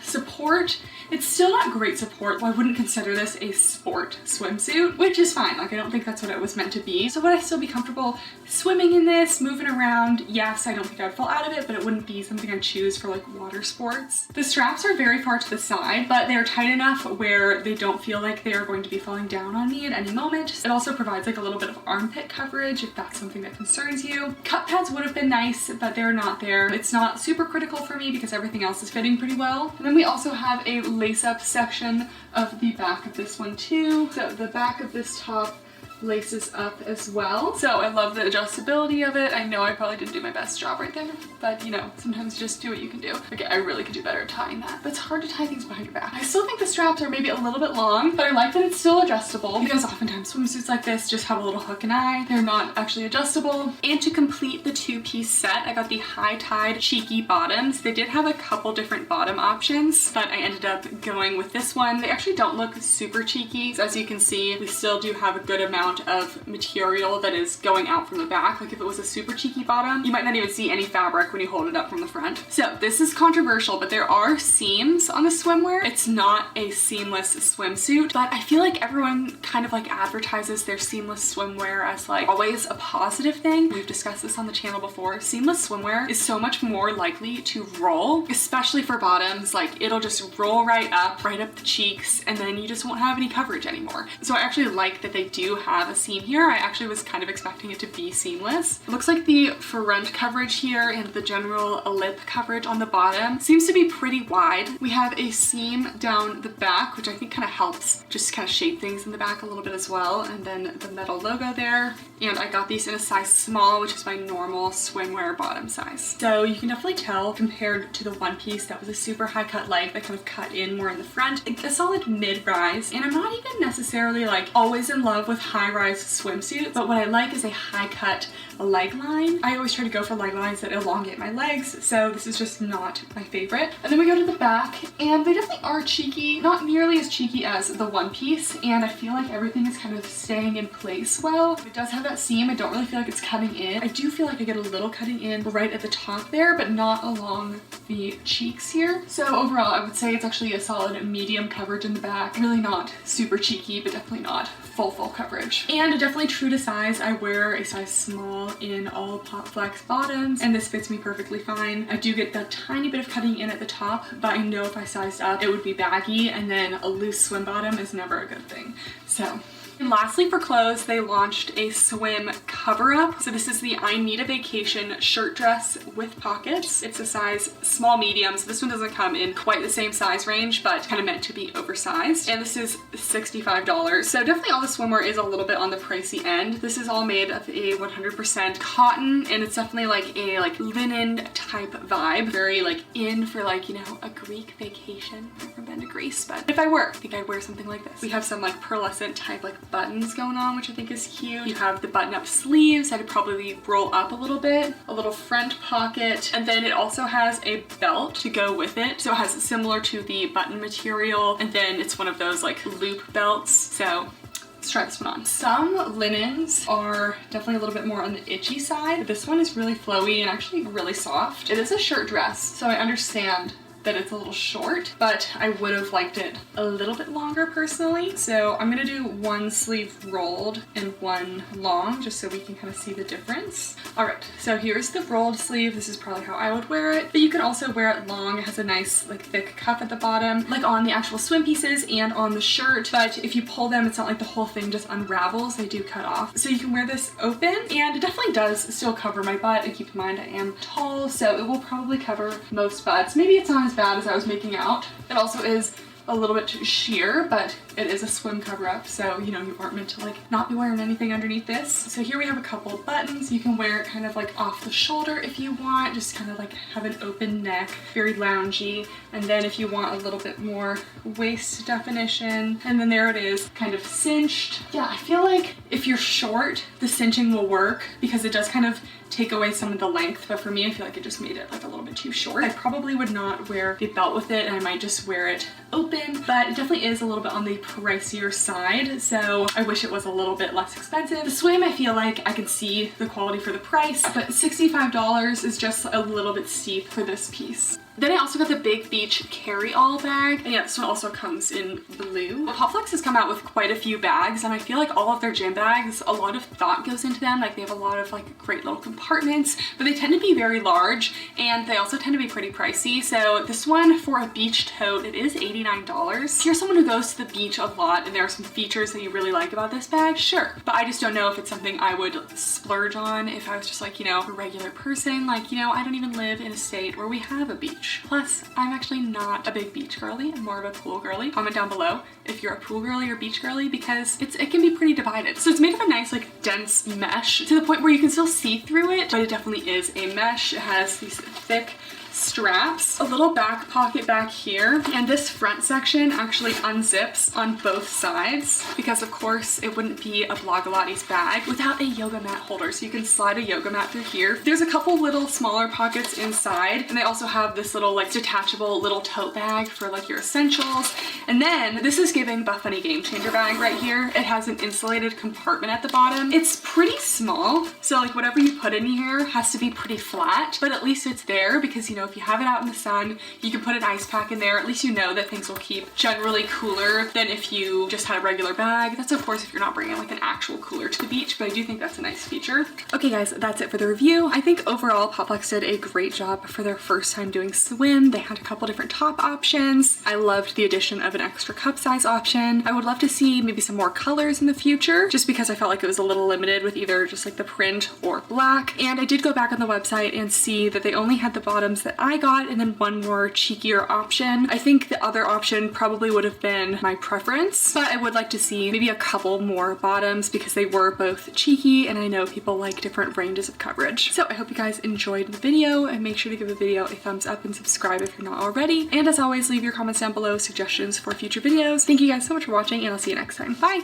B: Support, it's still not great support. I wouldn't consider this a sport swimsuit, which is fine. Like, I don't think that's what it was meant to be. So would I still be comfortable swimming in this, moving around? Yes, I don't think I'd fall out of it, but it wouldn't be something I'd choose for like water sports. The straps are very far to the side, but they're tight enough where they don't feel like they are going to be falling down on me at any moment. It also provides like a little bit of armpit coverage if that's something that concerns you. Cup pads would have been nice, but they're not there. It's not super critical for me because everything else is fitting pretty well. And then we also have a lace-up section of the back of this one too. So the back of this top laces up as well. So I love the adjustability of it. I know I probably didn't do my best job right there, but you know, sometimes just do what you can do. Okay, I really could do better at tying that, but it's hard to tie things behind your back. I still think the straps are maybe a little bit long, but I like that it's still adjustable because oftentimes swimsuits like this just have a little hook and eye. They're not actually adjustable. And to complete the two-piece set, I got the high-tide cheeky bottoms. They did have a couple different bottom options, but I ended up going with this one. They actually don't look super cheeky. So as you can see, we still do have a good amount of material that is going out from the back. Like if it was a super cheeky bottom, you might not even see any fabric when you hold it up from the front. So this is controversial, but there are seams on the swimwear. It's not a seamless swimsuit, but I feel like everyone kind of like advertises their seamless swimwear as like always a positive thing. We've discussed this on the channel before. Seamless swimwear is so much more likely to roll, especially for bottoms. Like it'll just roll right up the cheeks, and then you just won't have any coverage anymore. So I actually like that they do have a seam here. I actually was kind of expecting it to be seamless. It looks like the front coverage here and the general lip coverage on the bottom seems to be pretty wide. We have a seam down the back, which I think kind of helps just kind of shape things in the back a little bit as well. And then the metal logo there. and I got these in a size small, which is my normal swimwear bottom size. So you can definitely tell compared to the one piece that was a super high cut leg that kind of cut in more in the front, a solid mid-rise. And I'm not even necessarily like always in love with high-rise swimsuits, but what I like is a high cut leg line. I always try to go for leg lines that elongate my legs, so this is just not my favorite. And then we go to the back, and they definitely are cheeky, not nearly as cheeky as the one piece, and I feel like everything is kind of staying in place well. It does have that seam. I don't really feel like it's cutting in. I do feel like I get a little cutting in right at the top there, but not along the cheeks here. So overall, I would say it's actually a solid medium coverage in the back. Really not super cheeky, but definitely not full coverage. And definitely true to size, I wear a size small in all POPFLEX bottoms, and this fits me perfectly fine. I do get that tiny bit of cutting in at the top, but I know if I sized up, it would be baggy, and then a loose swim bottom is never a good thing. So. And lastly, for clothes, they launched a swim cover-up. So this is the I Need a Vacation shirt dress with pockets. It's a size small medium, so this one doesn't come in quite the same size range, but kind of meant to be oversized. And this is $65. So definitely all the swimwear is a little bit on the pricey end. This is all made of a 100% cotton, and it's definitely like a linen type vibe. Very like in for like, you know, a Greek vacation. I've never been to Greece, but if I were, I think I'd wear something like this. We have some like pearlescent type like buttons going on, which I think is cute. You have the button-up sleeves. I'd probably roll up a little bit, a little front pocket, and then it also has a belt to go with it. So it has similar to the button material, and then it's one of those like loop belts. So let's try this one on. Some linens are definitely a little bit more on the itchy side. This one is really flowy and actually really soft. It is a shirt dress, so I understand that it's a little short, but I would have liked it a little bit longer personally. So I'm gonna do one sleeve rolled and one long, just so we can kind of see the difference. All right, so here's the rolled sleeve. This is probably how I would wear it, but you can also wear it long. It has a nice like thick cuff at the bottom, like on the actual swim pieces and on the shirt. But if you pull them, it's not like the whole thing just unravels. They do cut off. So you can wear this open, and it definitely does still cover my butt. And keep in mind, I am tall, so it will probably cover most butts. Maybe it's not as bad as I was making out. It also is a little bit sheer, but it is a swim cover-up, so you know you aren't meant to like not be wearing anything underneath this. So here we have a couple of buttons. You can wear it kind of like off the shoulder if you want, just kind of like have an open neck, very loungy. And then if you want a little bit more waist definition, and then there it is, kind of cinched. Yeah, I feel like if you're short, the cinching will work because it does kind of take away some of the length, but for me, I feel like it just made it like a little bit too short. I probably would not wear the belt with it, and I might just wear it open, but it definitely is a little bit on the pricier side, so I wish it was a little bit less expensive. The swim, I feel like I can see the quality for the price, but $65 is just a little bit steep for this piece. Then I also got the Big Beach carry-all bag, and yeah, this one also comes in blue. POPFLEX has come out with quite a few bags, and I feel like all of their gym bags, a lot of thought goes into them. Like they have a lot of like great little compartments, but they tend to be very large, and they also tend to be pretty pricey. So this one for a beach tote, it is $89. If you're someone who goes to the beach a lot and there are some features that you really like about this bag, sure. But I just don't know if it's something I would splurge on if I was just like, you know, a regular person. Like, you know, I don't even live in a state where we have a beach. Plus, I'm actually not a big beach girly. I'm more of a pool girly. Comment down below if you're a pool girly or beach girly, because it can be pretty divided. So it's made of a nice like dense mesh to the point where you can still see through it, but it definitely is a mesh. It has these thick straps, a little back pocket back here, and this front section actually unzips on both sides because of course it wouldn't be a Blogilates bag without a yoga mat holder, so you can slide a yoga mat through here. There's a couple little smaller pockets inside, and they also have this little like detachable little tote bag for like your essentials. And then this is giving Buffbunny Game Changer bag right here. It has an insulated compartment at the bottom. It's pretty small, so like whatever you put in here has to be pretty flat, but at least it's there because, you know, if you have it out in the sun, you can put an ice pack in there. At least you know that things will keep generally cooler than if you just had a regular bag. That's of course if you're not bringing like an actual cooler to the beach, but I do think that's a nice feature. Okay guys, that's it for the review. I think overall POPFLEX did a great job for their first time doing swim. They had a couple different top options. I loved the addition of an extra cup size option. I would love to see maybe some more colors in the future, just because I felt like it was a little limited with either just like the print or black. And I did go back on the website and see that they only had the bottoms that that I got, and then one more cheekier option. I think the other option probably would have been my preference, but I would like to see maybe a couple more bottoms because they were both cheeky, and I know people like different ranges of coverage. So I hope you guys enjoyed the video, and make sure to give the video a thumbs up and subscribe if you're not already. And as always, leave your comments down below, suggestions for future videos. Thank you guys so much for watching, and I'll see you next time. Bye!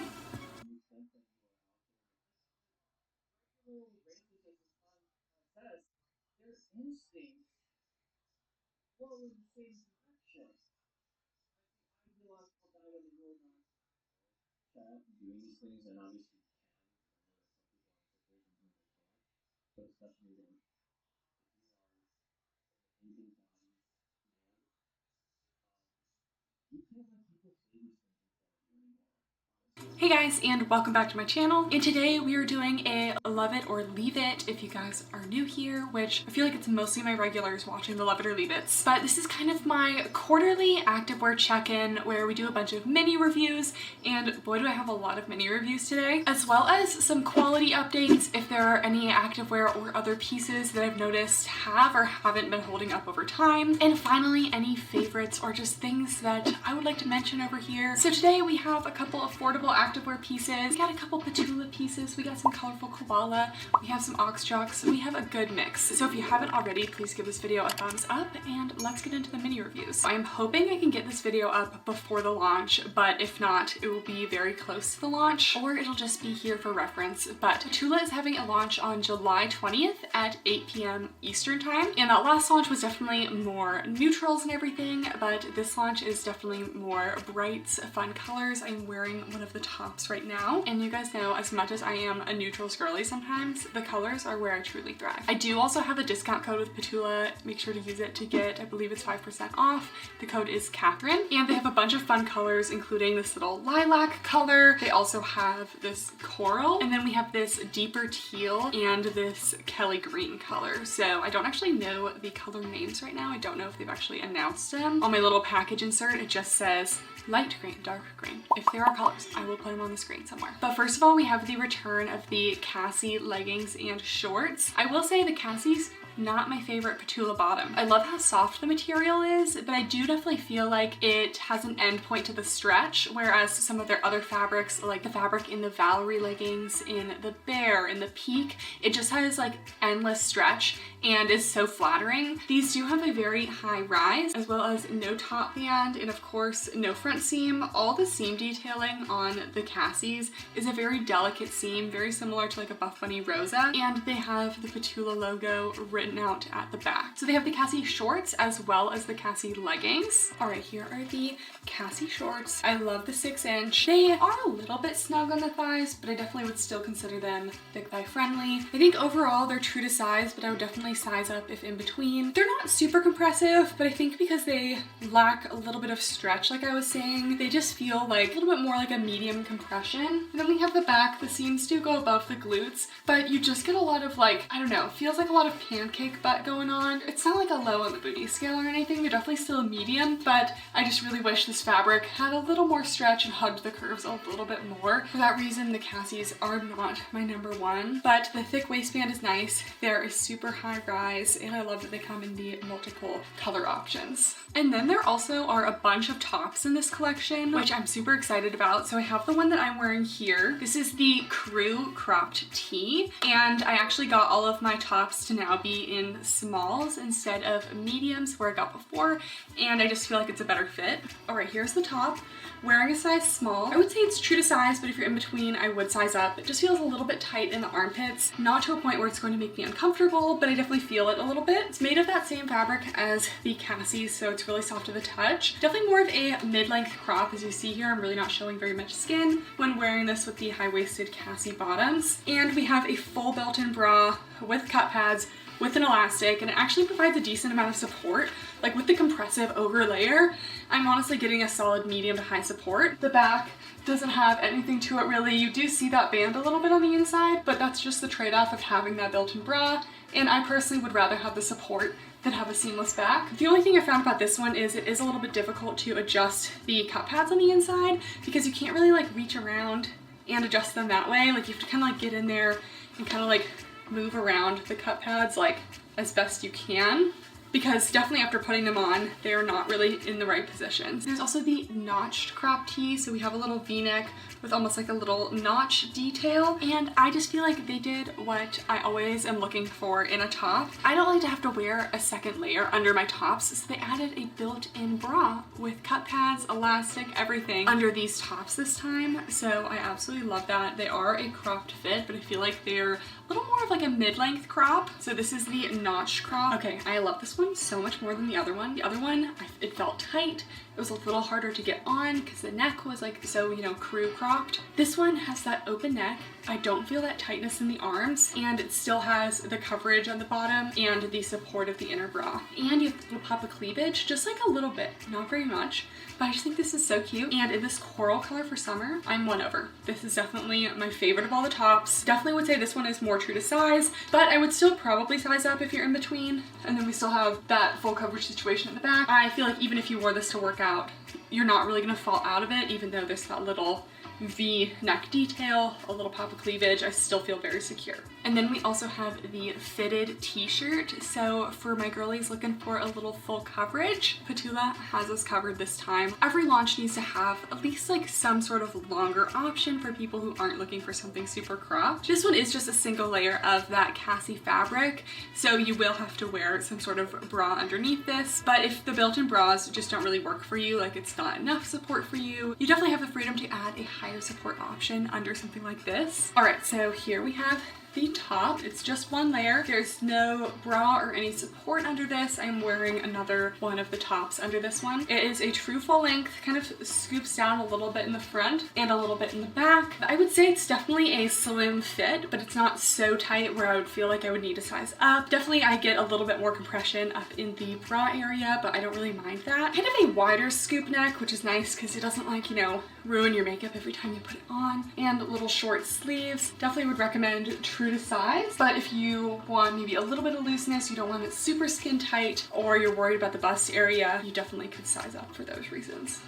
B: Hey guys, and welcome back to my channel. And today we are doing a love it or leave it if you guys are new here, which I feel like it's mostly my regulars watching the love it or leave it's. But this is kind of my quarterly activewear check-in where we do a bunch of mini reviews, and boy do I have a lot of mini reviews today, as well as some quality updates if there are any activewear or other pieces that I've noticed have or haven't been holding up over time. And finally, any favorites or just things that I would like to mention over here. So today we have a couple affordable activewear pieces. We got a couple patchouli pieces, we got some colorful koala, we have some ox chucks, we have a good mix. So if you haven't already, please give this video a thumbs up, and let's get into the mini reviews. I'm hoping I can get this video up before the launch, but if not, it will be very close to the launch, or it'll just be here for reference. But Tula is having a launch on July 20th at 8 p.m. Eastern time, and that last launch was definitely more neutrals and everything, but this launch is definitely more brights, fun colors. I'm wearing one of the tops right now, and you guys know, as much as I am a neutrals girly sometimes, the colors are where I truly thrive. I do also have a discount code with Petula. Make sure to use it to get, I believe it's 5% off. The code is Kathryn, and they have a bunch of fun colors, including this little lilac color. They also have this coral, and then we have this deeper teal and this Kelly green color. So I don't actually know the color names right now. I don't know if they've actually announced them. On my little package insert, it just says light green, dark green. If there are colors, I will put them on the screen somewhere. But first of all, we have the return of the Cassie leggings and shorts. I will say the Cassie's not my favorite Petula bottom. I love how soft the material is, but I do definitely feel like it has an end point to the stretch, whereas some of their other fabrics, like the fabric in the Valerie leggings, in the Bear, in the Peak, it just has like endless stretch and is so flattering. These do have a very high rise, as well as no top band, and of course no front seam. All the seam detailing on the Cassies is a very delicate seam, very similar to like a Buffbunny Rosa, and they have the Petula logo written out at the back. So they have the Cassie shorts as well as the Cassie leggings. All right, here are the Cassie shorts. I love the 6-inch. They are a little bit snug on the thighs, but I definitely would still consider them thick thigh friendly. I think overall they're true to size, but I would definitely size up if in between. They're not super compressive, but I think because they lack a little bit of stretch, like I was saying, they just feel like a little bit more like a medium compression. And then we have the back. The seams do go above the glutes, but you just get a lot of like, I don't know, it feels like a lot of pancake butt going on. It's not like a low on the booty scale or anything. They're definitely still a medium, but I just really wish this fabric had a little more stretch and hugged the curves a little bit more. For that reason, the Cassies are not my number one, but the thick waistband is nice. They're a super high rise, and I love that they come in the multiple color options. And then there also are a bunch of tops in this collection, which I'm super excited about. So I have the one that I'm wearing here. This is the Crew cropped tee, and I actually got all of my tops to now be in smalls instead of mediums where I got before, and I just feel like it's a better fit. All right, here's the top. Wearing a size small. I would say it's true to size, but if you're in between, I would size up. It just feels a little bit tight in the armpits, not to a point where it's going to make me uncomfortable, but I definitely feel it a little bit. It's made of that same fabric as the Cassie's, so it's really soft to the touch. Definitely more of a mid-length crop. As you see here, I'm really not showing very much skin when wearing this with the high-waisted Cassie bottoms. And we have a full built-in bra with cut pads, with an elastic, and it actually provides a decent amount of support. Like with the compressive over layer, I'm honestly getting a solid medium to high support. The back doesn't have anything to it really. You do see that band a little bit on the inside, but that's just the trade-off of having that built-in bra, and I personally would rather have the support than have a seamless back. The only thing I found about this one is it is a little bit difficult to adjust the cut pads on the inside because you can't really like reach around and adjust them that way. Like you have to kind of like get in there and kind of like move around the cut pads like as best you can. because definitely after putting them on, they're not really in the right position. There's also the notched crop tee. So we have a little v-neck with almost like a little notch detail. And I just feel like they did what I always am looking for in a top. I don't like to have to wear a second layer under my tops. So they added a built-in bra with cut pads, elastic, everything under these tops this time. So I absolutely love that. They are a cropped fit, but I feel like they're a little more of like a mid-length crop. So this is the notched crop. Okay, I love this one so much more than the other one. The other one, it felt tight. It was a little harder to get on because the neck was like so, you know, crew cropped. This one has that open neck. I don't feel that tightness in the arms, and it still has the coverage on the bottom and the support of the inner bra. And you have a little pop of cleavage, just like a little bit, not very much, but I just think this is so cute. And in this coral color for summer, I'm won over. This is definitely my favorite of all the tops. Definitely would say this one is more true to size, but I would still probably size up if you're in between. And then we still have that full coverage situation in the back. I feel like even if you wore this to work out, you're not really gonna fall out of it, even though there's that little V-neck detail, a little pop of cleavage. I still feel very secure. And then we also have the fitted t-shirt. So for my girlies looking for a little full coverage, Petula has us covered this time. Every launch needs to have at least like some sort of longer option for people who aren't looking for something super cropped. This one is just a single layer of that Cassie fabric, so you will have to wear some sort of bra underneath this. But if the built-in bras just don't really work for you, like it's not enough support for you, you definitely have the freedom to add a higher support option under something like this. All right, so here we have the top. It's just one layer. There's no bra or any support under this. I'm wearing another one of the tops under this one. It is a true full length, kind of scoops down a little bit in the front and a little bit in the back. I would say it's definitely a slim fit, but it's not so tight where I would feel like I would need to size up. Definitely I get a little bit more compression up in the bra area, but I don't really mind that. Kind of a wider scoop neck, which is nice because it doesn't like, you know, ruin your makeup every time you put it on. And little short sleeves. Definitely would recommend true to size, but if you want maybe a little bit of looseness, you don't want it super skin tight, or you're worried about the bust area, you definitely could size up for those reasons.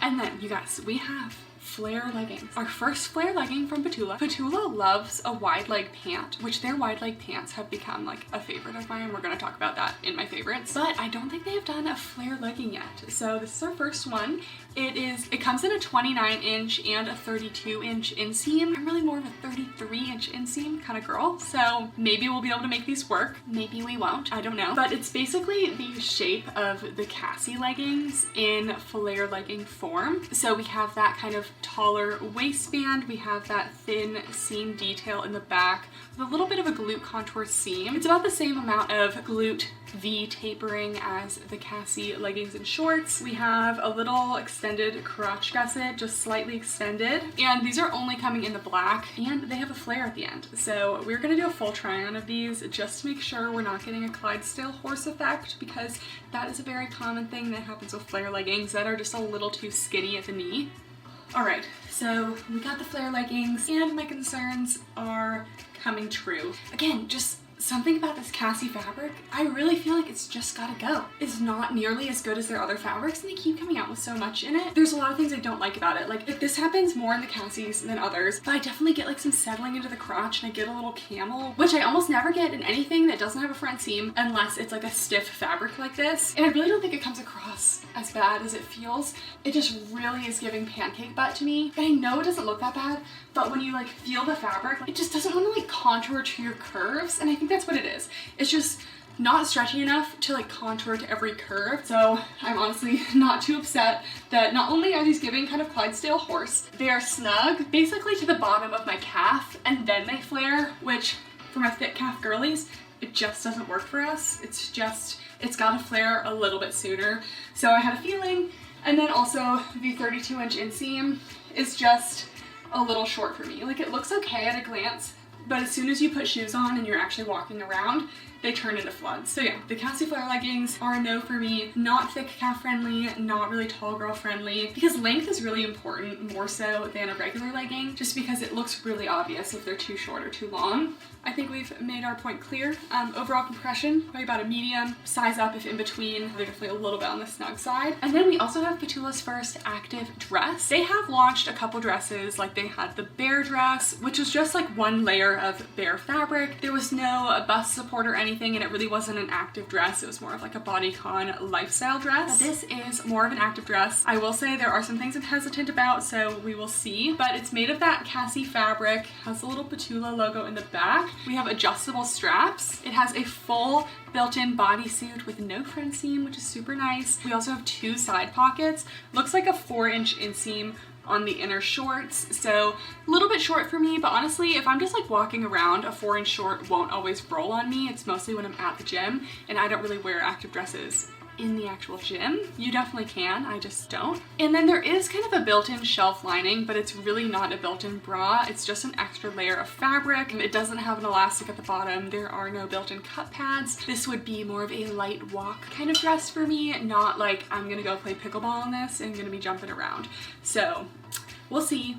B: And then you guys, we have flare leggings. Our first flare legging from Petula. Petula loves a wide leg pant, which their wide leg pants have become like a favorite of mine. We're gonna talk about that in my favorites, but I don't think they have done a flare legging yet. So this is our first one. It comes in a 29-inch and a 32-inch inseam. I'm really more of a 33-inch inseam kind of girl, so maybe we'll be able to make these work. Maybe we won't, I don't know. But it's basically the shape of the Cassie leggings in flare legging form. So we have that kind of taller waistband, we have that thin seam detail in the back with a little bit of a glute contour seam. It's about the same amount of glute V tapering as the Cassie leggings and shorts. We have a little extended crotch gusset, just slightly extended, and these are only coming in the black, and they have a flare at the end. So we're gonna do a full try on of these just to make sure we're not getting a Clydesdale horse effect, because that is a very common thing that happens with flare leggings that are just a little too skinny at the knee. All right, so we got the flare leggings, and my concerns are coming true. Again, just something about this Cassie fabric, I really feel like it's just gotta go. It's not nearly as good as their other fabrics, and they keep coming out with so much in it. There's a lot of things I don't like about it. Like, if this happens more in the Cassies than others, but I definitely get like some settling into the crotch, and I get a little camel, which I almost never get in anything that doesn't have a front seam unless it's like a stiff fabric like this. And I really don't think it comes across as bad as it feels. It just really is giving pancake butt to me. And I know it doesn't look that bad, but when you like feel the fabric, it just doesn't want to like contour to your curves, and I think that's what it is. It's just not stretchy enough to like contour to every curve. So I'm honestly not too upset that not only are these giving kind of Clydesdale horse, they are snug basically to the bottom of my calf, and then they flare, which for my thick calf girlies, it just doesn't work for us. It's gotta flare a little bit sooner. So I had a feeling. And then also the 32-inch inseam is just a little short for me. Like, it looks okay at a glance, but as soon as you put shoes on and you're actually walking around, they turn into floods. So yeah, the Cassie flare leggings are a no for me. Not thick calf friendly, not really tall girl friendly, because length is really important, more so than a regular legging, just because it looks really obvious if they're too short or too long. I think we've made our point clear. Overall compression, probably about a medium. Size up if in between. They're definitely a little bit on the snug side. And then we also have Petula's first active dress. They have launched a couple dresses, like they had the bear dress, which was just like one layer of bear fabric. There was no bust support or anything. anything, and it really wasn't an active dress. It was more of like a bodycon lifestyle dress. But this is more of an active dress. I will say there are some things I'm hesitant about, so we will see. But it's made of that Cassie fabric, has a little Petula logo in the back. We have adjustable straps. It has a full built-in bodysuit with no front seam, which is super nice. We also have 2 side pockets. Looks like a 4-inch inseam on the inner shorts, so a little bit short for me, but honestly, if I'm just like walking around, a 4-inch short won't always roll on me. It's mostly when I'm at the gym, and I don't really wear active dresses in the actual gym. You definitely can, I just don't. And then there is kind of a built-in shelf lining, but it's really not a built-in bra. It's just an extra layer of fabric. It doesn't have an elastic at the bottom. There are no built-in cup pads. This would be more of a light walk kind of dress for me, not like I'm gonna go play pickleball in this and gonna be jumping around. So we'll see,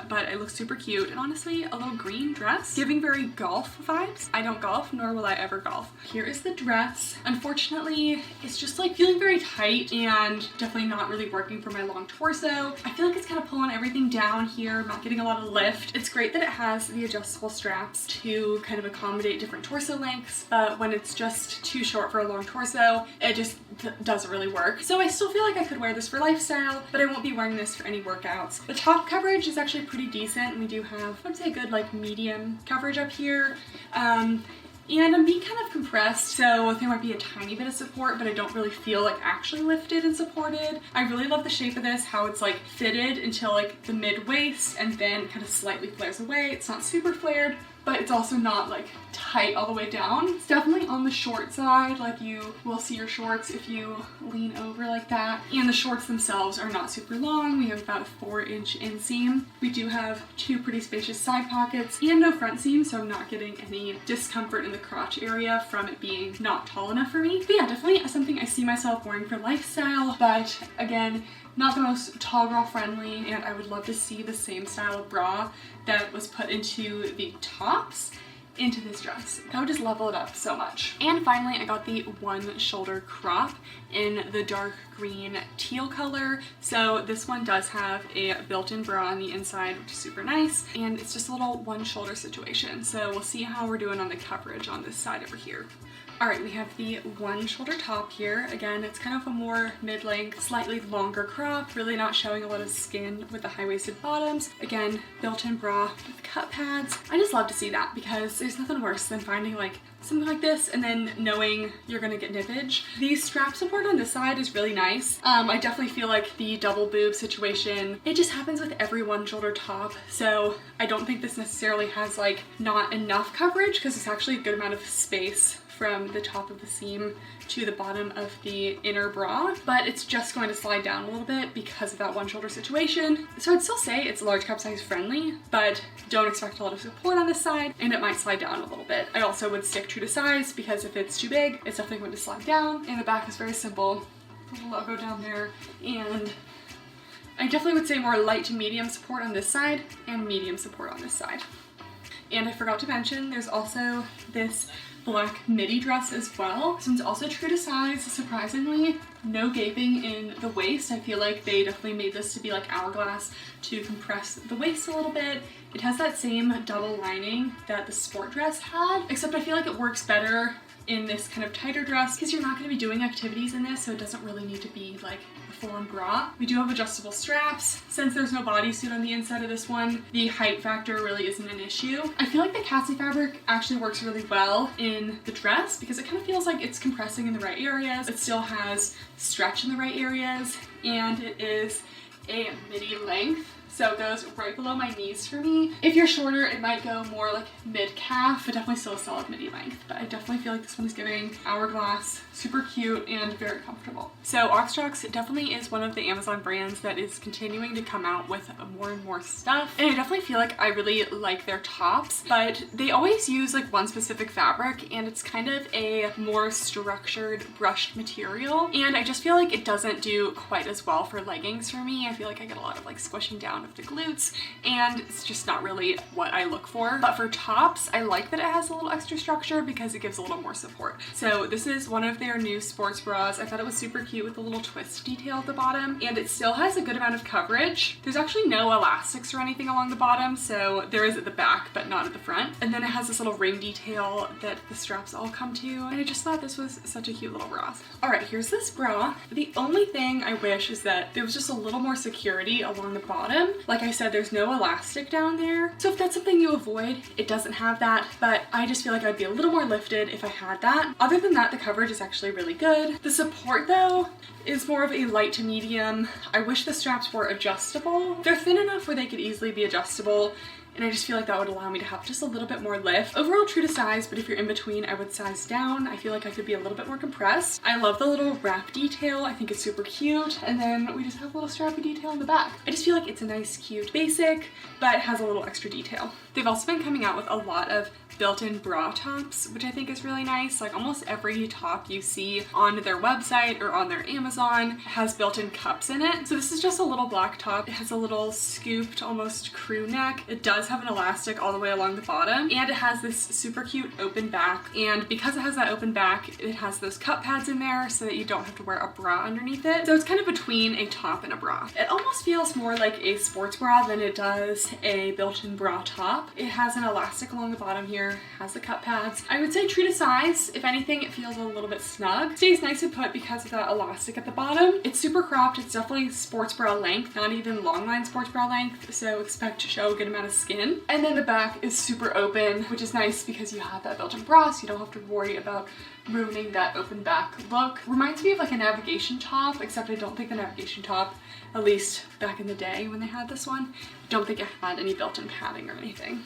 B: but it looks super cute, and honestly, a little green dress, giving very golf vibes. I don't golf, nor will I ever golf. Here is the dress. Unfortunately, it's just like feeling very tight and definitely not really working for my long torso. I feel like it's kind of pulling everything down here. I'm not getting a lot of lift. It's great that it has the adjustable straps to kind of accommodate different torso lengths, but when it's just too short for a long torso, it just doesn't really work. So I still feel like I could wear this for lifestyle, but I won't be wearing this for any workouts. The top coverage is actually pretty decent. We do have, I would say, good like medium coverage up here. And I'm being kind of compressed, so there might be a tiny bit of support, but I don't really feel like actually lifted and supported. I really love the shape of this, how it's like fitted until like the mid waist and then kind of slightly flares away. It's not super flared, but it's also not like tight all the way down. It's definitely on the short side, like you will see your shorts if you lean over like that. And the shorts themselves are not super long. We have about a 4-inch inseam. We do have 2 pretty spacious side pockets and no front seam, so I'm not getting any discomfort in the crotch area from it being not tall enough for me. But yeah, definitely something I see myself wearing for lifestyle, but again, not the most tall girl friendly, and I would love to see the same style of bra that was put into the tops into this dress. That would just level it up so much. And finally, I got the 1 shoulder crop in the dark green teal color. So this one does have a built-in bra on the inside, which is super nice. And it's just a little 1 shoulder situation. So we'll see how we're doing on the coverage on this side over here. All right, we have the 1 shoulder top here. Again, it's kind of a more mid-length, slightly longer crop, really not showing a lot of skin with the high-waisted bottoms. Again, built-in bra with cup pads. I just love to see that because there's nothing worse than finding like something like this and then knowing you're gonna get nippage. The strap support on this side is really nice. I definitely feel like the double boob situation, it just happens with every 1 shoulder top. So I don't think this necessarily has like not enough coverage because it's actually a good amount of space from the top of the seam to the bottom of the inner bra, but it's just going to slide down a little bit because of that 1 shoulder situation. So I'd still say it's large cup size friendly, but don't expect a lot of support on this side, and it might slide down a little bit. I also would stick true to size because if it's too big, it's definitely going to slide down. And the back is very simple, little logo down there, and I definitely would say more light to medium support on this side and medium support on this side. And I forgot to mention, there's also this black midi dress as well. This one's also true to size, surprisingly. No gaping in the waist. I feel like they definitely made this to be like hourglass to compress the waist a little bit. It has that same double lining that the sport dress had, except I feel like it works better in this kind of tighter dress because you're not going to be doing activities in this, so it doesn't really need to be like a full-on bra. We do have adjustable straps. Since there's no bodysuit on the inside of this one, the height factor really isn't an issue. I feel like the Cassie fabric actually works really well in the dress because it kind of feels like it's compressing in the right areas. It still has stretch in the right areas, and it is a midi length. So it goes right below my knees for me. If you're shorter, it might go more like mid-calf, but definitely still a solid midi length. But I definitely feel like this one is giving hourglass, super cute and very comfortable. So Oxtrax definitely is one of the Amazon brands that is continuing to come out with more and more stuff. And I definitely feel like I really like their tops, but they always use like one specific fabric, and it's kind of a more structured brushed material. And I just feel like it doesn't do quite as well for leggings for me. I feel like I get a lot of like squishing down of the glutes, and it's just not really what I look for. But for tops, I like that it has a little extra structure because it gives a little more support. So this is one of their new sports bras. I thought it was super cute with the little twist detail at the bottom, and it still has a good amount of coverage. There's actually no elastics or anything along the bottom, so there is at the back, but not at the front. And then it has this little ring detail that the straps all come to, and I just thought this was such a cute little bra. All right, here's this bra. The only thing I wish is that there was just a little more security along the bottom. Like I said, there's no elastic down there. So if that's something you avoid, it doesn't have that, but I just feel like I'd be a little more lifted if I had that. Other than that, the coverage is actually really good. The support though is more of a light to medium. I wish the straps were adjustable. They're thin enough where they could easily be adjustable, and I just feel like that would allow me to have just a little bit more lift. Overall true to size, but if you're in between, I would size down. I feel like I could be a little bit more compressed. I love the little wrap detail. I think it's super cute. And then we just have a little strappy detail in the back. I just feel like it's a nice, cute basic, but it has a little extra detail. They've also been coming out with a lot of built-in bra tops, which I think is really nice. Like almost every top you see on their website or on their Amazon has built-in cups in it. So this is just a little black top. It has a little scooped, almost crew neck. It does have an elastic all the way along the bottom, and it has this super cute open back. And because it has that open back, it has those cup pads in there so that you don't have to wear a bra underneath it. So it's kind of between a top and a bra. It almost feels more like a sports bra than it does a built-in bra top. It has an elastic along the bottom here, has the cup pads. I would say true to size. If anything, it feels a little bit snug. Stays nice and put because of that elastic at the bottom. It's super cropped. It's definitely sports bra length, not even long line sports bra length, so expect to show a good amount of skin. And then the back is super open, which is nice because you have that built-in bra, so you don't have to worry about ruining that open back look. Reminds me of like a navigation top, except I don't think the navigation top, at least back in the day when they had this one, I don't think it had any built-in padding or anything.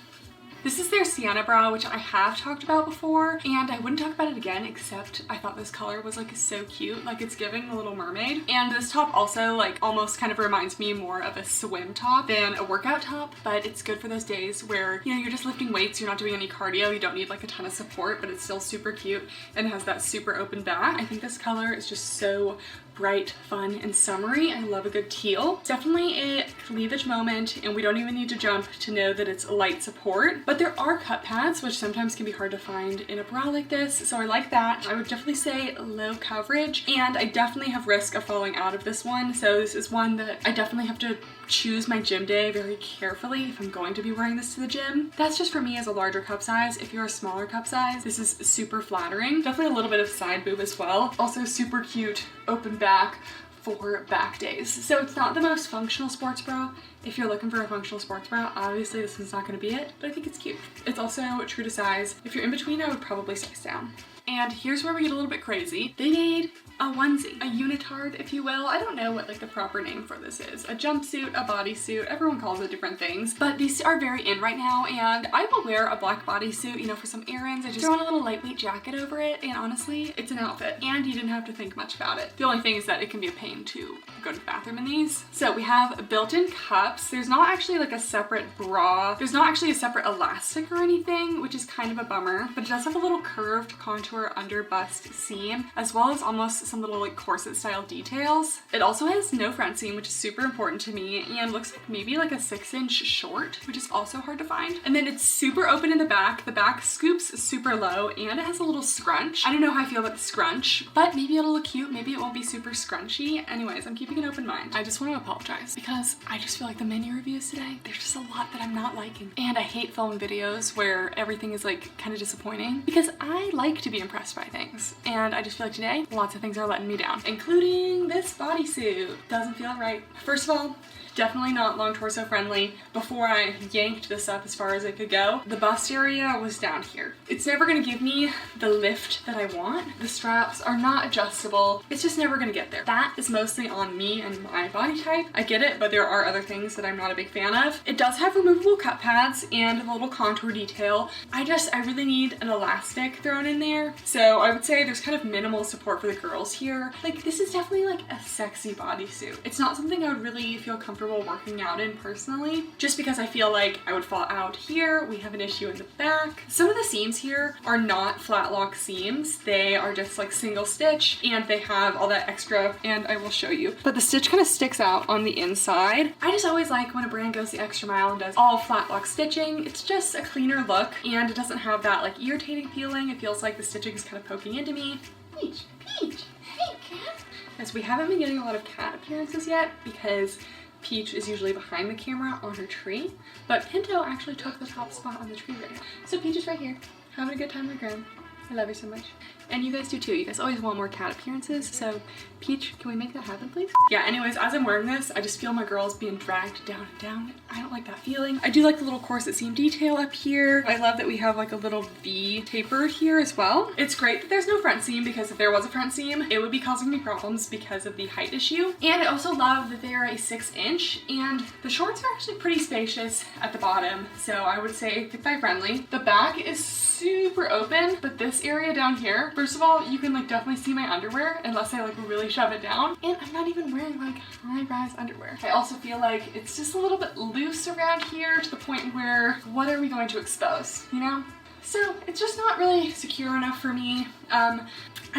B: This is their Sienna bra, which I have talked about before, and I wouldn't talk about it again, except I thought this color was like so cute. Like it's giving The Little Mermaid. And this top also like almost kind of reminds me more of a swim top than a workout top, but it's good for those days where, you know, you're just lifting weights, you're not doing any cardio, you don't need like a ton of support, but it's still super cute and has that super open back. I think this color is just so bright, fun, and summery. I love a good teal. Definitely a cleavage moment, and we don't even need to jump to know that it's light support, but there are cup pads, which sometimes can be hard to find in a bra like this, so I like that. I would definitely say low coverage, and I definitely have risk of falling out of this one, so this is one that I definitely have to choose my gym day very carefully if I'm going to be wearing this to the gym. That's just for me as a larger cup size. If you're a smaller cup size, this is super flattering. Definitely a little bit of side boob as well. Also super cute open back for back days. So it's not the most functional sports bra. If you're looking for a functional sports bra, obviously this is not going to be it, but I think it's cute. It's also true to size. If you're in between, I would probably size down. And here's where we get a little bit crazy. They made a onesie, a unitard, if you will. I don't know what like the proper name for this is. A jumpsuit, a bodysuit, everyone calls it different things, but these are very in right now, and I will wear a black bodysuit, you know, for some errands. I just throw on a little lightweight jacket over it, and honestly, it's an outfit, and you didn't have to think much about it. The only thing is that it can be a pain to go to the bathroom in these. So we have built-in cups. There's not actually like a separate bra. There's not actually a separate elastic or anything, which is kind of a bummer, but it does have a little curved contour under bust seam, as well as almost some little like corset style details. It also has no front seam, which is super important to me, and looks like maybe like a 6-inch short, which is also hard to find. And then it's super open in the back. The back scoops super low, and it has a little scrunch. I don't know how I feel about the scrunch, but maybe it'll look cute. Maybe it won't be super scrunchy. Anyways, I'm keeping an open mind. I just want to apologize because I just feel like the menu reviews today, there's just a lot that I'm not liking. And I hate filming videos where everything is like kind of disappointing because I like to be impressed by things. And I just feel like today, lots of things are letting me down, including this bodysuit. Doesn't feel right. First of all, definitely not long torso friendly. Before I yanked this up as far as it could go, the bust area was down here. It's never gonna give me the lift that I want. The straps are not adjustable. It's just never gonna get there. That is mostly on me and my body type. I get it, but there are other things that I'm not a big fan of. It does have removable cup pads and a little contour detail. I really need an elastic thrown in there. So I would say there's kind of minimal support for the girls here. Like this is definitely like a sexy bodysuit. It's not something I would really feel comfortable comfortable working out in personally, just because I feel like I would fall out here. We have an issue in the back. Some of the seams here are not flat lock seams. They are just like single stitch, and they have all that extra, and I will show you. But the stitch kind of sticks out on the inside. I just always like when a brand goes the extra mile and does all flat lock stitching. It's just a cleaner look, and it doesn't have that like irritating feeling. It feels like the stitching is kind of poking into me. Peach, Peach, hey cat. As we haven't been getting a lot of cat appearances yet because Peach is usually behind the camera on her tree, but Pinto actually took the top spot on the tree right now. So Peach is right here, having a good time on the ground. I love you so much. And you guys do too. You guys always want more cat appearances, so Peach, can we make that happen, please? Yeah, anyways, as I'm wearing this, I just feel my girls being dragged down and down. I don't like that feeling. I do like the little corset seam detail up here. I love that we have like a little V taper here as well. It's great that there's no front seam, because if there was a front seam, it would be causing me problems because of the height issue. And I also love that they're a 6-inch, and the shorts are actually pretty spacious at the bottom, so I would say thigh friendly. The back is super open, but this area down here, first of all, you can like definitely see my underwear unless I like really shove it down, and I'm not even wearing like high-rise underwear. I also feel like it's just a little bit loose around here to the point where what are we going to expose, you know? So it's just not really secure enough for me. I'm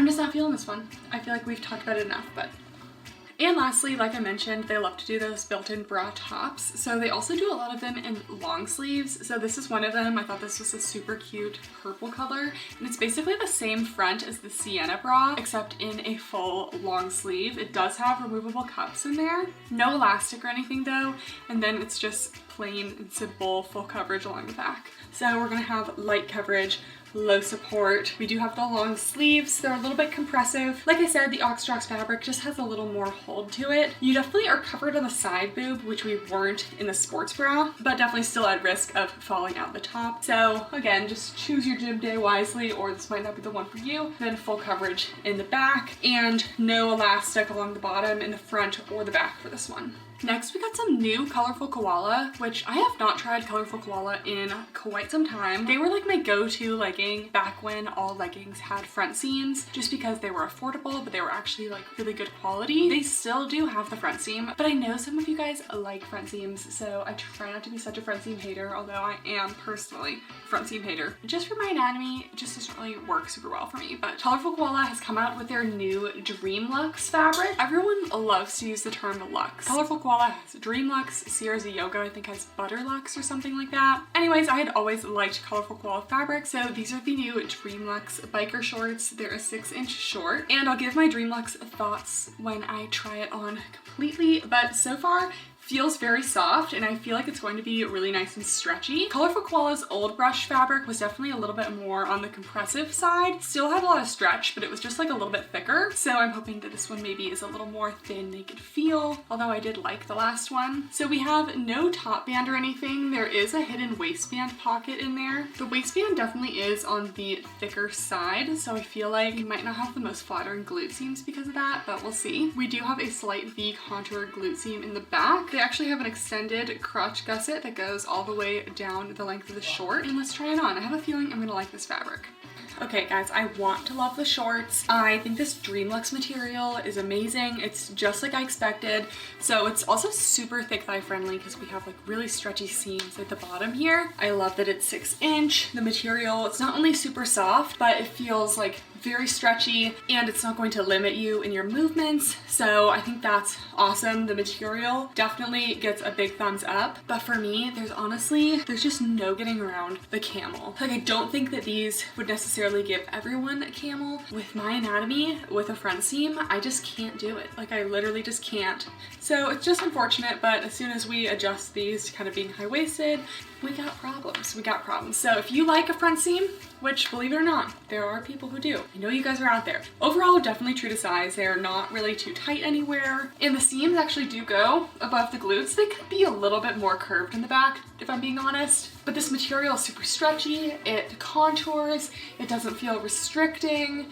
B: just not feeling this one. I feel like we've talked about it enough, but. And lastly, like I mentioned, they love to do those built-in bra tops. So they also do a lot of them in long sleeves. So this is one of them. I thought this was a super cute purple color. And it's basically the same front as the Sienna bra, except in a full long sleeve. It does have removable cups in there. No elastic or anything though. And then it's just plain and simple full coverage along the back. So we're gonna have light coverage, low support. We do have the long sleeves. They're a little bit compressive. Like I said, the Oxtrox fabric just has a little more hold to it. You definitely are covered on the side boob, which we weren't in the sports bra, but definitely still at risk of falling out the top. So again, just choose your gym day wisely, or this might not be the one for you. Then full coverage in the back and no elastic along the bottom in the front or the back for this one. Next, we got some new Colorful Koala, which I have not tried Colorful Koala in quite some time. They were like my go-to legging back when all leggings had front seams, just because they were affordable, but they were actually like really good quality. They still do have the front seam, but I know some of you guys like front seams, so I try not to be such a front seam hater, although I am personally a front seam hater. Just for my anatomy, it just doesn't really work super well for me. But Colorful Koala has come out with their new Dream Luxe fabric. Everyone loves to use the term luxe. Colorful Koala has Dream Luxe, Sierra's Iuga I think has Butter Luxe or something like that. Anyways, I had always liked Colorful Koala fabric, so these are the new Dream Luxe biker shorts. They're a 6-inch short, and I'll give my Dream Luxe thoughts when I try it on completely, but so far, feels very soft, and I feel like it's going to be really nice and stretchy. Colorful Koala's old brush fabric was definitely a little bit more on the compressive side. Still had a lot of stretch, but it was just like a little bit thicker. So I'm hoping that this one maybe is a little more thin naked feel, although I did like the last one. So we have no top band or anything. There is a hidden waistband pocket in there. The waistband definitely is on the thicker side, so I feel like we might not have the most flattering glute seams because of that, but we'll see. We do have a slight V contour glute seam in the back. They actually have an extended crotch gusset that goes all the way down the length of the short, and let's try it on. I have a feeling I'm gonna like this fabric. Okay guys, I want to love the shorts. I think this Dream Luxe material is amazing. It's just like I expected. So it's also super thick thigh friendly because we have like really stretchy seams at the bottom here. I love that it's 6-inch. The material, it's not only super soft, but it feels like very stretchy, and it's not going to limit you in your movements. So I think that's awesome. The material definitely gets a big thumbs up, but for me, there's just no getting around the camel. Like, I don't think that these would necessarily give everyone a camel. With my anatomy, with a front seam, I just can't do it. Like, I literally just can't. So it's just unfortunate, but as soon as we adjust these to kind of being high-waisted, we got problems. So if you like a front seam, which believe it or not, there are people who do. I know you guys are out there. Overall, definitely true to size. They're not really too tight anywhere. And the seams actually do go above the glutes. They could be a little bit more curved in the back, if I'm being honest. But this material is super stretchy. It contours. It doesn't feel restricting.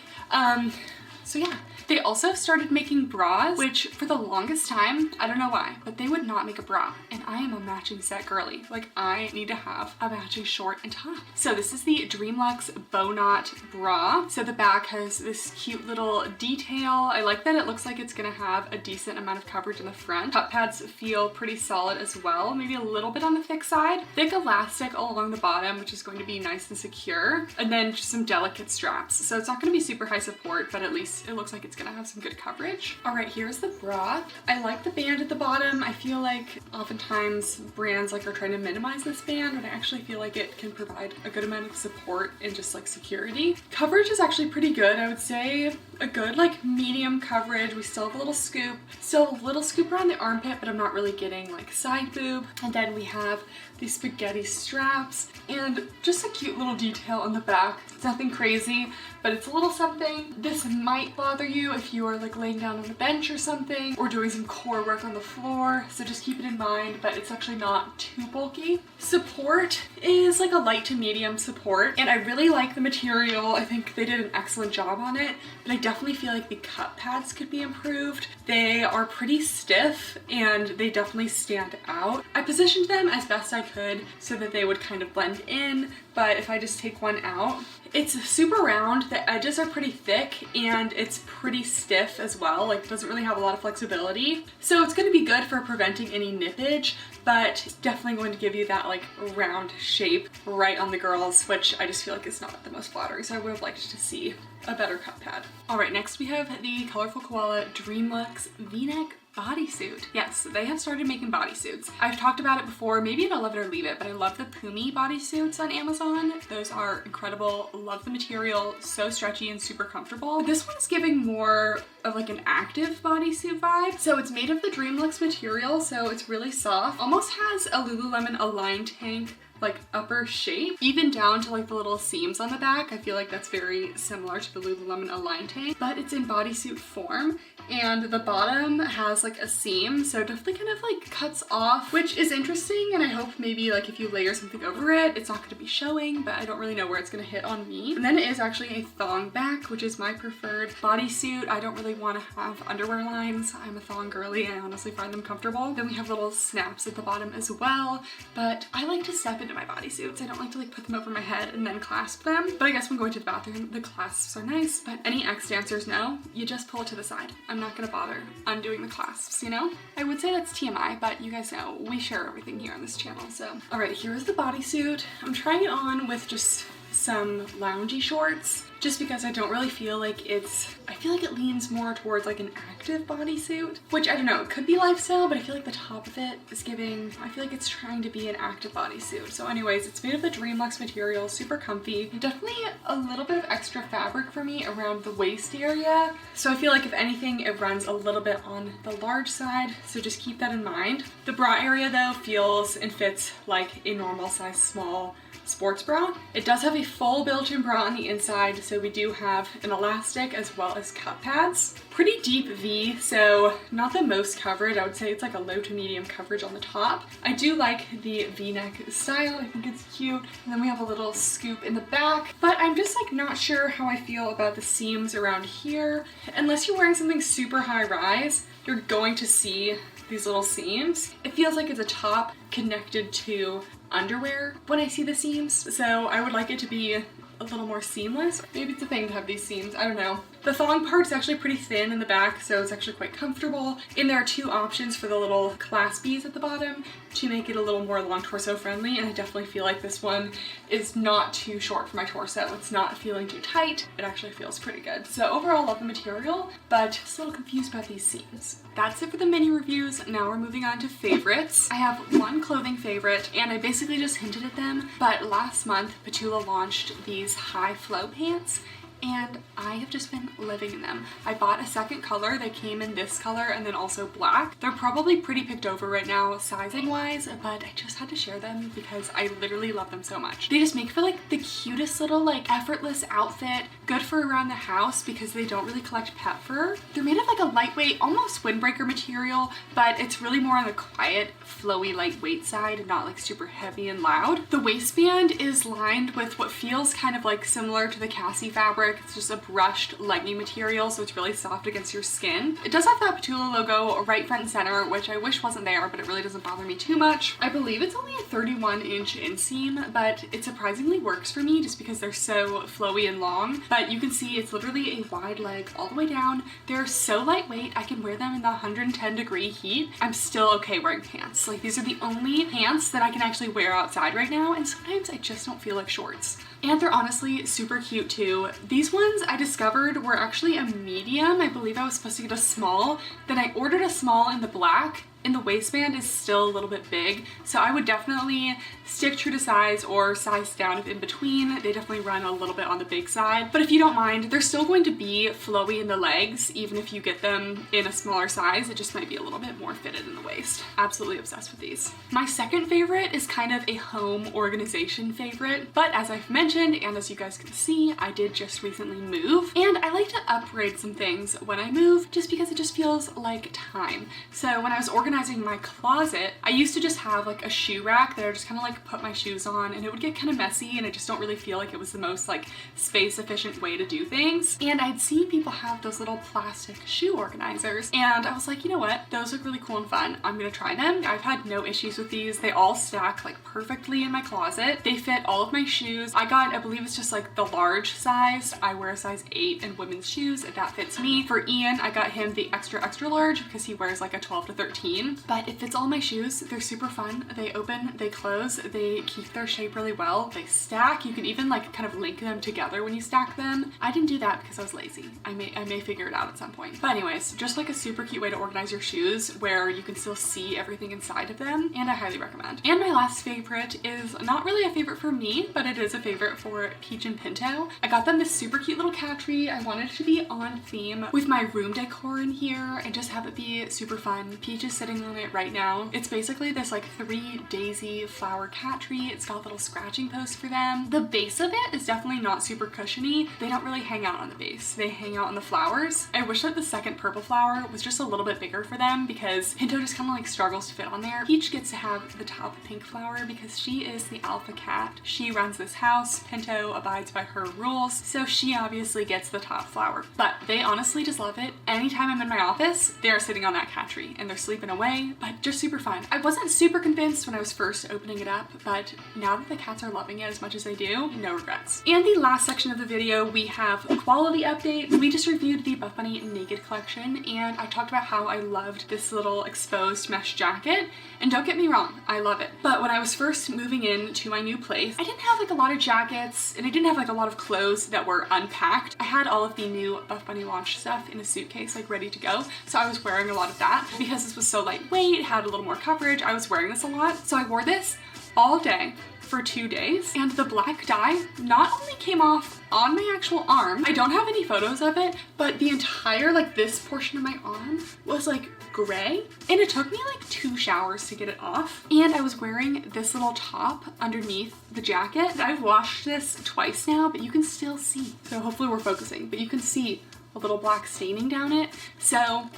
B: So yeah, they also started making bras, which for the longest time, I don't know why, but they would not make a bra. And I am a matching set girly. Like, I need to have a matching short and top. So this is the Dreamluxe Bow Knot Bra. So the back has this cute little detail. I like that it looks like it's gonna have a decent amount of coverage in the front. Cup pads feel pretty solid as well, maybe a little bit on the thick side. Thick elastic all along the bottom, which is going to be nice and secure. And then just some delicate straps. So it's not gonna be super high support, but at least it looks like it's gonna have some good coverage. All right, here's the bra. I like the band at the bottom. I feel like oftentimes brands like are trying to minimize this band, but I actually feel like it can provide a good amount of support and just like security. Coverage is actually pretty good. I would say a good like medium coverage. We still have a little scoop. Still have a little scoop around the armpit, but I'm not really getting like side boob. And then we have these spaghetti straps and just a cute little detail on the back. It's nothing crazy, but it's a little something. This might bother you if you are like laying down on a bench or something or doing some core work on the floor, so just keep it in mind, but it's actually not too bulky. Support is like a light to medium support, and I really like the material. I think they did an excellent job on it, but I definitely feel like the cup pads could be improved. They are pretty stiff and they definitely stand out. I positioned them as best I could so that they would kind of blend in, but if I just take one out, it's super round, the edges are pretty thick, and it's pretty stiff as well. Like, it doesn't really have a lot of flexibility. So it's gonna be good for preventing any nippage, but it's definitely going to give you that like round shape right on the girls, which I just feel like is not the most flattering. So I would have liked to see a better cup pad. All right, next we have the Colorful Koala Dreamluxe V-neck bodysuit. Yes, they have started making bodysuits. I've talked about it before, maybe in a Love It or Leave It, but I love the Pumi bodysuits on Amazon. Those are incredible. Love the material, so stretchy and super comfortable. This one's giving more of like an active bodysuit vibe. So it's made of the Dreamluxe material, so it's really soft. Almost has a Lululemon Align tank like upper shape, even down to like the little seams on the back. I feel like that's very similar to the Lululemon Align tank, but it's in bodysuit form, and the bottom has like a seam, so it definitely kind of like cuts off, which is interesting, and I hope maybe like if you layer something over it, it's not going to be showing, but I don't really know where it's going to hit on me. And then it is actually a thong back, which is my preferred bodysuit. I don't really want to have underwear lines. I'm a thong girly and I honestly find them comfortable. Then we have little snaps at the bottom as well, but I like to step into my bodysuits. I don't like to like put them over my head and then clasp them, but I guess when going to the bathroom, the clasps are nice. But any ex dancers know, you just pull it to the side. I'm not gonna bother undoing the clasps, you know? I would say that's TMI, but you guys know we share everything here on this channel, so. All right, here's the bodysuit. I'm trying it on with just some loungy shorts, just because I don't really feel like I feel like it leans more towards like an active bodysuit, which I don't know, it could be lifestyle, but I feel like the top of it is giving, I feel like it's trying to be an active bodysuit. So anyways, it's made of the Dreamluxe material, super comfy. Definitely a little bit of extra fabric for me around the waist area. So I feel like if anything, it runs a little bit on the large side, so just keep that in mind. The bra area though feels and fits like a normal size small sports bra. It does have a full built-in bra on the inside, so we do have an elastic as well as cup pads. Pretty deep V, so not the most coverage. I would say it's like a low to medium coverage on the top. I do like the V-neck style. I think it's cute. And then we have a little scoop in the back, but I'm just like not sure how I feel about the seams around here. Unless you're wearing something super high rise, you're going to see these little seams. It feels like it's a top connected to underwear when I see the seams, so I would like it to be a little more seamless. Maybe it's a thing to have these seams, I don't know. The thong part is actually pretty thin in the back, so it's actually quite comfortable. And there are two options for the little claspies at the bottom to make it a little more long torso friendly, and I definitely feel like this one is not too short for my torso. It's not feeling too tight. It actually feels pretty good. So overall, love the material, but just a little confused about these seams. That's it for the mini reviews. Now we're moving on to favorites. I have one clothing favorite, and I basically just hinted at them, but last month, Petula launched these high flow pants, and I have just been living in them. I bought a second color. They came in this color and then also black. They're probably pretty picked over right now sizing wise, but I just had to share them because I literally love them so much. They just make for like the cutest little like effortless outfit, good for around the house because they don't really collect pet fur. They're made of like a lightweight, almost windbreaker material, but it's really more on the quiet, flowy, lightweight side and not like super heavy and loud. The waistband is lined with what feels kind of like similar to the Cassie fabric fabric. It's just a brushed legging material, so it's really soft against your skin. It does have that Petula logo right front and center, which I wish wasn't there, but it really doesn't bother me too much. I believe it's only a 31-inch inseam, but it surprisingly works for me just because they're so flowy and long. But you can see it's literally a wide leg all the way down. They're so lightweight, I can wear them in the 110-degree heat. I'm still okay wearing pants. Like, these are the only pants that I can actually wear outside right now, and sometimes I just don't feel like shorts. And they're honestly super cute too. These ones I discovered were actually a medium. I believe I was supposed to get a small. Then I ordered a small in the black, and the waistband is still a little bit big. So I would definitely stick true to size or size down if in between. They definitely run a little bit on the big side. But if you don't mind, they're still going to be flowy in the legs, even if you get them in a smaller size. It just might be a little bit more fitted in the waist. Absolutely obsessed with these. My second favorite is kind of a home organization favorite, but as I've mentioned, and as you guys can see, I did just recently move, and I like to upgrade some things when I move just because it just feels like time. So when I was organizing my closet, I used to just have like a shoe rack that I just kind of like put my shoes on, and it would get kind of messy, and I just don't really feel like it was the most like space efficient way to do things. And I'd seen people have those little plastic shoe organizers, and I was like, you know what, those look really cool and fun. I'm gonna try them. I've had no issues with these. They all stack like perfectly in my closet. They fit all of my shoes. I believe it's just like the large size. I wear a size 8 in women's shoes, and that fits me. For Ian, I got him the extra large because he wears like a 12 to 13, but it fits all my shoes. They're super fun. They open, they close, they keep their shape really well. They stack. You can even like kind of link them together when you stack them. I didn't do that because I was lazy. I may figure it out at some point. But anyways, just like a super cute way to organize your shoes where you can still see everything inside of them, and I highly recommend. And my last favorite is not really a favorite for me, but it is a favorite for Peach and Pinto. I got them this super cute little cat tree. I wanted it to be on theme with my room decor in here and just have it be super fun. Peach is sitting on it right now. It's basically this like 3 daisy flower cat tree. It's got little scratching posts for them. The base of it is definitely not super cushiony. They don't really hang out on the base. They hang out on the flowers. I wish that the second purple flower was just a little bit bigger for them because Pinto just kind of like struggles to fit on there. Peach gets to have the top pink flower because she is the alpha cat. She runs this house. Pinto abides by her rules, so she obviously gets the top flower. But they honestly just love it. Anytime I'm in my office, they're sitting on that cat tree and they're sleeping away, but just super fun. I wasn't super convinced when I was first opening it up, but now that the cats are loving it as much as they do, no regrets. And the last section of the video, we have a quality update. We just reviewed the Buffbunny Naked collection, and I talked about how I loved this little exposed mesh jacket, and don't get me wrong, I love it. But when I was first moving into my new place, I didn't have like a lot of jackets, and I didn't have like a lot of clothes that were unpacked. I had all of the new Buffbunny launch stuff in a suitcase like ready to go, so I was wearing a lot of that. Because this was so lightweight, had a little more coverage, I was wearing this a lot. So I wore this all day for 2 days, and the black dye not only came off on my actual arm, I don't have any photos of it, but the entire like this portion of my arm was like gray, and it took me like 2 showers to get it off. And I was wearing this little top underneath the jacket. I've washed this twice now, but you can still see, so hopefully we're focusing, but you can see a little black staining down it. So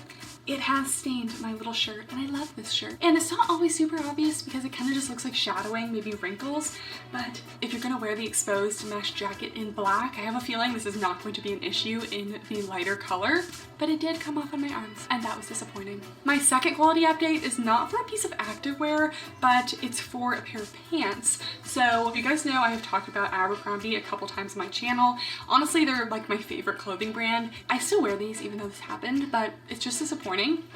B: it has stained my little shirt, and I love this shirt. And it's not always super obvious because it kind of just looks like shadowing, maybe wrinkles, but if you're gonna wear the exposed mesh jacket in black, I have a feeling this is not going to be an issue in the lighter color, but it did come off on my arms, and that was disappointing. My second quality update is not for a piece of activewear, but it's for a pair of pants. So if you guys know, I have talked about Abercrombie a couple times on my channel. Honestly, they're like my favorite clothing brand. I still wear these even though this happened, but it's just disappointing.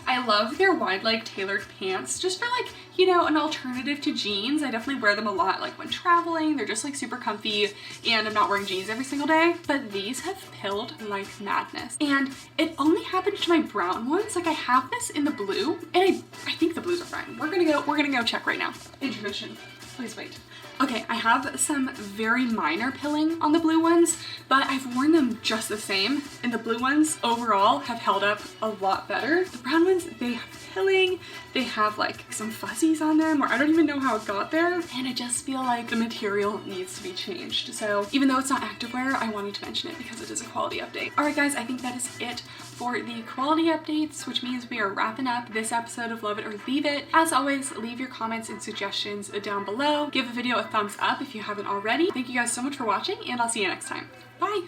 B: I love their wide leg tailored pants just for like, you know, an alternative to jeans. I definitely wear them a lot like when traveling. They're just like super comfy, and I'm not wearing jeans every single day, but these have pilled like madness. And it only happened to my brown ones. Like I have this in the blue, and I think the blues are fine. We're gonna go check right now. Intermission, please wait. Okay, I have some very minor pilling on the blue ones, but I've worn them just the same, and the blue ones overall have held up a lot better. The brown ones, they have pilling, they have like some fuzzies on them, or I don't even know how it got there, and I just feel like the material needs to be changed. So even though it's not activewear, I wanted to mention it because it is a quality update. All right guys, I think that is it for the quality updates, which means we are wrapping up this episode of Love It or Leave It. As always, leave your comments and suggestions down below. Give the video a thumbs up if you haven't already. Thank you guys so much for watching, and I'll see you next time. Bye!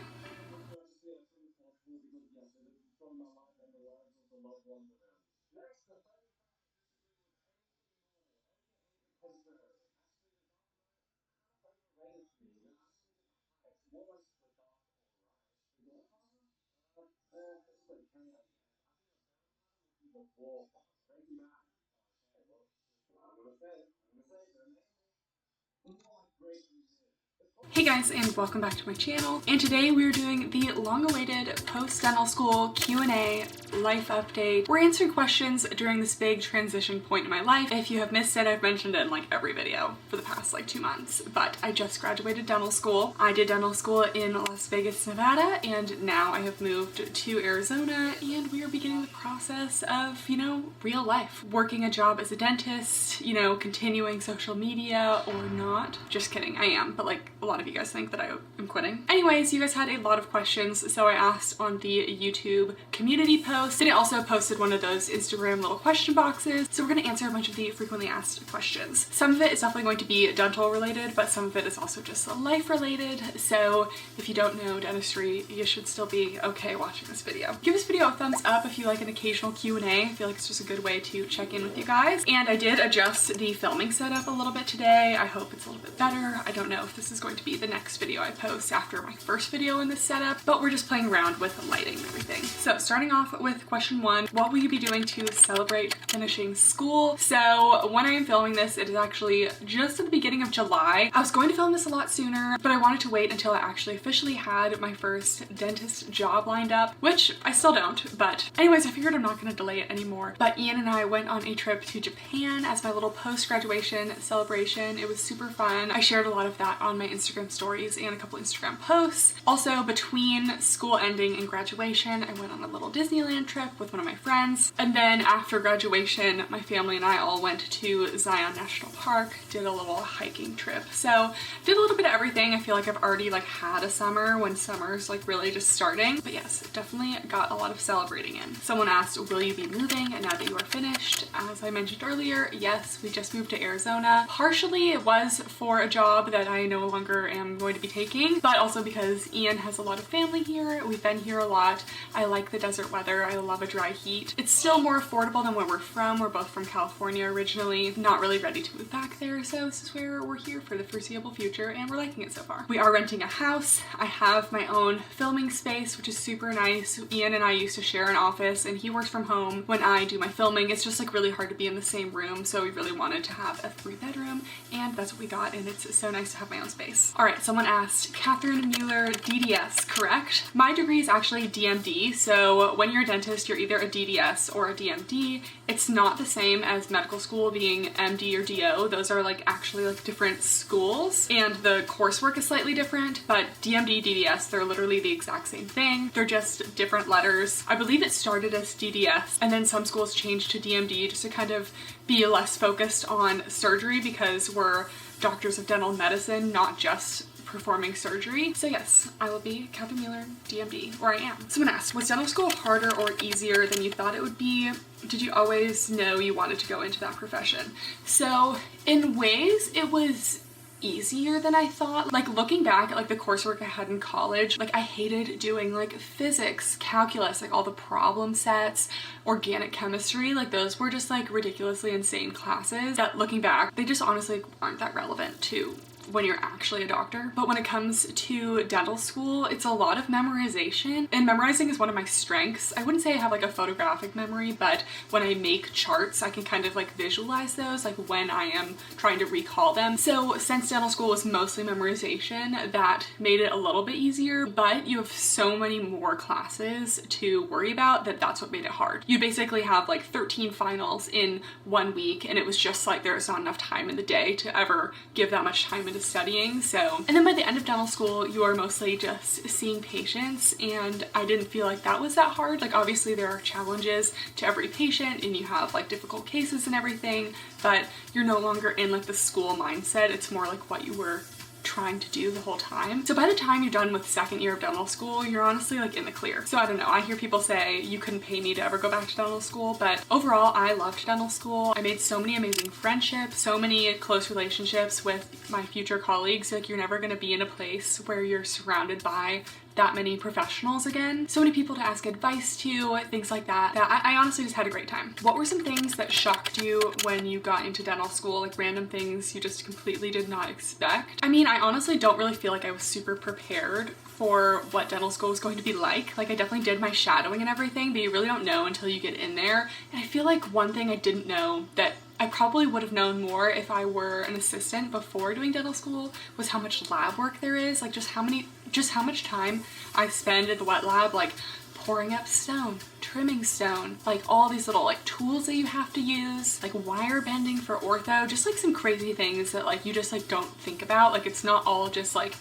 B: Hey guys, and welcome back to my channel. And today we're doing the long-awaited post-dental school Q&A life update. We're answering questions during this big transition point in my life. If you have missed it, I've mentioned it in like every video for the past like 2 months, but I just graduated dental school. I did dental school in Las Vegas, Nevada, and now I have moved to Arizona, and we are beginning the process of, you know, real life. Working a job as a dentist, you know, continuing social media or not. Just kidding, I am, but like a lot of you guys think that I am quitting. Anyways, you guys had a lot of questions, so I asked on the YouTube community post, and I also posted one of those Instagram little question boxes, so we're going to answer a bunch of the frequently asked questions. Some of it is definitely going to be dental related, but some of it is also just life related, so if you don't know dentistry, you should still be okay watching this video. Give this video a thumbs up if you like an occasional Q&A. I feel like it's just a good way to check in with you guys. And I did adjust the filming setup a little bit today. I hope it's a little bit better. I don't know if this is going to be the next video I post after my first video in this setup, but we're just playing around with lighting and everything. So starting off with question 1, what will you be doing to celebrate finishing school? So when I am filming this, it is actually just at the beginning of July. I was going to film this a lot sooner, but I wanted to wait until I actually officially had my first dentist job lined up, which I still don't, but anyways, I figured I'm not going to delay it anymore. But Ian and I went on a trip to Japan as my little post-graduation celebration. It was super fun. I shared a lot of that on my Instagram stories and a couple Instagram posts. Also, between school ending and graduation, I went on a little Disneyland trip with one of my friends. And then after graduation, my family and I all went to Zion National Park, did a little hiking trip. So did a little bit of everything. I feel like I've already like had a summer when summer's like really just starting. But yes, definitely got a lot of celebrating in. Someone asked, will you be moving now that you are finished? As I mentioned earlier, yes, we just moved to Arizona. Partially it was for a job that I no longer am going to be taking, but also because Ian has a lot of family here. We've been here a lot. I like the desert weather. I love a dry heat. It's still more affordable than where we're from. We're both from California originally. Not really ready to move back there, so this is where we're here for the foreseeable future, and we're liking it so far. We are renting a house. I have my own filming space, which is super nice. Ian and I used to share an office, and he works from home when I do my filming. It's just like really hard to be in the same room, so we really wanted to have a 3-bedroom, and that's what we got, and it's so nice to have my own space. All right, someone asked, Kathryn Mueller DDS, correct? My degree is actually DMD, so when you're a dentist, you're either a DDS or a DMD. It's not the same as medical school being MD or DO. Those are like actually like different schools, and the coursework is slightly different, but DMD, DDS, they're literally the exact same thing. They're just different letters. I believe it started as DDS, and then some schools changed to DMD just to kind of be less focused on surgery because we're doctors of dental medicine, not just performing surgery. So yes, I will be Kathryn Mueller, DMD, or I am. Someone asked, was dental school harder or easier than you thought it would be? Did you always know you wanted to go into that profession? So in ways, it was easier than I thought. Like looking back at like the coursework I had in college, like I hated doing like physics, calculus, like all the problem sets, organic chemistry, like those were just like ridiculously insane classes that looking back, they just honestly aren't that relevant to when you're actually a doctor. But when it comes to dental school, it's a lot of memorization, and memorizing is one of my strengths. I wouldn't say I have like a photographic memory, but when I make charts, I can kind of like visualize those, like when I am trying to recall them. So since dental school was mostly memorization, that made it a little bit easier, but you have so many more classes to worry about that's what made it hard. You basically have like 13 finals in 1 week, and it was just like there's not enough time in the day to ever give that much time into studying. So, and then by the end of dental school, you are mostly just seeing patients, and I didn't feel like that was that hard. Like obviously there are challenges to every patient, and you have like difficult cases and everything, but you're no longer in like the school mindset. It's more like what you were trying to do the whole time. So by the time you're done with 2nd year of dental school, you're honestly like in the clear. So I don't know, I hear people say you couldn't pay me to ever go back to dental school, but overall I loved dental school. I made so many amazing friendships, so many close relationships with my future colleagues. Like you're never going to be in a place where you're surrounded by that many professionals again, so many people to ask advice to, things like that, that I honestly just had a great time. What were some things that shocked you when you got into dental school, like random things you just completely did not expect? I mean, I honestly don't really feel like I was super prepared for what dental school was going to be like. Like, I definitely did my shadowing and everything, but you really don't know until you get in there. And I feel like one thing I didn't know that I probably would have known more if I were an assistant before doing dental school was how much lab work there is. Like, just how much time I spend in the wet lab, like pouring up stone, trimming stone, like all these little like tools that you have to use, like wire bending for ortho, just like some crazy things that like you just like don't think about. Like, it's not all just like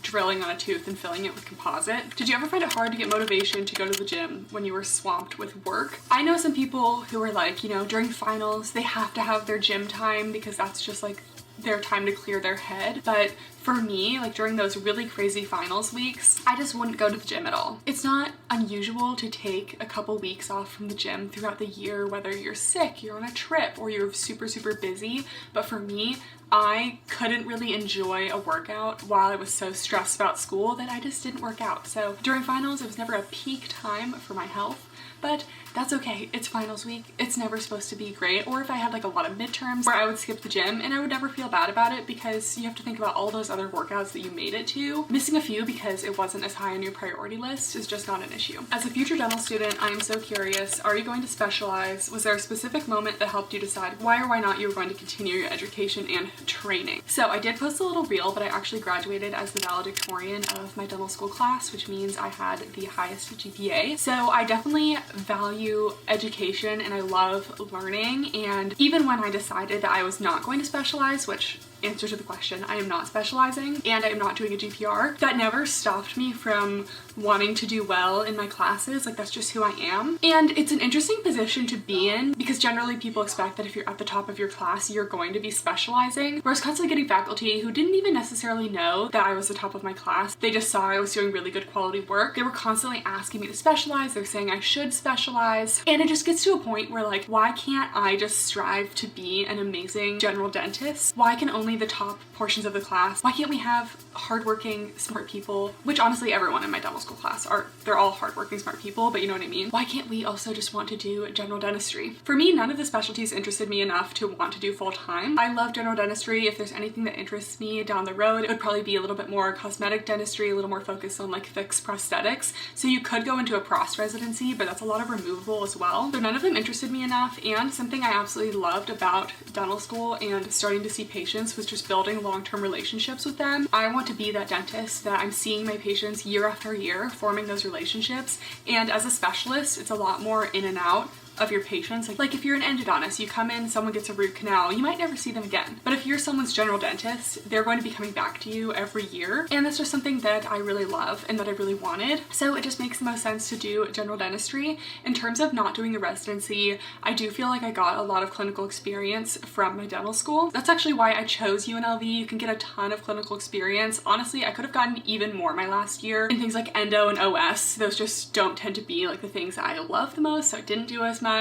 B: drilling on a tooth and filling it with composite. Did you ever find it hard to get motivation to go to the gym when you were swamped with work? I know some people who are like, you know, during finals, they have to have their gym time because that's just like their time to clear their head. But for me, like during those really crazy finals weeks, I just wouldn't go to the gym at all. It's not unusual to take a couple weeks off from the gym throughout the year, whether you're sick, you're on a trip, or you're super, super busy. But for me, I couldn't really enjoy a workout while I was so stressed about school that I just didn't work out. So during finals, it was never a peak time for my health, but that's okay. It's finals week. It's never supposed to be great. Or if I had like a lot of midterms where I would skip the gym, and I would never feel bad about it because you have to think about all those other workouts that you made it to. Missing a few because it wasn't as high on your priority list is just not an issue. As a future dental student, I am so curious, are you going to specialize? Was there a specific moment that helped you decide why or why not you were going to continue your education and training? So I did post a little reel, but I actually graduated as the valedictorian of my dental school class, which means I had the highest GPA. So I definitely value education and I love learning. And even when I decided that I was not going to specialize, which answer to the question, I am not specializing and I am not doing a GPR, that never stopped me from wanting to do well in my classes. Like, that's just who I am. And it's an interesting position to be in because generally people expect that if you're at the top of your class, you're going to be specializing. Whereas constantly getting faculty who didn't even necessarily know that I was the top of my class, they just saw I was doing really good quality work. They were constantly asking me to specialize. They're saying I should specialize. And it just gets to a point where like, why can't I just strive to be an amazing general dentist? Why can only the top portions of the class, why can't we have hardworking, smart people, which honestly everyone in my dental school class are, they're all hardworking, smart people, but you know what I mean? Why can't we also just want to do general dentistry? For me, none of the specialties interested me enough to want to do full time. I love general dentistry. If there's anything that interests me down the road, it would probably be a little bit more cosmetic dentistry, a little more focused on like fixed prosthetics. So you could go into a pros residency, but that's a lot of removable as well. So none of them interested me enough. And something I absolutely loved about dental school and starting to see patients was just building long-term relationships with them. I want to be that dentist that I'm seeing my patients year after year, forming those relationships. And as a specialist, it's a lot more in and out of your patients. Like if you're an endodontist, you come in, someone gets a root canal, you might never see them again. But if you're someone's general dentist, they're going to be coming back to you every year. And that's just something that I really love and that I really wanted. So it just makes the most sense to do general dentistry. In terms of not doing the residency, I do feel like I got a lot of clinical experience from my dental school. That's actually why I chose UNLV. You can get a ton of clinical experience. Honestly, I could have gotten even more my last year in things like endo and OS. Those just don't tend to be like the things I love the most, so I didn't do as much.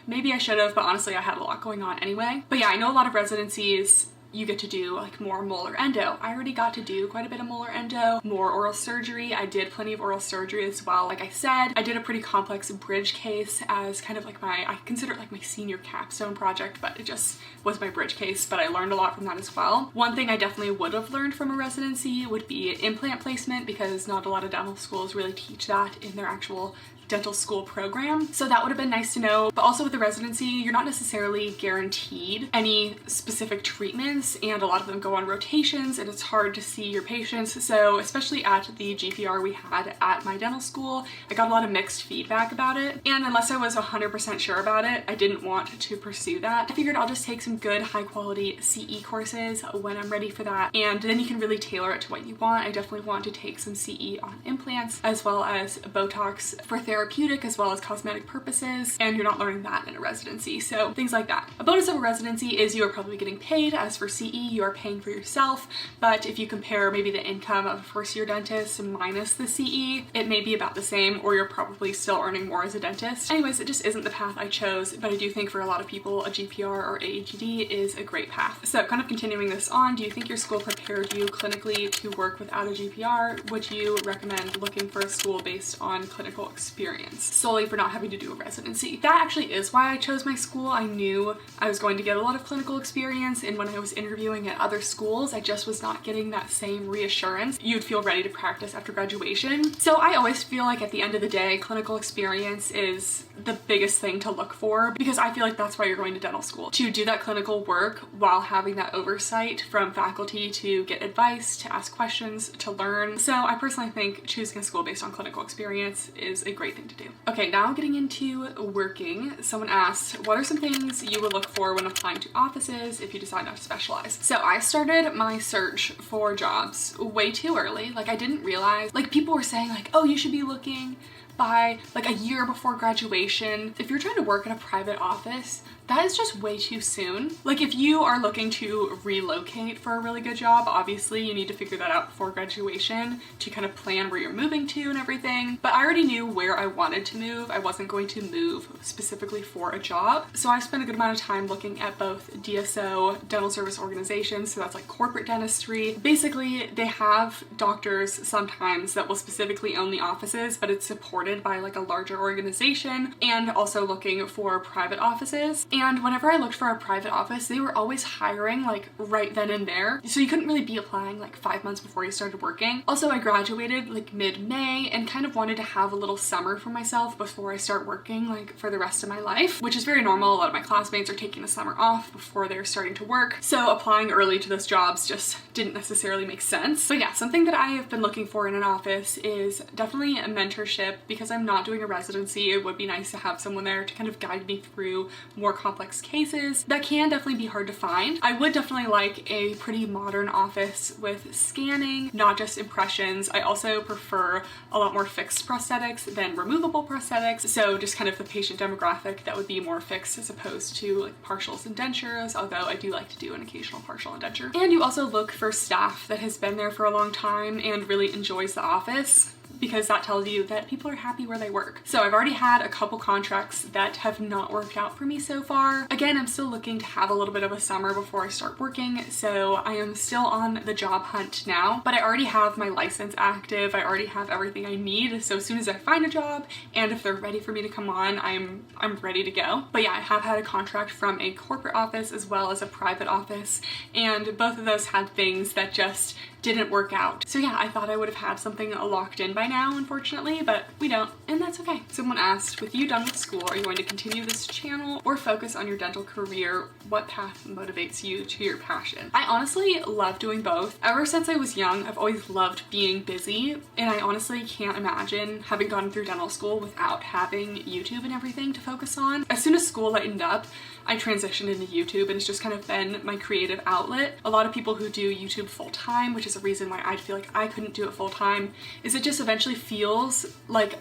B: Maybe I should have, but honestly I had a lot going on anyway. But yeah, I know a lot of residencies you get to do like more molar endo. I already got to do quite a bit of molar endo, more oral surgery. I did plenty of oral surgery as well. Like I said, I did a pretty complex bridge case as kind of like I consider it like my senior capstone project, but it just was my bridge case, but I learned a lot from that as well. One thing I definitely would have learned from a residency would be implant placement, because not a lot of dental schools really teach that in their actual dental school program. So that would have been nice to know. But also with the residency, you're not necessarily guaranteed any specific treatments, and a lot of them go on rotations and it's hard to see your patients. So especially at the GPR we had at my dental school, I got a lot of mixed feedback about it. And unless I was 100% sure about it, I didn't want to pursue that. I figured I'll just take some good high quality CE courses when I'm ready for that. And then you can really tailor it to what you want. I definitely want to take some CE on implants as well as Botox for therapy therapeutic as well as cosmetic purposes, and you're not learning that in a residency. So things like that. A bonus of a residency is you are probably getting paid. As for CE, you are paying for yourself, but if you compare maybe the income of a first-year dentist minus the CE, it may be about the same, or you're probably still earning more as a dentist. Anyways, it just isn't the path I chose, but I do think for a lot of people a GPR or AAGD is a great path. So kind of continuing this on, do you think your school prepared you clinically to work without a GPR? Would you recommend looking for a school based on clinical experience solely for not having to do a residency? That actually is why I chose my school. I knew I was going to get a lot of clinical experience, and when I was interviewing at other schools, I just was not getting that same reassurance you'd feel ready to practice after graduation. So I always feel like at the end of the day, clinical experience is the biggest thing to look for, because I feel like that's why you're going to dental school, to do that clinical work while having that oversight from faculty to get advice, to ask questions, to learn. So I personally think choosing a school based on clinical experience is a great thing to do. Okay, now getting into working. Someone asked, what are some things you would look for when applying to offices if you decide not to specialize? So I started my search for jobs way too early. Like, I didn't realize, like, people were saying like, oh, you should be looking by like a year before graduation. If you're trying to work in a private office, that is just way too soon. Like, if you are looking to relocate for a really good job, obviously you need to figure that out before graduation to kind of plan where you're moving to and everything. But I already knew where I wanted to move. I wasn't going to move specifically for a job. So I spent a good amount of time looking at both DSO, dental service organizations, so that's like corporate dentistry. Basically, they have doctors sometimes that will specifically own the offices, but it's supported by like a larger organization, and also looking for private offices. And whenever I looked for a private office, they were always hiring like right then and there. So you couldn't really be applying like 5 months before you started working. Also, I graduated like mid-May and kind of wanted to have a little summer for myself before I start working like for the rest of my life, which is very normal. A lot of my classmates are taking the summer off before they're starting to work. So applying early to those jobs just didn't necessarily make sense. But yeah, something that I have been looking for in an office is definitely a mentorship. Because I'm not doing a residency, it would be nice to have someone there to kind of guide me through more complex cases. That can definitely be hard to find. I would definitely like a pretty modern office with scanning, not just impressions. I also prefer a lot more fixed prosthetics than removable prosthetics. So just kind of the patient demographic that would be more fixed as opposed to like partials and dentures, although I do like to do an occasional partial and denture. And you also look for staff that has been there for a long time and really enjoys the office, because that tells you that people are happy where they work. So I've already had a couple contracts that have not worked out for me so far. Again, I'm still looking to have a little bit of a summer before I start working, so I am still on the job hunt now, but I already have my license active. I already have everything I need, so as soon as I find a job and if they're ready for me to come on, I'm ready to go. But yeah, I have had a contract from a corporate office as well as a private office, and both of those had things that just didn't work out. So yeah, I thought I would have had something locked in by now, unfortunately, but we don't, and that's okay. Someone asked, with you done with school, are you going to continue this channel or focus on your dental career? What path motivates you to your passion? I honestly love doing both. Ever since I was young, I've always loved being busy, and I honestly can't imagine having gone through dental school without having YouTube and everything to focus on. As soon as school lightened up, I transitioned into YouTube, and it's just kind of been my creative outlet. A lot of people who do YouTube full-time, which is a reason why I feel like I couldn't do it full-time, is it just eventually feels like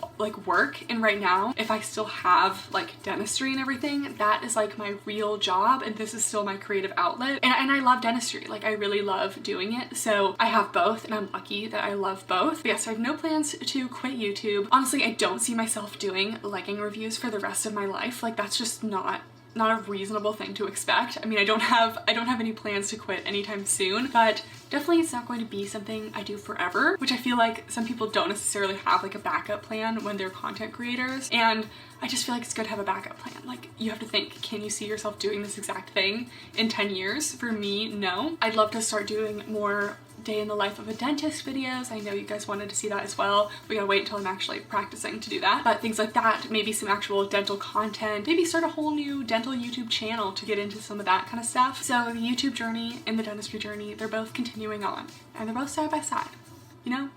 B: work. And right now, if I still have like dentistry and everything, that is like my real job, and this is still my creative outlet. And I love dentistry. Like, I really love doing it. So I have both, and I'm lucky that I love both. But yes, I have no plans to quit YouTube. Honestly, I don't see myself doing legging reviews for the rest of my life. Like, that's just not a reasonable thing to expect. I mean, I don't have any plans to quit anytime soon, but definitely it's not going to be something I do forever, which I feel like some people don't necessarily have like a backup plan when they're content creators. And I just feel like it's good to have a backup plan. Like, you have to think, can you see yourself doing this exact thing in 10 years? For me, no. I'd love to start doing more day in the life of a dentist videos. I know you guys wanted to see that as well. We gotta wait until I'm actually practicing to do that. But things like that, maybe some actual dental content, maybe start a whole new dental YouTube channel to get into some of that kind of stuff. So the YouTube journey and the dentistry journey, they're both continuing on, and they're both side by side. you know,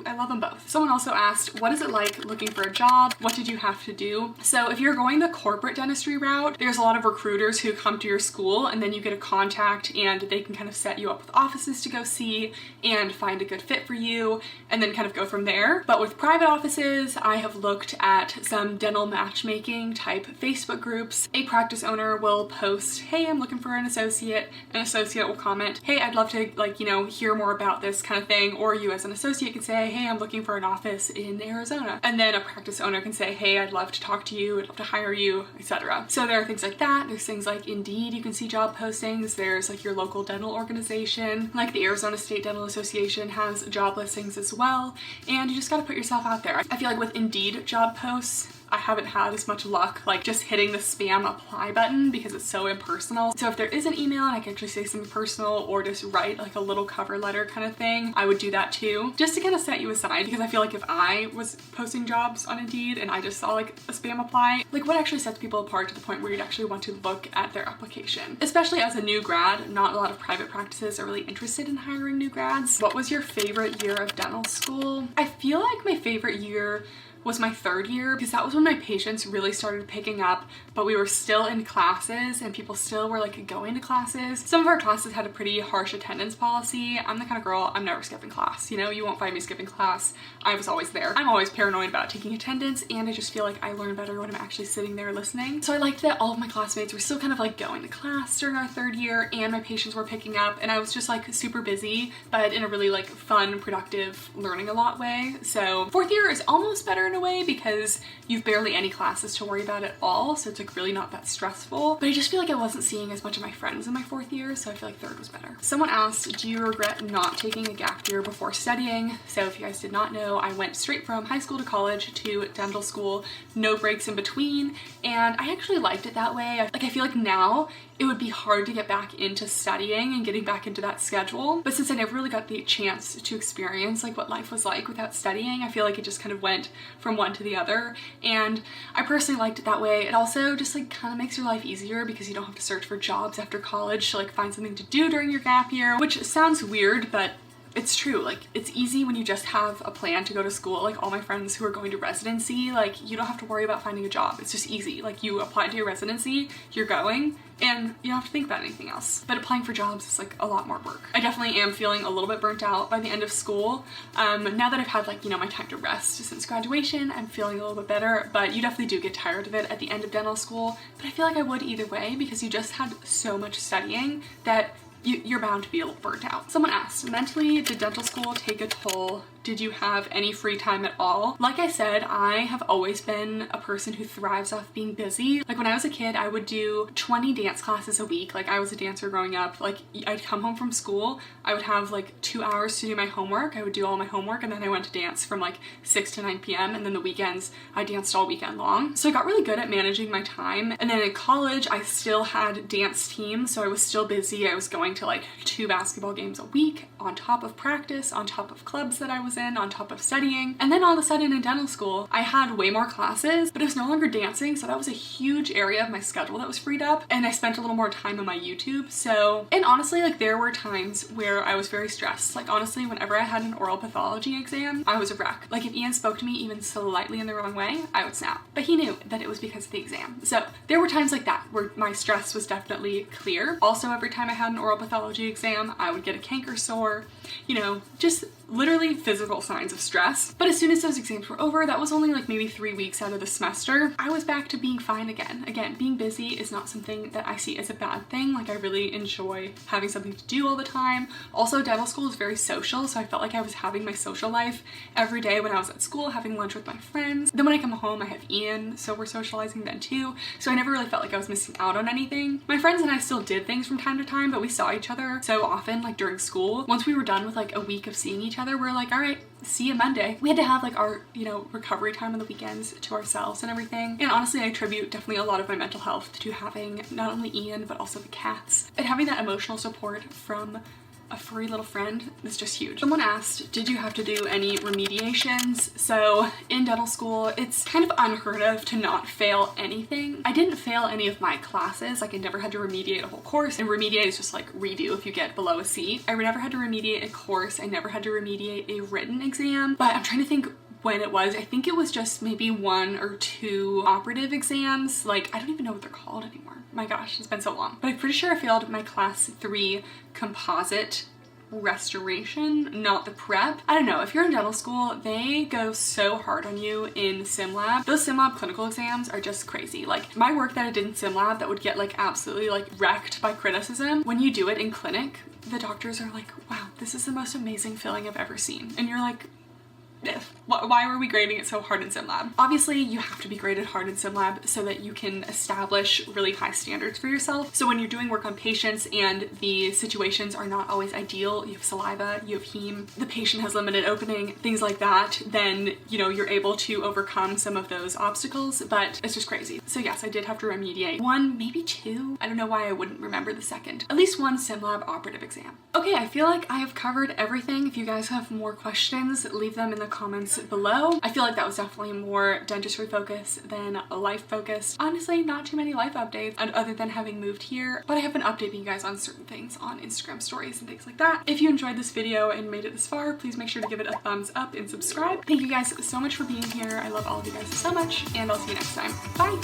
B: I love them both. Someone also asked, what is it like looking for a job? What did you have to do? So if you're going the corporate dentistry route, there's a lot of recruiters who come to your school and then you get a contact and they can kind of set you up with offices to go see and find a good fit for you and then kind of go from there. But with private offices, I have looked at some dental matchmaking type Facebook groups. A practice owner will post, hey, I'm looking for an associate. An associate will comment, hey, I'd love to, like, you know, hear more about this kind of thing. Or you as an associate can say, hey, I'm looking for an office in Arizona. And then a practice owner can say, hey, I'd love to talk to you, I'd love to hire you, etc. So there are things like that. There's things like Indeed, you can see job postings. There's like your local dental organization, like the Arizona State Dental Association has job listings as well. And you just gotta put yourself out there. I feel like with Indeed job posts, I haven't had as much luck like just hitting the spam apply button because it's so impersonal. So if there is an email and I can actually say something personal or just write like a little cover letter kind of thing, I would do that too, just to kind of set you aside, because I feel like if I was posting jobs on Indeed and I just saw like a spam apply, like what actually sets people apart to the point where you'd actually want to look at their application? Especially as a new grad, not a lot of private practices are really interested in hiring new grads. What was your favorite year of dental school? I feel like my favorite year was my third year, because that was when my patients really started picking up, but we were still in classes and people still were like going to classes. Some of our classes had a pretty harsh attendance policy. I'm the kind of girl, I'm never skipping class. You know, you won't find me skipping class. I was always there. I'm always paranoid about taking attendance, and I just feel like I learn better when I'm actually sitting there listening. So I liked that all of my classmates were still kind of like going to class during our third year, and my patients were picking up, and I was just like super busy, but in a really like fun, productive, learning a lot way. So fourth year is almost better in a way because you've barely any classes to worry about at all, so it's like really not that stressful. But I just feel like I wasn't seeing as much of my friends in my fourth year, so I feel like third was better. Someone asked, do you regret not taking a gap year before studying? So if you guys did not know, I went straight from high school to college to dental school, no breaks in between, and I actually liked it that way. Like I feel like now it would be hard to get back into studying and getting back into that schedule. But since I never really got the chance to experience like what life was like without studying, I feel like it just kind of went from one to the other. And I personally liked it that way. It also just like kind of makes your life easier because you don't have to search for jobs after college to like find something to do during your gap year, which sounds weird, but it's true. Like it's easy when you just have a plan to go to school. Like all my friends who are going to residency, like you don't have to worry about finding a job. It's just easy. Like you apply to your residency, you're going, and you don't have to think about anything else. But applying for jobs is like a lot more work. I definitely am feeling a little bit burnt out by the end of school. Now that I've had like, you know, my time to rest since graduation, I'm feeling a little bit better, but you definitely do get tired of it at the end of dental school. But I feel like I would either way because you just had so much studying that you're bound to be a little burnt out. Someone asked, mentally, did dental school take a toll? Did you have any free time at all? Like I said, I have always been a person who thrives off being busy. Like when I was a kid, I would do 20 dance classes a week. Like I was a dancer growing up. Like I'd come home from school, I would have like 2 hours to do my homework. I would do all my homework, and then I went to dance from like 6 to 9 p.m. And then the weekends, I danced all weekend long. So I got really good at managing my time. And then in college, I still had dance teams. So I was still busy. I was going to like 2 basketball games a week on top of practice, on top of clubs that I was in, on top of studying. And then all of a sudden in dental school, I had way more classes, but it was no longer dancing. So that was a huge area of my schedule that was freed up. And I spent a little more time on my YouTube. So, and honestly, like there were times where I was very stressed. Like honestly, whenever I had an oral pathology exam, I was a wreck. Like if Ian spoke to me even slightly in the wrong way, I would snap. But he knew that it was because of the exam. So there were times like that where my stress was definitely clear. Also, every time I had an oral pathology exam, I would get a canker sore, you know, just literally physical signs of stress. But as soon as those exams were over, that was only like maybe 3 weeks out of the semester, I was back to being fine again. Again, being busy is not something that I see as a bad thing. Like I really enjoy having something to do all the time. Also, dental school is very social, so I felt like I was having my social life every day when I was at school, having lunch with my friends. Then when I come home, I have Ian, so we're socializing then too. So I never really felt like I was missing out on anything. My friends and I still did things from time to time, but we saw each other so often, like during school. Once we were done with like a week of seeing each other, we're like, all right, see you Monday. We had to have like our, you know, recovery time on the weekends to ourselves and everything. And honestly, I attribute definitely a lot of my mental health to having not only Ian, but also the cats and having that emotional support from a furry little friend is just huge. Someone asked, did you have to do any remediations? So in dental school, it's kind of unheard of to not fail anything. I didn't fail any of my classes. Like I never had to remediate a whole course, and remediate is just like redo if you get below a C. I never had to remediate a course. I never had to remediate a written exam, but I'm trying to think when it was. I think it was just maybe 1 or 2 operative exams. Like, I don't even know what they're called anymore. My gosh, it's been so long. But I'm pretty sure I failed my class 3 composite restoration, not the prep. I don't know, if you're in dental school, they go so hard on you in sim lab. Those sim lab clinical exams are just crazy. Like my work that I did in sim lab that would get like absolutely like wrecked by criticism, when you do it in clinic, the doctors are like, wow, this is the most amazing filling I've ever seen. And you're like, why were we grading it so hard in sim lab? Obviously you have to be graded hard in sim lab so that you can establish really high standards for yourself. So when you're doing work on patients and the situations are not always ideal, you have saliva, you have heme, the patient has limited opening, things like that, then you know you're able to overcome some of those obstacles, but it's just crazy. So yes, I did have to remediate 1, maybe 2. I don't know why I wouldn't remember the second. At least 1 sim lab operative exam. Okay, I feel like I have covered everything. If you guys have more questions, leave them in the comments below. I feel like that was definitely more dentistry focused than life focused. Honestly, not too many life updates other than having moved here, but I have been updating you guys on certain things on Instagram stories and things like that. If you enjoyed this video and made it this far, please make sure to give it a thumbs up and subscribe. Thank you guys so much for being here. I love all of you guys so much, and I'll see you next time. Bye!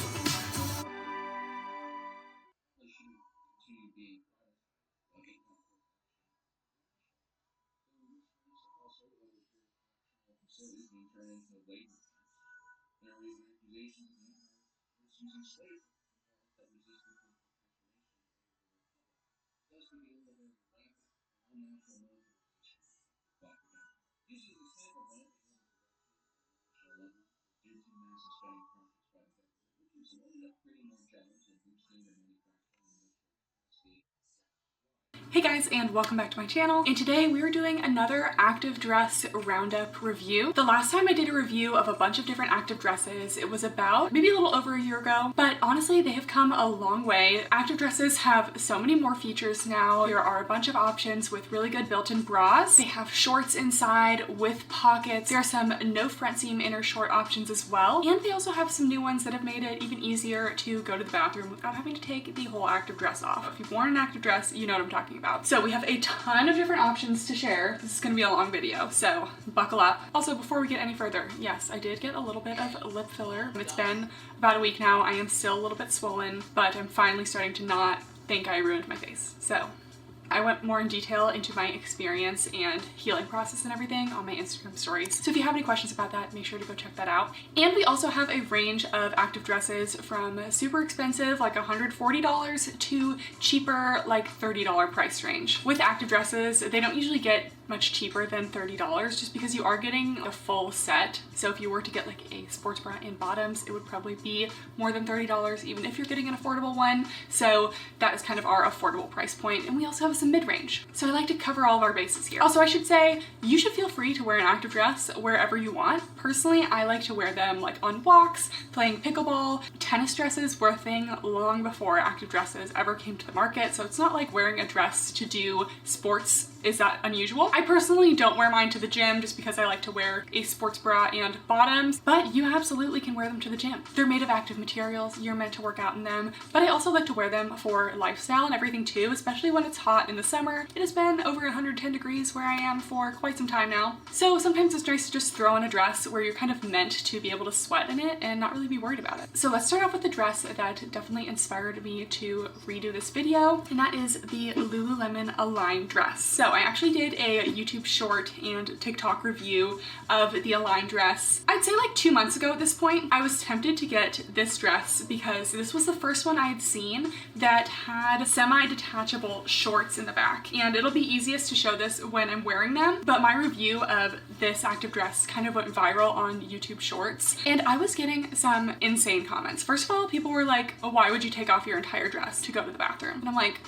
B: Hey guys, and welcome back to my channel. And today we are doing another active dress roundup review. The last time I did a review of a bunch of different active dresses, it was about maybe a little over a year ago, but honestly they have come a long way. Active dresses have so many more features now. There are a bunch of options with really good built-in bras. They have shorts inside with pockets. There are some no front seam inner short options as well. And they also have some new ones that have made it even easier to go to the bathroom without having to take the whole active dress off. If you've worn an active dress, you know what I'm talking about. So we have a ton of different options to share. This is gonna be a long video, so buckle up. Also, before we get any further, yes, I did get a little bit of lip filler. It's been about a week now. I am still a little bit swollen, but I'm finally starting to not think I ruined my face. So I went more in detail into my experience and healing process and everything on my Instagram stories. So if you have any questions about that, make sure to go check that out. And we also have a range of active dresses from super expensive, like $140, to cheaper, like $30 price range. With active dresses, they don't usually get much cheaper than $30 just because you are getting a full set. So if you were to get like a sports bra and bottoms, it would probably be more than $30 even if you're getting an affordable one. So that is kind of our affordable price point. And we also have some mid-range. So I like to cover all of our bases here. Also, I should say you should feel free to wear an active dress wherever you want. Personally, I like to wear them like on walks, playing pickleball. Tennis dresses were a thing long before active dresses ever came to the market. So it's not like wearing a dress to do sports is that unusual. I personally don't wear mine to the gym just because I like to wear a sports bra and bottoms, but you absolutely can wear them to the gym. They're made of active materials, you're meant to work out in them, but I also like to wear them for lifestyle and everything too, especially when it's hot in the summer. It has been over 110 degrees where I am for quite some time now. So sometimes it's nice to just throw on a dress where you're kind of meant to be able to sweat in it and not really be worried about it. So let's start off with the dress that definitely inspired me to redo this video, and that is the Lululemon Align dress. So I actually did a YouTube short and TikTok review of the Align dress. I'd say like 2 months ago at this point. I was tempted to get this dress because this was the first one I had seen that had semi-detachable shorts in the back, and it'll be easiest to show this when I'm wearing them, but my review of this active dress kind of went viral on YouTube Shorts, and I was getting some insane comments. First of all, people were like, oh, why would you take off your entire dress to go to the bathroom? And I'm like,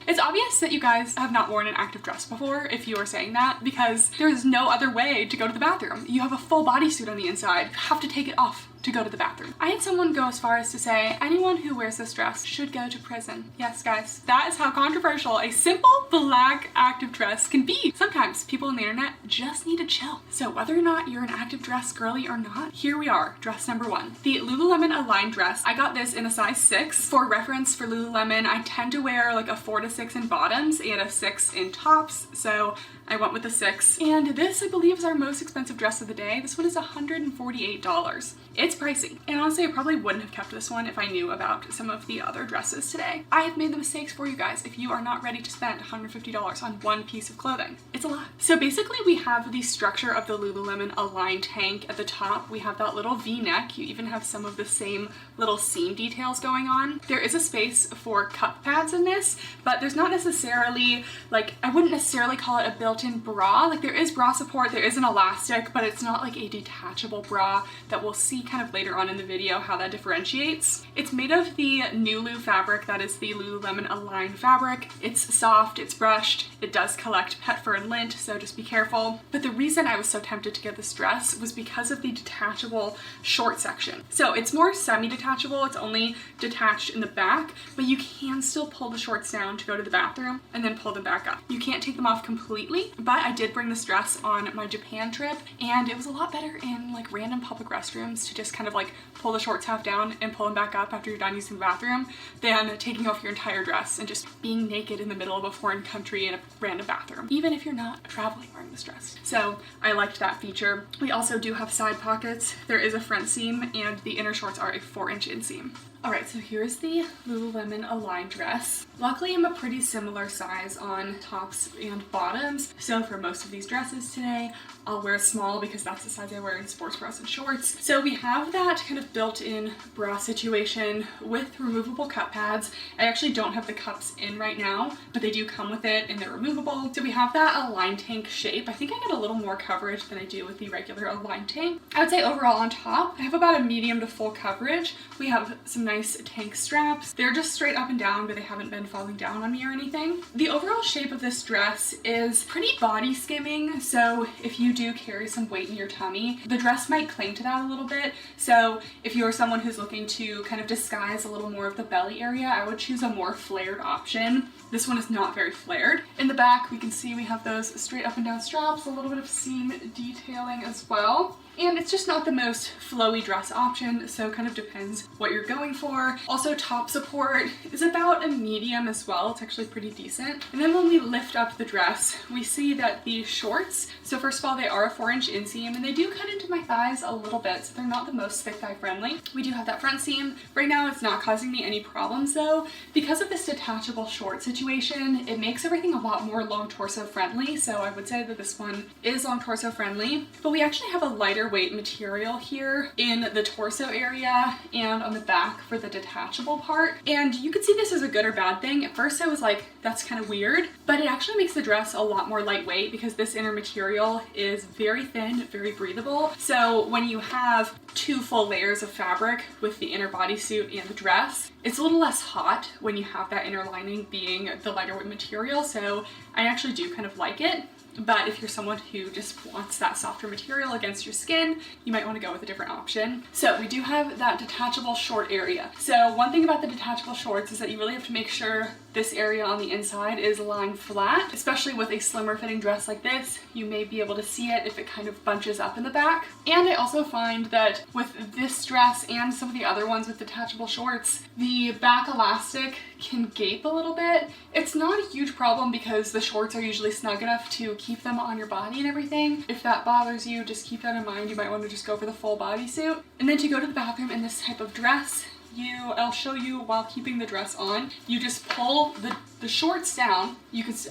B: it's obvious that you guys have not worn an active dress before if you are saying that, because there's no other way to go to the bathroom. You have a full bodysuit on the inside. You have to take it off. to go to the bathroom. I had someone go as far as to say, anyone who wears this dress should go to prison. Yes, guys, that is how controversial a simple black active dress can be. Sometimes people on the internet just need to chill. So whether or not you're an active dress girly or not, here we are, dress number 1. The Lululemon Align dress. I got this in a size 6. For reference for Lululemon, I tend to wear like a 4 to 6 in bottoms and a 6 in tops, so I went with the 6. And this, I believe, is our most expensive dress of the day. This one is $148. It's pricey. And honestly, I probably wouldn't have kept this one if I knew about some of the other dresses today. I have made the mistakes for you guys if you are not ready to spend $150 on one piece of clothing. It's a lot. So basically we have the structure of the Lululemon Align tank at the top. We have that little V-neck. You even have some of the same little seam details going on. There is a space for cup pads in this, but there's not necessarily, like, I wouldn't necessarily call it a built-in bra. Like, there is bra support, there is an elastic, but it's not like a detachable bra that we'll see kind of later on in the video how that differentiates. It's made of the Nulu fabric, that is the Lululemon Align fabric. It's soft, it's brushed, it does collect pet fur and lint, so just be careful. But the reason I was so tempted to get this dress was because of the detachable short section. So it's more semi-detachable, it's only detached in the back, but you can still pull the shorts down to go to the bathroom and then pull them back up. You can't take them off completely, but I did bring this dress on my Japan trip, and it was a lot better in like random public restrooms to just kind of like pull the shorts half down and pull them back up after you're done using the bathroom than taking off your entire dress and just being naked in the middle of a foreign country in a random bathroom, even if you're not traveling wearing this dress. So I liked that feature. We also do have side pockets. There is a front seam, and the inner shorts are a 4-inch inseam. Alright, so here's the Lululemon Align dress. Luckily, I'm a pretty similar size on tops and bottoms, so for most of these dresses today, I'll wear a small because that's the size I wear in sports bras and shorts. So we have that kind of built-in bra situation with removable cup pads. I actually don't have the cups in right now, but they do come with it and they're removable. So we have that Align tank shape. I think I get a little more coverage than I do with the regular Align tank. I would say overall on top, I have about a medium to full coverage. We have some nice tank straps. They're just straight up and down, but they haven't been falling down on me or anything. The overall shape of this dress is pretty body skimming, so if you do carry some weight in your tummy, the dress might cling to that a little bit. So if you're someone who's looking to kind of disguise a little more of the belly area, I would choose a more flared option. This one is not very flared. In the back, we can see we have those straight up and down straps, a little bit of seam detailing as well. And it's just not the most flowy dress option, so kind of depends what you're going for. Also, top support is about a medium as well. It's actually pretty decent. And then when we lift up the dress, we see that the shorts, so first of all, they are a 4-inch inseam, and they do cut into my thighs a little bit, so they're not the most thick thigh friendly. We do have that front seam. Right now, it's not causing me any problems though. Because of this detachable short situation, it makes everything a lot more long torso friendly, so I would say that this one is long torso friendly. But we actually have a lighter weight material here in the torso area and on the back for the detachable part. And you could see this as a good or bad thing. At first I was like, that's kind of weird, but it actually makes the dress a lot more lightweight because this inner material is very thin, very breathable. So when you have 2 full layers of fabric with the inner bodysuit and the dress, it's a little less hot when you have that inner lining being the lighter weight material. So I actually do kind of like it. But if you're someone who just wants that softer material against your skin, you might want to go with a different option. So we do have that detachable short area. So one thing about the detachable shorts is that you really have to make sure this area on the inside is lying flat, especially with a slimmer fitting dress like this. You may be able to see it if it kind of bunches up in the back. And I also find that with this dress and some of the other ones with detachable shorts, the back elastic can gape a little bit. It's not a huge problem because the shorts are usually snug enough to keep them on your body and everything. If that bothers you, just keep that in mind. You might want to just go for the full bodysuit. And then to go to the bathroom in this type of dress, I'll show you while keeping the dress on. You just pull the shorts down.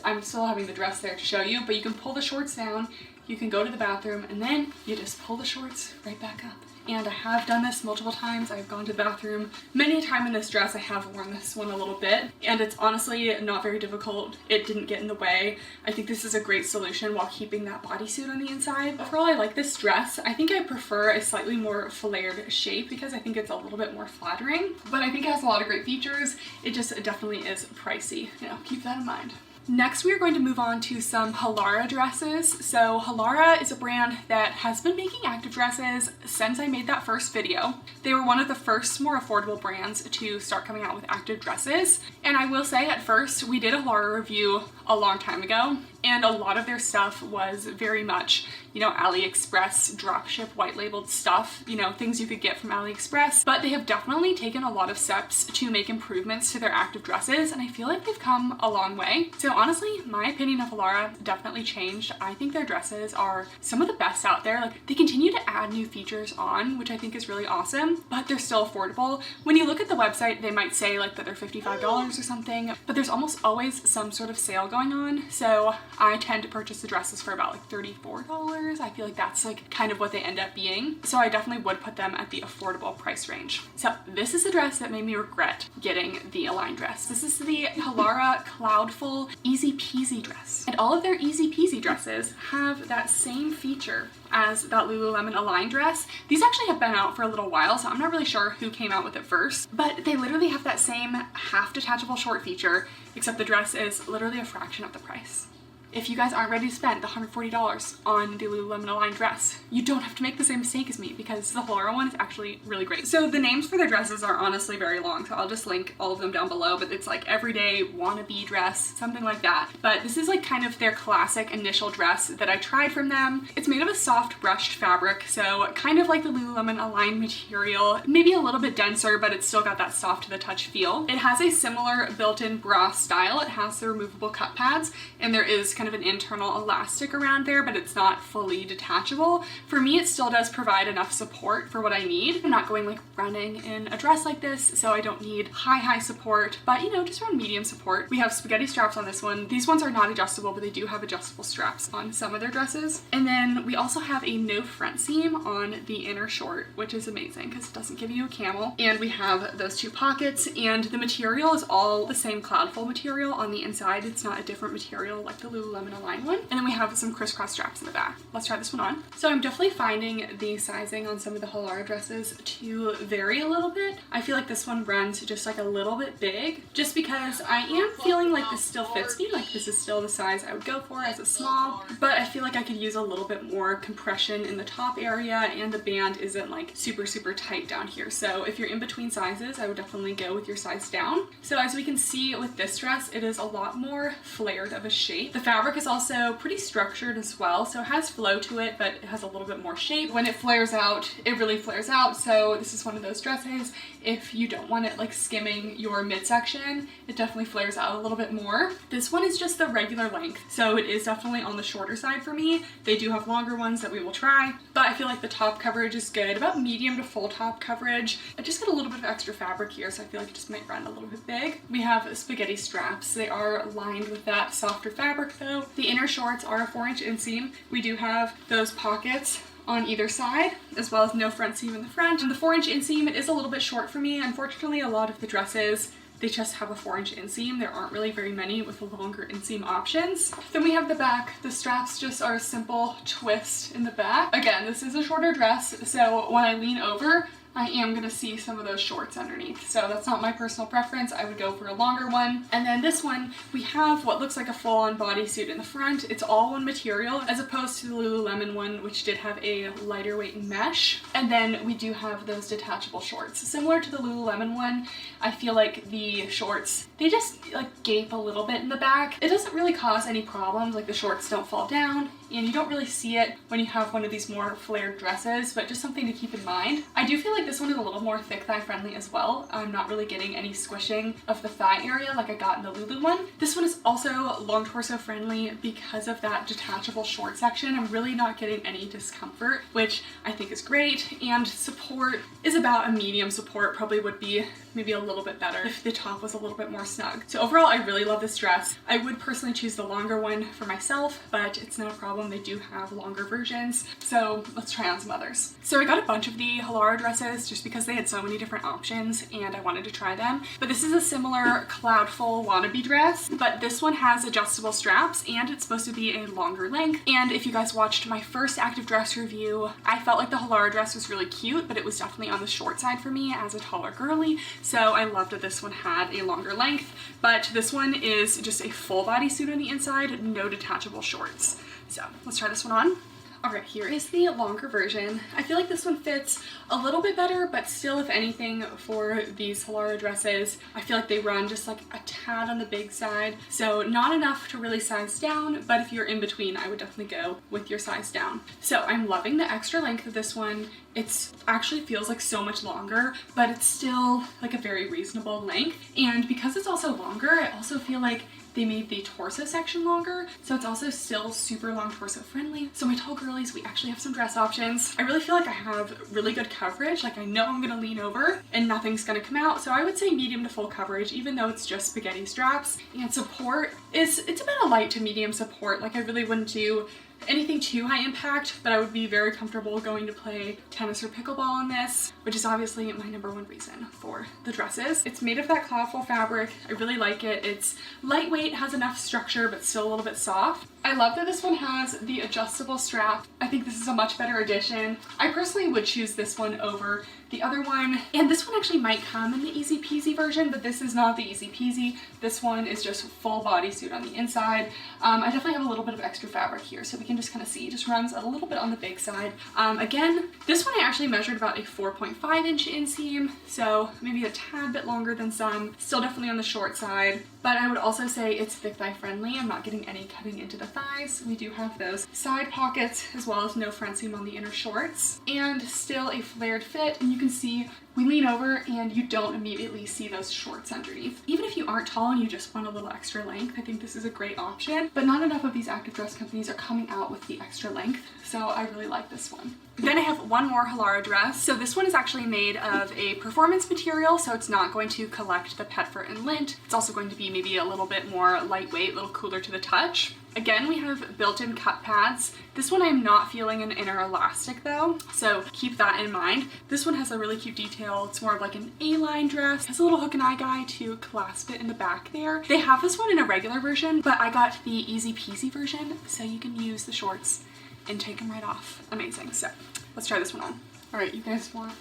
B: I'm still having the dress there to show you, but you can pull the shorts down, you can go to the bathroom, and then you just pull the shorts right back up. And I have done this multiple times. I've gone to the bathroom many a time in this dress. I have worn this one a little bit, and it's honestly not very difficult. It didn't get in the way. I think this is a great solution while keeping that bodysuit on the inside. Overall, I like this dress. I think I prefer a slightly more flared shape because I think it's a little bit more flattering, but I think it has a lot of great features. It just definitely is pricey. Keep that in mind. Next, we are going to move on to some Halara dresses. So Halara is a brand that has been making active dresses since I made that first video. They were one of the first more affordable brands to start coming out with active dresses. And I will say at first, we did a Halara review a long time ago, and a lot of their stuff was very much, you know, AliExpress dropship white labeled stuff, you know, things you could get from AliExpress. But they have definitely taken a lot of steps to make improvements to their active dresses, and I feel like they've come a long way. So honestly, my opinion of Halara definitely changed. I think their dresses are some of the best out there. Like, they continue to add new features on, which I think is really awesome, but they're still affordable. When you look at the website, they might say like that they're $55 or something, but there's almost always some sort of sale going on. So I tend to purchase the dresses for about like $34. I feel like that's like kind of what they end up being. So I definitely would put them at the affordable price range. So this is a dress that made me regret getting the Align dress. This is the Halara Cloudful Easy Peasy dress. And all of their Easy Peasy dresses have that same feature as that Lululemon Align dress. These actually have been out for a little while, so I'm not really sure who came out with it first, but they literally have that same half detachable short feature, except the dress is literally a fraction of the price. If you guys aren't ready to spend the $140 on the Lululemon Align dress, you don't have to make the same mistake as me, because the Halara one is actually really great. So the names for their dresses are honestly very long, so I'll just link all of them down below, but it's like everyday wannabe dress, something like that. But this is like kind of their classic initial dress that I tried from them. It's made of a soft brushed fabric, so kind of like the Lululemon Align material, maybe a little bit denser, but it's still got that soft to the touch feel. It has a similar built-in bra style. It has the removable cup pads, and there is kind of an internal elastic around there, but it's not fully detachable. For me, it still does provide enough support for what I need. I'm not going like running in a dress like this, so I don't need high support, but you know, just around medium support. We have spaghetti straps on this one. These ones are not adjustable, but they do have adjustable straps on some of their dresses. And then we also have a no front seam on the inner short, which is amazing because it doesn't give you a camel. And we have those two pockets, and the material is all the same Cloudful material on the inside. It's not a different material like the Lululemon Align one. And then we have some crisscross straps in the back. Let's try this one on. So I'm definitely finding the sizing on some of the Halara dresses to vary a little bit. I feel like this one runs just like a little bit big, just because I am feeling like this still fits me. Like, this is still the size I would go for as a small, but I feel like I could use a little bit more compression in the top area, and the band isn't like super tight down here. So if you're in between sizes, I would definitely go with your size down. So as we can see with this dress, it is a lot more flared of a shape. The fabric is also pretty structured as well, so it has flow to it, but it has a little bit more shape. When it flares out, it really flares out. So this is one of those dresses, if you don't want it like skimming your midsection, it definitely flares out a little bit more. This one is just the regular length, so it is definitely on the shorter side for me. They do have longer ones that we will try, but I feel like the top coverage is good, about medium to full top coverage. I just got a little bit of extra fabric here, so I feel like it just might run a little bit big. We have spaghetti straps. They are lined with that softer fabric though. The inner shorts are a 4-inch inseam. We do have those pockets on either side, as well as no front seam in the front. And the 4-inch inseam, it is a little bit short for me. Unfortunately, a lot of the dresses, they just have a 4-inch inseam. There aren't really very many with longer inseam options. Then we have the back. The straps just are a simple twist in the back. Again, this is a shorter dress, so when I lean over, I am gonna see some of those shorts underneath. So that's not my personal preference. I would go for a longer one. And then this one, we have what looks like a full-on bodysuit in the front. It's all one material, as opposed to the Lululemon one, which did have a lighter weight mesh. And then we do have those detachable shorts. Similar to the Lululemon one, I feel like the shorts, they just like gape a little bit in the back. It doesn't really cause any problems, like the shorts don't fall down, and you don't really see it when you have one of these more flared dresses, but just something to keep in mind. I do feel like this one is a little more thick thigh friendly as well. I'm not really getting any squishing of the thigh area like I got in the Lulu one. This one is also long torso friendly because of that detachable short section. I'm really not getting any discomfort, which I think is great. And support is about a medium support, probably would be maybe a little bit better if the top was a little bit more snug. So overall, I really love this dress. I would personally choose the longer one for myself, but it's not a problem. They do have longer versions. So let's try on some others. So I got a bunch of the Halara dresses just because they had so many different options and I wanted to try them. But this is a similar Cloudful wannabe dress, but this one has adjustable straps and it's supposed to be a longer length. And if you guys watched my first active dress review, I felt like the Halara dress was really cute, but it was definitely on the short side for me as a taller girly. so I loved that this one had a longer length, but this one is just a full bodysuit on the inside, no detachable shorts. So let's try this one on. Alright, here is the longer version. I feel like this one fits a little bit better, but still, if anything, for these Halara dresses, I feel like they run just like a tad on the big side. So not enough to really size down, but if you're in between, I would definitely go with your size down. So I'm loving the extra length of this one. It's actually feels like so much longer, but it's still like a very reasonable length. And because it's also longer, I also feel like they made the torso section longer, so it's also still super long torso friendly. So my tall girlies, we actually have some dress options. I really feel like I have really good coverage. Like I know I'm gonna lean over and nothing's gonna come out. So I would say medium to full coverage, even though it's just spaghetti straps. And support is, it's about a light to medium support. Like I really wouldn't do anything too high impact, but I would be very comfortable going to play tennis or pickleball on this, which is obviously my #1 reason for the dresses. It's made of that cloudful fabric. I really like it. It's lightweight, has enough structure, but still a little bit soft. I love that this one has the adjustable strap. I think this is a much better addition. I personally would choose this one over the other one, and this one actually might come in the Easy Peasy version, but this is not the Easy Peasy. This one is just full bodysuit on the inside. I definitely have a little bit of extra fabric here, so we can just kind of see. It just runs a little bit on the big side. Again, this one I actually measured about a 4.5-inch inseam, so maybe a tad bit longer than some. Still definitely on the short side, but I would also say it's thick thigh friendly. I'm not getting any cutting into the thighs. We do have those side pockets, as well as no front seam on the inner shorts, and still a flared fit. And you can see we lean over and you don't immediately see those shorts underneath. Even if you aren't tall and you just want a little extra length, I think this is a great option, but not enough of these active dress companies are coming out with the extra length, so I really like this one. Then I have one more Halara dress. So this one is actually made of a performance material, so it's not going to collect the pet fur and lint. It's also going to be maybe a little bit more lightweight, a little cooler to the touch. Again, we have built-in cut pads. This one I'm not feeling an inner elastic though, so keep that in mind. This one has a really cute detail. It's more of like an A-line dress. It has a little hook and eye guy to clasp it in the back there. They have this one in a regular version, but I got the Easy Peasy version, so you can use the shorts and take them right off. Amazing. So let's try this one on. All right, you guys want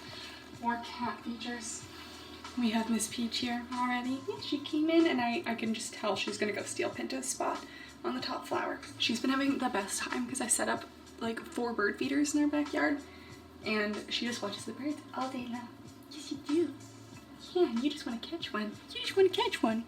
B: more cat features? We have Miss Peach here already. Yeah, she came in and I can just tell she's gonna go steal Pinto's spot on the top flower. She's been having the best time because I set up like 4 bird feeders in her backyard and she just watches the birds all day long. Yes, you do. Yeah, you just want to catch one. You just want to catch one.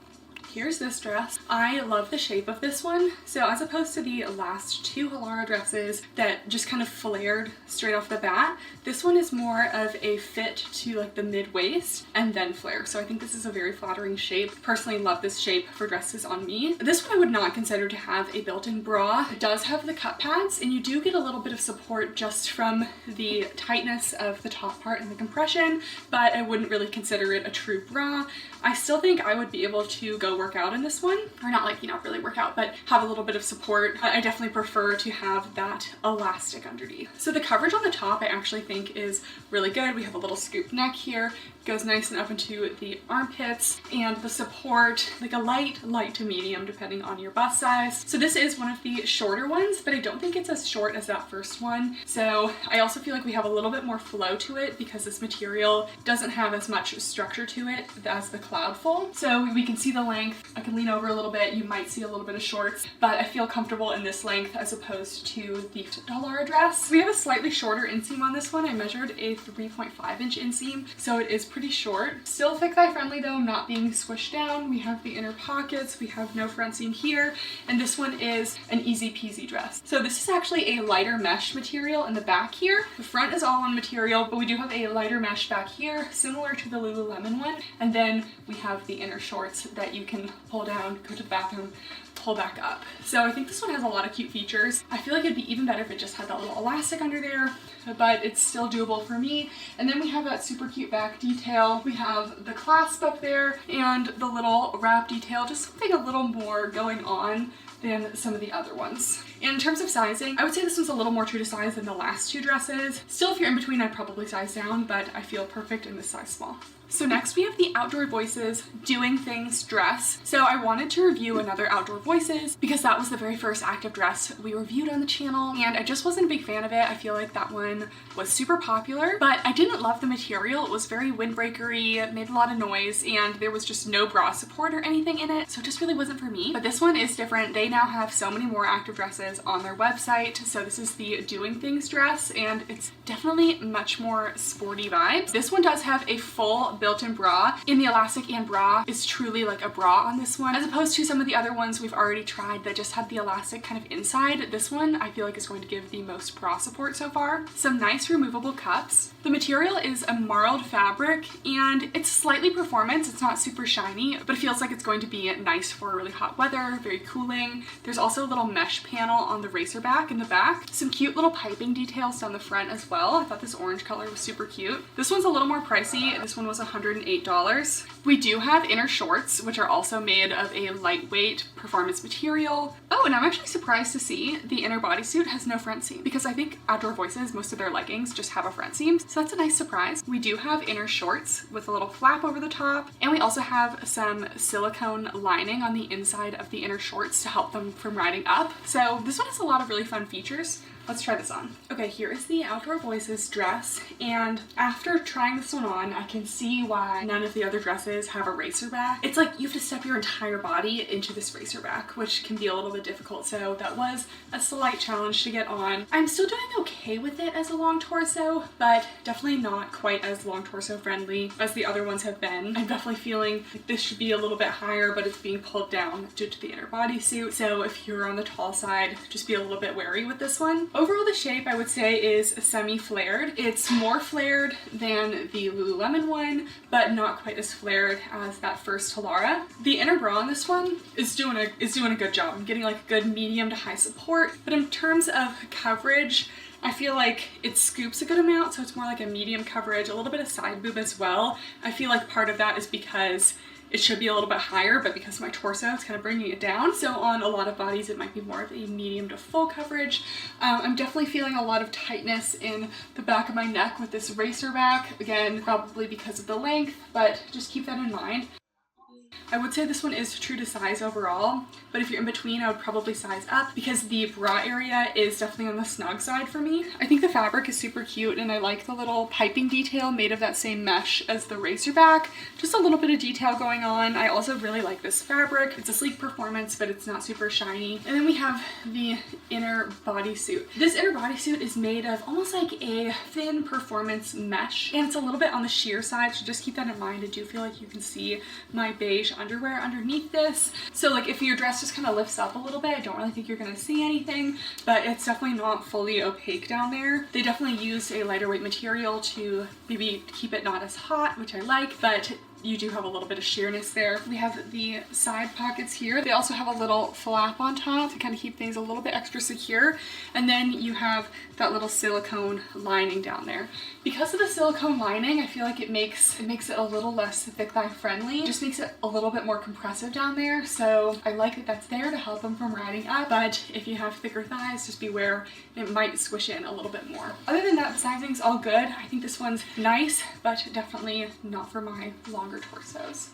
B: Here's this dress. I love the shape of this one. So as opposed to the last 2 Halara dresses that just kind of flared straight off the bat, this one is more of a fit to like the mid-waist and then flare. So I think this is a very flattering shape. Personally love this shape for dresses on me. This one I would not consider to have a built-in bra. It does have the cut pads and you do get a little bit of support just from the tightness of the top part and the compression, but I wouldn't really consider it a true bra. I still think I would be able to go work out in this one, or not like, you know, really work out, but have a little bit of support. I definitely prefer to have that elastic underneath. So the coverage on the top I actually think is really good. We have a little scoop neck here, goes nice and up into the armpits, and the support, like a light to medium depending on your bust size. So this is one of the shorter ones, but I don't think it's as short as that first one. So I also feel like we have a little bit more flow to it because this material doesn't have as much structure to it as the cloudful. So we can see the length. I can lean over a little bit. You might see a little bit of shorts, but I feel comfortable in this length as opposed to the Halara dress. We have a slightly shorter inseam on this one. I measured a 3.5-inch inseam, so it is pretty short. Still thick thigh friendly though, not being squished down. We have the inner pockets. We have no front seam here, and this one is an Easy Peasy dress. So this is actually a lighter mesh material in the back here. The front is all on material, but we do have a lighter mesh back here, similar to the Lululemon one, and then we have the inner shorts that you can pull down, go to the bathroom, pull back up. So I think this one has a lot of cute features. I feel like it'd be even better if it just had that little elastic under there, but it's still doable for me. And then we have that super cute back detail. We have the clasp up there and the little wrap detail, just something a little more going on than some of the other ones. And in terms of sizing, I would say this one's a little more true to size than the last 2 dresses. Still, if you're in between, I'd probably size down, but I feel perfect in this size small. So next we have the Outdoor Voices Doing Things dress. So I wanted to review another Outdoor Voices because that was the very first active dress we reviewed on the channel, and I just wasn't a big fan of it. I feel like that one one was super popular, but I didn't love the material. It was very windbreakery, it made a lot of noise, and there was just no bra support or anything in it, so it just really wasn't for me. But this one is different. They now have so many more active dresses on their website. So this is the Doing Things dress, and it's definitely much more sporty vibes. This one does have a full built-in bra. In the elastic and bra is truly like a bra on this one, as opposed to some of the other ones we've already tried that just had the elastic kind of inside. This one I feel like is going to give the most bra support so far. Some nice removable cups. The material is a marled fabric, and it's slightly performance. It's not super shiny, but it feels like it's going to be nice for really hot weather, very cooling. There's also a little mesh panel on the racer back in the back. Some cute little piping details down the front as well. I thought this orange color was super cute. This one's a little more pricey. This one was $108. We do have inner shorts, which are also made of a lightweight performance material. Oh, and I'm actually surprised to see the inner bodysuit has no front seam, because I think Outdoor Voices, most of their leggings just have a front seam. So that's a nice surprise. We do have inner shorts with a little flap over the top, and we also have some silicone lining on the inside of the inner shorts to help them from riding up. So this one has a lot of really fun features. Let's try this on. Okay, here is the Outdoor Voices dress, and after trying this one on, I can see why none of the other dresses have a racer back. It's like you have to step your entire body into this racer back, which can be a little bit difficult, so that was a slight challenge to get on. I'm still doing okay with it as a long torso, but definitely not quite as long torso friendly as the other ones have been. I'm definitely feeling like this should be a little bit higher, but it's being pulled down due to the inner bodysuit, so if you're on the tall side, just be a little bit wary with this one. Overall, the shape I would say is semi-flared. It's more flared than the Lululemon one, but not quite as flared as that first Halara. The inner bra on this one is doing a good job. I'm getting like a good medium to high support, but in terms of coverage, I feel like it scoops a good amount, so it's more like a medium coverage, a little bit of side boob as well. I feel like part of that is because it should be a little bit higher, but because of my torso, it's kind of bringing it down. So on a lot of bodies, it might be more of a medium to full coverage. I'm definitely feeling a lot of tightness in the back of my neck with this racer back. Again, probably because of the length, but just keep that in mind. I would say this one is true to size overall, but if you're in between, I would probably size up because the bra area is definitely on the snug side for me. I think the fabric is super cute, and I like the little piping detail made of that same mesh as the racer back. Just a little bit of detail going on. I also really like this fabric. It's a sleek performance, but it's not super shiny. And then we have the inner bodysuit. This inner bodysuit is made of almost like a thin performance mesh, and it's a little bit on the sheer side, so just keep that in mind. I do feel like you can see my beige underwear underneath this. So like if your dress just kind of lifts up a little bit, I don't really think you're going to see anything, but it's definitely not fully opaque down there. They definitely used a lighter weight material to maybe keep it not as hot, which I like, but you do have a little bit of sheerness there. We have the side pockets here. They also have a little flap on top to kind of keep things a little bit extra secure. And then you have that little silicone lining down there. Because of the silicone lining, I feel like it makes it a little less thick thigh friendly. It just makes it a little bit more compressive down there. So I like that that's there to help them from riding up. But if you have thicker thighs, just beware, it might squish in a little bit more. Other than that, the sizing's all good. I think this one's nice, but definitely not for my longer torsos.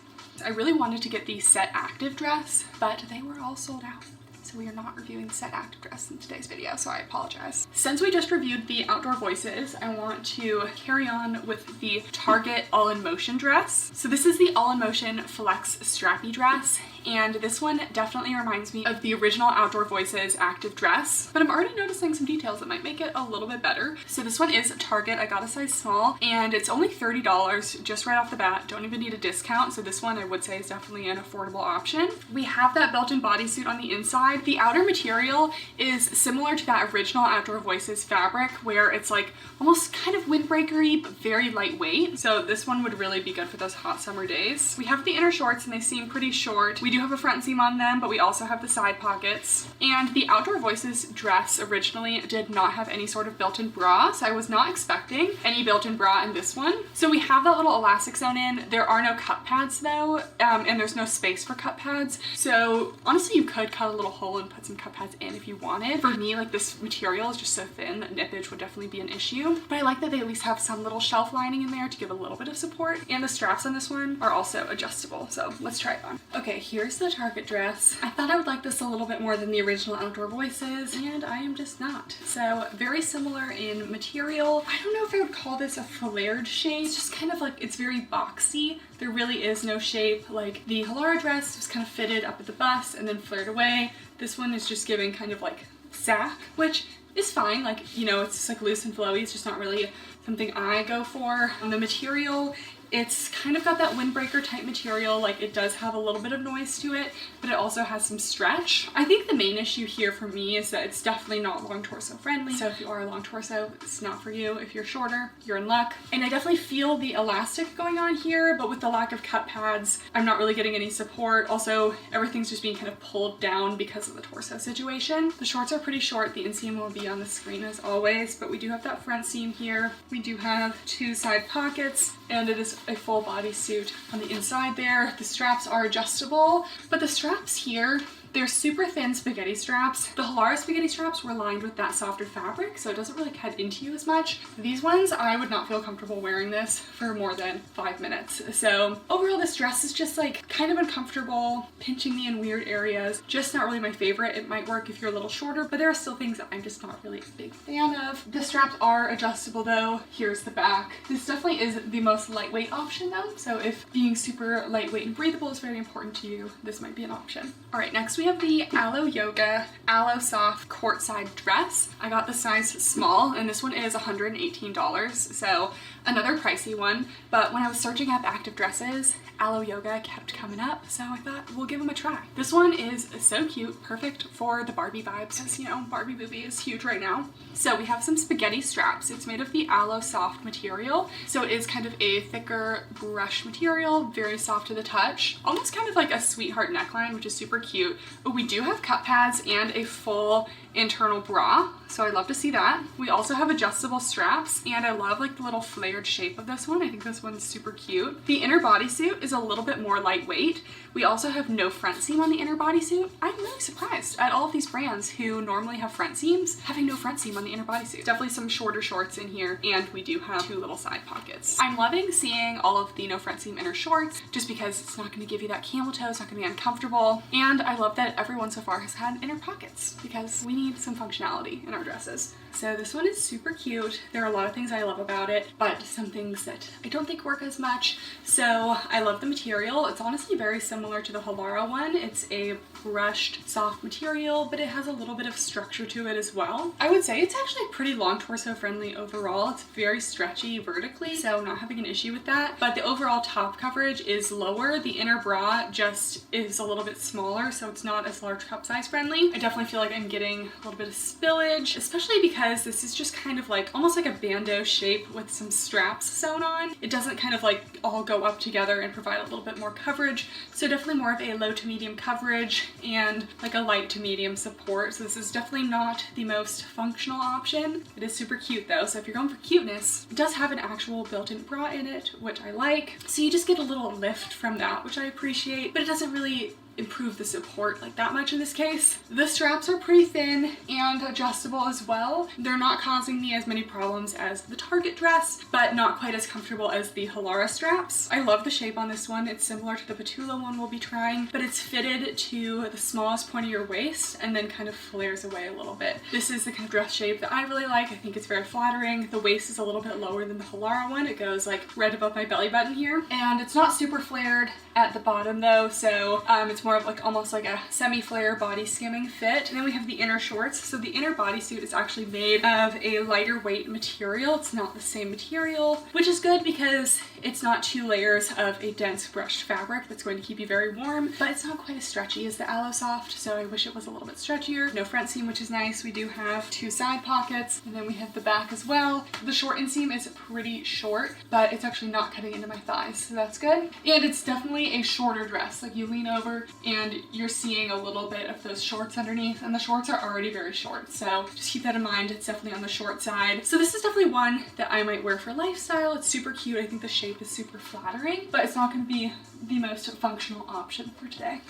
B: I really wanted to get the Set Active dress, but they were all sold out. So we are not reviewing the Set Active dress in today's video, so I apologize. Since we just reviewed the Outdoor Voices, I want to carry on with the Target All in Motion dress. So this is the All in Motion Flex Strappy dress, and this one definitely reminds me of the original Outdoor Voices active dress, but I'm already noticing some details that might make it a little bit better. So this one is Target. I got a size small, and it's only $30 just right off the bat. Don't even need a discount, so this one I would say is definitely an affordable option. We have that built-in bodysuit on the inside. The outer material is similar to that original Outdoor Voices fabric, where it's like almost kind of windbreakery, but very lightweight. So this one would really be good for those hot summer days. We have the inner shorts, and they seem pretty short. We do have a front seam on them, but we also have the side pockets. And the Outdoor Voices dress originally did not have any sort of built-in bra, so I was not expecting any built-in bra in this one. So we have that little elastic sewn in. There are no cup pads though, and there's no space for cup pads. So honestly, you could cut a little hole pull and put some cup pads in if you wanted. For me, like this material is just so thin that nippage would definitely be an issue, but I like that they at least have some little shelf lining in there to give a little bit of support, and the straps on this one are also adjustable, so let's try it on. Okay, here's the Target dress. I thought I would like this a little bit more than the original Outdoor Voices, and I am just not. So very similar in material. I don't know if I would call this a flared shape. It's just kind of like, it's very boxy. There really is no shape. Like the Halara dress was kind of fitted up at the bust and then flared away. This one is just giving kind of like sack, which is fine. Like, you know, it's just like loose and flowy. It's just not really something I go for. The material, it's kind of got that windbreaker type material. Like it does have a little bit of noise to it, but it also has some stretch. I think the main issue here for me is that it's definitely not long torso friendly. So if you are a long torso, it's not for you. If you're shorter, you're in luck. And I definitely feel the elastic going on here, but with the lack of cup pads, I'm not really getting any support. Also, everything's just being kind of pulled down because of the torso situation. The shorts are pretty short. The inseam will be on the screen as always, but we do have that front seam here. We do have 2 side pockets, and it is a full bodysuit on the inside there. The straps are adjustable, but the straps here, they're super thin spaghetti straps. The Halara spaghetti straps were lined with that softer fabric, so it doesn't really cut into you as much. These ones, I would not feel comfortable wearing this for more than 5 minutes. So overall, this dress is just like kind of uncomfortable, pinching me in weird areas. Just not really my favorite. It might work if you're a little shorter, but there are still things that I'm just not really a big fan of. The straps are adjustable though. Here's the back. This definitely is the most lightweight option though. So if being super lightweight and breathable is very important to you, this might be an option. All right, next we have the Iuga Alosoft Courtside dress. I got the size small, and this one is $118, so another pricey one. But when I was searching up active dresses, Iuga kept coming up, so I thought we'll give them a try. This one is so cute, perfect for the Barbie vibes, because you know, Barbie movie is huge right now. So we have some spaghetti straps. It's made of the Alosoft material, so it is kind of a thicker brush material, very soft to the touch, almost kind of like a sweetheart neckline, which is super cute. But we do have cup pads and a full internal bra, so I love to see that. We also have adjustable straps, and I love like the little flared shape of this one. I think this one's super cute. The inner bodysuit is a little bit more lightweight. We also have no front seam on the inner bodysuit. I'm really surprised at all of these brands who normally have front seams having no front seam on the inner bodysuit. Definitely some shorter shorts in here, and we do have 2 little side pockets. I'm loving seeing all of the no front seam inner shorts just because it's not going to give you that camel toe, it's not going to be uncomfortable, and I love that everyone so far has had inner pockets because we need some functionality in our dresses. So this one is super cute. There are a lot of things I love about it, but some things that I don't think work as much. So I love the material. It's honestly very similar to the Halara one. It's a brushed soft material, but it has a little bit of structure to it as well. I would say it's actually pretty long torso friendly overall. It's very stretchy vertically, so I'm not having an issue with that. But the overall top coverage is lower. The inner bra just is a little bit smaller, so it's not as large cup size friendly. I definitely feel like I'm getting a little bit of spillage, especially because this is just kind of like almost like a bandeau shape with some straps sewn on. It doesn't kind of like all go up together and provide a little bit more coverage. So definitely more of a low to medium coverage and like a light to medium support. So this is definitely not the most functional option. It is super cute though. So if you're going for cuteness, it does have an actual built-in bra in it, which I like. So you just get a little lift from that, which I appreciate, but it doesn't really improve the support like that much in this case. The straps are pretty thin and adjustable as well. They're not causing me as many problems as the Target dress, but not quite as comfortable as the Halara straps. I love the shape on this one. It's similar to the Patula one we'll be trying, but it's fitted to the smallest point of your waist and then kind of flares away a little bit. This is the kind of dress shape that I really like. I think it's very flattering. The waist is a little bit lower than the Halara one. It goes like right above my belly button here, and it's not super flared at the bottom though, so it's more of like almost like a semi-flare body skimming fit. And then we have the inner shorts. So the inner bodysuit is actually made of a lighter weight material. It's not the same material, which is good because it's not 2 layers of a dense brushed fabric that's going to keep you very warm, but it's not quite as stretchy as the Alosoft, so I wish it was a little bit stretchier. No front seam, which is nice. We do have 2 side pockets, and then we have the back as well. The short inseam is pretty short, but it's actually not cutting into my thighs, so that's good. And it's definitely a shorter dress. Like you lean over and you're seeing a little bit of those shorts underneath, and the shorts are already very short, so just keep that in mind. It's definitely on the short side. So this is definitely one that I might wear for lifestyle. It's super cute. I think the shape is super flattering, but it's not going to be the most functional option for today.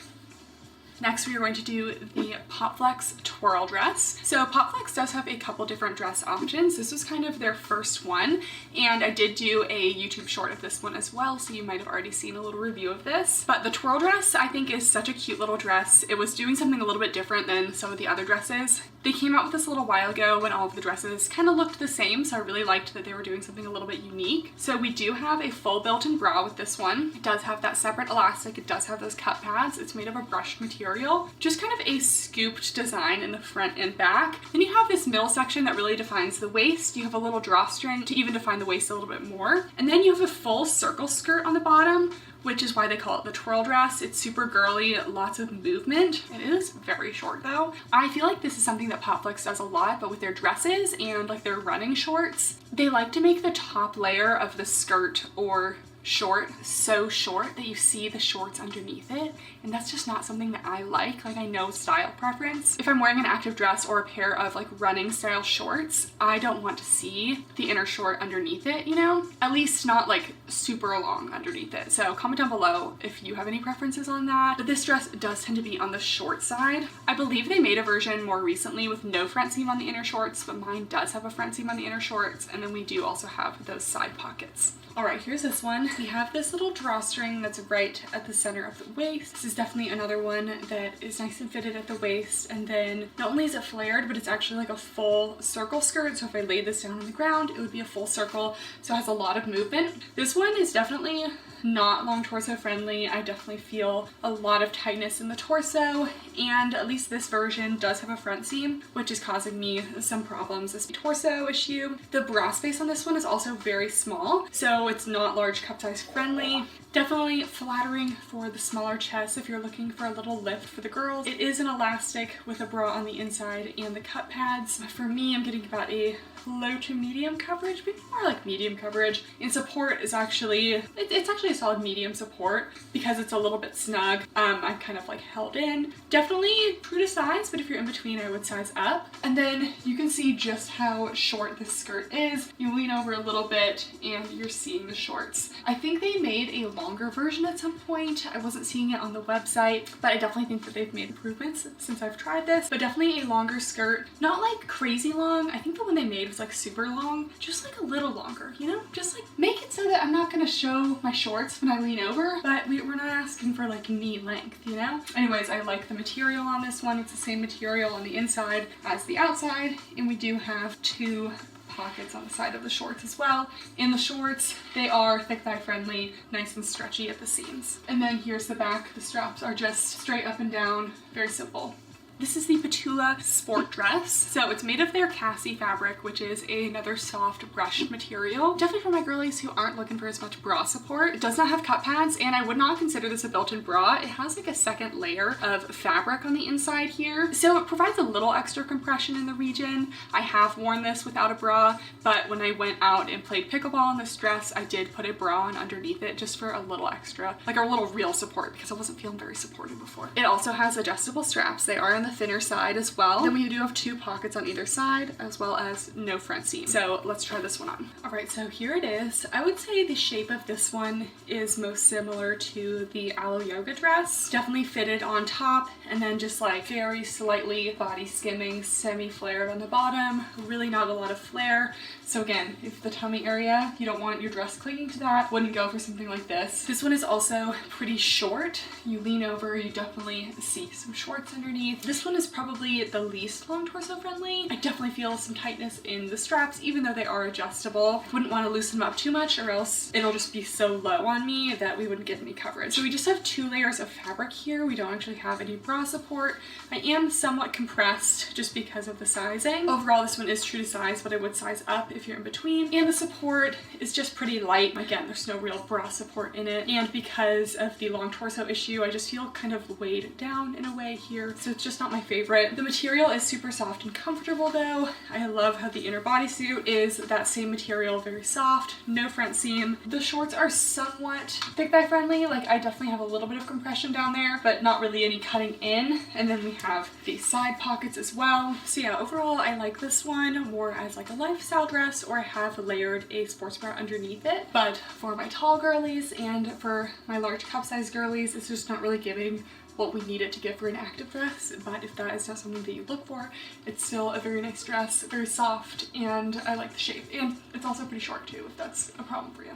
B: Next, we are going to do the POPFLEX twirl dress. So POPFLEX does have a couple different dress options. This was kind of their first one, and I did do a YouTube short of this one as well, so you might have already seen a little review of this. But the twirl dress, I think, is such a cute little dress. It was doing something a little bit different than some of the other dresses. They came out with this a little while ago when all of the dresses kind of looked the same, so I really liked that they were doing something a little bit unique. So we do have a full built-in bra with this one. It does have that separate elastic. It does have those cut pads. It's made of a brushed material. Just kind of a scooped design in the front and back. Then you have this middle section that really defines the waist. You have a little drawstring to even define the waist a little bit more. And then you have a full circle skirt on the bottom, which is why they call it the twirl dress. It's super girly, lots of movement. It is very short though. I feel like this is something that POPFLEX does a lot, but with their dresses and like their running shorts, they like to make the top layer of the skirt or short so short that you see the shorts underneath it, and that's just not something that I like. Like, I know style preference. If I'm wearing an active dress or a pair of like running style shorts, I don't want to see the inner short underneath it, you know? At least not like super long underneath it. So comment down below if you have any preferences on that. But this dress does tend to be on the short side. I believe they made a version more recently with no front seam on the inner shorts, but mine does have a front seam on the inner shorts, and then we do also have those side pockets. All right, here's this one. We have this little drawstring that's right at the center of the waist. This is definitely another one that is nice and fitted at the waist. And then not only is it flared, but it's actually like a full circle skirt. So if I laid this down on the ground, it would be a full circle. So it has a lot of movement. This one is definitely not long torso friendly. I definitely feel a lot of tightness in the torso, and at least this version does have a front seam, which is causing me some problems. This torso issue. The bra space on this one is also very small, so it's not large cup size friendly. Definitely flattering for the smaller chest if you're looking for a little lift for the girls. It is an elastic with a bra on the inside and the cut pads. For me, I'm getting about a low to medium coverage, maybe more like medium coverage. And support is actually, it's actually a solid medium support because it's a little bit snug. I'm kind of like held in. Definitely true to size, but if you're in between, I would size up. And then you can see just how short this skirt is. You lean over a little bit and you're seeing the shorts. I think they made a longer version at some point. I wasn't seeing it on the website, but I definitely think that they've made improvements since I've tried this. But definitely a longer skirt, not like crazy long. I think the one they made was like super long, just like a little longer, you know? Just like make it so that I'm not gonna show my shorts when I lean over, but we're not asking for like knee length, you know? Anyways, I like the material on this one. It's the same material on the inside as the outside, and we do have two pockets on the side of the shorts as well. In the shorts, they are thick thigh friendly, nice and stretchy at the seams. And then here's the back. The straps are just straight up and down, very simple. This is the Petula sport dress. So it's made of their Cassie fabric, which is another soft brushed material. Definitely for my girlies who aren't looking for as much bra support. It does not have cut pads, and I would not consider this a built-in bra. It has like a second layer of fabric on the inside here. So it provides a little extra compression in the region. I have worn this without a bra, but when I went out and played pickleball in this dress, I did put a bra on underneath it just for a little extra, like a little real support, because I wasn't feeling very supported before. It also has adjustable straps. They are in the thinner side as well. Then we do have two pockets on either side, as well as no front seam. So let's try this one on. All right, so here it is. I would say the shape of this one is most similar to the Iuga dress. Definitely fitted on top, and then just like very slightly body skimming, semi-flared on the bottom. Really not a lot of flare. So again, if the tummy area, you don't want your dress clinging to that, wouldn't go for something like this. This one is also pretty short. You lean over, you definitely see some shorts underneath. This one is probably the least long torso friendly. I definitely feel some tightness in the straps, even though they are adjustable. Wouldn't want to loosen them up too much, or else it'll just be so low on me that we wouldn't get any coverage. So we just have two layers of fabric here. We don't actually have any bra support. I am somewhat compressed just because of the sizing. Overall, this one is true to size, but I would size up if you're in between. And the support is just pretty light. Again, there's no real bra support in it. And because of the long torso issue, I just feel kind of weighed down in a way here. So it's just not not my favorite. The material is super soft and comfortable though. I love how the inner bodysuit is that same material, very soft, no front seam. The shorts are somewhat thick thigh friendly. Like I definitely have a little bit of compression down there, but not really any cutting in. And then we have the side pockets as well. So yeah, overall I like this one more as like a lifestyle dress, or I have layered a sports bra underneath it. But for my tall girlies and for my large cup size girlies, it's just not really giving what we need it to give for an active dress. But if that is not something that you look for, it's still a very nice dress, very soft, and I like the shape. And it's also pretty short too, if that's a problem for you.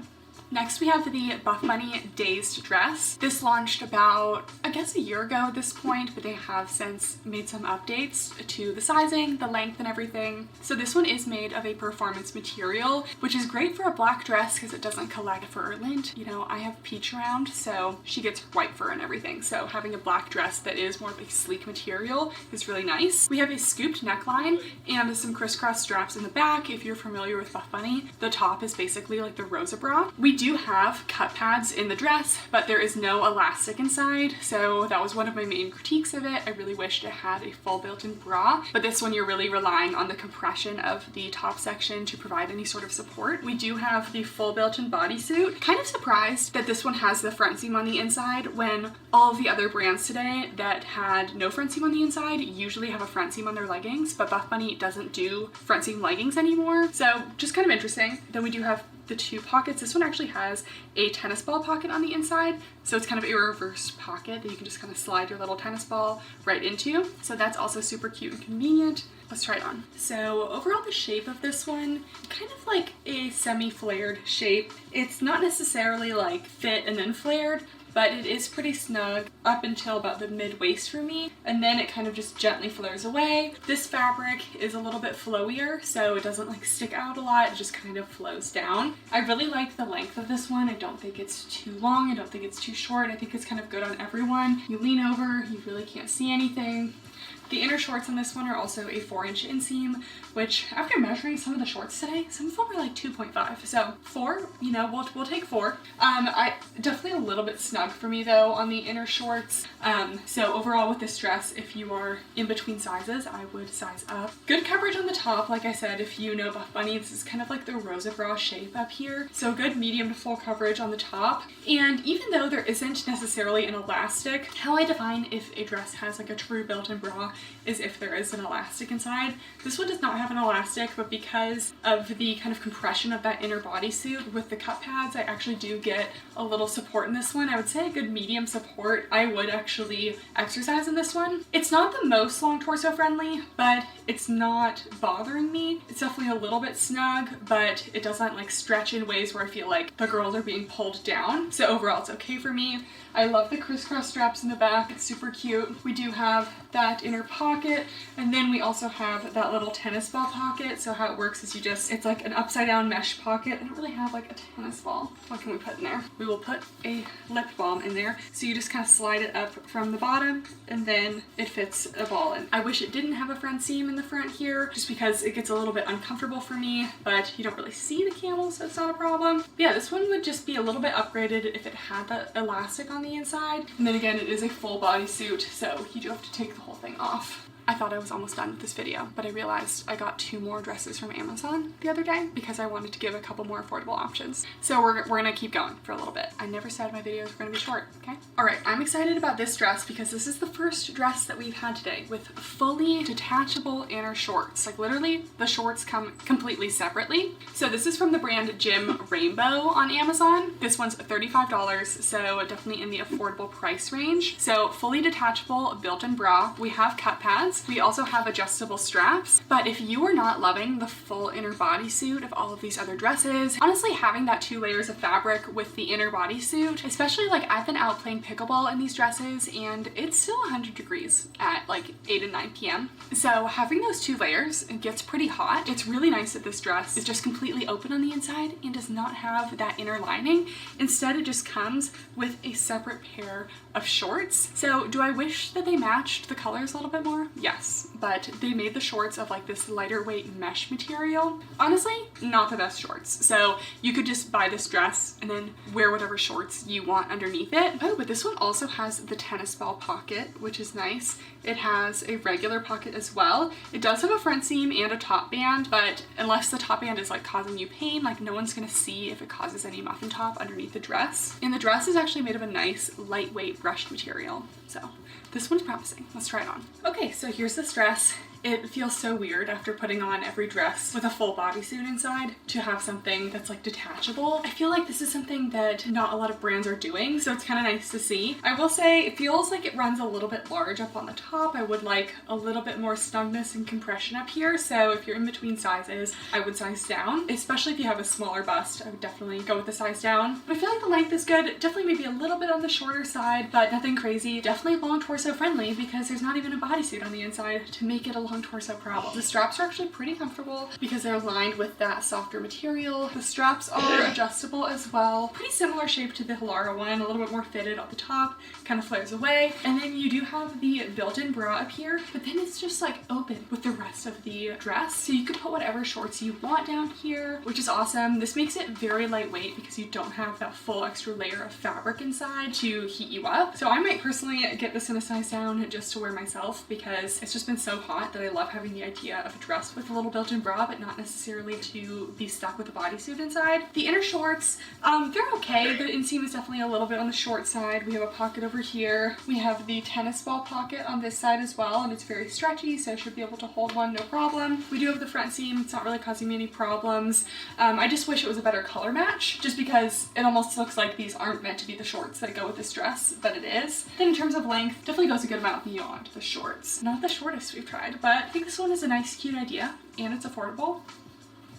B: Next we have the Buffbunny Dazed dress. This launched about, I guess, a year ago at this point, but they have since made some updates to the sizing, the length, and everything. So this one is made of a performance material, which is great for a black dress because it doesn't collect fur or lint. You know, I have Peach around, so she gets white fur and everything. So having a black dress that is more of a sleek material is really nice. We have a scooped neckline and some crisscross straps in the back. If you're familiar with Buffbunny, the top is basically like the Rosa bra. We do have cut pads in the dress, but there is no elastic inside, so that was one of my main critiques of it. I really wished it had a full built-in bra, but this one you're really relying on the compression of the top section to provide any sort of support. We do have the full built-in bodysuit. Kind of surprised that this one has the front seam on the inside when all of the other brands today that had no front seam on the inside usually have a front seam on their leggings, but Buffbunny doesn't do front seam leggings anymore, so just kind of interesting. Then we do have the two pockets. This one actually has a tennis ball pocket on the inside, so it's kind of a reverse pocket that you can just kind of slide your little tennis ball right into. So that's also super cute and convenient. Let's try it on. So overall the shape of this one, kind of like a semi-flared shape. It's not necessarily like fit and then flared, but it is pretty snug up until about the mid-waist for me, and then it kind of just gently flares away. This fabric is a little bit flowier, so it doesn't like stick out a lot, it just kind of flows down. I really like the length of this one. I don't think it's too long, I don't think it's too short. I think it's kind of good on everyone. You lean over, you really can't see anything. The inner shorts on this one are also a 4-inch inseam, which after measuring some of the shorts today, some of them are like 2.5. So 4, you know, we'll take 4. I definitely a little bit snug for me though on the inner shorts. So overall with this dress, if you are in between sizes, I would size up. Good coverage on the top. Like I said, if you know Buffbunny, this is kind of like the Rosa bra shape up here. So good medium to full coverage on the top. And even though there isn't necessarily an elastic, how I define if a dress has like a true built-in bra is if there is an elastic inside. This one does not have an elastic, but because of the kind of compression of that inner bodysuit with the cut pads, I actually do get a little support in this one. I would say a good medium support. I would actually exercise in this one. It's not the most long torso friendly, but it's not bothering me. It's definitely a little bit snug, but it doesn't like stretch in ways where I feel like the girls are being pulled down. So overall it's okay for me. I love the crisscross straps in the back. It's super cute. We do have that inner pocket, and then we also have that little tennis ball pocket. So how it works is it's like an upside down mesh pocket. I don't really have like a tennis ball. What can we put in there? We will put a lip balm in there. So you just kind of slide it up from the bottom, and then it fits a ball in. I wish it didn't have a front seam in the front here, just because it gets a little bit uncomfortable for me, but you don't really see the camel, so it's not a problem. But yeah, this one would just be a little bit upgraded if it had that elastic on the inside. And then again, it is a full bodysuit, so you do have to take the whole thing off. I thought I was almost done with this video, but I realized I got 2 more dresses from Amazon the other day because I wanted to give a couple more affordable options. So we're gonna keep going for a little bit. I never said my videos were gonna be short, okay? All right, I'm excited about this dress because this is the first dress that we've had today with fully detachable inner shorts. Like literally the shorts come completely separately. So this is from the brand Gym Rainbow on Amazon. This one's $35, so definitely in the affordable price range. So fully detachable built-in bra. We have cut pads. We also have adjustable straps, but if you are not loving the full inner bodysuit of all of these other dresses, honestly having that 2 layers of fabric with the inner bodysuit, especially like I've been out playing pickleball in these dresses and it's still 100 degrees at like 8 and 9 p.m. So having those 2 layers, it gets pretty hot. It's really nice that this dress is just completely open on the inside and does not have that inner lining. Instead, it just comes with a separate pair of shorts. So do I wish that they matched the colors a little bit more? Yes. Yes, but they made the shorts of like this lighter weight mesh material. Honestly, not the best shorts. So you could just buy this dress and then wear whatever shorts you want underneath it. Oh, but this one also has the tennis ball pocket, which is nice. It has a regular pocket as well. It does have a front seam and a top band, but unless the top band is like causing you pain, like no one's gonna see if it causes any muffin top underneath the dress. And the dress is actually made of a nice lightweight brushed material. So this one's promising. Let's try it on. Okay, so here's this dress. It feels so weird after putting on every dress with a full bodysuit inside to have something that's like detachable. I feel like this is something that not a lot of brands are doing, so it's kind of nice to see. I will say it feels like it runs a little bit large up on the top. I would like a little bit more snugness and compression up here, so if you're in between sizes, I would size down. Especially if you have a smaller bust, I would definitely go with the size down. But I feel like the length is good. Definitely maybe a little bit on the shorter side, but nothing crazy. Definitely long torso friendly because there's not even a bodysuit on the inside to make it a long torso problem. The straps are actually pretty comfortable because they're lined with that softer material. The straps are adjustable as well. Pretty similar shape to the Halara one, a little bit more fitted at the top, kind of flares away. And then you do have the built-in bra up here, but then it's just like open with the rest of the dress. So you could put whatever shorts you want down here, which is awesome. This makes it very lightweight because you don't have that full extra layer of fabric inside to heat you up. So I might personally get this in a size down just to wear myself because it's just been so hot that I love having the idea of a dress with a little built-in bra, but not necessarily to be stuck with a bodysuit inside. The inner shorts, they're okay. The inseam is definitely a little bit on the short side. We have a pocket over here. We have the tennis ball pocket on this side as well, and it's very stretchy, so I should be able to hold one no problem. We do have the front seam. It's not really causing me any problems. I just wish it was a better color match, just because it almost looks like these aren't meant to be the shorts that go with this dress, but it is. Then in terms of length, definitely goes a good amount beyond the shorts. Not the shortest we've tried, but I think this one is a nice, cute idea, and it's affordable.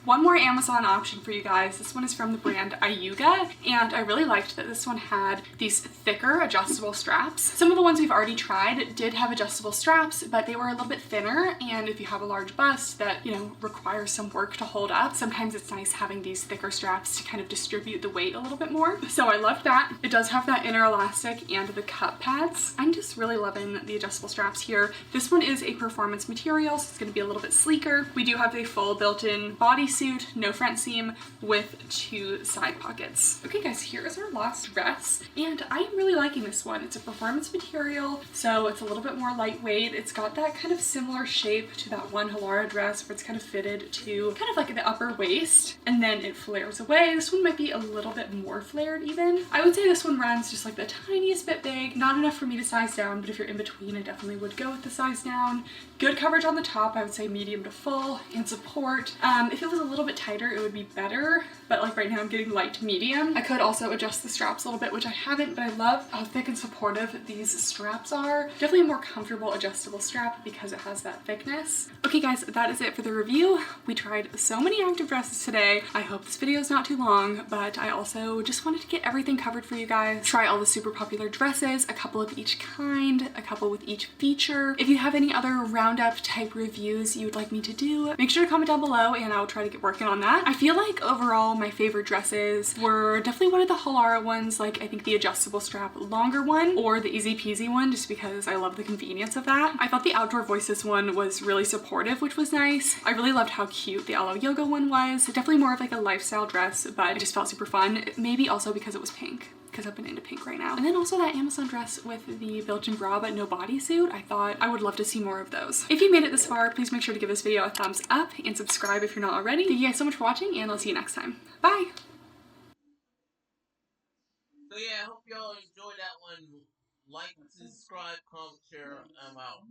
B: One more Amazon option for you guys. This one is from the brand Iuga, and I really liked that this one had these thicker adjustable straps. Some of the ones we've already tried did have adjustable straps, but they were a little bit thinner, and if you have a large bust that, you know, requires some work to hold up, sometimes it's nice having these thicker straps to kind of distribute the weight a little bit more. So I loved that. It does have that inner elastic and the cup pads. I'm just really loving the adjustable straps here. This one is a performance material, so it's going to be a little bit sleeker. We do have a full built-in bodysuit, no front seam, with 2 side pockets. Okay guys, here is our last dress, and I am really liking this one. It's a performance material, so it's a little bit more lightweight. It's got that kind of similar shape to that one Halara dress where it's kind of fitted to kind of like the upper waist, and then it flares away. This one might be a little bit more flared even. I would say this one runs just like the tiniest bit big, not enough for me to size down, but if you're in between, I definitely would go with the size down. Good coverage on the top, I would say medium to full, and support. If it was a little bit tighter, it would be better, but like right now I'm getting light to medium. I could also adjust the straps a little bit, which I haven't, but I love how thick and supportive these straps are. Definitely a more comfortable adjustable strap because it has that thickness. Okay guys, that is it for the review. We tried so many active dresses today. I hope this video is not too long, but I also just wanted to get everything covered for you guys. Try all the super popular dresses, a couple of each kind, a couple with each feature. If you have any other roundup type reviews you would like me to do, make sure to comment down below and I'll try to get working on that. I feel like overall my favorite dresses were definitely one of the Halara ones, like I think the adjustable strap longer one or the easy peasy one, just because I love the convenience of that. I thought the Outdoor Voices one was really supportive, which was nice. I really loved how cute the Alo Yoga one was. Definitely more of like a lifestyle dress, but it just felt super fun. Maybe also because it was pink, because I've been into pink right now. And then also that Amazon dress with the built-in bra but no bodysuit. I thought I would love to see more of those. If you made it this far, please make sure to give this video a thumbs up and subscribe if you're not already. Thank you guys so much for watching, and I'll see you next time. Bye!
A: So yeah, I hope y'all enjoyed that one. Like, subscribe, comment, share. I'm out.